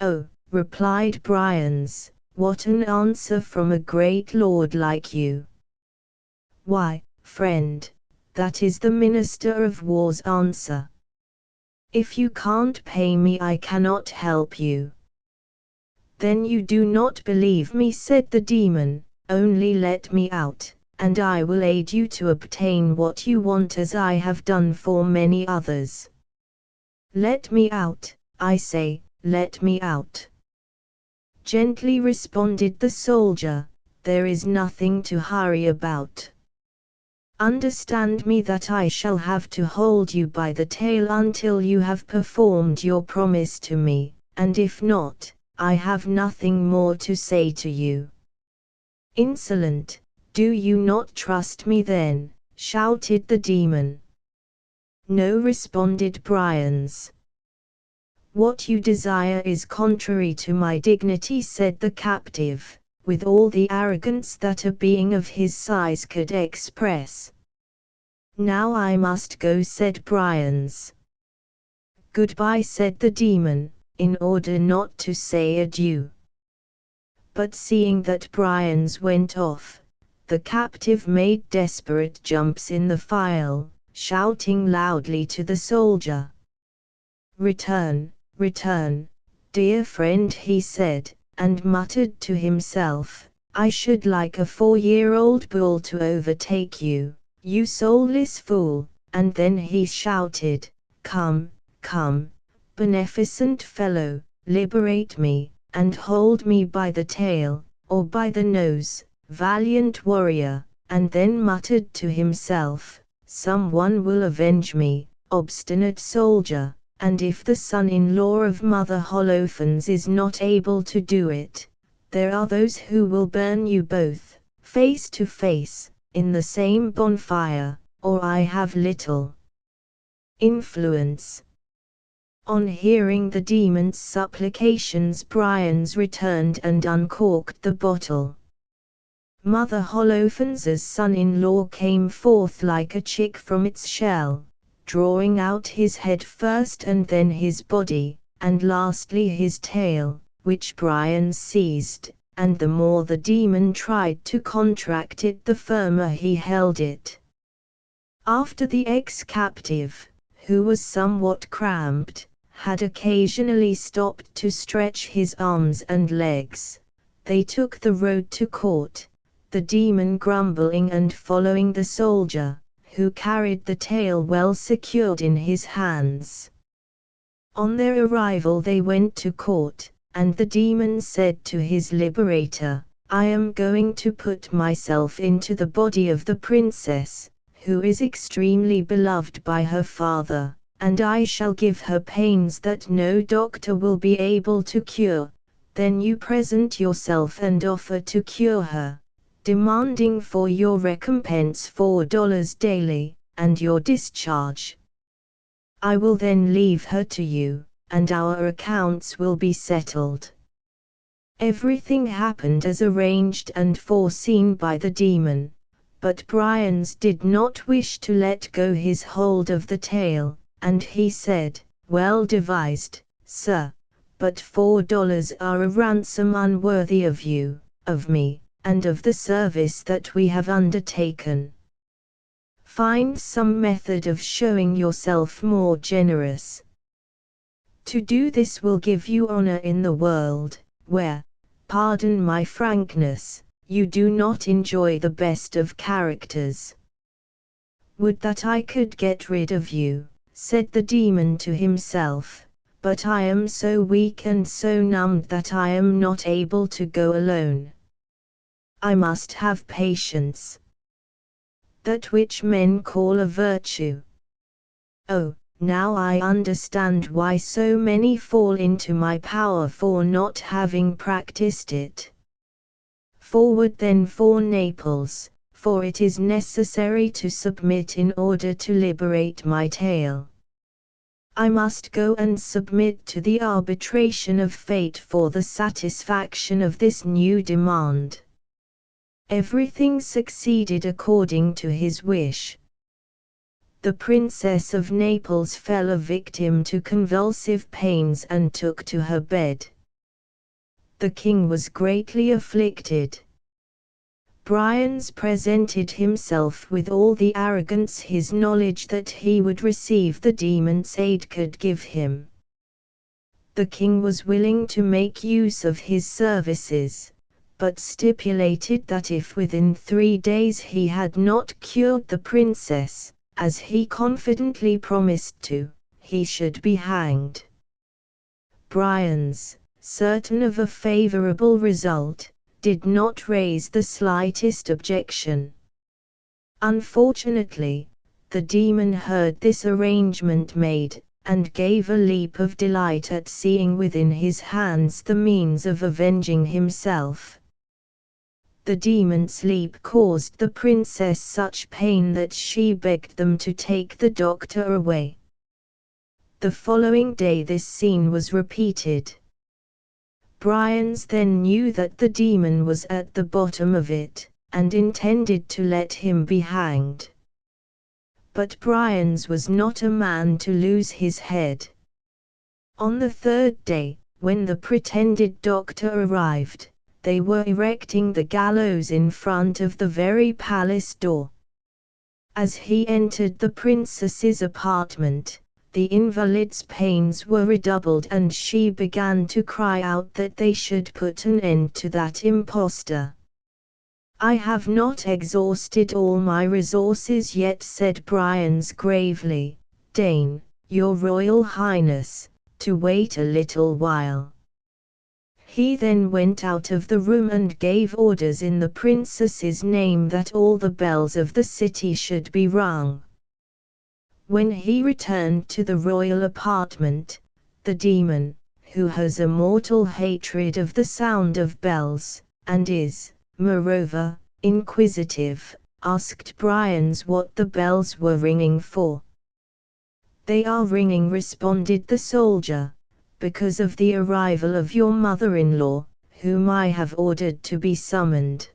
"Oh," replied Bryans, "what an answer from a great lord like you!" "Why, friend, that is the Minister of War's answer. If you can't pay me, I cannot help you." "Then you do not believe me," said the demon, "only let me out, and I will aid you to obtain what you want, as I have done for many others." "Let me out, I say, let me out," gently responded the soldier. "There is nothing to hurry about. Understand me that I shall have to hold you by the tail until you have performed your promise to me, and if not, I have nothing more to say to you." "Insolent! Do you not trust me then?" shouted the demon. "No," responded Bryans. "What you desire is contrary to my dignity," said the captive, with all the arrogance that a being of his size could express. "Now I must go," said Bryans. "Goodbye," said the demon, in order not to say adieu. But seeing that Bryans went off, the captive made desperate jumps in the file, shouting loudly to the soldier. "Return, return, dear friend," he said, and muttered to himself, "I should like a 4-year-old bull to overtake you, you soulless fool." And then he shouted, "Come, come, beneficent fellow, liberate me, and hold me by the tail, or by the nose, valiant warrior," and then muttered to himself, "Someone will avenge me, obstinate soldier, and if the son-in-law of Mother Holofernes is not able to do it, there are those who will burn you both, face to face, in the same bonfire, or I have little influence." On hearing the demon's supplications, Bryans returned and uncorked the bottle. Mother Holofernes' son-in-law came forth like a chick from its shell, drawing out his head first and then his body, and lastly his tail, which Bryans seized, and the more the demon tried to contract it, the firmer he held it. After the ex-captive, who was somewhat cramped, had occasionally stopped to stretch his arms and legs, they took the road to court, the demon grumbling and following the soldier, who carried the tail well secured in his hands. On their arrival they went to court, and the demon said to his liberator, "I am going to put myself into the body of the princess, who is extremely beloved by her father, and I shall give her pains that no doctor will be able to cure. Then you present yourself and offer to cure her, demanding for your recompense $4 daily, and your discharge." I will then leave her to you, and our accounts will be settled." Everything happened as arranged and foreseen by the demon, but Brians did not wish to let go his hold of the tail, and he said, "Well devised, sir, but $4 are a ransom unworthy of you, of me, and of the service that we have undertaken. Find some method of showing yourself more generous. To do this will give you honor in the world, where, pardon my frankness, you do not enjoy the best of characters." "Would that I could get rid of you," said the demon to himself, "but I am so weak and so numbed that I am not able to go alone. I must have patience, that which men call a virtue. Oh, now I understand why so many fall into my power for not having practiced it. Forward then for Naples, for it is necessary to submit in order to liberate my tail. I must go and submit to the arbitration of fate for the satisfaction of this new demand." Everything succeeded according to his wish. The Princess of Naples fell a victim to convulsive pains and took to her bed. The king was greatly afflicted. Brians presented himself with all the arrogance his knowledge that he would receive the demon's aid could give him. The king was willing to make use of his services, but stipulated that if within 3 days he had not cured the princess, as he confidently promised to, he should be hanged. Brians, certain of a favorable result, did not raise the slightest objection. Unfortunately, the demon heard this arrangement made, and gave a leap of delight at seeing within his hands the means of avenging himself. The demon's leap caused the princess such pain that she begged them to take the doctor away. The following day this scene was repeated. Brians then knew that the demon was at the bottom of it, and intended to let him be hanged. But Brians was not a man to lose his head. On the 3rd day, when the pretended doctor arrived, they were erecting the gallows in front of the very palace door. As he entered the princess's apartment, the invalid's pains were redoubled and she began to cry out that they should put an end to that impostor. "I have not exhausted all my resources yet," said Brians gravely. "Deign, your royal highness, to wait a little while." He then went out of the room and gave orders in the princess's name that all the bells of the city should be rung. When he returned to the royal apartment, the demon, who has a mortal hatred of the sound of bells, and is, moreover, inquisitive, asked Brians what the bells were ringing for. "They are ringing," responded the soldier, "because of the arrival of your mother-in-law, whom I have ordered to be summoned."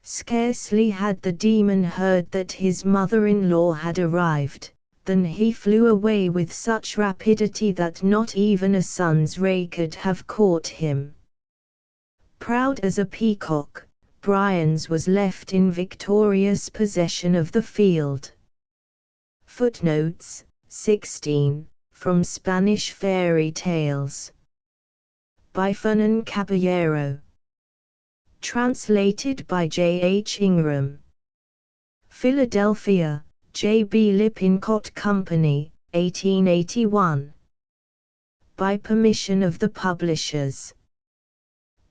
Scarcely had the demon heard that his mother-in-law had arrived, than he flew away with such rapidity that not even a sun's ray could have caught him. Proud as a peacock, Brians was left in victorious possession of the field. Footnotes 16, from Spanish Fairy Tales. By Fernán Caballero. Translated by J. H. Ingram. Philadelphia, J. B. Lippincott Company, 1881. By permission of the publishers.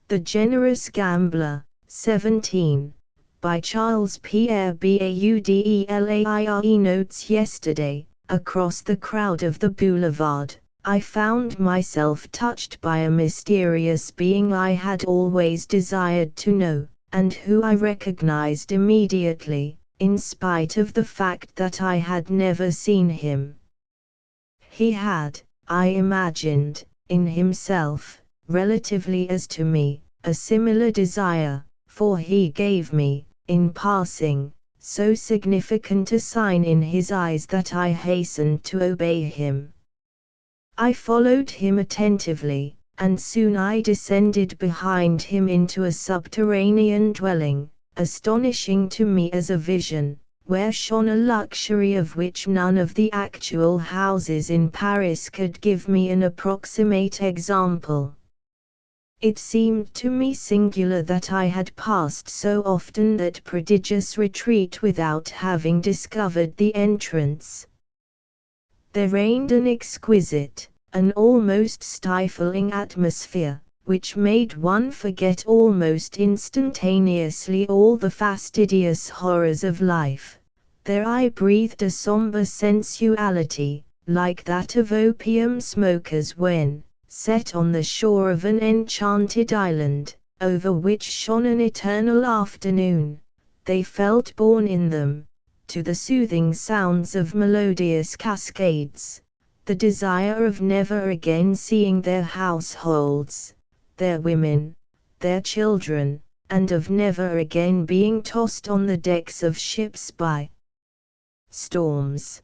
The Generous Gambler, 17. By Charles Pierre Baudelaire. Notes: yesterday, across the crowd of the boulevard, I found myself touched by a mysterious being I had always desired to know, and who I recognized immediately, in spite of the fact that I had never seen him. He had, I imagined, in himself, relatively as to me, a similar desire, for he gave me, in passing, so significant a sign in his eyes that I hastened to obey him. I followed him attentively, and soon I descended behind him into a subterranean dwelling, astonishing to me as a vision, where shone a luxury of which none of the actual houses in Paris could give me an approximate example. It seemed to me singular that I had passed so often that prodigious retreat without having discovered the entrance. There reigned an exquisite, an almost stifling atmosphere, which made one forget almost instantaneously all the fastidious horrors of life. There I breathed a somber sensuality, like that of opium smokers when, set on the shore of an enchanted island, over which shone an eternal afternoon, they felt born in them, to the soothing sounds of melodious cascades, the desire of never again seeing their households, their women, their children, and of never again being tossed on the decks of ships by storms.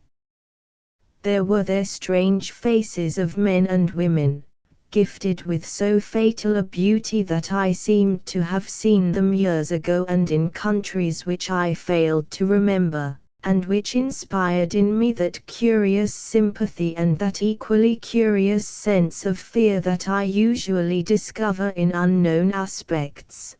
There were there strange faces of men and women, gifted with so fatal a beauty that I seemed to have seen them years ago and in countries which I failed to remember, and which inspired in me that curious sympathy and that equally curious sense of fear that I usually discover in unknown aspects.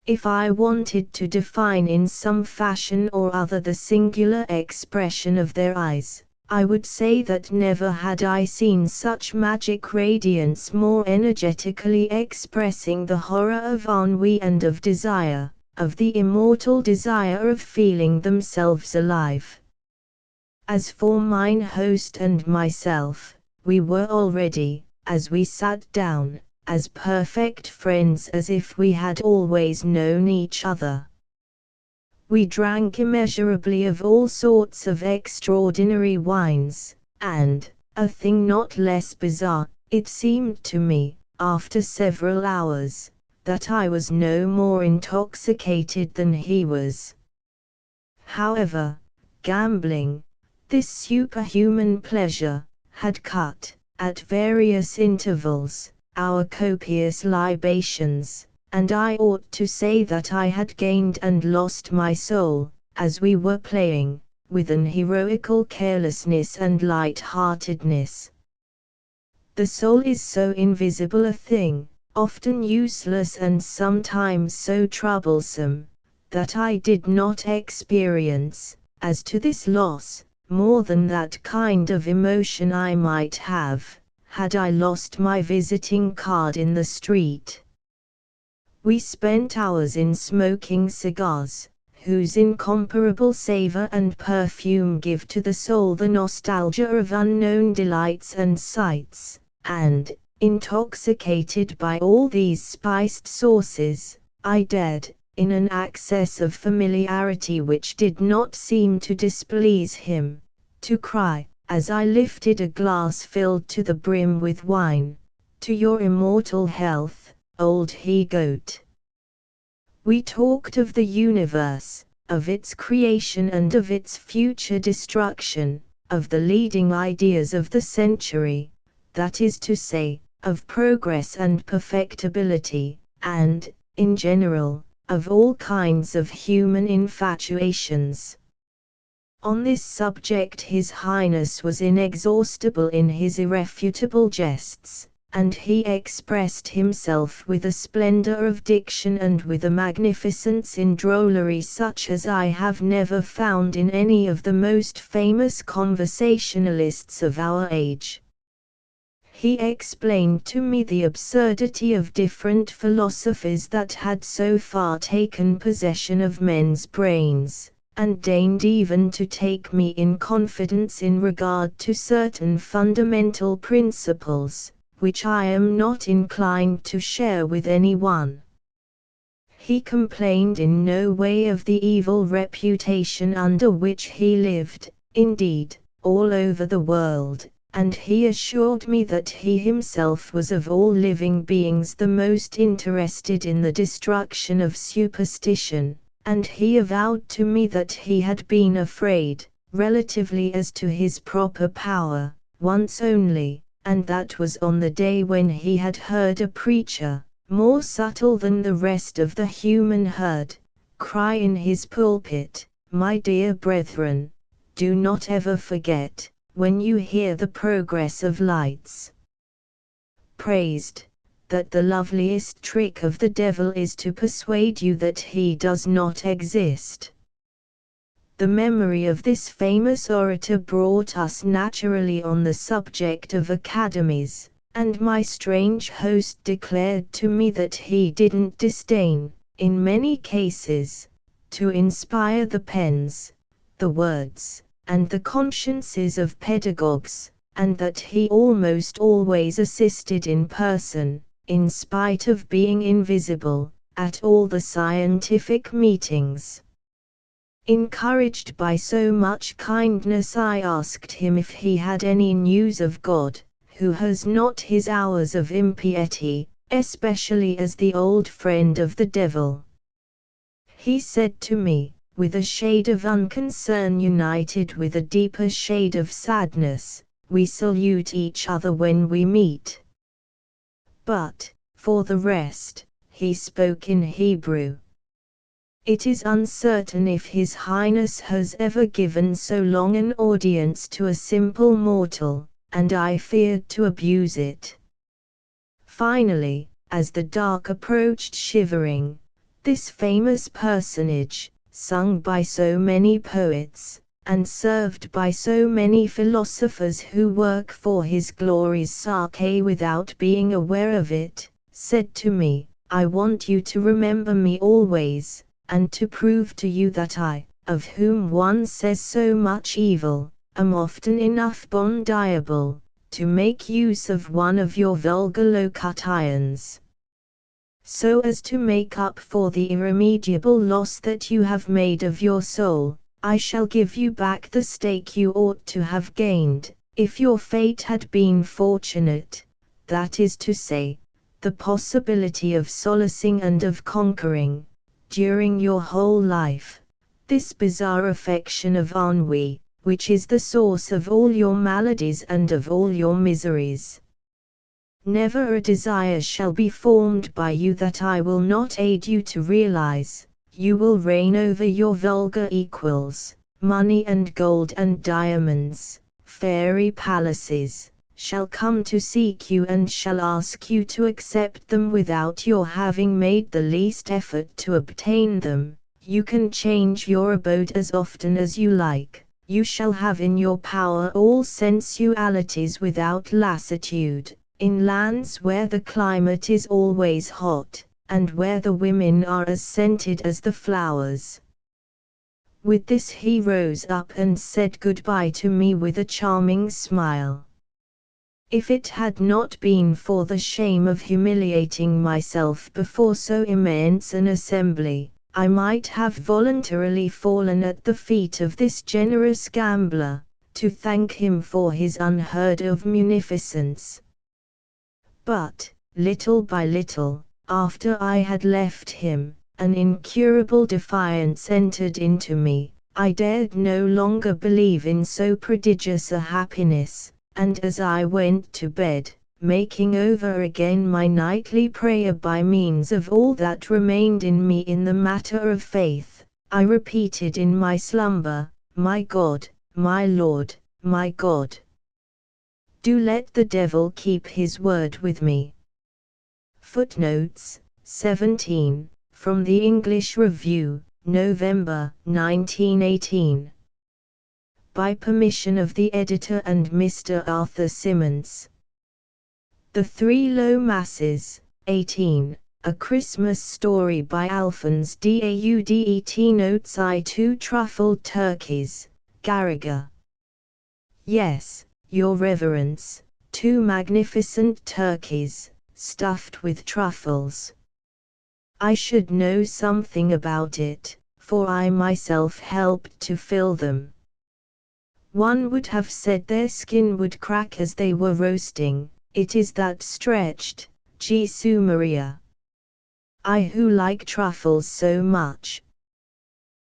If I wanted to define in some fashion or other the singular expression of their eyes, I would say that never had I seen such magic radiance more energetically expressing the horror of ennui and of desire, of the immortal desire of feeling themselves alive. As for mine host and myself, we were already, as we sat down, as perfect friends as if we had always known each other. We drank immeasurably of all sorts of extraordinary wines, and, a thing not less bizarre, it seemed to me, after several hours, that I was no more intoxicated than he was. However, gambling, this superhuman pleasure, had cut, at various intervals, our copious libations, and I ought to say that I had gained and lost my soul, as we were playing, with an heroical carelessness and light-heartedness. The soul is so invisible a thing, often useless and sometimes so troublesome, that I did not experience, as to this loss, more than that kind of emotion I might have, had I lost my visiting card in the street. We spent hours in smoking cigars, whose incomparable savor and perfume give to the soul the nostalgia of unknown delights and sights, and, intoxicated by all these spiced sauces, I dared, in an access of familiarity which did not seem to displease him, to cry, as I lifted a glass filled to the brim with wine, "To your immortal health, old he-goat." We talked of the universe, of its creation and of its future destruction, of the leading ideas of the century, that is to say, of progress and perfectibility, and, in general, of all kinds of human infatuations. On this subject His Highness was inexhaustible in his irrefutable jests, and he expressed himself with a splendor of diction and with a magnificence in drollery such as I have never found in any of the most famous conversationalists of our age. He explained to me the absurdity of different philosophies that had so far taken possession of men's brains, and deigned even to take me in confidence in regard to certain fundamental principles, which I am not inclined to share with anyone. He complained in no way of the evil reputation under which he lived, indeed, all over the world, and he assured me that he himself was of all living beings the most interested in the destruction of superstition, and he avowed to me that he had been afraid, relatively as to his proper power, once only, and that was on the day when he had heard a preacher, more subtle than the rest of the human herd, cry in his pulpit, "My dear brethren, do not ever forget, when you hear the progress of lights praised, that the loveliest trick of the devil is to persuade you that he does not exist." The memory of this famous orator brought us naturally on the subject of academies, and my strange host declared to me that he didn't disdain, in many cases, to inspire the pens, the words, and the consciences of pedagogues, and that he almost always assisted in person, in spite of being invisible, at all the scientific meetings. Encouraged by so much kindness, I asked him if he had any news of God, who has not his hours of impiety, especially as the old friend of the devil. He said to me, with a shade of unconcern united with a deeper shade of sadness, "We salute each other when we meet." But, for the rest, he spoke in Hebrew. It is uncertain if His Highness has ever given so long an audience to a simple mortal, and I feared to abuse it. Finally, as the dark approached shivering, this famous personage, sung by so many poets, and served by so many philosophers who work for his glory's sake without being aware of it, said to me, "I want you to remember me always, and to prove to you that I, of whom one says so much evil, am often enough bondiable, to make use of one of your vulgar locutions, so as to make up for the irremediable loss that you have made of your soul. I shall give you back the stake you ought to have gained, if your fate had been fortunate, that is to say, the possibility of solacing and of conquering, during your whole life, this bizarre affection of ennui, which is the source of all your maladies and of all your miseries. Never a desire shall be formed by you that I will not aid you to realize. You will reign over your vulgar equals, money and gold and diamonds, fairy palaces, shall come to seek you and shall ask you to accept them without your having made the least effort to obtain them. You can change your abode as often as you like. You shall have in your power all sensualities without lassitude, in lands where the climate is always hot, and where the women are as scented as the flowers." With this he rose up and said goodbye to me with a charming smile. If it had not been for the shame of humiliating myself before so immense an assembly, I might have voluntarily fallen at the feet of this generous gambler, to thank him for his unheard of munificence. But, little by little, after I had left him, an incurable defiance entered into me. I dared no longer believe in so prodigious a happiness, and as I went to bed, making over again my nightly prayer by means of all that remained in me in the matter of faith, I repeated in my slumber, "My God, my Lord, my God, do let the devil keep his word with me." Footnotes 17, from the English Review, November 1918. By permission of the editor and Mr. Arthur Symonds. The Three Low Masses, 18, A Christmas Story by Alphonse Daudet. Notes: I 2 truffled turkeys, Garriga. Yes, Your Reverence, 2 magnificent turkeys, stuffed with truffles. I should know something about it, for I myself helped to fill them. One would have said their skin would crack as they were roasting, it is that stretched, Jesu Maria. I who like truffles so much.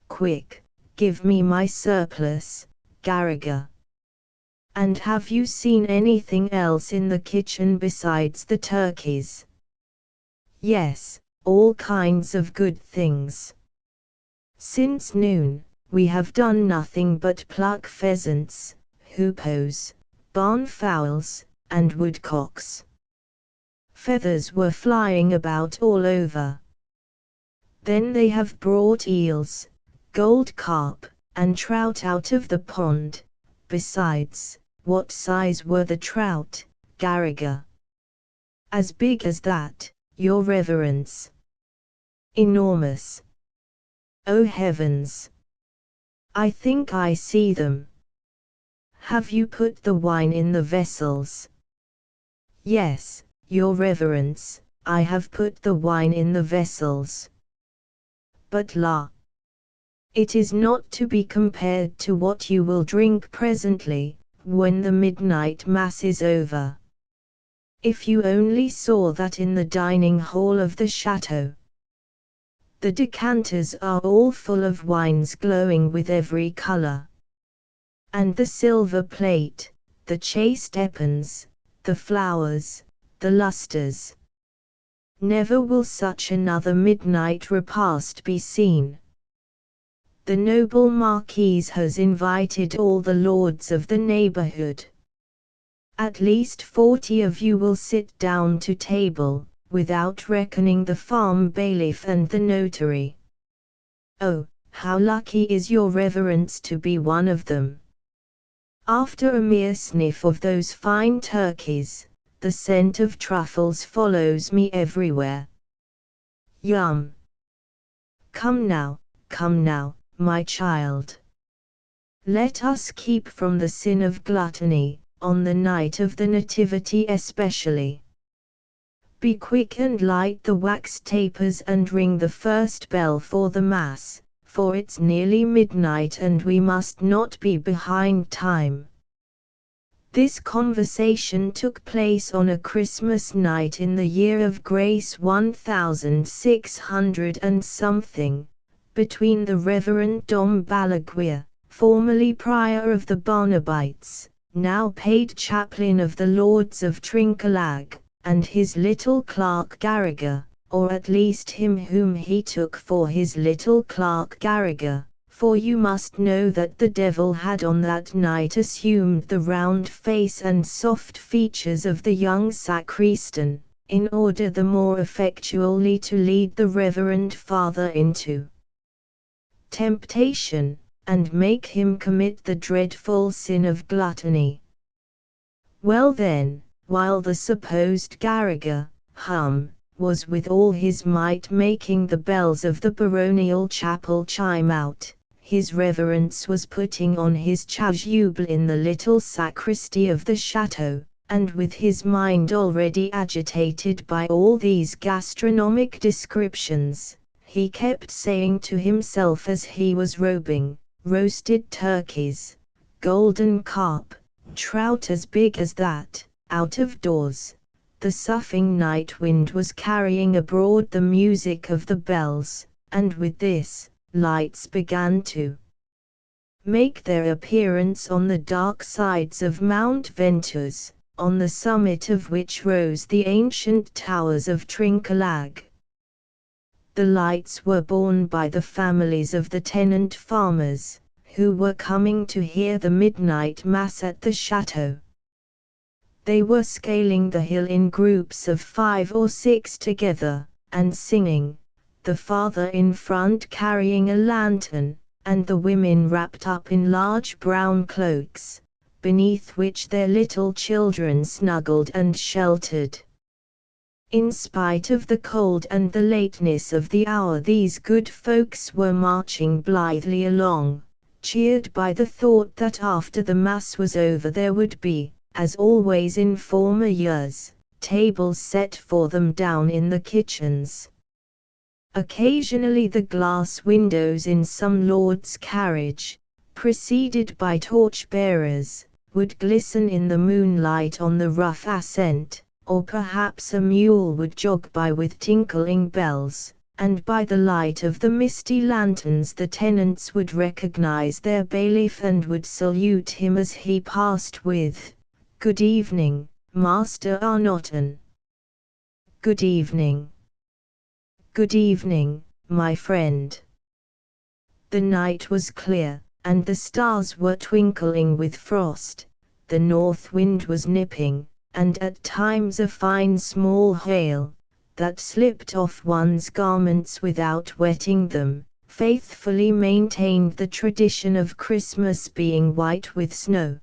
Quick, give me my surplus, Garriga. And have you seen anything else in the kitchen besides the turkeys? Yes, all kinds of good things. Since noon, we have done nothing but pluck pheasants, hoopoes, barn fowls, and woodcocks. Feathers were flying about all over. Then they have brought eels, gold carp, and trout out of the pond. Besides, what size were the trout, Garriga? As big as that, your reverence. Enormous. Oh heavens! I think I see them. Have you put the wine in the vessels? Yes, your reverence, I have put the wine in the vessels. But la! It is not to be compared to what you will drink presently, when the midnight mass is over. If you only saw that in the dining hall of the chateau. The decanters are all full of wines glowing with every color. And the silver plate, the chased epons, the flowers, the lustres. Never will such another midnight repast be seen. The noble Marquise has invited all the lords of the neighborhood. At least 40 of you will sit down to table, without reckoning the farm bailiff and the notary. Oh, how lucky is your reverence to be one of them! After a mere sniff of those fine turkeys, the scent of truffles follows me everywhere. Yum! Come now, my child. Let us keep from the sin of gluttony, on the night of the Nativity especially. Be quick and light the wax tapers and ring the first bell for the Mass, for it's nearly midnight and we must not be behind time. This conversation took place on a Christmas night in the year of grace 1600 and something, between the Reverend Dom Balaguer, formerly prior of the Barnabites, now paid chaplain of the Lords of Trinquelague, and his little clerk Garriga, or at least him whom he took for his little clerk Garriga, for you must know that the devil had on that night assumed the round face and soft features of the young sacristan, in order the more effectually to lead the reverend father into temptation, and make him commit the dreadful sin of gluttony. Well then, while the supposed Garriga, was with all his might making the bells of the baronial chapel chime out, his reverence was putting on his chasuble in the little sacristy of the chateau, and with his mind already agitated by all these gastronomic descriptions, he kept saying to himself as he was robing, roasted turkeys, golden carp, trout as big as that. Out of doors, the soughing night wind was carrying abroad the music of the bells, and with this, lights began to make their appearance on the dark sides of Mount Ventouse, on the summit of which rose the ancient towers of Trinquelague. The lights were borne by the families of the tenant farmers, who were coming to hear the midnight mass at the chateau. They were scaling the hill in groups of 5 or 6 together, and singing, the father in front carrying a lantern, and the women wrapped up in large brown cloaks, beneath which their little children snuggled and sheltered. In spite of the cold and the lateness of the hour, these good folks were marching blithely along, cheered by the thought that after the Mass was over there would be, as always in former years, tables set for them down in the kitchens. Occasionally the glass windows in some lord's carriage, preceded by torch-bearers, would glisten in the moonlight on the rough ascent, or perhaps a mule would jog by with tinkling bells, and by the light of the misty lanterns the tenants would recognize their bailiff and would salute him as he passed with, "Good evening, Master Arnotton." "Good evening." "Good evening, my friend." The night was clear, and the stars were twinkling with frost. The north wind was nipping, and at times a fine small hail, that slipped off one's garments without wetting them, faithfully maintained the tradition of Christmas being white with snow.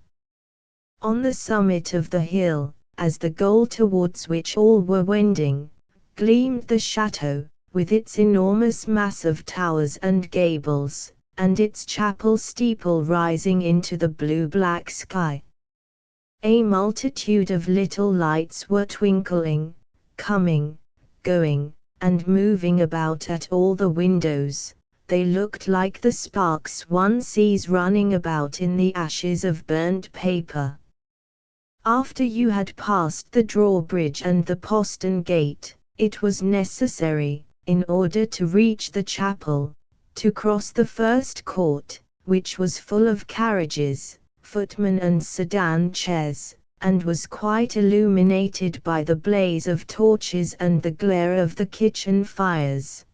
On the summit of the hill, as the goal towards which all were wending, gleamed the chateau, with its enormous mass of towers and gables, and its chapel steeple rising into the blue-black sky. A multitude of little lights were twinkling, coming, going, and moving about at all the windows. They looked like the sparks one sees running about in the ashes of burnt paper. After you had passed the drawbridge and the postern gate, it was necessary, in order to reach the chapel, to cross the first court, which was full of carriages, footmen and sedan chairs, and was quite illuminated by the blaze of torches and the glare of the kitchen fires.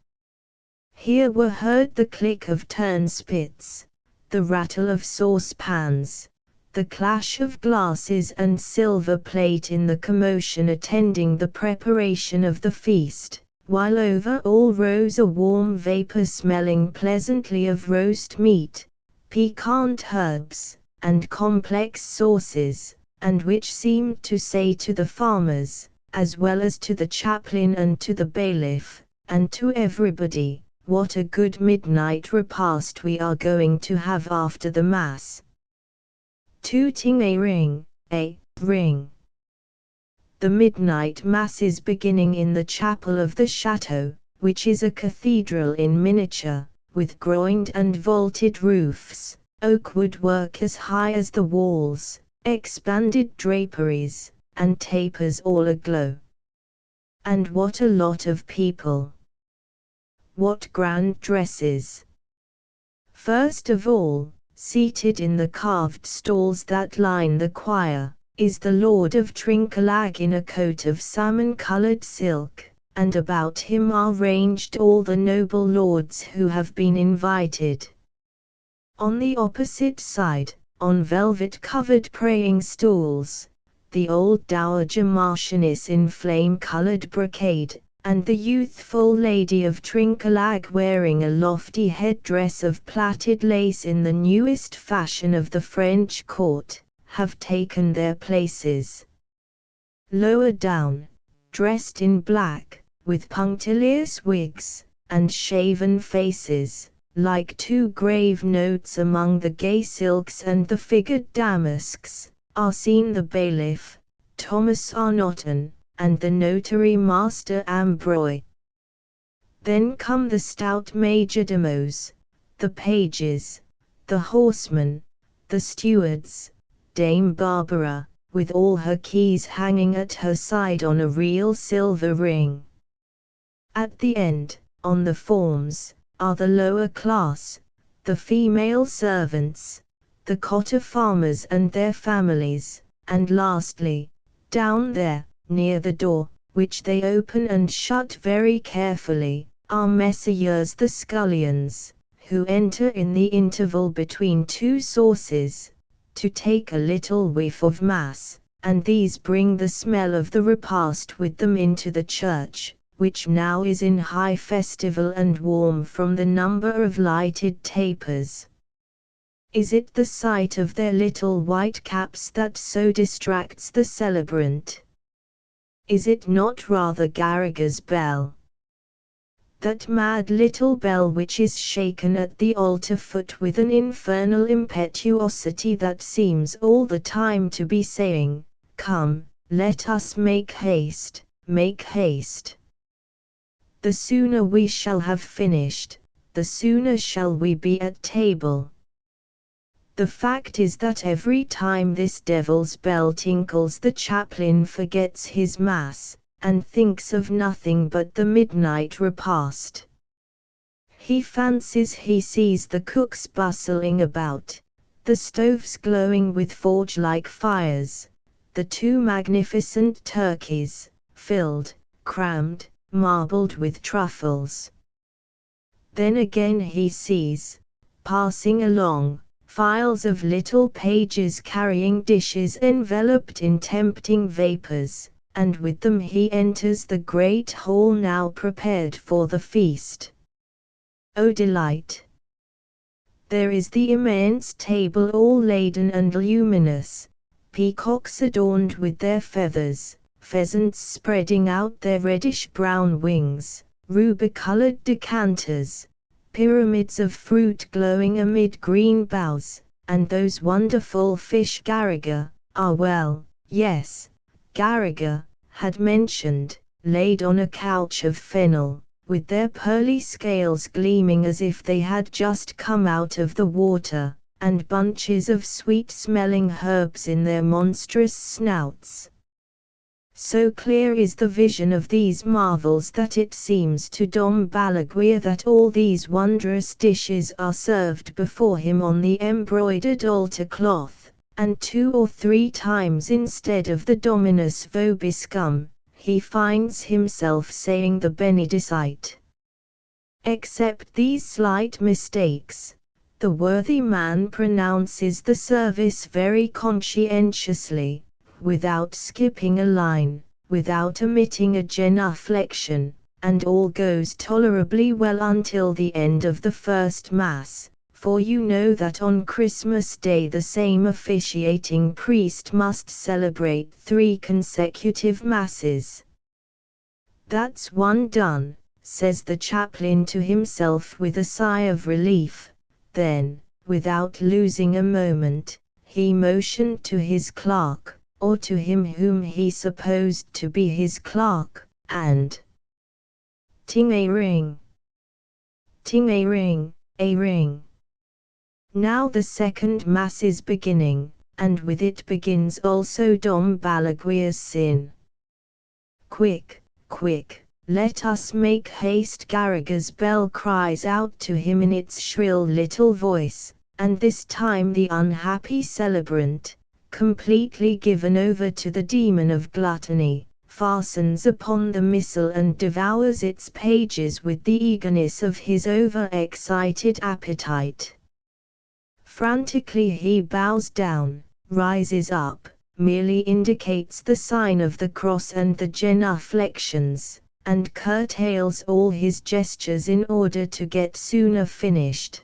Here were heard the click of turnspits, the rattle of saucepans, the clash of glasses and silver plate in the commotion attending the preparation of the feast, while over all rose a warm vapor smelling pleasantly of roast meat, piquant herbs, and complex sauces, and which seemed to say to the farmers, as well as to the chaplain and to the bailiff, and to everybody, what a good midnight repast we are going to have after the Mass. Tooting a ring, a ring. The midnight Mass is beginning in the chapel of the chateau, which is a cathedral in miniature, with groined and vaulted roofs, oak woodwork as high as the walls, expanded draperies, and tapers all aglow. And what a lot of people! What grand dresses! First of all, seated in the carved stalls that line the choir, is the Lord of Trinquelague in a coat of salmon-colored silk, and about him are ranged all the noble lords who have been invited. On the opposite side, on velvet-covered praying stools, the old dowager marchioness in flame-colored brocade, and the youthful lady of Trinquelague wearing a lofty headdress of plaited lace in the newest fashion of the French court, have taken their places. Lower down, dressed in black, with punctilious wigs, and shaven faces, like two grave notes among the gay silks and the figured damasks, are seen the bailiff, Thomas Arnotton, and the notary Master Ambroise. Then come the stout majordomos, the pages, the horsemen, the stewards, Dame Barbara, with all her keys hanging at her side on a real silver ring. At the end, on the forms, are the lower class, the female servants, the cotter farmers and their families, and lastly, down there, near the door, which they open and shut very carefully, are messires the scullions, who enter in the interval between two sauces, to take a little whiff of Mass, and these bring the smell of the repast with them into the church, which now is in high festival and warm from the number of lighted tapers. Is it the sight of their little white caps that so distracts the celebrant? Is it not rather Garriger's bell? That mad little bell which is shaken at the altar foot with an infernal impetuosity that seems all the time to be saying, "Come, let us make haste, make haste. The sooner we shall have finished, the sooner shall we be at table." The fact is that every time this devil's bell tinkles the chaplain forgets his mass, and thinks of nothing but the midnight repast. He fancies he sees the cooks bustling about, the stoves glowing with forge-like fires, the two magnificent turkeys, filled, crammed, marbled with truffles. Then again he sees, passing along, files of little pages carrying dishes enveloped in tempting vapors, and with them he enters the great hall now prepared for the feast. O delight! There is the immense table all laden and luminous, peacocks adorned with their feathers, pheasants spreading out their reddish-brown wings, ruby-colored decanters, pyramids of fruit glowing amid green boughs, and those wonderful fish Garriga, yes, Garriga, had mentioned, laid on a couch of fennel, with their pearly scales gleaming as if they had just come out of the water, and bunches of sweet-smelling herbs in their monstrous snouts. So clear is the vision of these marvels that it seems to Dom Balaguer that all these wondrous dishes are served before him on the embroidered altar cloth, and 2 or 3 times instead of the Dominus vobiscum, he finds himself saying the Benedicite. Except these slight mistakes, the worthy man pronounces the service very conscientiously, without skipping a line, without omitting a genuflection, and all goes tolerably well until the end of the first Mass, for you know that on Christmas Day the same officiating priest must celebrate 3 consecutive Masses. "That's one done," says the chaplain to himself with a sigh of relief. Then, without losing a moment, he motioned to his clerk, or to him whom he supposed to be his clerk, and ting a ring, ting a ring, a ring. Now the second Mass is beginning, and with it begins also Dom Balaguer's sin. "Quick, quick, let us make haste!" Garriga's bell cries out to him in its shrill little voice, and this time the unhappy celebrant, completely given over to the demon of gluttony, fastens upon the missal and devours its pages with the eagerness of his over-excited appetite. Frantically he bows down, rises up, merely indicates the sign of the cross and the genuflections, and curtails all his gestures in order to get sooner finished.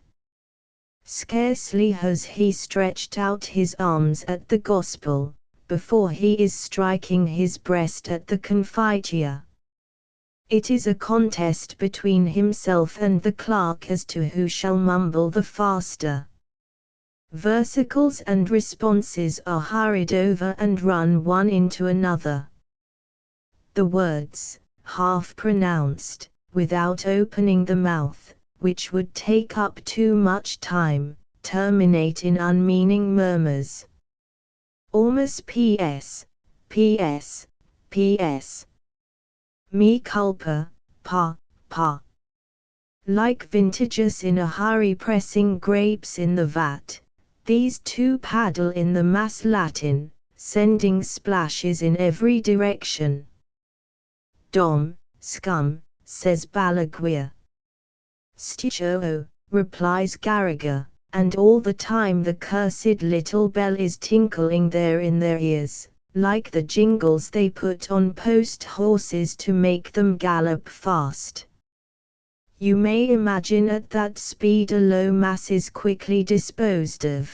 Scarcely has he stretched out his arms at the Gospel, before he is striking his breast at the Confiteor. It is a contest between himself and the clerk as to who shall mumble the faster. Versicles and responses are hurried over and run one into another. The words, half pronounced, without opening the mouth, which would take up too much time, terminate in unmeaning murmurs. Almost P.S., P.S., P.S. Me culpa, pa, pa. Like vintagers in a hurry pressing grapes in the vat, these two paddle in the Mass Latin, sending splashes in every direction. "Dom, scum," says Balaguer. "Sticho," replies Garriga, and all the time the cursed little bell is tinkling there in their ears, like the jingles they put on post horses to make them gallop fast. You may imagine at that speed a low mass is quickly disposed of.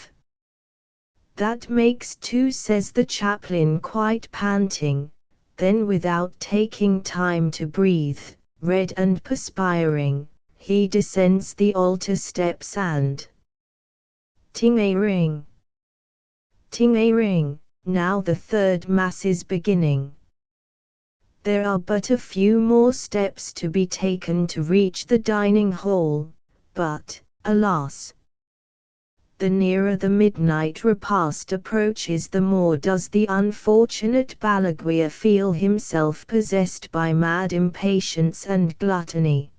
"That makes 2," says the chaplain quite panting, then without taking time to breathe, red and perspiring, he descends the altar steps and ting a ring, ting a ring, now the third Mass is beginning. There are but a few more steps to be taken to reach the dining hall, but, alas! The nearer the midnight repast approaches, the more does the unfortunate Balaguer feel himself possessed by mad impatience and gluttony.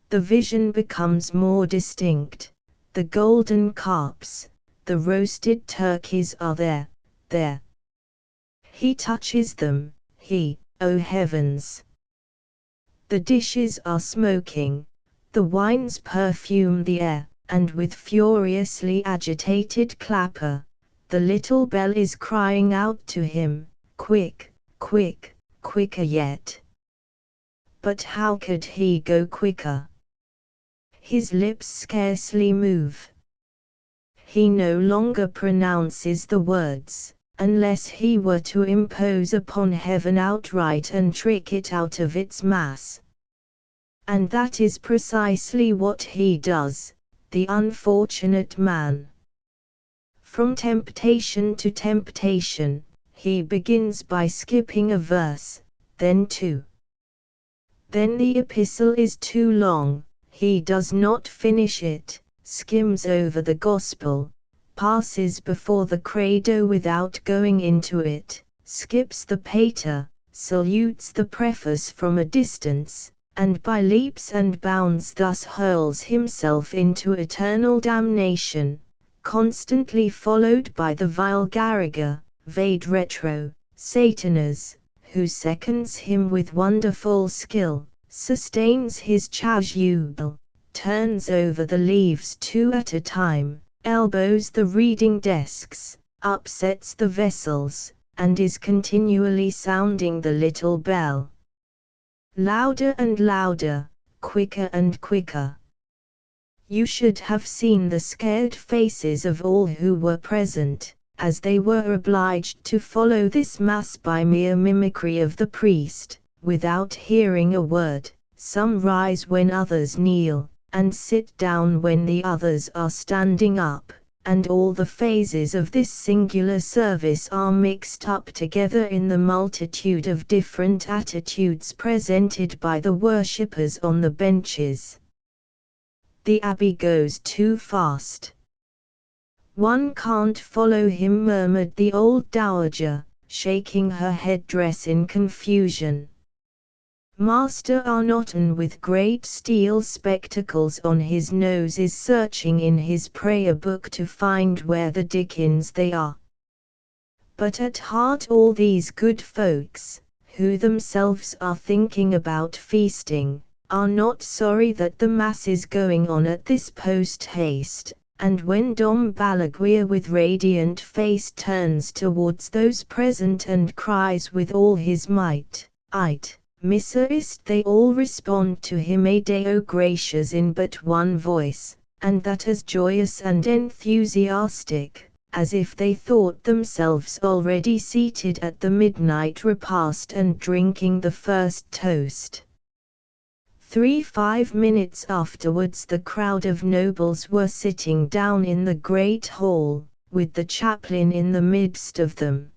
The vision becomes more distinct. The golden carps, the roasted turkeys are there. He touches them, oh heavens! The dishes are smoking, the wines perfume the air, and with furiously agitated clapper, the little bell is crying out to him, quick, quick, quicker yet. But how could he go quicker? His lips scarcely move. He no longer pronounces the words, unless he were to impose upon heaven outright and trick it out of its mass. And that is precisely what he does, the unfortunate man. From temptation to temptation, he begins by skipping a verse, then two. Then the epistle is too long, he does not finish it, skims over the gospel, passes before the credo without going into it, skips the pater, salutes the preface from a distance, and by leaps and bounds thus hurls himself into eternal damnation, constantly followed by the vile Garriga, Vade Retro, Satanas, who seconds him with wonderful skill, sustains his chasuble, turns over the leaves two at a time, elbows the reading desks, upsets the vessels, and is continually sounding the little bell. Louder and louder, quicker and quicker. You should have seen the scared faces of all who were present, as they were obliged to follow this mass by mere mimicry of the priest, without hearing a word. Some rise when others kneel, and sit down when the others are standing up, and all the phases of this singular service are mixed up together in the multitude of different attitudes presented by the worshippers on the benches. The abbey goes too fast. One can't follow him, murmured the old dowager, shaking her headdress in confusion. Master Arnotton, with great steel spectacles on his nose, is searching in his prayer book to find where the dickens they are. But at heart all these good folks, who themselves are thinking about feasting, are not sorry that the mass is going on at this post-haste, and when Dom Balaguer with radiant face turns towards those present and cries with all his might, "Ite, Miserist," they all respond to him a Deo gratias in but one voice, and that as joyous and enthusiastic, as if they thought themselves already seated at the midnight repast and drinking the first toast. 5 minutes afterwards the crowd of nobles were sitting down in the great hall, with the chaplain in the midst of them.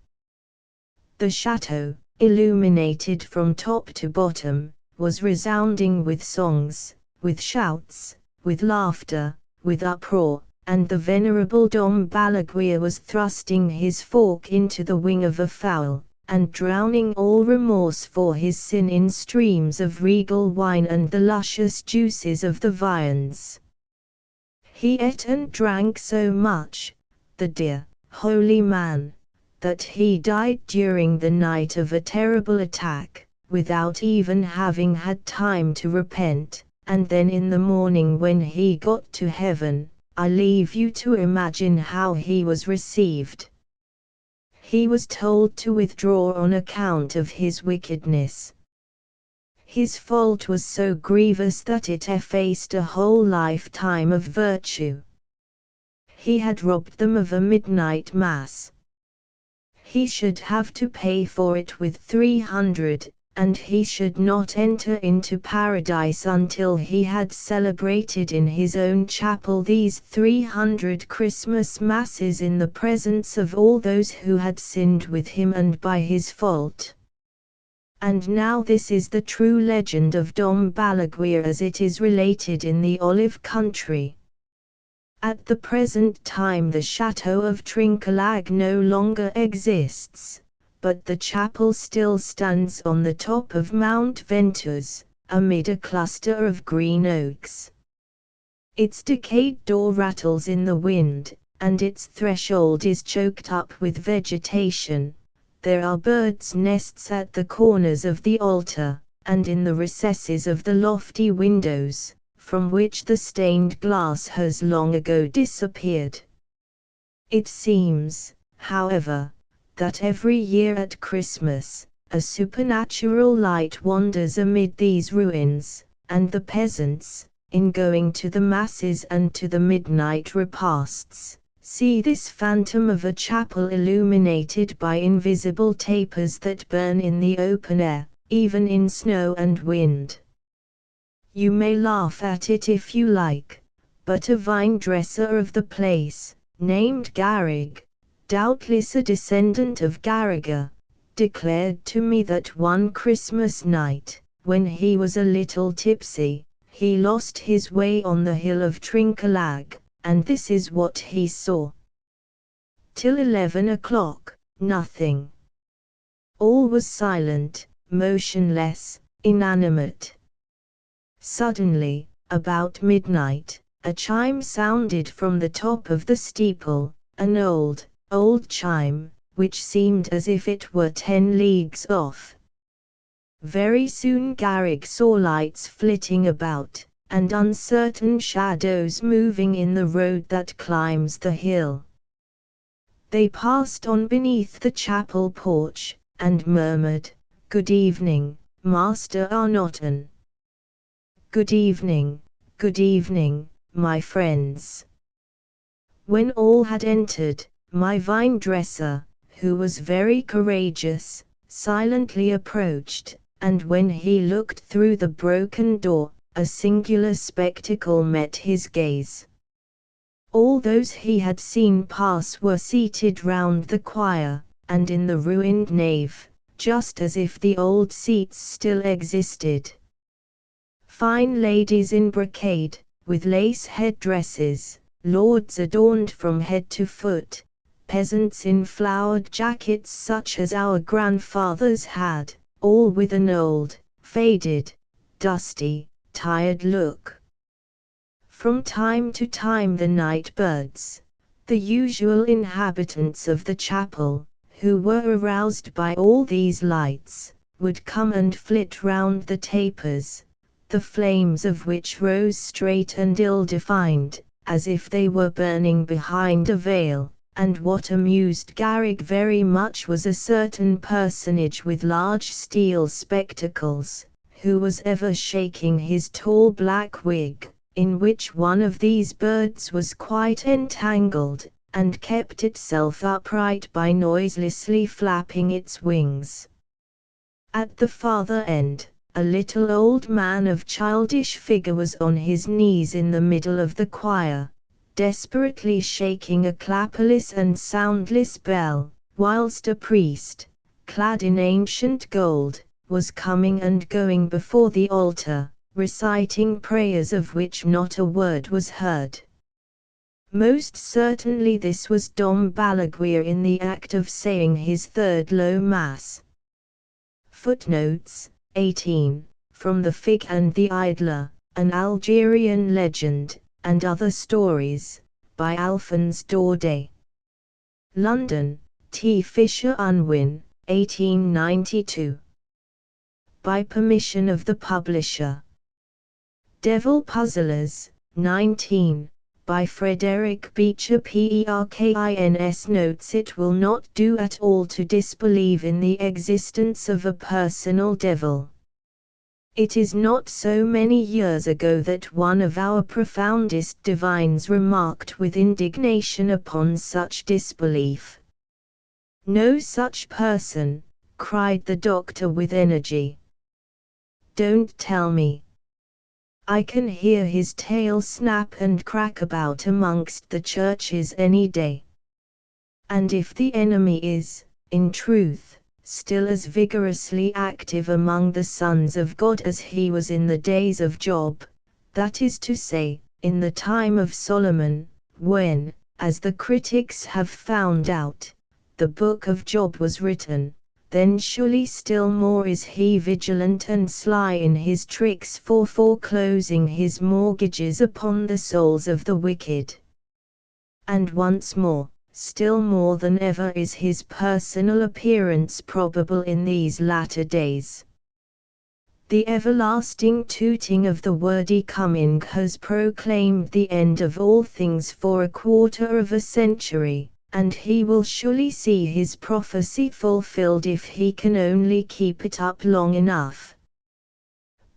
The chateau, illuminated from top to bottom, was resounding with songs, with shouts, with laughter, with uproar, and the venerable Dom Balaguer was thrusting his fork into the wing of a fowl, and drowning all remorse for his sin in streams of regal wine and the luscious juices of the viands. He ate and drank so much, the dear, holy man, that he died during the night of a terrible attack, without even having had time to repent, and then in the morning when he got to heaven, I leave you to imagine how he was received. He was told to withdraw on account of his wickedness. His fault was so grievous that it effaced a whole lifetime of virtue. He had robbed them of a midnight mass. He should have to pay for it with 300, and he should not enter into paradise until he had celebrated in his own chapel these 300 Christmas masses in the presence of all those who had sinned with him and by his fault. And now this is the true legend of Dom Balaguer as it is related in the Olive country. At the present time the chateau of Trinquelague no longer exists, but the chapel still stands on the top of Mount Ventouse, amid a cluster of green oaks. Its decayed door rattles in the wind, and its threshold is choked up with vegetation. There are birds' nests at the corners of the altar, and in the recesses of the lofty windows, from which the stained glass has long ago disappeared. It seems, however, that every year at Christmas, a supernatural light wanders amid these ruins, and the peasants, in going to the masses and to the midnight repasts, see this phantom of a chapel illuminated by invisible tapers that burn in the open air, even in snow and wind. You may laugh at it if you like, but a vine-dresser of the place, named Garrigue, doubtless a descendant of Garriga, declared to me that one Christmas night, when he was a little tipsy, he lost his way on the hill of Trinquelague, and this is what he saw. Till 11 o'clock, nothing. All was silent, motionless, inanimate. Suddenly, about midnight, a chime sounded from the top of the steeple, an old chime, which seemed as if it were 10 leagues off. Very soon Garrigue saw lights flitting about, and uncertain shadows moving in the road that climbs the hill. They passed on beneath the chapel porch, and murmured, "Good evening, Master Arnauton." "Good evening, my friends." When all had entered, my vine-dresser, who was very courageous, silently approached, and when he looked through the broken door, a singular spectacle met his gaze. All those he had seen pass were seated round the choir, and in the ruined nave, just as if the old seats still existed. Fine ladies in brocade, with lace headdresses, lords adorned from head to foot, peasants in flowered jackets such as our grandfathers had, all with an old, faded, dusty, tired look. From time to time the night birds, the usual inhabitants of the chapel, who were aroused by all these lights, would come and flit round the tapers, the flames of which rose straight and ill-defined, as if they were burning behind a veil, and what amused Garrigue very much was a certain personage with large steel spectacles, who was ever shaking his tall black wig, in which one of these birds was quite entangled, and kept itself upright by noiselessly flapping its wings. At the farther end, a little old man of childish figure was on his knees in the middle of the choir, desperately shaking a clapperless and soundless bell, whilst a priest, clad in ancient gold, was coming and going before the altar, reciting prayers of which not a word was heard. Most certainly this was Dom Balaguer in the act of saying his third low mass. Footnotes 18, from The Fig and the Idler, an Algerian legend, and other stories, by Alphonse Daudet. London, T. Fisher Unwin, 1892. By permission of the publisher. Devil Puzzlers, 19, by Frederick Beecher Perkins. Notes it will not do at all to disbelieve in the existence of a personal devil. It is not so many years ago that one of our profoundest divines remarked with indignation upon such disbelief. "No such person," cried the doctor with energy. "Don't tell me." I can hear his tail snap and crack about amongst the churches any day. And if the enemy is, in truth, still as vigorously active among the sons of God as he was in the days of Job, that is to say, in the time of Solomon, when, as the critics have found out, the book of Job was written, then surely still more is he vigilant and sly in his tricks for foreclosing his mortgages upon the souls of the wicked. And once more, still more than ever is his personal appearance probable in these latter days. The everlasting tooting of the wordy coming has proclaimed the end of all things for a quarter of a century, and he will surely see his prophecy fulfilled if he can only keep it up long enough.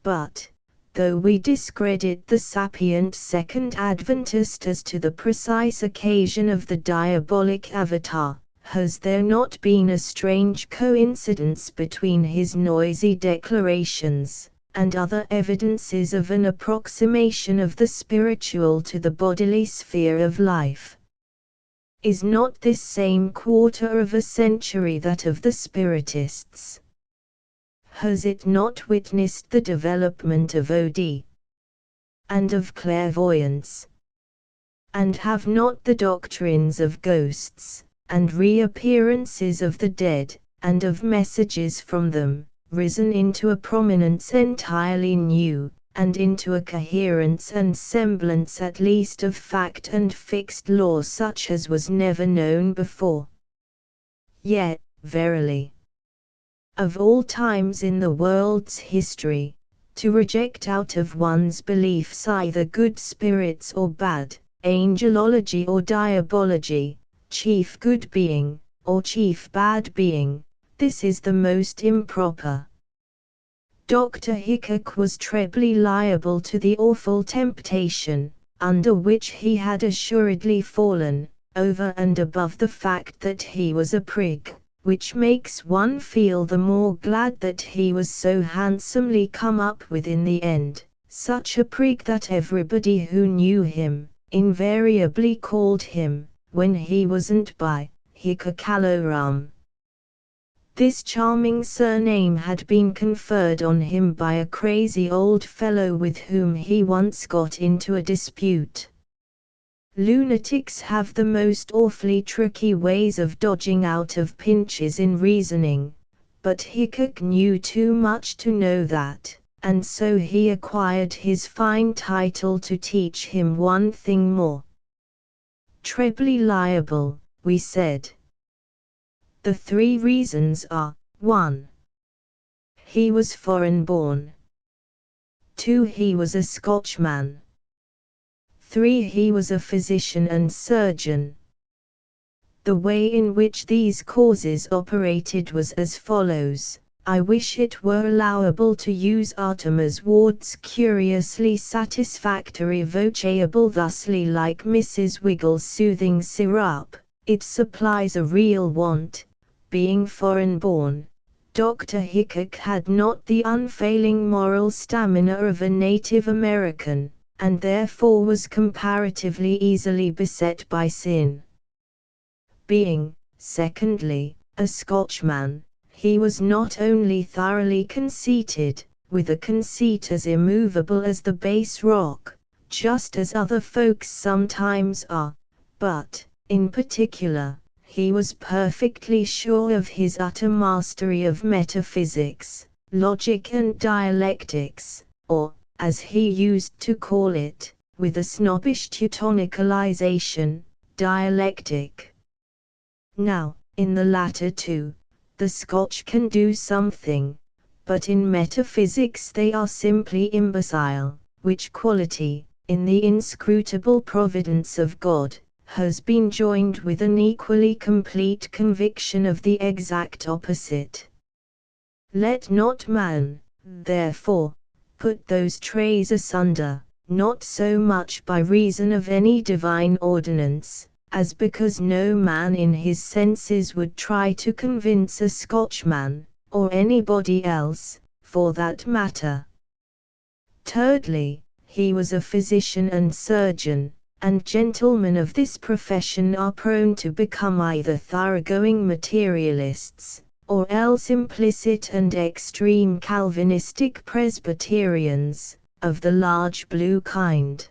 But, though we discredit the sapient Second Adventist as to the precise occasion of the diabolic avatar, has there not been a strange coincidence between his noisy declarations, and other evidences of an approximation of the spiritual to the bodily sphere of life? Is not this same quarter of a century that of the Spiritists? Has it not witnessed the development of OD and of clairvoyance? And have not the doctrines of ghosts, and reappearances of the dead, and of messages from them, risen into a prominence entirely new, and into a coherence and semblance at least of fact and fixed law such as was never known before? Yet, verily, of all times in the world's history, to reject out of one's beliefs either good spirits or bad, angelology or diabology, chief good being, or chief bad being, this is the most improper. Dr. Hickok was trebly liable to the awful temptation, under which he had assuredly fallen, over and above the fact that he was a prig, which makes one feel the more glad that he was so handsomely come up with in the end, such a prig that everybody who knew him, invariably called him, when he wasn't by, Hickokalorum. This charming surname had been conferred on him by a crazy old fellow with whom he once got into a dispute. Lunatics have the most awfully tricky ways of dodging out of pinches in reasoning, but Hickok knew too much to know that, and so he acquired his fine title to teach him one thing more. Trebly liable, we said. The three reasons are: 1. He was foreign born. 2. He was a Scotchman. 3. He was a physician and surgeon. The way in which these causes operated was as follows. I wish it were allowable to use Artemus Ward's curiously satisfactory vocable thusly: like Mrs. Wiggles' soothing syrup, it supplies a real want. Being foreign born, Dr. Hickok had not the unfailing moral stamina of a Native American, and therefore was comparatively easily beset by sin. Being, secondly, a Scotchman, he was not only thoroughly conceited, with a conceit as immovable as the base rock, just as other folks sometimes are, but, in particular, he was perfectly sure of his utter mastery of metaphysics, logic and dialectics, or, as he used to call it, with a snobbish Teutonicalization, dialectic. Now, in the latter two, the Scotch can do something, but in metaphysics they are simply imbecile, which quality, in the inscrutable providence of God, has been joined with an equally complete conviction of the exact opposite. Let not man, therefore, put those trays asunder, not so much by reason of any divine ordinance, as because no man in his senses would try to convince a Scotchman, or anybody else, for that matter. Thirdly, he was a physician and surgeon, and gentlemen of this profession are prone to become either thoroughgoing materialists, or else implicit and extreme Calvinistic Presbyterians, of the large blue kind.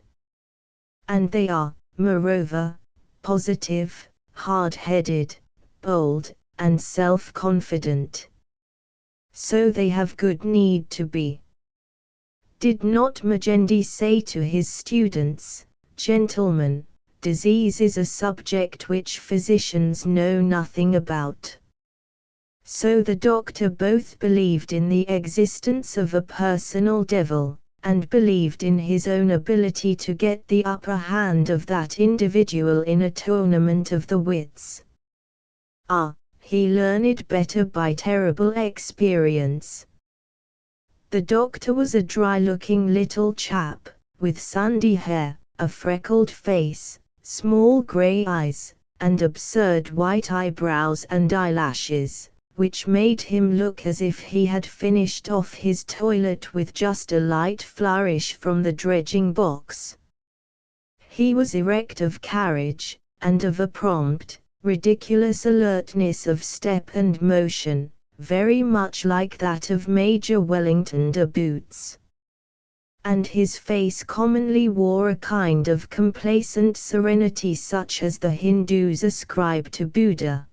And they are, moreover, positive, hard-headed, bold, and self-confident. So they have good need to be. Did not Magendie say to his students, "Gentlemen, disease is a subject which physicians know nothing about." So the doctor both believed in the existence of a personal devil, and believed in his own ability to get the upper hand of that individual in a tournament of the wits. He learned better by terrible experience. The doctor was a dry-looking little chap, with sandy hair, a freckled face, small grey eyes, and absurd white eyebrows and eyelashes, which made him look as if he had finished off his toilet with just a light flourish from the dredging box. He was erect of carriage, and of a prompt, ridiculous alertness of step and motion, very much like that of Major Wellington de Boots. And his face commonly wore a kind of complacent serenity such as the Hindus ascribe to Buddha.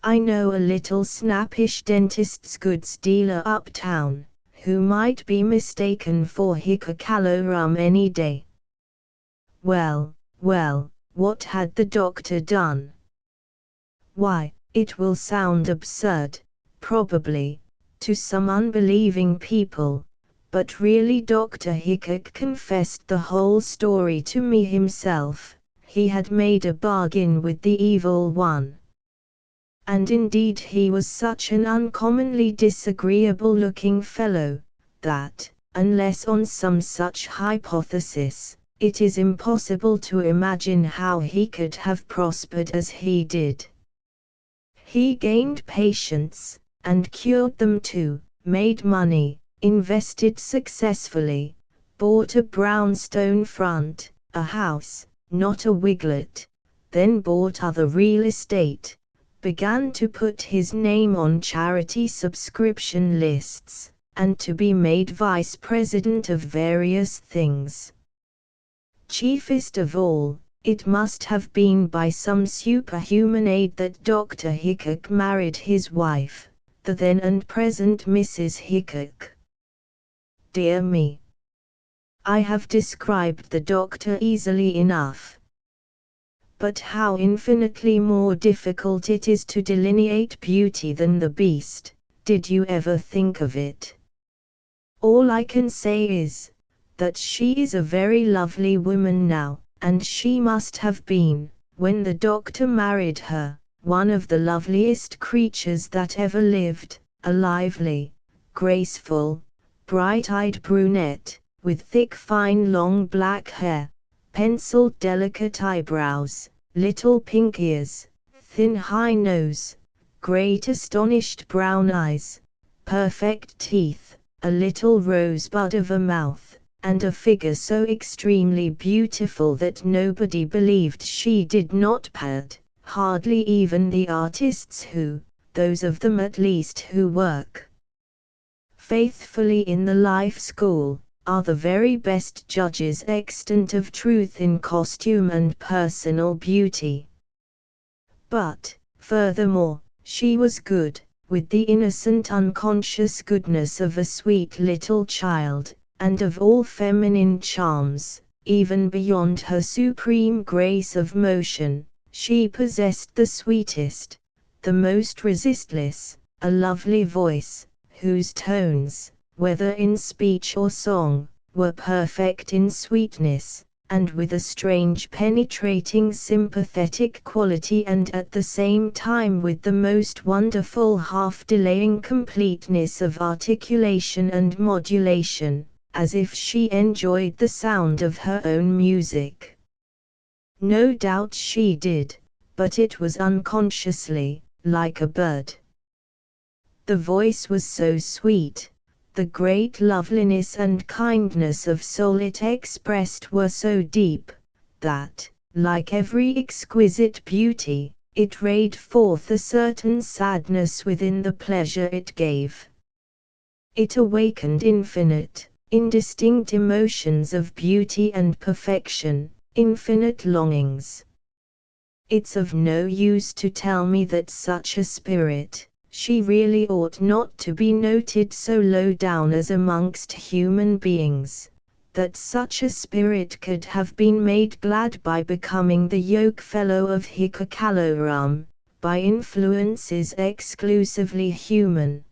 I know a little snappish dentist's goods dealer uptown, who might be mistaken for Hikakalo any day. Well, what had the doctor done? Why, it will sound absurd, probably, to some unbelieving people, but really Dr. Hickok confessed the whole story to me himself. He had made a bargain with the evil one. And indeed he was such an uncommonly disagreeable-looking fellow, that, unless on some such hypothesis, it is impossible to imagine how he could have prospered as he did. He gained patients, and cured them too, made money, invested successfully, bought a brownstone front, a house, not a wiglet, then bought other real estate, began to put his name on charity subscription lists, and to be made vice president of various things. Chiefest of all, it must have been by some superhuman aid that Dr. Hickok married his wife, the then and present Mrs. Hickok. Dear me! I have described the doctor easily enough. But how infinitely more difficult it is to delineate beauty than the beast, did you ever think of it? All I can say is, that she is a very lovely woman now, and she must have been, when the doctor married her, one of the loveliest creatures that ever lived, a lively, graceful, bright-eyed brunette, with thick fine long black hair, penciled delicate eyebrows, little pink ears, thin high nose, great astonished brown eyes, perfect teeth, a little rosebud of a mouth, and a figure so extremely beautiful that nobody believed she did not pad, hardly even the artists who, those of them at least who work faithfully in the life school, are the very best judges extant of truth in costume and personal beauty. But, furthermore, she was good, with the innocent unconscious goodness of a sweet little child, and of all feminine charms, even beyond her supreme grace of motion, she possessed the sweetest, the most resistless, a lovely voice, whose tones, whether in speech or song, were perfect in sweetness, and with a strange penetrating sympathetic quality, and at the same time with the most wonderful half-delaying completeness of articulation and modulation, as if she enjoyed the sound of her own music. No doubt she did, but it was unconsciously, like a bird. The voice was so sweet, the great loveliness and kindness of soul it expressed were so deep, that, like every exquisite beauty, it rayed forth a certain sadness within the pleasure it gave. It awakened infinite, indistinct emotions of beauty and perfection, infinite longings. It's of no use to tell me that such a spirit, she really ought not to be noted so low down as amongst human beings, that such a spirit could have been made glad by becoming the yokefellow of Hikakaloram, by influences exclusively human.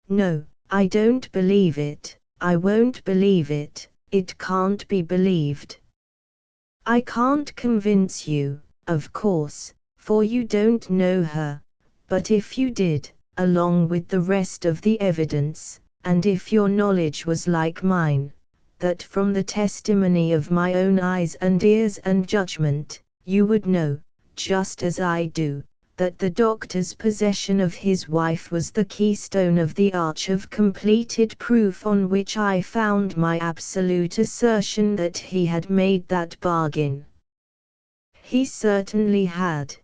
No, I don't believe it, I won't believe it, it can't be believed. I can't convince you, of course, for you don't know her, but if you did, along with the rest of the evidence, and if your knowledge was like mine, that from the testimony of my own eyes and ears and judgment, you would know, just as I do, that the doctor's possession of his wife was the keystone of the arch of completed proof on which I found my absolute assertion that he had made that bargain. He certainly had.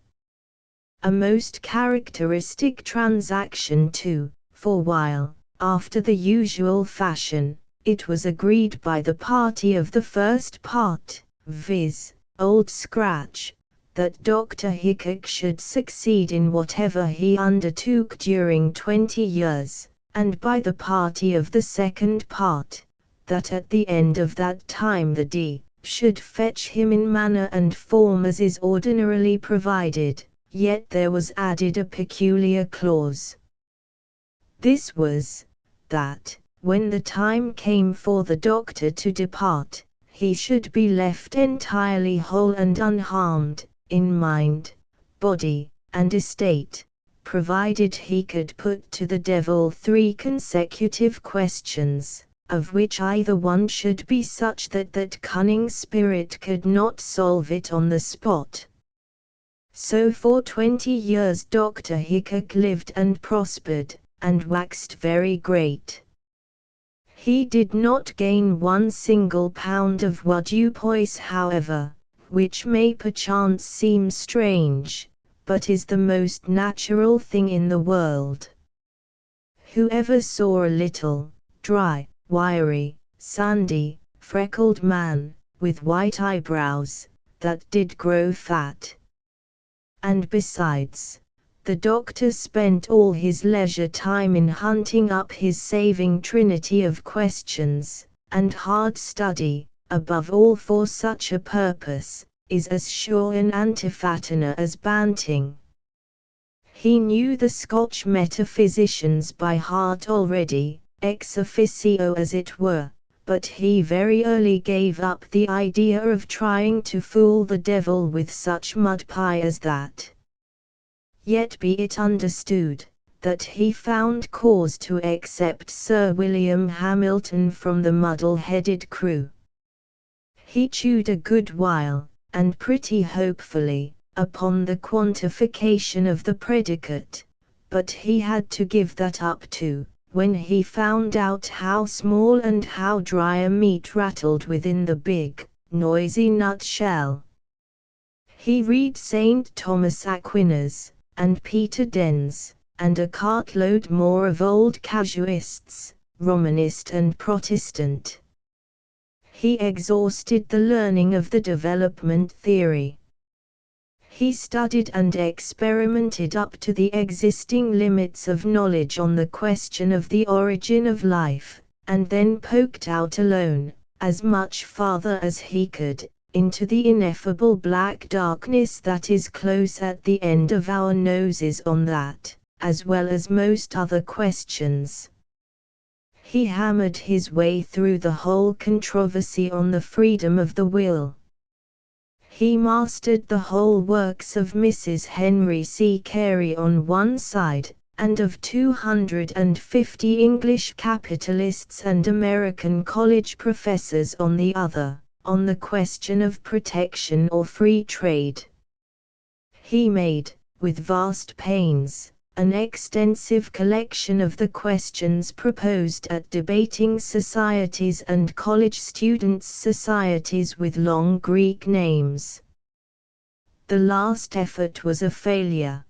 A most characteristic transaction too, for while, after the usual fashion, it was agreed by the party of the first part, viz., Old Scratch, that Dr. Hickok should succeed in whatever he undertook during 20 years, and by the party of the second part, that at the end of that time the D. should fetch him in manner and form as is ordinarily provided, yet there was added a peculiar clause. This was, that, when the time came for the doctor to depart, he should be left entirely whole and unharmed, in mind, body, and estate, provided he could put to the devil 3 consecutive questions, of which either one should be such that that cunning spirit could not solve it on the spot. So for 20 years Dr. Hickok lived and prospered, and waxed very great. He did not gain 1 single pound of waddupois however, which may perchance seem strange, but is the most natural thing in the world. Whoever saw a little, dry, wiry, sandy, freckled man, with white eyebrows, that did grow fat? And besides, the doctor spent all his leisure time in hunting up his saving trinity of questions, and hard study, above all for such a purpose, is as sure an antiphataner as Banting. He knew the Scotch metaphysicians by heart already, ex officio as it were, but he very early gave up the idea of trying to fool the devil with such mud pie as that. Yet be it understood, that he found cause to except Sir William Hamilton from the muddle-headed crew. He chewed a good while, and pretty hopefully, upon the quantification of the predicate, but he had to give that up too, when he found out how small and how dry a meat rattled within the big, noisy nutshell. He read St. Thomas Aquinas, and Peter Dens, and a cartload more of old casuists, Romanist and Protestant. He exhausted the learning of the development theory. He studied and experimented up to the existing limits of knowledge on the question of the origin of life, and then poked out alone, as much farther as he could, into the ineffable black darkness that is close at the end of our noses on that, as well as most other questions. He hammered his way through the whole controversy on the freedom of the will. He mastered the whole works of Mrs. Henry C. Carey on one side, and of 250 English capitalists and American college professors on the other, on the question of protection or free trade. He made, with vast pains, an extensive collection of the questions proposed at debating societies and college students' societies with long Greek names. The last effort was a failure.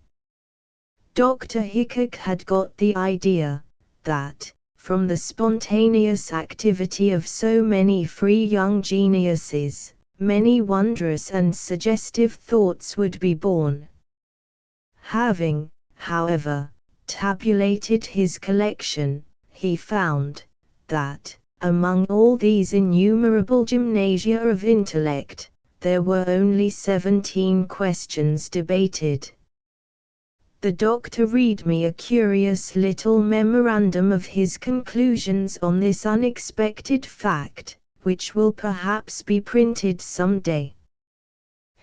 Dr. Hickok had got the idea, that, from the spontaneous activity of so many free young geniuses, many wondrous and suggestive thoughts would be born. Having, however, tabulated his collection, he found that, among all these innumerable gymnasia of intellect, there were only 17 questions debated. The doctor read me a curious little memorandum of his conclusions on this unexpected fact, which will perhaps be printed some day.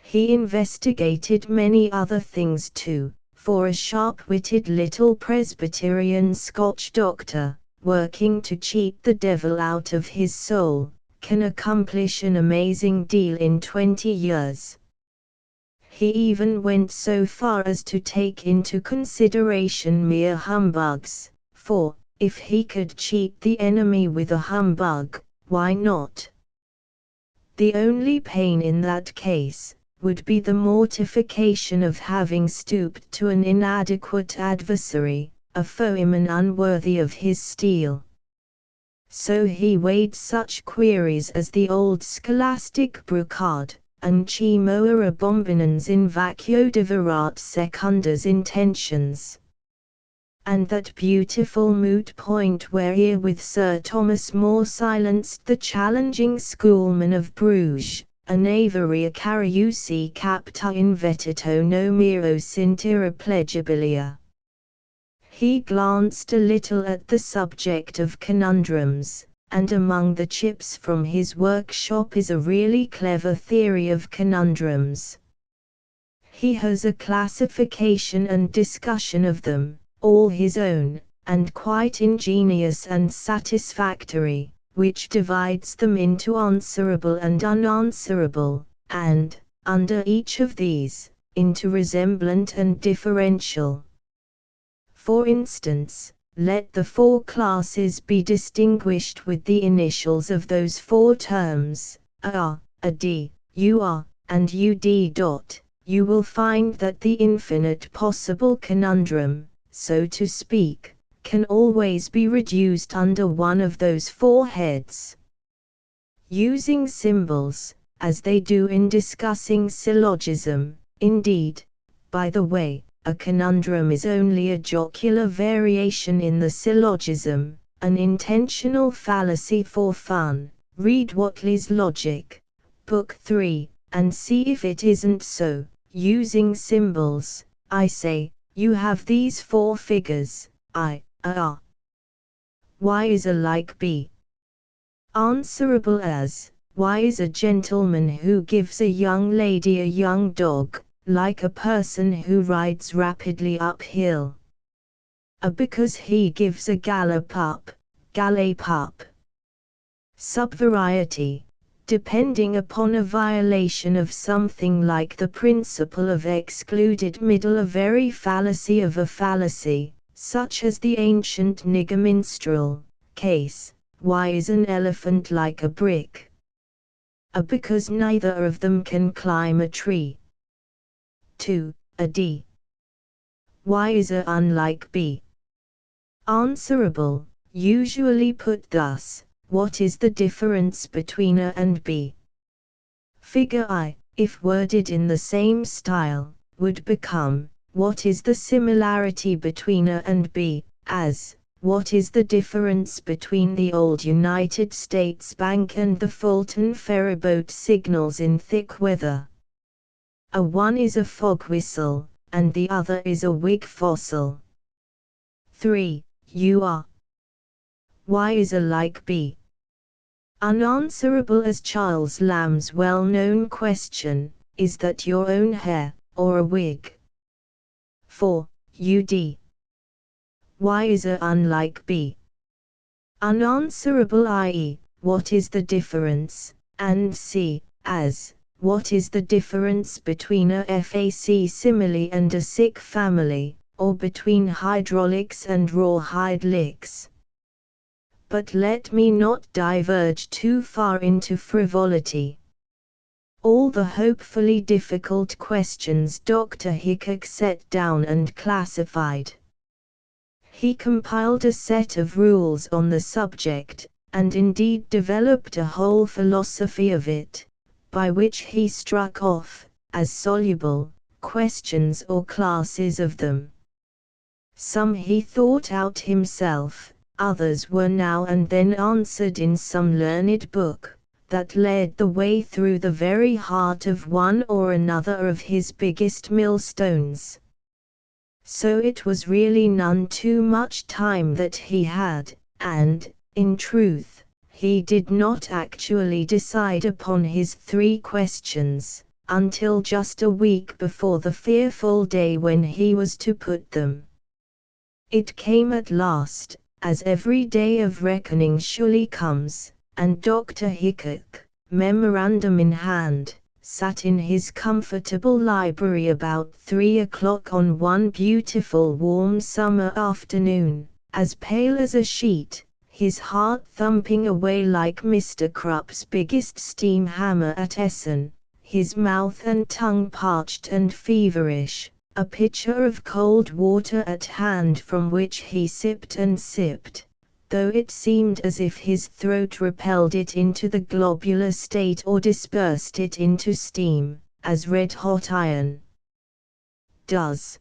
He investigated many other things too, for a sharp-witted little Presbyterian Scotch doctor, working to cheat the devil out of his soul, can accomplish an amazing deal in 20 years. He even went so far as to take into consideration mere humbugs, for, if he could cheat the enemy with a humbug, why not? The only pain in that case would be the mortification of having stooped to an inadequate adversary, a foeman unworthy of his steel. So he weighed such queries as the old scholastic brocade, Uncimoa abominans in vacuo deverat secundus intentions. And that beautiful moot point wherewith Sir Thomas More silenced the challenging schoolman of Bruges, Anaveria cariusi capta invetito no miro scintilla plegibilia. He glanced a little at the subject of conundrums, and among the chips from his workshop is a really clever theory of conundrums. He has a classification and discussion of them, all his own, and quite ingenious and satisfactory, which divides them into answerable and unanswerable, and, under each of these, into resemblant and differential. For instance, let the 4 classes be distinguished with the initials of those 4 terms, a d, ur, and ud. You will find that the infinite possible conundrum, so to speak, can always be reduced under one of those 4 heads. Using symbols, as they do in discussing syllogism, indeed, by the way, a conundrum is only a jocular variation in the syllogism, an intentional fallacy for fun. Read Whately's Logic, Book 3, and see if it isn't so. Using symbols, I say, you have these 4 figures, I, a. Y is a like B. Answerable as, Y is a gentleman who gives a young lady a young dog, like a person who rides rapidly uphill. A because he gives a gallop up, gallop up. Subvariety, depending upon a violation of something like the principle of excluded middle, a very fallacy of a fallacy, such as the ancient nigger minstrel case, why is an elephant like a brick? A because neither of them can climb a tree. 2. A d. Why is a unlike b? Answerable, usually put thus, what is the difference between a and b? Figure I, if worded in the same style, would become, what is the similarity between a and b, as, what is the difference between the old United States Bank and the Fulton ferryboat signals in thick weather? A one is a fog whistle, and the other is a wig fossil. 3. You are. Why is a like B? Unanswerable as Charles Lamb's well-known question, is that your own hair, or a wig? 4. UD. Why is a unlike B? Unanswerable, i.e., what is the difference, and C, as, what is the difference between a FAC simile and a sick family, or between hydraulics and rawhide licks? But let me not diverge too far into frivolity. All the hopefully difficult questions Dr. Hickok set down and classified. He compiled a set of rules on the subject, and indeed developed a whole philosophy of it, by which he struck off, as soluble, questions or classes of them. Some he thought out himself, others were now and then answered in some learned book, that led the way through the very heart of one or another of his biggest millstones. So it was really none too much time that he had, and, in truth, he did not actually decide upon his 3 questions, until just a week before the fearful day when he was to put them. It came at last, as every day of reckoning surely comes, and Dr. Hickok, memorandum in hand, sat in his comfortable library about 3 o'clock on one beautiful warm summer afternoon, as pale as a sheet, his heart thumping away like Mr. Krupp's biggest steam hammer at Essen, his mouth and tongue parched and feverish, a pitcher of cold water at hand from which he sipped and sipped, though it seemed as if his throat repelled it into the globular state or dispersed it into steam, as red-hot iron does.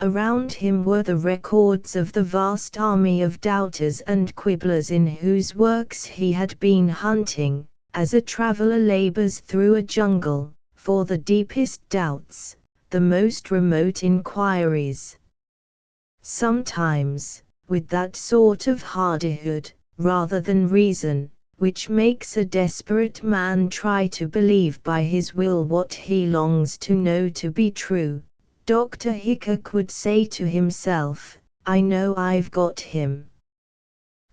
Around him were the records of the vast army of doubters and quibblers in whose works he had been hunting, as a traveler labors through a jungle, for the deepest doubts, the most remote inquiries. Sometimes, with that sort of hardihood, rather than reason, which makes a desperate man try to believe by his will what he longs to know to be true, Dr. Hickok would say to himself, "I know I've got him."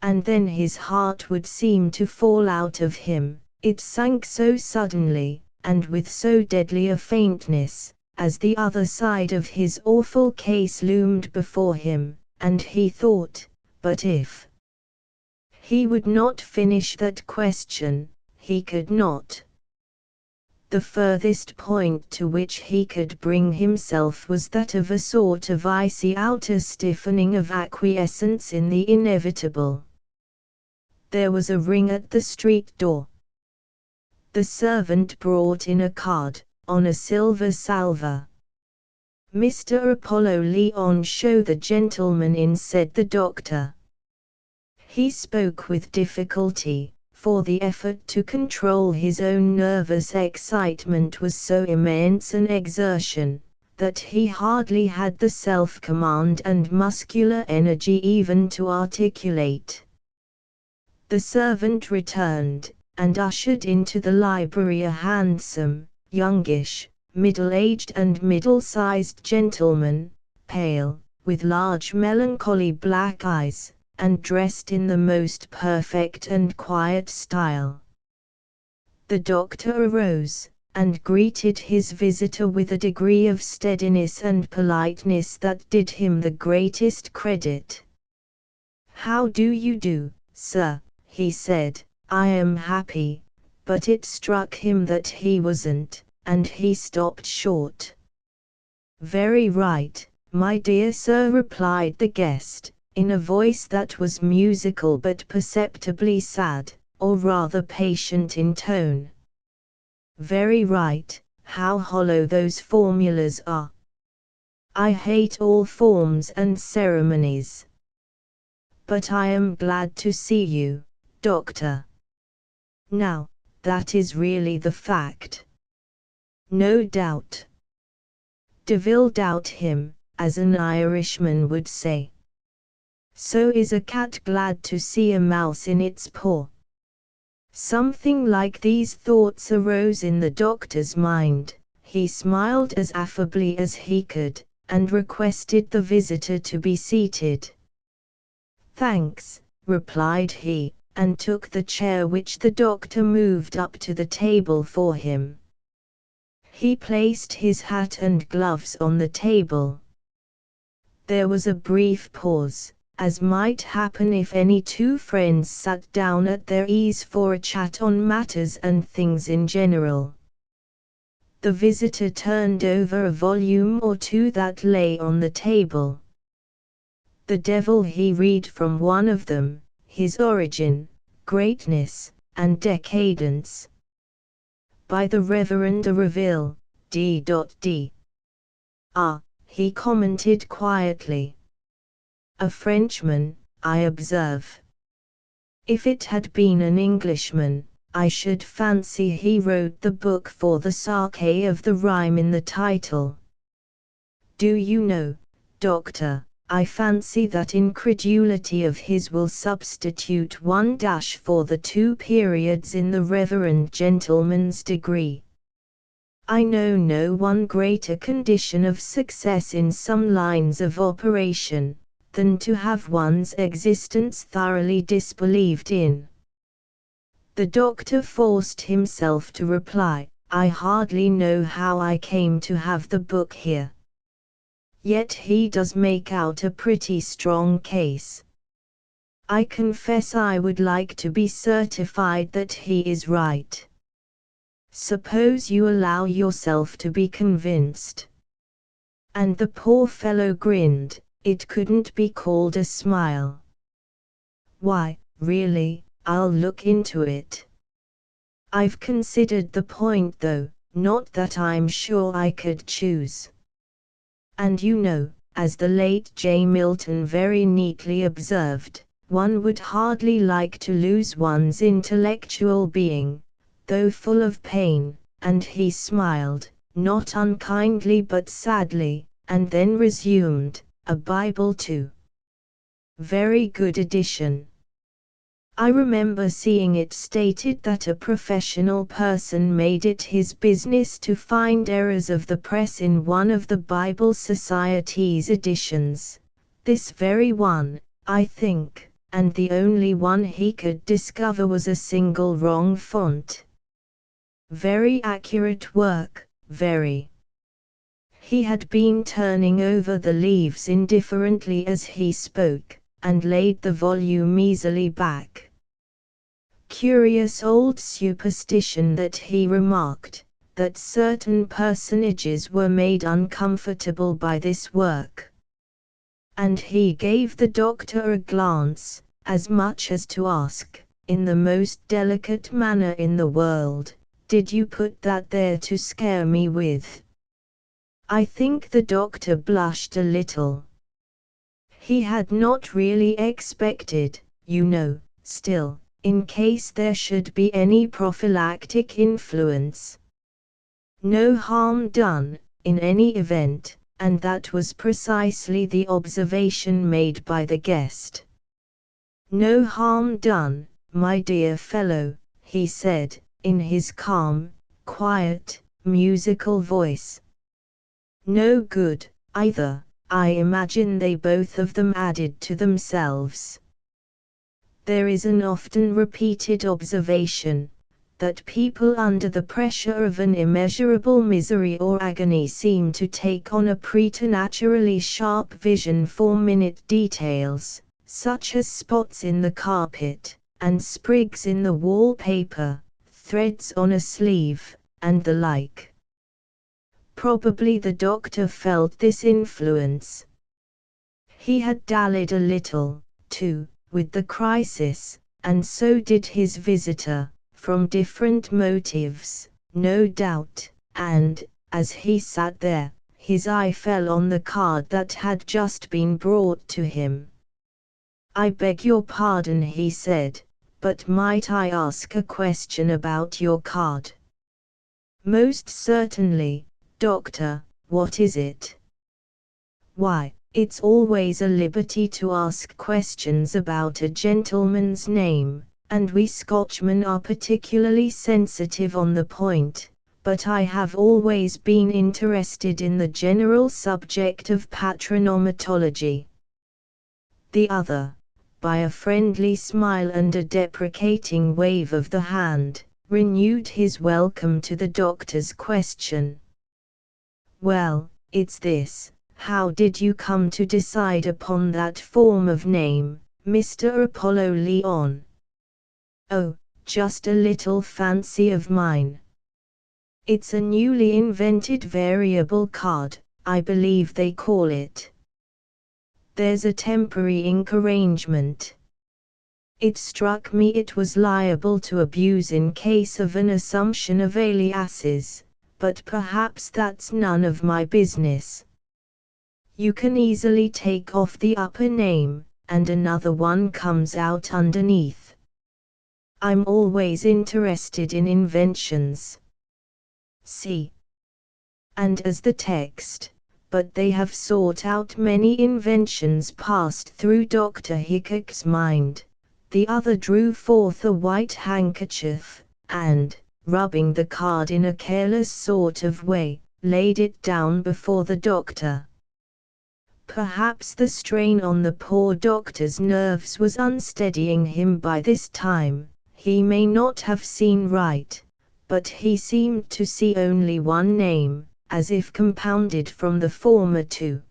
And then his heart would seem to fall out of him, it sank so suddenly, and with so deadly a faintness, as the other side of his awful case loomed before him, and he thought, but if he would not finish that question, he could not. The furthest point to which he could bring himself was that of a sort of icy outer stiffening of acquiescence in the inevitable. There was a ring at the street door. The servant brought in a card, on a silver salver. "Mr. Apollo Leon, show the gentleman in," said the doctor. He spoke with difficulty, for the effort to control his own nervous excitement was so immense an exertion, that he hardly had the self-command and muscular energy even to articulate. The servant returned, and ushered into the library a handsome, youngish, middle-aged and middle-sized gentleman, pale, with large melancholy black eyes, and dressed in the most perfect and quiet style. The doctor arose, and greeted his visitor with a degree of steadiness and politeness that did him the greatest credit. "How do you do, sir?" he said. "I am happy," but it struck him that he wasn't, and he stopped short. "Very right, my dear sir," replied the guest, in a voice that was musical but perceptibly sad, or rather patient in tone. "Very right, how hollow those formulas are. I hate all forms and ceremonies. But I am glad to see you, doctor. Now, that is really the fact." "No doubt. Devil doubt him, as an Irishman would say. So is a cat glad to see a mouse in its paw." Something like these thoughts arose in the doctor's mind. He smiled as affably as he could, and requested the visitor to be seated. "Thanks," replied he, and took the chair which the doctor moved up to the table for him. He placed his hat and gloves on the table. There was a brief pause, as might happen if any two friends sat down at their ease for a chat on matters and things in general. The visitor turned over a volume or two that lay on the table. The devil he read from one of them, His Origin, Greatness, and Decadence. by the Reverend de Reville, D.D. Ah, he commented quietly. A Frenchman, I observe. If it had been an Englishman, I should fancy he wrote the book for the sake of the rhyme in the title. Do you know, Doctor, I fancy that incredulity of his will substitute one dash for the two periods in the reverend gentleman's degree. I know no one greater condition of success in some lines of operation, than to have one's existence thoroughly disbelieved in. The doctor forced himself to reply, I hardly know how I came to have the book here. Yet he does make out a pretty strong case. I confess I would like to be certified that he is right. Suppose you allow yourself to be convinced. And the poor fellow grinned, it couldn't be called a smile. Why, really, I'll look into it. I've considered the point though, not that I'm sure I could choose. And you know, as the late J. Milton very neatly observed, one would hardly like to lose one's intellectual being, though full of pain, and he smiled, not unkindly but sadly, and then resumed, a Bible too. Very good edition. I remember seeing it stated that a professional person made it his business to find errors of the press in one of the Bible Society's editions. This very one, I think, and the only one he could discover was a single wrong font. Very accurate work, very. He had been turning over the leaves indifferently as he spoke, and laid the volume easily back. Curious old superstition that he remarked, that certain personages were made uncomfortable by this work. And he gave the doctor a glance, as much as to ask, in the most delicate manner in the world, did you put that there to scare me with? I think the doctor blushed a little. He had not really expected, you know, still, in case there should be any prophylactic influence. No harm done, in any event, and that was precisely the observation made by the guest. No harm done, my dear fellow, he said, in his calm, quiet, musical voice. No good, either, I imagine they both of them added to themselves. There is an often repeated observation, that people under the pressure of an immeasurable misery or agony seem to take on a preternaturally sharp vision for minute details, such as spots in the carpet, and sprigs in the wallpaper, threads on a sleeve, and the like. Probably the doctor felt this influence. He had dallied a little, too, with the crisis, and so did his visitor, from different motives, no doubt, and, as he sat there, his eye fell on the card that had just been brought to him. I beg your pardon, he said, but might I ask a question about your card? Most certainly, Doctor, what is it? Why, it's always a liberty to ask questions about a gentleman's name, and we Scotchmen are particularly sensitive on the point, but I have always been interested in the general subject of patronomatology. The other, by a friendly smile and a deprecating wave of the hand, renewed his welcome to the doctor's question. Well, it's this. How did you come to decide upon that form of name, Mr. Apollo Leon? Oh, just a little fancy of mine. It's a newly invented variable card, I believe they call it. There's a temporary ink arrangement. It struck me it was liable to abuse in case of an assumption of aliases, but perhaps that's none of my business. You can easily take off the upper name, and another one comes out underneath. I'm always interested in inventions. See. And as the text, but they have sought out many inventions passed through Dr. Hickok's mind. The other drew forth a white handkerchief, and, rubbing the card in a careless sort of way, laid it down before the doctor. Perhaps the strain on the poor doctor's nerves was unsteadying him by this time. He may not have seen right, but he seemed to see only one name, as if compounded from the former two.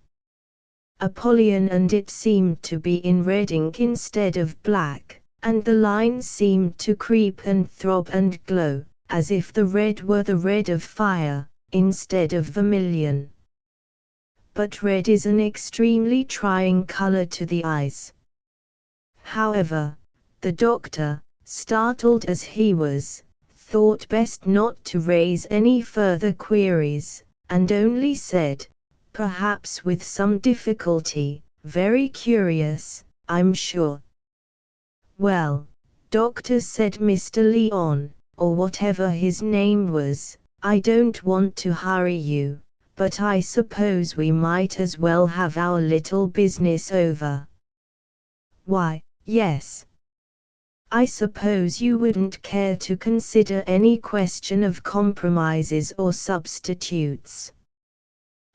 Apollyon, and it seemed to be in red ink instead of black, and the lines seemed to creep and throb and glow, as if the red were the red of fire, instead of vermilion. But red is an extremely trying color to the eyes. However, the doctor, startled as he was, thought best not to raise any further queries, and only said, perhaps with some difficulty, very curious, I'm sure. Well, doctor, said Mr. Lyon, or whatever his name was, I don't want to hurry you, but I suppose we might as well have our little business over. Why, yes. I suppose you wouldn't care to consider any question of compromises or substitutes.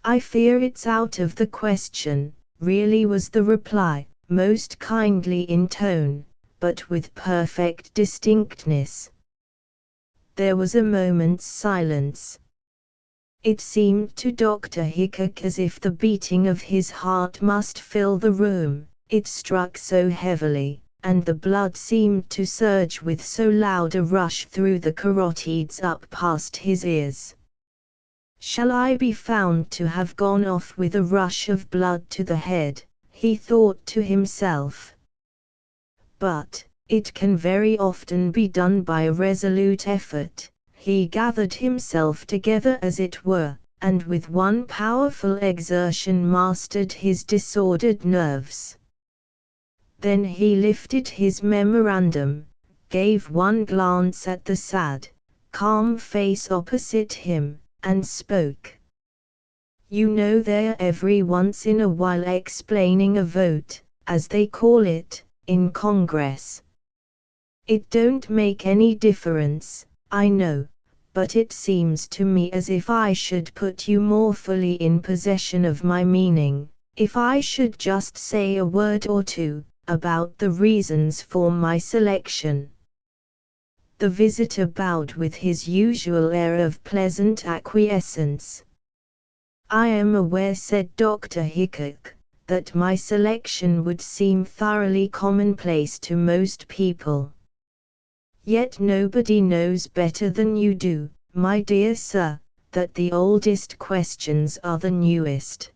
I fear it's out of the question, really, was the reply, most kindly in tone, but with perfect distinctness. There was a moment's silence. It seemed to Dr. Hickok as if the beating of his heart must fill the room, it struck so heavily, and the blood seemed to surge with so loud a rush through the carotids up past his ears. Shall I be found to have gone off with a rush of blood to the head, he thought to himself. But, it can very often be done by a resolute effort. He gathered himself together as it were, and with one powerful exertion mastered his disordered nerves. Then he lifted his memorandum, gave one glance at the sad, calm face opposite him, and spoke. You know they're every once in a while explaining a vote, as they call it, in Congress. It don't make any difference, I know, but it seems to me as if I should put you more fully in possession of my meaning, if I should just say a word or two about the reasons for my selection. The visitor bowed with his usual air of pleasant acquiescence. I am aware, said Dr. Hickok, that my selection would seem thoroughly commonplace to most people. Yet nobody knows better than you do, my dear sir, that the oldest questions are the newest.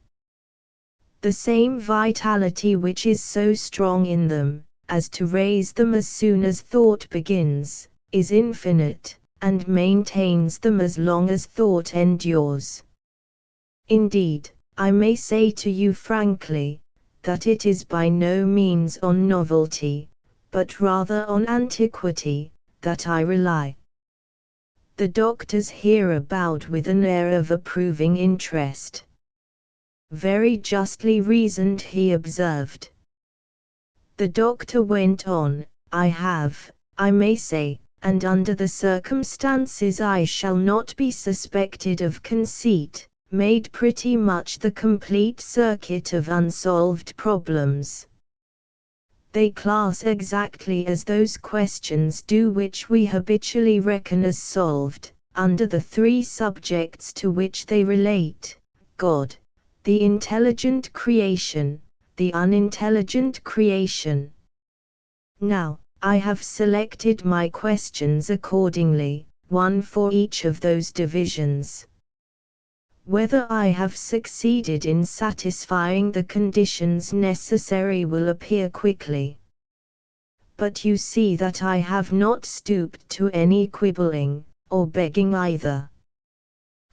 The same vitality which is so strong in them, as to raise them as soon as thought begins, is infinite, and maintains them as long as thought endures. Indeed, I may say to you frankly, that it is by no means on novelty, but rather on antiquity, that I rely. The doctor's hearer bowed with an air of approving interest. Very justly reasoned, he observed. The doctor went on, I have, I may say, and under the circumstances I shall not be suspected of conceit, made pretty much the complete circuit of unsolved problems. They class exactly as those questions do which we habitually reckon as solved, under the three subjects to which they relate: God, the intelligent creation, the unintelligent creation. Now, I have selected my questions accordingly, one for each of those divisions. Whether I have succeeded in satisfying the conditions necessary will appear quickly. But you see that I have not stooped to any quibbling, or begging either.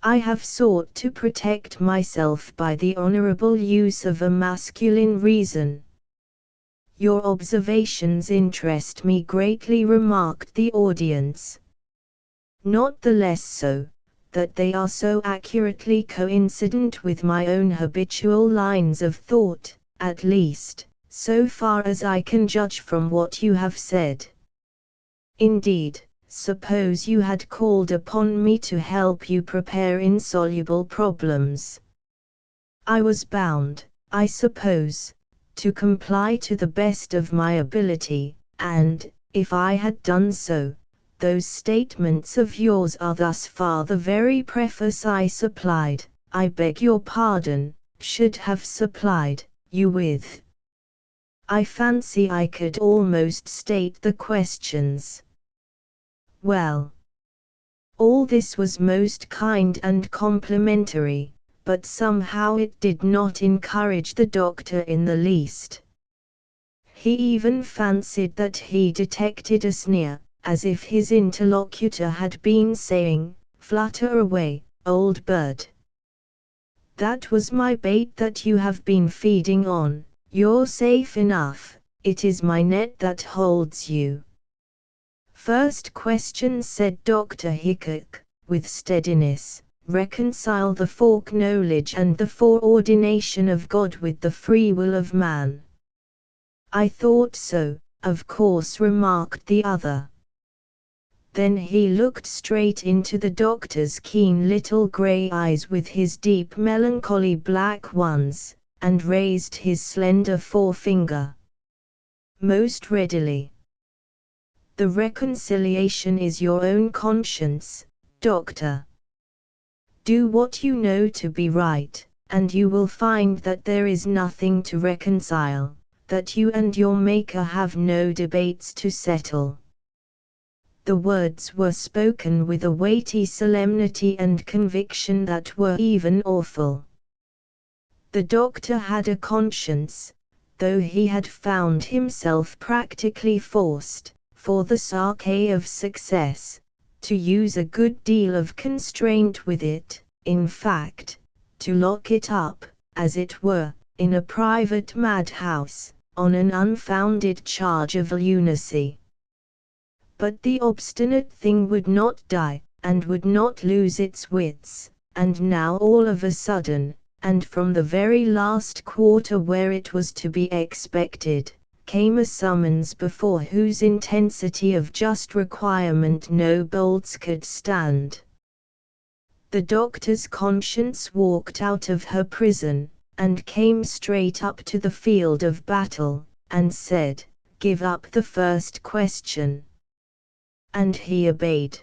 I have sought to protect myself by the honorable use of a masculine reason. Your observations interest me greatly, remarked the audience. Not the less so, that they are so accurately coincident with my own habitual lines of thought, at least, so far as I can judge from what you have said. Indeed, suppose you had called upon me to help you prepare insoluble problems. I was bound, I suppose, to comply to the best of my ability, and, if I had done so, those statements of yours are thus far the very preface I supplied, I beg your pardon, should have supplied, you with. I fancy I could almost state the questions. Well, all this was most kind and complimentary, but somehow it did not encourage the doctor in the least. He even fancied that he detected a sneer, as if his interlocutor had been saying, "Flutter away, old bird. That was my bait that you have been feeding on, you're safe enough, it is my net that holds you." "First question," said Dr. Hickok, with steadiness, "reconcile the foreknowledge and the foreordination of God with the free will of man." "I thought so, of course," remarked the other. Then he looked straight into the doctor's keen little grey eyes with his deep melancholy black ones, and raised his slender forefinger. "Most readily. The reconciliation is your own conscience, Doctor. Do what you know to be right, and you will find that there is nothing to reconcile, that you and your Maker have no debates to settle." The words were spoken with a weighty solemnity and conviction that were even awful. The doctor had a conscience, though he had found himself practically forced, for the sake of success, to use a good deal of constraint with it, in fact, to lock it up, as it were, in a private madhouse, on an unfounded charge of lunacy. But the obstinate thing would not die, and would not lose its wits, and now all of a sudden, and from the very last quarter where it was to be expected, came a summons before whose intensity of just requirement no bolts could stand. The doctor's conscience walked out of her prison, and came straight up to the field of battle, and said, "Give up the first question." And he obeyed.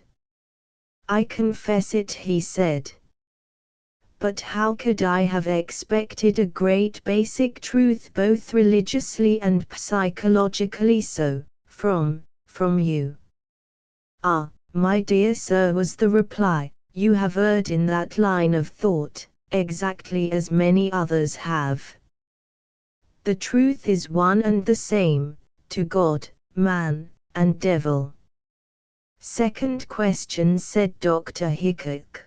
"I confess it," he said. "But how could I have expected a great basic truth both religiously and psychologically so, from you?" "Ah, my dear sir," was the reply, "you have erred in that line of thought, exactly as many others have. The truth is one and the same, to God, man, and devil." "Second question," said Dr. Hickok.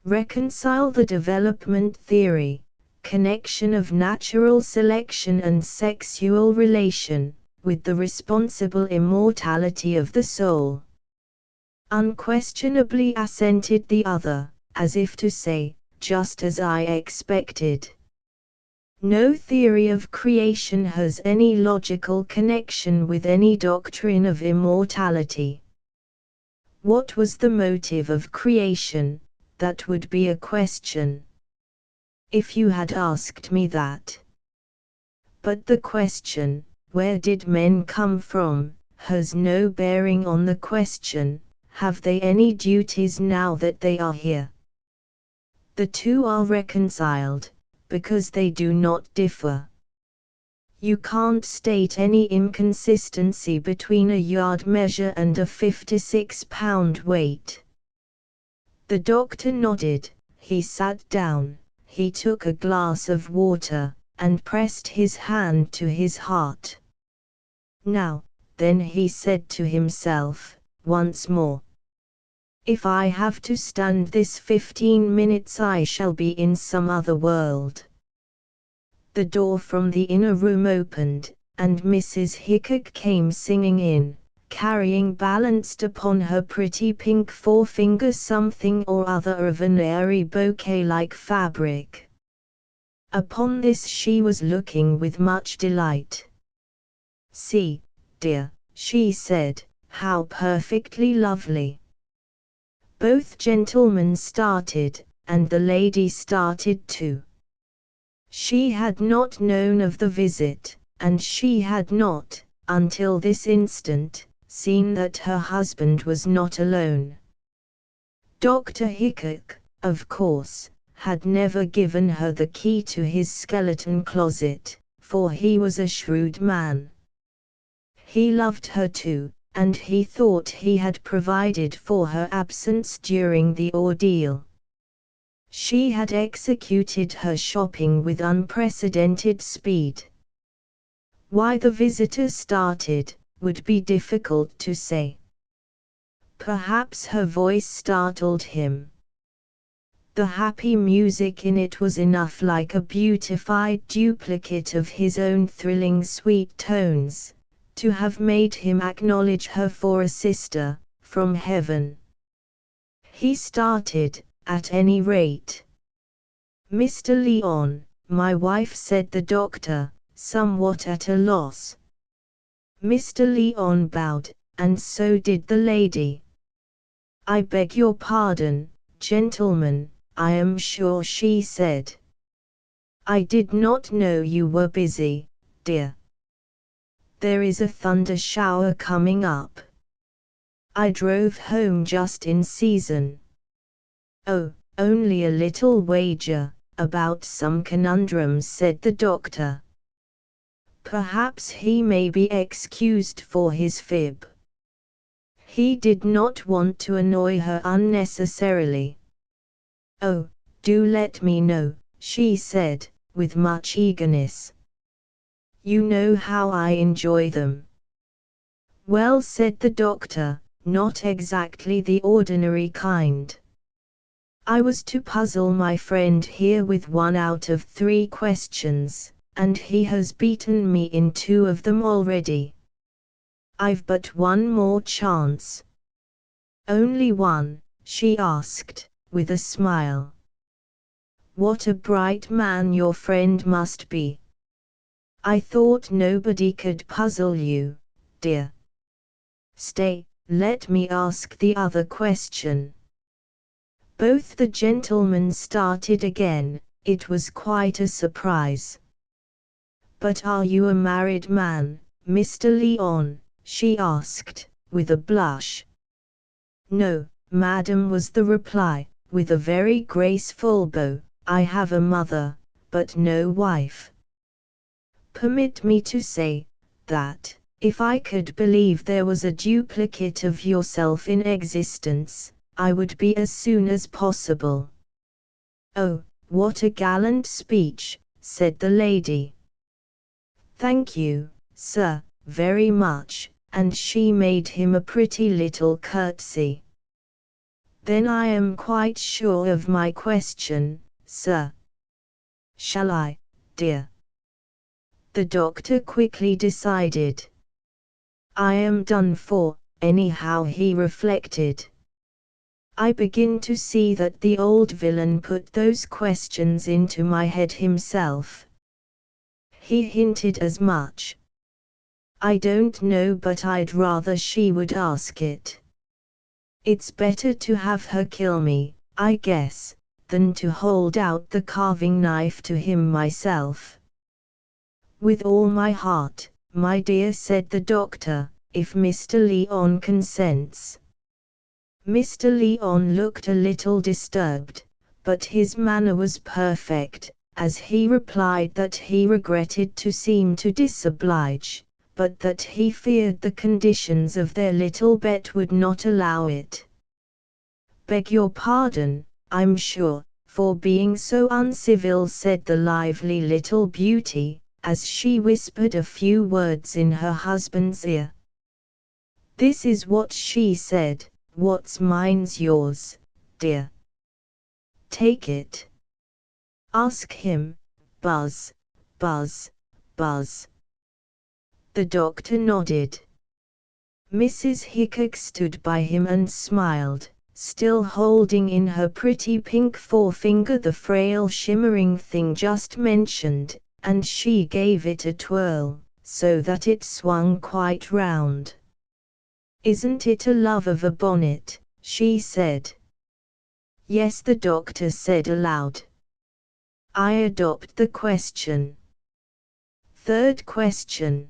"Reconcile the development theory, connection of natural selection and sexual relation, with the responsible immortality of the soul." "Unquestionably," assented the other, as if to say, "just as I expected." "No theory of creation has any logical connection with any doctrine of immortality." What was the motive of creation? That would be a question. If you had asked me that. But the question, where did men come from, has no bearing on the question, have they any duties now that they are here? The two are reconciled, because they do not differ. You can't state any inconsistency between a yard measure and a 56-pound weight. The doctor nodded, he sat down, he took a glass of water, and pressed his hand to his heart. "Now, then he said to himself, once more, "If I have to stand this 15 minutes I shall be in some other world." The door from the inner room opened, and Mrs. Hickok came singing in, carrying balanced upon her pretty pink forefinger something or other of an airy bouquet-like fabric. Upon this she was looking with much delight. "See, dear," she said, "how perfectly lovely." Both gentlemen started, and the lady started too. She had not known of the visit, and she had not, until this instant, seen that her husband was not alone. Dr. Hickok, of course, had never given her the key to his skeleton closet, for he was a shrewd man. He loved her too, and he thought he had provided for her absence during the ordeal. She had executed her shopping with unprecedented speed. Why the visitor started, would be difficult to say. Perhaps her voice startled him. The happy music in it was enough like a beautified duplicate of his own thrilling sweet tones, to have made him acknowledge her for a sister, from heaven. He started, at any rate. "Mr. Lyon, my wife," said the doctor, somewhat at a loss. Mr. Lyon bowed, and so did the lady. "I beg your pardon, gentlemen, I am sure," she said. "I did not know you were busy, dear. There is a thunder shower coming up. I drove home just in season." "Oh, only a little wager, about some conundrums," said the doctor. "Perhaps he may be excused for his fib." He did not want to annoy her unnecessarily. "Oh, do let me know," she said, with much eagerness. "You know how I enjoy them." "Well," said the doctor, "not exactly the ordinary kind. I was to puzzle my friend here with 1 out of 3 questions, and he has beaten me in 2 of them already. I've but 1 more chance." "Only 1?" she asked, with a smile. "What a bright man your friend must be. I thought nobody could puzzle you, dear. Stay, let me ask the other question." Both the gentlemen started again. It was quite a surprise. "But are you a married man, Mr. Lyon?" she asked, with a blush. "No, madam," was the reply, with a very graceful bow. "I have a mother, but no wife." "Permit me to say, that, if I could believe there was a duplicate of yourself in existence, I would be as soon as possible." "Oh, what a gallant speech," said the lady. "Thank you, sir, very much," and she made him a pretty little curtsy. "Then I am quite sure of my question, sir. Shall I, dear?" The doctor quickly decided. "I am done for, anyhow," he reflected. "I begin to see that the old villain put those questions into my head himself. He hinted as much. I don't know, but I'd rather she would ask it. It's better to have her kill me, I guess, than to hold out the carving knife to him myself." "With all my heart, my dear," said the doctor, "if Mr. Lyon consents." Mr. Lyon looked a little disturbed, but his manner was perfect, as he replied that he regretted to seem to disoblige, but that he feared the conditions of their little bet would not allow it. "Beg your pardon, I'm sure, for being so uncivil," said the lively little beauty, as she whispered a few words in her husband's ear. This is what she said, what's mine's yours, dear. Take it. Ask him, Buzz, Buzz, Buzz. The doctor nodded. Mrs. Hickok stood by him and smiled, still holding in her pretty pink forefinger the frail shimmering thing just mentioned, and she gave it a twirl, so that it swung quite round. "Isn't it a love of a bonnet?" she said. "Yes," the doctor said aloud. "I adopt the question." Third question.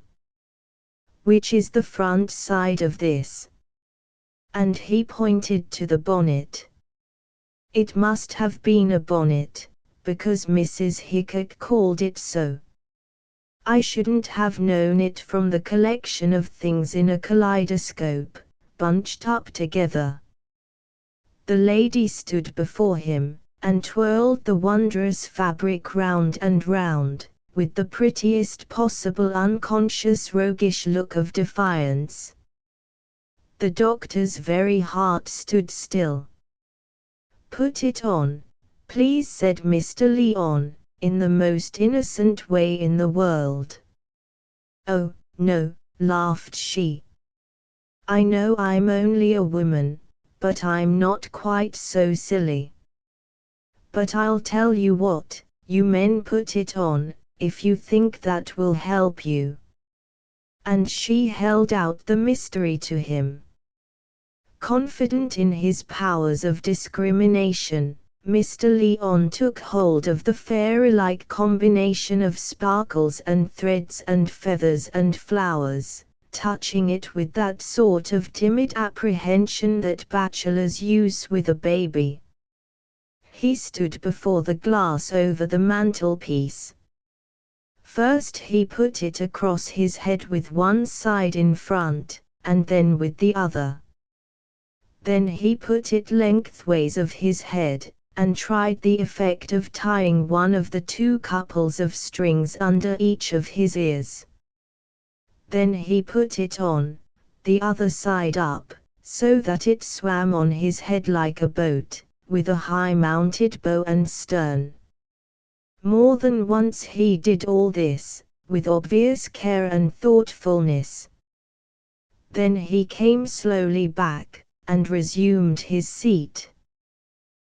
"Which is the front side of this?" And he pointed to the bonnet. It must have been a bonnet, because Mrs. Hickok called it so. I shouldn't have known it from the collection of things in a kaleidoscope, bunched up together. The lady stood before him, and twirled the wondrous fabric round and round, with the prettiest possible unconscious roguish look of defiance. The doctor's very heart stood still. "Put it on, please," said Mr. Lyon, in the most innocent way in the world. "Oh, no," laughed she. "I know I'm only a woman, but I'm not quite so silly. But I'll tell you what, you men put it on, if you think that will help you." And she held out the mystery to him. Confident in his powers of discrimination, Mr. Lyon took hold of the fairy-like combination of sparkles and threads and feathers and flowers, touching it with that sort of timid apprehension that bachelors use with a baby. He stood before the glass over the mantelpiece. First he put it across his head with one side in front, and then with the other. Then he put it lengthways of his head, and tried the effect of tying one of the two couples of strings under each of his ears. Then he put it on, the other side up, so that it swam on his head like a boat, with a high-mounted bow and stern. More than once he did all this, with obvious care and thoughtfulness. Then he came slowly back, and resumed his seat.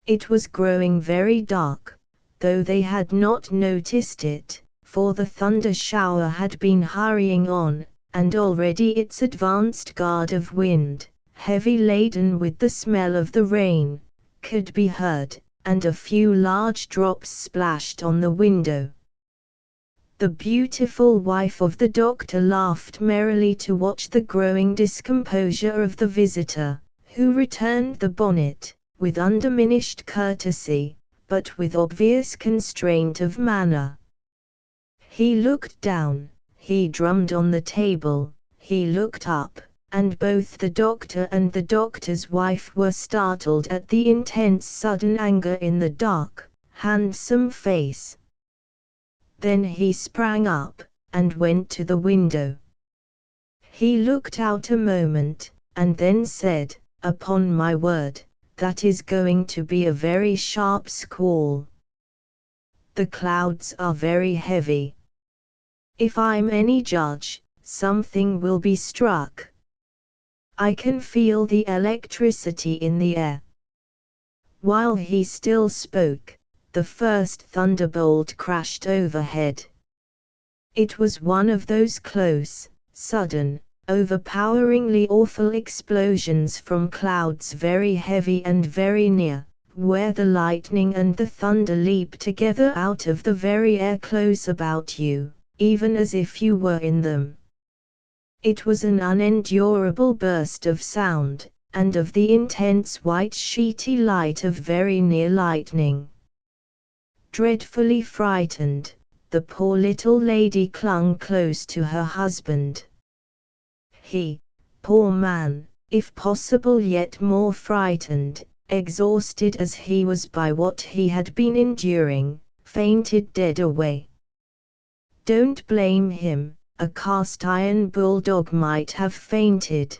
It was growing very dark, though they had not noticed it, for the thunder shower had been hurrying on, and already its advanced guard of wind, heavy laden with the smell of the rain, could be heard, and a few large drops splashed on the window. The beautiful wife of the doctor laughed merrily to watch the growing discomposure of the visitor, who returned the bonnet, with undiminished courtesy, but with obvious constraint of manner. He looked down, he drummed on the table, he looked up, and both the doctor and the doctor's wife were startled at the intense sudden anger in the dark, handsome face. Then he sprang up, and went to the window. He looked out a moment, and then said, "Upon my word, that is going to be a very sharp squall. The clouds are very heavy. If I'm any judge, something will be struck. I can feel the electricity in the air." While he still spoke, the first thunderbolt crashed overhead. It was one of those close, sudden, overpoweringly awful explosions from clouds very heavy and very near, where the lightning and the thunder leap together out of the very air close about you, even as if you were in them. It was an unendurable burst of sound, and of the intense white sheety light of very near lightning. Dreadfully frightened, the poor little lady clung close to her husband. He, poor man, if possible yet more frightened, exhausted as he was by what he had been enduring, fainted dead away. Don't blame him, a cast-iron bulldog might have fainted.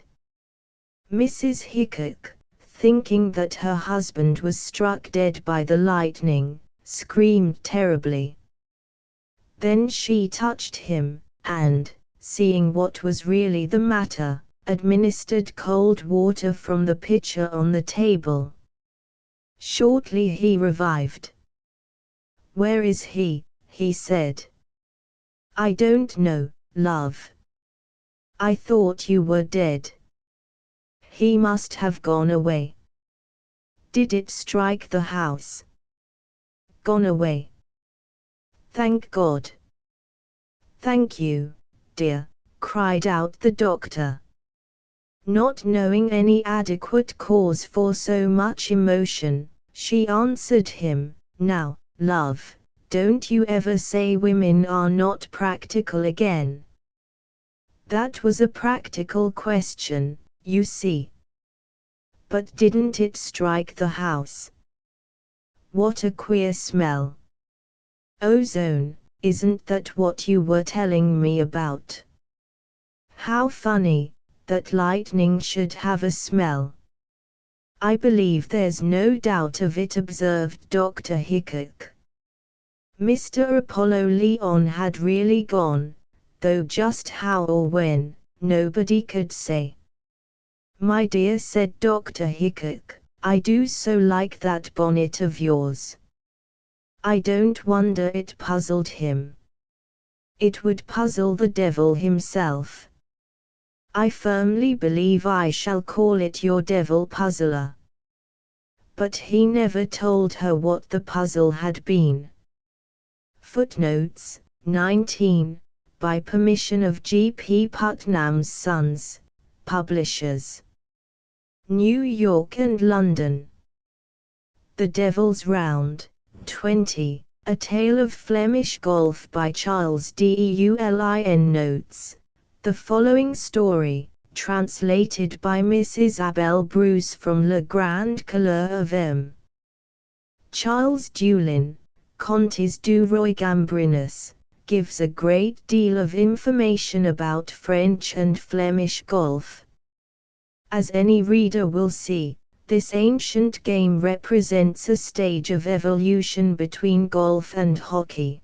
Mrs. Hickok, thinking that her husband was struck dead by the lightning, screamed terribly. Then she touched him, and, seeing what was really the matter, administered cold water from the pitcher on the table. Shortly he revived. "Where is he?" he said. "I don't know, love. I thought you were dead." "He must have gone away." "Did it strike the house?" "Gone away." "Thank God." "Thank you, dear," cried out the doctor. Not knowing any adequate cause for so much emotion, she answered him, "Now, love, don't you ever say women are not practical again. That was a practical question, you see." "But didn't it strike the house?" "What a queer smell." "Ozone, isn't that what you were telling me about?" "How funny, that lightning should have a smell." "I believe there's no doubt of it," observed Dr. Hickok. Mr. Apollo Leon had really gone, though just how or when, nobody could say. "My dear," said Dr. Hickok, "I do so like that bonnet of yours." I don't wonder it puzzled him. It would puzzle the devil himself. I firmly believe I shall call it your devil puzzler. But he never told her what the puzzle had been. Footnotes 19, by permission of G. P. Putnam's Sons, Publishers. New York and London. The Devil's Round, 20, A Tale of Flemish Golf by Charles Deulin. Notes. The following story, translated by Mrs. Abel Bruce from Le Grand Couleur of M. Charles Deulin, Contes du Roy Gambrinus, gives a great deal of information about French and Flemish golf. As any reader will see, this ancient game represents a stage of evolution between golf and hockey.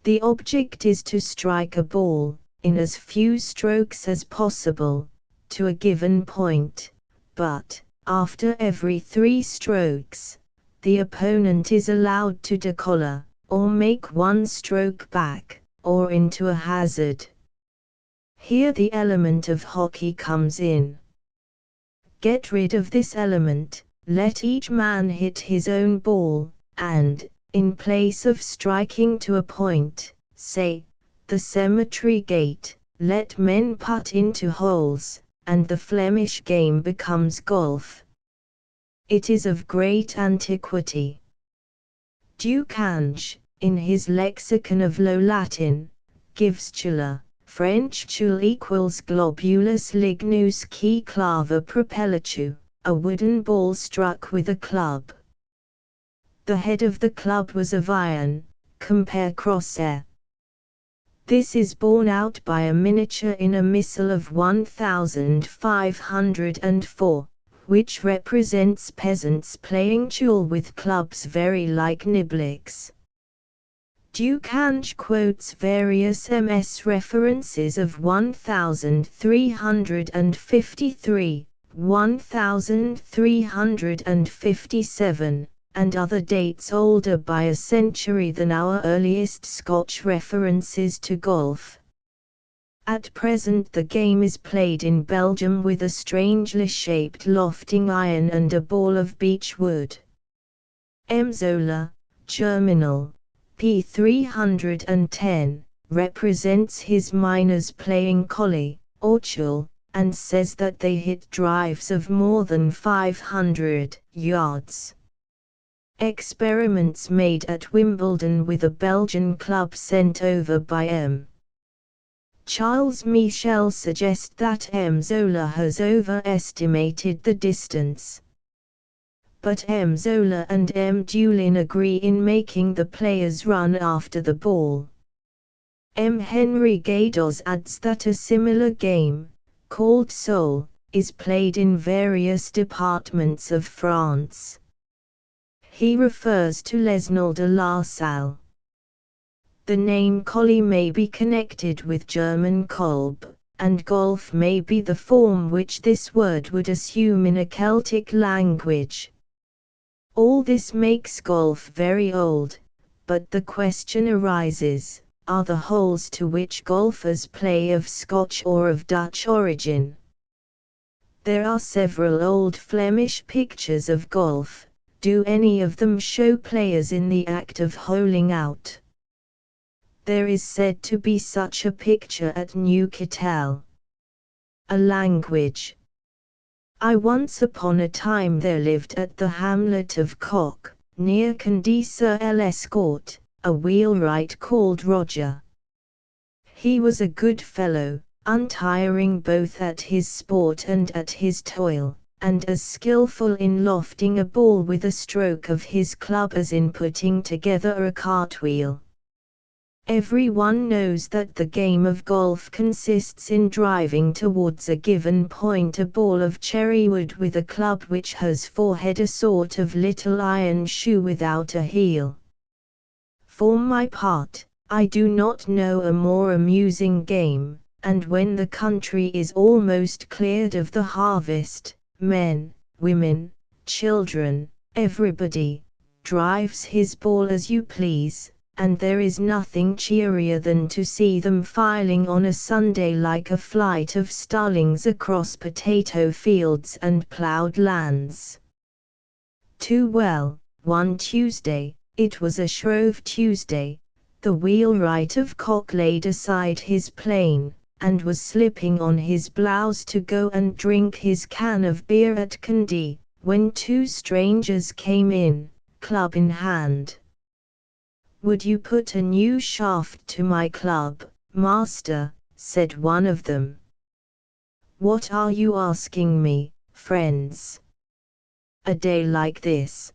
The object is to strike a ball, in as few strokes as possible, to a given point, but, after every 3 strokes, the opponent is allowed to decoller, or make 1 stroke back, or into a hazard. Here the element of hockey comes in. Get rid of this element, let each man hit his own ball, and, in place of striking to a point, say, the cemetery gate, let men putt into holes, and the Flemish game becomes golf. It is of great antiquity. Ducange, in his Lexicon of Low Latin, gives chula, French chul equals globulus lignus qui clava propellitu, a wooden ball struck with a club. The head of the club was of iron, compare crosshair. This is borne out by a miniature in a missal of 1504, which represents peasants playing chul with clubs very like nibliks. Ducange quotes various MS references of 1353, 1357, and other dates older by a century than our earliest Scotch references to golf. At present the game is played in Belgium with a strangely shaped lofting iron and a ball of beech wood. M. Zola, Germinal, p. 310, represents his miners playing collie, or chul, and says that they hit drives of more than 500 yards. Experiments made at Wimbledon with a Belgian club sent over by M. Charles Michel suggest that M. Zola has overestimated the distance. But M. Zola and M. Deulin agree in making the players run after the ball. M. Henry Gaydos adds that a similar game, called Soul, is played in various departments of France. He refers to Lesnol de la Salle. The name collie may be connected with German Kolb, and golf may be the form which this word would assume in a Celtic language. All this makes golf very old, but the question arises, are the holes to which golfers play of Scotch or of Dutch origin? There are several old Flemish pictures of golf. Do any of them show players in the act of holing out? There is said to be such a picture at Newcastle. A language. Once upon a time there lived at the hamlet of Cock, near Candy-sur-l'Escaut, a wheelwright called Roger. He was a good fellow, untiring both at his sport and at his toil, and as skillful in lofting a ball with a stroke of his club as in putting together a cartwheel. Everyone knows that the game of golf consists in driving towards a given point a ball of cherrywood with a club which has for head a sort of little iron shoe without a heel. For my part, I do not know a more amusing game, and when the country is almost cleared of the harvest, men, women, children, everybody, drives his ball as you please, and there is nothing cheerier than to see them filing on a Sunday like a flight of starlings across potato fields and ploughed lands. Too well, one Tuesday, it was a Shrove Tuesday, the wheelwright of Cock laid aside his plane, and was slipping on his blouse to go and drink his can of beer at Candy, when two strangers came in, club in hand. "Would you put a new shaft to my club, master?" said one of them. "What are you asking me, friends? A day like this,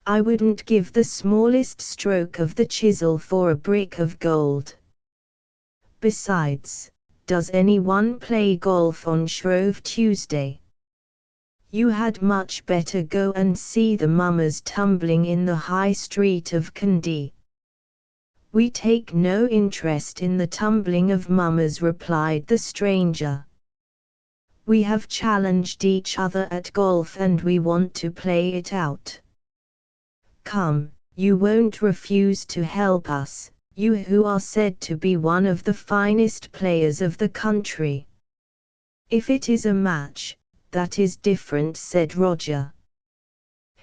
I wouldn't give the smallest stroke of the chisel for a brick of gold. Besides, does anyone play golf on Shrove Tuesday? You had much better go and see the mummers tumbling in the High Street of Candy." "We take no interest in the tumbling of mummers," replied the stranger. "We have challenged each other at golf and we want to play it out. Come, you won't refuse to help us, you who are said to be one of the finest players of the country." "If it is a match, that is different," said Roger.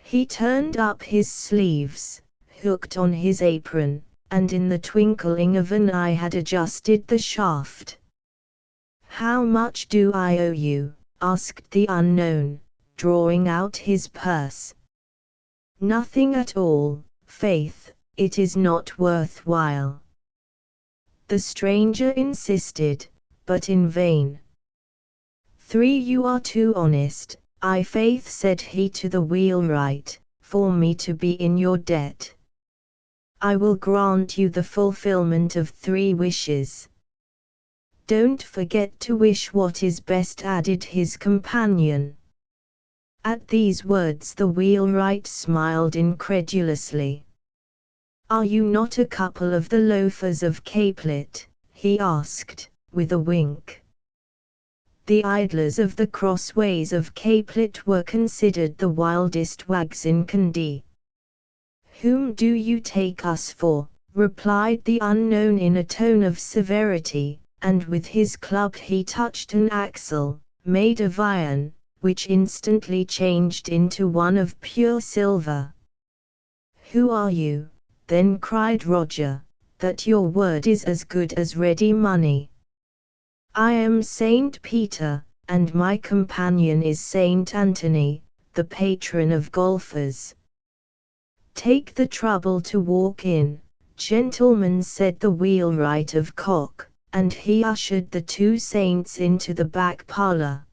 He turned up his sleeves, hooked on his apron, and in the twinkling of an eye had adjusted the shaft. "How much do I owe you?" asked the unknown, drawing out his purse. "Nothing at all, faith, it is not worth while." The stranger insisted, but in vain. "3 You are too honest, I faith," said he to the wheelwright, "for me to be in your debt. I will grant you the fulfillment of 3 wishes." "Don't forget to wish what is best," added his companion. At these words the wheelwright smiled incredulously. "Are you not a couple of the loafers of Caplet?" he asked, with a wink. The idlers of the crossways of Caplet were considered the wildest wags in Candy. "Whom do you take us for?" replied the unknown in a tone of severity, and with his club he touched an axle, made of iron, which instantly changed into one of pure silver. "Who are you?" then cried Roger, "that your word is as good as ready money?" "I am Saint Peter, and my companion is Saint Anthony, the patron of golfers." "Take the trouble to walk in, gentlemen," said the wheelwright of Cock, and he ushered the 2 saints into the back parlour.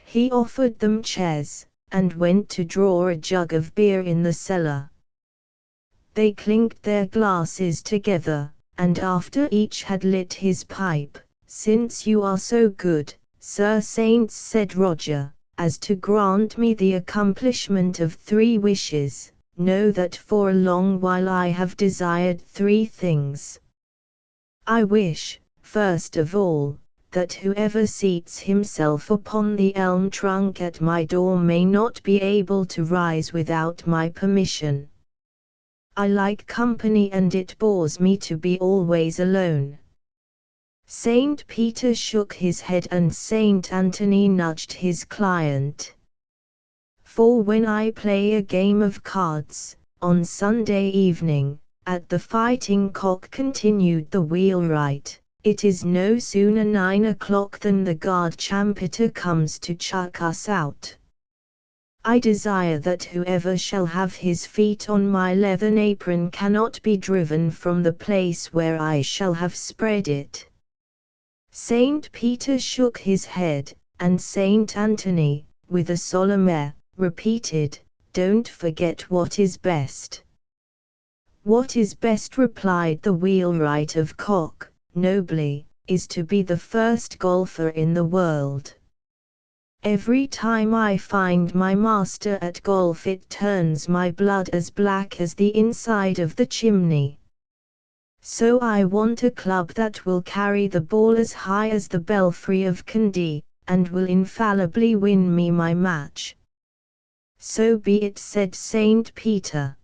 He offered them chairs, and went to draw a jug of beer in the cellar. They clinked their glasses together, and after each had lit his pipe, "Since you are so good," Sir Saints, said Roger, as to grant me the accomplishment of 3 wishes, know that for a long while I have desired 3 things. I wish, first of all, that whoever seats himself upon the elm trunk at my door may not be able to rise without my permission. I like company and it bores me to be always alone. Saint Peter shook his head and Saint Anthony nudged his client. For when I play a game of cards, on Sunday evening, at the Fighting Cock, continued the wheelwright, it is no sooner 9 o'clock than the guard champeter comes to chuck us out. I desire that whoever shall have his feet on my leathern apron cannot be driven from the place where I shall have spread it. Saint Peter shook his head, and Saint Anthony, with a solemn air, repeated, "Don't forget what is best." "What is best," replied the wheelwright of Cock, nobly, "is to be the first golfer in the world. Every time I find my master at golf it turns my blood as black as the inside of the chimney. So I want a club that will carry the ball as high as the belfry of Kandy, and will infallibly win me my match." "So be it," said Saint Peter.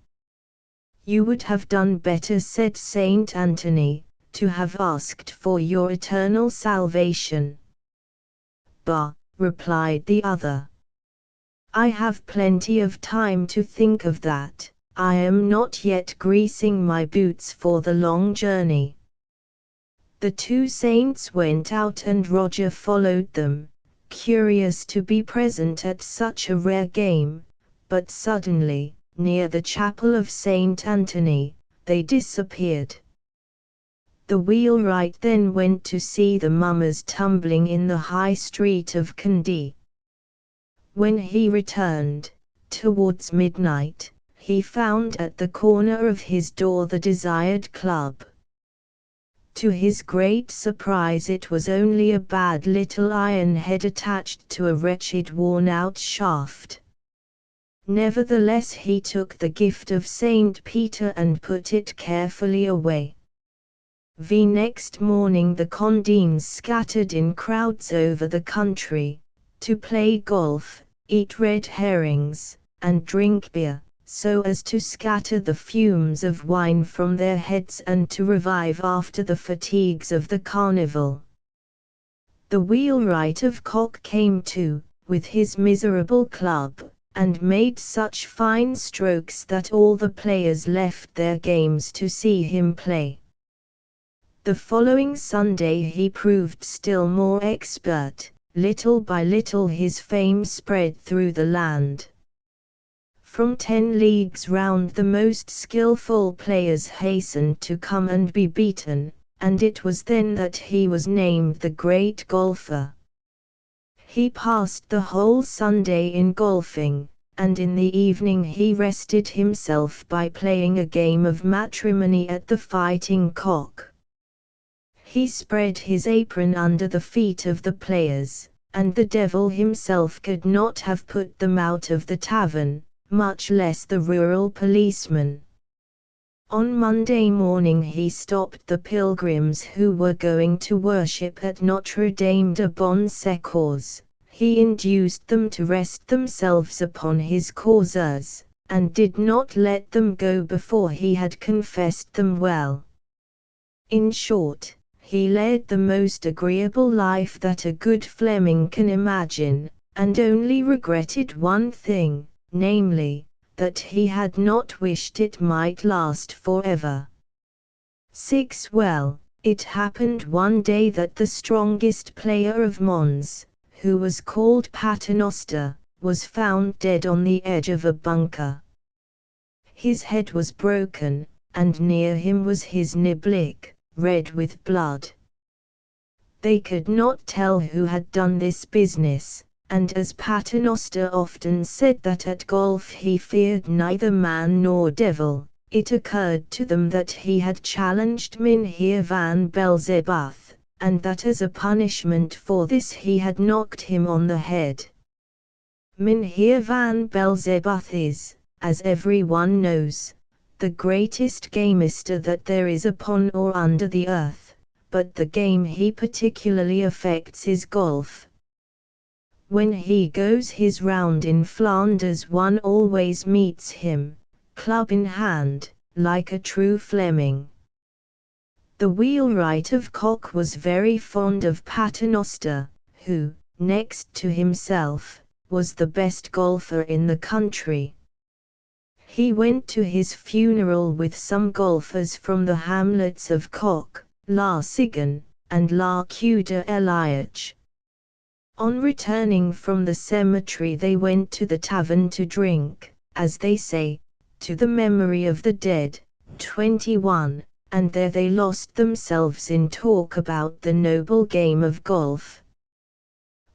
"You would have done better," said Saint Anthony, "to have asked for your eternal salvation." "Bah," replied the other. "I have plenty of time to think of that. I am not yet greasing my boots for the long journey." The 2 saints went out and Roger followed them, curious to be present at such a rare game, but suddenly, near the chapel of Saint Anthony, they disappeared. The wheelwright then went to see the mummers tumbling in the high street of Kandy. When he returned, towards midnight, he found at the corner of his door the desired club. To his great surprise it was only a bad little iron head attached to a wretched worn-out shaft. Nevertheless he took the gift of Saint Peter and put it carefully away. The next morning the Condines scattered in crowds over the country, to play golf, eat red herrings, and drink beer, so as to scatter the fumes of wine from their heads and to revive after the fatigues of the carnival. The wheelwright of Cock came too, with his miserable club, and made such fine strokes that all the players left their games to see him play. The following Sunday he proved still more expert. Little by little his fame spread through the land. From 10 leagues round the most skillful players hastened to come and be beaten, and it was then that he was named the great golfer. He passed the whole Sunday in golfing, and in the evening he rested himself by playing a game of matrimony at the Fighting Cock. He spread his apron under the feet of the players, and the devil himself could not have put them out of the tavern, much less the rural policeman. On Monday morning he stopped the pilgrims who were going to worship at Notre Dame de Bon Secours. He induced them to rest themselves upon his corsairs, and did not let them go before he had confessed them well. In short, he led the most agreeable life that a good Fleming can imagine, and only regretted one thing, namely, that he had not wished it might last forever. 6. Well, it happened one day that the strongest player of Mons, who was called Paternoster, was found dead on the edge of a bunker. His head was broken, and near him was his niblick, red with blood. They could not tell who had done this business, and as Paternoster often said that at golf he feared neither man nor devil, it occurred to them that he had challenged Mynheer van Belzebuth, and that as a punishment for this he had knocked him on the head. Mynheer van Belzebuth is, as everyone knows, the greatest gamester that there is upon or under the earth, but the game he particularly affects is golf. When he goes his round in Flanders one always meets him, club in hand, like a true Fleming. The wheelwright of Cock was very fond of Paternoster, who, next to himself, was the best golfer in the country. He went to his funeral with some golfers from the hamlets of Cock, La Sigan, and La Cuda Eliach. On returning from the cemetery they went to the tavern to drink, as they say, to the memory of the dead, 21, and there they lost themselves in talk about the noble game of golf.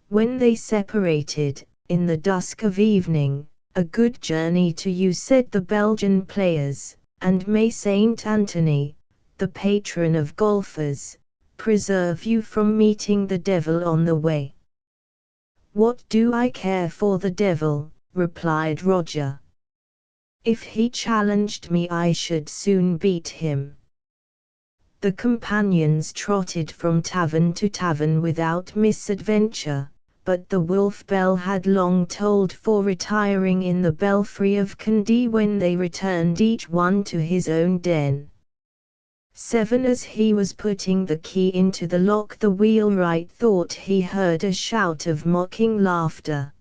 When they separated, in the dusk of evening, "A good journey to you," said the Belgian players, "and may Saint Anthony, the patron of golfers, preserve you from meeting the devil on the way." "What do I care for the devil?" replied Roger. "If he challenged me I should soon beat him." The companions trotted from tavern to tavern without misadventure, but the wolf bell had long tolled for retiring in the belfry of Candie when they returned each one to his own den. 7 As he was putting the key into the lock the wheelwright thought he heard a shout of mocking laughter.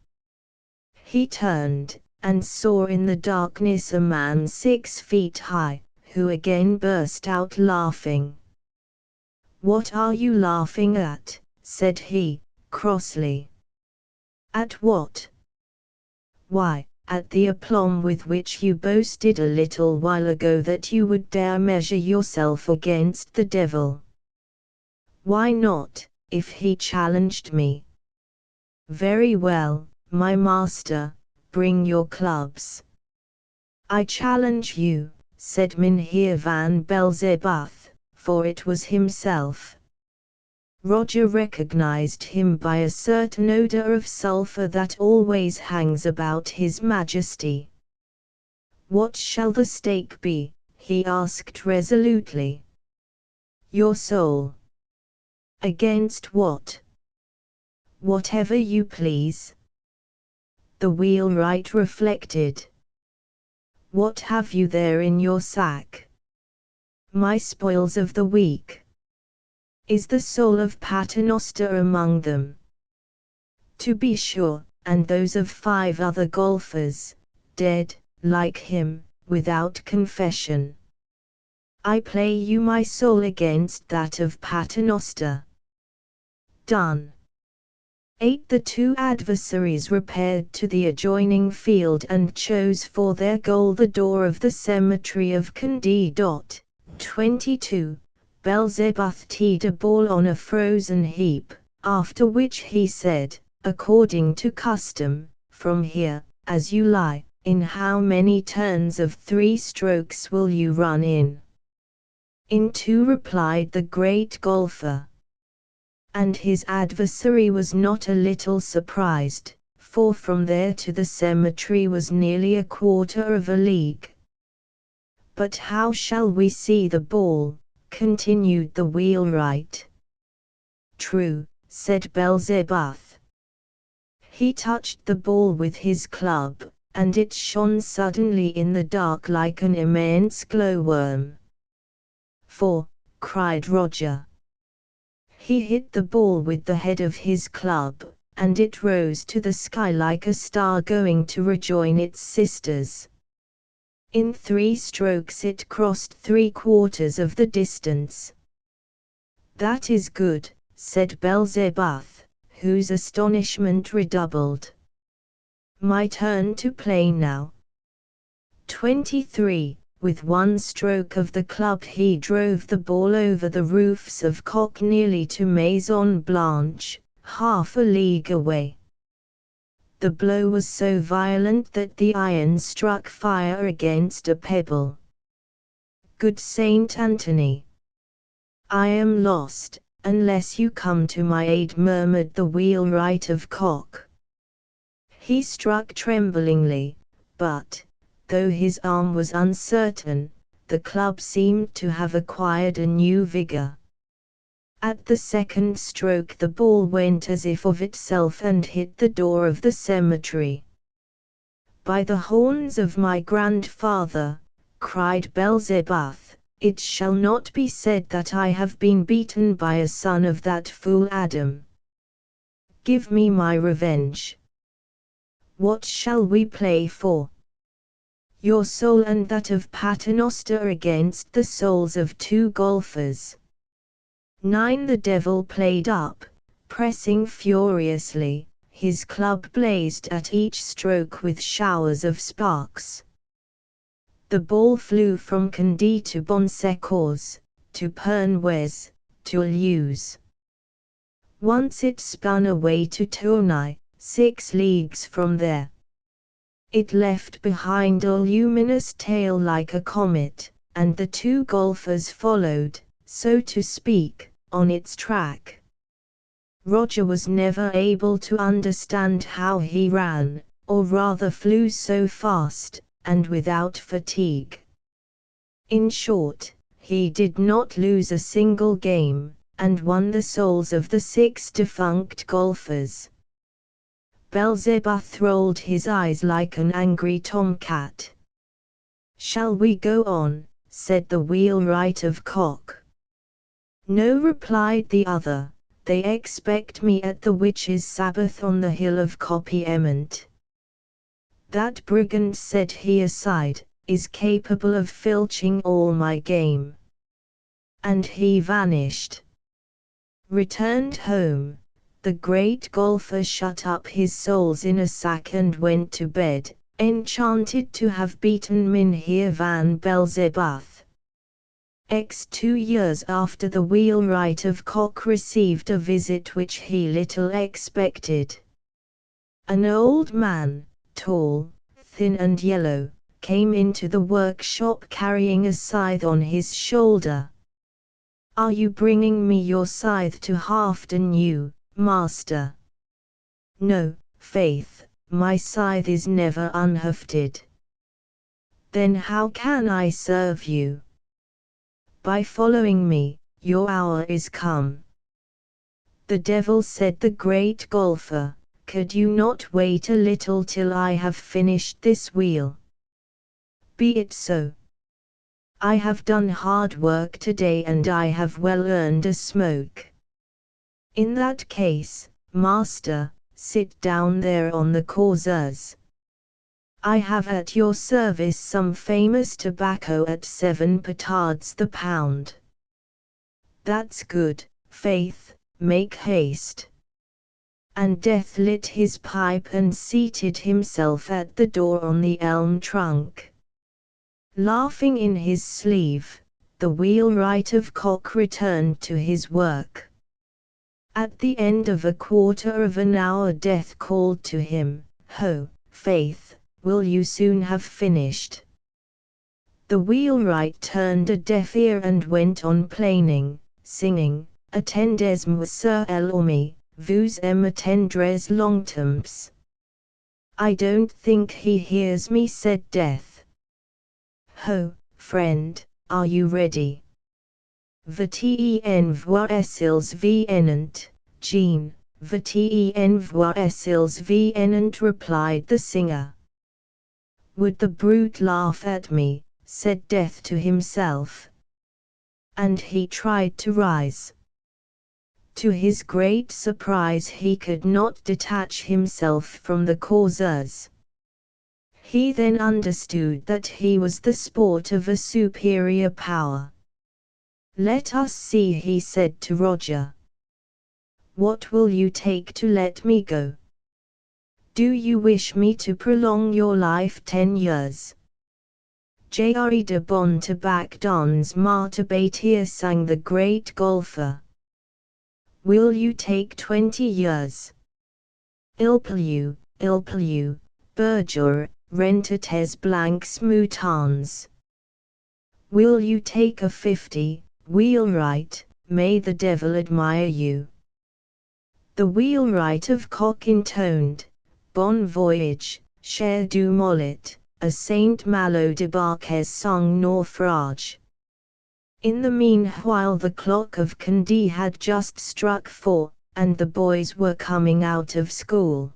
He turned, and saw in the darkness a man 6 feet high, who again burst out laughing. "What are you laughing at?" said he, crossly. "At what?" "Why, at the aplomb with which you boasted a little while ago that you would dare measure yourself against the devil." "Why not, if he challenged me?" "Very well, my master, bring your clubs." "I challenge you," said Mynheer van Belzebuth, for it was himself. Roger recognized him by a certain odor of sulphur that always hangs about his majesty. "What shall the stake be?" he asked resolutely. "Your soul." "Against what?" "Whatever you please." The wheelwright reflected. "What have you there in your sack?" "My spoils of the week." "Is the soul of Paternoster among them?" "To be sure, and those of 5 other golfers, dead, like him, without confession." "I play you my soul against that of Paternoster." "Done." 8 The 2 adversaries repaired to the adjoining field and chose for their goal the door of the cemetery of Candie. 22 Belzebuth teed a ball on a frozen heap, after which he said, according to custom, "From here, as you lie, in how many turns of 3 strokes will you run in?" "In 2," replied the great golfer. And his adversary was not a little surprised, for from there to the cemetery was nearly a quarter of a league. "But how shall we see the ball?" continued the wheelwright. "True," said Belzebuth. He touched the ball with his club, and it shone suddenly in the dark like an immense glowworm. "For," cried Roger. He hit the ball with the head of his club, and it rose to the sky like a star going to rejoin its sisters. In 3 strokes it crossed 3/4 of the distance. "That is good," said Belzebuth, whose astonishment redoubled. "My turn to play now." 23 With 1 stroke of the club he drove the ball over the roofs of Cock nearly to Maison Blanche, half a league away. The blow was so violent that the iron struck fire against a pebble. "Good Saint Anthony! I am lost," unless you come to my aid, murmured the wheelwright of Cock. He struck tremblingly, but, though his arm was uncertain, the club seemed to have acquired a new vigor. At the second stroke the ball went as if of itself and hit the door of the cemetery. "By the horns of my grandfather," cried Beelzebub, "it shall not be said that I have been beaten by a son of that fool Adam. Give me my revenge. What shall we play for?" "Your soul and that of Paternoster against the souls of two golfers." 9. The devil played up, pressing furiously, his club blazed at each stroke with showers of sparks. The ball flew from Candie to Bonsecours, to Pernuez, to Luz. Once it spun away to Tournai, 6 leagues from there. It left behind a luminous tail like a comet, and the two golfers followed, so to speak, on its track. Roger was never able to understand how he ran, or rather flew so fast, and without fatigue. In short, he did not lose a single game, and won the souls of the 6 defunct golfers. Beelzebub rolled his eyes like an angry tomcat. "Shall we go on?" said the wheelwright of Cock. "No," replied the other, "they expect me at the witches' Sabbath on the hill of Coppiement. That brigand," said he aside, "is capable of filching all my game." And he vanished. Returned home, the great golfer shut up his souls in a sack and went to bed, enchanted to have beaten Mynheer van Beelzebub. 2 years after, the wheelwright of Cock received a visit which he little expected. An old man, tall, thin and yellow, came into the workshop carrying a scythe on his shoulder. "Are you bringing me your scythe to Halfton New, master?" "No, faith, my scythe is never unhafted." "Then how can I serve you?" "By following me, your hour is come." "The devil," said the great golfer, "could you not wait a little till I have finished this wheel?" "Be it so. I have done hard work today and I have well earned a smoke." "In that case, master, sit down there on the causeuse. I have at your service some famous tobacco at 7 petards the pound." "That's good, faith, make haste." And Death lit his pipe and seated himself at the door on the elm trunk. Laughing in his sleeve, the wheelwright of Cock returned to his work. At the end of a quarter of an hour Death called to him, "Ho, faith, will you soon have finished?" The wheelwright turned a deaf ear and went on planing, singing, "Attendez-moi sur l'homme, vous m'attendrez longtemps." "I don't think he hears me," said Death. "Ho, friend, are you ready?" "Vten voisils venant, Jean, vten voisils venant," replied the singer. "Would the brute laugh at me," said Death to himself. And he tried to rise. To his great surprise he could not detach himself from the causeuse. He then understood that he was the sport of a superior power. "Let us see," he said to Roger. "What will you take to let me go? Do you wish me to prolong your life 10 years? Jre de bon tabac dans martabatia," sang the great golfer. "Will you take 20 years? Il pleut, Berger, rentates blancs moutons." "Will you take a 50, wheelwright, may the devil admire you. The wheelwright of Cock intoned, Bon voyage, cher du mollet, a Saint Malo de Barques sang naufrage. In the meanwhile the clock of Candie had just struck 4, and the boys were coming out of school.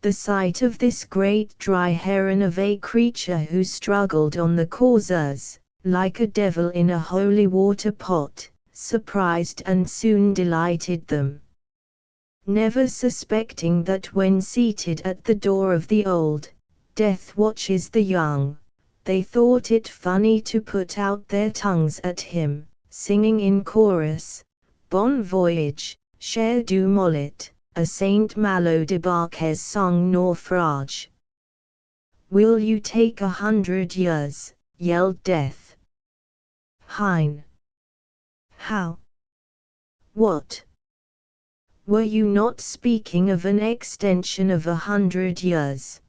The sight of this great dry heron of a creature who struggled on the coursers, like a devil in a holy water pot, surprised and soon delighted them. Never suspecting that when seated at the door of the old, Death watches the young, they thought it funny to put out their tongues at him, singing in chorus, Bon voyage, cher du mollet, a Saint Malo de Barques sang naufrage. Will you take 100 years? Yelled Death. Hein. How? What? Were you not speaking of an extension of 100 years?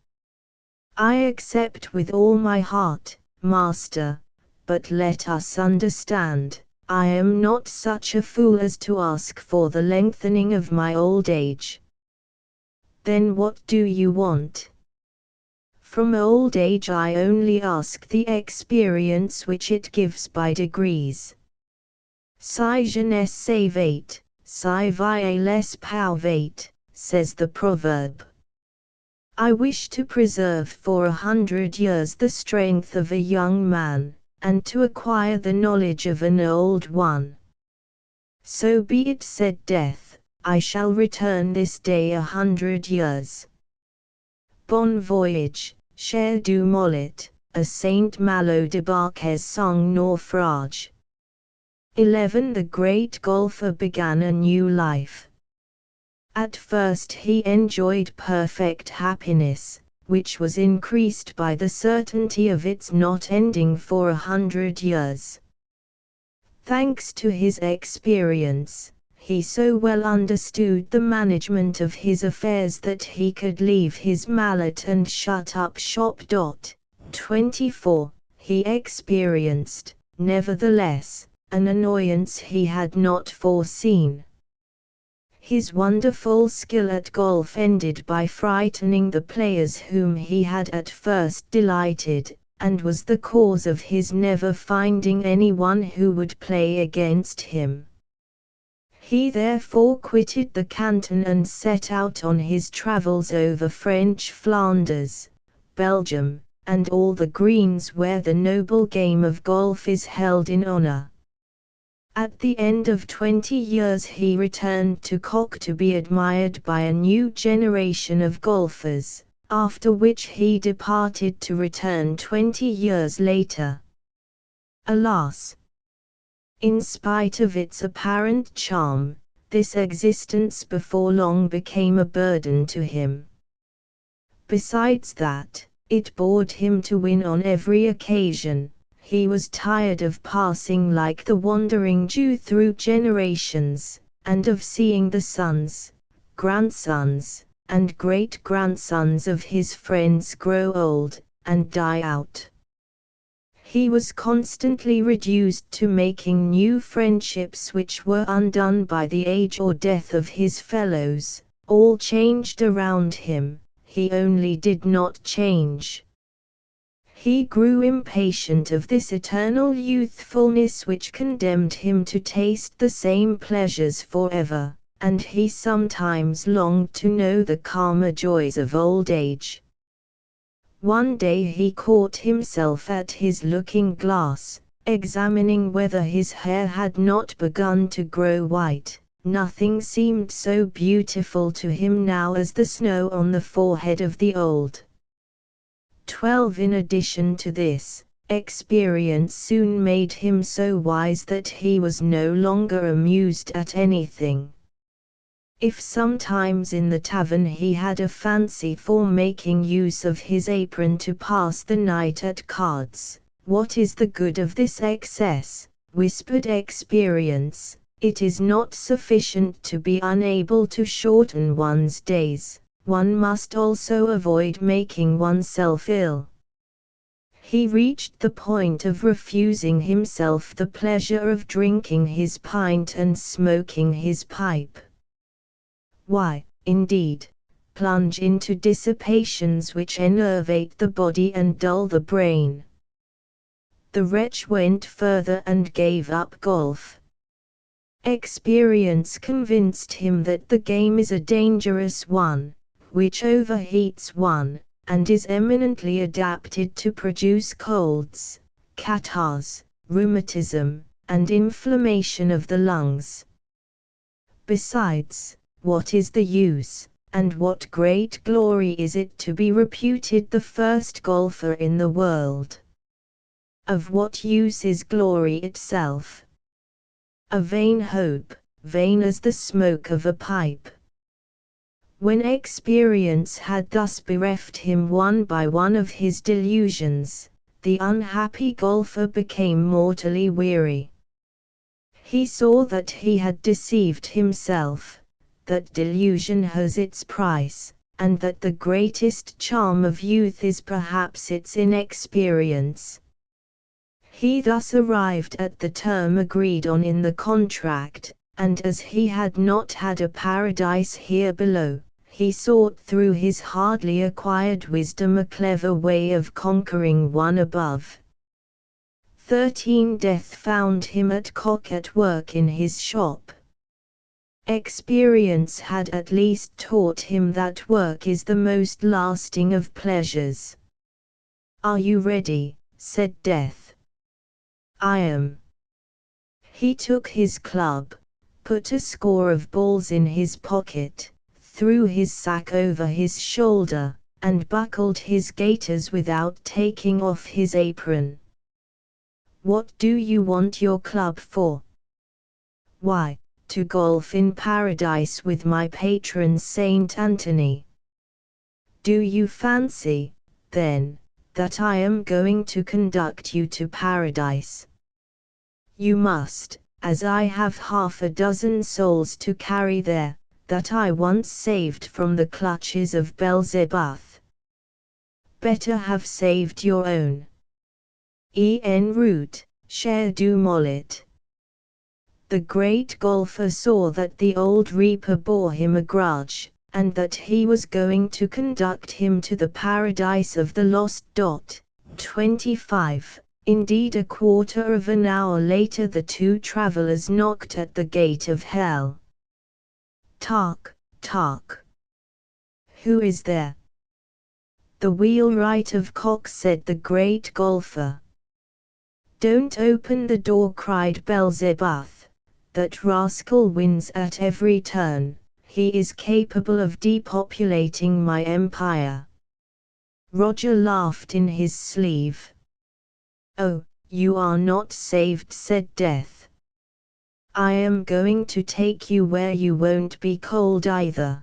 I accept with all my heart, master, but let us understand, I am not such a fool as to ask for the lengthening of my old age. Then what do you want? From old age I only ask the experience which it gives by degrees. Si jeunesse savate, si vieillesse pauvate, says the proverb. I wish to preserve for 100 years the strength of a young man, and to acquire the knowledge of an old one. So be it, said Death, I shall return this day 100 years. Bon voyage, cher du mollet, a Saint Malo de Barques sang naufrage. 11. The great golfer began a new life. At first he enjoyed perfect happiness, which was increased by the certainty of its not ending for 100 years. Thanks to his experience, he so well understood the management of his affairs that he could leave his mallet and shut up shop. 24. He experienced, nevertheless, an annoyance he had not foreseen. His wonderful skill at golf ended by frightening the players whom he had at first delighted, and was the cause of his never finding anyone who would play against him. He therefore quitted the canton and set out on his travels over French Flanders, Belgium, and all the greens where the noble game of golf is held in honor. At the end of 20 years he returned to Cock to be admired by a new generation of golfers, after which he departed to return 20 years later. Alas! In spite of its apparent charm, this existence before long became a burden to him. Besides that, it bored him to win on every occasion. He was tired of passing like the wandering Jew through generations, and of seeing the sons, grandsons, and great-grandsons of his friends grow old, and die out. He was constantly reduced to making new friendships which were undone by the age or death of his fellows. All changed around him, he only did not change. He grew impatient of this eternal youthfulness which condemned him to taste the same pleasures forever, and he sometimes longed to know the calmer joys of old age. One day he caught himself at his looking-glass, examining whether his hair had not begun to grow white. Nothing seemed so beautiful to him now as the snow on the forehead of the old. 12. In addition to this, experience soon made him so wise that he was no longer amused at anything. If sometimes in the tavern he had a fancy for making use of his apron to pass the night at cards, what is the good of this excess? Whispered experience, it is not sufficient to be unable to shorten one's days. One must also avoid making oneself ill. He reached the point of refusing himself the pleasure of drinking his pint and smoking his pipe. Why, indeed, plunge into dissipations which enervate the body and dull the brain? The wretch went further and gave up golf. Experience convinced him that the game is a dangerous one, which overheats one, and is eminently adapted to produce colds, catarrhs, rheumatism, and inflammation of the lungs. Besides, what is the use, and what great glory is it to be reputed the first golfer in the world? Of what use is glory itself? A vain hope, vain as the smoke of a pipe. When experience had thus bereft him one by one of his delusions, the unhappy golfer became mortally weary. He saw that he had deceived himself, that delusion has its price, and that the greatest charm of youth is perhaps its inexperience. He thus arrived at the term agreed on in the contract, and as he had not had a paradise here below, he sought through his hardly acquired wisdom a clever way of conquering one above. 13 Death found him at cock at work in his shop. Experience had at least taught him that work is the most lasting of pleasures. "Are you ready?" said Death. "I am." He took his club, put a score of balls in his pocket, threw his sack over his shoulder, and buckled his gaiters without taking off his apron. "What do you want your club for?" "Why, to golf in paradise with my patron Saint Anthony." "Do you fancy, then, that I am going to conduct you to paradise?" "You must, as I have half a dozen souls to carry there, that I once saved from the clutches of Beelzebub." "Better have saved your own. En route, cher du mollet." The great golfer saw that the old reaper bore him a grudge, and that he was going to conduct him to the paradise of the lost. 25. Indeed, a quarter of an hour later the two travelers knocked at the gate of hell. "Tark, tark! Who is there?" "The wheelwright of Cock," said the great golfer. "Don't open the door," cried Beelzebub. "That rascal wins at every turn. He is capable of depopulating my empire." Roger laughed in his sleeve. "Oh, you are not saved," said Death. "I am going to take you where you won't be cold either."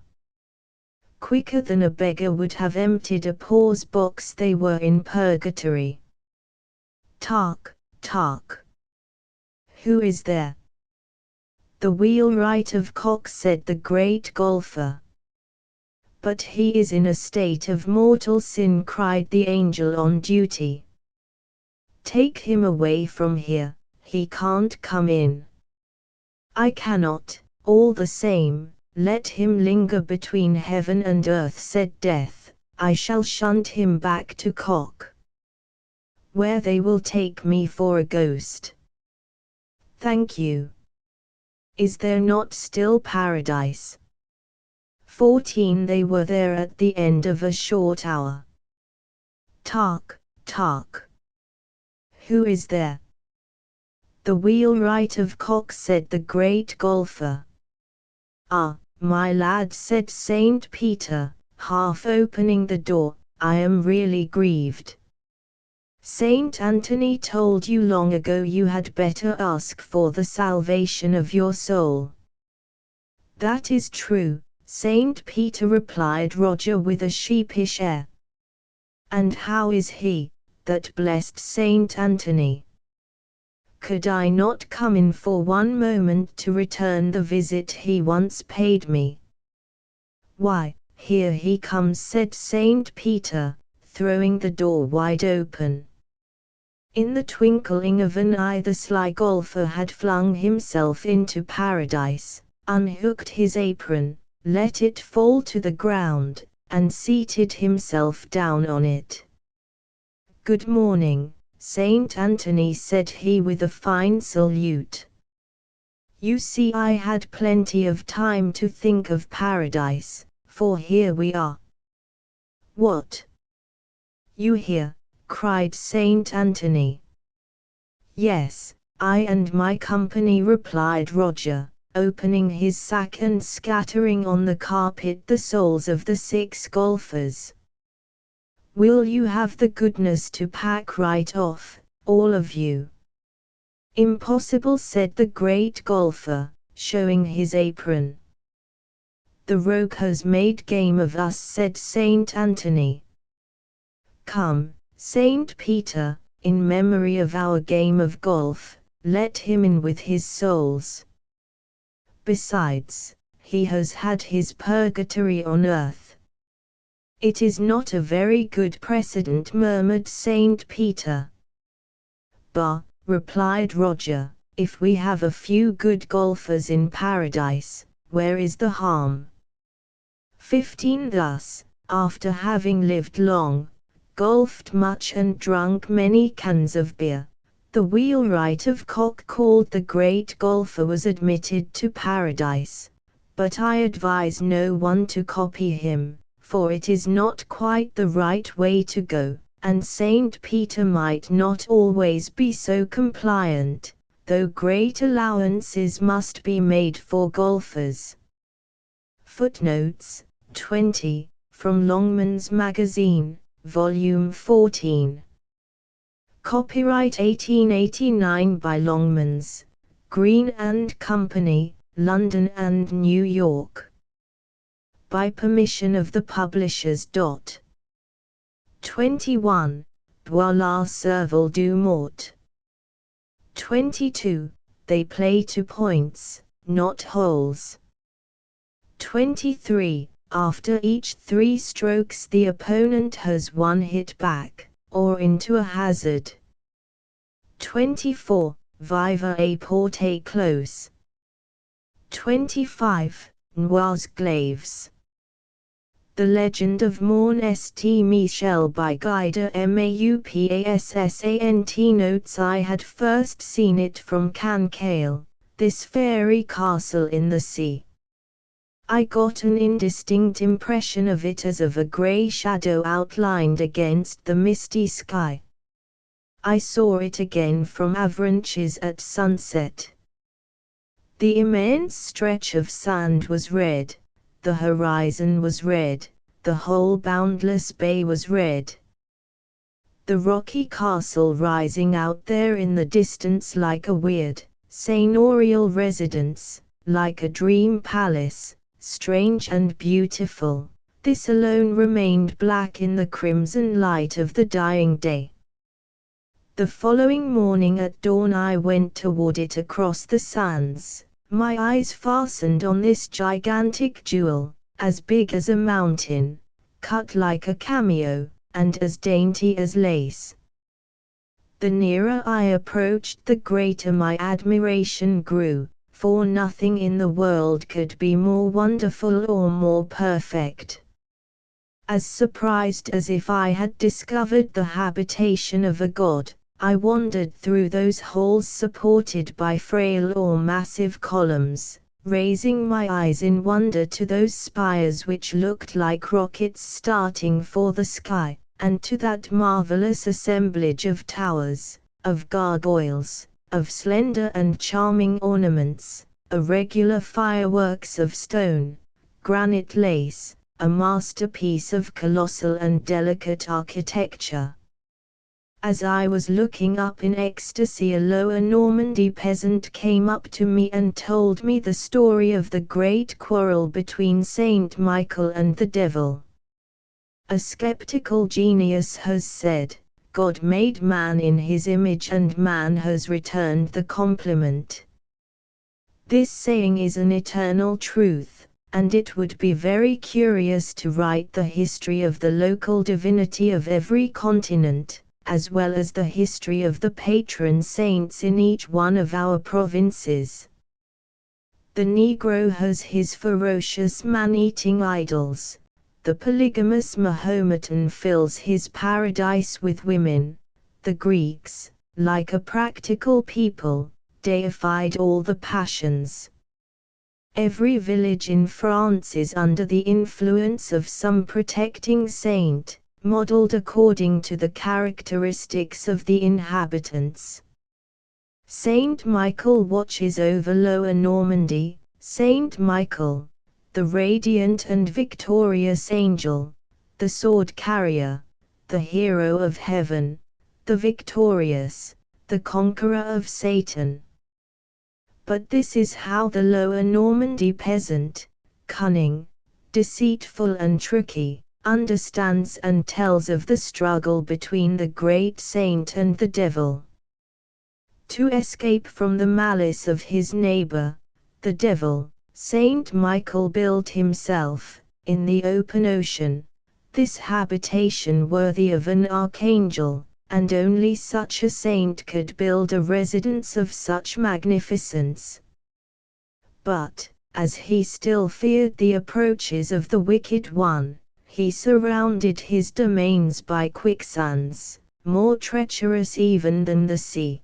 Quicker than a beggar would have emptied a poor's box they were in purgatory. "Tark, tark! Who is there?" "The wheelwright of Cock," said the great golfer. "But he is in a state of mortal sin," cried the angel on duty. "Take him away from here, he can't come in." "I cannot, all the same, let him linger between heaven and earth," said Death. "I shall shunt him back to Cock, where they will take me for a ghost." "Thank you. Is there not still paradise?" 14 They were there at the end of a short hour. "Tark, tark! Who is there?" "The wheelwright of Cock," said the great golfer. "Ah, my lad," said Saint Peter, half opening the door, "I am really grieved. Saint Anthony told you long ago you had better ask for the salvation of your soul." "That is true, Saint Peter," replied Roger with a sheepish air. "And how is he, that blessed Saint Anthony? Could I not come in for one moment to return the visit he once paid me?" "Why, here he comes," said Saint Peter, throwing the door wide open. In the twinkling of an eye the sly golfer had flung himself into paradise, unhooked his apron, let it fall to the ground, and seated himself down on it. "Good morning, Saint Anthony," said he with a fine salute. "You see, I had plenty of time to think of paradise, for here we are." "What? You here?" cried Saint Anthony. "Yes, I and my company," replied Roger, opening his sack and scattering on the carpet the souls of the 6 golfers. "Will you have the goodness to pack right off, all of you?" "Impossible," said the great golfer, showing his apron. "The rogue has made game of us," said Saint Anthony. "Come, Saint Peter, in memory of our game of golf, let him in with his souls. Besides, he has had his purgatory on earth." "It is not a very good precedent," murmured Saint Peter. "Bah," replied Roger, "if we have a few good golfers in paradise, where is the harm?" 15. Thus, after having lived long, golfed much and drunk many cans of beer, the wheelwright of Cock called the great golfer was admitted to paradise, but I advise no one to copy him, for it is not quite the right way to go, and Saint Peter might not always be so compliant, though great allowances must be made for golfers. Footnotes 20, from Longman's Magazine, Volume 14. Copyright 1889 by Longmans, Green and Company, London and New York. By permission of the publishers. 21. Bois Serval du Mort. 22. They play to points, not holes. 23. After each 3 strokes the opponent has 1 hit back, or into a hazard. 24. Viva a porte close. 25. Noirs Glaves. The Legend of Morne St. Michel by Guider Maupassant. Notes: I had first seen it from Cancale, this fairy castle in the sea. I got an indistinct impression of it as of a grey shadow outlined against the misty sky. I saw it again from Avranches at sunset. The immense stretch of sand was red, the horizon was red, the whole boundless bay was red. The rocky castle rising out there in the distance like a weird, seigneurial residence, like a dream palace, strange and beautiful, this alone remained black in the crimson light of the dying day. The following morning at dawn I went toward it across the sands, my eyes fastened on this gigantic jewel, as big as a mountain, cut like a cameo, and as dainty as lace. The nearer I approached the greater my admiration grew, for nothing in the world could be more wonderful or more perfect. As surprised as if I had discovered the habitation of a god, I wandered through those halls supported by frail or massive columns, raising my eyes in wonder to those spires which looked like rockets starting for the sky, and to that marvelous assemblage of towers, of gargoyles, of slender and charming ornaments, irregular fireworks of stone, granite lace, a masterpiece of colossal and delicate architecture. As I was looking up in ecstasy, a lower Normandy peasant came up to me and told me the story of the great quarrel between Saint Michael and the devil. A skeptical genius has said, God made man in his image and man has returned the compliment. This saying is an eternal truth, and it would be very curious to write the history of the local divinity of every continent, as well as the history of the patron saints in each one of our provinces. The Negro has his ferocious man-eating idols. The polygamous Mahometan fills his paradise with women. The Greeks, like a practical people, deified all the passions. Every village in France is under the influence of some protecting saint, modeled according to the characteristics of the inhabitants. Saint Michael watches over Lower Normandy. Saint Michael, the radiant and victorious angel, the sword carrier, the hero of heaven, the victorious, the conqueror of Satan. But this is how the Lower Normandy peasant, cunning, deceitful and tricky, understands and tells of the struggle between the great saint and the devil. To escape from the malice of his neighbor, the devil, Saint Michael built himself, in the open ocean, this habitation worthy of an archangel, and only such a saint could build a residence of such magnificence. But, as he still feared the approaches of the wicked one, he surrounded his domains by quicksands, more treacherous even than the sea.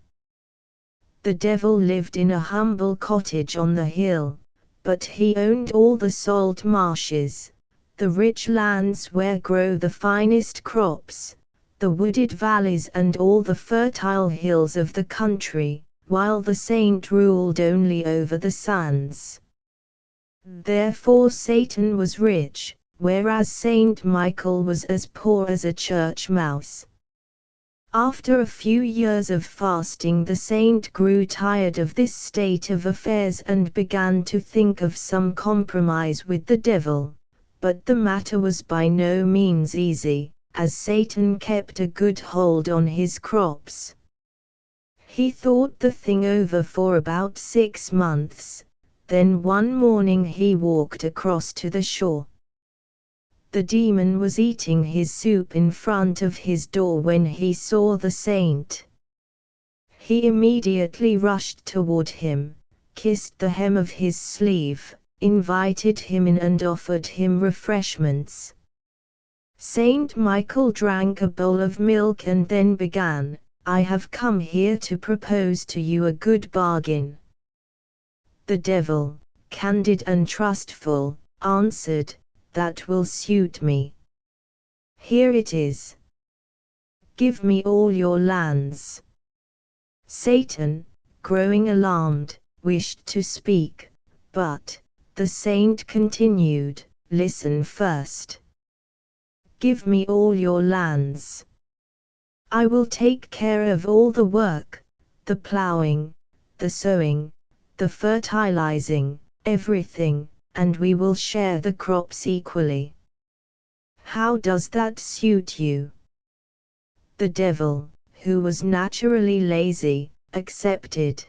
The devil lived in a humble cottage on the hill, but he owned all the salt marshes, the rich lands where grow the finest crops, the wooded valleys and all the fertile hills of the country, while the saint ruled only over the sands. Therefore Satan was rich, whereas Saint Michael was as poor as a church mouse. After a few years of fasting, the saint grew tired of this state of affairs and began to think of some compromise with the devil, but the matter was by no means easy, as Satan kept a good hold on his crops. He thought the thing over for about 6 months, then one morning he walked across to the shore. The demon was eating his soup in front of his door when he saw the saint. He immediately rushed toward him, kissed the hem of his sleeve, invited him in and offered him refreshments. Saint Michael drank a bowl of milk and then began, "I have come here to propose to you a good bargain." The devil, candid and trustful, answered, "That will suit me. Here it is. Give me all your lands." Satan, growing alarmed, wished to speak, but the saint continued, "Listen first. Give me all your lands. I will take care of all the work, the plowing, the sowing, the fertilizing, everything, and we will share the crops equally. How does that suit you?" The devil, who was naturally lazy, accepted.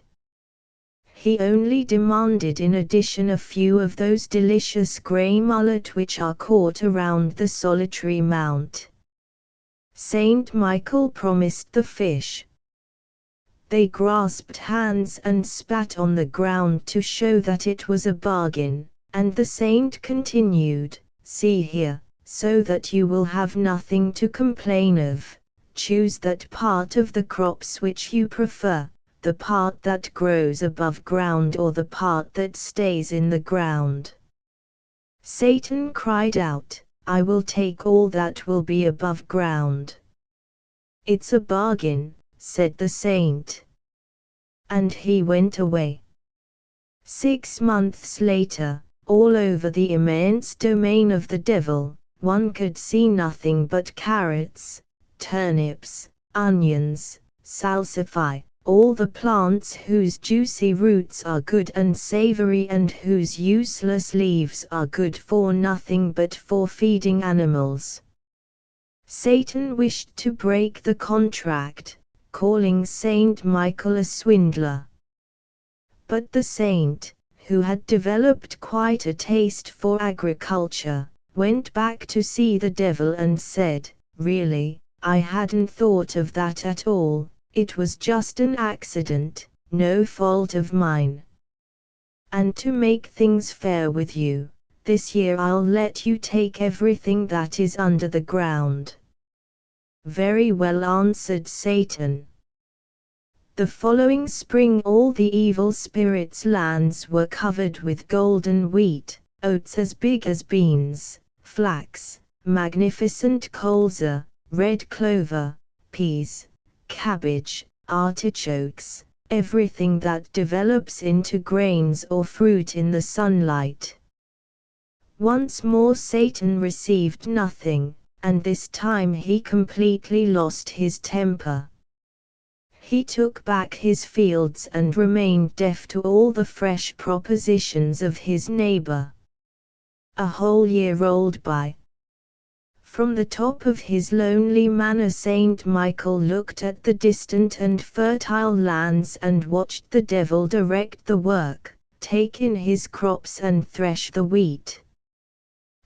He only demanded in addition a few of those delicious grey mullet which are caught around the solitary mount. Saint Michael promised the fish. They grasped hands and spat on the ground to show that it was a bargain, and the saint continued, "See here, so that you will have nothing to complain of, choose that part of the crops which you prefer, the part that grows above ground or the part that stays in the ground." Satan cried out, "I will take all that will be above ground." "It's a bargain," said the saint. And he went away. 6 months later, all over the immense domain of the devil, one could see nothing but carrots, turnips, onions, salsify, all the plants whose juicy roots are good and savory and whose useless leaves are good for nothing but for feeding animals. Satan wished to break the contract, calling Saint Michael a swindler. But the saint, who had developed quite a taste for agriculture, went back to see the devil and said, "Really, I hadn't thought of that at all. It was just an accident, no fault of mine. And to make things fair with you, this year I'll let you take everything that is under the ground." "Very well," answered Satan. The following spring all the evil spirits' lands were covered with golden wheat, oats as big as beans, flax, magnificent colza, red clover, peas, cabbage, artichokes, everything that develops into grains or fruit in the sunlight. Once more Satan received nothing, and this time he completely lost his temper. He took back his fields and remained deaf to all the fresh propositions of his neighbor. A whole year rolled by. From the top of his lonely manor Saint Michael looked at the distant and fertile lands and watched the devil direct the work, take in his crops and thresh the wheat.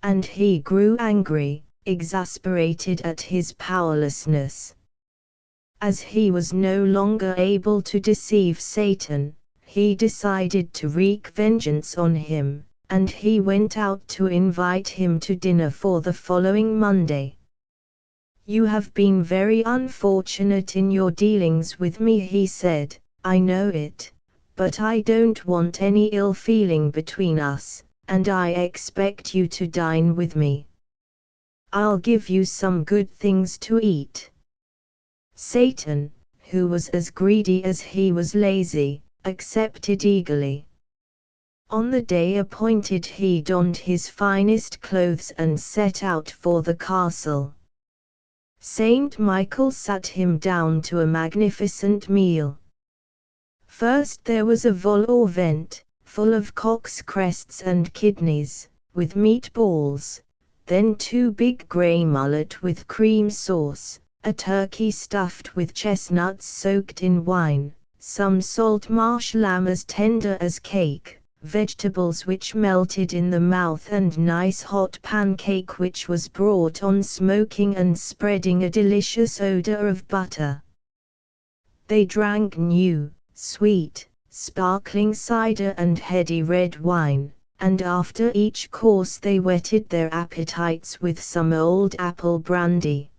And he grew angry, exasperated at his powerlessness. As he was no longer able to deceive Satan, he decided to wreak vengeance on him, and he went out to invite him to dinner for the following Monday. "You have been very unfortunate in your dealings with me," he said. "I know it, but I don't want any ill feeling between us, and I expect you to dine with me. I'll give you some good things to eat." Satan, who was as greedy as he was lazy, accepted eagerly. On the day appointed he donned his finest clothes and set out for the castle. Saint Michael sat him down to a magnificent meal. First there was a vol au vent, full of cock's crests and kidneys, with meatballs, then 2 big grey mullet with cream sauce, a turkey stuffed with chestnuts soaked in wine, some salt marsh lamb as tender as cake, vegetables which melted in the mouth and nice hot pancake which was brought on smoking and spreading a delicious odor of butter. They drank new, sweet, sparkling cider and heady red wine, and after each course they whetted their appetites with some old apple brandy.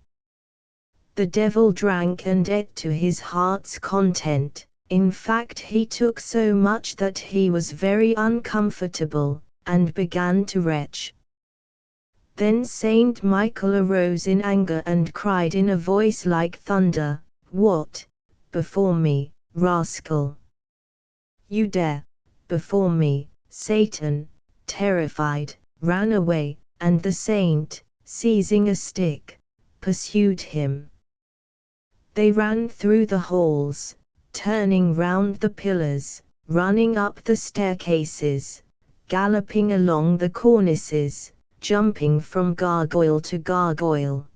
The devil drank and ate to his heart's content. In fact, he took so much that he was very uncomfortable, and began to retch. Then Saint Michael arose in anger and cried in a voice like thunder, "What? Before me, rascal! You dare? Before me?" Satan, terrified, ran away, and the saint, seizing a stick, pursued him. They ran through the halls, turning round the pillars, running up the staircases, galloping along the cornices, jumping from gargoyle to gargoyle.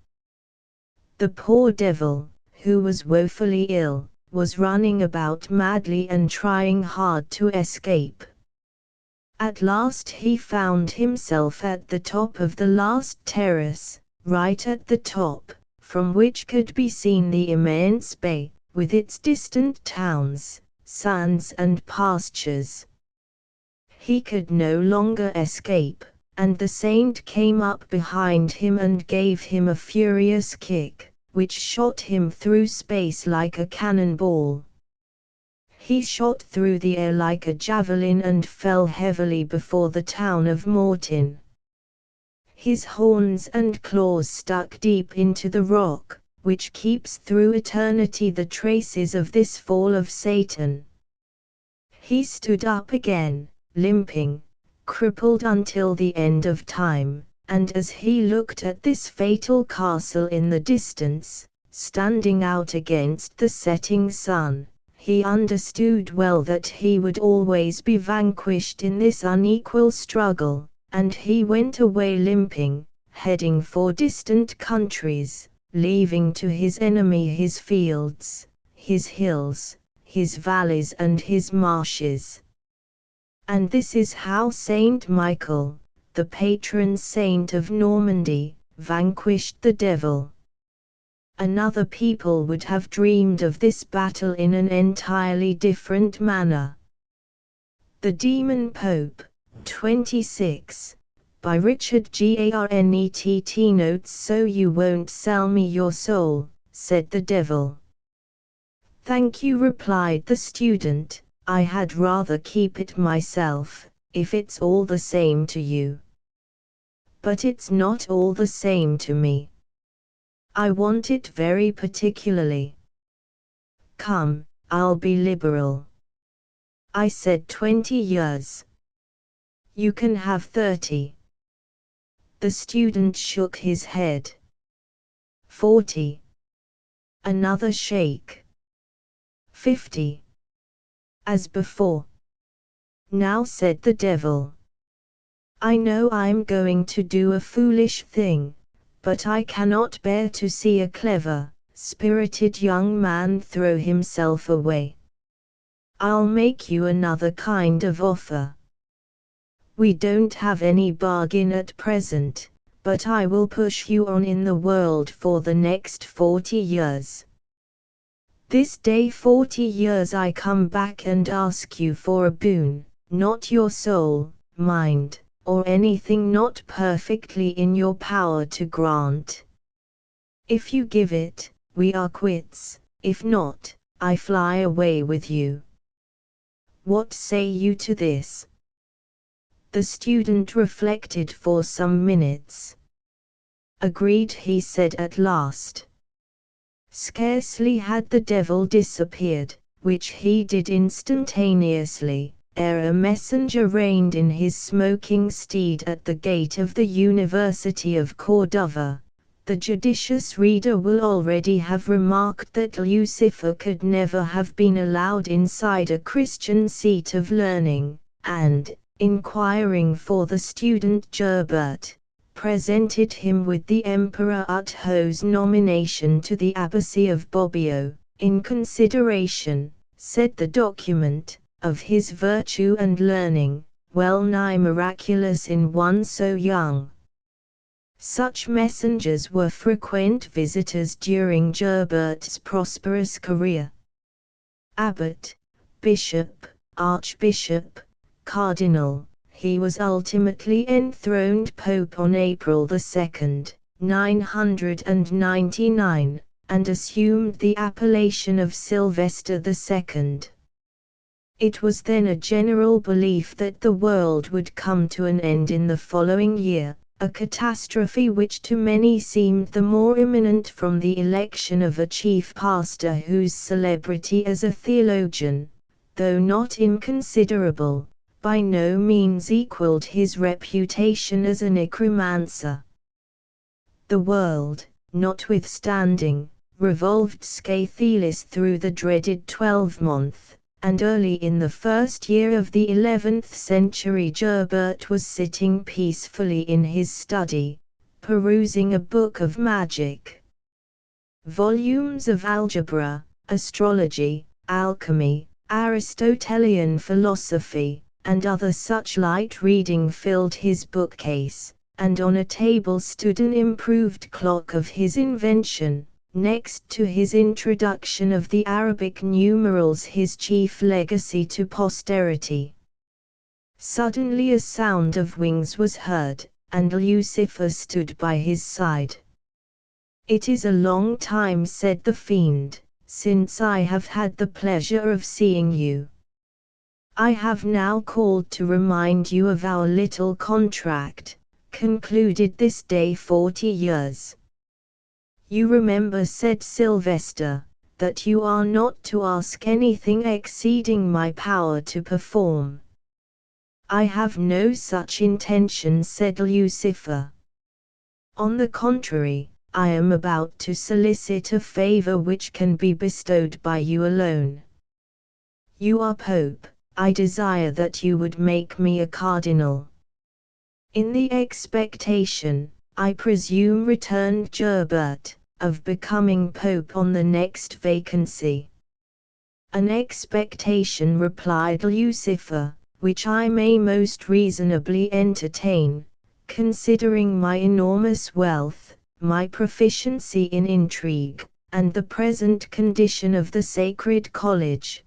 The poor devil, who was woefully ill, was running about madly and trying hard to escape. At last he found himself at the top of the last terrace, right at the top, from which could be seen the immense bay, with its distant towns, sands and pastures. He could no longer escape, and the saint came up behind him and gave him a furious kick, which shot him through space like a cannonball. He shot through the air like a javelin and fell heavily before the town of Mortin. His horns and claws stuck deep into the rock, which keeps through eternity the traces of this fall of Satan. He stood up again, limping, crippled until the end of time, and as he looked at this fatal castle in the distance, standing out against the setting sun, he understood well that he would always be vanquished in this unequal struggle, and he went away limping, heading for distant countries, leaving to his enemy his fields, his hills, his valleys and his marshes. And this is how Saint Michael, the patron saint of Normandy, vanquished the devil. Another people would have dreamed of this battle in an entirely different manner. The Demon Pope, 26, by Richard Garnett. Notes: so you won't sell me your soul, said the devil. Thank you, replied the student, I had rather keep it myself, if it's all the same to you. But it's not all the same to me. I want it very particularly. Come, I'll be liberal. I said 20 years. You can have 30. The student shook his head. 40. Another shake. 50. As before. Now, said the devil. I know I'm going to do a foolish thing, but I cannot bear to see a clever, spirited young man throw himself away. I'll make you another kind of offer. We don't have any bargain at present, but I will push you on in the world for the next 40 years. This day 40 years I come back and ask you for a boon, not your soul, mind, or anything not perfectly in your power to grant. If you give it, we are quits, if not, I fly away with you. What say you to this? The student reflected for some minutes. Agreed, he said at last. Scarcely had the devil disappeared, which he did instantaneously, ere a messenger reined in his smoking steed at the gate of the University of Cordova. The judicious reader will already have remarked that Lucifer could never have been allowed inside a Christian seat of learning, and, inquiring for the student Gerbert, presented him with the Emperor Utho's nomination to the abbacy of Bobbio, in consideration, said the document, of his virtue and learning, well nigh miraculous in one so young. Such messengers were frequent visitors during Gerbert's prosperous career. Abbot, bishop, archbishop, cardinal, he was ultimately enthroned Pope on April 2, 999, and assumed the appellation of Sylvester II. It was then a general belief that the world would come to an end in the following year, a catastrophe which to many seemed the more imminent from the election of a chief pastor whose celebrity as a theologian, though not inconsiderable, by no means equaled his reputation as a necromancer. The world, notwithstanding, revolved scatheless through the dreaded 12-month, and early in the first year of the 11th century Gerbert was sitting peacefully in his study, perusing a book of magic. Volumes of algebra, astrology, alchemy, Aristotelian philosophy, and other such light reading filled his bookcase, and on a table stood an improved clock of his invention. Next to his introduction of the Arabic numerals, his chief legacy to posterity. Suddenly a sound of wings was heard, and Lucifer stood by his side. "It is a long time," said the fiend, "since I have had the pleasure of seeing you. I have now called to remind you of our little contract, concluded this day 40 years. You remember," said Sylvester, "that you are not to ask anything exceeding my power to perform." "I have no such intention," said Lucifer. "On the contrary, I am about to solicit a favor which can be bestowed by you alone. You are Pope, I desire that you would make me a cardinal." "In the expectation, I presume," returned Gerbert, "of becoming Pope on the next vacancy." "An expectation," replied Lucifer, "which I may most reasonably entertain, considering my enormous wealth, my proficiency in intrigue, and the present condition of the Sacred College.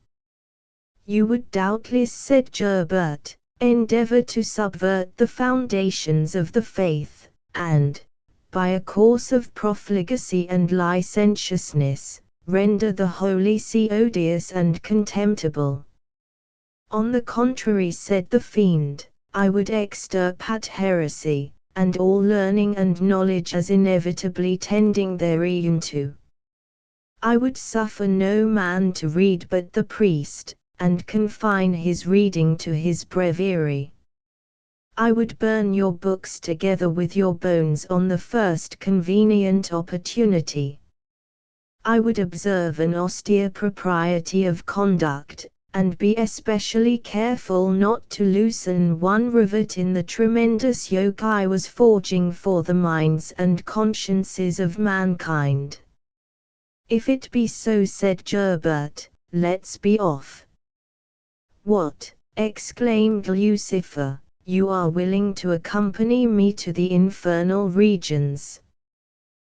You would doubtless, said Gerbert, endeavor to subvert the foundations of the faith, and, by a course of profligacy and licentiousness, render the Holy See odious and contemptible. On the contrary, said the fiend, I would extirpate heresy, and all learning and knowledge as inevitably tending thereunto. I would suffer no man to read but the priest, and confine his reading to his breviary. I would burn your books together with your bones on the first convenient opportunity. I would observe an austere propriety of conduct, and be especially careful not to loosen one rivet in the tremendous yoke I was forging for the minds and consciences of mankind. If it be so, said Gerbert, let's be off. What, exclaimed Lucifer, you are willing to accompany me to the infernal regions?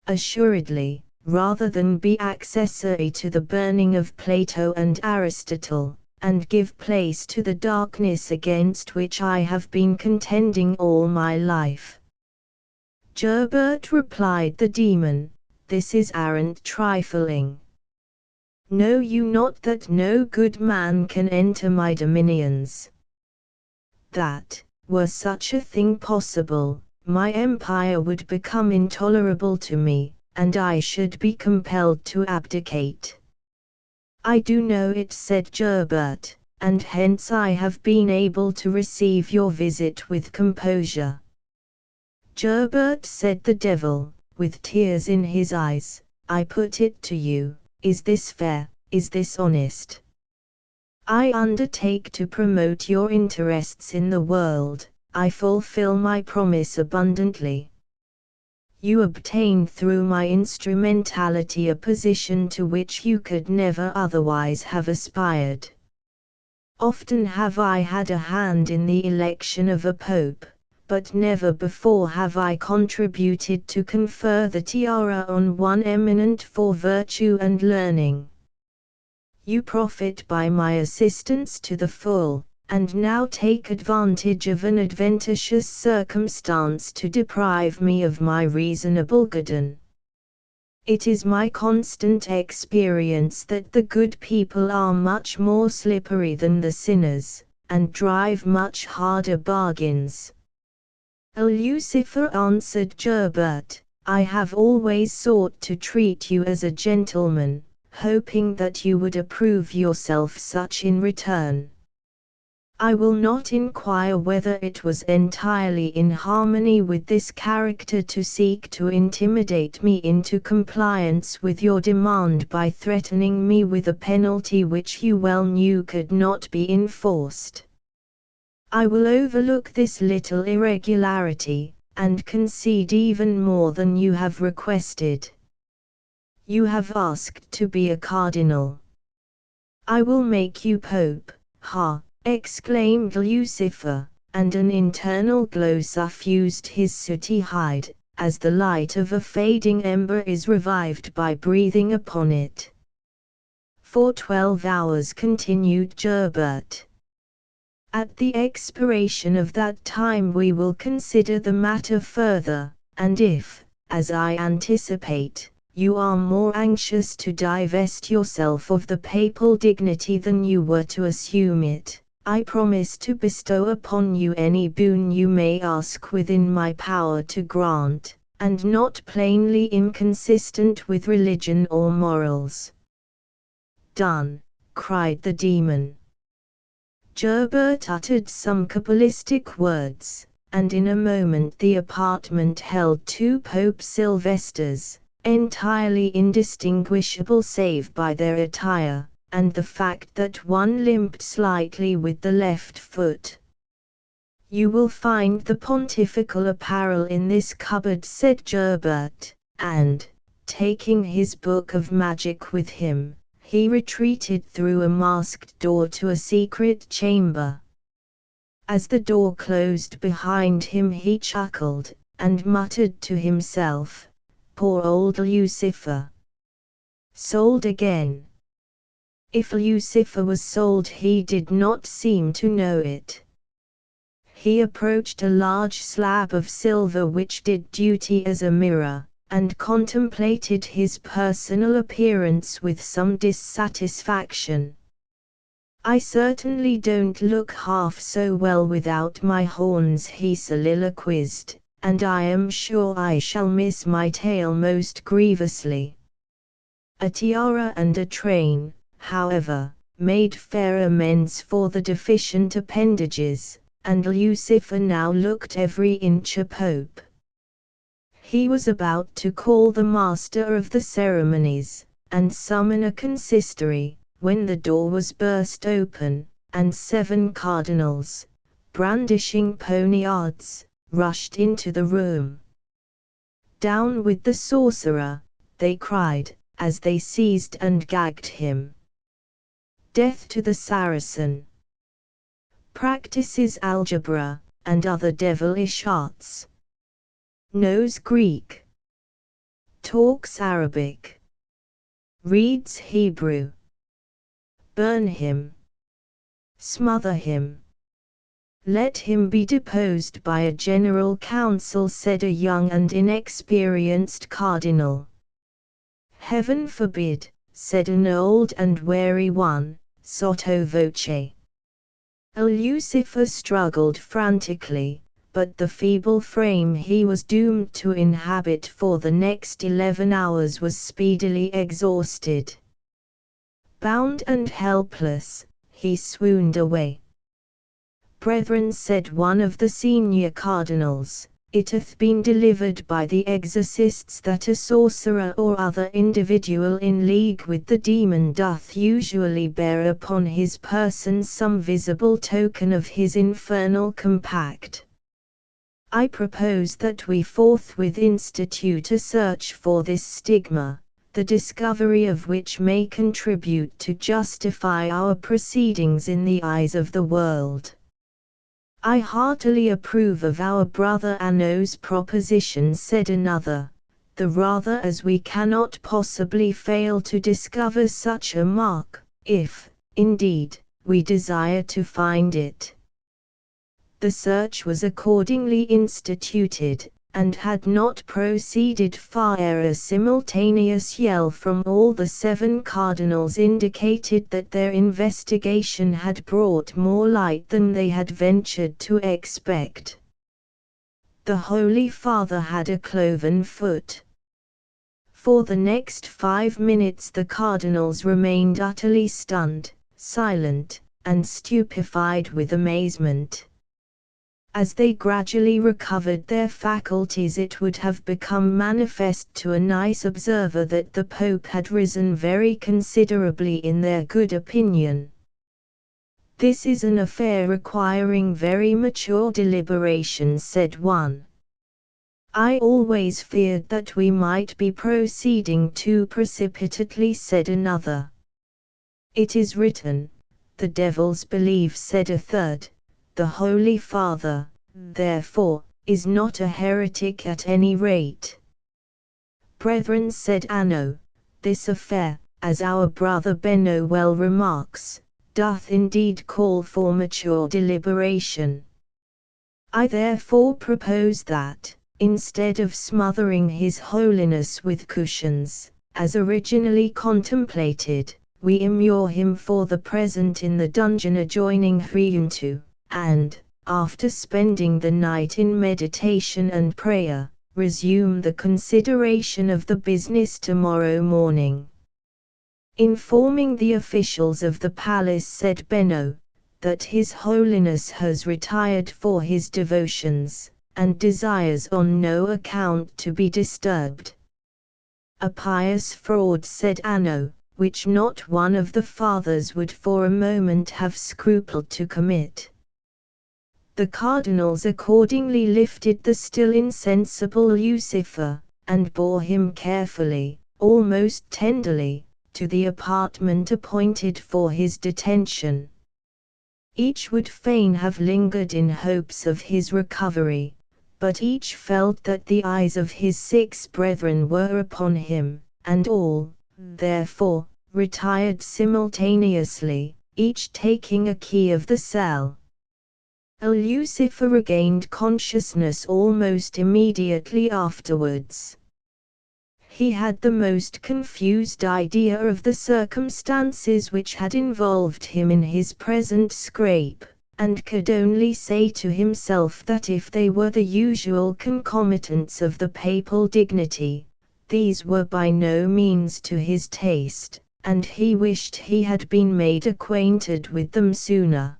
Assuredly, rather than be accessory to the burning of Plato and Aristotle, and give place to the darkness against which I have been contending all my life. Gerbert, replied the demon, this is arrant trifling. Know you not that no good man can enter my dominions? That, were such a thing possible, my empire would become intolerable to me, and I should be compelled to abdicate. I do know it, said Gerbert, and hence I have been able to receive your visit with composure. Gerbert, said the devil, with tears in his eyes, I put it to you, is this fair, is this honest? I undertake to promote your interests in the world, I fulfill my promise abundantly. You obtain through my instrumentality a position to which you could never otherwise have aspired. Often have I had a hand in the election of a pope, but never before have I contributed to confer the tiara on one eminent for virtue and learning. You profit by my assistance to the full, and now take advantage of an adventitious circumstance to deprive me of my reasonable guerdon. It is my constant experience that the good people are much more slippery than the sinners, and drive much harder bargains. Lucifer, answered Gerbert, I have always sought to treat you as a gentleman, hoping that you would approve yourself such in return. I will not inquire whether it was entirely in harmony with this character to seek to intimidate me into compliance with your demand by threatening me with a penalty which you well knew could not be enforced. I will overlook this little irregularity, and concede even more than you have requested. You have asked to be a cardinal. I will make you pope, ha! Exclaimed Lucifer, and an internal glow suffused his sooty hide, as the light of a fading ember is revived by breathing upon it. For 12 hours, continued Gerbert. At the expiration of that time we will consider the matter further, and if, as I anticipate, you are more anxious to divest yourself of the papal dignity than you were to assume it, I promise to bestow upon you any boon you may ask within my power to grant, and not plainly inconsistent with religion or morals. Done, cried the demon. Gerbert uttered some cabalistic words, and in a moment the apartment held 2 Pope Sylvesters, entirely indistinguishable save by their attire, and the fact that one limped slightly with the left foot. You will find the pontifical apparel in this cupboard, said Gerbert, and, taking his book of magic with him, he retreated through a masked door to a secret chamber. As the door closed behind him he chuckled, and muttered to himself, Poor old Lucifer. Sold again. If Lucifer was sold, he did not seem to know it. He approached a large slab of silver which did duty as a mirror, and contemplated his personal appearance with some dissatisfaction. "I certainly don't look half so well without my horns," he soliloquized, "and I am sure I shall miss my tail most grievously." A tiara and a train, however, made fair amends for the deficient appendages, and Lucifer now looked every inch a pope. He was about to call the master of the ceremonies, and summon a consistory, when the door was burst open, and 7 cardinals, brandishing poniards, rushed into the room. "Down with the sorcerer!" they cried, as they seized and gagged him. "Death to the Saracen! Practices algebra, and other devilish arts. Knows Greek. Talks Arabic. Reads Hebrew. Burn him. Smother him. Let him be deposed by a general council," said a young and inexperienced cardinal. "Heaven forbid," said an old and wary one, sotto voce. Lucifer struggled frantically, but the feeble frame he was doomed to inhabit for the next 11 hours was speedily exhausted. Bound and helpless, he swooned away. "Brethren," said one of the senior cardinals, "it hath been delivered by the exorcists that a sorcerer or other individual in league with the demon doth usually bear upon his person some visible token of his infernal compact. I propose that we forthwith institute a search for this stigma, the discovery of which may contribute to justify our proceedings in the eyes of the world." "I heartily approve of our brother Anno's proposition," said another, "the rather as we cannot possibly fail to discover such a mark, if, indeed, we desire to find it." The search was accordingly instituted, and had not proceeded far ere a simultaneous yell from all the 7 cardinals indicated that their investigation had brought more light than they had ventured to expect. The Holy Father had a cloven foot. For the next 5 minutes the cardinals remained utterly stunned, silent, and stupefied with amazement. As they gradually recovered their faculties, it would have become manifest to a nice observer that the Pope had risen very considerably in their good opinion. "This is an affair requiring very mature deliberation," said one. "I always feared that we might be proceeding too precipitately," said another. "It is written, 'The devils believe,'" said a third. "The Holy Father, therefore, is not a heretic at any rate." "Brethren," said Anno, "this affair, as our brother Benno well remarks, doth indeed call for mature deliberation. I therefore propose that, instead of smothering His Holiness with cushions, as originally contemplated, we immure him for the present in the dungeon adjoining Hriuntu, and, after spending the night in meditation and prayer, resume the consideration of the business tomorrow morning." Informing the officials of the palace, said Benno, that His Holiness has retired for his devotions, and desires on no account to be disturbed. "A pious fraud," said Anno, "which not one of the fathers would for a moment have scrupled to commit." The cardinals accordingly lifted the still insensible Lucifer, and bore him carefully, almost tenderly, to the apartment appointed for his detention. Each would fain have lingered in hopes of his recovery, But each felt that the eyes of his 6 brethren were upon him, and all, therefore, retired simultaneously, each taking a key of the cell. Lucifer regained consciousness almost immediately afterwards. He had the most confused idea of the circumstances which had involved him in his present scrape, and could only say to himself that if they were the usual concomitants of the papal dignity, these were by no means to his taste, and he wished he had been made acquainted with them sooner.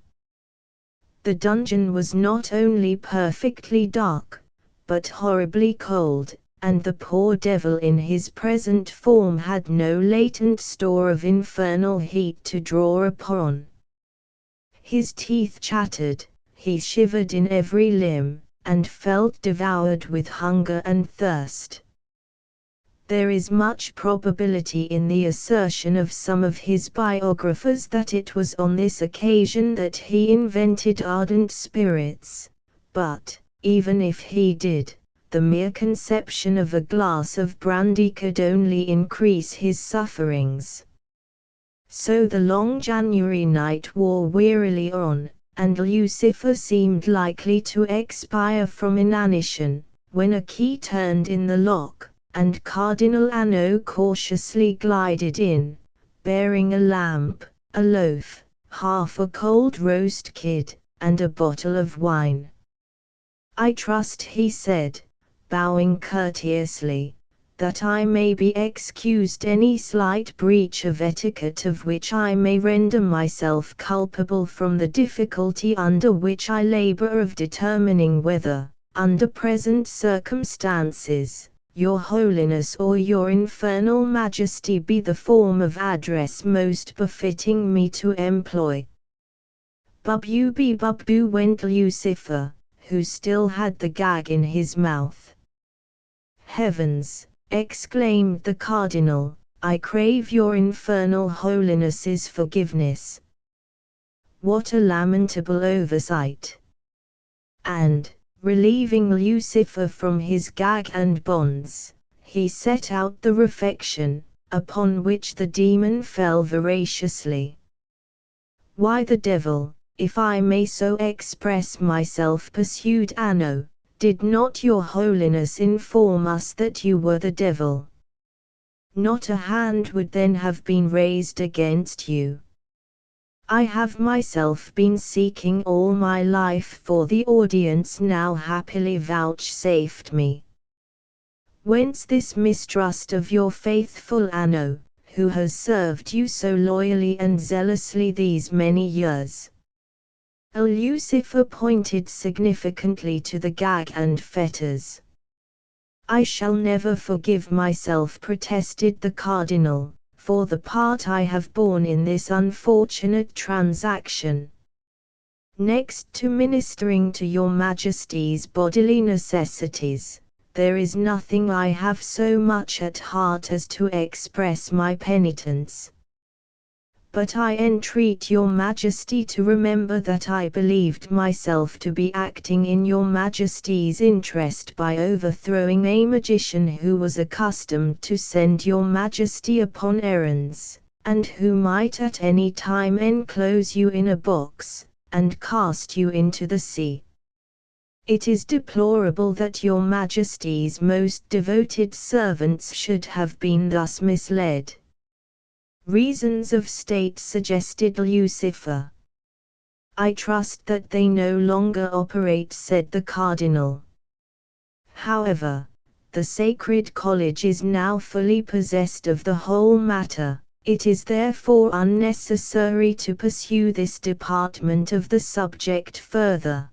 The dungeon was not only perfectly dark, but horribly cold, and the poor devil in his present form had no latent store of infernal heat to draw upon. His teeth chattered, he shivered in every limb, and felt devoured with hunger and thirst. There is much probability in the assertion of some of his biographers that it was on this occasion that he invented ardent spirits, but, even if he did, the mere conception of a glass of brandy could only increase his sufferings. So the long January night wore wearily on, and Lucifer seemed likely to expire from inanition, when a key turned in the lock, and Cardinal Anno cautiously glided in, bearing a lamp, a loaf, half a cold roast kid, and a bottle of wine. "I trust," he said, bowing courteously, "that I may be excused any slight breach of etiquette of which I may render myself culpable from the difficulty under which I labor of determining whether, under present circumstances, Your Holiness or Your Infernal Majesty be the form of address most befitting me to employ." Bub-boo went Lucifer, who still had the gag in his mouth. "Heavens!" exclaimed the Cardinal, "I crave your infernal holiness's forgiveness. What a lamentable oversight!" And, relieving Lucifer from his gag and bonds, he set out the refection, upon which the demon fell voraciously. "Why the devil, if I may so express myself," pursued Anno, "did not your Holiness inform us that you were the devil? Not a hand would then have been raised against you. I have myself been seeking all my life for the audience now happily vouchsafed me. Whence this mistrust of your faithful Anno, who has served you so loyally and zealously these many years?" Lucifer pointed significantly to the gag and fetters. "I shall never forgive myself," protested the Cardinal, "for the part I have borne in this unfortunate transaction. Next to ministering to your Majesty's bodily necessities, there is nothing I have so much at heart as to express my penitence. But I entreat your Majesty to remember that I believed myself to be acting in your Majesty's interest by overthrowing a magician who was accustomed to send your Majesty upon errands, and who might at any time enclose you in a box, and cast you into the sea. It is deplorable that your Majesty's most devoted servants should have been thus misled." "Reasons of state," suggested Lucifer. "I trust that they no longer operate," said the Cardinal. "However, the Sacred College is now fully possessed of the whole matter. It is therefore unnecessary to pursue this department of the subject further.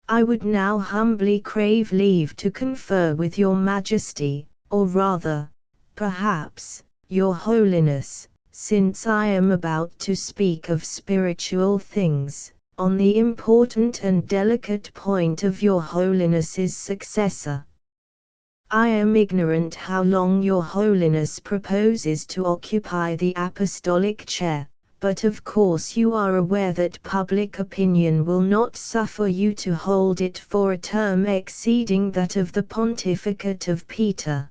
I would now humbly crave leave to confer with your Majesty, or rather, perhaps, Your Holiness, since I am about to speak of spiritual things, on the important and delicate point of Your Holiness's successor. I am ignorant how long Your Holiness proposes to occupy the apostolic chair, but of course you are aware that public opinion will not suffer you to hold it for a term exceeding that of the pontificate of Peter.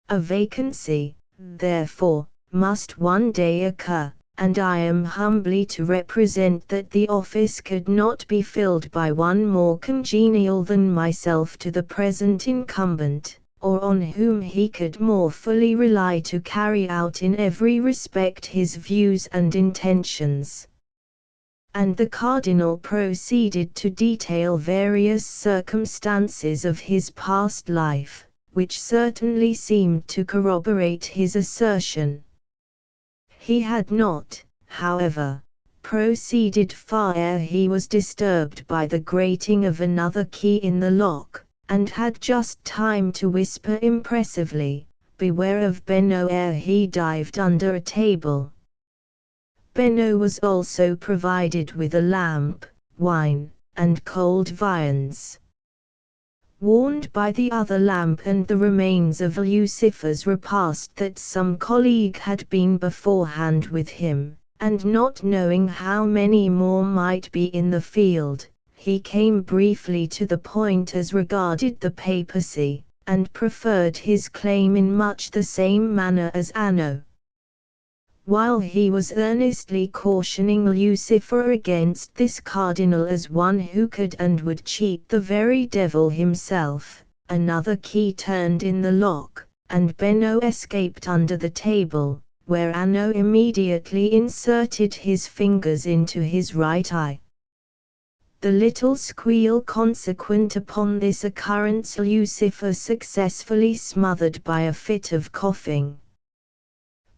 A vacancy, therefore, must one day occur, and I am humbly to represent that the office could not be filled by one more congenial than myself to the present incumbent, or on whom he could more fully rely to carry out in every respect his views and intentions. And the Cardinal proceeded to detail various circumstances of his past life, which certainly seemed to corroborate his assertion. He had not, however, proceeded far ere he was disturbed by the grating of another key in the lock, and had just time to whisper impressively, "Beware of Benno," ere he dived under a table. Benno was also provided with a lamp, wine, and cold viands. Warned by the other lamp and the remains of Lucifer's repast that some colleague had been beforehand with him, and not knowing how many more might be in the field, he came briefly to the point as regarded the papacy, and preferred his claim in much the same manner as Anno. While he was earnestly cautioning Lucifer against this cardinal as one who could and would cheat the very devil himself, another key turned in the lock, and Benno escaped under the table, where Anno immediately inserted his fingers into his right eye. The little squeal consequent upon this occurrence Lucifer successfully smothered by a fit of coughing.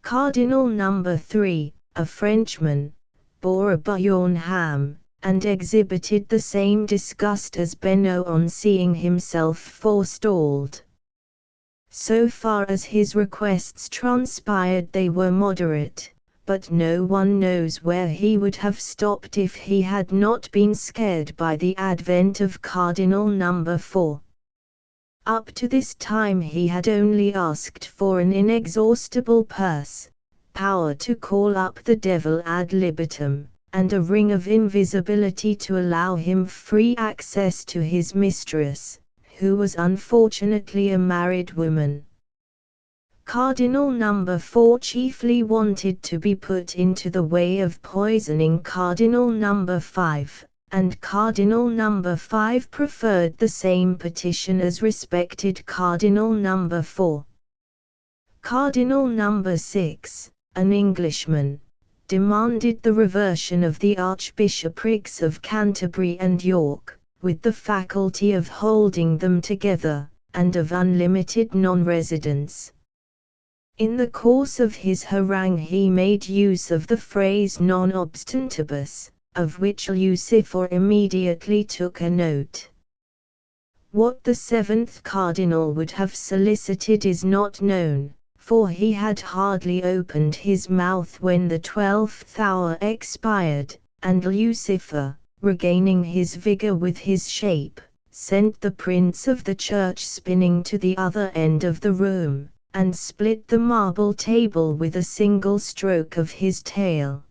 Cardinal No. 3, a Frenchman, bore a bouillon ham, and exhibited the same disgust as Benno on seeing himself forestalled. So far as his requests transpired they were moderate, but no one knows where he would have stopped if he had not been scared by the advent of Cardinal No. 4. Up to this time he had only asked for an inexhaustible purse, power to call up the devil ad libitum, and a ring of invisibility to allow him free access to his mistress, who was unfortunately a married woman. Cardinal No. 4 chiefly wanted to be put into the way of poisoning Cardinal No. 5, and Cardinal No. 5 preferred the same petition as respected Cardinal No. 4. Cardinal No. 6, an Englishman, demanded the reversion of the archbishoprics of Canterbury and York, with the faculty of holding them together, and of unlimited non-residence. In the course of his harangue he made use of the phrase non obstantibus, of which Lucifer immediately took a note. What the seventh cardinal would have solicited is not known, for he had hardly opened his mouth when the 12th hour expired, and Lucifer, regaining his vigor with his shape, sent the prince of the church spinning to the other end of the room, and split the marble table with a single stroke of his tail.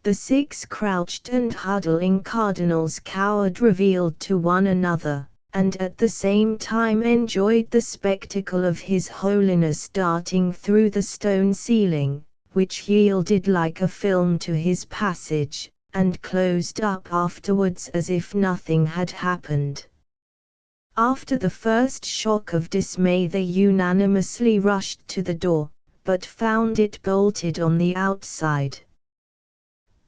The 6 crouched and huddling cardinals cowered revealed to one another, and at the same time enjoyed the spectacle of His Holiness darting through the stone ceiling, which yielded like a film to his passage, and closed up afterwards as if nothing had happened. After the first shock of dismay they unanimously rushed to the door, but found it bolted on the outside.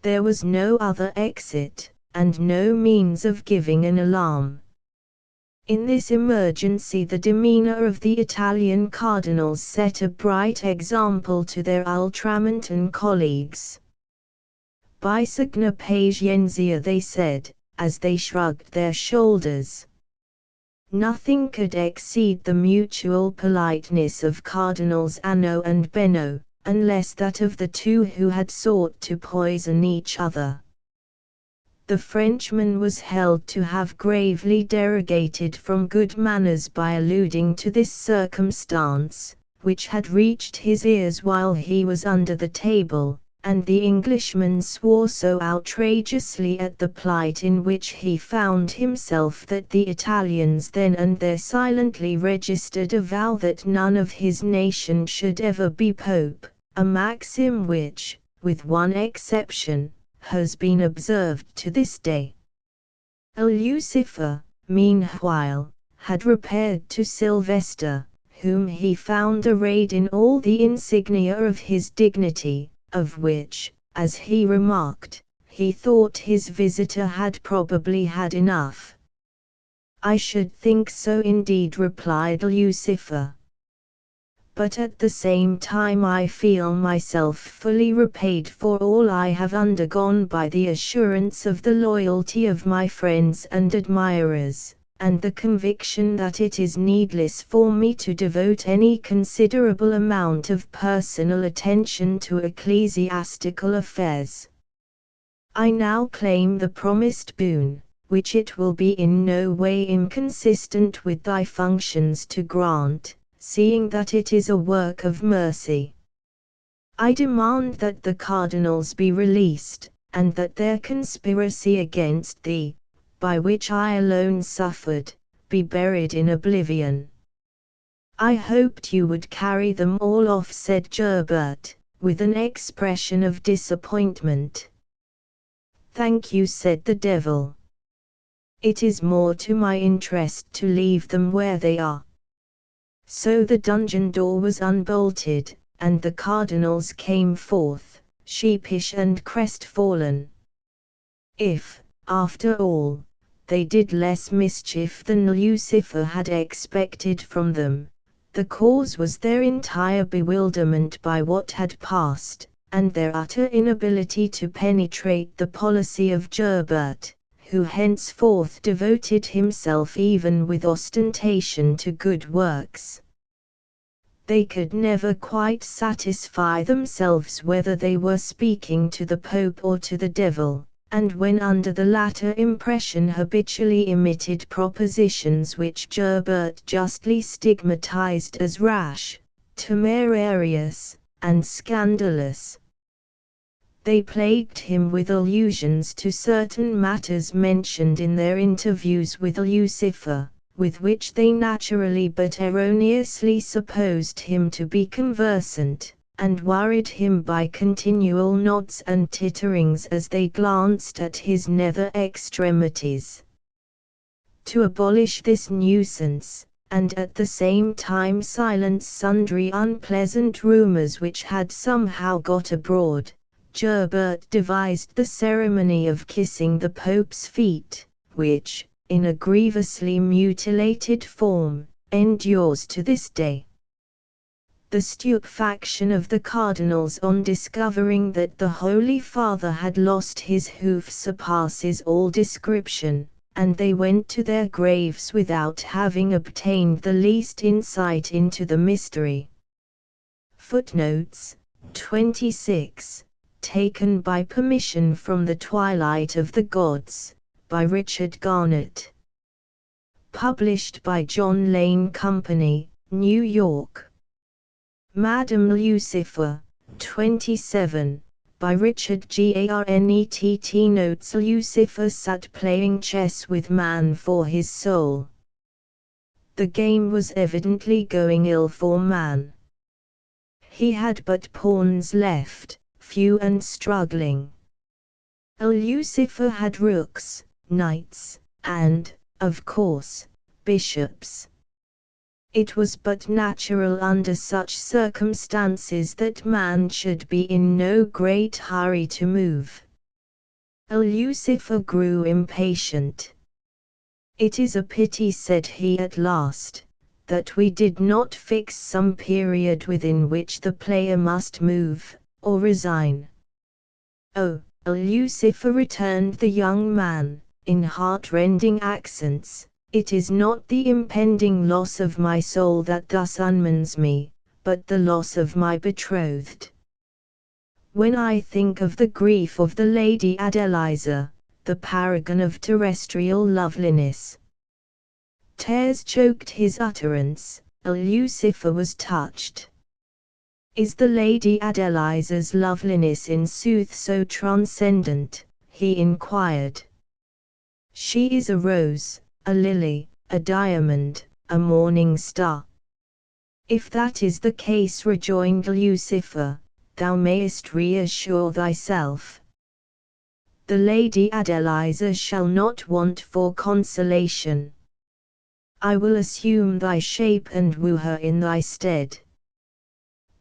There was no other exit, and no means of giving an alarm. In this emergency the demeanor of the Italian cardinals set a bright example to their ultramontane colleagues. Bisigna patientia, they said, as they shrugged their shoulders. Nothing could exceed the mutual politeness of Cardinals Anno and Benno, unless that of the two who had sought to poison each other. The Frenchman was held to have gravely derogated from good manners by alluding to this circumstance, which had reached his ears while he was under the table, and the Englishman swore so outrageously at the plight in which he found himself that the Italians then and there silently registered a vow that none of his nation should ever be pope, a maxim which, with one exception, has been observed to this day. Lucifer, meanwhile, had repaired to Sylvester, whom he found arrayed in all the insignia of his dignity, of which, as he remarked, he thought his visitor had probably had enough. "I should think so indeed," replied Lucifer. "But at the same time I feel myself fully repaid for all I have undergone by the assurance of the loyalty of my friends and admirers, and the conviction that it is needless for me to devote any considerable amount of personal attention to ecclesiastical affairs. I now claim the promised boon, which it will be in no way inconsistent with thy functions to grant, seeing that it is a work of mercy. I demand that the cardinals be released, and that their conspiracy against thee, by which I alone suffered, be buried in oblivion." "I hoped you would carry them all off," said Gerbert, with an expression of disappointment. "Thank you," said the devil. "It is more to my interest to leave them where they are." So the dungeon door was unbolted, and the cardinals came forth, sheepish and crestfallen. If, after all, they did less mischief than Lucifer had expected from them, the cause was their entire bewilderment by what had passed, and their utter inability to penetrate the policy of Gerbert, who henceforth devoted himself even with ostentation to good works. They could never quite satisfy themselves whether they were speaking to the Pope or to the devil, and when under the latter impression habitually emitted propositions which Gerbert justly stigmatized as rash, temerarious, and scandalous. They plagued him with allusions to certain matters mentioned in their interviews with Lucifer, with which they naturally but erroneously supposed him to be conversant, and worried him by continual nods and titterings as they glanced at his nether extremities. To abolish this nuisance, and at the same time silence sundry unpleasant rumors which had somehow got abroad, Gerbert devised the ceremony of kissing the Pope's feet, which, in a grievously mutilated form, endures to this day. The stupefaction of the cardinals on discovering that the Holy Father had lost his hoof surpasses all description, and they went to their graves without having obtained the least insight into the mystery. Footnotes 26. Taken by permission from The Twilight of the Gods, by Richard Garnett. Published by John Lane Company, New York. Madame Lucifer, 27, by Richard Garnett. Notes: Lucifer sat playing chess with man for his soul. The game was evidently going ill for man. He had but pawns left, few and struggling. Lucifer had rooks, knights, and, of course, bishops. It was but natural under such circumstances that man should be in no great hurry to move. Lucifer grew impatient. "It is a pity," said he at last, "that we did not fix some period within which the player must move, or resign." "Oh, Lucifer," returned the young man, in heart-rending accents, "it is not the impending loss of my soul that thus unmans me, but the loss of my betrothed. When I think of the grief of the Lady Adeliza, the paragon of terrestrial loveliness." Tears choked his utterance. Lucifer was touched. Is the Lady Adeliza's loveliness in sooth so transcendent? He inquired. She is a rose, a lily, a diamond, a morning star. If that is the case, rejoined Lucifer, thou mayest reassure thyself. The Lady Adeliza shall not want for consolation. I will assume thy shape and woo her in thy stead.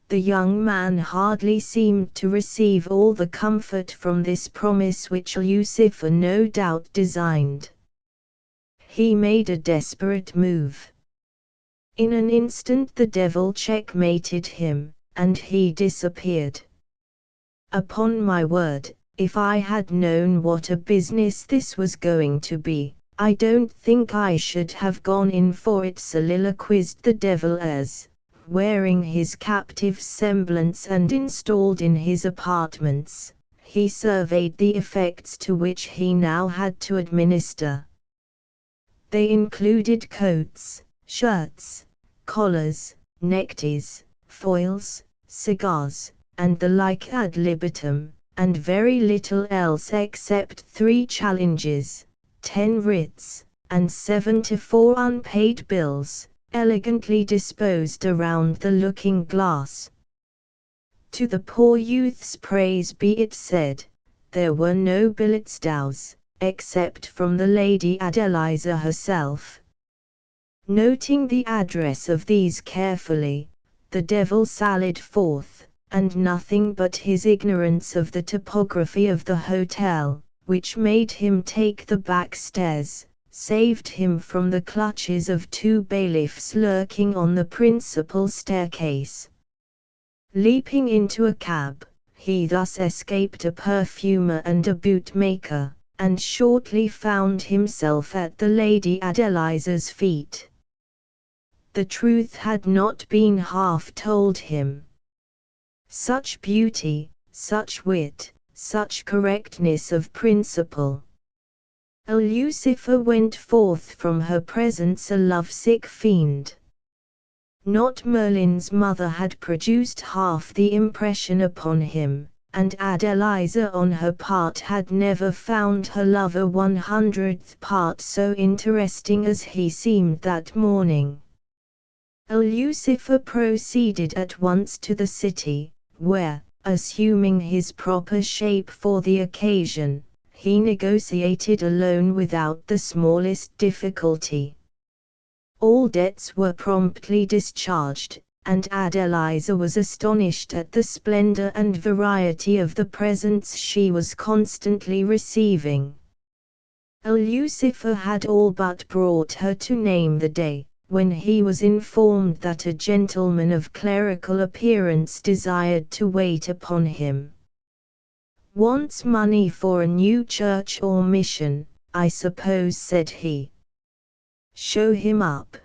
The young man hardly seemed to receive all the comfort from this promise which Lucifer no doubt designed. He made a desperate move. In an instant the devil checkmated him, and he disappeared. Upon my word, if I had known what a business this was going to be, I don't think I should have gone in for it, soliloquized the devil as, wearing his captive's semblance and installed in his apartments, he surveyed the effects to which he now had to administer. They included coats, shirts, collars, neckties, foils, cigars, and the like ad libitum, and very little else except 3 challenges, 10 writs, and 74 unpaid bills, elegantly disposed around the looking-glass. To the poor youth's praise be it said, there were no billets dows, except from the Lady Adeliza herself. Noting the address of these carefully, the devil sallied forth, and nothing but his ignorance of the topography of the hotel, which made him take the back stairs, saved him from the clutches of 2 bailiffs lurking on the principal staircase. Leaping into a cab, he thus escaped a perfumer and a bootmaker, and shortly found himself at the Lady Adeliza's feet. The truth had not been half told him. Such beauty, such wit, such correctness of principle. Lucifer went forth from her presence a lovesick fiend. Not Merlin's mother had produced half the impression upon him, and Adeliza on her part had never found her lover 100th part so interesting as he seemed that morning. Lucifer proceeded at once to the city, where, assuming his proper shape for the occasion, he negotiated a loan without the smallest difficulty. All debts were promptly discharged, and Adeliza was astonished at the splendor and variety of the presents she was constantly receiving. Lucifer had all but brought her to name the day, when he was informed that a gentleman of clerical appearance desired to wait upon him. "Wants money for a new church or mission, I suppose," said he. "Show him up."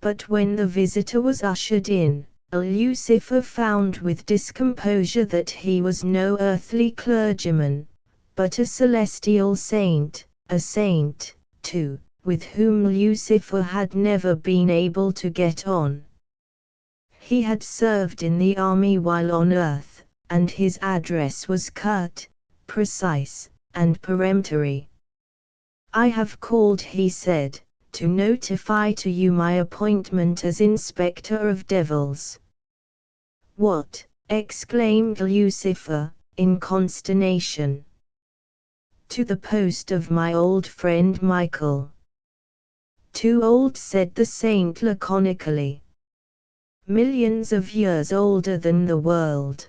But when the visitor was ushered in, Lucifer found with discomposure that he was no earthly clergyman, but a celestial saint, a saint, too, with whom Lucifer had never been able to get on. He had served in the army while on earth, and his address was curt, precise, and peremptory. "I have called," he said, "to notify to you my appointment as Inspector of Devils." "What?" exclaimed Lucifer, in consternation. "To the post of my old friend Michael." "Too old," said the saint laconically. "Millions of years older than the world."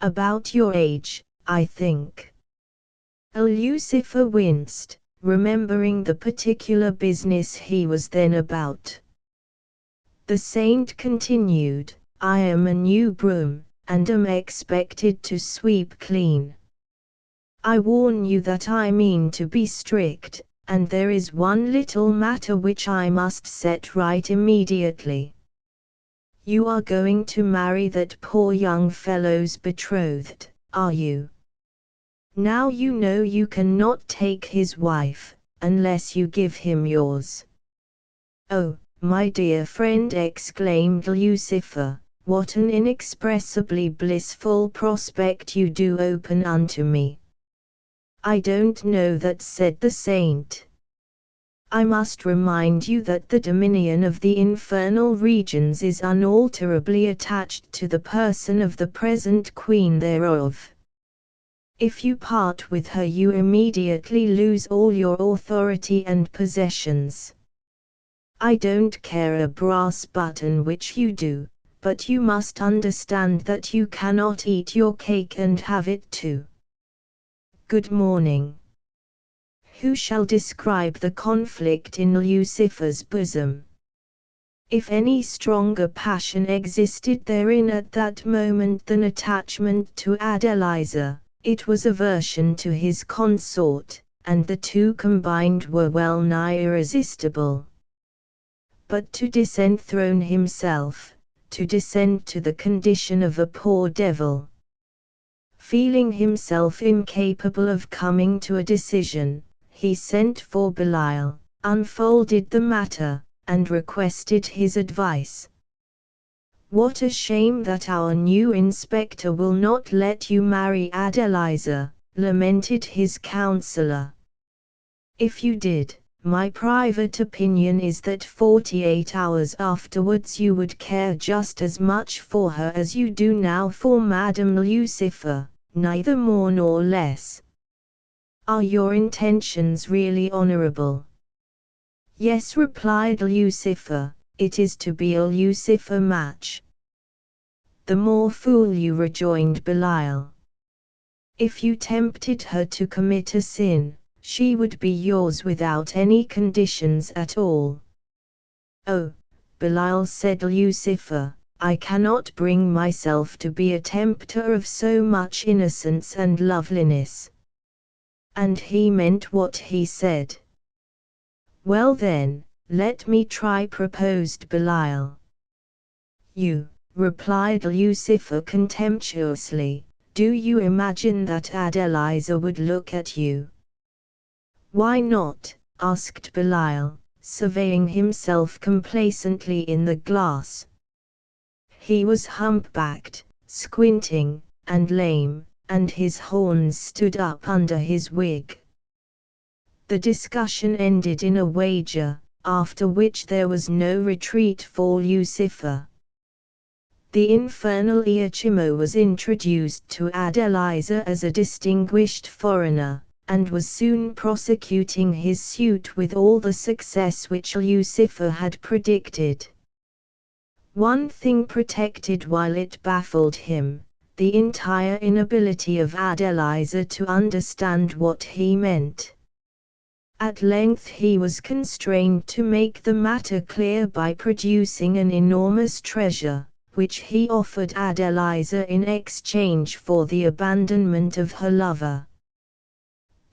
"About your age, I think." Lucifer winced, remembering the particular business he was then about. The saint continued, "I am a new broom, and am expected to sweep clean. I warn you that I mean to be strict, and there is one little matter which I must set right immediately. You are going to marry that poor young fellow's betrothed, are you? Now you know you cannot take his wife, unless you give him yours." "Oh, my dear friend," exclaimed Lucifer, what an inexpressibly blissful prospect you do open unto me. I don't know that, said the saint. I must remind you that the dominion of the infernal regions is unalterably attached to the person of the present queen thereof. If you part with her, you immediately lose all your authority and possessions. I don't care a brass button which you do, but you must understand that you cannot eat your cake and have it too. Good morning. Who shall describe the conflict in Lucifer's bosom? If any stronger passion existed therein at that moment than attachment to Adeliza, it was aversion to his consort, and the two combined were well nigh irresistible. But to disenthrone himself, to descend to the condition of a poor devil, feeling himself incapable of coming to a decision, he sent for Belial, unfolded the matter, and requested his advice. What a shame that our new inspector will not let you marry Adeliza, lamented his counselor. If you did, my private opinion is that 48 hours afterwards you would care just as much for her as you do now for Madame Lucifer, neither more nor less. Are your intentions really honorable? Yes, replied Lucifer, it is to be a Lucifer match. The more fool you, rejoined Belial. If you tempted her to commit a sin, she would be yours without any conditions at all. Oh, Belial, said Lucifer, I cannot bring myself to be a tempter of so much innocence and loveliness. And he meant what he said. Well then, let me try, proposed Belial. You, replied Lucifer contemptuously, do you imagine that Adeliza would look at you? Why not? Asked Belial, surveying himself complacently in the glass. He was humpbacked, squinting, and lame, and his horns stood up under his wig. The discussion ended in a wager, after which there was no retreat for Lucifer. The infernal Iachimo was introduced to Adeliza as a distinguished foreigner, and was soon prosecuting his suit with all the success which Lucifer had predicted. One thing protected while it baffled him, the entire inability of Adeliza to understand what he meant. At length he was constrained to make the matter clear by producing an enormous treasure, which he offered Adeliza in exchange for the abandonment of her lover.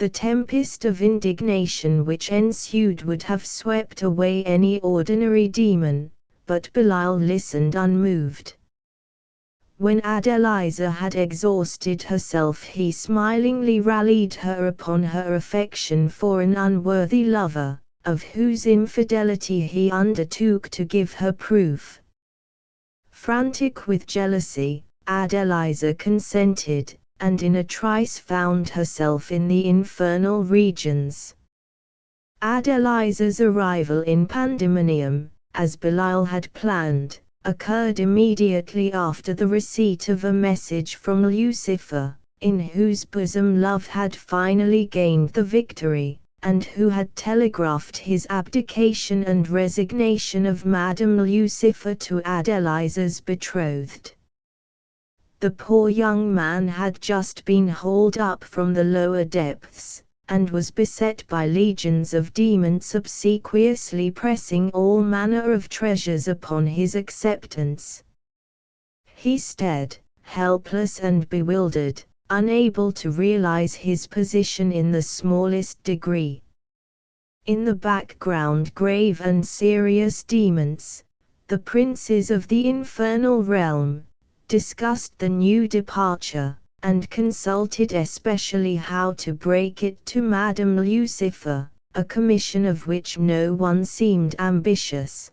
The tempest of indignation which ensued would have swept away any ordinary demon, but Belial listened unmoved. When Adeliza had exhausted herself, he smilingly rallied her upon her affection for an unworthy lover, of whose infidelity he undertook to give her proof. Frantic with jealousy, Adeliza consented, and in a trice found herself in the infernal regions. Adeliza's arrival in Pandemonium, as Belial had planned, occurred immediately after the receipt of a message from Lucifer, in whose bosom love had finally gained the victory, and who had telegraphed his abdication and resignation of Madame Lucifer to Adeliza's betrothed. The poor young man had just been hauled up from the lower depths, and was beset by legions of demons obsequiously pressing all manner of treasures upon his acceptance. He stared, helpless and bewildered, unable to realize his position in the smallest degree. In the background, grave and serious demons, the princes of the infernal realm, discussed the new departure, and consulted especially how to break it to Madame Lucifer, a commission of which no one seemed ambitious.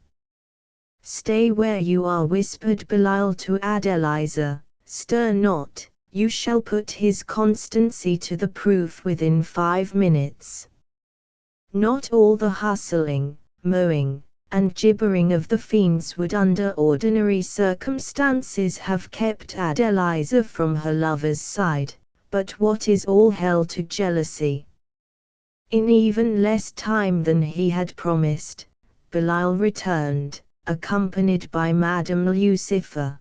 "Stay where you are," whispered Belial to Adeliza, "stir not, you shall put his constancy to the proof within 5 minutes." Not all the hustling, mowing, and gibbering of the fiends would under ordinary circumstances have kept Adeliza from her lover's side, but what is all hell to jealousy? In even less time than he had promised, Belial returned, accompanied by Madame Lucifer.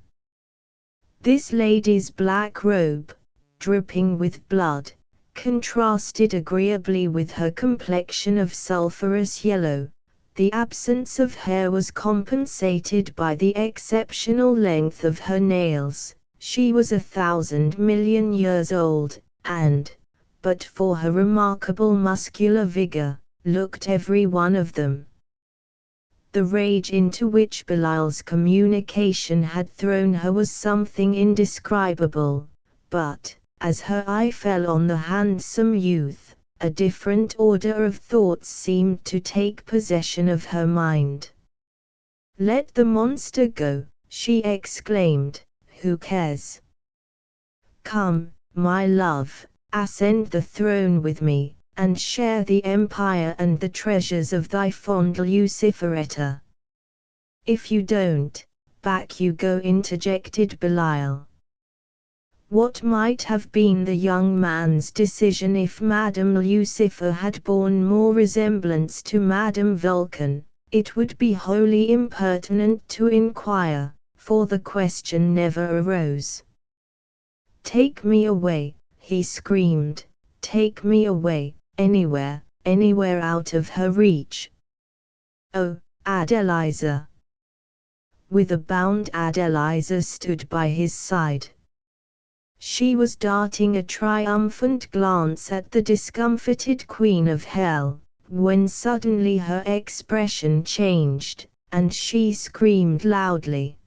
This lady's black robe, dripping with blood, contrasted agreeably with her complexion of sulphurous yellow. The absence of hair was compensated by the exceptional length of her nails. She was 1,000 million years old, and, but for her remarkable muscular vigor, looked every one of them. The rage into which Belial's communication had thrown her was something indescribable, but, as her eye fell on the handsome youth, a different order of thoughts seemed to take possession of her mind. "Let the monster go," she exclaimed, "who cares? Come, my love, ascend the throne with me, and share the empire and the treasures of thy fond Luciferetta." "If you don't, back you go," interjected Belial. What might have been the young man's decision if Madame Lucifer had borne more resemblance to Madame Vulcan, it would be wholly impertinent to inquire, for the question never arose. "Take me away," he screamed, "take me away, anywhere, anywhere out of her reach." "Oh, Adeliza!" With a bound Adeliza stood by his side. She was darting a triumphant glance at the discomfited Queen of Hell, when suddenly her expression changed, and she screamed loudly.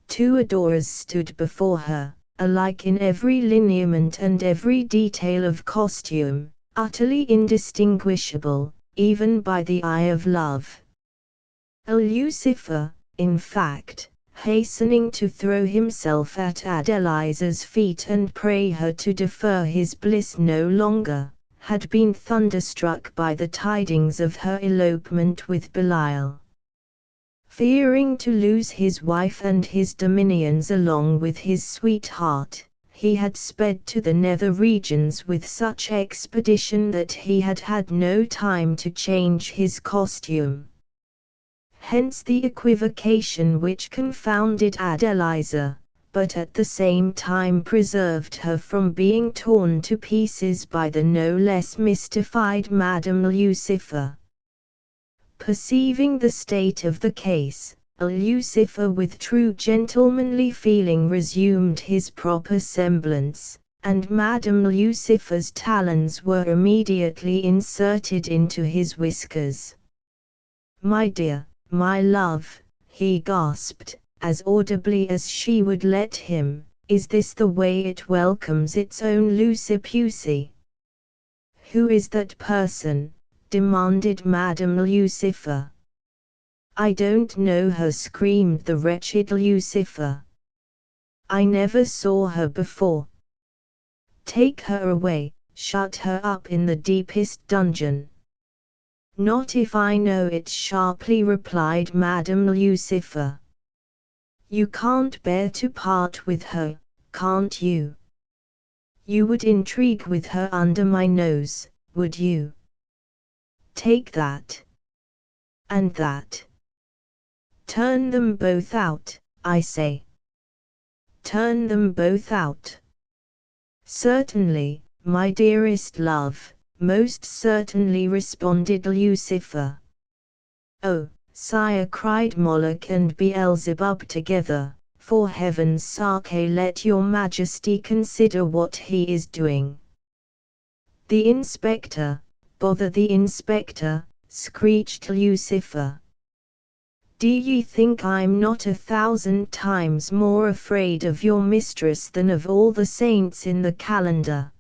2 adorers stood before her, alike in every lineament and every detail of costume, utterly indistinguishable, even by the eye of love. A Lucifer, in fact, hastening to throw himself at Adeliza's feet and pray her to defer his bliss no longer, had been thunderstruck by the tidings of her elopement with Belial. Fearing to lose his wife and his dominions along with his sweetheart, he had sped to the nether regions with such expedition that he had had no time to change his costume. Hence the equivocation which confounded Adeliza, but at the same time preserved her from being torn to pieces by the no less mystified Madame Lucifer. Perceiving the state of the case, Lucifer with true gentlemanly feeling resumed his proper semblance, and Madame Lucifer's talons were immediately inserted into his whiskers. "My dear, my love," he gasped, as audibly as she would let him, "is this the way it welcomes its own Lucipussy?" "Who is that person?" demanded Madame Lucifer. "I don't know her," screamed the wretched Lucifer. "I never saw her before." "Take her away, shut her up in the deepest dungeon." "Not if I know it," sharply replied Madame Lucifer. "You can't bear to part with her, can't you? You would intrigue with her under my nose, would you? Take that. And that. Turn them both out, I say. Turn them both out." "Certainly, my dearest love, most certainly," responded Lucifer. "Oh, sire," cried Moloch and Beelzebub together, "for heaven's sake let your majesty consider what he is doing." "The inspector, bother the inspector," screeched Lucifer. "Do ye think I'm not 1,000 times more afraid of your mistress than of all the saints in the calendar?"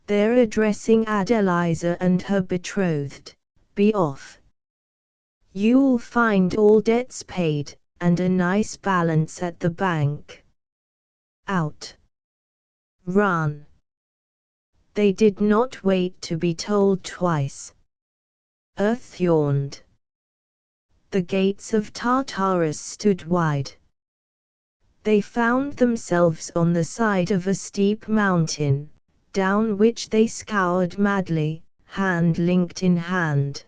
They're addressing Adeliza and her betrothed. "Be off. You'll find all debts paid, and a nice balance at the bank. Out. Run. They did not wait to be told twice. Earth yawned. The gates of Tartarus stood wide. They found themselves on the side of a steep mountain, down which they scoured madly, hand linked in hand.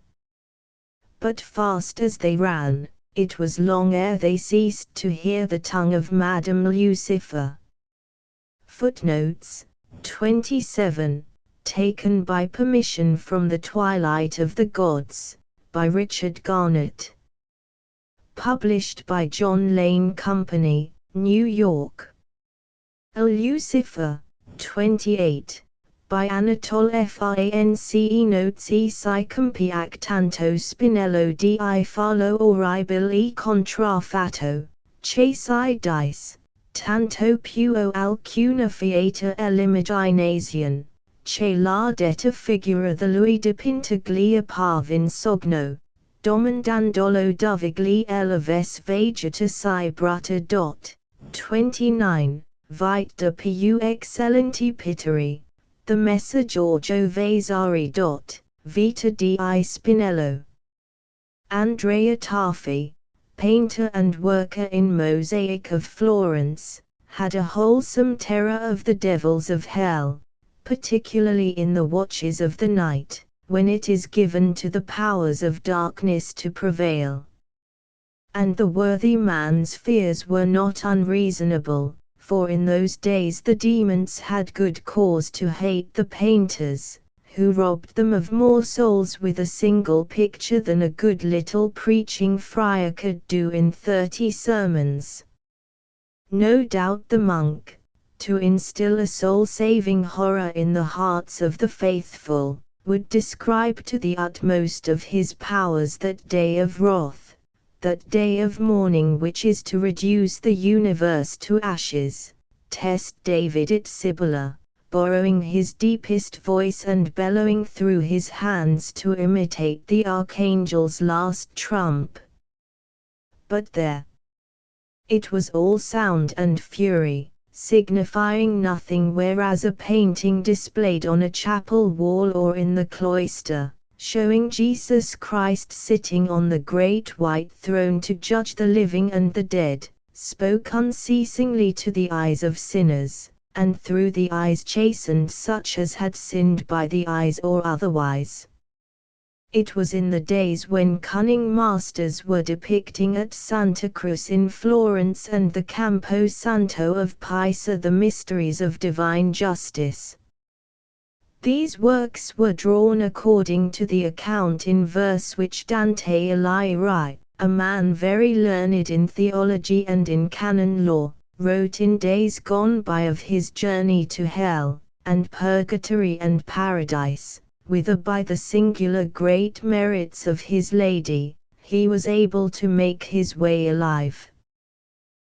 But fast as they ran, it was long ere they ceased to hear the tongue of Madame Lucifer. Footnotes 27, taken by permission from The Twilight of the Gods, by Richard Garnett. Published by John Lane Company, New York. A Lucifer, 28, by Anatole France. Notes e si compiac tanto spinello di fallo oribile e contrafatto, chasai dice, tanto più alcuna fiataell'imagination, che la detta figura the lui dipintaglia parvin sogno, domandandolo dovigli eleves vegeta si brutta. 29, vite de più excellenti pittori. The Messer Giorgio Vasari. Vita di Spinello. Andrea Tafi, painter and worker in mosaic of Florence, had a wholesome terror of the devils of hell, particularly in the watches of the night, when it is given to the powers of darkness to prevail. And the worthy man's fears were not unreasonable, for in those days the demons had good cause to hate the painters, who robbed them of more souls with a single picture than a good little preaching friar could do in 30 sermons. No doubt the monk, to instill a soul-saving horror in the hearts of the faithful, would describe to the utmost of his powers that day of wrath, that day of mourning which is to reduce the universe to ashes. Test David at Sibylla, borrowing his deepest voice and bellowing through his hands to imitate the archangel's last trump. But there, it was all sound and fury, signifying nothing, whereas a painting displayed on a chapel wall or in the cloister, showing Jesus Christ sitting on the great white throne to judge the living and the dead, spoke unceasingly to the eyes of sinners, and through the eyes chastened such as had sinned by the eyes or otherwise. It was in the days when cunning masters were depicting at Santa Cruz in Florence and the Campo Santo of Pisa the mysteries of divine justice. These works were drawn according to the account in verse which Dante Alighieri, a man very learned in theology and in canon law, wrote in days gone by of his journey to hell, and purgatory and paradise, whither by the singular great merits of his lady, he was able to make his way alive.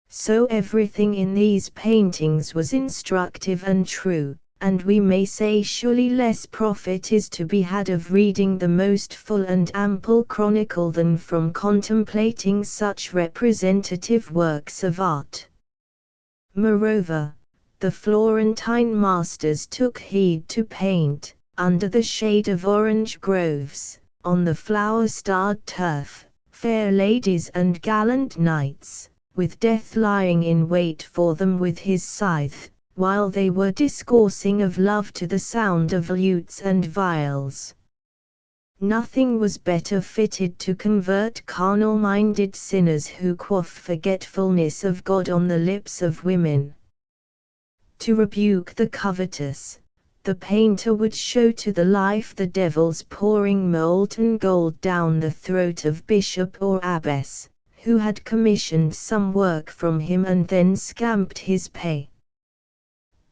So everything in these paintings was instructive and true. And we may say surely less profit is to be had of reading the most full and ample chronicle than from contemplating such representative works of art. Moreover, the Florentine masters took heed to paint, under the shade of orange groves, on the flower-starred turf, fair ladies and gallant knights, with death lying in wait for them with his scythe, while they were discoursing of love to the sound of lutes and viols. Nothing was better fitted to convert carnal-minded sinners who quaff forgetfulness of God on the lips of women. To rebuke the covetous, the painter would show to the life the devils pouring molten gold down the throat of bishop or abbess, who had commissioned some work from him and then scamped his pay.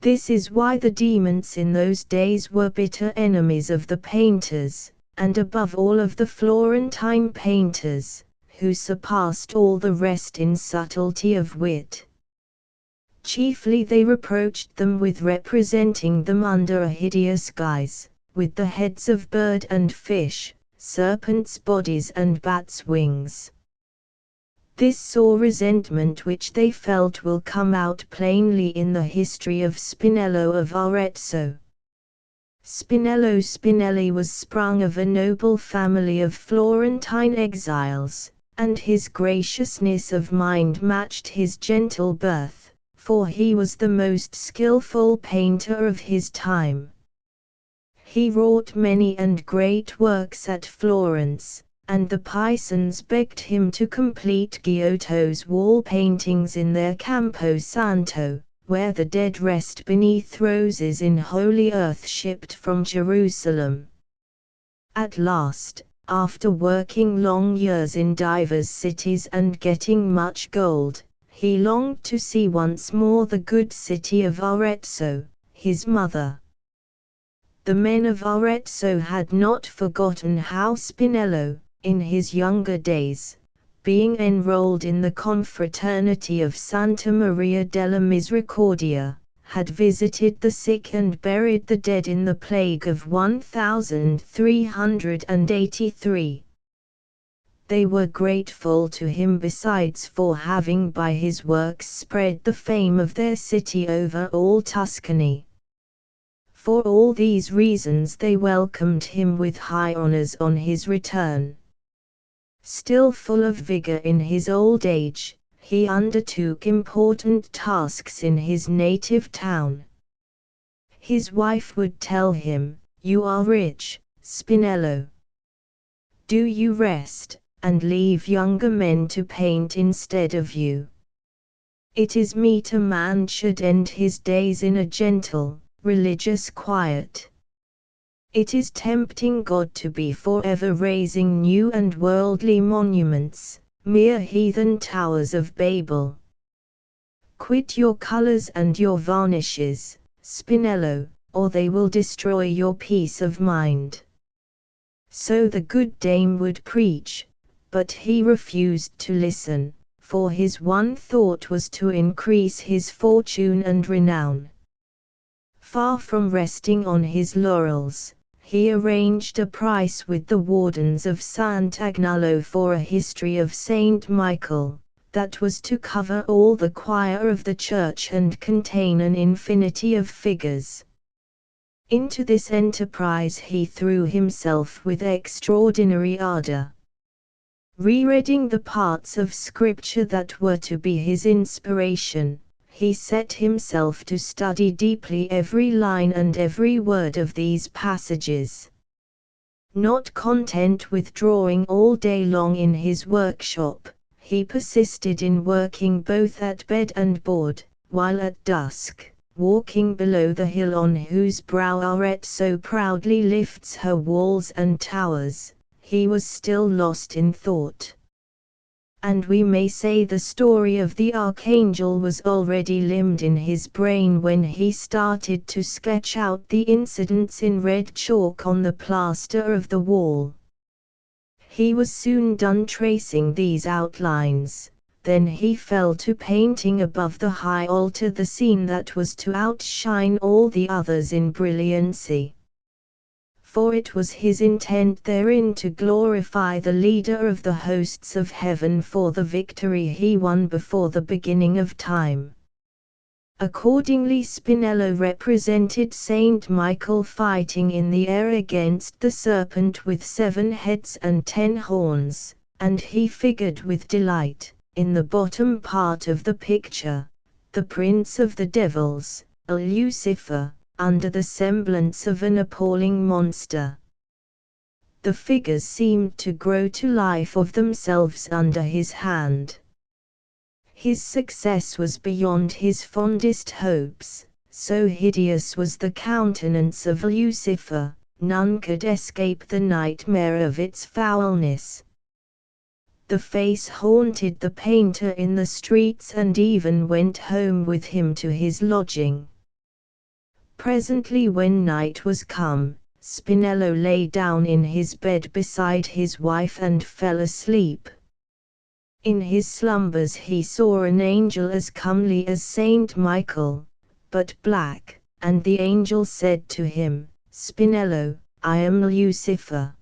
This is why the demons in those days were bitter enemies of the painters, and above all of the Florentine painters, who surpassed all the rest in subtlety of wit. Chiefly they reproached them with representing them under a hideous guise, with the heads of bird and fish, serpents' bodies and bats' wings. This sore resentment which they felt will come out plainly in the history of Spinello of Arezzo. Spinello Spinelli was sprung of a noble family of Florentine exiles, and his graciousness of mind matched his gentle birth, for he was the most skillful painter of his time. He wrought many and great works at Florence, and the Pisans begged him to complete Giotto's wall paintings in their Campo Santo, where the dead rest beneath roses in holy earth shipped from Jerusalem. At last, after working long years in divers cities and getting much gold, he longed to see once more the good city of Arezzo, his mother. The men of Arezzo had not forgotten how Spinello, in his younger days, being enrolled in the confraternity of Santa Maria della Misericordia, had visited the sick and buried the dead in the plague of 1383. They were grateful to him besides for having by his works spread the fame of their city over all Tuscany. For all these reasons they welcomed him with high honors on his return. Still full of vigor in his old age, he undertook important tasks in his native town. His wife would tell him, "You are rich, Spinello. Do you rest, and leave younger men to paint instead of you. It is meet a man should end his days in a gentle, religious quiet. It is tempting God to be forever raising new and worldly monuments, mere heathen towers of Babel. Quit your colors and your varnishes, Spinello, or they will destroy your peace of mind." So the good dame would preach, but he refused to listen, for his one thought was to increase his fortune and renown. Far from resting on his laurels, he arranged a price with the wardens of Sant'Agnolo for a history of Saint Michael, that was to cover all the choir of the church and contain an infinity of figures. Into this enterprise he threw himself with extraordinary ardor. Rereading the parts of Scripture that were to be his inspiration, he set himself to study deeply every line and every word of these passages. Not content with drawing all day long in his workshop, he persisted in working both at bed and board, while at dusk, walking below the hill on whose brow Arezzo proudly lifts her walls and towers, he was still lost in thought. And we may say the story of the archangel was already limned in his brain when he started to sketch out the incidents in red chalk on the plaster of the wall. He was soon done tracing these outlines, then he fell to painting above the high altar the scene that was to outshine all the others in brilliancy. For it was his intent therein to glorify the leader of the hosts of heaven for the victory he won before the beginning of time. Accordingly Spinello represented Saint Michael fighting in the air against the serpent with 7 heads and 10 horns, and he figured with delight, in the bottom part of the picture, the prince of the devils, Lucifer, under the semblance of an appalling monster. The figures seemed to grow to life of themselves under his hand. His success was beyond his fondest hopes, so hideous was the countenance of Lucifer, none could escape the nightmare of its foulness. The face haunted the painter in the streets and even went home with him to his lodging. Presently when night was come, Spinello lay down in his bed beside his wife and fell asleep. In his slumbers he saw an angel as comely as Saint Michael, but black, and the angel said to him, "Spinello, I am Lucifer.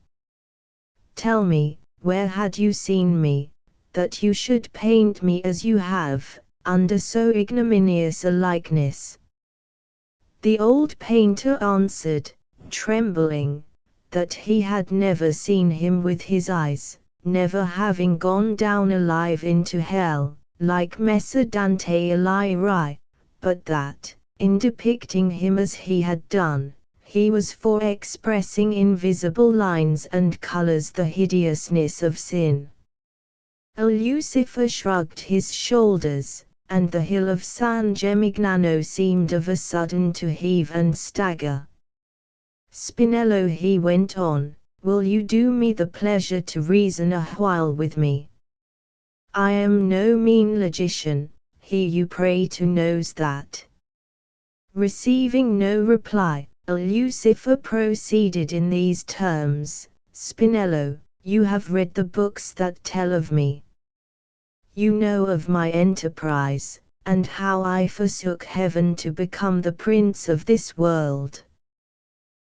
Tell me, where had you seen me, that you should paint me as you have, under so ignominious a likeness? The old painter answered, trembling, that he had never seen him with his eyes, never having gone down alive into hell, like Messer Dante Alighieri, but that, in depicting him as he had done, he was for expressing in visible lines and colors the hideousness of sin. Lucifer shrugged his shoulders, and the hill of San Gemignano seemed of a sudden to heave and stagger. Spinello, he went on, will you do me the pleasure to reason a while with me? I am no mean logician, he you pray to knows that. Receiving no reply, Lucifer proceeded in these terms, Spinello, you have read the books that tell of me. You know of my enterprise, and how I forsook heaven to become the prince of this world.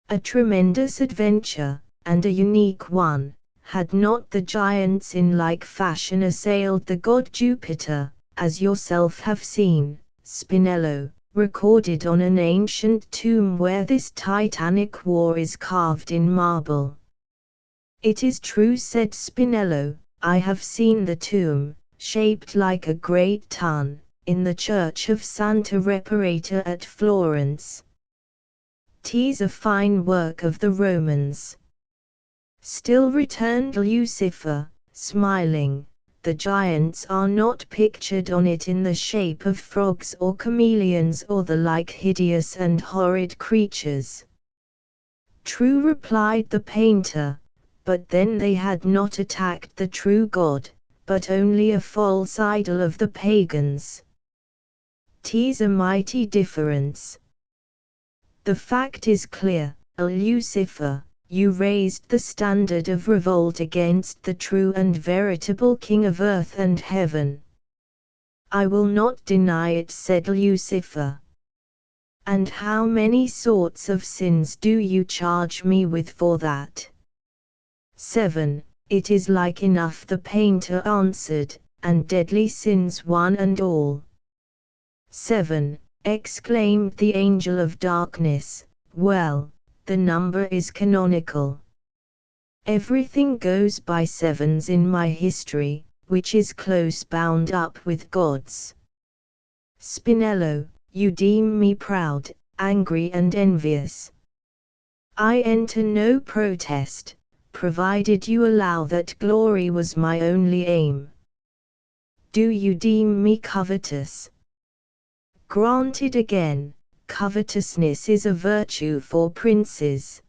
A tremendous adventure, and a unique one, had not the giants in like fashion assailed the god Jupiter, as yourself have seen, Spinello, recorded on an ancient tomb where this titanic war is carved in marble. It is true, said Spinello, I have seen the tomb, shaped like a great tun, in the church of Santa Reparata at Florence. 'Tis a fine work of the Romans. Still, returned Lucifer, smiling, the giants are not pictured on it in the shape of frogs or chameleons or the like hideous and horrid creatures. True, replied the painter, but then they had not attacked the true God, but only a false idol of the pagans. 'Tis a mighty difference. The fact is clear, Lucifer, you raised the standard of revolt against the true and veritable King of earth and heaven. I will not deny it, said Lucifer. And how many sorts of sins do you charge me with for that? 7. It is like enough, the painter answered, and deadly sins one and all. 7. Exclaimed the angel of darkness, well, the number is canonical. Everything goes by sevens in my history, which is close bound up with God's. Spinello, you deem me proud, angry and envious. I enter no protest, provided you allow that glory was my only aim. Do you deem me covetous? Granted again, covetousness is a virtue for princes.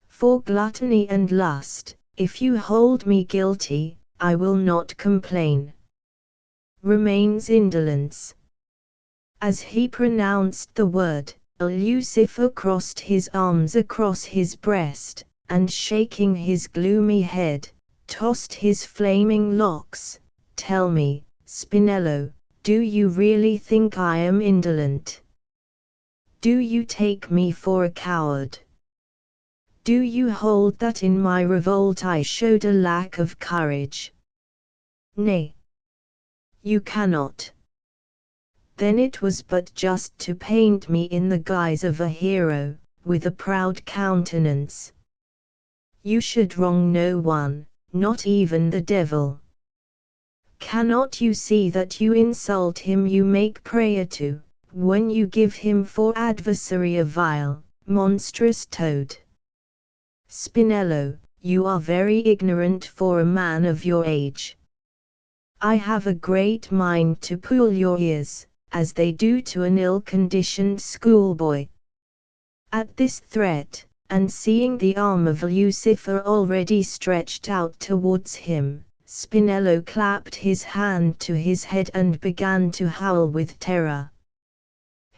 For gluttony and lust, if you hold me guilty, I will not complain. Remains indolence. As he pronounced the word, Lucifer crossed his arms across his breast, and shaking his gloomy head, tossed his flaming locks. Tell me, Spinello, do you really think I am indolent? Do you take me for a coward? Do you hold that in my revolt I showed a lack of courage? Nay. You cannot. Then it was but just to paint me in the guise of a hero, with a proud countenance. You should wrong no one, not even the devil. Cannot you see that you insult him you make prayer to, when you give him for adversary a vile, monstrous toad? Spinello, you are very ignorant for a man of your age. I have a great mind to pull your ears, as they do to an ill-conditioned schoolboy. At this threat, and seeing the arm of Lucifer already stretched out towards him, Spinello clapped his hand to his head and began to howl with terror.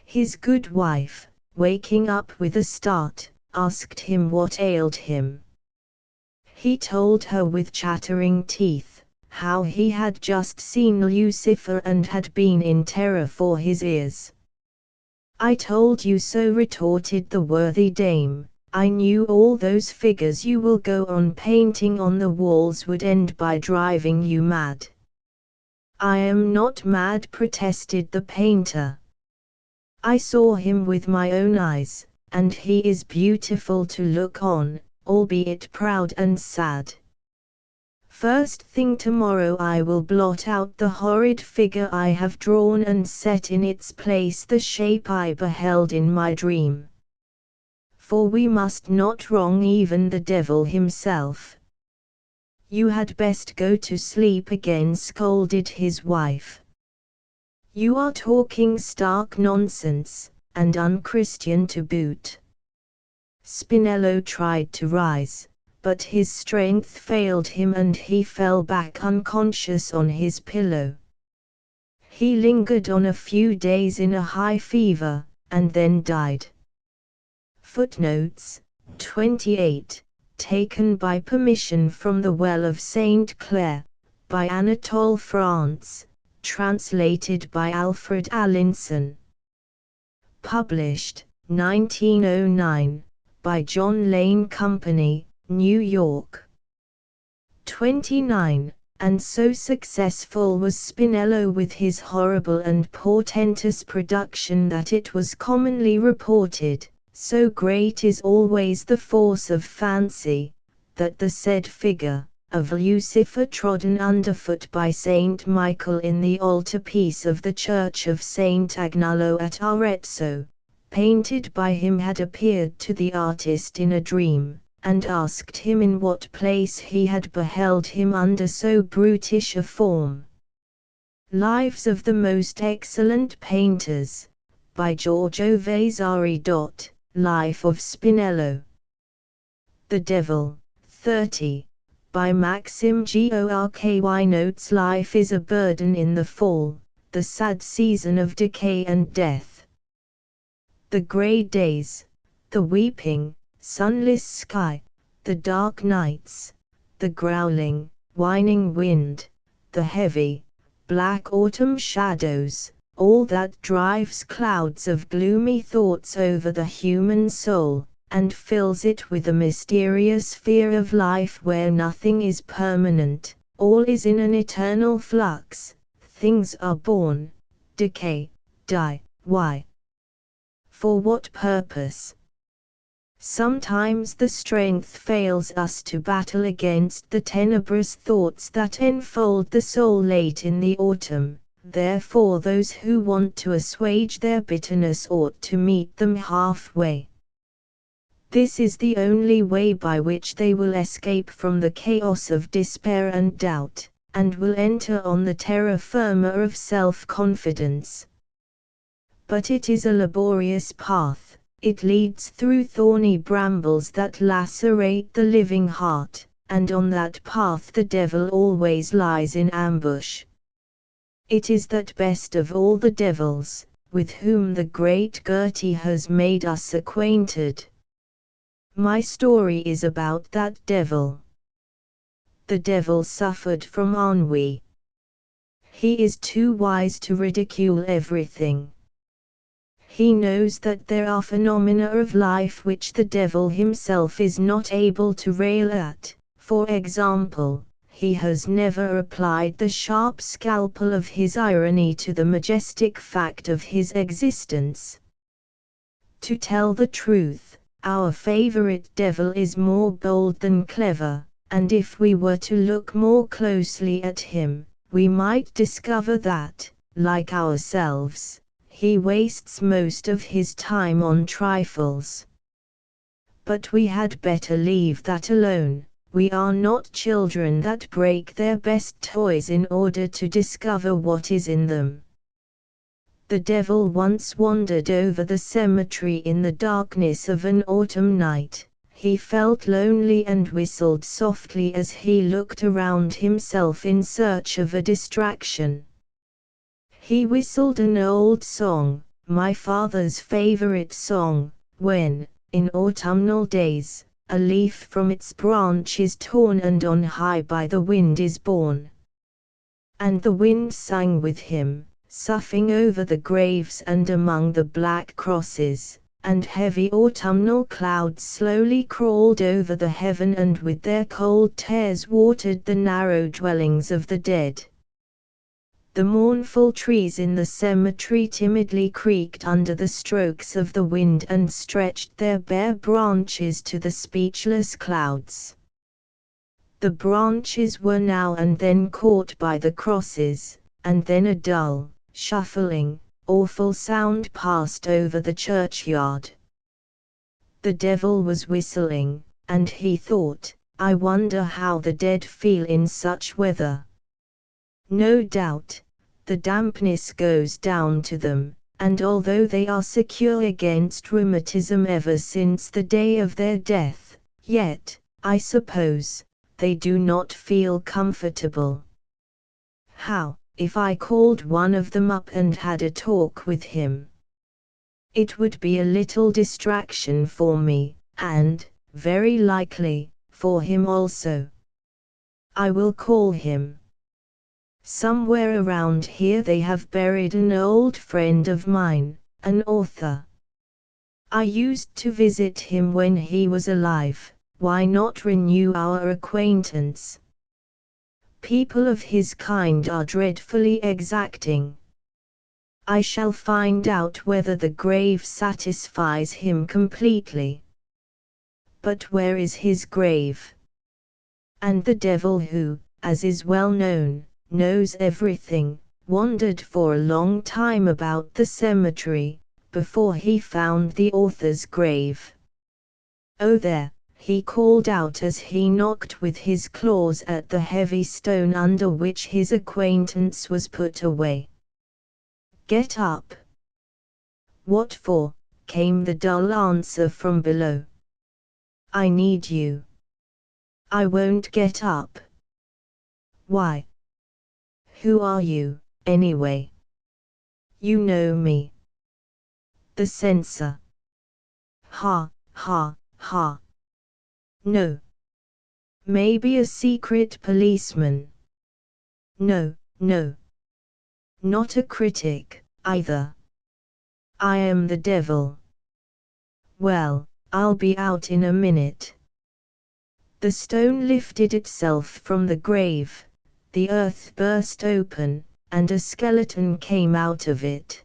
His good wife, waking up with a start, asked him what ailed him. He told her with chattering teeth, how he had just seen Lucifer and had been in terror for his ears. I told you so, retorted the worthy dame, I knew all those figures you will go on painting on the walls would end by driving you mad. I am not mad, protested the painter. I saw him with my own eyes, and he is beautiful to look on, albeit proud and sad. First thing tomorrow I will blot out the horrid figure I have drawn and set in its place the shape I beheld in my dream. For we must not wrong even the devil himself. You had best go to sleep again, scolded his wife. You are talking stark nonsense, and unchristian to boot. Spinello tried to rise, but his strength failed him and he fell back unconscious on his pillow. He lingered on a few days in a high fever, and then died. Footnotes 28, taken by permission from the Well of Saint Clair, by Anatole France, translated by Alfred Allinson. Published, 1909. By John Lane Company, New York. 29. And so successful was Spinello with his horrible and portentous production that it was commonly reported, so great is always the force of fancy, that the said figure of Lucifer trodden underfoot by Saint Michael in the altarpiece of the church of Saint Agnolo at Arezzo, painted by him, had appeared to the artist in a dream, and asked him in what place he had beheld him under so brutish a form. Lives of the Most Excellent Painters, by Giorgio Vasari. Life of Spinello. The Devil, 30, by Maxim Gorky. Notes: life is a burden in the fall, the sad season of decay and death. The grey days, the weeping, sunless sky, the dark nights, the growling, whining wind, the heavy, black autumn shadows, all that drives clouds of gloomy thoughts over the human soul, and fills it with a mysterious fear of life where nothing is permanent, all is in an eternal flux, things are born, decay, die. Why? For what purpose? Sometimes the strength fails us to battle against the tenebrous thoughts that enfold the soul late in the autumn, therefore those who want to assuage their bitterness ought to meet them halfway. This is the only way by which they will escape from the chaos of despair and doubt, and will enter on the terra firma of self-confidence. But it is a laborious path, it leads through thorny brambles that lacerate the living heart, and on that path the devil always lies in ambush. It is that best of all the devils, with whom the great Goethe has made us acquainted. My story is about that devil. The devil suffered from ennui. He is too wise to ridicule everything. He knows that there are phenomena of life which the devil himself is not able to rail at. For example, he has never applied the sharp scalpel of his irony to the majestic fact of his existence. To tell the truth, our favorite devil is more bold than clever, and if we were to look more closely at him, we might discover that, like ourselves, he wastes most of his time on trifles. But we had better leave that alone. We are not children that break their best toys in order to discover what is in them. The devil once wandered over the cemetery in the darkness of an autumn night. He felt lonely and whistled softly as he looked around himself in search of a distraction. He whistled an old song, my father's favorite song, when, in autumnal days, a leaf from its branch is torn and on high by the wind is borne. And the wind sang with him, soughing over the graves and among the black crosses, and heavy autumnal clouds slowly crawled over the heaven and with their cold tears watered the narrow dwellings of the dead. The mournful trees in the cemetery timidly creaked under the strokes of the wind and stretched their bare branches to the speechless clouds. The branches were now and then caught by the crosses, and then a dull, shuffling, awful sound passed over the churchyard. The devil was whistling, and he thought, I wonder how the dead feel in such weather. No doubt, the dampness goes down to them, and although they are secure against rheumatism ever since the day of their death, yet, I suppose, they do not feel comfortable. How, if I called one of them up and had a talk with him? It would be a little distraction for me, and, very likely, for him also. I will call him. Somewhere around here they have buried an old friend of mine, an author. I used to visit him when he was alive. Why not renew our acquaintance? People of his kind are dreadfully exacting. I shall find out whether the grave satisfies him completely. But where is his grave? And the devil who, as is well known, knows everything, wandered for a long time about the cemetery, before he found the author's grave. Oh there, he called out as he knocked with his claws at the heavy stone under which his acquaintance was put away. Get up. What for? Came the dull answer from below. I need you. I won't get up. Why? Who are you, anyway? You know me. The censor. Ha, ha, ha. No. Maybe a secret policeman. No, no. Not a critic, either. I am the devil. Well, I'll be out in a minute. The stone lifted itself from the grave, the earth burst open, and a skeleton came out of it.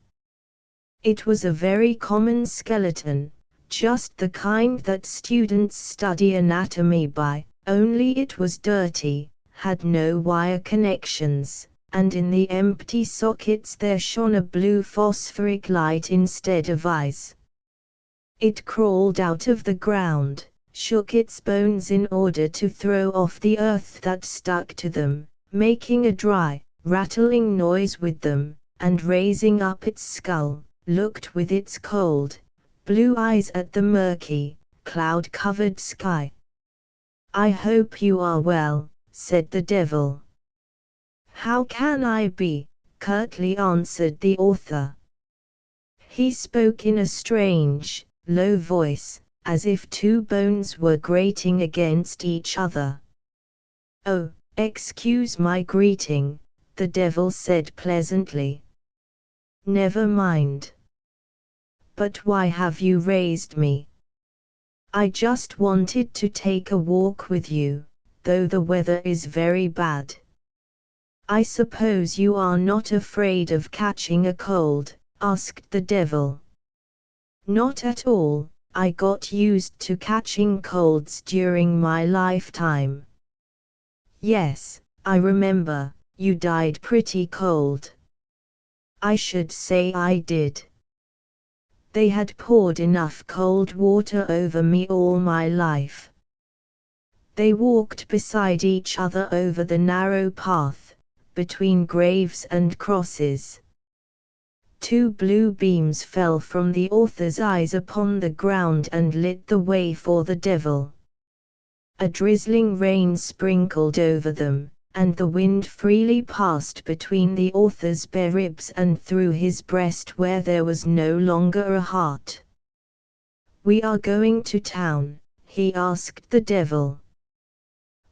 It was a very common skeleton, just the kind that students study anatomy by, only it was dirty, had no wire connections, and in the empty sockets there shone a blue phosphoric light instead of eyes. It crawled out of the ground, shook its bones in order to throw off the earth that stuck to them, making a dry, rattling noise with them, and raising up its skull, looked with its cold, blue eyes at the murky, cloud-covered sky. I hope you are well, said the devil. How can I be? Curtly answered the author. He spoke in a strange, low voice, as if two bones were grating against each other. Oh, excuse my greeting, the devil said pleasantly. Never mind. But why have you raised me? I just wanted to take a walk with you, though the weather is very bad. I suppose you are not afraid of catching a cold, asked the devil. Not at all, I got used to catching colds during my lifetime. Yes, I remember, you died pretty cold. I should say I did. They had poured enough cold water over me all my life. They walked beside each other over the narrow path, between graves and crosses. Two blue beams fell from the author's eyes upon the ground and lit the way for the devil. A drizzling rain sprinkled over them, and the wind freely passed between the author's bare ribs and through his breast where there was no longer a heart. We are going to town, he asked the devil.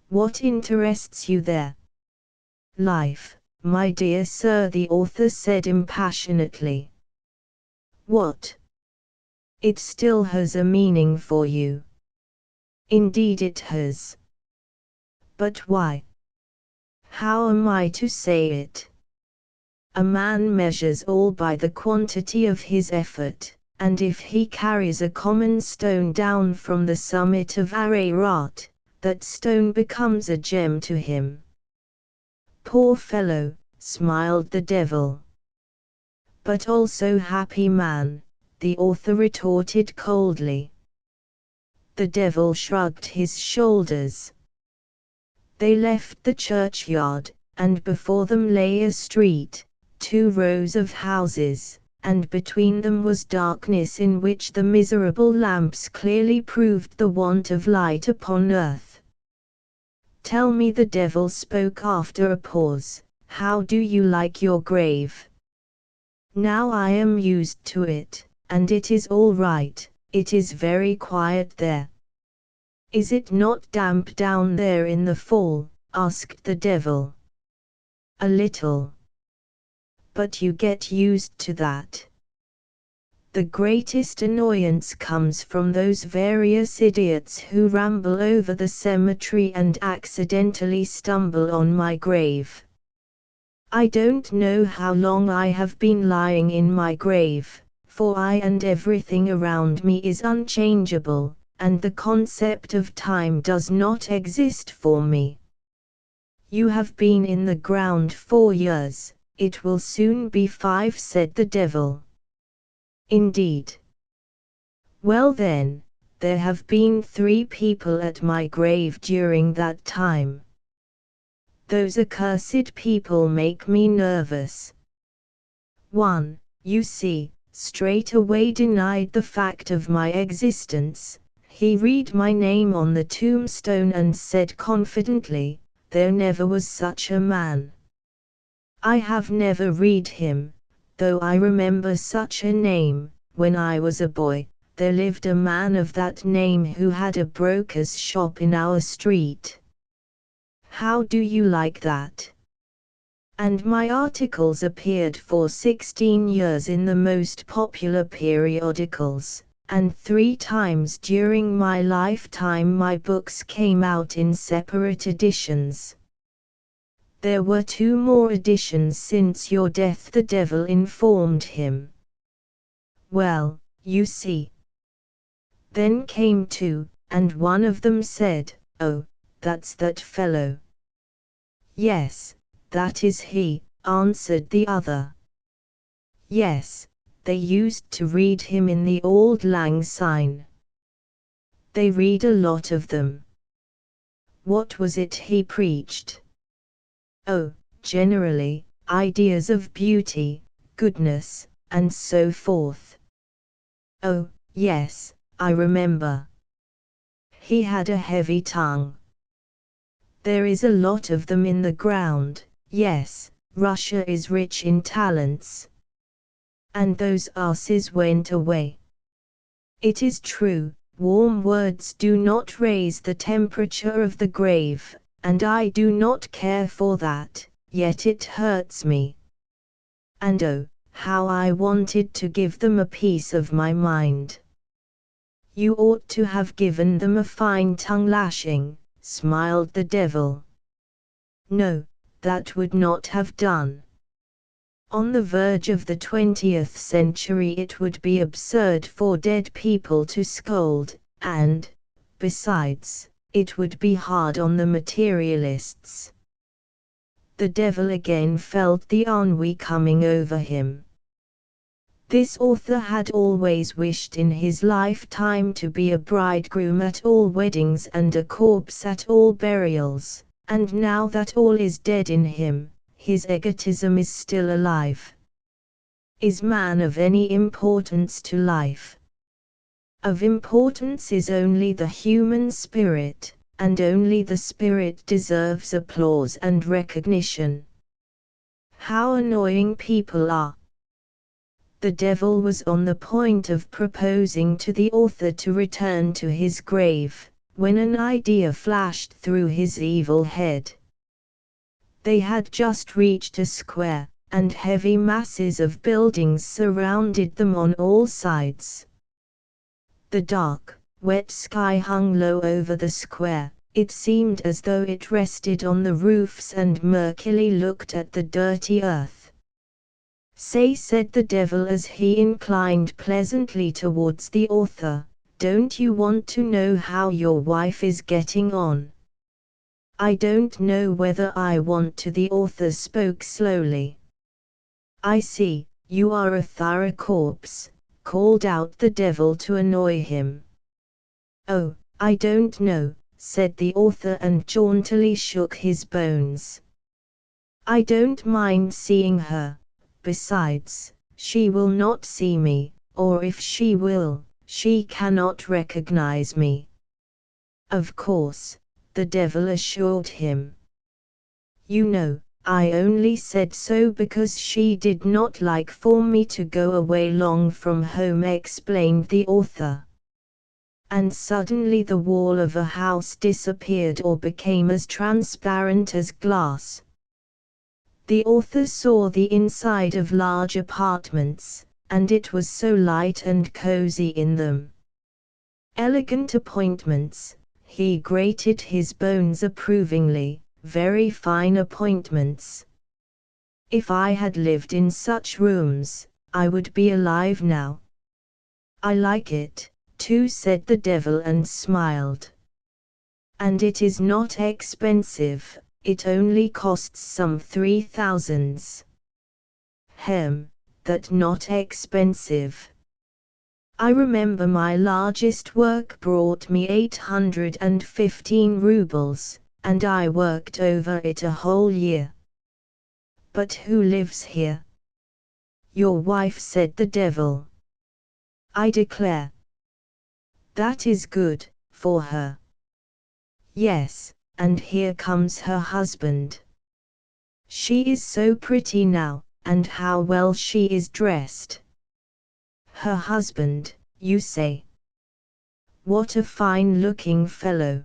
What interests you there? Life, my dear sir, the author said impassionately. What? It still has a meaning for you. Indeed it has. But why? How am I to say it? A man measures all by the quantity of his effort, and if he carries a common stone down from the summit of Ararat, that stone becomes a gem to him. Poor fellow, smiled the devil. But also happy man, the author retorted coldly. The devil shrugged his shoulders. They left the churchyard, and before them lay a street, 2 rows of houses, and between them was darkness in which the miserable lamps clearly proved the want of light upon earth. Tell me, the devil spoke after a pause, how do you like your grave? Now I am used to it, and it is all right, it is very quiet there. Is it not damp down there in the fall? Asked the devil. A little. But you get used to that. The greatest annoyance comes from those various idiots who ramble over the cemetery and accidentally stumble on my grave. I don't know how long I have been lying in my grave, for I and everything around me is unchangeable, and the concept of time does not exist for me. You have been in the ground 4 years, it will soon be 5, said the devil. Indeed. Well then, there have been 3 people at my grave during that time. Those accursed people make me nervous. 1. You see, straight away denied the fact of my existence. He read my name on the tombstone and said confidently, there never was such a man. I have never read him, though I remember such a name. When I was a boy, there lived a man of that name who had a broker's shop in our street. How do you like that? And my articles appeared for 16 years in the most popular periodicals, and 3 times during my lifetime my books came out in separate editions. There were 2 more editions since your death, the devil informed him. Well, you see. Then came 2, and one of them said, oh, that's that fellow. Yes, that is he, answered the other. Yes, they used to read him in the Auld Lang Syne. They read a lot of them. What was it he preached? Oh, generally, ideas of beauty, goodness, and so forth. Oh, yes, I remember. He had a heavy tongue. There is a lot of them in the ground, yes, Russia is rich in talents. And those asses went away. It is true, warm words do not raise the temperature of the grave, and I do not care for that, yet it hurts me. And oh, how I wanted to give them a piece of my mind. You ought to have given them a fine tongue lashing, smiled the devil. No, that would not have done. On the verge of the 20th century it would be absurd for dead people to scold, and, besides, it would be hard on the materialists. The devil again felt the ennui coming over him. This author had always wished in his lifetime to be a bridegroom at all weddings and a corpse at all burials, and now that all is dead in him, his egotism is still alive. Is man of any importance to life? Of importance is only the human spirit, and only the spirit deserves applause and recognition. How annoying people are! The devil was on the point of proposing to the author to return to his grave, when an idea flashed through his evil head. They had just reached a square, and heavy masses of buildings surrounded them on all sides. The dark, wet sky hung low over the square. It seemed as though it rested on the roofs and murkily looked at the dirty earth. "Say," said the devil as he inclined pleasantly towards the author, "don't you want to know how your wife is getting on?" "I don't know whether I want to," the author spoke slowly. "I see, you are a thorough corpse," called out the devil to annoy him. "Oh, I don't know," said the author and jauntily shook his bones. "I don't mind seeing her. Besides, she will not see me, or if she will, she cannot recognize me." "Of course," the devil assured him. "You know, I only said so because she did not like for me to go away long from home," explained the author. And suddenly the wall of a house disappeared or became as transparent as glass. The author saw the inside of large apartments, and it was so light and cozy in them. Elegant appointments, he grated his bones approvingly, very fine appointments. "If I had lived in such rooms, I would be alive now." "I like it, too," said the devil and smiled. "And it is not expensive, it only costs some 3,000. That not expensive. I remember my largest work brought me 815 rubles, and I worked over it a whole year." "But who lives here?" "Your wife," said the devil. "I declare. That is good, for her." "Yes, and here comes her husband. She is so pretty now, and how well she is dressed." "Her husband, you say? What a fine-looking fellow.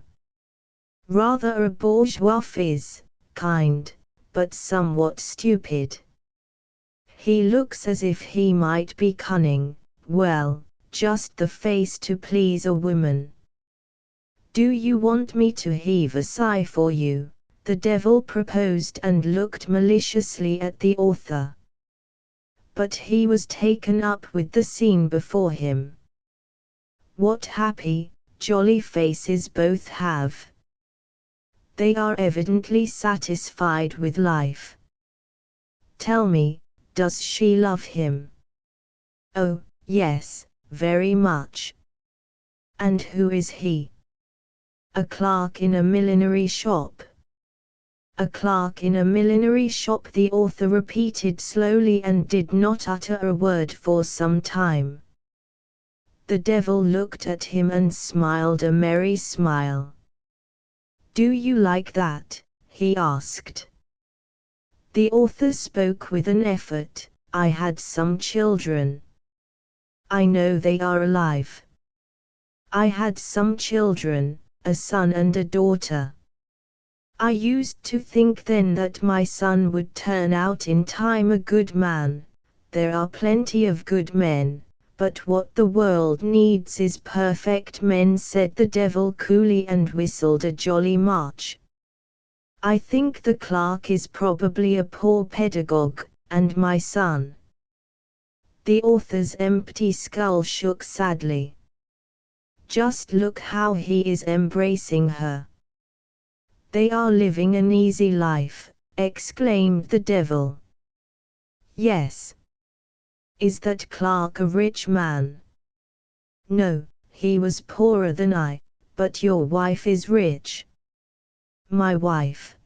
Rather a bourgeois phiz, kind, but somewhat stupid. He looks as if he might be cunning, well, just the face to please a woman." "Do you want me to heave a sigh for you?" the devil proposed and looked maliciously at the author. But he was taken up with the scene before him. What happy, jolly faces both have! They are evidently satisfied with life. "Tell me, does she love him?" "Oh, yes, very much." "And who is he?" "A clerk in a millinery shop." "A clerk in a millinery shop," the author repeated slowly and did not utter a word for some time. The devil looked at him and smiled a merry smile. "Do you like that?" he asked. The author spoke with an effort. "I had some children. I know they are alive. I had some children, a son and a daughter. I used to think then that my son would turn out in time a good man. There are plenty of good men, but what the world needs is perfect men," said the devil coolly and whistled a jolly march. "I think the clerk is probably a poor pedagogue, and my son." The author's empty skull shook sadly. "Just look how he is embracing her. They are living an easy life," exclaimed the devil. "Yes. Is that clerk a rich man?" "No, he was poorer than I, but your wife is rich." "My wife?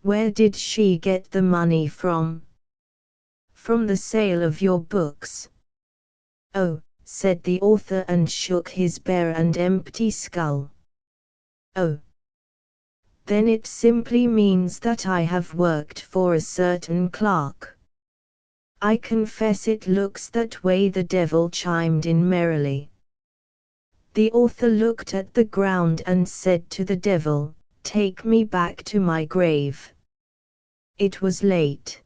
Where did she get the money from?" "From the sale of your books." "Oh," said the author and shook his bare and empty skull. "Oh. Then it simply means that I have worked for a certain clerk." "I confess it looks that way," the devil chimed in merrily. The author looked at the ground and said to the devil, "Take me back to my grave." It was late.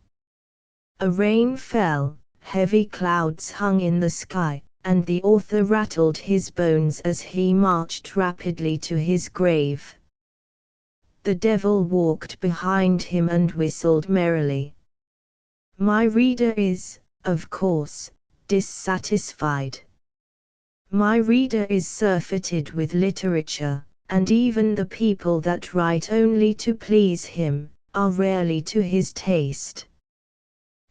A rain fell, heavy clouds hung in the sky, and the author rattled his bones as he marched rapidly to his grave. The devil walked behind him and whistled merrily. My reader is, of course, dissatisfied. My reader is surfeited with literature, and even the people that write only to please him, are rarely to his taste.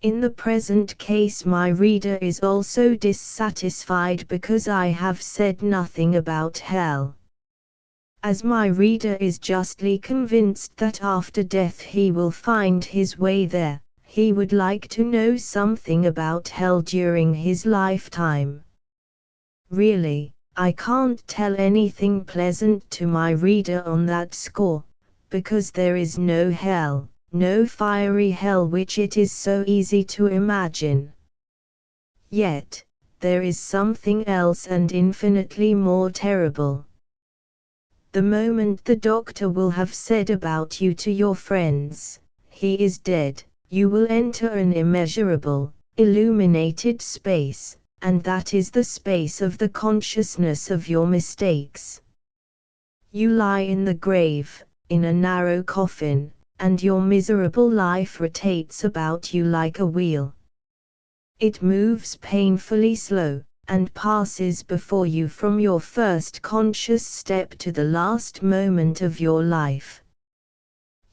In the present case my reader is also dissatisfied because I have said nothing about hell. As my reader is justly convinced that after death he will find his way there, he would like to know something about hell during his lifetime. Really, I can't tell anything pleasant to my reader on that score, because there is no hell, no fiery hell which it is so easy to imagine. Yet, there is something else and infinitely more terrible. The moment the doctor will have said about you to your friends, he is dead, you will enter an immeasurable, illuminated space, and that is the space of the consciousness of your mistakes. You lie in the grave, in a narrow coffin, and your miserable life rotates about you like a wheel. It moves painfully slow, and passes before you from your first conscious step to the last moment of your life.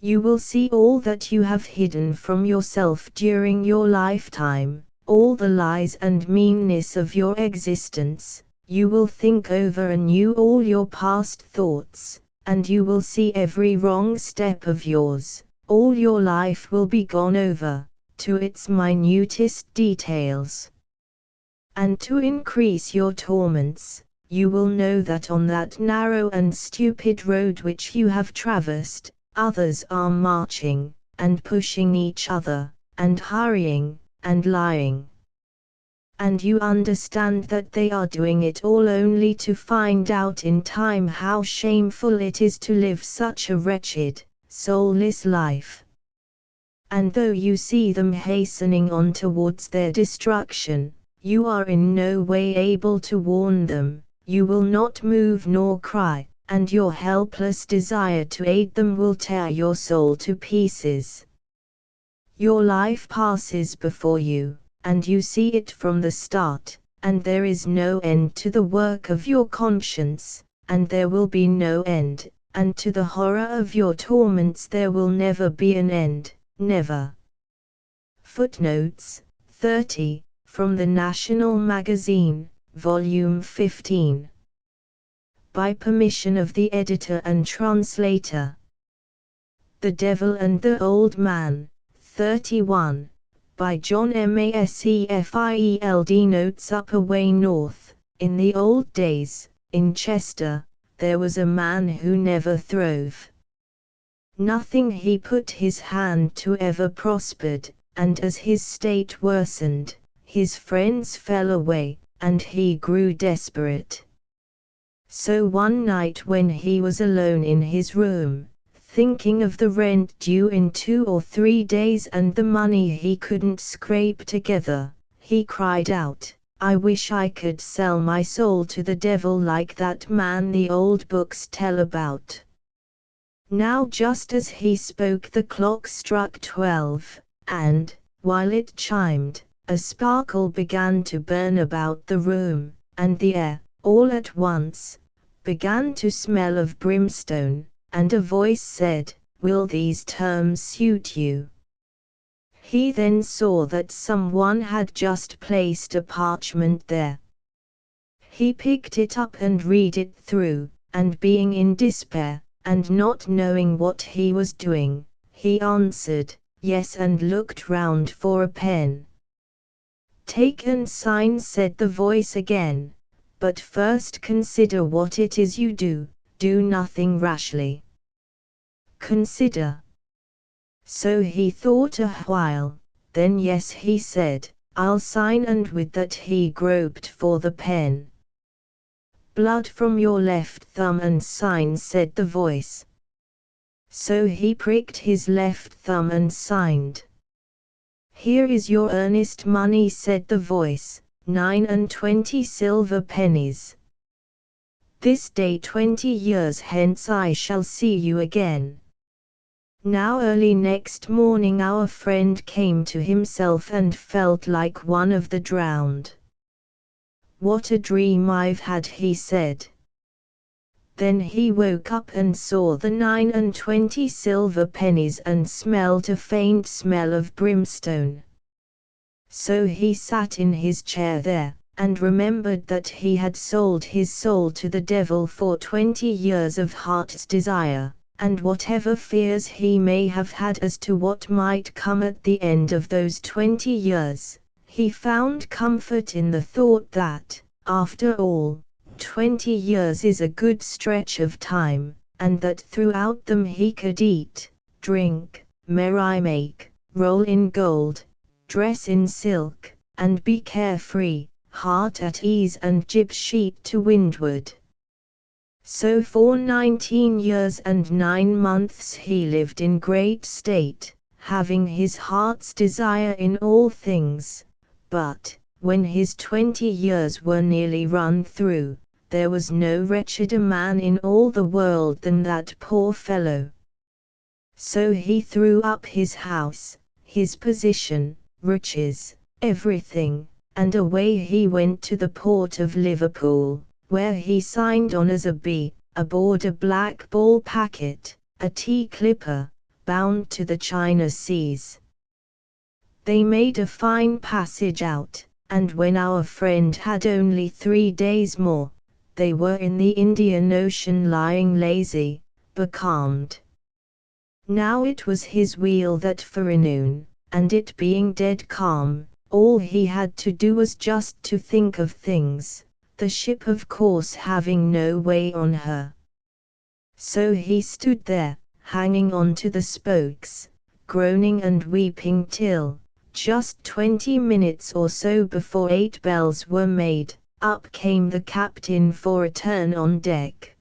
You will see all that you have hidden from yourself during your lifetime, all the lies and meanness of your existence. You will think over anew all your past thoughts, and you will see every wrong step of yours. All your life will be gone over, to its minutest details. And to increase your torments, you will know that on that narrow and stupid road which you have traversed, others are marching, and pushing each other, and hurrying, and lying. And you understand that they are doing it all only to find out in time how shameful it is to live such a wretched, soulless life. And though you see them hastening on towards their destruction, you are in no way able to warn them, you will not move nor cry, and your helpless desire to aid them will tear your soul to pieces. Your life passes before you, and you see it from the start, and there is no end to the work of your conscience, and there will be no end, and to the horror of your torments there will never be an end, never. Footnotes 30, from the National Magazine, Volume 15. By permission of the editor and translator. The Devil and the Old Man, 31. By John Masefield. Notes Upper Way North. In the old days, in Chester, there was a man who never throve. Nothing he put his hand to ever prospered, and as his state worsened, his friends fell away, and he grew desperate. So one night when he was alone in his room, thinking of the rent due in 2 or 3 days and the money he couldn't scrape together, he cried out, "I wish I could sell my soul to the devil like that man the old books tell about." Now just as he spoke the clock struck 12, and, while it chimed, a sparkle began to burn about the room, and the air, all at once, began to smell of brimstone. And a voice said, "Will these terms suit you?" He then saw that someone had just placed a parchment there. He picked it up and read it through, and being in despair, and not knowing what he was doing, he answered, "Yes," and looked round for a pen. "Take and sign," said the voice again, "but first consider what it is you do. Do nothing rashly. Consider." So he thought a while, then "Yes," he said, "I'll sign," and with that he groped for the pen. "Blood from your left thumb and sign," said the voice. So he pricked his left thumb and signed. "Here is your earnest money," said the voice, 29 silver pennies. This day 20 years hence I shall see you again. Now early next morning our friend came to himself and felt like one of the drowned. What a dream I've had, he said. Then he woke up and saw the 29 silver pennies and smelt a faint smell of brimstone. So he sat in his chair there, and remembered that he had sold his soul to the devil for 20 years of heart's desire, and whatever fears he may have had as to what might come at the end of those 20 years, he found comfort in the thought that, after all, 20 years is a good stretch of time, and that throughout them he could eat, drink, merry-make, roll in gold, dress in silk, and be carefree, heart at ease and jib sheet to windward. So for 19 years and 9 months he lived in great state, having his heart's desire in all things, but, when his 20 years were nearly run through, there was no wretcheder man in all the world than that poor fellow. So he threw up his house, his position, riches, everything, and away he went to the port of Liverpool, where he signed on as a bee, aboard a black ball packet, a tea clipper, bound to the China seas. They made a fine passage out, and when our friend had only 3 days more, they were in the Indian Ocean lying lazy, becalmed. Now it was his wheel that forenoon, and it being dead calm, all he had to do was just to think of things, the ship of course having no way on her. So he stood there, hanging on to the spokes, groaning and weeping till, just 20 minutes or so before 8 bells were made, up came the captain for a turn on deck.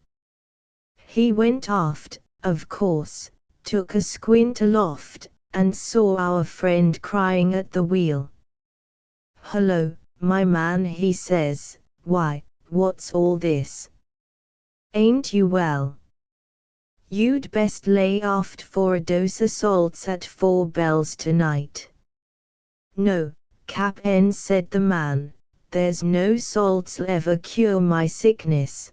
He went aft, of course, took a squint aloft, and saw our friend crying at the wheel. "Hullo, my man," he says, "why, what's all this? Ain't you well? You'd best lay aft for a dose o' salts at 4 bells tonight." "No, Cap'n," said the man, "there's no salts'll ever cure my sickness."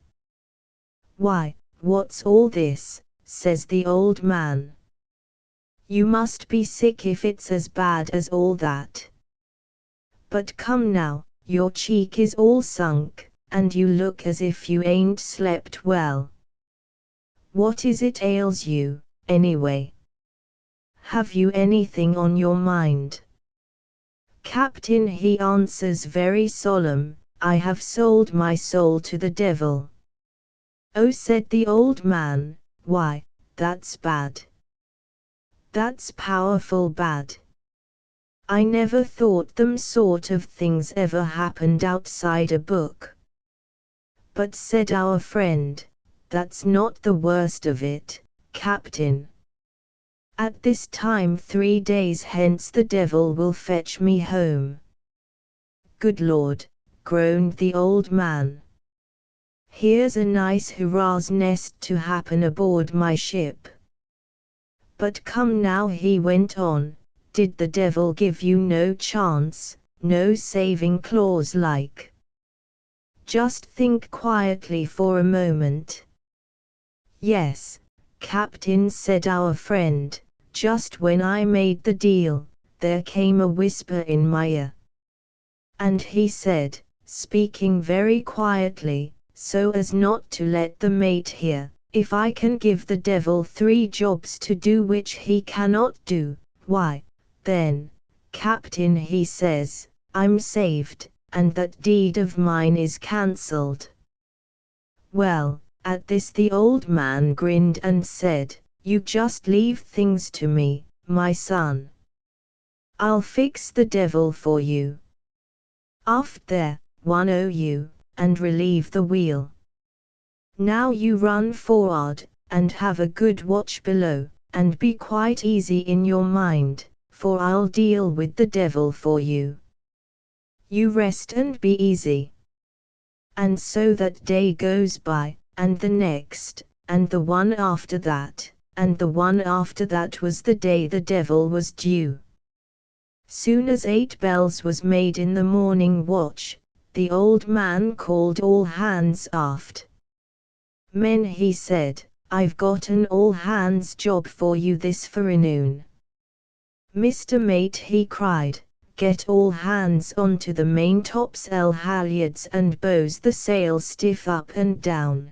"Why, what's all this?" says the old man. "You must be sick if it's as bad as all that. But come now, your cheek is all sunk, and you look as if you ain't slept well. What is it ails you, anyway? Have you anything on your mind?" "Captain," he answers very solemn, "I have sold my soul to the devil." "Oh," said the old man, "why, that's bad. That's powerful bad. I never thought them sort of things ever happened outside a book." "But," said our friend, "that's not the worst of it, Captain. At this time 3 days hence the devil will fetch me home." "Good Lord," groaned the old man. "Here's a nice hurrah's nest to happen aboard my ship. But come now," he went on, "did the devil give you no chance, no saving clause like? Just think quietly for a moment." "Yes, Captain," said our friend, "just when I made the deal, there came a whisper in my ear. And he said, speaking very quietly, so as not to let the mate hear, if I can give the devil 3 jobs to do which he cannot do, why, then, Captain," he says, "I'm saved, and that deed of mine is cancelled." Well, at this the old man grinned and said, "You just leave things to me, my son. I'll fix the devil for you. Aft there, 1 you, and relieve the wheel. Now you run forward, and have a good watch below, and be quite easy in your mind, for I'll deal with the devil for you. You rest and be easy. And so that day goes by, and the next, and the one after that, and the one after that was the day the devil was due. Soon as 8 bells was made in the morning watch, the old man called all hands aft. Men, he said, I've got an all hands job for you this forenoon. Mr. Mate, he cried, get all hands onto the maintopsail halyards and bowse the sail stiff up and down.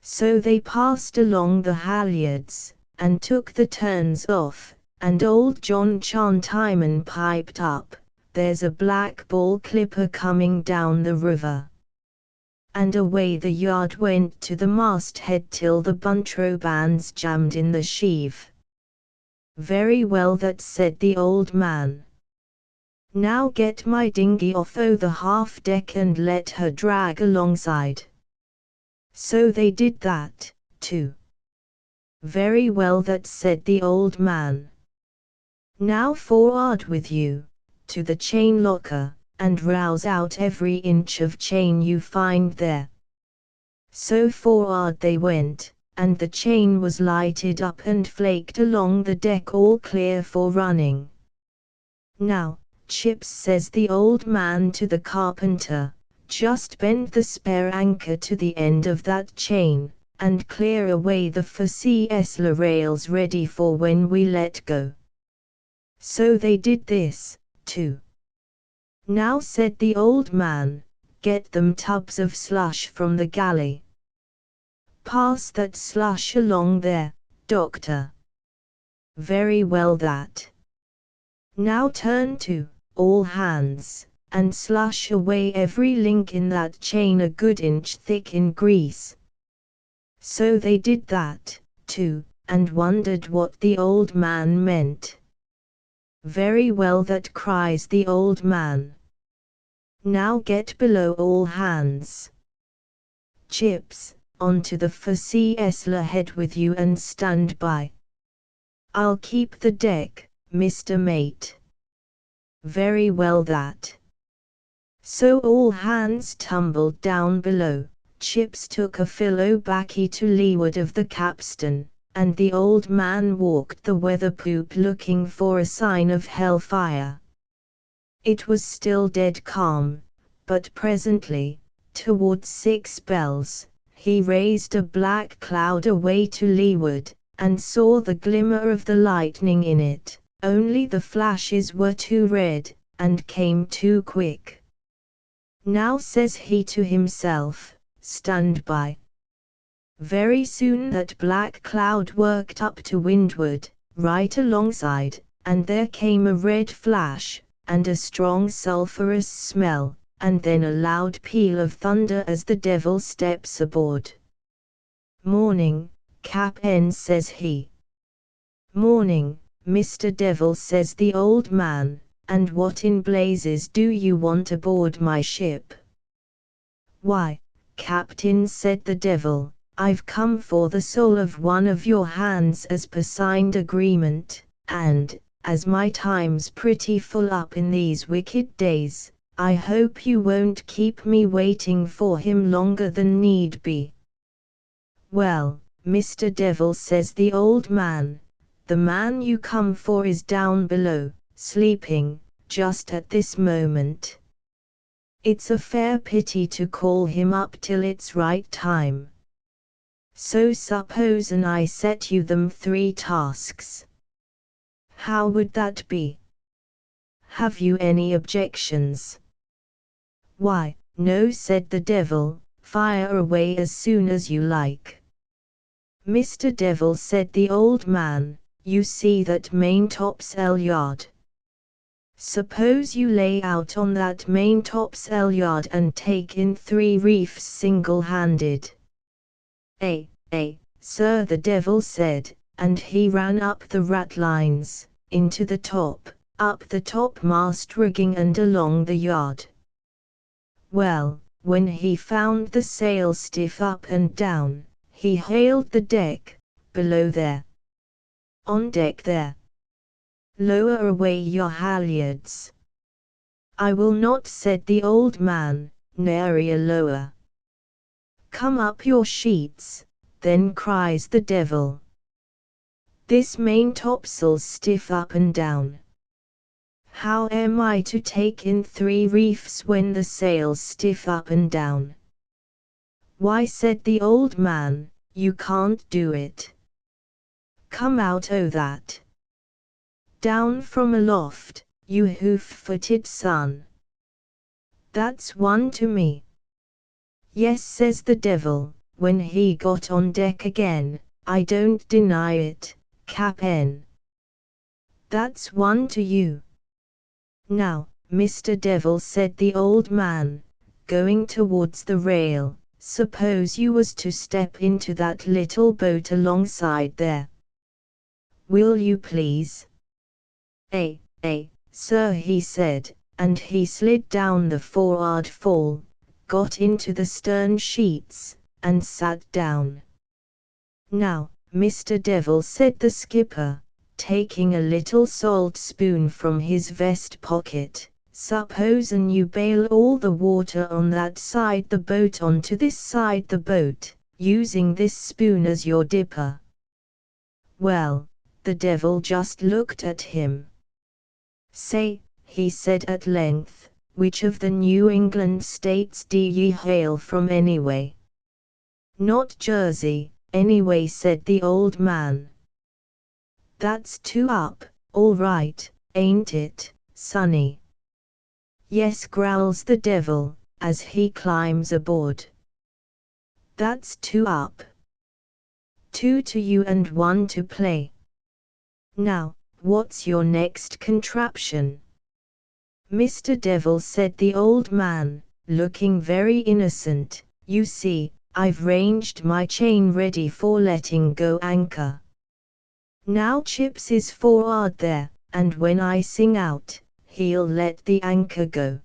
So they passed along the halyards, and took the turns off, and old John Chantimon piped up, there's a black ball clipper coming down the river. And away the yard went to the masthead till the buntro bands jammed in the sheave. Very well, that said the old man. Now get my dinghy off o' the half deck and let her drag alongside. So they did that, too. Very well, that said the old man. Now forward with you, to the chain locker, and rouse out every inch of chain you find there. So forward they went, and the chain was lighted up and flaked along the deck all clear for running. Now, Chips, says the old man to the carpenter, just bend the spare anchor to the end of that chain, and clear away the forecastle rails ready for when we let go. So they did this, too. Now, said the old man, get them tubs of slush from the galley. Pass that slush along there, doctor. Very well, that. Now turn to, all hands, and slush away every link in that chain a good inch thick in grease. So they did that, too, and wondered what the old man meant. Very well, that cries the old man. Now get below, all hands. Chips, onto the forecastle ahead with you and stand by. I'll keep the deck, Mr. Mate. Very well, that. So all hands tumbled down below. Chips took a fillow baccy to leeward of the capstan, and the old man walked the weather poop looking for a sign of hellfire. It was still dead calm, but presently, towards 6 bells, he raised a black cloud away to leeward, and saw the glimmer of the lightning in it, only the flashes were too red, and came too quick. Now, says he to himself, stand by. Very soon that black cloud worked up to windward, right alongside, and there came a red flash, and a strong sulphurous smell, and then a loud peal of thunder as the devil steps aboard. Morning, Cap'n, says he. Morning, Mr. Devil, says the old man, and what in blazes do you want aboard my ship? Why, Captain, said the devil, I've come for the soul of one of your hands as per signed agreement, and, as my time's pretty full up in these wicked days, I hope you won't keep me waiting for him longer than need be. Well, Mr. Devil, says the old man, the man you come for is down below, sleeping, just at this moment. It's a fair pity to call him up till it's right time. So suppose and I set you them 3 tasks. How would that be? Have you any objections? Why, no, said the devil, fire away as soon as you like. Mr. Devil, said the old man, you see that maintopsail yard. Suppose you lay out on that maintopsail yard and take in 3 reefs single-handed. Sir, the devil said, and he ran up the ratlines, into the top, up the topmast rigging and along the yard. Well, when he found the sail stiff up and down, he hailed the deck, below there. On deck there. Lower away your halyards. I will not, said the old man, nary a lower. Come up your sheets, then cries the devil. This main topsail's stiff up and down. How am I to take in 3 reefs when the sail's stiff up and down? Why, said the old man, you can't do it. Come out o' that. Down from aloft, you hoof-footed son. That's one to me. Yes, says the devil, when he got on deck again, I don't deny it, Cap'n. That's one to you. Now, Mr. Devil, said the old man, going towards the rail, suppose you was to step into that little boat alongside there. Will you please? Sir, he said, and he slid down the forward fall, got into the stern sheets, and sat down. Now, Mr. Devil, said the skipper, taking a little salt spoon from his vest pocket, supposen you bail all the water on that side the boat onto this side the boat, using this spoon as your dipper. Well, the devil just looked at him. Say, he said at length, which of the New England states do ye hail from anyway? Not Jersey, anyway, said the old man. That's 2 up, all right, ain't it, sonny? Yes, growls the devil, as he climbs aboard. That's 2 up. 2 to you and 1 to play. Now, what's your next contraption? Mr. Devil, said the old man, looking very innocent, you see, I've ranged my chain ready for letting go anchor. Now Chips is forward there, and when I sing out, he'll let the anchor go.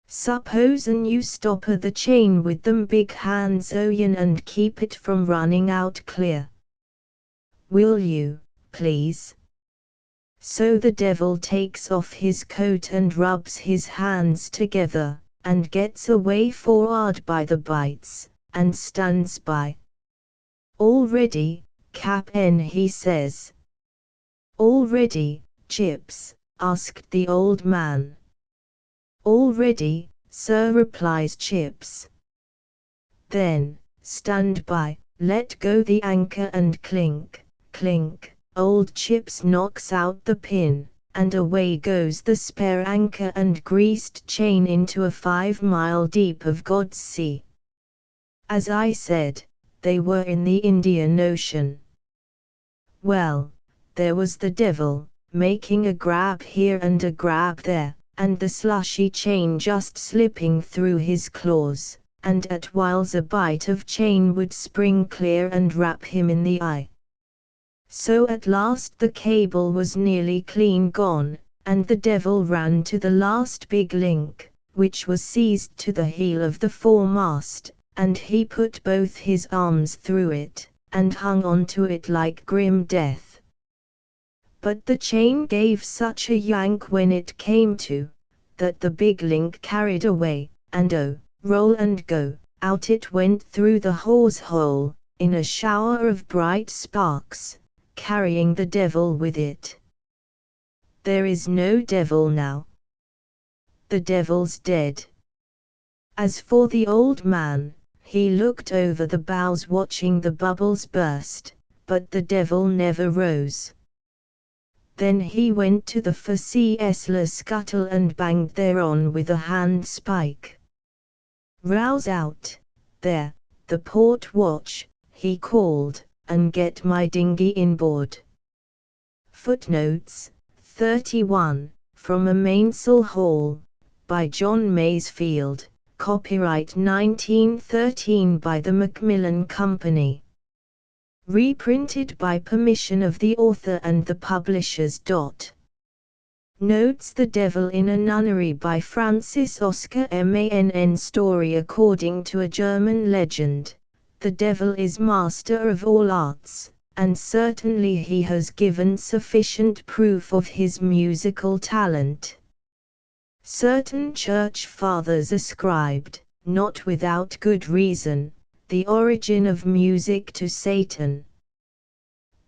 Supposen you stopper the chain with them big hands o' yen and keep it from running out clear. Will you, please? So the devil takes off his coat and rubs his hands together, and gets away forward by the bights, and stands by. All ready, Cap'n, he says. All ready, Chips? Asked the old man. All ready, sir, replies Chips. Then, stand by, let go the anchor and clink, clink, old Chips knocks out the pin, and away goes the spare anchor and greased chain into a 5-mile deep of God's sea. As I said, they were in the Indian Ocean. Well, there was the devil, making a grab here and a grab there, and the slushy chain just slipping through his claws, and at whiles a bite of chain would spring clear and wrap him in the eye. So at last the cable was nearly clean gone, and the devil ran to the last big link, which was seized to the heel of the foremast, and he put both his arms through it, and hung on to it like grim death. But the chain gave such a yank when it came to, that the big link carried away, and oh, roll and go, out it went through the hawse hole, in a shower of bright sparks, carrying the devil with it. There is no devil now. The devil's dead. As for the old man, he looked over the bows watching the bubbles burst, but the devil never rose. Then he went to the forecastle scuttle and banged thereon with a handspike. Rouse out, there, the port watch, he called, and get my dinghy inboard. Footnotes 31, from a mainsail haul, by John Masefield, copyright 1913 by the Macmillan Company. Reprinted by permission of the author and the publishers. Notes: The Devil in a Nunnery by Francis Oscar Mann. Story according to a German legend. The devil is master of all arts, and certainly he has given sufficient proof of his musical talent. Certain church fathers ascribed, not without good reason, the origin of music to Satan.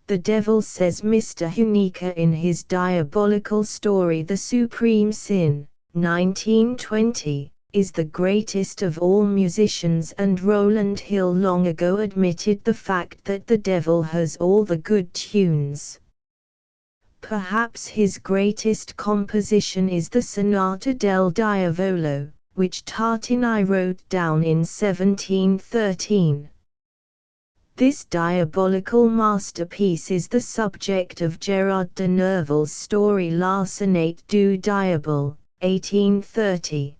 The devil, says Mr. Huneker in his diabolical story The Supreme Sin, 1920, is the greatest of all musicians, and Rowland Hill long ago admitted the fact that the devil has all the good tunes. Perhaps his greatest composition is the Sonata del Diavolo, which Tartini wrote down in 1713. This diabolical masterpiece is the subject of Gerard de Nerval's story La Sonate du Diable, 1830.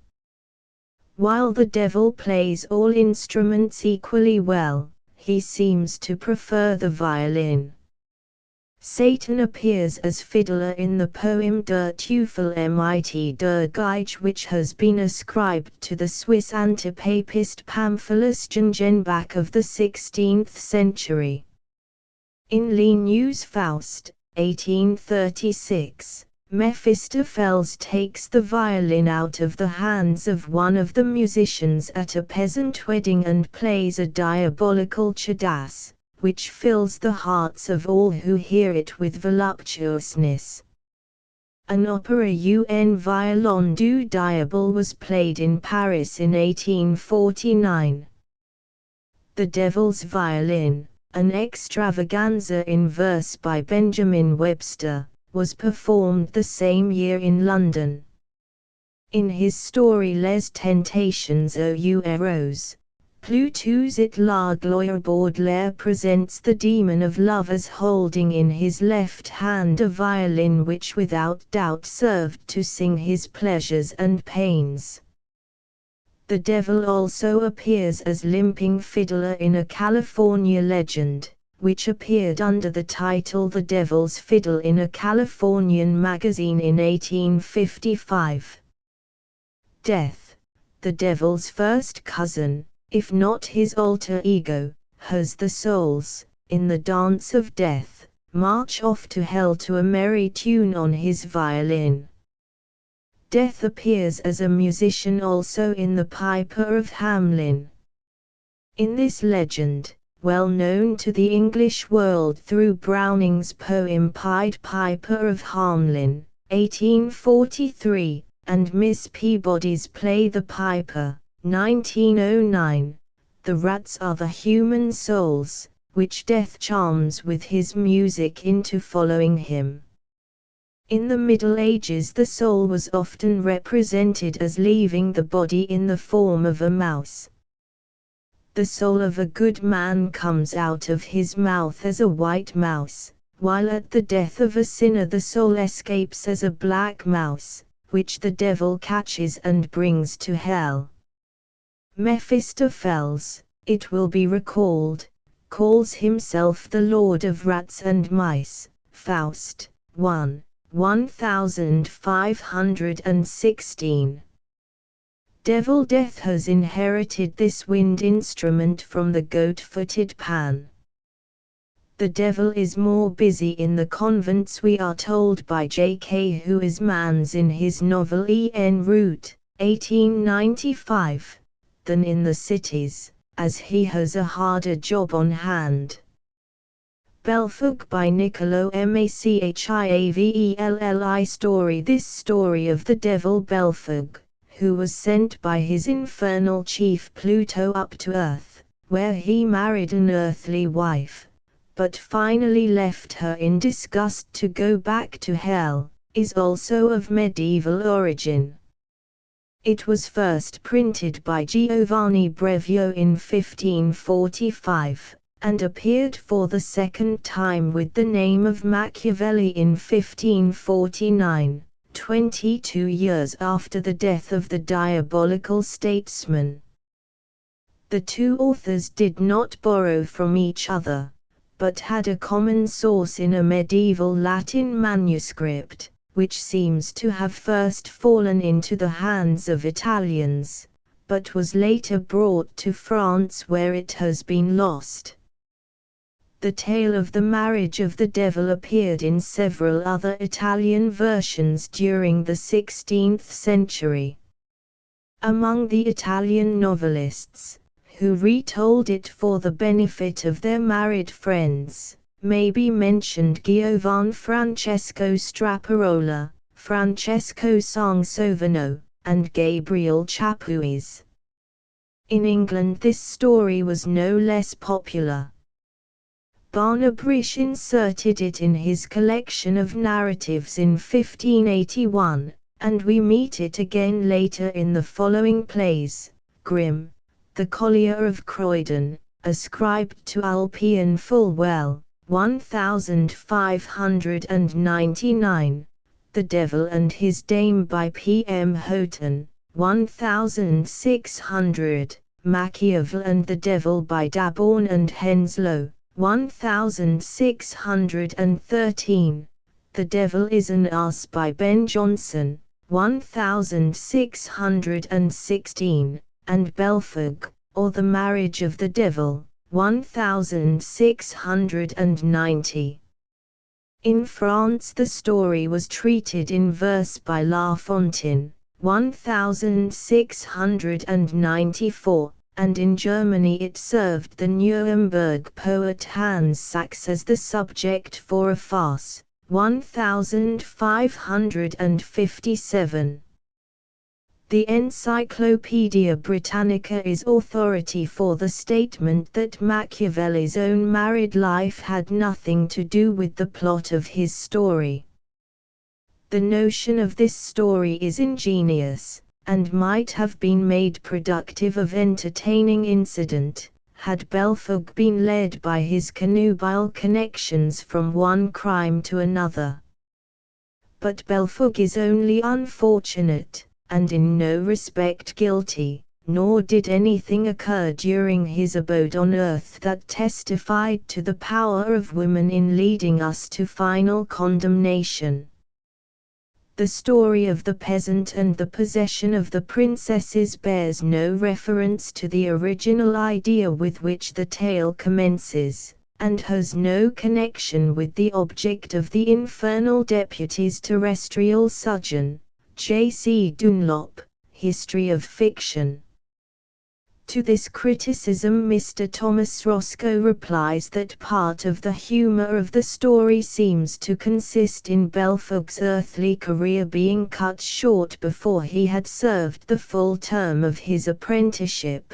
While the devil plays all instruments equally well, he seems to prefer the violin. Satan appears as fiddler in the poem Der Teufel mit der Geige, which has been ascribed to the Swiss antipapist Pamphilus Gengenbach of the 16th century. In Linnaeus' Faust, 1836, Mephistopheles takes the violin out of the hands of one of the musicians at a peasant wedding and plays a diabolical chadasse, which fills the hearts of all who hear it with voluptuousness. An opera Un violon du diable was played in Paris in 1849. The Devil's Violin, an extravaganza in verse by Benjamin Webster, was performed the same year in London. In his story Les Tentations aux Héros, Plutus et la Gloire, Baudelaire presents the demon of love as holding in his left hand a violin which without doubt served to sing his pleasures and pains. The devil also appears as limping fiddler in a California legend, which appeared under the title The Devil's Fiddle in a Californian magazine in 1855. Death, the devil's first cousin, if not his alter ego, has the souls, in the dance of death, march off to hell to a merry tune on his violin. Death appears as a musician also in The Piper of Hamelin. In this legend, well known to the English world through Browning's poem Pied Piper of Hamelin, 1843, and Miss Peabody's play The Piper, 1909, the rats are the human souls, which Death charms with his music into following him. In the Middle Ages the soul was often represented as leaving the body in the form of a mouse. The soul of a good man comes out of his mouth as a white mouse, while at the death of a sinner the soul escapes as a black mouse, which the devil catches and brings to hell. Mephistopheles, it will be recalled, calls himself the Lord of Rats and Mice, Faust, 1, 1516. Devil Death has inherited this wind instrument from the goat-footed Pan. The devil is more busy in the convents, we are told by J.K. Huysmans in his novel En Route, 1895, than in the cities, as he has a harder job on hand. Belphug by Niccolo Machiavelli story. This story of the devil Belphug, who was sent by his infernal chief Pluto up to earth, where he married an earthly wife, but finally left her in disgust to go back to hell, is also of medieval origin. It was first printed by Giovanni Brevio in 1545, and appeared for the second time with the name of Machiavelli in 1549, 22 years after the death of the diabolical statesman. The two authors did not borrow from each other, but had a common source in a medieval Latin manuscript, which seems to have first fallen into the hands of Italians, but was later brought to France where it has been lost. The tale of the marriage of the devil appeared in several other Italian versions during the 16th century. Among the Italian novelists, who retold it for the benefit of their married friends, may be mentioned Giovan Francesco Straparola, Francesco Sansovino, and Gabriel Chapuis. In England this story was no less popular. Barnabrish inserted it in his collection of narratives in 1581, and we meet it again later in the following plays. Grimm, The Collier of Croydon, ascribed to Ulpian Fulwell, 1599, The Devil and His Dame by P. M. Houghton, 1600, Machiavel and the Devil by Daborn and Henslow, 1613, The Devil is an Ass by Ben Jonson, 1616, and Belfog, or The Marriage of the Devil, 1690. In France the story was treated in verse by La Fontaine, 1694, and in Germany it served the Nuremberg poet Hans Sachs as the subject for a farce, 1557. The Encyclopaedia Britannica is authority for the statement that Machiavelli's own married life had nothing to do with the plot of his story. The notion of this story is ingenious, and might have been made productive of entertaining incident, had Belfog been led by his cannibal connections from one crime to another. But Belfog is only unfortunate, and in no respect guilty, nor did anything occur during his abode on earth that testified to the power of women in leading us to final condemnation. The story of the peasant and the possession of the princesses bears no reference to the original idea with which the tale commences, and has no connection with the object of the infernal deputy's terrestrial sojourn. J. C. Dunlop, History of Fiction. To this criticism Mr. Thomas Roscoe replies that part of the humor of the story seems to consist in Belfog's earthly career being cut short before he had served the full term of his apprenticeship.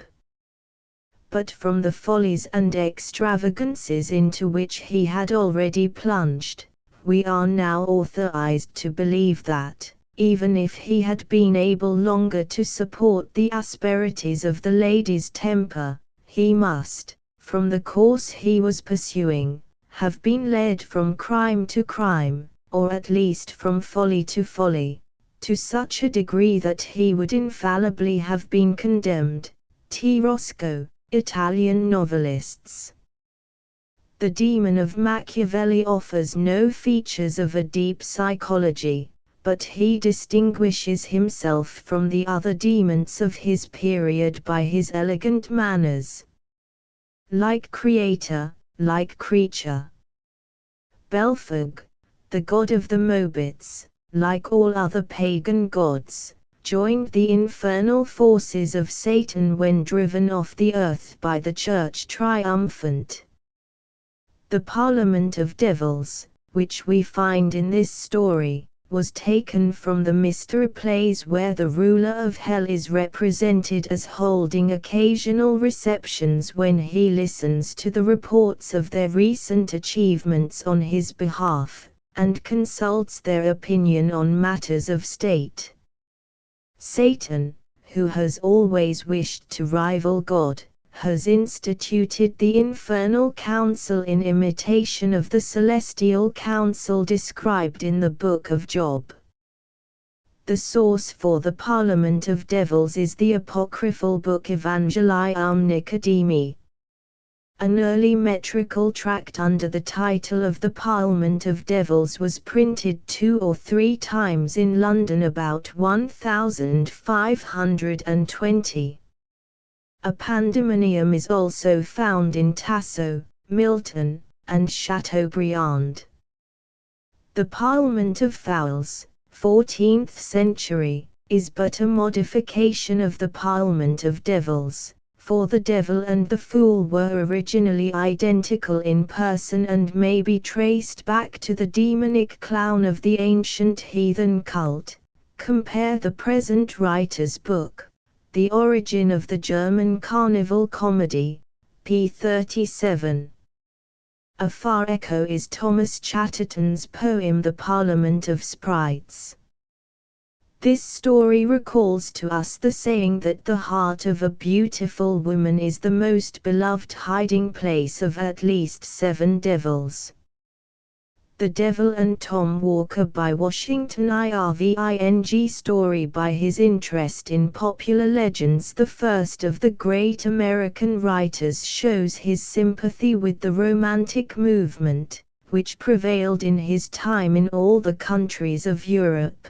But from the follies and extravagances into which he had already plunged, we are now authorized to believe that, even if he had been able longer to support the asperities of the lady's temper, he must, from the course he was pursuing, have been led from crime to crime, or at least from folly, to such a degree that he would infallibly have been condemned. T. Roscoe, Italian Novelists. The demon of Machiavelli offers no features of a deep psychology, but he distinguishes himself from the other demons of his period by his elegant manners. Like creator, like creature. Belfog, the god of the Moabits, like all other pagan gods, joined the infernal forces of Satan when driven off the earth by the Church triumphant. The Parliament of Devils, which we find in this story, was taken from the mystery plays where the ruler of hell is represented as holding occasional receptions when he listens to the reports of their recent achievements on his behalf, and consults their opinion on matters of state. Satan, who has always wished to rival God, has instituted the infernal council in imitation of the celestial council described in the Book of Job. The source for the Parliament of Devils is the apocryphal book Evangelium Nicodemi. An early metrical tract under the title of the Parliament of Devils was printed 2 or 3 times in London about 1520. A pandemonium is also found in Tasso, Milton, and Chateaubriand. The Parlement of Fowls, 14th century, is but a modification of the Parlement of Devils, for the devil and the fool were originally identical in person and may be traced back to the demonic clown of the ancient heathen cult. Compare the present writer's book, The Origin of the German Carnival Comedy, p. 37. A far echo is Thomas Chatterton's poem The Parliament of Sprites. This story recalls to us the saying that the heart of a beautiful woman is the most beloved hiding place of at least 7 devils. The Devil and Tom Walker by Washington Irving story by his interest in popular legends. The first of the great American writers shows his sympathy with the Romantic movement, which prevailed in his time in all the countries of Europe.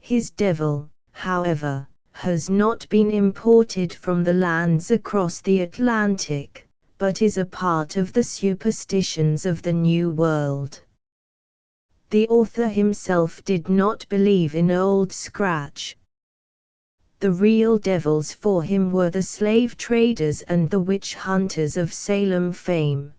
His devil, however, has not been imported from the lands across the Atlantic, but is a part of the superstitions of the New World. The author himself did not believe in Old Scratch. The real devils for him were the slave traders and the witch hunters of Salem fame.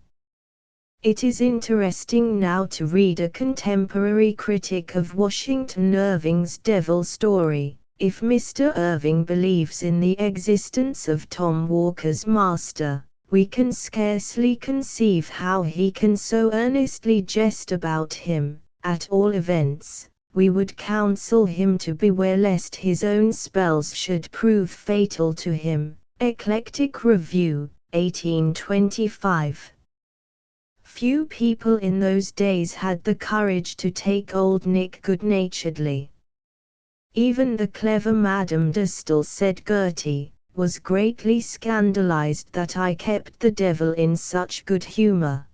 It is interesting now to read a contemporary critic of Washington Irving's devil story. If Mr. Irving believes in the existence of Tom Walker's master, we can scarcely conceive how he can so earnestly jest about him. At all events, we would counsel him to beware lest his own spells should prove fatal to him. Eclectic Review, 1825. Few people in those days had the courage to take Old Nick good-naturedly. Even the clever Madame de Staël, said Gertie, was greatly scandalized that I kept the devil in such good humor.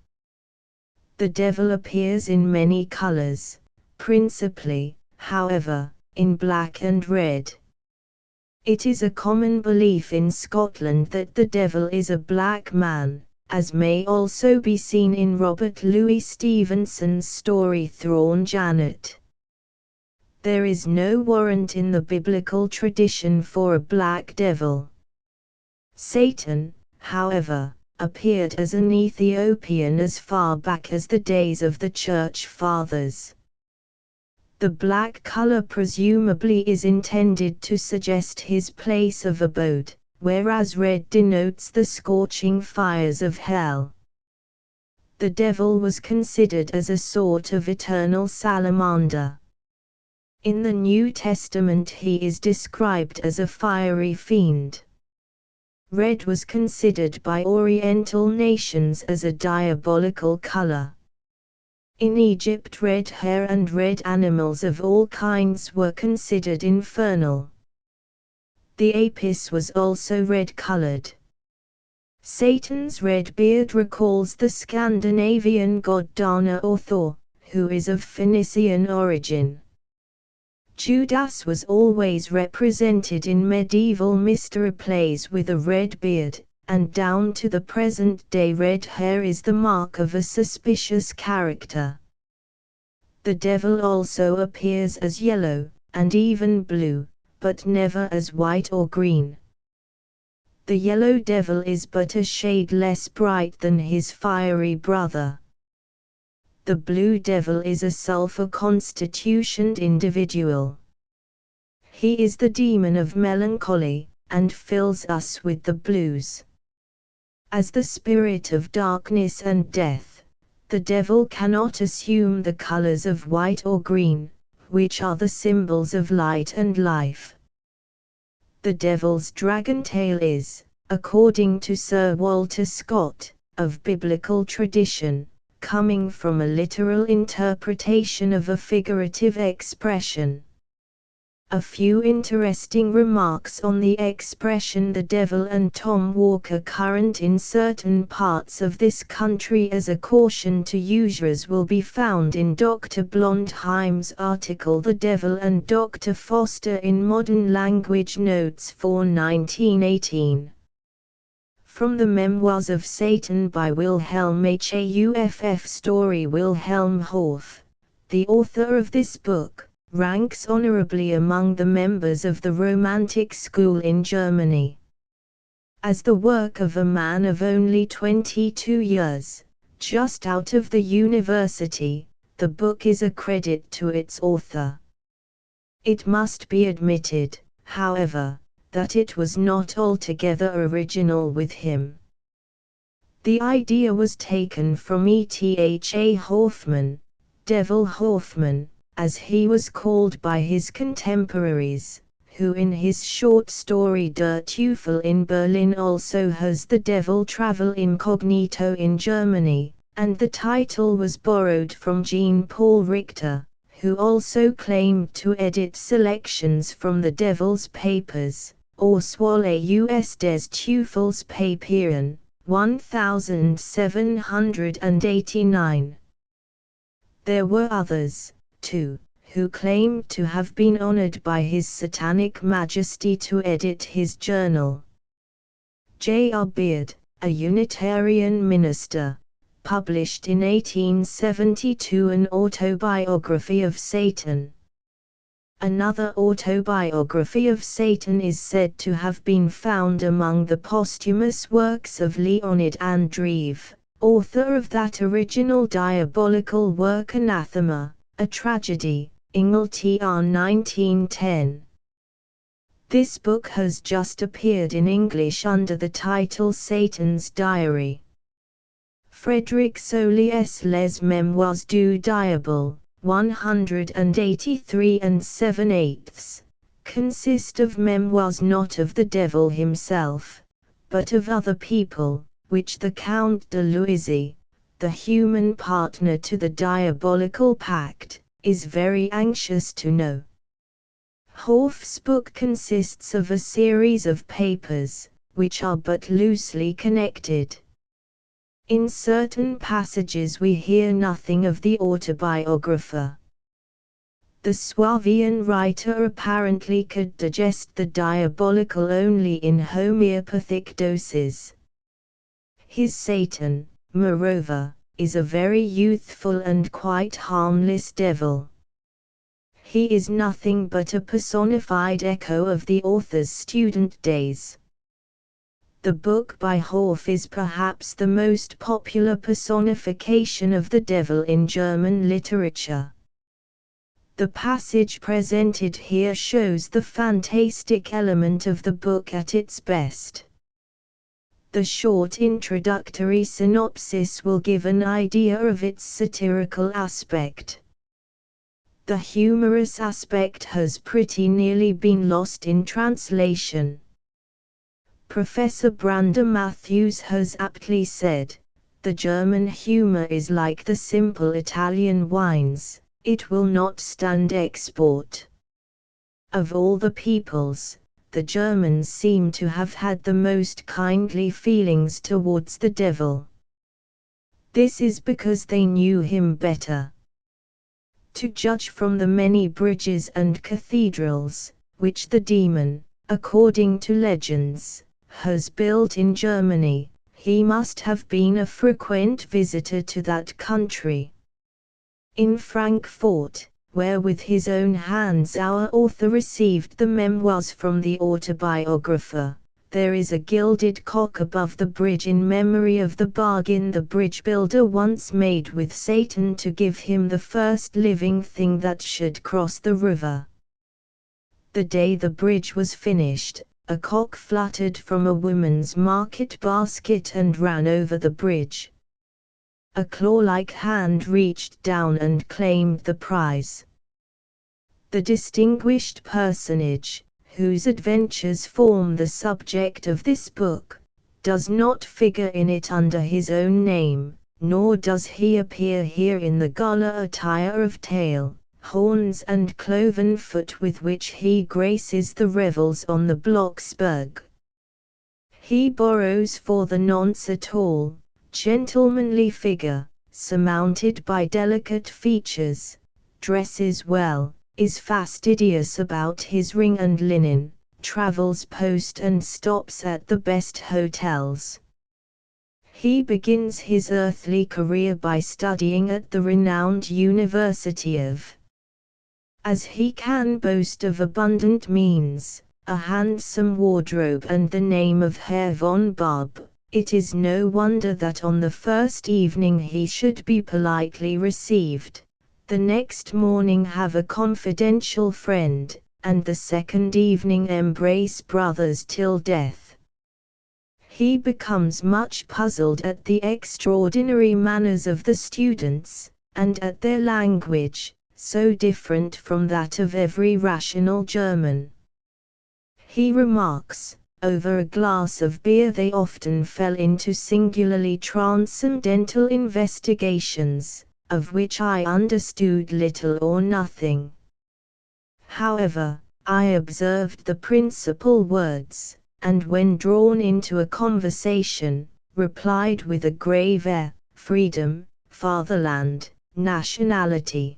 The devil appears in many colors, principally, however, in black and red. It is a common belief in Scotland that the devil is a black man, as may also be seen in Robert Louis Stevenson's story Thrawn Janet. There is no warrant in the biblical tradition for a black devil. Satan, however, appeared as an Ethiopian as far back as the days of the Church Fathers. The black color presumably is intended to suggest his place of abode, whereas red denotes the scorching fires of hell. The devil was considered as a sort of eternal salamander. In the New Testament he is described as a fiery fiend. Red was considered by Oriental nations as a diabolical color. In Egypt, red hair and red animals of all kinds were considered infernal. The Apis was also red-colored. Satan's red beard recalls the Scandinavian god Dana or Thor, who is of Phoenician origin. Judas was always represented in medieval mystery plays with a red beard, and down to the present day red hair is the mark of a suspicious character. The devil also appears as yellow, and even blue, but never as white or green. The yellow devil is but a shade less bright than his fiery brother. The blue devil is a sulfur-constitutioned individual. He is the demon of melancholy, and fills us with the blues. As the spirit of darkness and death, the devil cannot assume the colors of white or green, which are the symbols of light and life. The devil's dragon tail is, according to Sir Walter Scott, of biblical tradition, coming from a literal interpretation of a figurative expression. A few interesting remarks on the expression "the devil" and Tom Walker current in certain parts of this country as a caution to usurers will be found in Dr. Blondheim's article "The Devil" and Dr. Foster in Modern Language Notes for 1918. from the Memoirs of Satan by Wilhelm Hauff. Story. Wilhelm Hauff, the author of this book, ranks honorably among the members of the Romantic school in Germany. As the work of a man of only 22 years, just out of the university, the book is a credit to its author. It must be admitted, however, that it was not altogether original with him. The idea was taken from E.T.H.A. Hoffmann, Devil Hoffmann, as he was called by his contemporaries, who in his short story Der Teufel in Berlin also has the devil travel incognito in Germany, and the title was borrowed from Jean-Paul Richter, who also claimed to edit selections from the Devil's Papers, or Swale us des Teufels Papieren, 1789. There were others, too, who claimed to have been honored by His Satanic Majesty to edit his journal. J.R. Beard, a Unitarian minister, published in 1872 an autobiography of Satan. Another autobiography of Satan is said to have been found among the posthumous works of Leonid Andreev, author of that original diabolical work Anathema, a Tragedy, Ingleterre 1910. This book has just appeared in English under the title Satan's Diary. Frederick Solius Les Memoires du Diable, 183 7/8, consist of memoirs not of the devil himself, but of other people, which the Count de Loisy, the human partner to the diabolical pact, is very anxious to know. Hauff's book consists of a series of papers, which are but loosely connected. In certain passages we hear nothing of the autobiographer. The Swabian writer apparently could digest the diabolical only in homeopathic doses. His Satan, moreover, is a very youthful and quite harmless devil. He is nothing but a personified echo of the author's student days. The book by Hauff is perhaps the most popular personification of the devil in German literature. The passage presented here shows the fantastic element of the book at its best. The short introductory synopsis will give an idea of its satirical aspect. The humorous aspect has pretty nearly been lost in translation. Professor Brander Matthews has aptly said, "The German humor is like the simple Italian wines, it will not stand export." Of all the peoples, the Germans seem to have had the most kindly feelings towards the devil. This is because they knew him better. To judge from the many bridges and cathedrals, which the demon, according to legends, has built in Germany, he must have been a frequent visitor to that country. In Frankfurt, where with his own hands our author received the memoirs from the autobiographer, there is a gilded cock above the bridge in memory of the bargain the bridge builder once made with Satan to give him the first living thing that should cross the river. The day the bridge was finished, a cock fluttered from a woman's market basket and ran over the bridge. A claw-like hand reached down and claimed the prize. The distinguished personage, whose adventures form the subject of this book, does not figure in it under his own name, nor does he appear here in the gala attire of tail, horns and cloven foot with which he graces the revels on the Blocksberg. He borrows for the nonce a tall, gentlemanly figure, surmounted by delicate features, dresses well, is fastidious about his ring and linen, travels post and stops at the best hotels, He begins his earthly career by studying at the renowned University of. As he can boast of abundant means, a handsome wardrobe and the name of Herr von Bob, it is no wonder that on the first evening he should be politely received, the next morning have a confidential friend, and the second evening embrace brothers till death. He becomes much puzzled at the extraordinary manners of the students, and at their language, so different from that of every rational German. He remarks, over a glass of beer they often fell into singularly transcendental investigations, of which I understood little or nothing. However, I observed the principal words, and when drawn into a conversation, replied with a grave air, freedom, fatherland, nationality.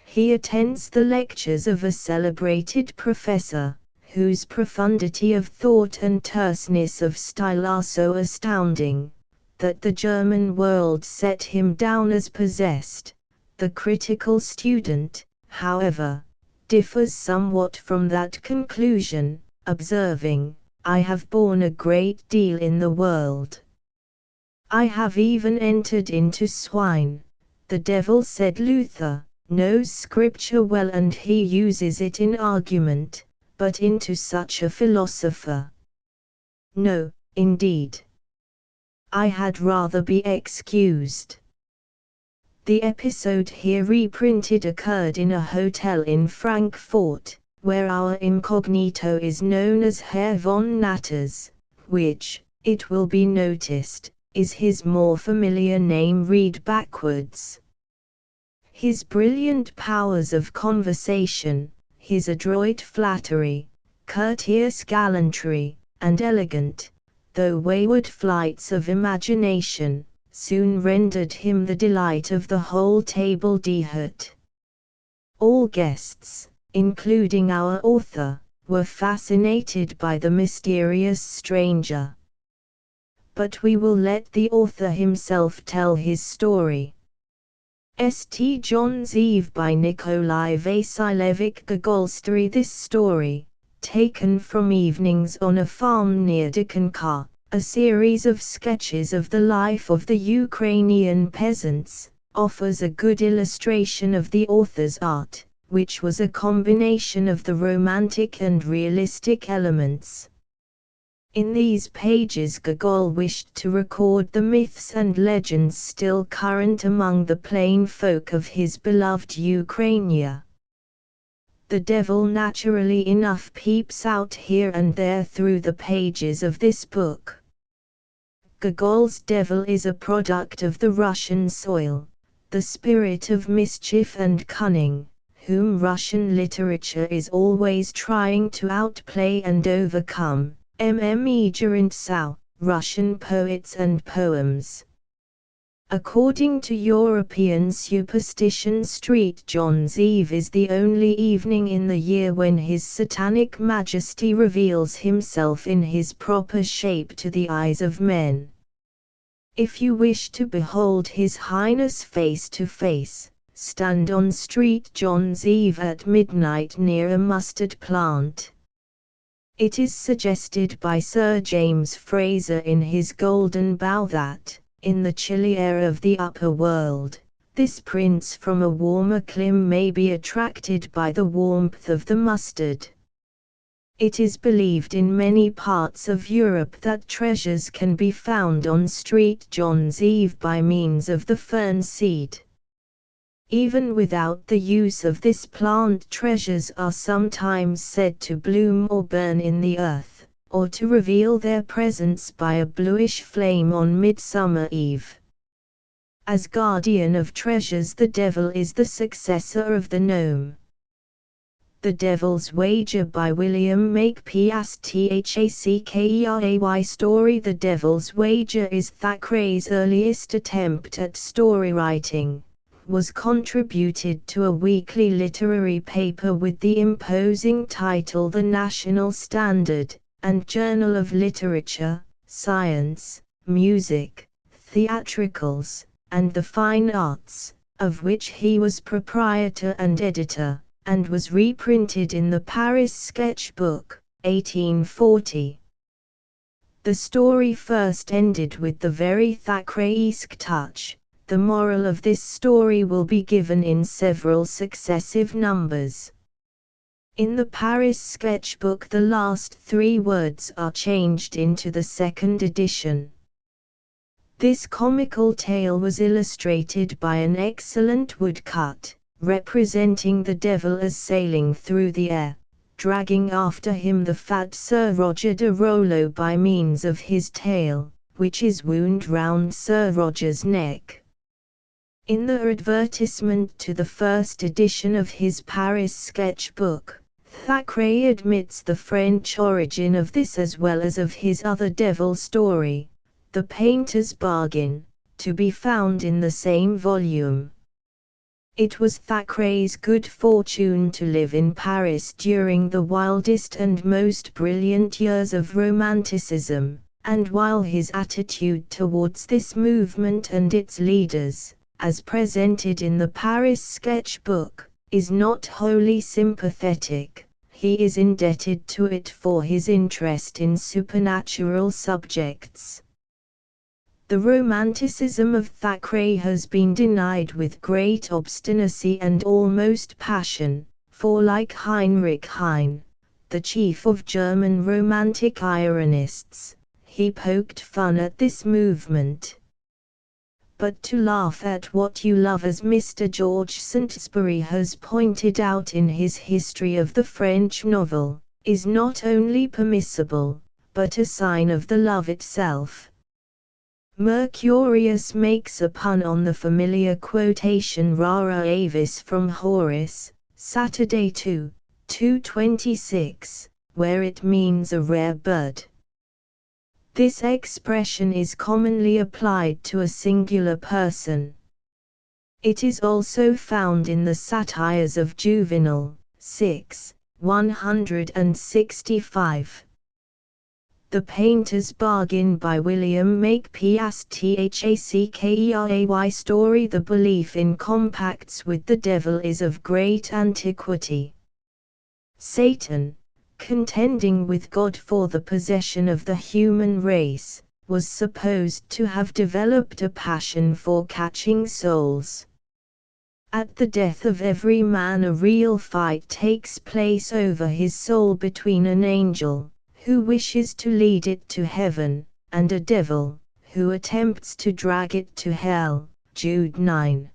He attends the lectures of a celebrated professor, whose profundity of thought and terseness of style are so astounding, that the German world set him down as possessed. The critical student, however, differs somewhat from that conclusion, observing, "I have borne a great deal in the world. I have even entered into swine." The devil, said Luther, knows Scripture well and he uses it in argument, but into such a philosopher. No, indeed. I had rather be excused. The episode here reprinted occurred in a hotel in Frankfurt, where our incognito is known as Herr von Natters, which, it will be noticed, is his more familiar name read backwards. His brilliant powers of conversation, his adroit flattery, courteous gallantry, and elegant, though wayward flights of imagination, soon rendered him the delight of the whole table d'hôte. All guests, including our author, were fascinated by the mysterious stranger. But we will let the author himself tell his story. St. John's Eve by Nikolai Vasilevich Gogolsky. This story, taken from Evenings on a Farm near Dikanka, a series of sketches of the life of the Ukrainian peasants, offers a good illustration of the author's art, which was a combination of the romantic and realistic elements. In these pages Gogol wished to record the myths and legends still current among the plain folk of his beloved Ukraine. The devil naturally enough peeps out here and there through the pages of this book. Gogol's devil is a product of the Russian soil, the spirit of mischief and cunning, whom Russian literature is always trying to outplay and overcome. Eger Russian Poets and Poems. According to European superstition, St. John's Eve is the only evening in the year when His Satanic Majesty reveals himself in his proper shape to the eyes of men. If you wish to behold His Highness face to face, stand on St. John's Eve at midnight near a mustard plant. It is suggested by Sir James Fraser in his Golden Bough that, in the chilly air of the upper world, this prince from a warmer clime may be attracted by the warmth of the mustard. It is believed in many parts of Europe that treasures can be found on St. John's Eve by means of the fern seed. Even without the use of this plant, treasures are sometimes said to bloom or burn in the earth, or to reveal their presence by a bluish flame on Midsummer Eve. As guardian of treasures, the devil is the successor of the gnome. The Devil's Wager by William Makepeace. Thackeray story. The Devil's Wager is Thackeray's earliest attempt at story writing. Was contributed to a weekly literary paper with the imposing title The National Standard, and Journal of Literature, Science, music, theatricals, and the fine arts, of which he was proprietor and editor, and was reprinted in the Paris Sketch Book, 1840. The story first ended with the very Thackerayesque touch. The moral of this story will be given in several successive numbers. In the Paris Sketchbook the last 3 words are changed into the second edition. This comical tale was illustrated by an excellent woodcut, representing the devil as sailing through the air, dragging after him the fat Sir Roger de Rollo by means of his tail, which is wound round Sir Roger's neck. In the advertisement to the first edition of his Paris Sketchbook, Thackeray admits the French origin of this as well as of his other devil story, The Painter's Bargain, to be found in the same volume. It was Thackeray's good fortune to live in Paris during the wildest and most brilliant years of Romanticism, and while his attitude towards this movement and its leaders, as presented in the Paris Sketchbook, is not wholly sympathetic, he is indebted to it for his interest in supernatural subjects. The romanticism of Thackeray has been denied with great obstinacy and almost passion, for like Heinrich Heine, the chief of German romantic ironists, he poked fun at this movement. But to laugh at what you love, as Mr. George Saintsbury has pointed out in his History of the French Novel, is not only permissible, but a sign of the love itself. Mercurius makes a pun on the familiar quotation rara avis from Horace, Saturday 2:26, where it means a rare bird. This expression is commonly applied to a singular person. It is also found in the Satires of Juvenal, 165. The Painter's Bargain by William Makepeace Thackeray story. The belief in compacts with the devil is of great antiquity. Satan, contending with God for the possession of the human race, was supposed to have developed a passion for catching souls. At the death of every man a real fight takes place over his soul between an angel, who wishes to lead it to heaven, and a devil, who attempts to drag it to hell. Jude 9.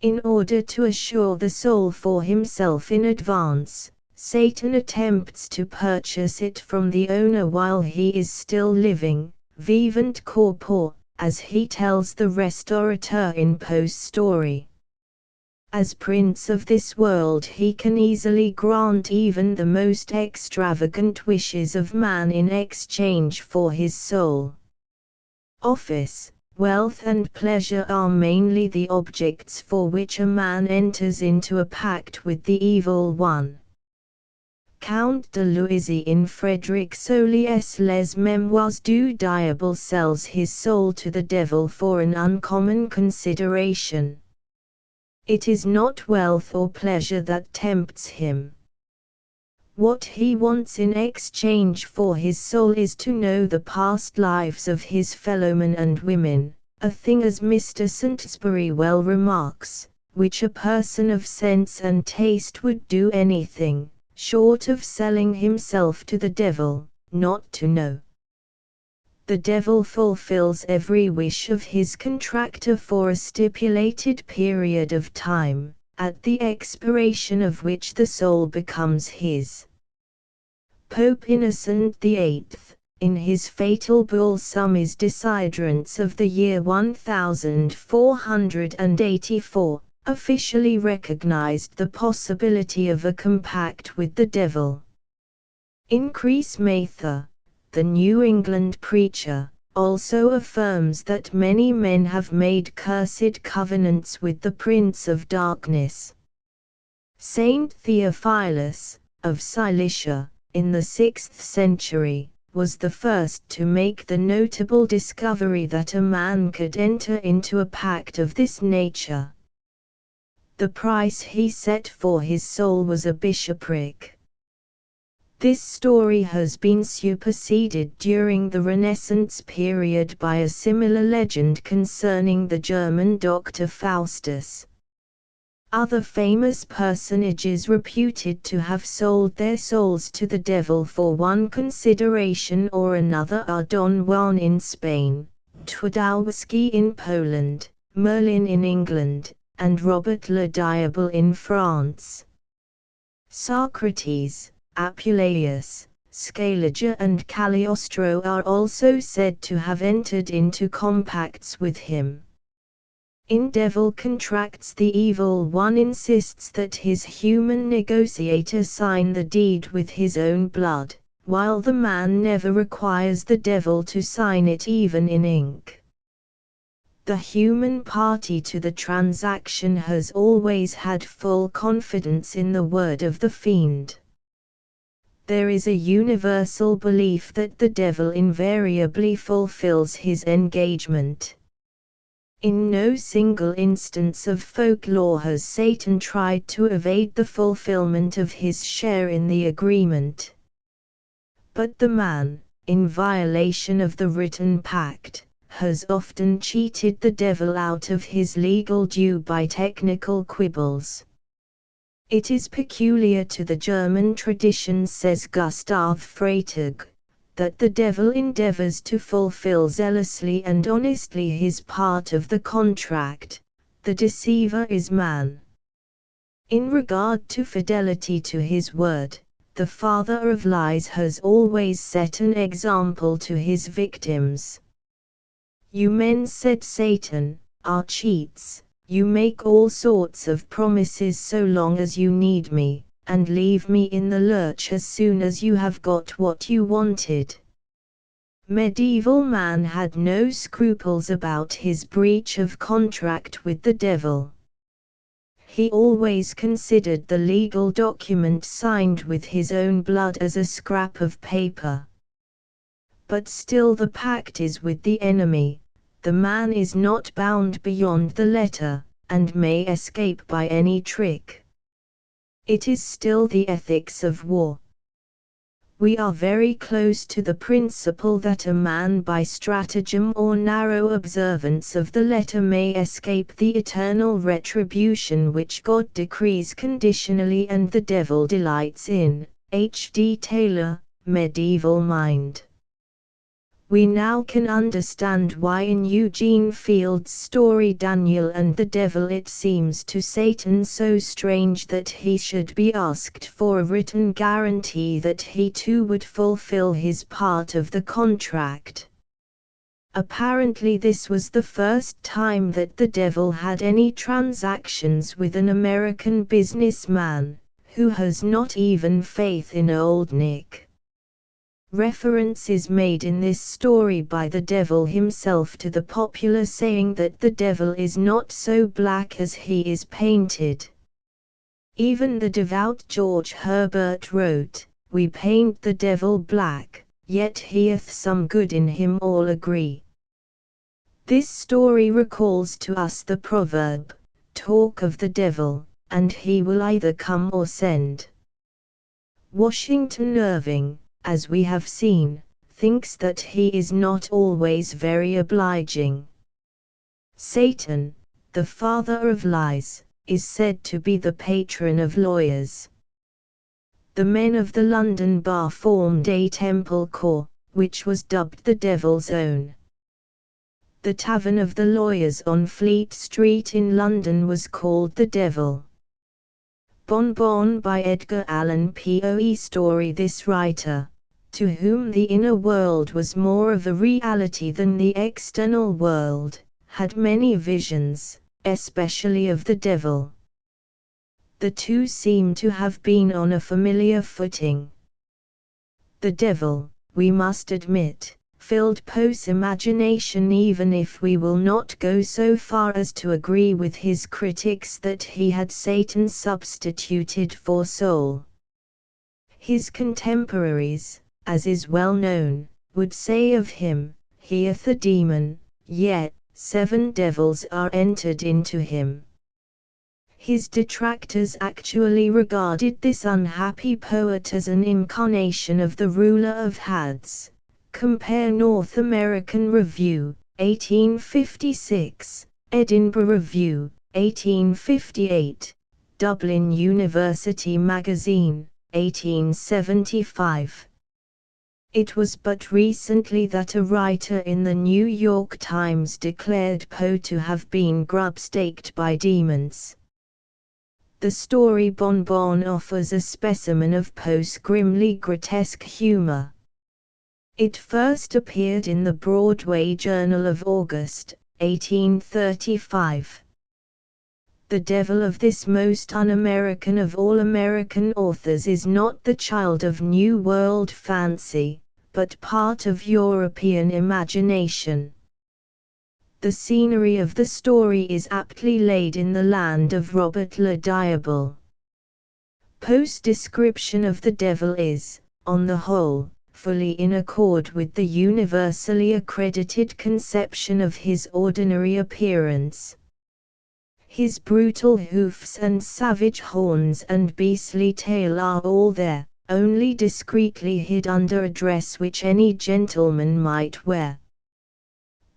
In order to assure the soul for himself in advance, Satan attempts to purchase it from the owner while he is still living, vivant corpore, as he tells the restaurateur in Poe's story. As prince of this world he can easily grant even the most extravagant wishes of man in exchange for his soul. Office, wealth and pleasure are mainly the objects for which a man enters into a pact with the evil one. Count de Loisy in Frédéric Solié's Les Mémoires du Diable sells his soul to the devil for an uncommon consideration. It is not wealth or pleasure that tempts him. What he wants in exchange for his soul is to know the past lives of his fellowmen and women, a thing, as Mr. Saintsbury well remarks, which a person of sense and taste would do anything, short of selling himself to the devil, not to know. The devil fulfills every wish of his contractor for a stipulated period of time, at the expiration of which the soul becomes his. Pope Innocent VIII, in his fatal bull Summis Desiderates of the year 1484, officially recognized the possibility of a compact with the devil. Increase Mather, the New England preacher, also affirms that many men have made cursed covenants with the Prince of Darkness. Saint Theophilus, of Cilicia, in the 6th century, was the first to make the notable discovery that a man could enter into a pact of this nature. The price he set for his soul was a bishopric. This story has been superseded during the Renaissance period by a similar legend concerning the German doctor Faustus. Other famous personages reputed to have sold their souls to the devil for one consideration or another are Don Juan in Spain, Twardowski in Poland, Merlin in England, and Robert le Diable in France. Socrates, Apuleius, Scaliger and Cagliostro are also said to have entered into compacts with him. In Devil Contracts, the Evil One insists that his human negotiator sign the deed with his own blood, while the man never requires the devil to sign it even in ink. The human party to the transaction has always had full confidence in the word of the fiend. There is a universal belief that the devil invariably fulfills his engagement. In no single instance of folklore has Satan tried to evade the fulfillment of his share in the agreement. But the man, in violation of the written pact, has often cheated the devil out of his legal due by technical quibbles. It is peculiar to the German tradition, says Gustav Freytag, that the devil endeavors to fulfill zealously and honestly his part of the contract. The deceiver is man. In regard to fidelity to his word, the father of lies has always set an example to his victims. You men, said Satan, are cheats. You make all sorts of promises so long as you need me, and leave me in the lurch as soon as you have got what you wanted. Medieval man had no scruples about his breach of contract with the devil. He always considered the legal document signed with his own blood as a scrap of paper. But still the pact is with the enemy. The man is not bound beyond the letter, and may escape by any trick. It is still the ethics of war. We are very close to the principle that a man by stratagem or narrow observance of the letter may escape the eternal retribution which God decrees conditionally and the devil delights in. H. D. Taylor, Medieval Mind. We now can understand why in Eugene Field's story Daniel and the Devil it seems to Satan so strange that he should be asked for a written guarantee that he too would fulfill his part of the contract. Apparently this was the first time that the devil had any transactions with an American businessman, who has not even faith in Old Nick. Reference is made in this story by the devil himself to the popular saying that the devil is not so black as he is painted. Even the devout George Herbert wrote, "We paint the devil black, yet he hath some good in him, all agree." This story recalls to us the proverb, "Talk of the devil, and he will either come or send." Washington Irving, as we have seen, thinks that he is not always very obliging. Satan, the father of lies, is said to be the patron of lawyers. The men of the London bar formed a temple corps, which was dubbed the Devil's Own. The Tavern of the Lawyers on Fleet Street in London was called the Devil. Bon Bon by Edgar Allan Poe. Story. This writer, to whom the inner world was more of a reality than the external world, had many visions, especially of the devil. The two seem to have been on a familiar footing. The devil, we must admit, filled Poe's imagination, even if we will not go so far as to agree with his critics that he had Satan substituted for soul. His contemporaries, as is well known, would say of him, "He hath a demon, yet 7 devils are entered into him." His detractors actually regarded this unhappy poet as an incarnation of the ruler of Hades. Compare North American Review, 1856, Edinburgh Review, 1858, Dublin University Magazine, 1875. It was but recently that a writer in the New York Times declared Poe to have been grub-staked by demons. The story Bon Bon offers a specimen of Poe's grimly grotesque humor. It first appeared in the Broadway Journal of August, 1835. The devil of this most un-American of all American authors is not the child of New World fancy, but part of European imagination. The scenery of the story is aptly laid in the land of Robert le Diable. Poe's description of the devil is, on the whole, fully in accord with the universally accredited conception of his ordinary appearance. His brutal hoofs and savage horns and beastly tail are all there, only discreetly hid under a dress which any gentleman might wear.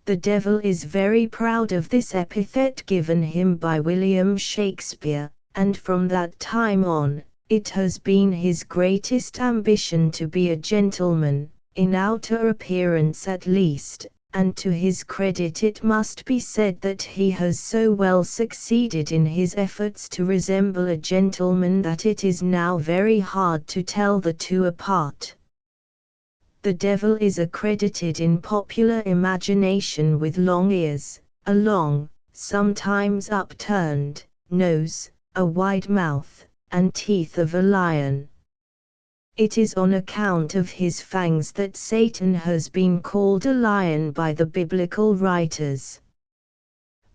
The devil is very proud of this epithet given him by William Shakespeare, and from that time on, it has been his greatest ambition to be a gentleman, in outer appearance at least, and to his credit it must be said that he has so well succeeded in his efforts to resemble a gentleman that it is now very hard to tell the two apart. The devil is accredited in popular imagination with long ears, a long, sometimes upturned, nose, a wide mouth, and teeth of a lion. It is on account of his fangs that Satan has been called a lion by the biblical writers.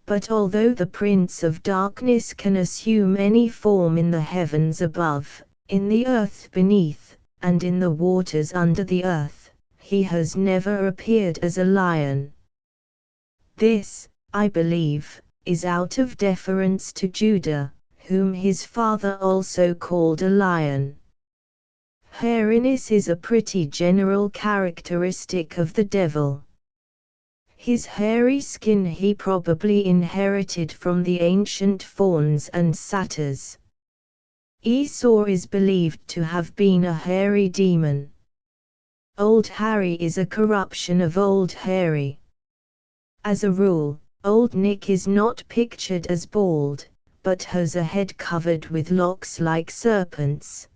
But although the Prince of Darkness can assume any form in the heavens above, in the earth beneath, and in the waters under the earth, he has never appeared as a lion. This, I believe, is out of deference to Judah, whom his father also called a lion. Hairiness is a pretty general characteristic of the devil. His hairy skin he probably inherited from the ancient fauns and satyrs. Esau is believed to have been a hairy demon. Old Harry is a corruption of Old Harry. As a rule, Old Nick is not pictured as bald, but has a head covered with locks like serpents.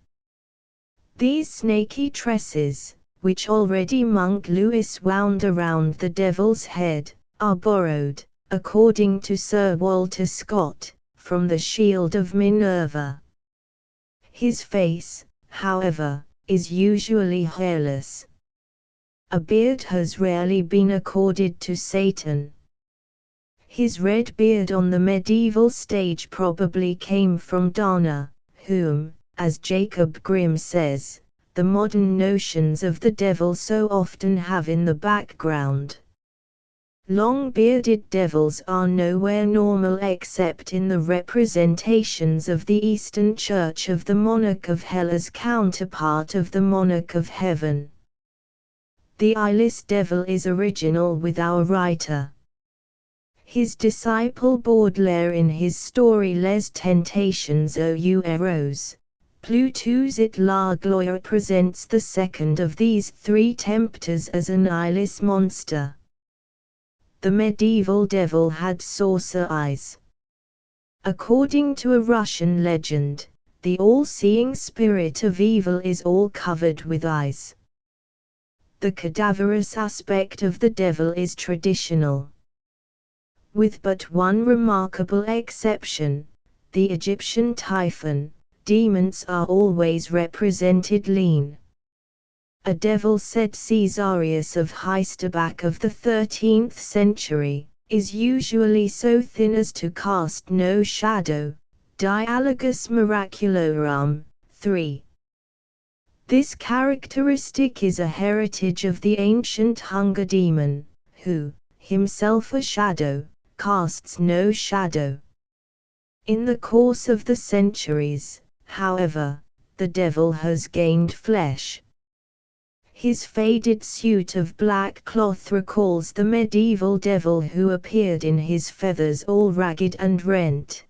These snaky tresses, which already Monk Lewis wound around the devil's head, are borrowed, according to Sir Walter Scott, from the shield of Minerva. His face, however, is usually hairless. A beard has rarely been accorded to Satan. His red beard on the medieval stage probably came from Dana, whom, as Jacob Grimm says, the modern notions of the devil so often have in the background. Long-bearded devils are nowhere normal except in the representations of the Eastern Church of the monarch of hell as counterpart of the monarch of heaven. The eyeless devil is original with our writer. His disciple Baudelaire in his story Les Tentations aux Héros, Plutus et la Gloire presents the second of these 3 tempters as an eyeless monster. The medieval devil had saucer eyes. According to a Russian legend, the all-seeing spirit of evil is all covered with eyes. The cadaverous aspect of the devil is traditional. With but one remarkable exception, the Egyptian Typhon, demons are always represented lean. A devil said Caesarius of Heisterbach of the 13th century, is usually so thin as to cast no shadow. Dialogus Miraculorum, 3. This characteristic is a heritage of the ancient hunger demon, who, himself a shadow, casts no shadow. In the course of the centuries, however, the devil has gained flesh. His faded suit of black cloth recalls the medieval devil who appeared in his feathers all ragged and rent.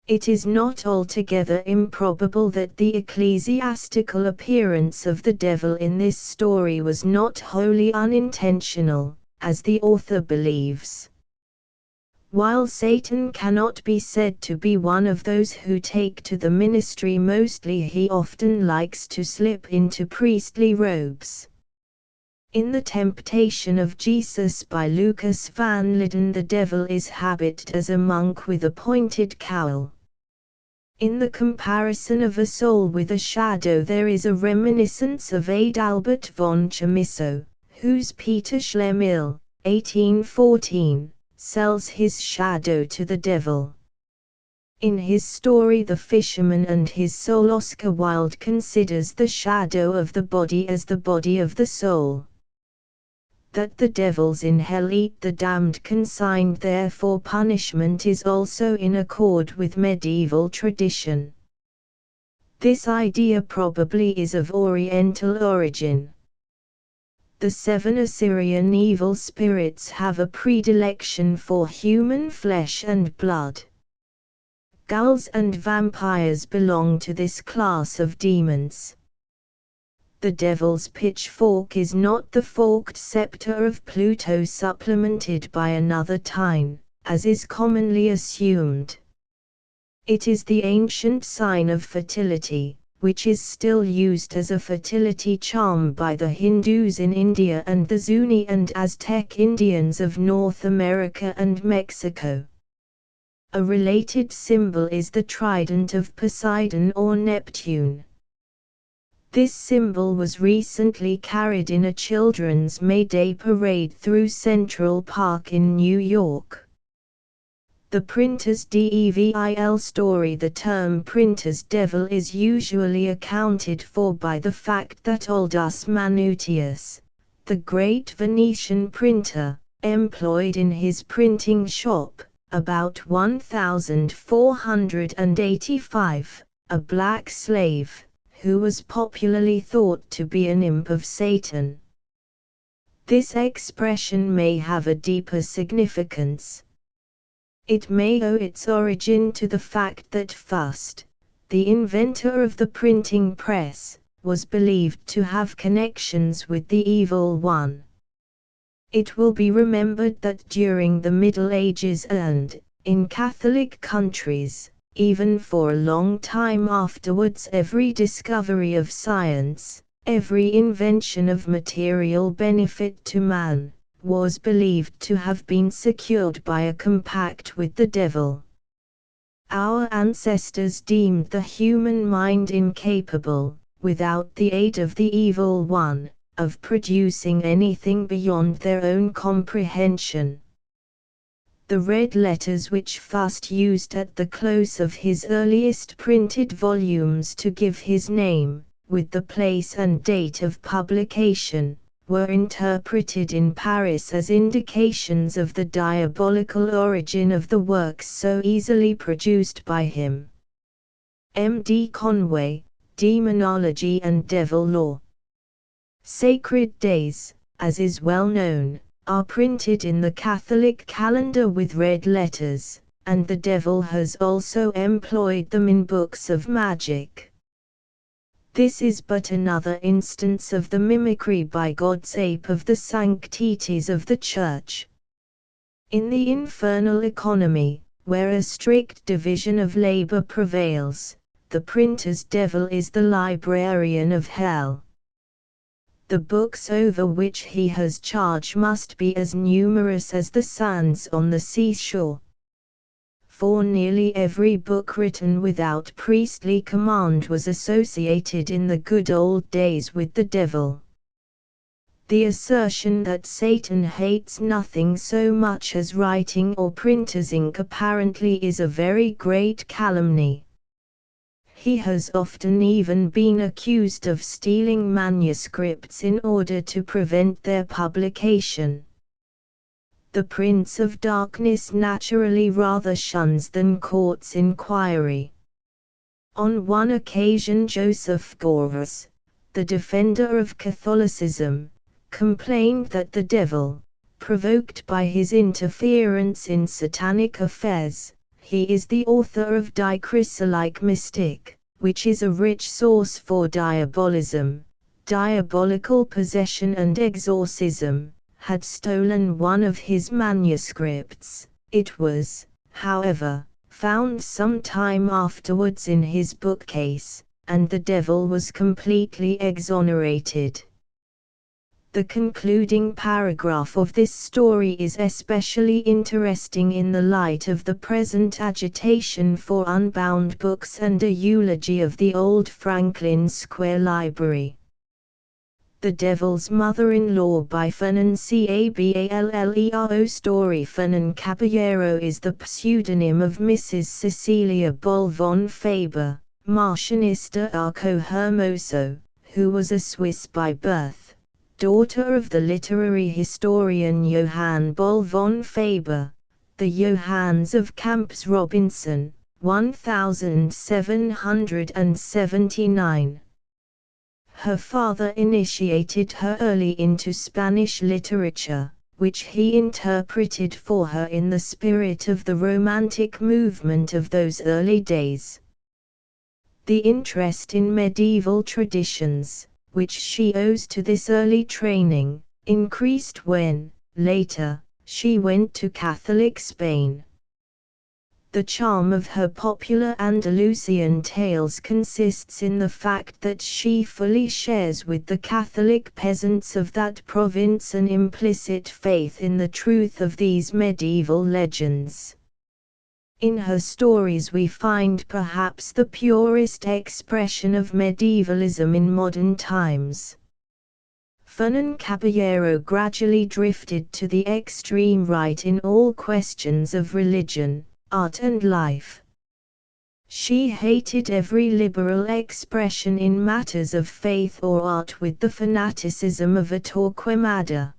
It is not altogether improbable that the ecclesiastical appearance of the devil in this story was not wholly unintentional, as the author believes. While Satan cannot be said to be one of those who take to the ministry, mostly he often likes to slip into priestly robes. In The Temptation of Jesus by Lucas van Liden, the devil is habited as a monk with a pointed cowl. In the comparison of a soul with a shadow, there is a reminiscence of Adalbert von Chamisso, whose Peter Schlemihl, 1814, sells his shadow to the devil. In his story The Fisherman and His Soul, Oscar Wilde considers the shadow of the body as the body of the soul. That the devils in hell eat the damned consigned there for punishment is also in accord with medieval tradition. This idea probably is of Oriental origin. The 7 Assyrian evil spirits have a predilection for human flesh and blood. Ghouls and vampires belong to this class of demons. The devil's pitchfork is not the forked scepter of Pluto supplemented by another tine, as is commonly assumed. It is the ancient sign of fertility, which is still used as a fertility charm by the Hindus in India and the Zuni and Aztec Indians of North America and Mexico. A related symbol is the trident of Poseidon or Neptune. This symbol was recently carried in a children's May Day parade through Central Park in New York. The printer's devil story. The term printer's devil is usually accounted for by the fact that Aldus Manutius, the great Venetian printer, employed in his printing shop, about 1485, a black slave, who was popularly thought to be an imp of Satan. This expression may have a deeper significance. It may owe its origin to the fact that Fust, the inventor of the printing press, was believed to have connections with the Evil One. It will be remembered that during the Middle Ages and, in Catholic countries, even for a long time afterwards, every discovery of science, every invention of material benefit to man, was believed to have been secured by a compact with the devil. Our ancestors deemed the human mind incapable, without the aid of the Evil One, of producing anything beyond their own comprehension. The red letters which Fust used at the close of his earliest printed volumes to give his name, with the place and date of publication, were interpreted in Paris as indications of the diabolical origin of the works so easily produced by him. M. D. Conway, Demonology and Devil Law. Sacred days, as is well known, are printed in the Catholic calendar with red letters, and the devil has also employed them in books of magic. This is but another instance of the mimicry by God's ape of the sanctities of the Church. In the infernal economy, where a strict division of labor prevails, the printer's devil is the librarian of hell. The books over which he has charge must be as numerous as the sands on the seashore. For nearly every book written without priestly command was associated in the good old days with the devil. The assertion that Satan hates nothing so much as writing or printer's ink apparently is a very great calumny. He has often even been accused of stealing manuscripts in order to prevent their publication. The Prince of Darkness naturally rather shuns than courts inquiry. On one occasion Joseph Goebbels, the defender of Catholicism, complained that the devil, provoked by his interference in satanic affairs, he is the author of Die Chrysolite Mystik, which is a rich source for diabolism, diabolical possession and exorcism, had stolen one of his manuscripts. It was, however, found some time afterwards in his bookcase, and the devil was completely exonerated. The concluding paragraph of this story is especially interesting in the light of the present agitation for unbound books and a eulogy of the old Franklin Square Library. The Devil's Mother-in-Law by Fernán Caballero. Story Fernán Caballero is the pseudonym of Mrs. Cecilia Boll von Faber, Marchionista Arco Hermoso, who was a Swiss by birth, daughter of the literary historian Johann Boll von Faber, the Johanns of Camps Robinson, 1779. Her father initiated her early into Spanish literature, which he interpreted for her in the spirit of the Romantic movement of those early days. The interest in medieval traditions, which she owes to this early training, increased when, later, she went to Catholic Spain. The charm of her popular Andalusian tales consists in the fact that she fully shares with the Catholic peasants of that province an implicit faith in the truth of these medieval legends. In her stories we find perhaps the purest expression of medievalism in modern times. Fernán Caballero gradually drifted to the extreme right in all questions of religion, art and life. She hated every liberal expression in matters of faith or art with the fanaticism of a Torquemada.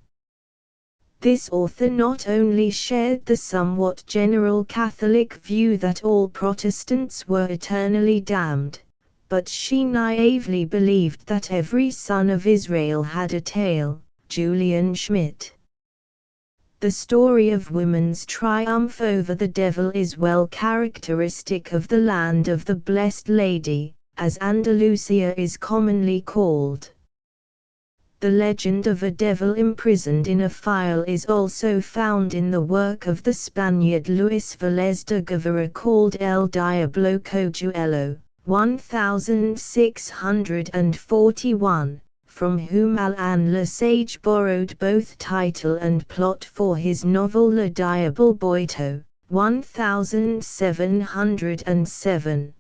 This author not only shared the somewhat general Catholic view that all Protestants were eternally damned, but she naively believed that every son of Israel had a tail. Julian Schmidt. The story of woman's triumph over the devil is well characteristic of the land of the Blessed Lady, as Andalusia is commonly called. The legend of a devil imprisoned in a phial is also found in the work of the Spaniard Luis Vélez de Guevara called El Diablo Cojuelo, 1641, from whom Alain Lesage borrowed both title and plot for his novel Le Diable Boito, 1707.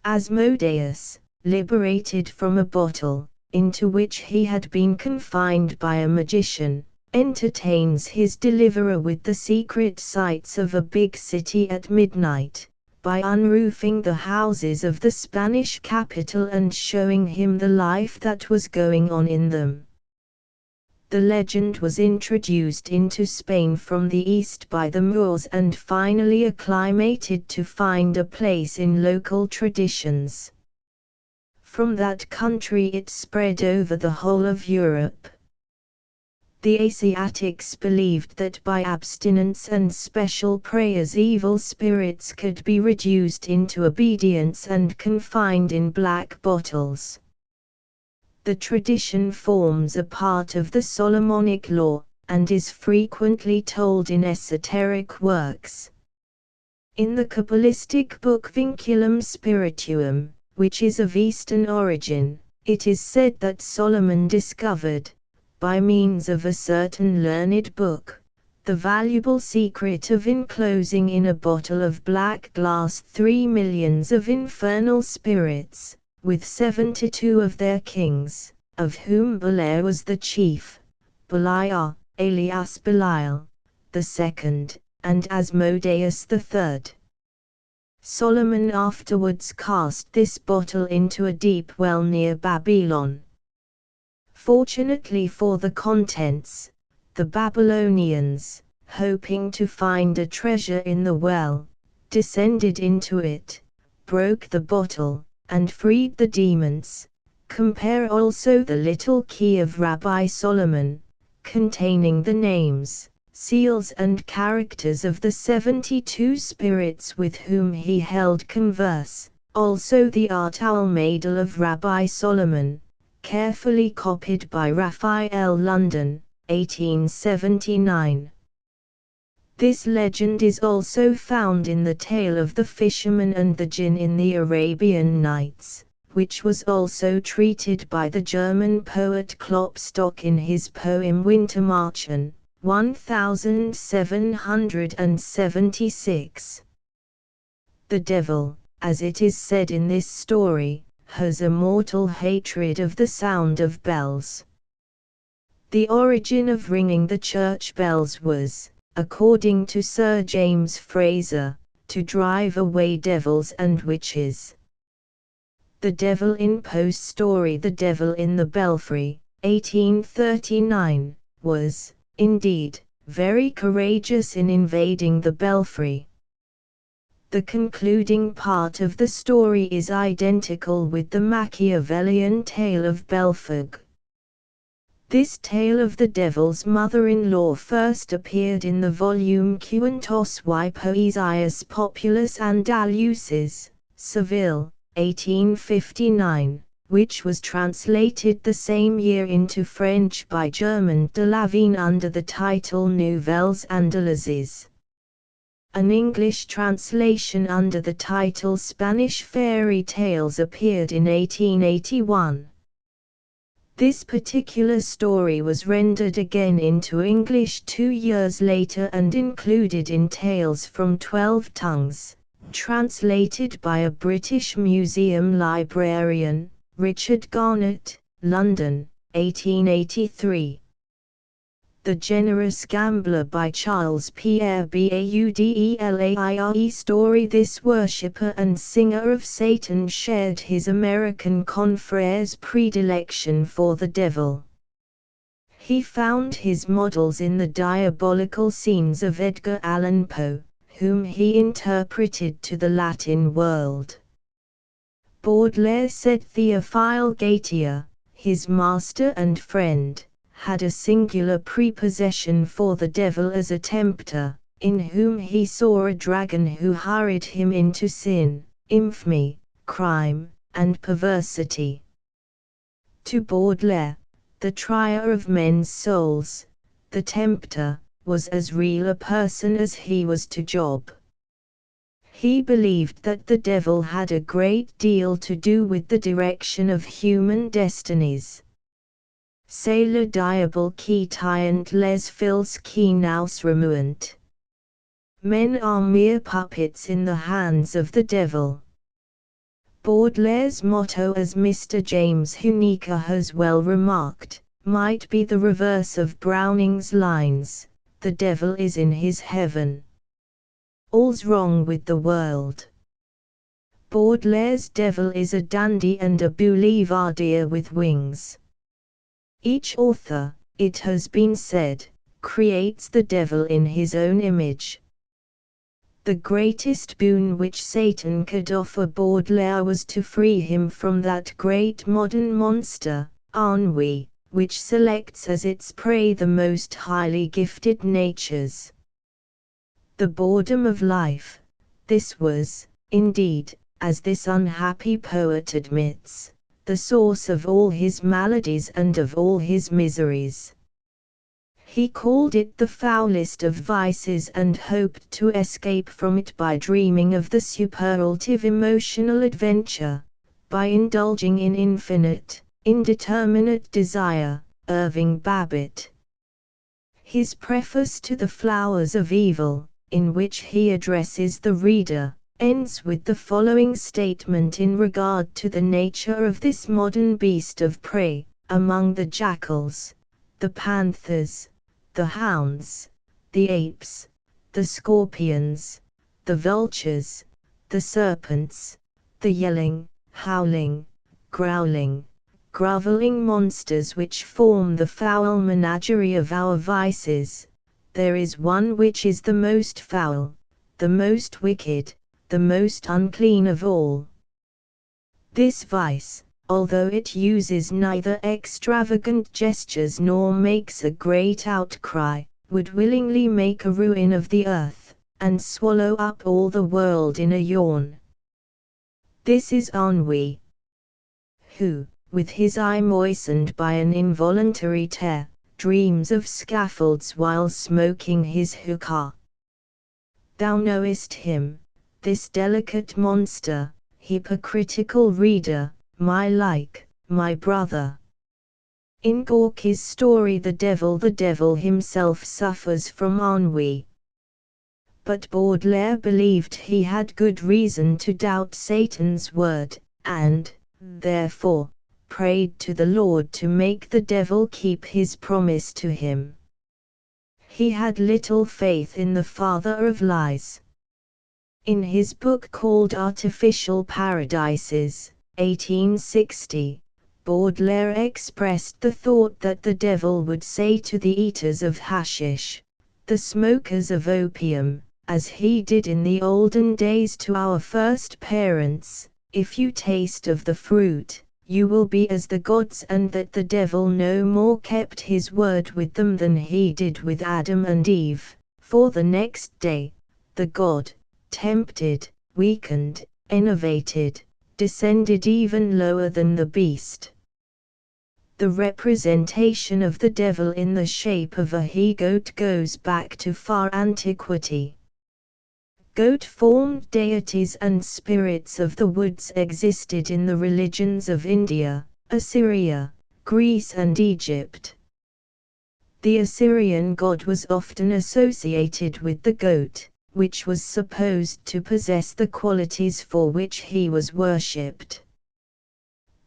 Asmodeus, liberated from a bottle, into which he had been confined by a magician, entertains his deliverer with the secret sights of a big city at midnight, by unroofing the houses of the Spanish capital and showing him the life that was going on in them. The legend was introduced into Spain from the east by the Moors and finally acclimated to find a place in local traditions. From that country it spread over the whole of Europe. The Asiatics believed that by abstinence and special prayers evil spirits could be reduced into obedience and confined in black bottles. The tradition forms a part of the Solomonic law, and is frequently told in esoteric works. In the Kabbalistic book Vinculum Spirituum, which is of Eastern origin, it is said that Solomon discovered, by means of a certain learned book, the valuable secret of enclosing in a bottle of black glass 3 millions of infernal spirits, with 72 of their kings, of whom Belair was the chief, Beliar, alias Belial, the second, and Asmodeus the third. Solomon afterwards cast this bottle into a deep well near Babylon. Fortunately for the contents, the Babylonians, hoping to find a treasure in the well, descended into it, broke the bottle, and freed the demons. Compare also the little key of Rabbi Solomon, containing the names, seals and characters of the 72 spirits with whom he held converse, also the art Almadal of Rabbi Solomon, carefully copied by Raphael London, 1879. This legend is also found in the tale of the fisherman and the jinn in the Arabian Nights, which was also treated by the German poet Klopstock in his poem Wintermärchen, 1776. The devil, as it is said in this story, has a mortal hatred of the sound of bells. The origin of ringing the church bells was, according to Sir James Fraser, to drive away devils and witches. The Devil in Poe's story The Devil in the Belfry, 1839, was, indeed, very courageous in invading the belfry. The concluding part of the story is identical with the Machiavellian tale of Belphegor. This tale of the devil's mother-in-law first appeared in the volume Cuentos y Poesías Populares Andaluces, Seville, 1859, which was translated the same year into French by Germain de Lavigne under the title Nouvelles Andalusies. An English translation under the title Spanish Fairy Tales appeared in 1881. This particular story was rendered again into English 2 years later and included in Tales from 12 Tongues, translated by a British Museum librarian, Richard Garnett, London, 1883. The Generous Gambler by Charles Pierre Baudelaire story. This worshipper and singer of Satan shared his American confrere's predilection for the devil. He found his models in the diabolical scenes of Edgar Allan Poe, whom he interpreted to the Latin world. Baudelaire said Théophile Gautier, his master and friend, had a singular prepossession for the devil as a tempter, in whom he saw a dragon who hurried him into sin, infamy, crime, and perversity. To Baudelaire, the trier of men's souls, the tempter, was as real a person as he was to Job. He believed that the devil had a great deal to do with the direction of human destinies. C'est le diable qui tient les fils qui nous remuent. Men are mere puppets in the hands of the devil. Baudelaire's motto, as Mr. James Huneker has well remarked, might be the reverse of Browning's lines, "The devil is in his heaven. All's wrong with the world." Baudelaire's devil is a dandy and a boulevardier with wings. Each author, it has been said, creates the devil in his own image. The greatest boon which Satan could offer Baudelaire was to free him from that great modern monster, ennui, which selects as its prey the most highly gifted natures. The boredom of life, this was, indeed, as this unhappy poet admits, the source of all his maladies and of all his miseries. He called it the foulest of vices and hoped to escape from it by dreaming of the superlative emotional adventure, by indulging in infinite, indeterminate desire. Irving Babbitt. His preface to The Flowers of Evil, in which he addresses the reader, ends with the following statement in regard to the nature of this modern beast of prey: among the jackals, the panthers, the hounds, the apes, the scorpions, the vultures, the serpents, the yelling, howling, growling, grovelling monsters which form the foul menagerie of our vices, there is one which is the most foul, the most wicked, the most unclean of all. This vice, although it uses neither extravagant gestures nor makes a great outcry, would willingly make a ruin of the earth, and swallow up all the world in a yawn. This is ennui, who, with his eye moistened by an involuntary tear, dreams of scaffolds while smoking his hookah. Thou knowest him, this delicate monster, hypocritical reader, my brother. In Gorky's story the devil himself suffers from ennui. But Baudelaire believed he had good reason to doubt Satan's word, and, therefore, prayed to the Lord to make the devil keep his promise to him. He had little faith in the father of lies. In his book called Artificial Paradises, 1860, Baudelaire expressed the thought that the devil would say to the eaters of hashish, the smokers of opium, as he did in the olden days to our first parents, if you taste of the fruit, you will be as the gods, and that the devil no more kept his word with them than he did with Adam and Eve, for the next day, the god, tempted, weakened, enervated, descended even lower than the beast. The representation of the devil in the shape of a he-goat goes back to far antiquity. Goat-formed deities and spirits of the woods existed in the religions of India, Assyria, Greece and Egypt. The Assyrian god was often associated with the goat, which was supposed to possess the qualities for which he was worshipped.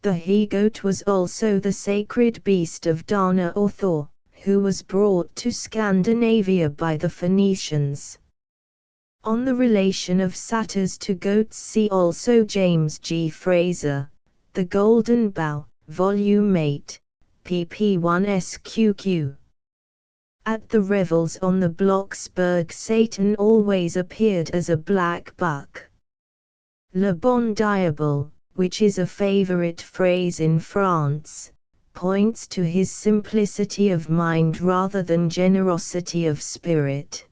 The he-goat was also the sacred beast of Dana or Thor, who was brought to Scandinavia by the Phoenicians. On the relation of satyrs to goats see also James G. Fraser, The Golden Bough, Volume 8, pp. 1 sqq. At the revels on the Blocksberg Satan always appeared as a black buck. Le bon diable, which is a favorite phrase in France, points to his simplicity of mind rather than generosity of spirit.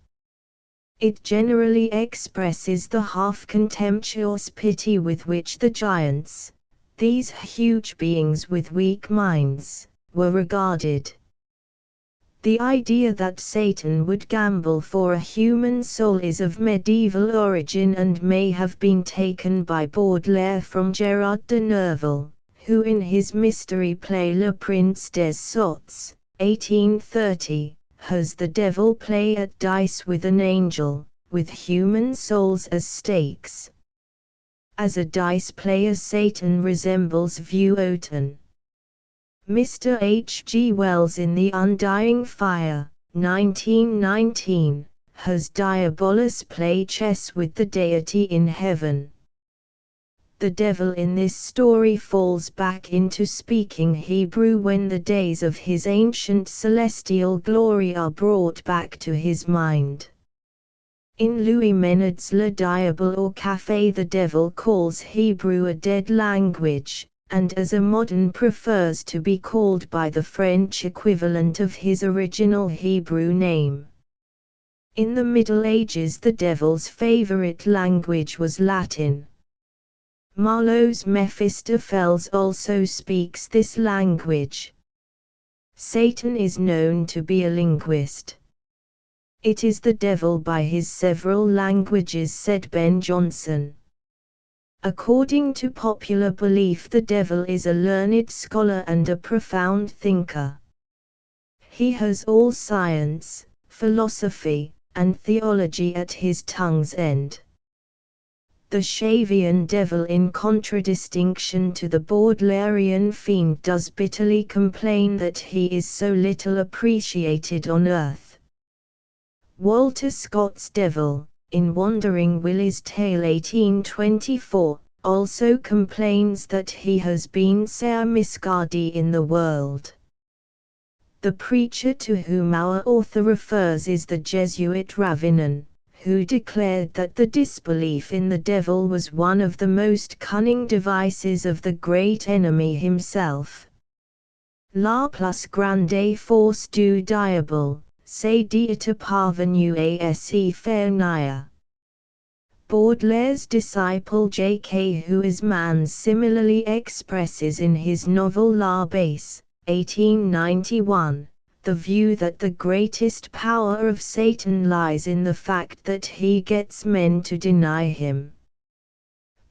It generally expresses the half-contemptuous pity with which the giants, these huge beings with weak minds, were regarded. The idea that Satan would gamble for a human soul is of medieval origin and may have been taken by Baudelaire from Gerard de Nerval, who in his mystery play Le Prince des Sots, 1830, has the devil play at dice with an angel, with human souls as stakes. As a dice player Satan resembles Vuitton. Mr. H. G. Wells in The Undying Fire, 1919, has Diabolus play chess with the deity in heaven. The devil in this story falls back into speaking Hebrew when the days of his ancient celestial glory are brought back to his mind. In Louis Menard's Le Diable au Café the devil calls Hebrew a dead language, and as a modern prefers to be called by the French equivalent of his original Hebrew name. In the Middle Ages the devil's favorite language was Latin. Marlowe's Mephistopheles also speaks this language. Satan is known to be a linguist. It is the devil by his several languages, said Ben Jonson. According to popular belief the devil is a learned scholar and a profound thinker. He has all science, philosophy, and theology at his tongue's end. The Shavian devil, in contradistinction to the Baudelairean fiend, does bitterly complain that he is so little appreciated on earth. Walter Scott's devil, in Wandering Willie's Tale 1824, also complains that he has been sair misguided in the world. The preacher to whom our author refers is the Jesuit Ravinon, who declared that the disbelief in the devil was one of the most cunning devices of the great enemy himself. La plus grande force du diable, c'est d'être parvenu à se faire nier. Baudelaire's disciple J.K. Huysmans similarly expresses in his novel La Base, 1891, the view that the greatest power of Satan lies in the fact that he gets men to deny him.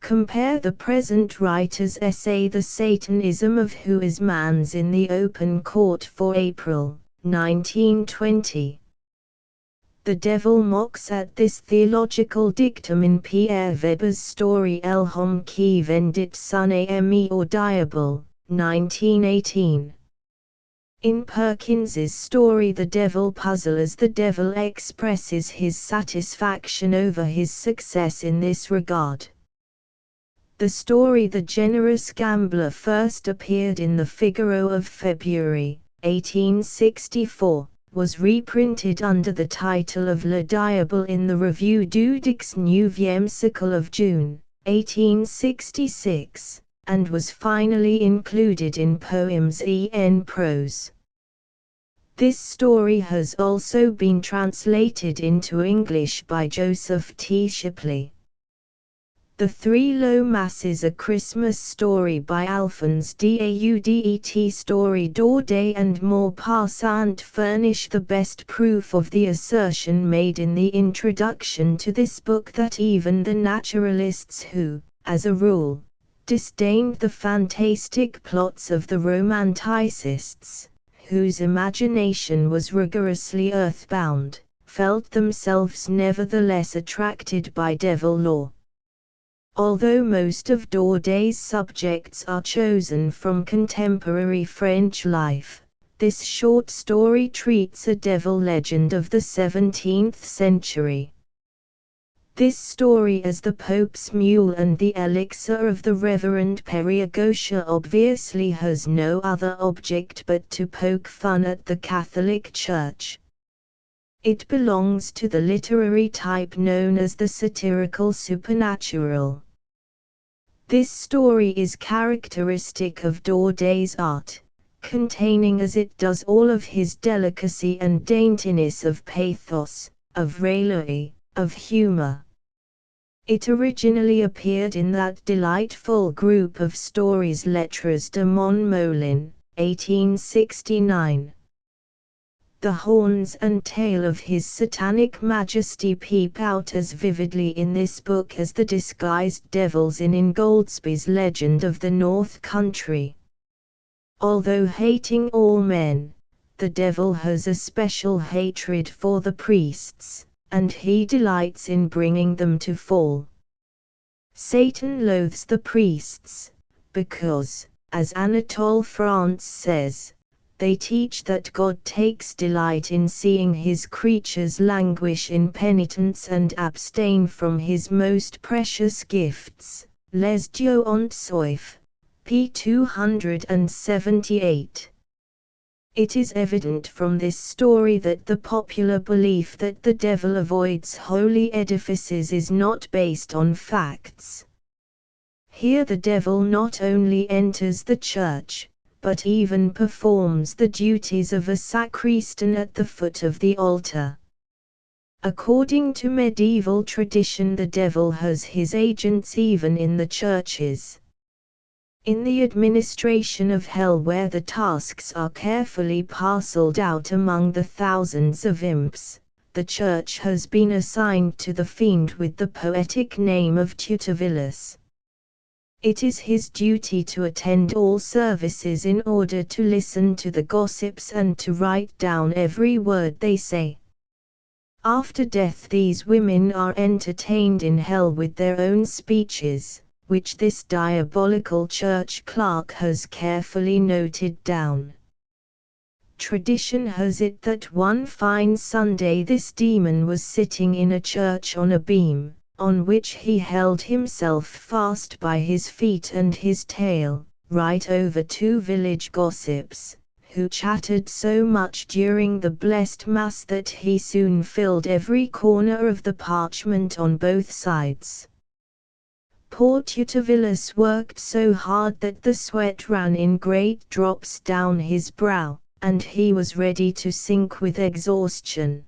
Compare the present writer's essay The Satanism of Huysmans in the Open Court for April, 1920. The devil mocks at this theological dictum in Pierre Weber's story L'homme qui vendit son ami au diable, 1918. In Perkins's story The Devil Puzzle, as the devil expresses his satisfaction over his success in this regard. The story The Generous Gambler first appeared in the Figaro of February, 1864, was reprinted under the title of Le Diable in the Revue du XIX siècle of June, 1866, and was finally included in Poems en Prose. This story has also been translated into English by Joseph T. Shipley. The Three Low Masses, a Christmas story by Alphonse Daudet. Story Daudet and Maupassant furnish the best proof of the assertion made in the introduction to this book that even the naturalists who, as a rule, disdained the fantastic plots of the romanticists, whose imagination was rigorously earthbound, felt themselves nevertheless attracted by devil lore. Although most of Daudet's subjects are chosen from contemporary French life, this short story treats a devil legend of the 17th century. This story, as the Pope's Mule and the Elixir of the Reverend Perrier-Gaucher, obviously has no other object but to poke fun at the Catholic Church. It belongs to the literary type known as the satirical supernatural. This story is characteristic of Daudet's art, containing as it does all of his delicacy and daintiness of pathos, of raillery, of humor. It originally appeared in that delightful group of stories Lettres de Mon Moulin, 1869. The horns and tail of his satanic majesty peep out as vividly in this book as the disguised devils in Ingoldsby's Legend of the North Country. Although hating all men, the devil has a special hatred for the priests, and he delights in bringing them to fall. Satan loathes the priests, because, as Anatole France says, they teach that God takes delight in seeing his creatures languish in penitence and abstain from his most precious gifts. Les Dieux ont soif. p. 278. It is evident from this story that the popular belief that the devil avoids holy edifices is not based on facts. Here the devil not only enters the church, but even performs the duties of a sacristan at the foot of the altar. According to medieval tradition, the devil has his agents even in the churches. In the administration of hell, where the tasks are carefully parcelled out among the thousands of imps, the church has been assigned to the fiend with the poetic name of Tutivillus. It is his duty to attend all services in order to listen to the gossips and to write down every word they say. After death, these women are entertained in hell with their own speeches, which this diabolical church clerk has carefully noted down. Tradition has it that one fine Sunday this demon was sitting in a church on a beam, on which he held himself fast by his feet and his tail, right over two village gossips, who chattered so much during the blessed Mass that he soon filled every corner of the parchment on both sides. Poor Tutavillus worked so hard that the sweat ran in great drops down his brow, and he was ready to sink with exhaustion.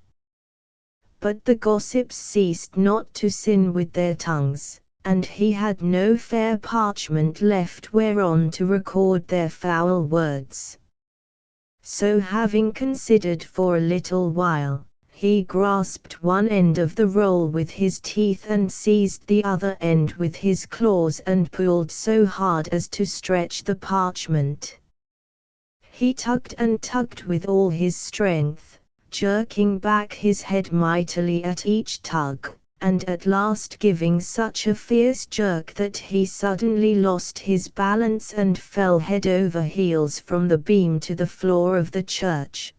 But the gossips ceased not to sin with their tongues, and he had no fair parchment left whereon to record their foul words. So having considered for a little while, he grasped one end of the roll with his teeth and seized the other end with his claws and pulled so hard as to stretch the parchment. He tugged and tugged with all his strength, jerking back his head mightily at each tug, and at last giving such a fierce jerk that he suddenly lost his balance and fell head over heels from the beam to the floor of the church.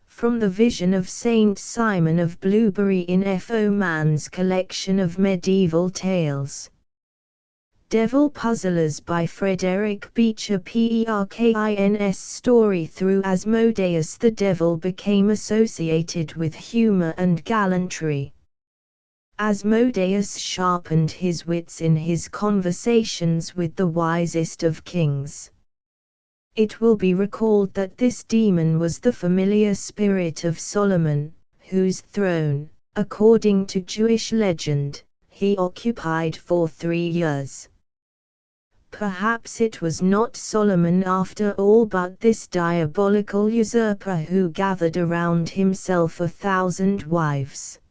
From the vision of Saint Simon of Blueberry in F. O. Mann's collection of medieval tales. Devil Puzzlers by Frederick Beecher Perkins. Story through Asmodeus the devil became associated with humor and gallantry. Asmodeus sharpened his wits in his conversations with the wisest of kings. It will be recalled that this demon was the familiar spirit of Solomon, whose throne, according to Jewish legend, he occupied for 3 years. Perhaps it was not Solomon after all but this diabolical usurper who gathered around himself 1,000 wives.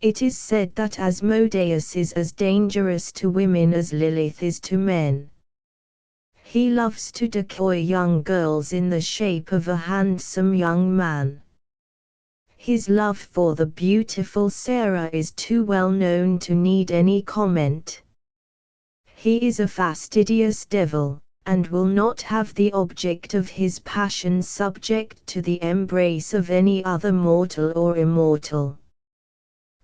It is said that Asmodeus is as dangerous to women as Lilith is to men. He loves to decoy young girls in the shape of a handsome young man. His love for the beautiful Sarah is too well known to need any comment. He is a fastidious devil, and will not have the object of his passion subject to the embrace of any other mortal or immortal.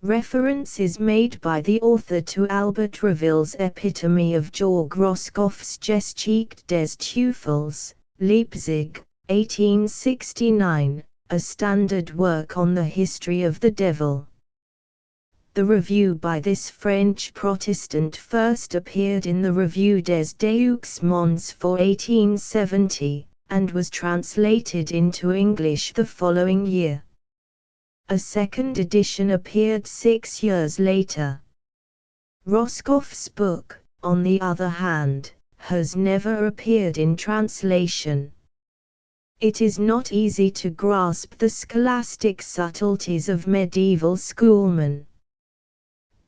Reference is made by the author to Albert Reville's epitome of Georg Roscoff's Geschichte des Teufels, Leipzig, 1869, a standard work on the history of the devil. The review by this French Protestant first appeared in the Revue des Deux Mondes for 1870, and was translated into English the following year. A second edition appeared 6 years later. Roscoff's book, on the other hand, has never appeared in translation. It is not easy to grasp the scholastic subtleties of medieval schoolmen.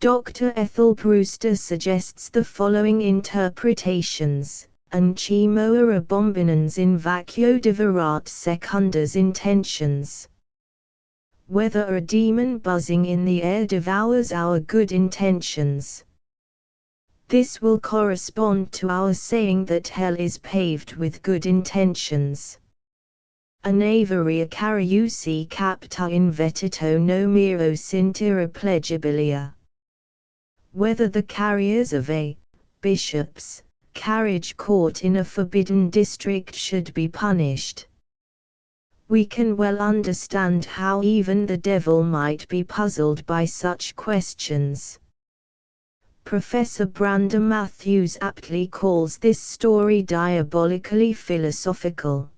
Dr. Ethel Brewster suggests the following interpretations: Ancimoa abominans in vacuo deverat secundas intentions. Whether a demon buzzing in the air devours our good intentions. This will correspond to our saying that hell is paved with good intentions. Anavaria cariusi capta invetito no miro scintilla plegibilia. Whether the carriers of a bishop's carriage caught in a forbidden district should be punished. We can well understand how even the devil might be puzzled by such questions. Professor Brander Matthews aptly calls this story diabolically philosophical.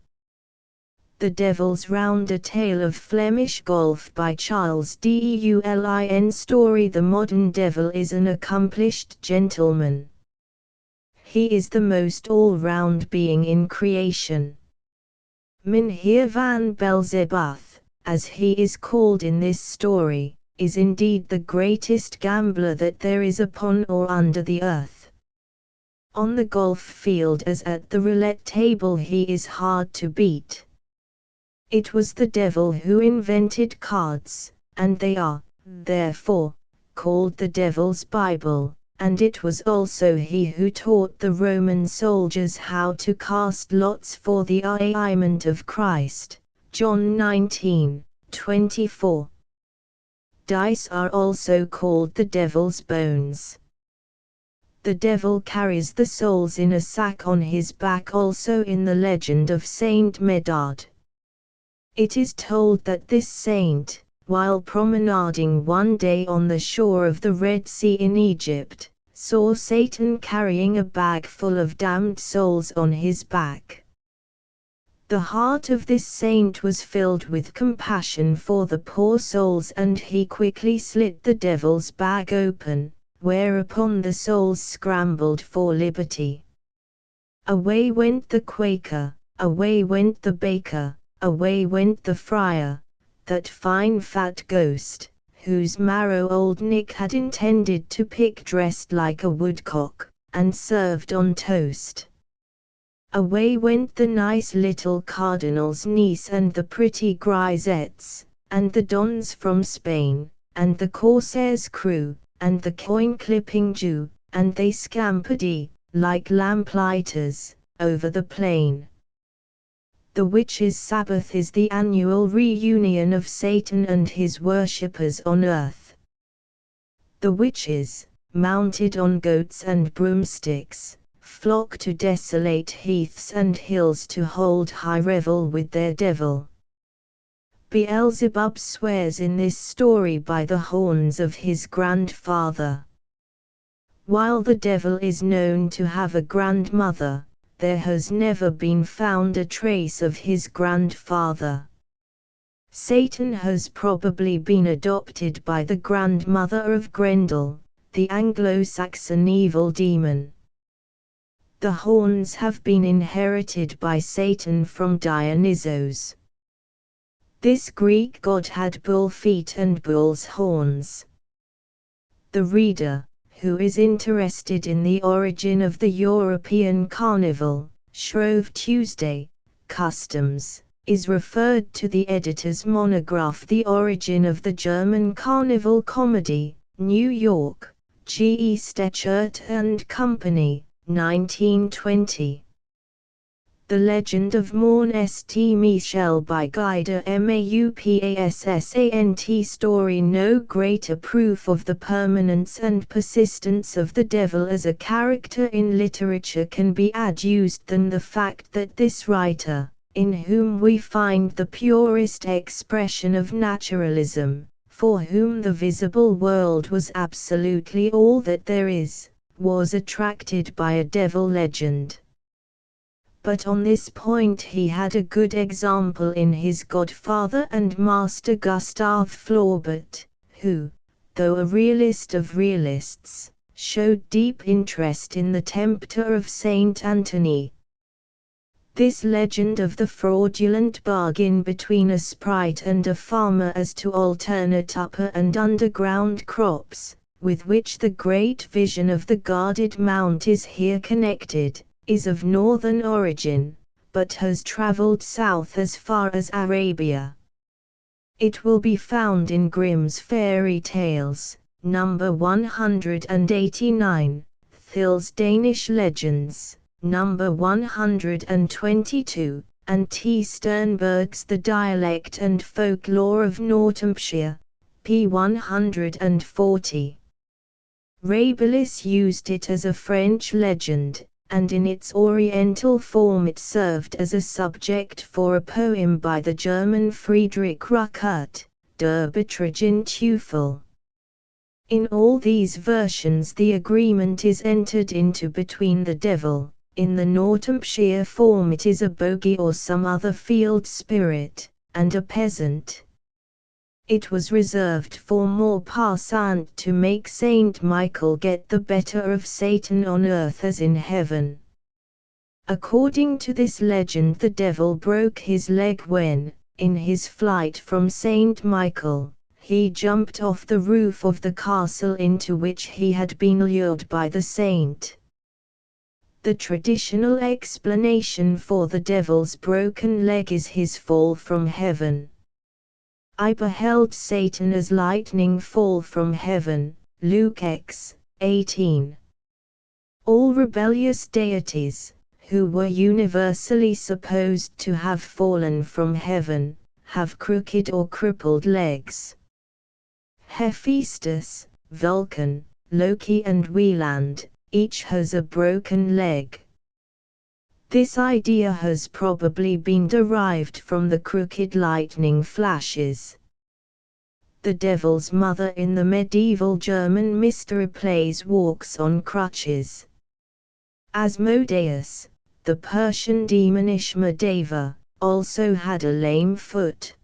The Devil's Round, A Tale of Flemish Golf by Charles Deulin. Story: The modern devil is an accomplished gentleman. He is the most all-round being in creation. Mynheer van Belzebuth, as he is called in this story, is indeed the greatest gambler that there is upon or under the earth. On the golf field as at the roulette table he is hard to beat. It was the devil who invented cards, and they are, therefore, called the Devil's Bible, and it was also he who taught the Roman soldiers how to cast lots for the arraignment of Christ. John 19:24. Dice are also called the devil's bones. The devil carries the souls in a sack on his back, also in the legend of Saint Medard. It is told that this saint, while promenading one day on the shore of the Red Sea in Egypt, saw Satan carrying a bag full of damned souls on his back. The heart of this saint was filled with compassion for the poor souls, and he quickly slit the devil's bag open, whereupon the souls scrambled for liberty. Away went the Quaker, away went the baker, away went the friar, that fine fat ghost, whose marrow old Nick had intended to pick, dressed like a woodcock, and served on toast. Away went the nice little cardinal's niece and the pretty grisettes, and the dons from Spain, and the corsair's crew, and the coin-clipping Jew, and they scampered like lamplighters, over the plain. The witches' Sabbath is the annual reunion of Satan and his worshippers on earth. The witches, mounted on goats and broomsticks, flock to desolate heaths and hills to hold high revel with their devil. Beelzebub swears in this story by the horns of his grandfather. While the devil is known to have a grandmother, there has never been found a trace of his grandfather. Satan has probably been adopted by the grandmother of Grendel, the Anglo-Saxon evil demon. The horns have been inherited by Satan from Dionysos. This Greek god had bull feet and bull's horns. The reader, who is interested in the origin of the European carnival, Shrove Tuesday, customs, is referred to the editor's monograph The Origin of the German Carnival Comedy, New York, G. E. Stechert and Company, 1920. The Legend of Morn St. Michel by Guido Maupassant. Story. No greater proof of the permanence and persistence of the devil as a character in literature can be adduced than the fact that this writer, in whom we find the purest expression of naturalism, for whom the visible world was absolutely all that there is, was attracted by a devil legend. But on this point he had a good example in his godfather and master Gustave Flaubert, who, though a realist of realists, showed deep interest in the tempter of Saint Anthony. This legend of the fraudulent bargain between a sprite and a farmer as to alternate upper and underground crops, with which the great vision of the guarded mount is here connected, is of northern origin, but has travelled south as far as Arabia. It will be found in Grimm's Fairy Tales, number 189, Thill's Danish Legends, number 122, and T. Sternberg's The Dialect and Folklore of Northamptonshire, p. 140. Rabelais used it as a French legend, and in its Oriental form it served as a subject for a poem by the German Friedrich Ruckert, Der Betrüger Teufel. In all these versions the agreement is entered into between the devil, in the Northamptonshire form it is a bogey or some other field spirit, and a peasant. It was reserved for Maupassant to make Saint Michael get the better of Satan on earth as in heaven. According to this legend the devil broke his leg when, in his flight from Saint Michael, he jumped off the roof of the castle into which he had been lured by the saint. The traditional explanation for the devil's broken leg is his fall from heaven. I beheld Satan as lightning fall from heaven, Luke X, 18. All rebellious deities, who were universally supposed to have fallen from heaven, have crooked or crippled legs. Hephaestus, Vulcan, Loki and Wieland, each has a broken leg. This idea has probably been derived from the crooked lightning flashes. The Devil's Mother in the medieval German mystery plays walks on crutches. Asmodeus, the Persian demon Ishmadeva, also had a lame foot.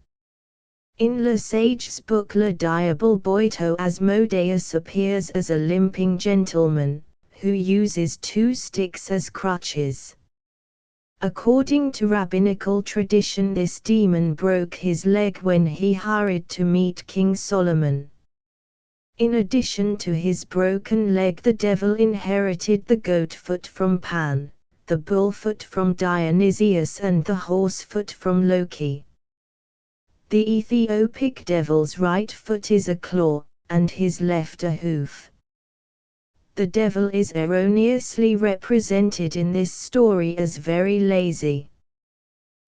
In Le Sage's book Le Diable Boito, Asmodeus appears as a limping gentleman, who uses 2 sticks as crutches. According to rabbinical tradition, this demon broke his leg when he hurried to meet King Solomon. In addition to his broken leg, the devil inherited the goat foot from Pan, the bull foot from Dionysius and the horse foot from Loki. The Ethiopic devil's right foot is a claw, and his left a hoof. The devil is erroneously represented in this story as very lazy.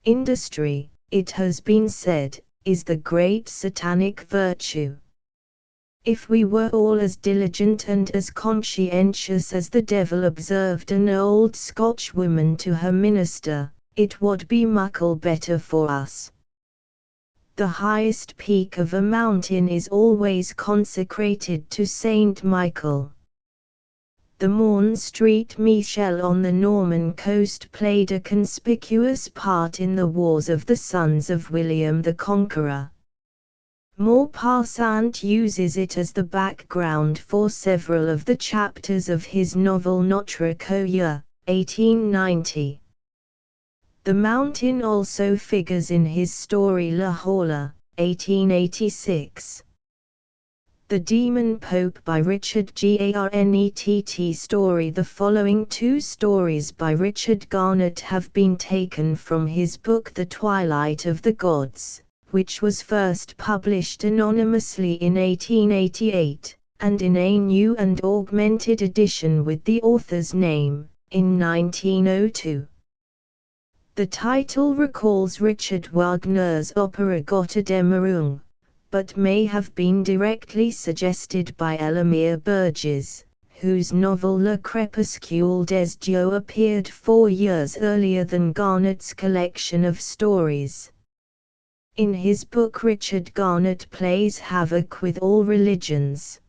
Industry, it has been said, is the great satanic virtue. If we were all as diligent and as conscientious as the devil, observed an old Scotch woman to her minister, it would be muckle better for us. The highest peak of a mountain is always consecrated to Saint Michael. The Morn Street Michel on the Norman coast played a conspicuous part in the wars of the sons of William the Conqueror. Maupassant uses it as the background for several of the chapters of his novel Notre Coeur, 1890. The mountain also figures in his story La Horla, 1886. The Demon Pope by Richard Garnett story. The following 2 stories by Richard Garnett have been taken from his book The Twilight of the Gods, which was first published anonymously in 1888, and in a new and augmented edition with the author's name, in 1902. The title recalls Richard Wagner's opera Götterdämmerung, but may have been directly suggested by Elamir Burgess, whose novel Le Crépuscule des Dieux appeared 4 years earlier than Garnett's collection of stories. In his book, Richard Garnett plays havoc with all religions.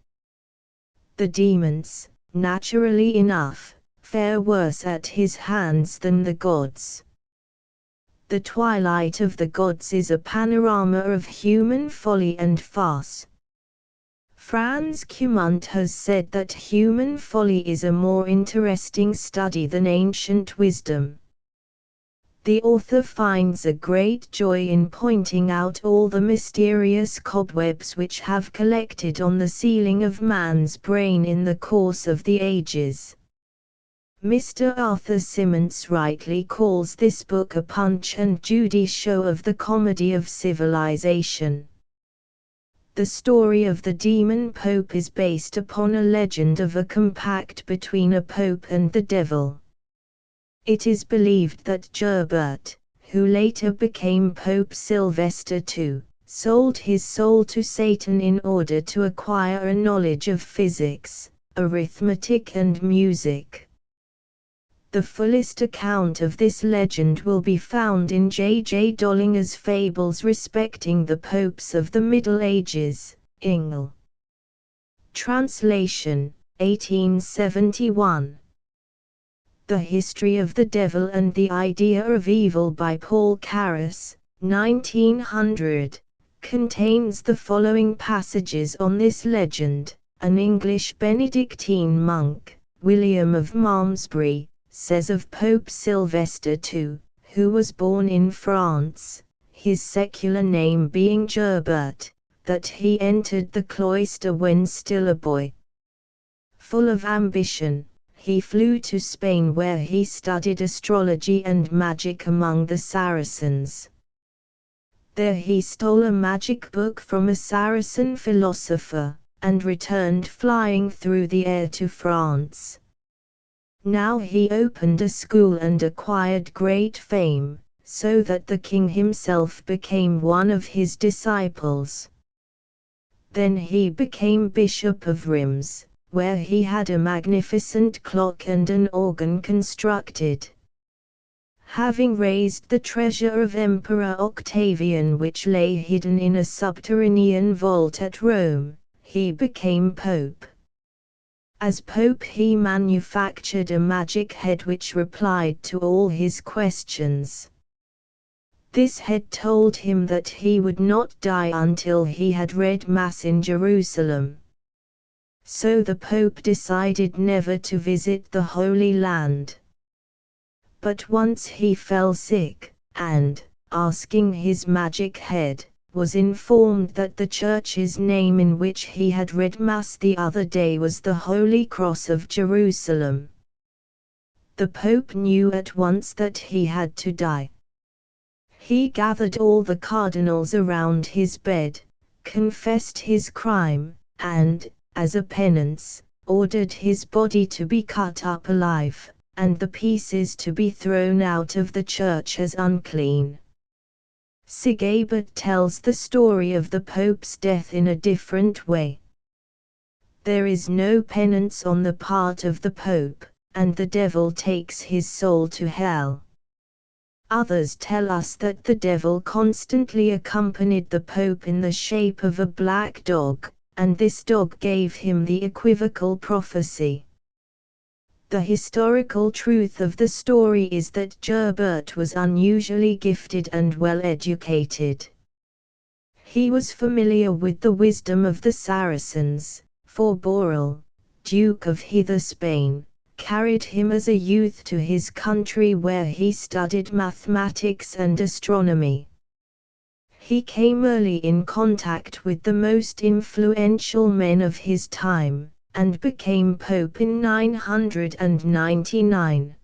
The demons, naturally enough, fare worse at his hands than the gods. The Twilight of the Gods is a panorama of human folly and farce. Franz Cumont has said that human folly is a more interesting study than ancient wisdom. The author finds a great joy in pointing out all the mysterious cobwebs which have collected on the ceiling of man's brain in the course of the ages. Mr. Arthur Symons rightly calls this book a Punch and Judy show of the comedy of civilization. The story of the demon pope is based upon a legend of a compact between a pope and the devil. It is believed that Gerbert, who later became Pope Sylvester II, sold his soul to Satan in order to acquire a knowledge of physics, arithmetic and music. The fullest account of this legend will be found in J. Dollinger's Fables Respecting the Popes of the Middle Ages, Ing. Translation, 1871. The History of the Devil and the Idea of Evil by Paul Carus, 1900, contains the following passages on this legend. An English Benedictine monk, William of Malmesbury, says of Pope Sylvester II, who was born in France, his secular name being Gerbert, that he entered the cloister when still a boy. Full of ambition, he flew to Spain where he studied astrology and magic among the Saracens. There he stole a magic book from a Saracen philosopher, and returned flying through the air to France. Now he opened a school and acquired great fame, so that the king himself became one of his disciples. Then he became Bishop of Reims, where he had a magnificent clock and an organ constructed. Having raised the treasure of Emperor Octavian which lay hidden in a subterranean vault at Rome, he became Pope. As Pope he manufactured a magic head which replied to all his questions. This head told him that he would not die until he had read Mass in Jerusalem. So the Pope decided never to visit the Holy Land. But once he fell sick, and, asking his magic head, was informed that the church's name in which he had read Mass the other day was the Holy Cross of Jerusalem. The Pope knew at once that he had to die. He gathered all the cardinals around his bed, confessed his crime, and, as a penance, ordered his body to be cut up alive, and the pieces to be thrown out of the church as unclean. Sigebert tells the story of the Pope's death in a different way. There is no penance on the part of the Pope, and the devil takes his soul to hell. Others tell us that the devil constantly accompanied the Pope in the shape of a black dog, and this dog gave him the equivocal prophecy. The historical truth of the story is that Gerbert was unusually gifted and well educated. He was familiar with the wisdom of the Saracens, for Borel, Duke of Hither Spain, carried him as a youth to his country where he studied mathematics and astronomy. He came early in contact with the most influential men of his time, and became Pope in 999.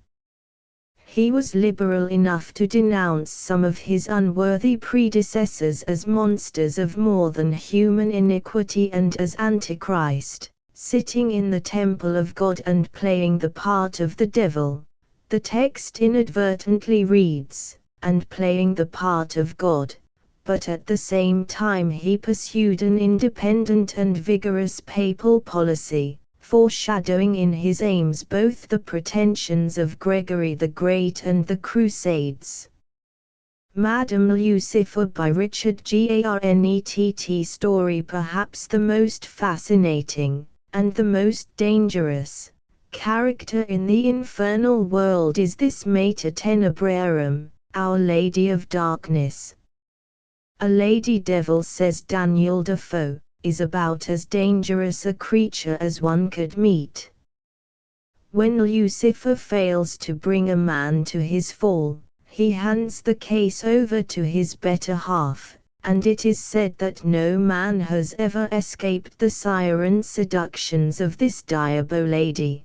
He was liberal enough to denounce some of his unworthy predecessors as monsters of more than human iniquity and as Antichrist, sitting in the temple of God and playing the part of the devil. The text inadvertently reads, and playing the part of God. But at the same time he pursued an independent and vigorous papal policy, foreshadowing in his aims both the pretensions of Gregory the Great and the Crusades. Madame Lucifer by Richard Garnett story perhaps the most fascinating, and the most dangerous, character in the infernal world is this Mater Tenebrarum, Our Lady of Darkness. A lady devil, says Daniel Defoe, is about as dangerous a creature as one could meet. When Lucifer fails to bring a man to his fall, he hands the case over to his better half, and it is said that no man has ever escaped the siren seductions of this Diabolady.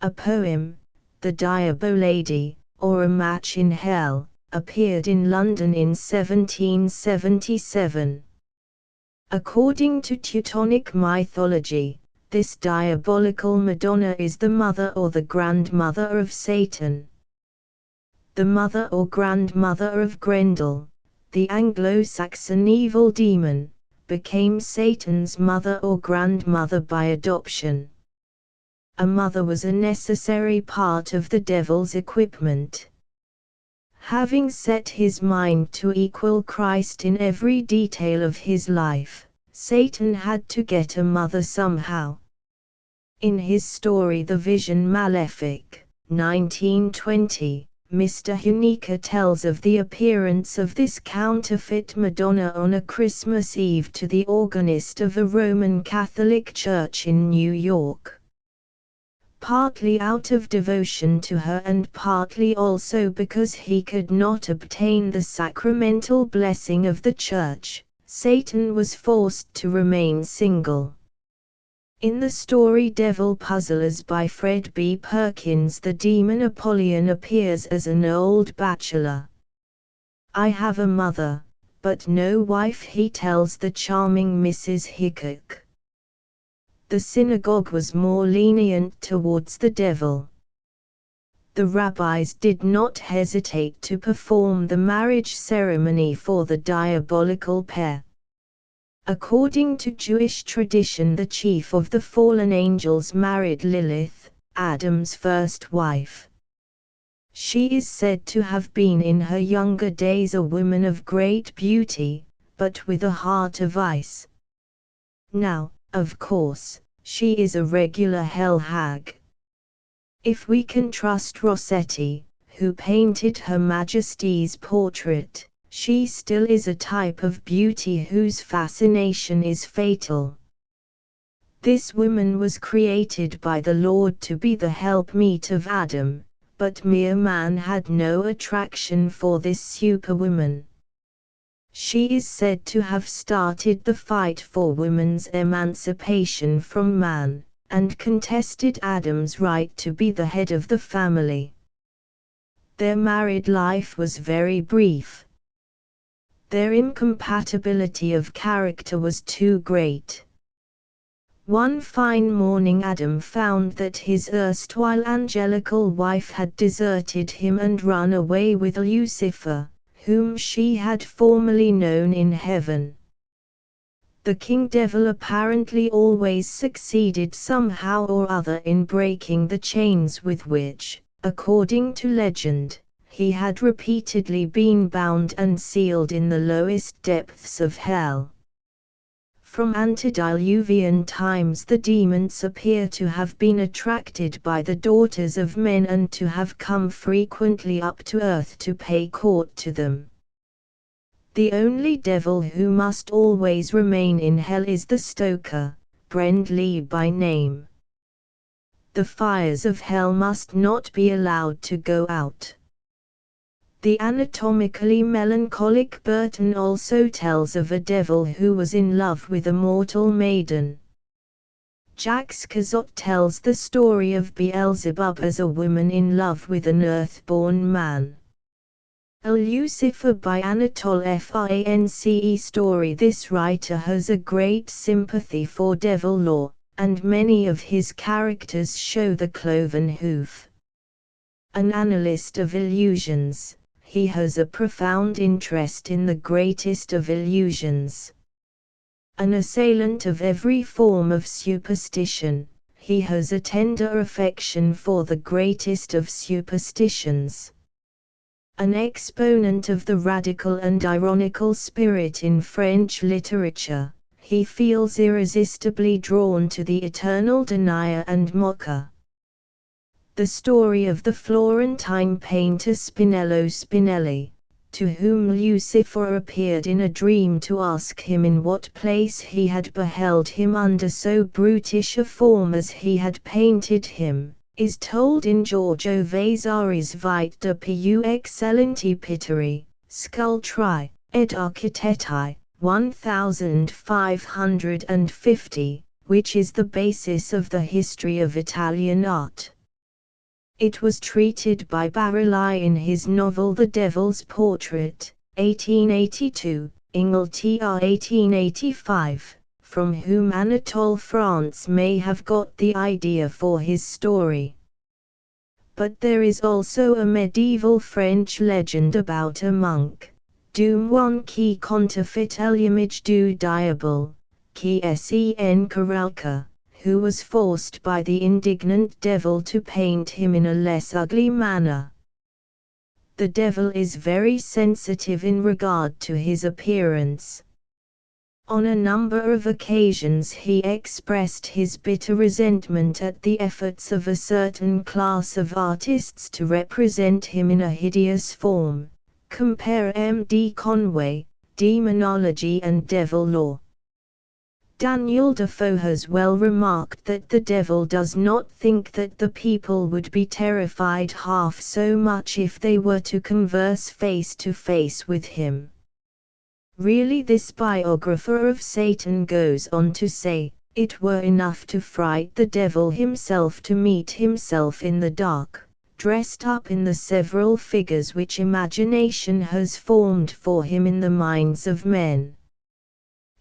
A poem, The Diabolady, or A Match in Hell, appeared in London in 1777. According to Teutonic mythology, this diabolical Madonna is the mother or the grandmother of Satan. The mother or grandmother of Grendel, the Anglo-Saxon evil demon, became Satan's mother or grandmother by adoption. A mother was a necessary part of the devil's equipment. Having set his mind to equal Christ in every detail of his life, Satan had to get a mother somehow. In his story The Vision Malefic, 1920, Mr. Huneker tells of the appearance of this counterfeit Madonna on a Christmas Eve to the organist of a Roman Catholic church in New York. Partly out of devotion to her and partly also because he could not obtain the sacramental blessing of the church, Satan was forced to remain single. In the story Devil Puzzlers by Fred B. Perkins, the demon Apollyon appears as an old bachelor. "I have a mother, but no wife," he tells the charming Mrs. Hickok. the synagogue was more lenient towards the devil. The rabbis did not hesitate to perform the marriage ceremony for the diabolical pair. According to Jewish tradition, the chief of the fallen angels married Lilith, Adam's first wife. She is said to have been in her younger days a woman of great beauty, but with a heart of ice. Now, of course, she is a regular hell hag. If we can trust Rossetti, who painted Her Majesty's portrait, she still is a type of beauty whose fascination is fatal. This woman was created by the Lord to be the helpmeet of Adam, but mere man had no attraction for this superwoman. She is said to have started the fight for women's emancipation from man, and contested Adam's right to be the head of the family. Their married life was very brief. Their incompatibility of character was too great. One fine morning Adam found that his erstwhile angelical wife had deserted him and run away with Lucifer, whom she had formerly known in heaven. The king devil apparently always succeeded somehow or other in breaking the chains with which, according to legend, he had repeatedly been bound and sealed in the lowest depths of hell. From antediluvian times the demons appear to have been attracted by the daughters of men and to have come frequently up to earth to pay court to them. The only devil who must always remain in hell is the stoker, Brendley by name. The fires of hell must not be allowed to go out. The anatomically melancholic Burton also tells of a devil who was in love with a mortal maiden. Jacques Cazot tells the story of Beelzebub as a woman in love with an earthborn man. A Lucifer by Anatole France story. This writer has a great sympathy for devil lore, and many of his characters show the cloven hoof. An analyst of illusions, he has a profound interest in the greatest of illusions. An assailant of every form of superstition, he has a tender affection for the greatest of superstitions. An exponent of the radical and ironical spirit in French literature, he feels irresistibly drawn to the eternal denier and mocker. The story of the Florentine painter Spinello Spinelli, to whom Lucifer appeared in a dream to ask him in what place he had beheld him under so brutish a form as he had painted him, is told in Giorgio Vasari's Vite de più excellenti pittori, sculpturi, ed architetti, 1550, which is the basis of the history of Italian art. It was treated by Barilli in his novel The Devil's Portrait, 1882, Ingleterre 1885, from whom Anatole France may have got the idea for his story. But there is also a medieval French legend about a monk, Dumoin qui contefait l'image du diable, qui sen Caralca, who was forced by the indignant devil to paint him in a less ugly manner. The devil is very sensitive in regard to his appearance. On a number of occasions he expressed his bitter resentment at the efforts of a certain class of artists to represent him in a hideous form. Compare M. D. Conway, Demonology and Devil Lore. Daniel Defoe has well remarked that the devil does not think that the people would be terrified half so much if they were to converse face to face with him. Really, this biographer of Satan goes on to say, it were enough to fright the devil himself to meet himself in the dark, dressed up in the several figures which imagination has formed for him in the minds of men.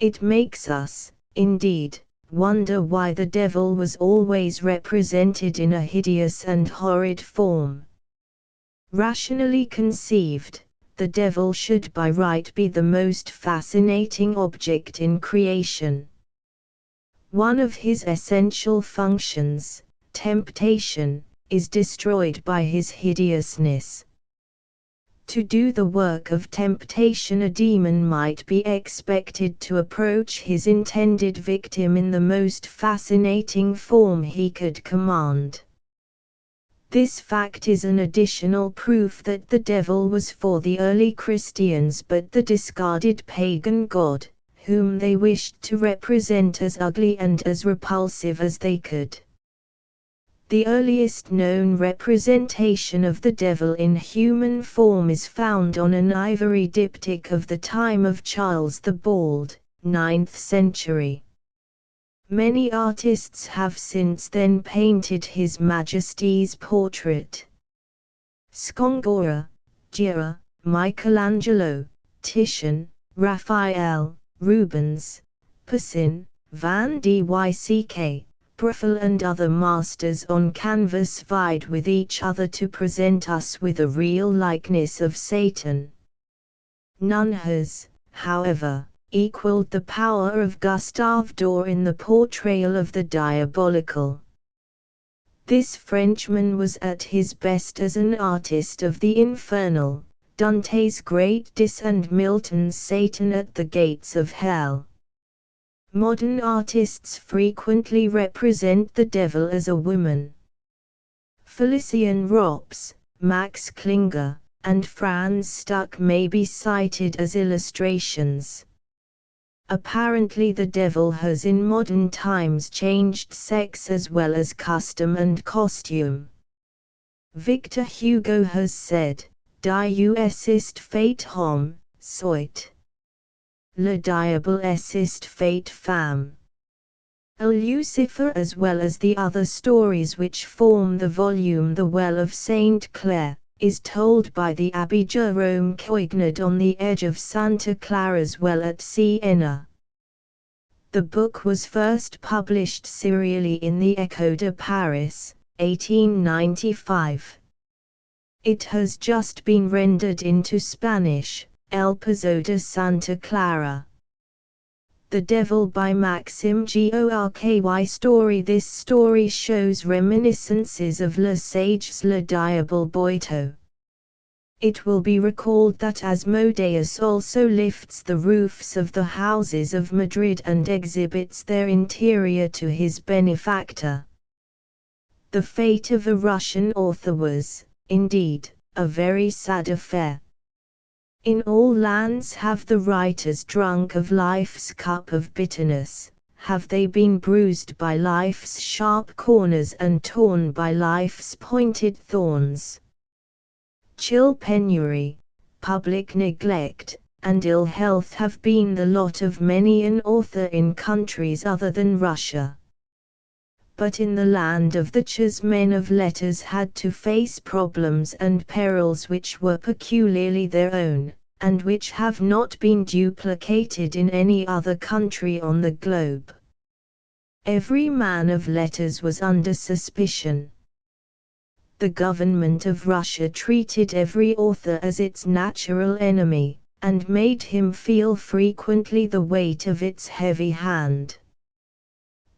It makes us, indeed, wonder why the devil was always represented in a hideous and horrid form. Rationally conceived, the devil should by right be the most fascinating object in creation. One of his essential functions, temptation, is destroyed by his hideousness. To do the work of temptation, a demon might be expected to approach his intended victim in the most fascinating form he could command. This fact is an additional proof that the devil was for the early Christians but the discarded pagan god, whom they wished to represent as ugly and as repulsive as they could. The earliest known representation of the devil in human form is found on an ivory diptych of the time of Charles the Bald, 9th century. Many artists have since then painted His Majesty's portrait. Scongora, Gira, Michelangelo, Titian, Raphael, Rubens, Poussin, Van Dyck, Bruegel and other masters on canvas vied with each other to present us with a real likeness of Satan. None has, however, equaled the power of Gustave Doré in the portrayal of the diabolical. This Frenchman was at his best as an artist of the infernal, Dante's Great Dis and Milton's Satan at the Gates of Hell. Modern artists frequently represent the devil as a woman. Felician Rops, Max Klinger, and Franz Stuck may be cited as illustrations. Apparently the devil has in modern times changed sex as well as custom and costume. Victor Hugo has said, "Dieu est fait homme, soit. Le diable est fait femme." Lucifer, as well as the other stories which form the volume The Well of St. Clair, is told by the Abbé Jérôme Coignard on the edge of Santa Clara's Well at Siena. The book was first published serially in the Echo de Paris, 1895. It has just been rendered into Spanish, El Paso de Santa Clara. The Devil by Maxime Gorky story. This story shows reminiscences of Le Sage's Le Diable Boito. It will be recalled that Asmodeus also lifts the roofs of the houses of Madrid and exhibits their interior to his benefactor. The fate of a Russian author was, indeed, a very sad affair. In all lands have the writers drunk of life's cup of bitterness, have they been bruised by life's sharp corners and torn by life's pointed thorns. Chill penury, public neglect, and ill health have been the lot of many an author in countries other than Russia. But in the land of the Czars, men of letters had to face problems and perils which were peculiarly their own, and which have not been duplicated in any other country on the globe. Every man of letters was under suspicion. The government of Russia treated every author as its natural enemy, and made him feel frequently the weight of its heavy hand.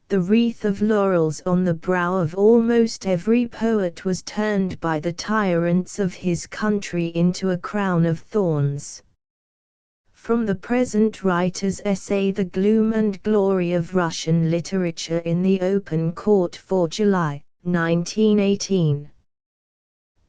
The wreath of laurels on the brow of almost every poet was turned by the tyrants of his country into a crown of thorns. From the present writer's essay The Gloom and Glory of Russian Literature in the Open Court for July, 1918.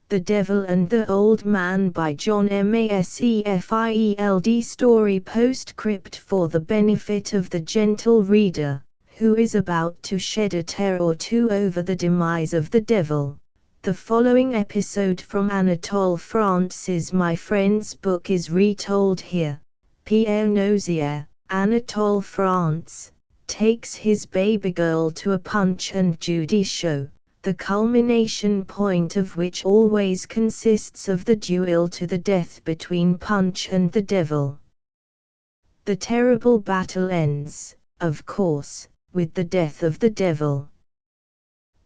The Devil and the Old Man by John Masefield. Story postscript for the benefit of the gentle reader, who is about to shed a tear or two over the demise of the devil. The following episode from Anatole France's My Friend's book is retold here. Pierre Nozière, Anatole France, takes his baby girl to a Punch and Judy show, the culmination point of which always consists of the duel to the death between Punch and the devil. The terrible battle ends, of course, with the death of the devil.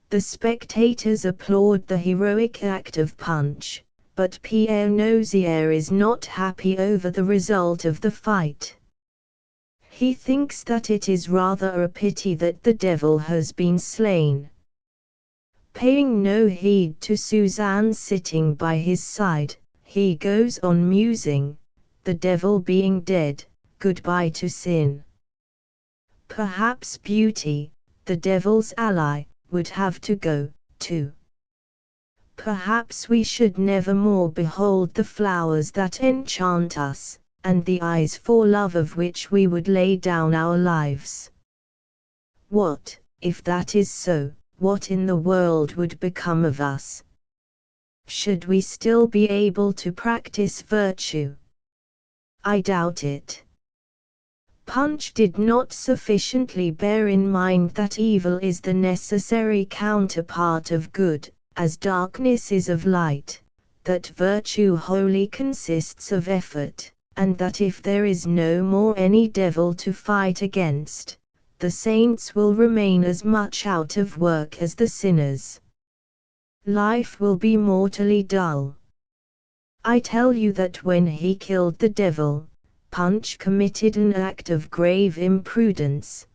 The spectators applaud the heroic act of Punch, but Pierre Nozière is not happy over the result of the fight. He thinks that it is rather a pity that the devil has been slain. Paying no heed to Suzanne sitting by his side, he goes on musing, the devil being dead, goodbye to sin. Perhaps beauty, the devil's ally, would have to go, too. Perhaps we should never more behold the flowers that enchant us, and the eyes for love of which we would lay down our lives. What, if that is so, what in the world would become of us? Should we still be able to practice virtue? I doubt it. Punch did not sufficiently bear in mind that evil is the necessary counterpart of good, as darkness is of light, that virtue wholly consists of effort, and that if there is no more any devil to fight against, the saints will remain as much out of work as the sinners. Life will be mortally dull. I tell you that when he killed the devil, Punch committed an act of grave imprudence.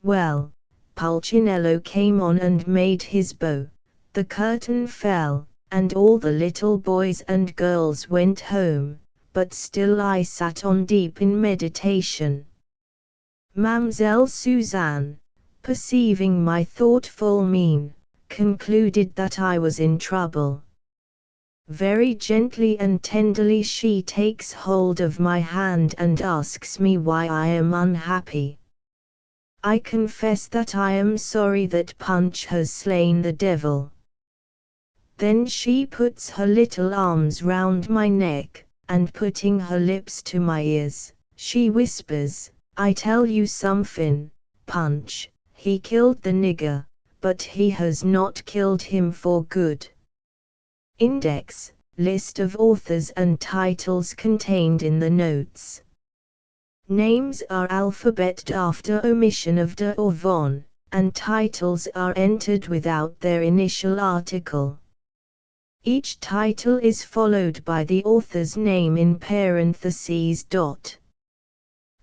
Well, Pulcinello came on and made his bow, the curtain fell, and all the little boys and girls went home, but still I sat on deep in meditation. Mademoiselle Suzanne, perceiving my thoughtful mien, concluded that I was in trouble. Very gently and tenderly she takes hold of my hand and asks me why I am unhappy. I confess that I am sorry that Punch has slain the devil. Then she puts her little arms round my neck, and putting her lips to my ears, she whispers, I tell you something, Punch, he killed the nigger, but he has not killed him for good. Index, list of authors and titles contained in the notes. Names are alphabeted after omission of de or von, and titles are entered without their initial article. Each title is followed by the author's name in parentheses.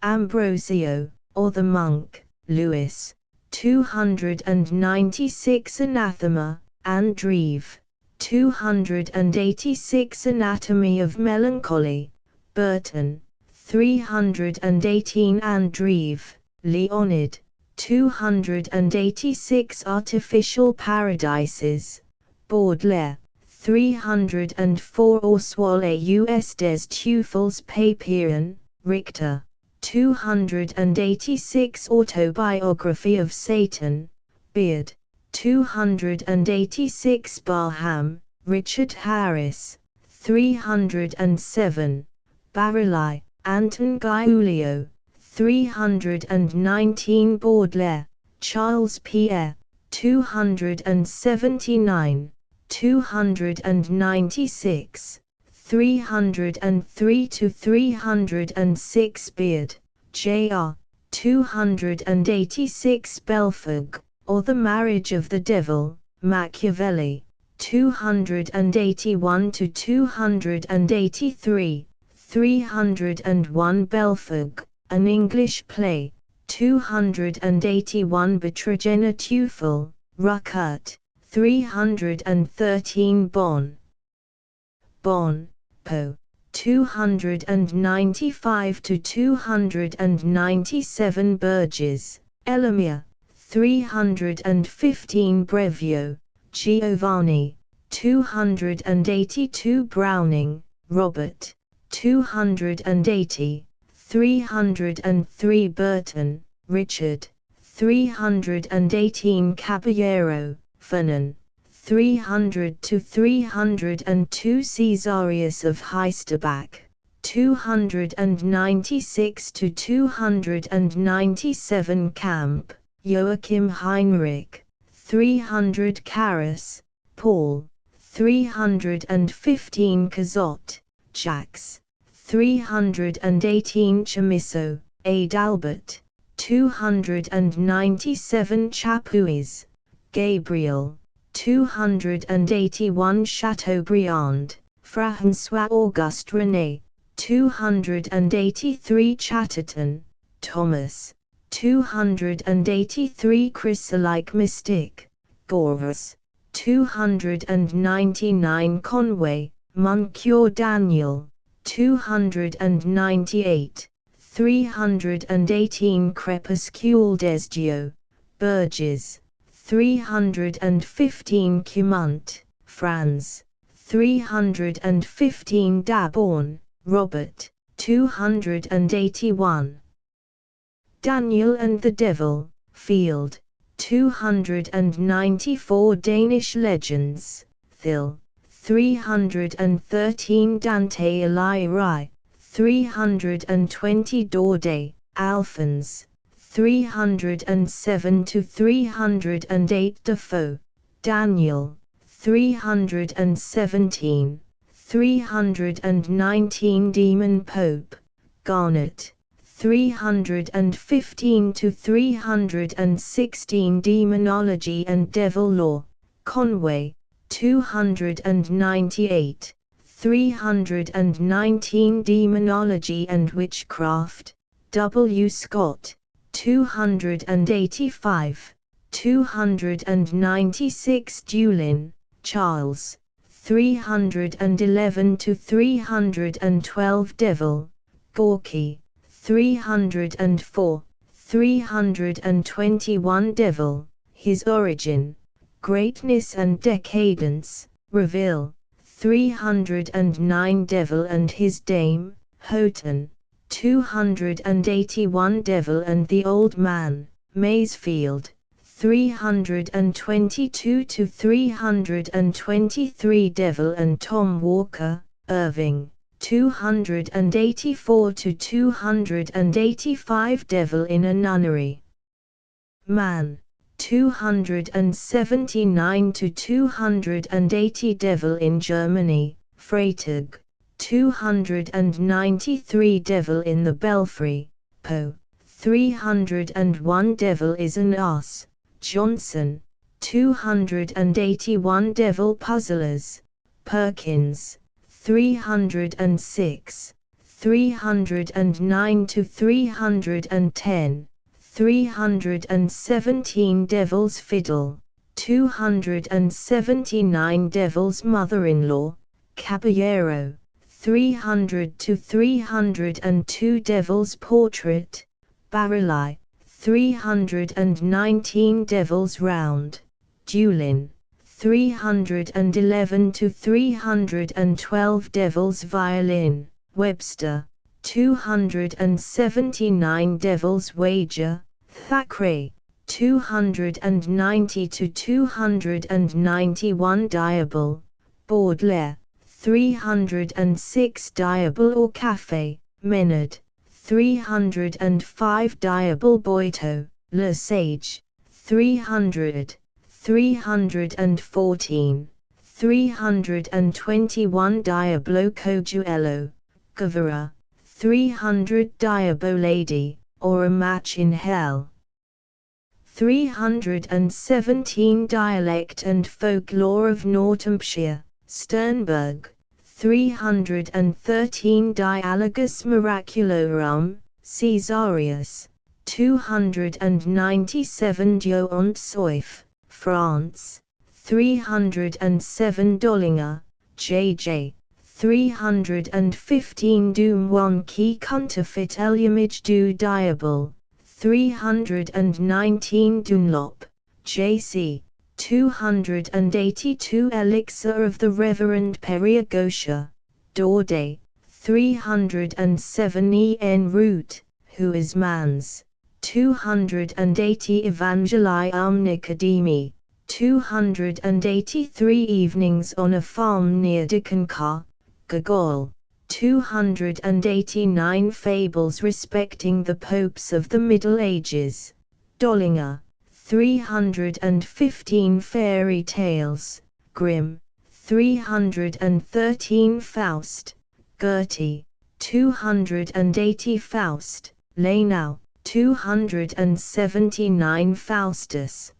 Ambrosio, or the monk, Louis, 296 Anathema, Andreeve, 286 Anatomy of Melancholy, Burton, 318 Andreeve, Leonid, 286 Artificial Paradises, Baudelaire, 304 Oswald Us des Teufels Papieren, Richter, 286 Autobiography of Satan, Beard, 286 Barham, Richard Harris, 307, Barilli, Anton Giulio, 319 Baudelaire, Charles Pierre, 279, 296, 303 to 306 Beard, J.R., 286 Belfog, or The Marriage of the Devil, Machiavelli, 281 to 283, 301 Belfog, an English play, 281 Betrogena Teufel, Ruckert, 313 Bonn. Bonn, Po. 295 to 297 Burgess, Elamir, 315 Brevio, Giovanni, 282 Browning, Robert, 280, 303 Burton, Richard, 318 Caballero, Vernon, 300 to 302 Caesarius of Heisterbach, 296 to 297 Camp, Joachim Heinrich, 300 Carus, Paul, 315 Cazot, Jacques, 318 Chamisso, Adalbert, 297 Chapuis, Gabriel, 281 Chateaubriand, François Auguste René, 283 Chatterton, Thomas, 283 Chrysolite Mystique, Gorvas, 299 Conway, Moncure Daniel, 298, 318 Crepuscule Desdio, Burgess, 315 Cumont, Franz, 315 Daborn, Robert, 281. Daniel and the Devil, Field, 294 Danish Legends, Thil, 313 Dante Alighieri, 320 Daudet, Alphonse, 307 to 308 Defoe, Daniel, 317, 319 Demon Pope, Garnet, 315 to 316 Demonology and Devil Law, Conway, 298, 319 Demonology and Witchcraft, W. Scott, 285, 296 Dulin, Charles, 311 to 312 Devil, Gorky, 304, 321 Devil, His Origin, Greatness and Decadence, Reville, 309 Devil and His Dame, Houghton, 281 Devil and the Old Man, Maysfield, 322 to 323 Devil and Tom Walker, Irving, 284 to 285 Devil in a Nunnery. Man, 279 to 280 Devil in Germany, Freytag, 293 Devil in the Belfry, Poe, 301 Devil is an Ass, Johnson, 281 Devil Puzzlers, Perkins, 306, 309 to 310, 317 Devil's Fiddle, 279 Devil's Mother-in-Law, Caballero, 300 to 302 Devil's Portrait, Barilli, 319 Devil's Round, Dulin, 311 to 312 Devil's Violin, Webster, 279 Devil's Wager, Thackeray, 290 to 291 Diable, Baudelaire, 306 Diable or Café, Menard, 305 Diable Boito, Le Sage, 300, 314, 321 Diablo Cojuelo, Guevara, 300 Diabo Lady, or A Match in Hell. 317 Dialect and Folklore of Northamptonshire, Sternberg, 313 Dialogus Miraculorum, Caesarius, 297 Joant Soif, France, 307 Dollinger, J.J., 315 Doom One Key Counterfeit Elumage du Diable, 319 Dunlop, J.C., 282 Elixir of the Reverend Periagosha, Daudet, 307 E.N. Root, Who is Man's, 280 Evangelii Omnicademi, 283 Evenings on a Farm near Dickenscar, Gogol, 289 Fables respecting the popes of the Middle Ages, Dollinger, 315 Fairy Tales, Grimm, 313 Faust, Gertie, 280 Faust, Lenau, 279 Faustus.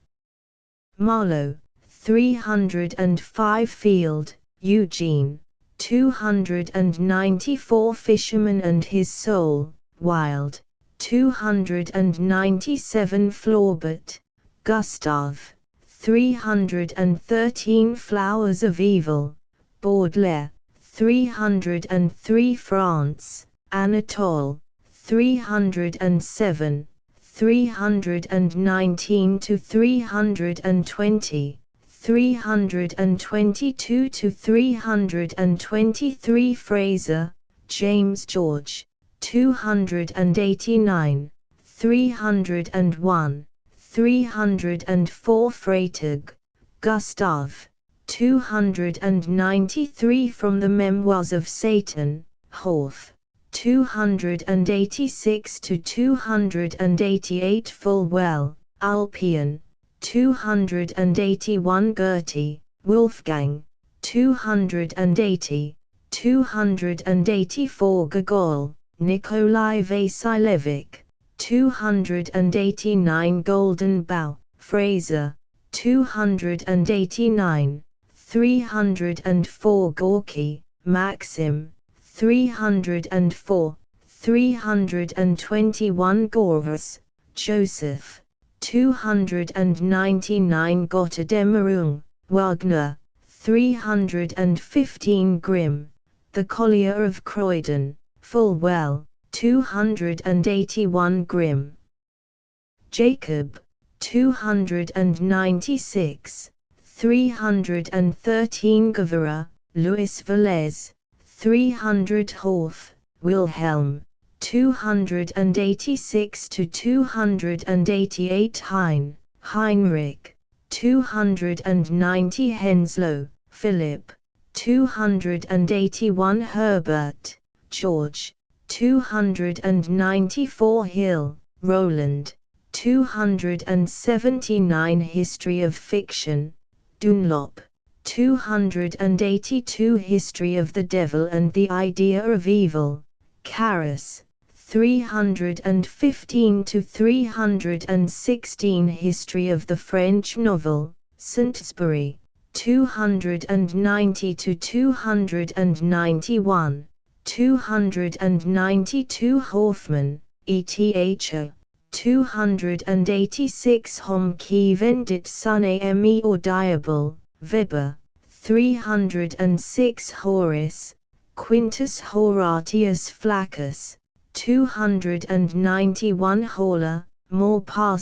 Marlowe, 305 Field, Eugene, 294 Fisherman and His Soul, Wilde, 297 Flaubert, Gustave, 313 Flowers of Evil, Baudelaire, 303 France, Anatole, 307, 319 to 320, 322 to 323 Fraser, James George, 289, 301, 304 Freytag, Gustave, 293 From the Memoirs of Satan, Horth, 286 to 288 Fulwell, Ulpian, 281 Gertie, Wolfgang, 280, 284 Gogol, Nikolai Vasilevich, 289 Golden Bough, Fraser, 289, 304 Gorky, Maxim, 304, 321 Gorvas, Joseph, 299 Götterdämmerung, Wagner, 315 Grimm, The Collier of Croydon, Fulwell, 281 Grimm. Jacob, 296, 313 Guevara, Luis Velez, 300 Horth, Wilhelm, 286 to 288 Hein, Heinrich, 290 Henslow, Philip, 281 Herbert, George, 294 Hill, Roland, 279 History of Fiction, Dunlop, 282 History of the Devil and the Idea of Evil, Carus, 315 to 316 History of the French Novel, Saintsbury, 290 to 291, 292 Hoffman, E.T.H. 286 Hom qui vendit son ami au diable, Weber, 306 Horace, Quintus Horatius Flaccus, 291 Haller, Maupassant.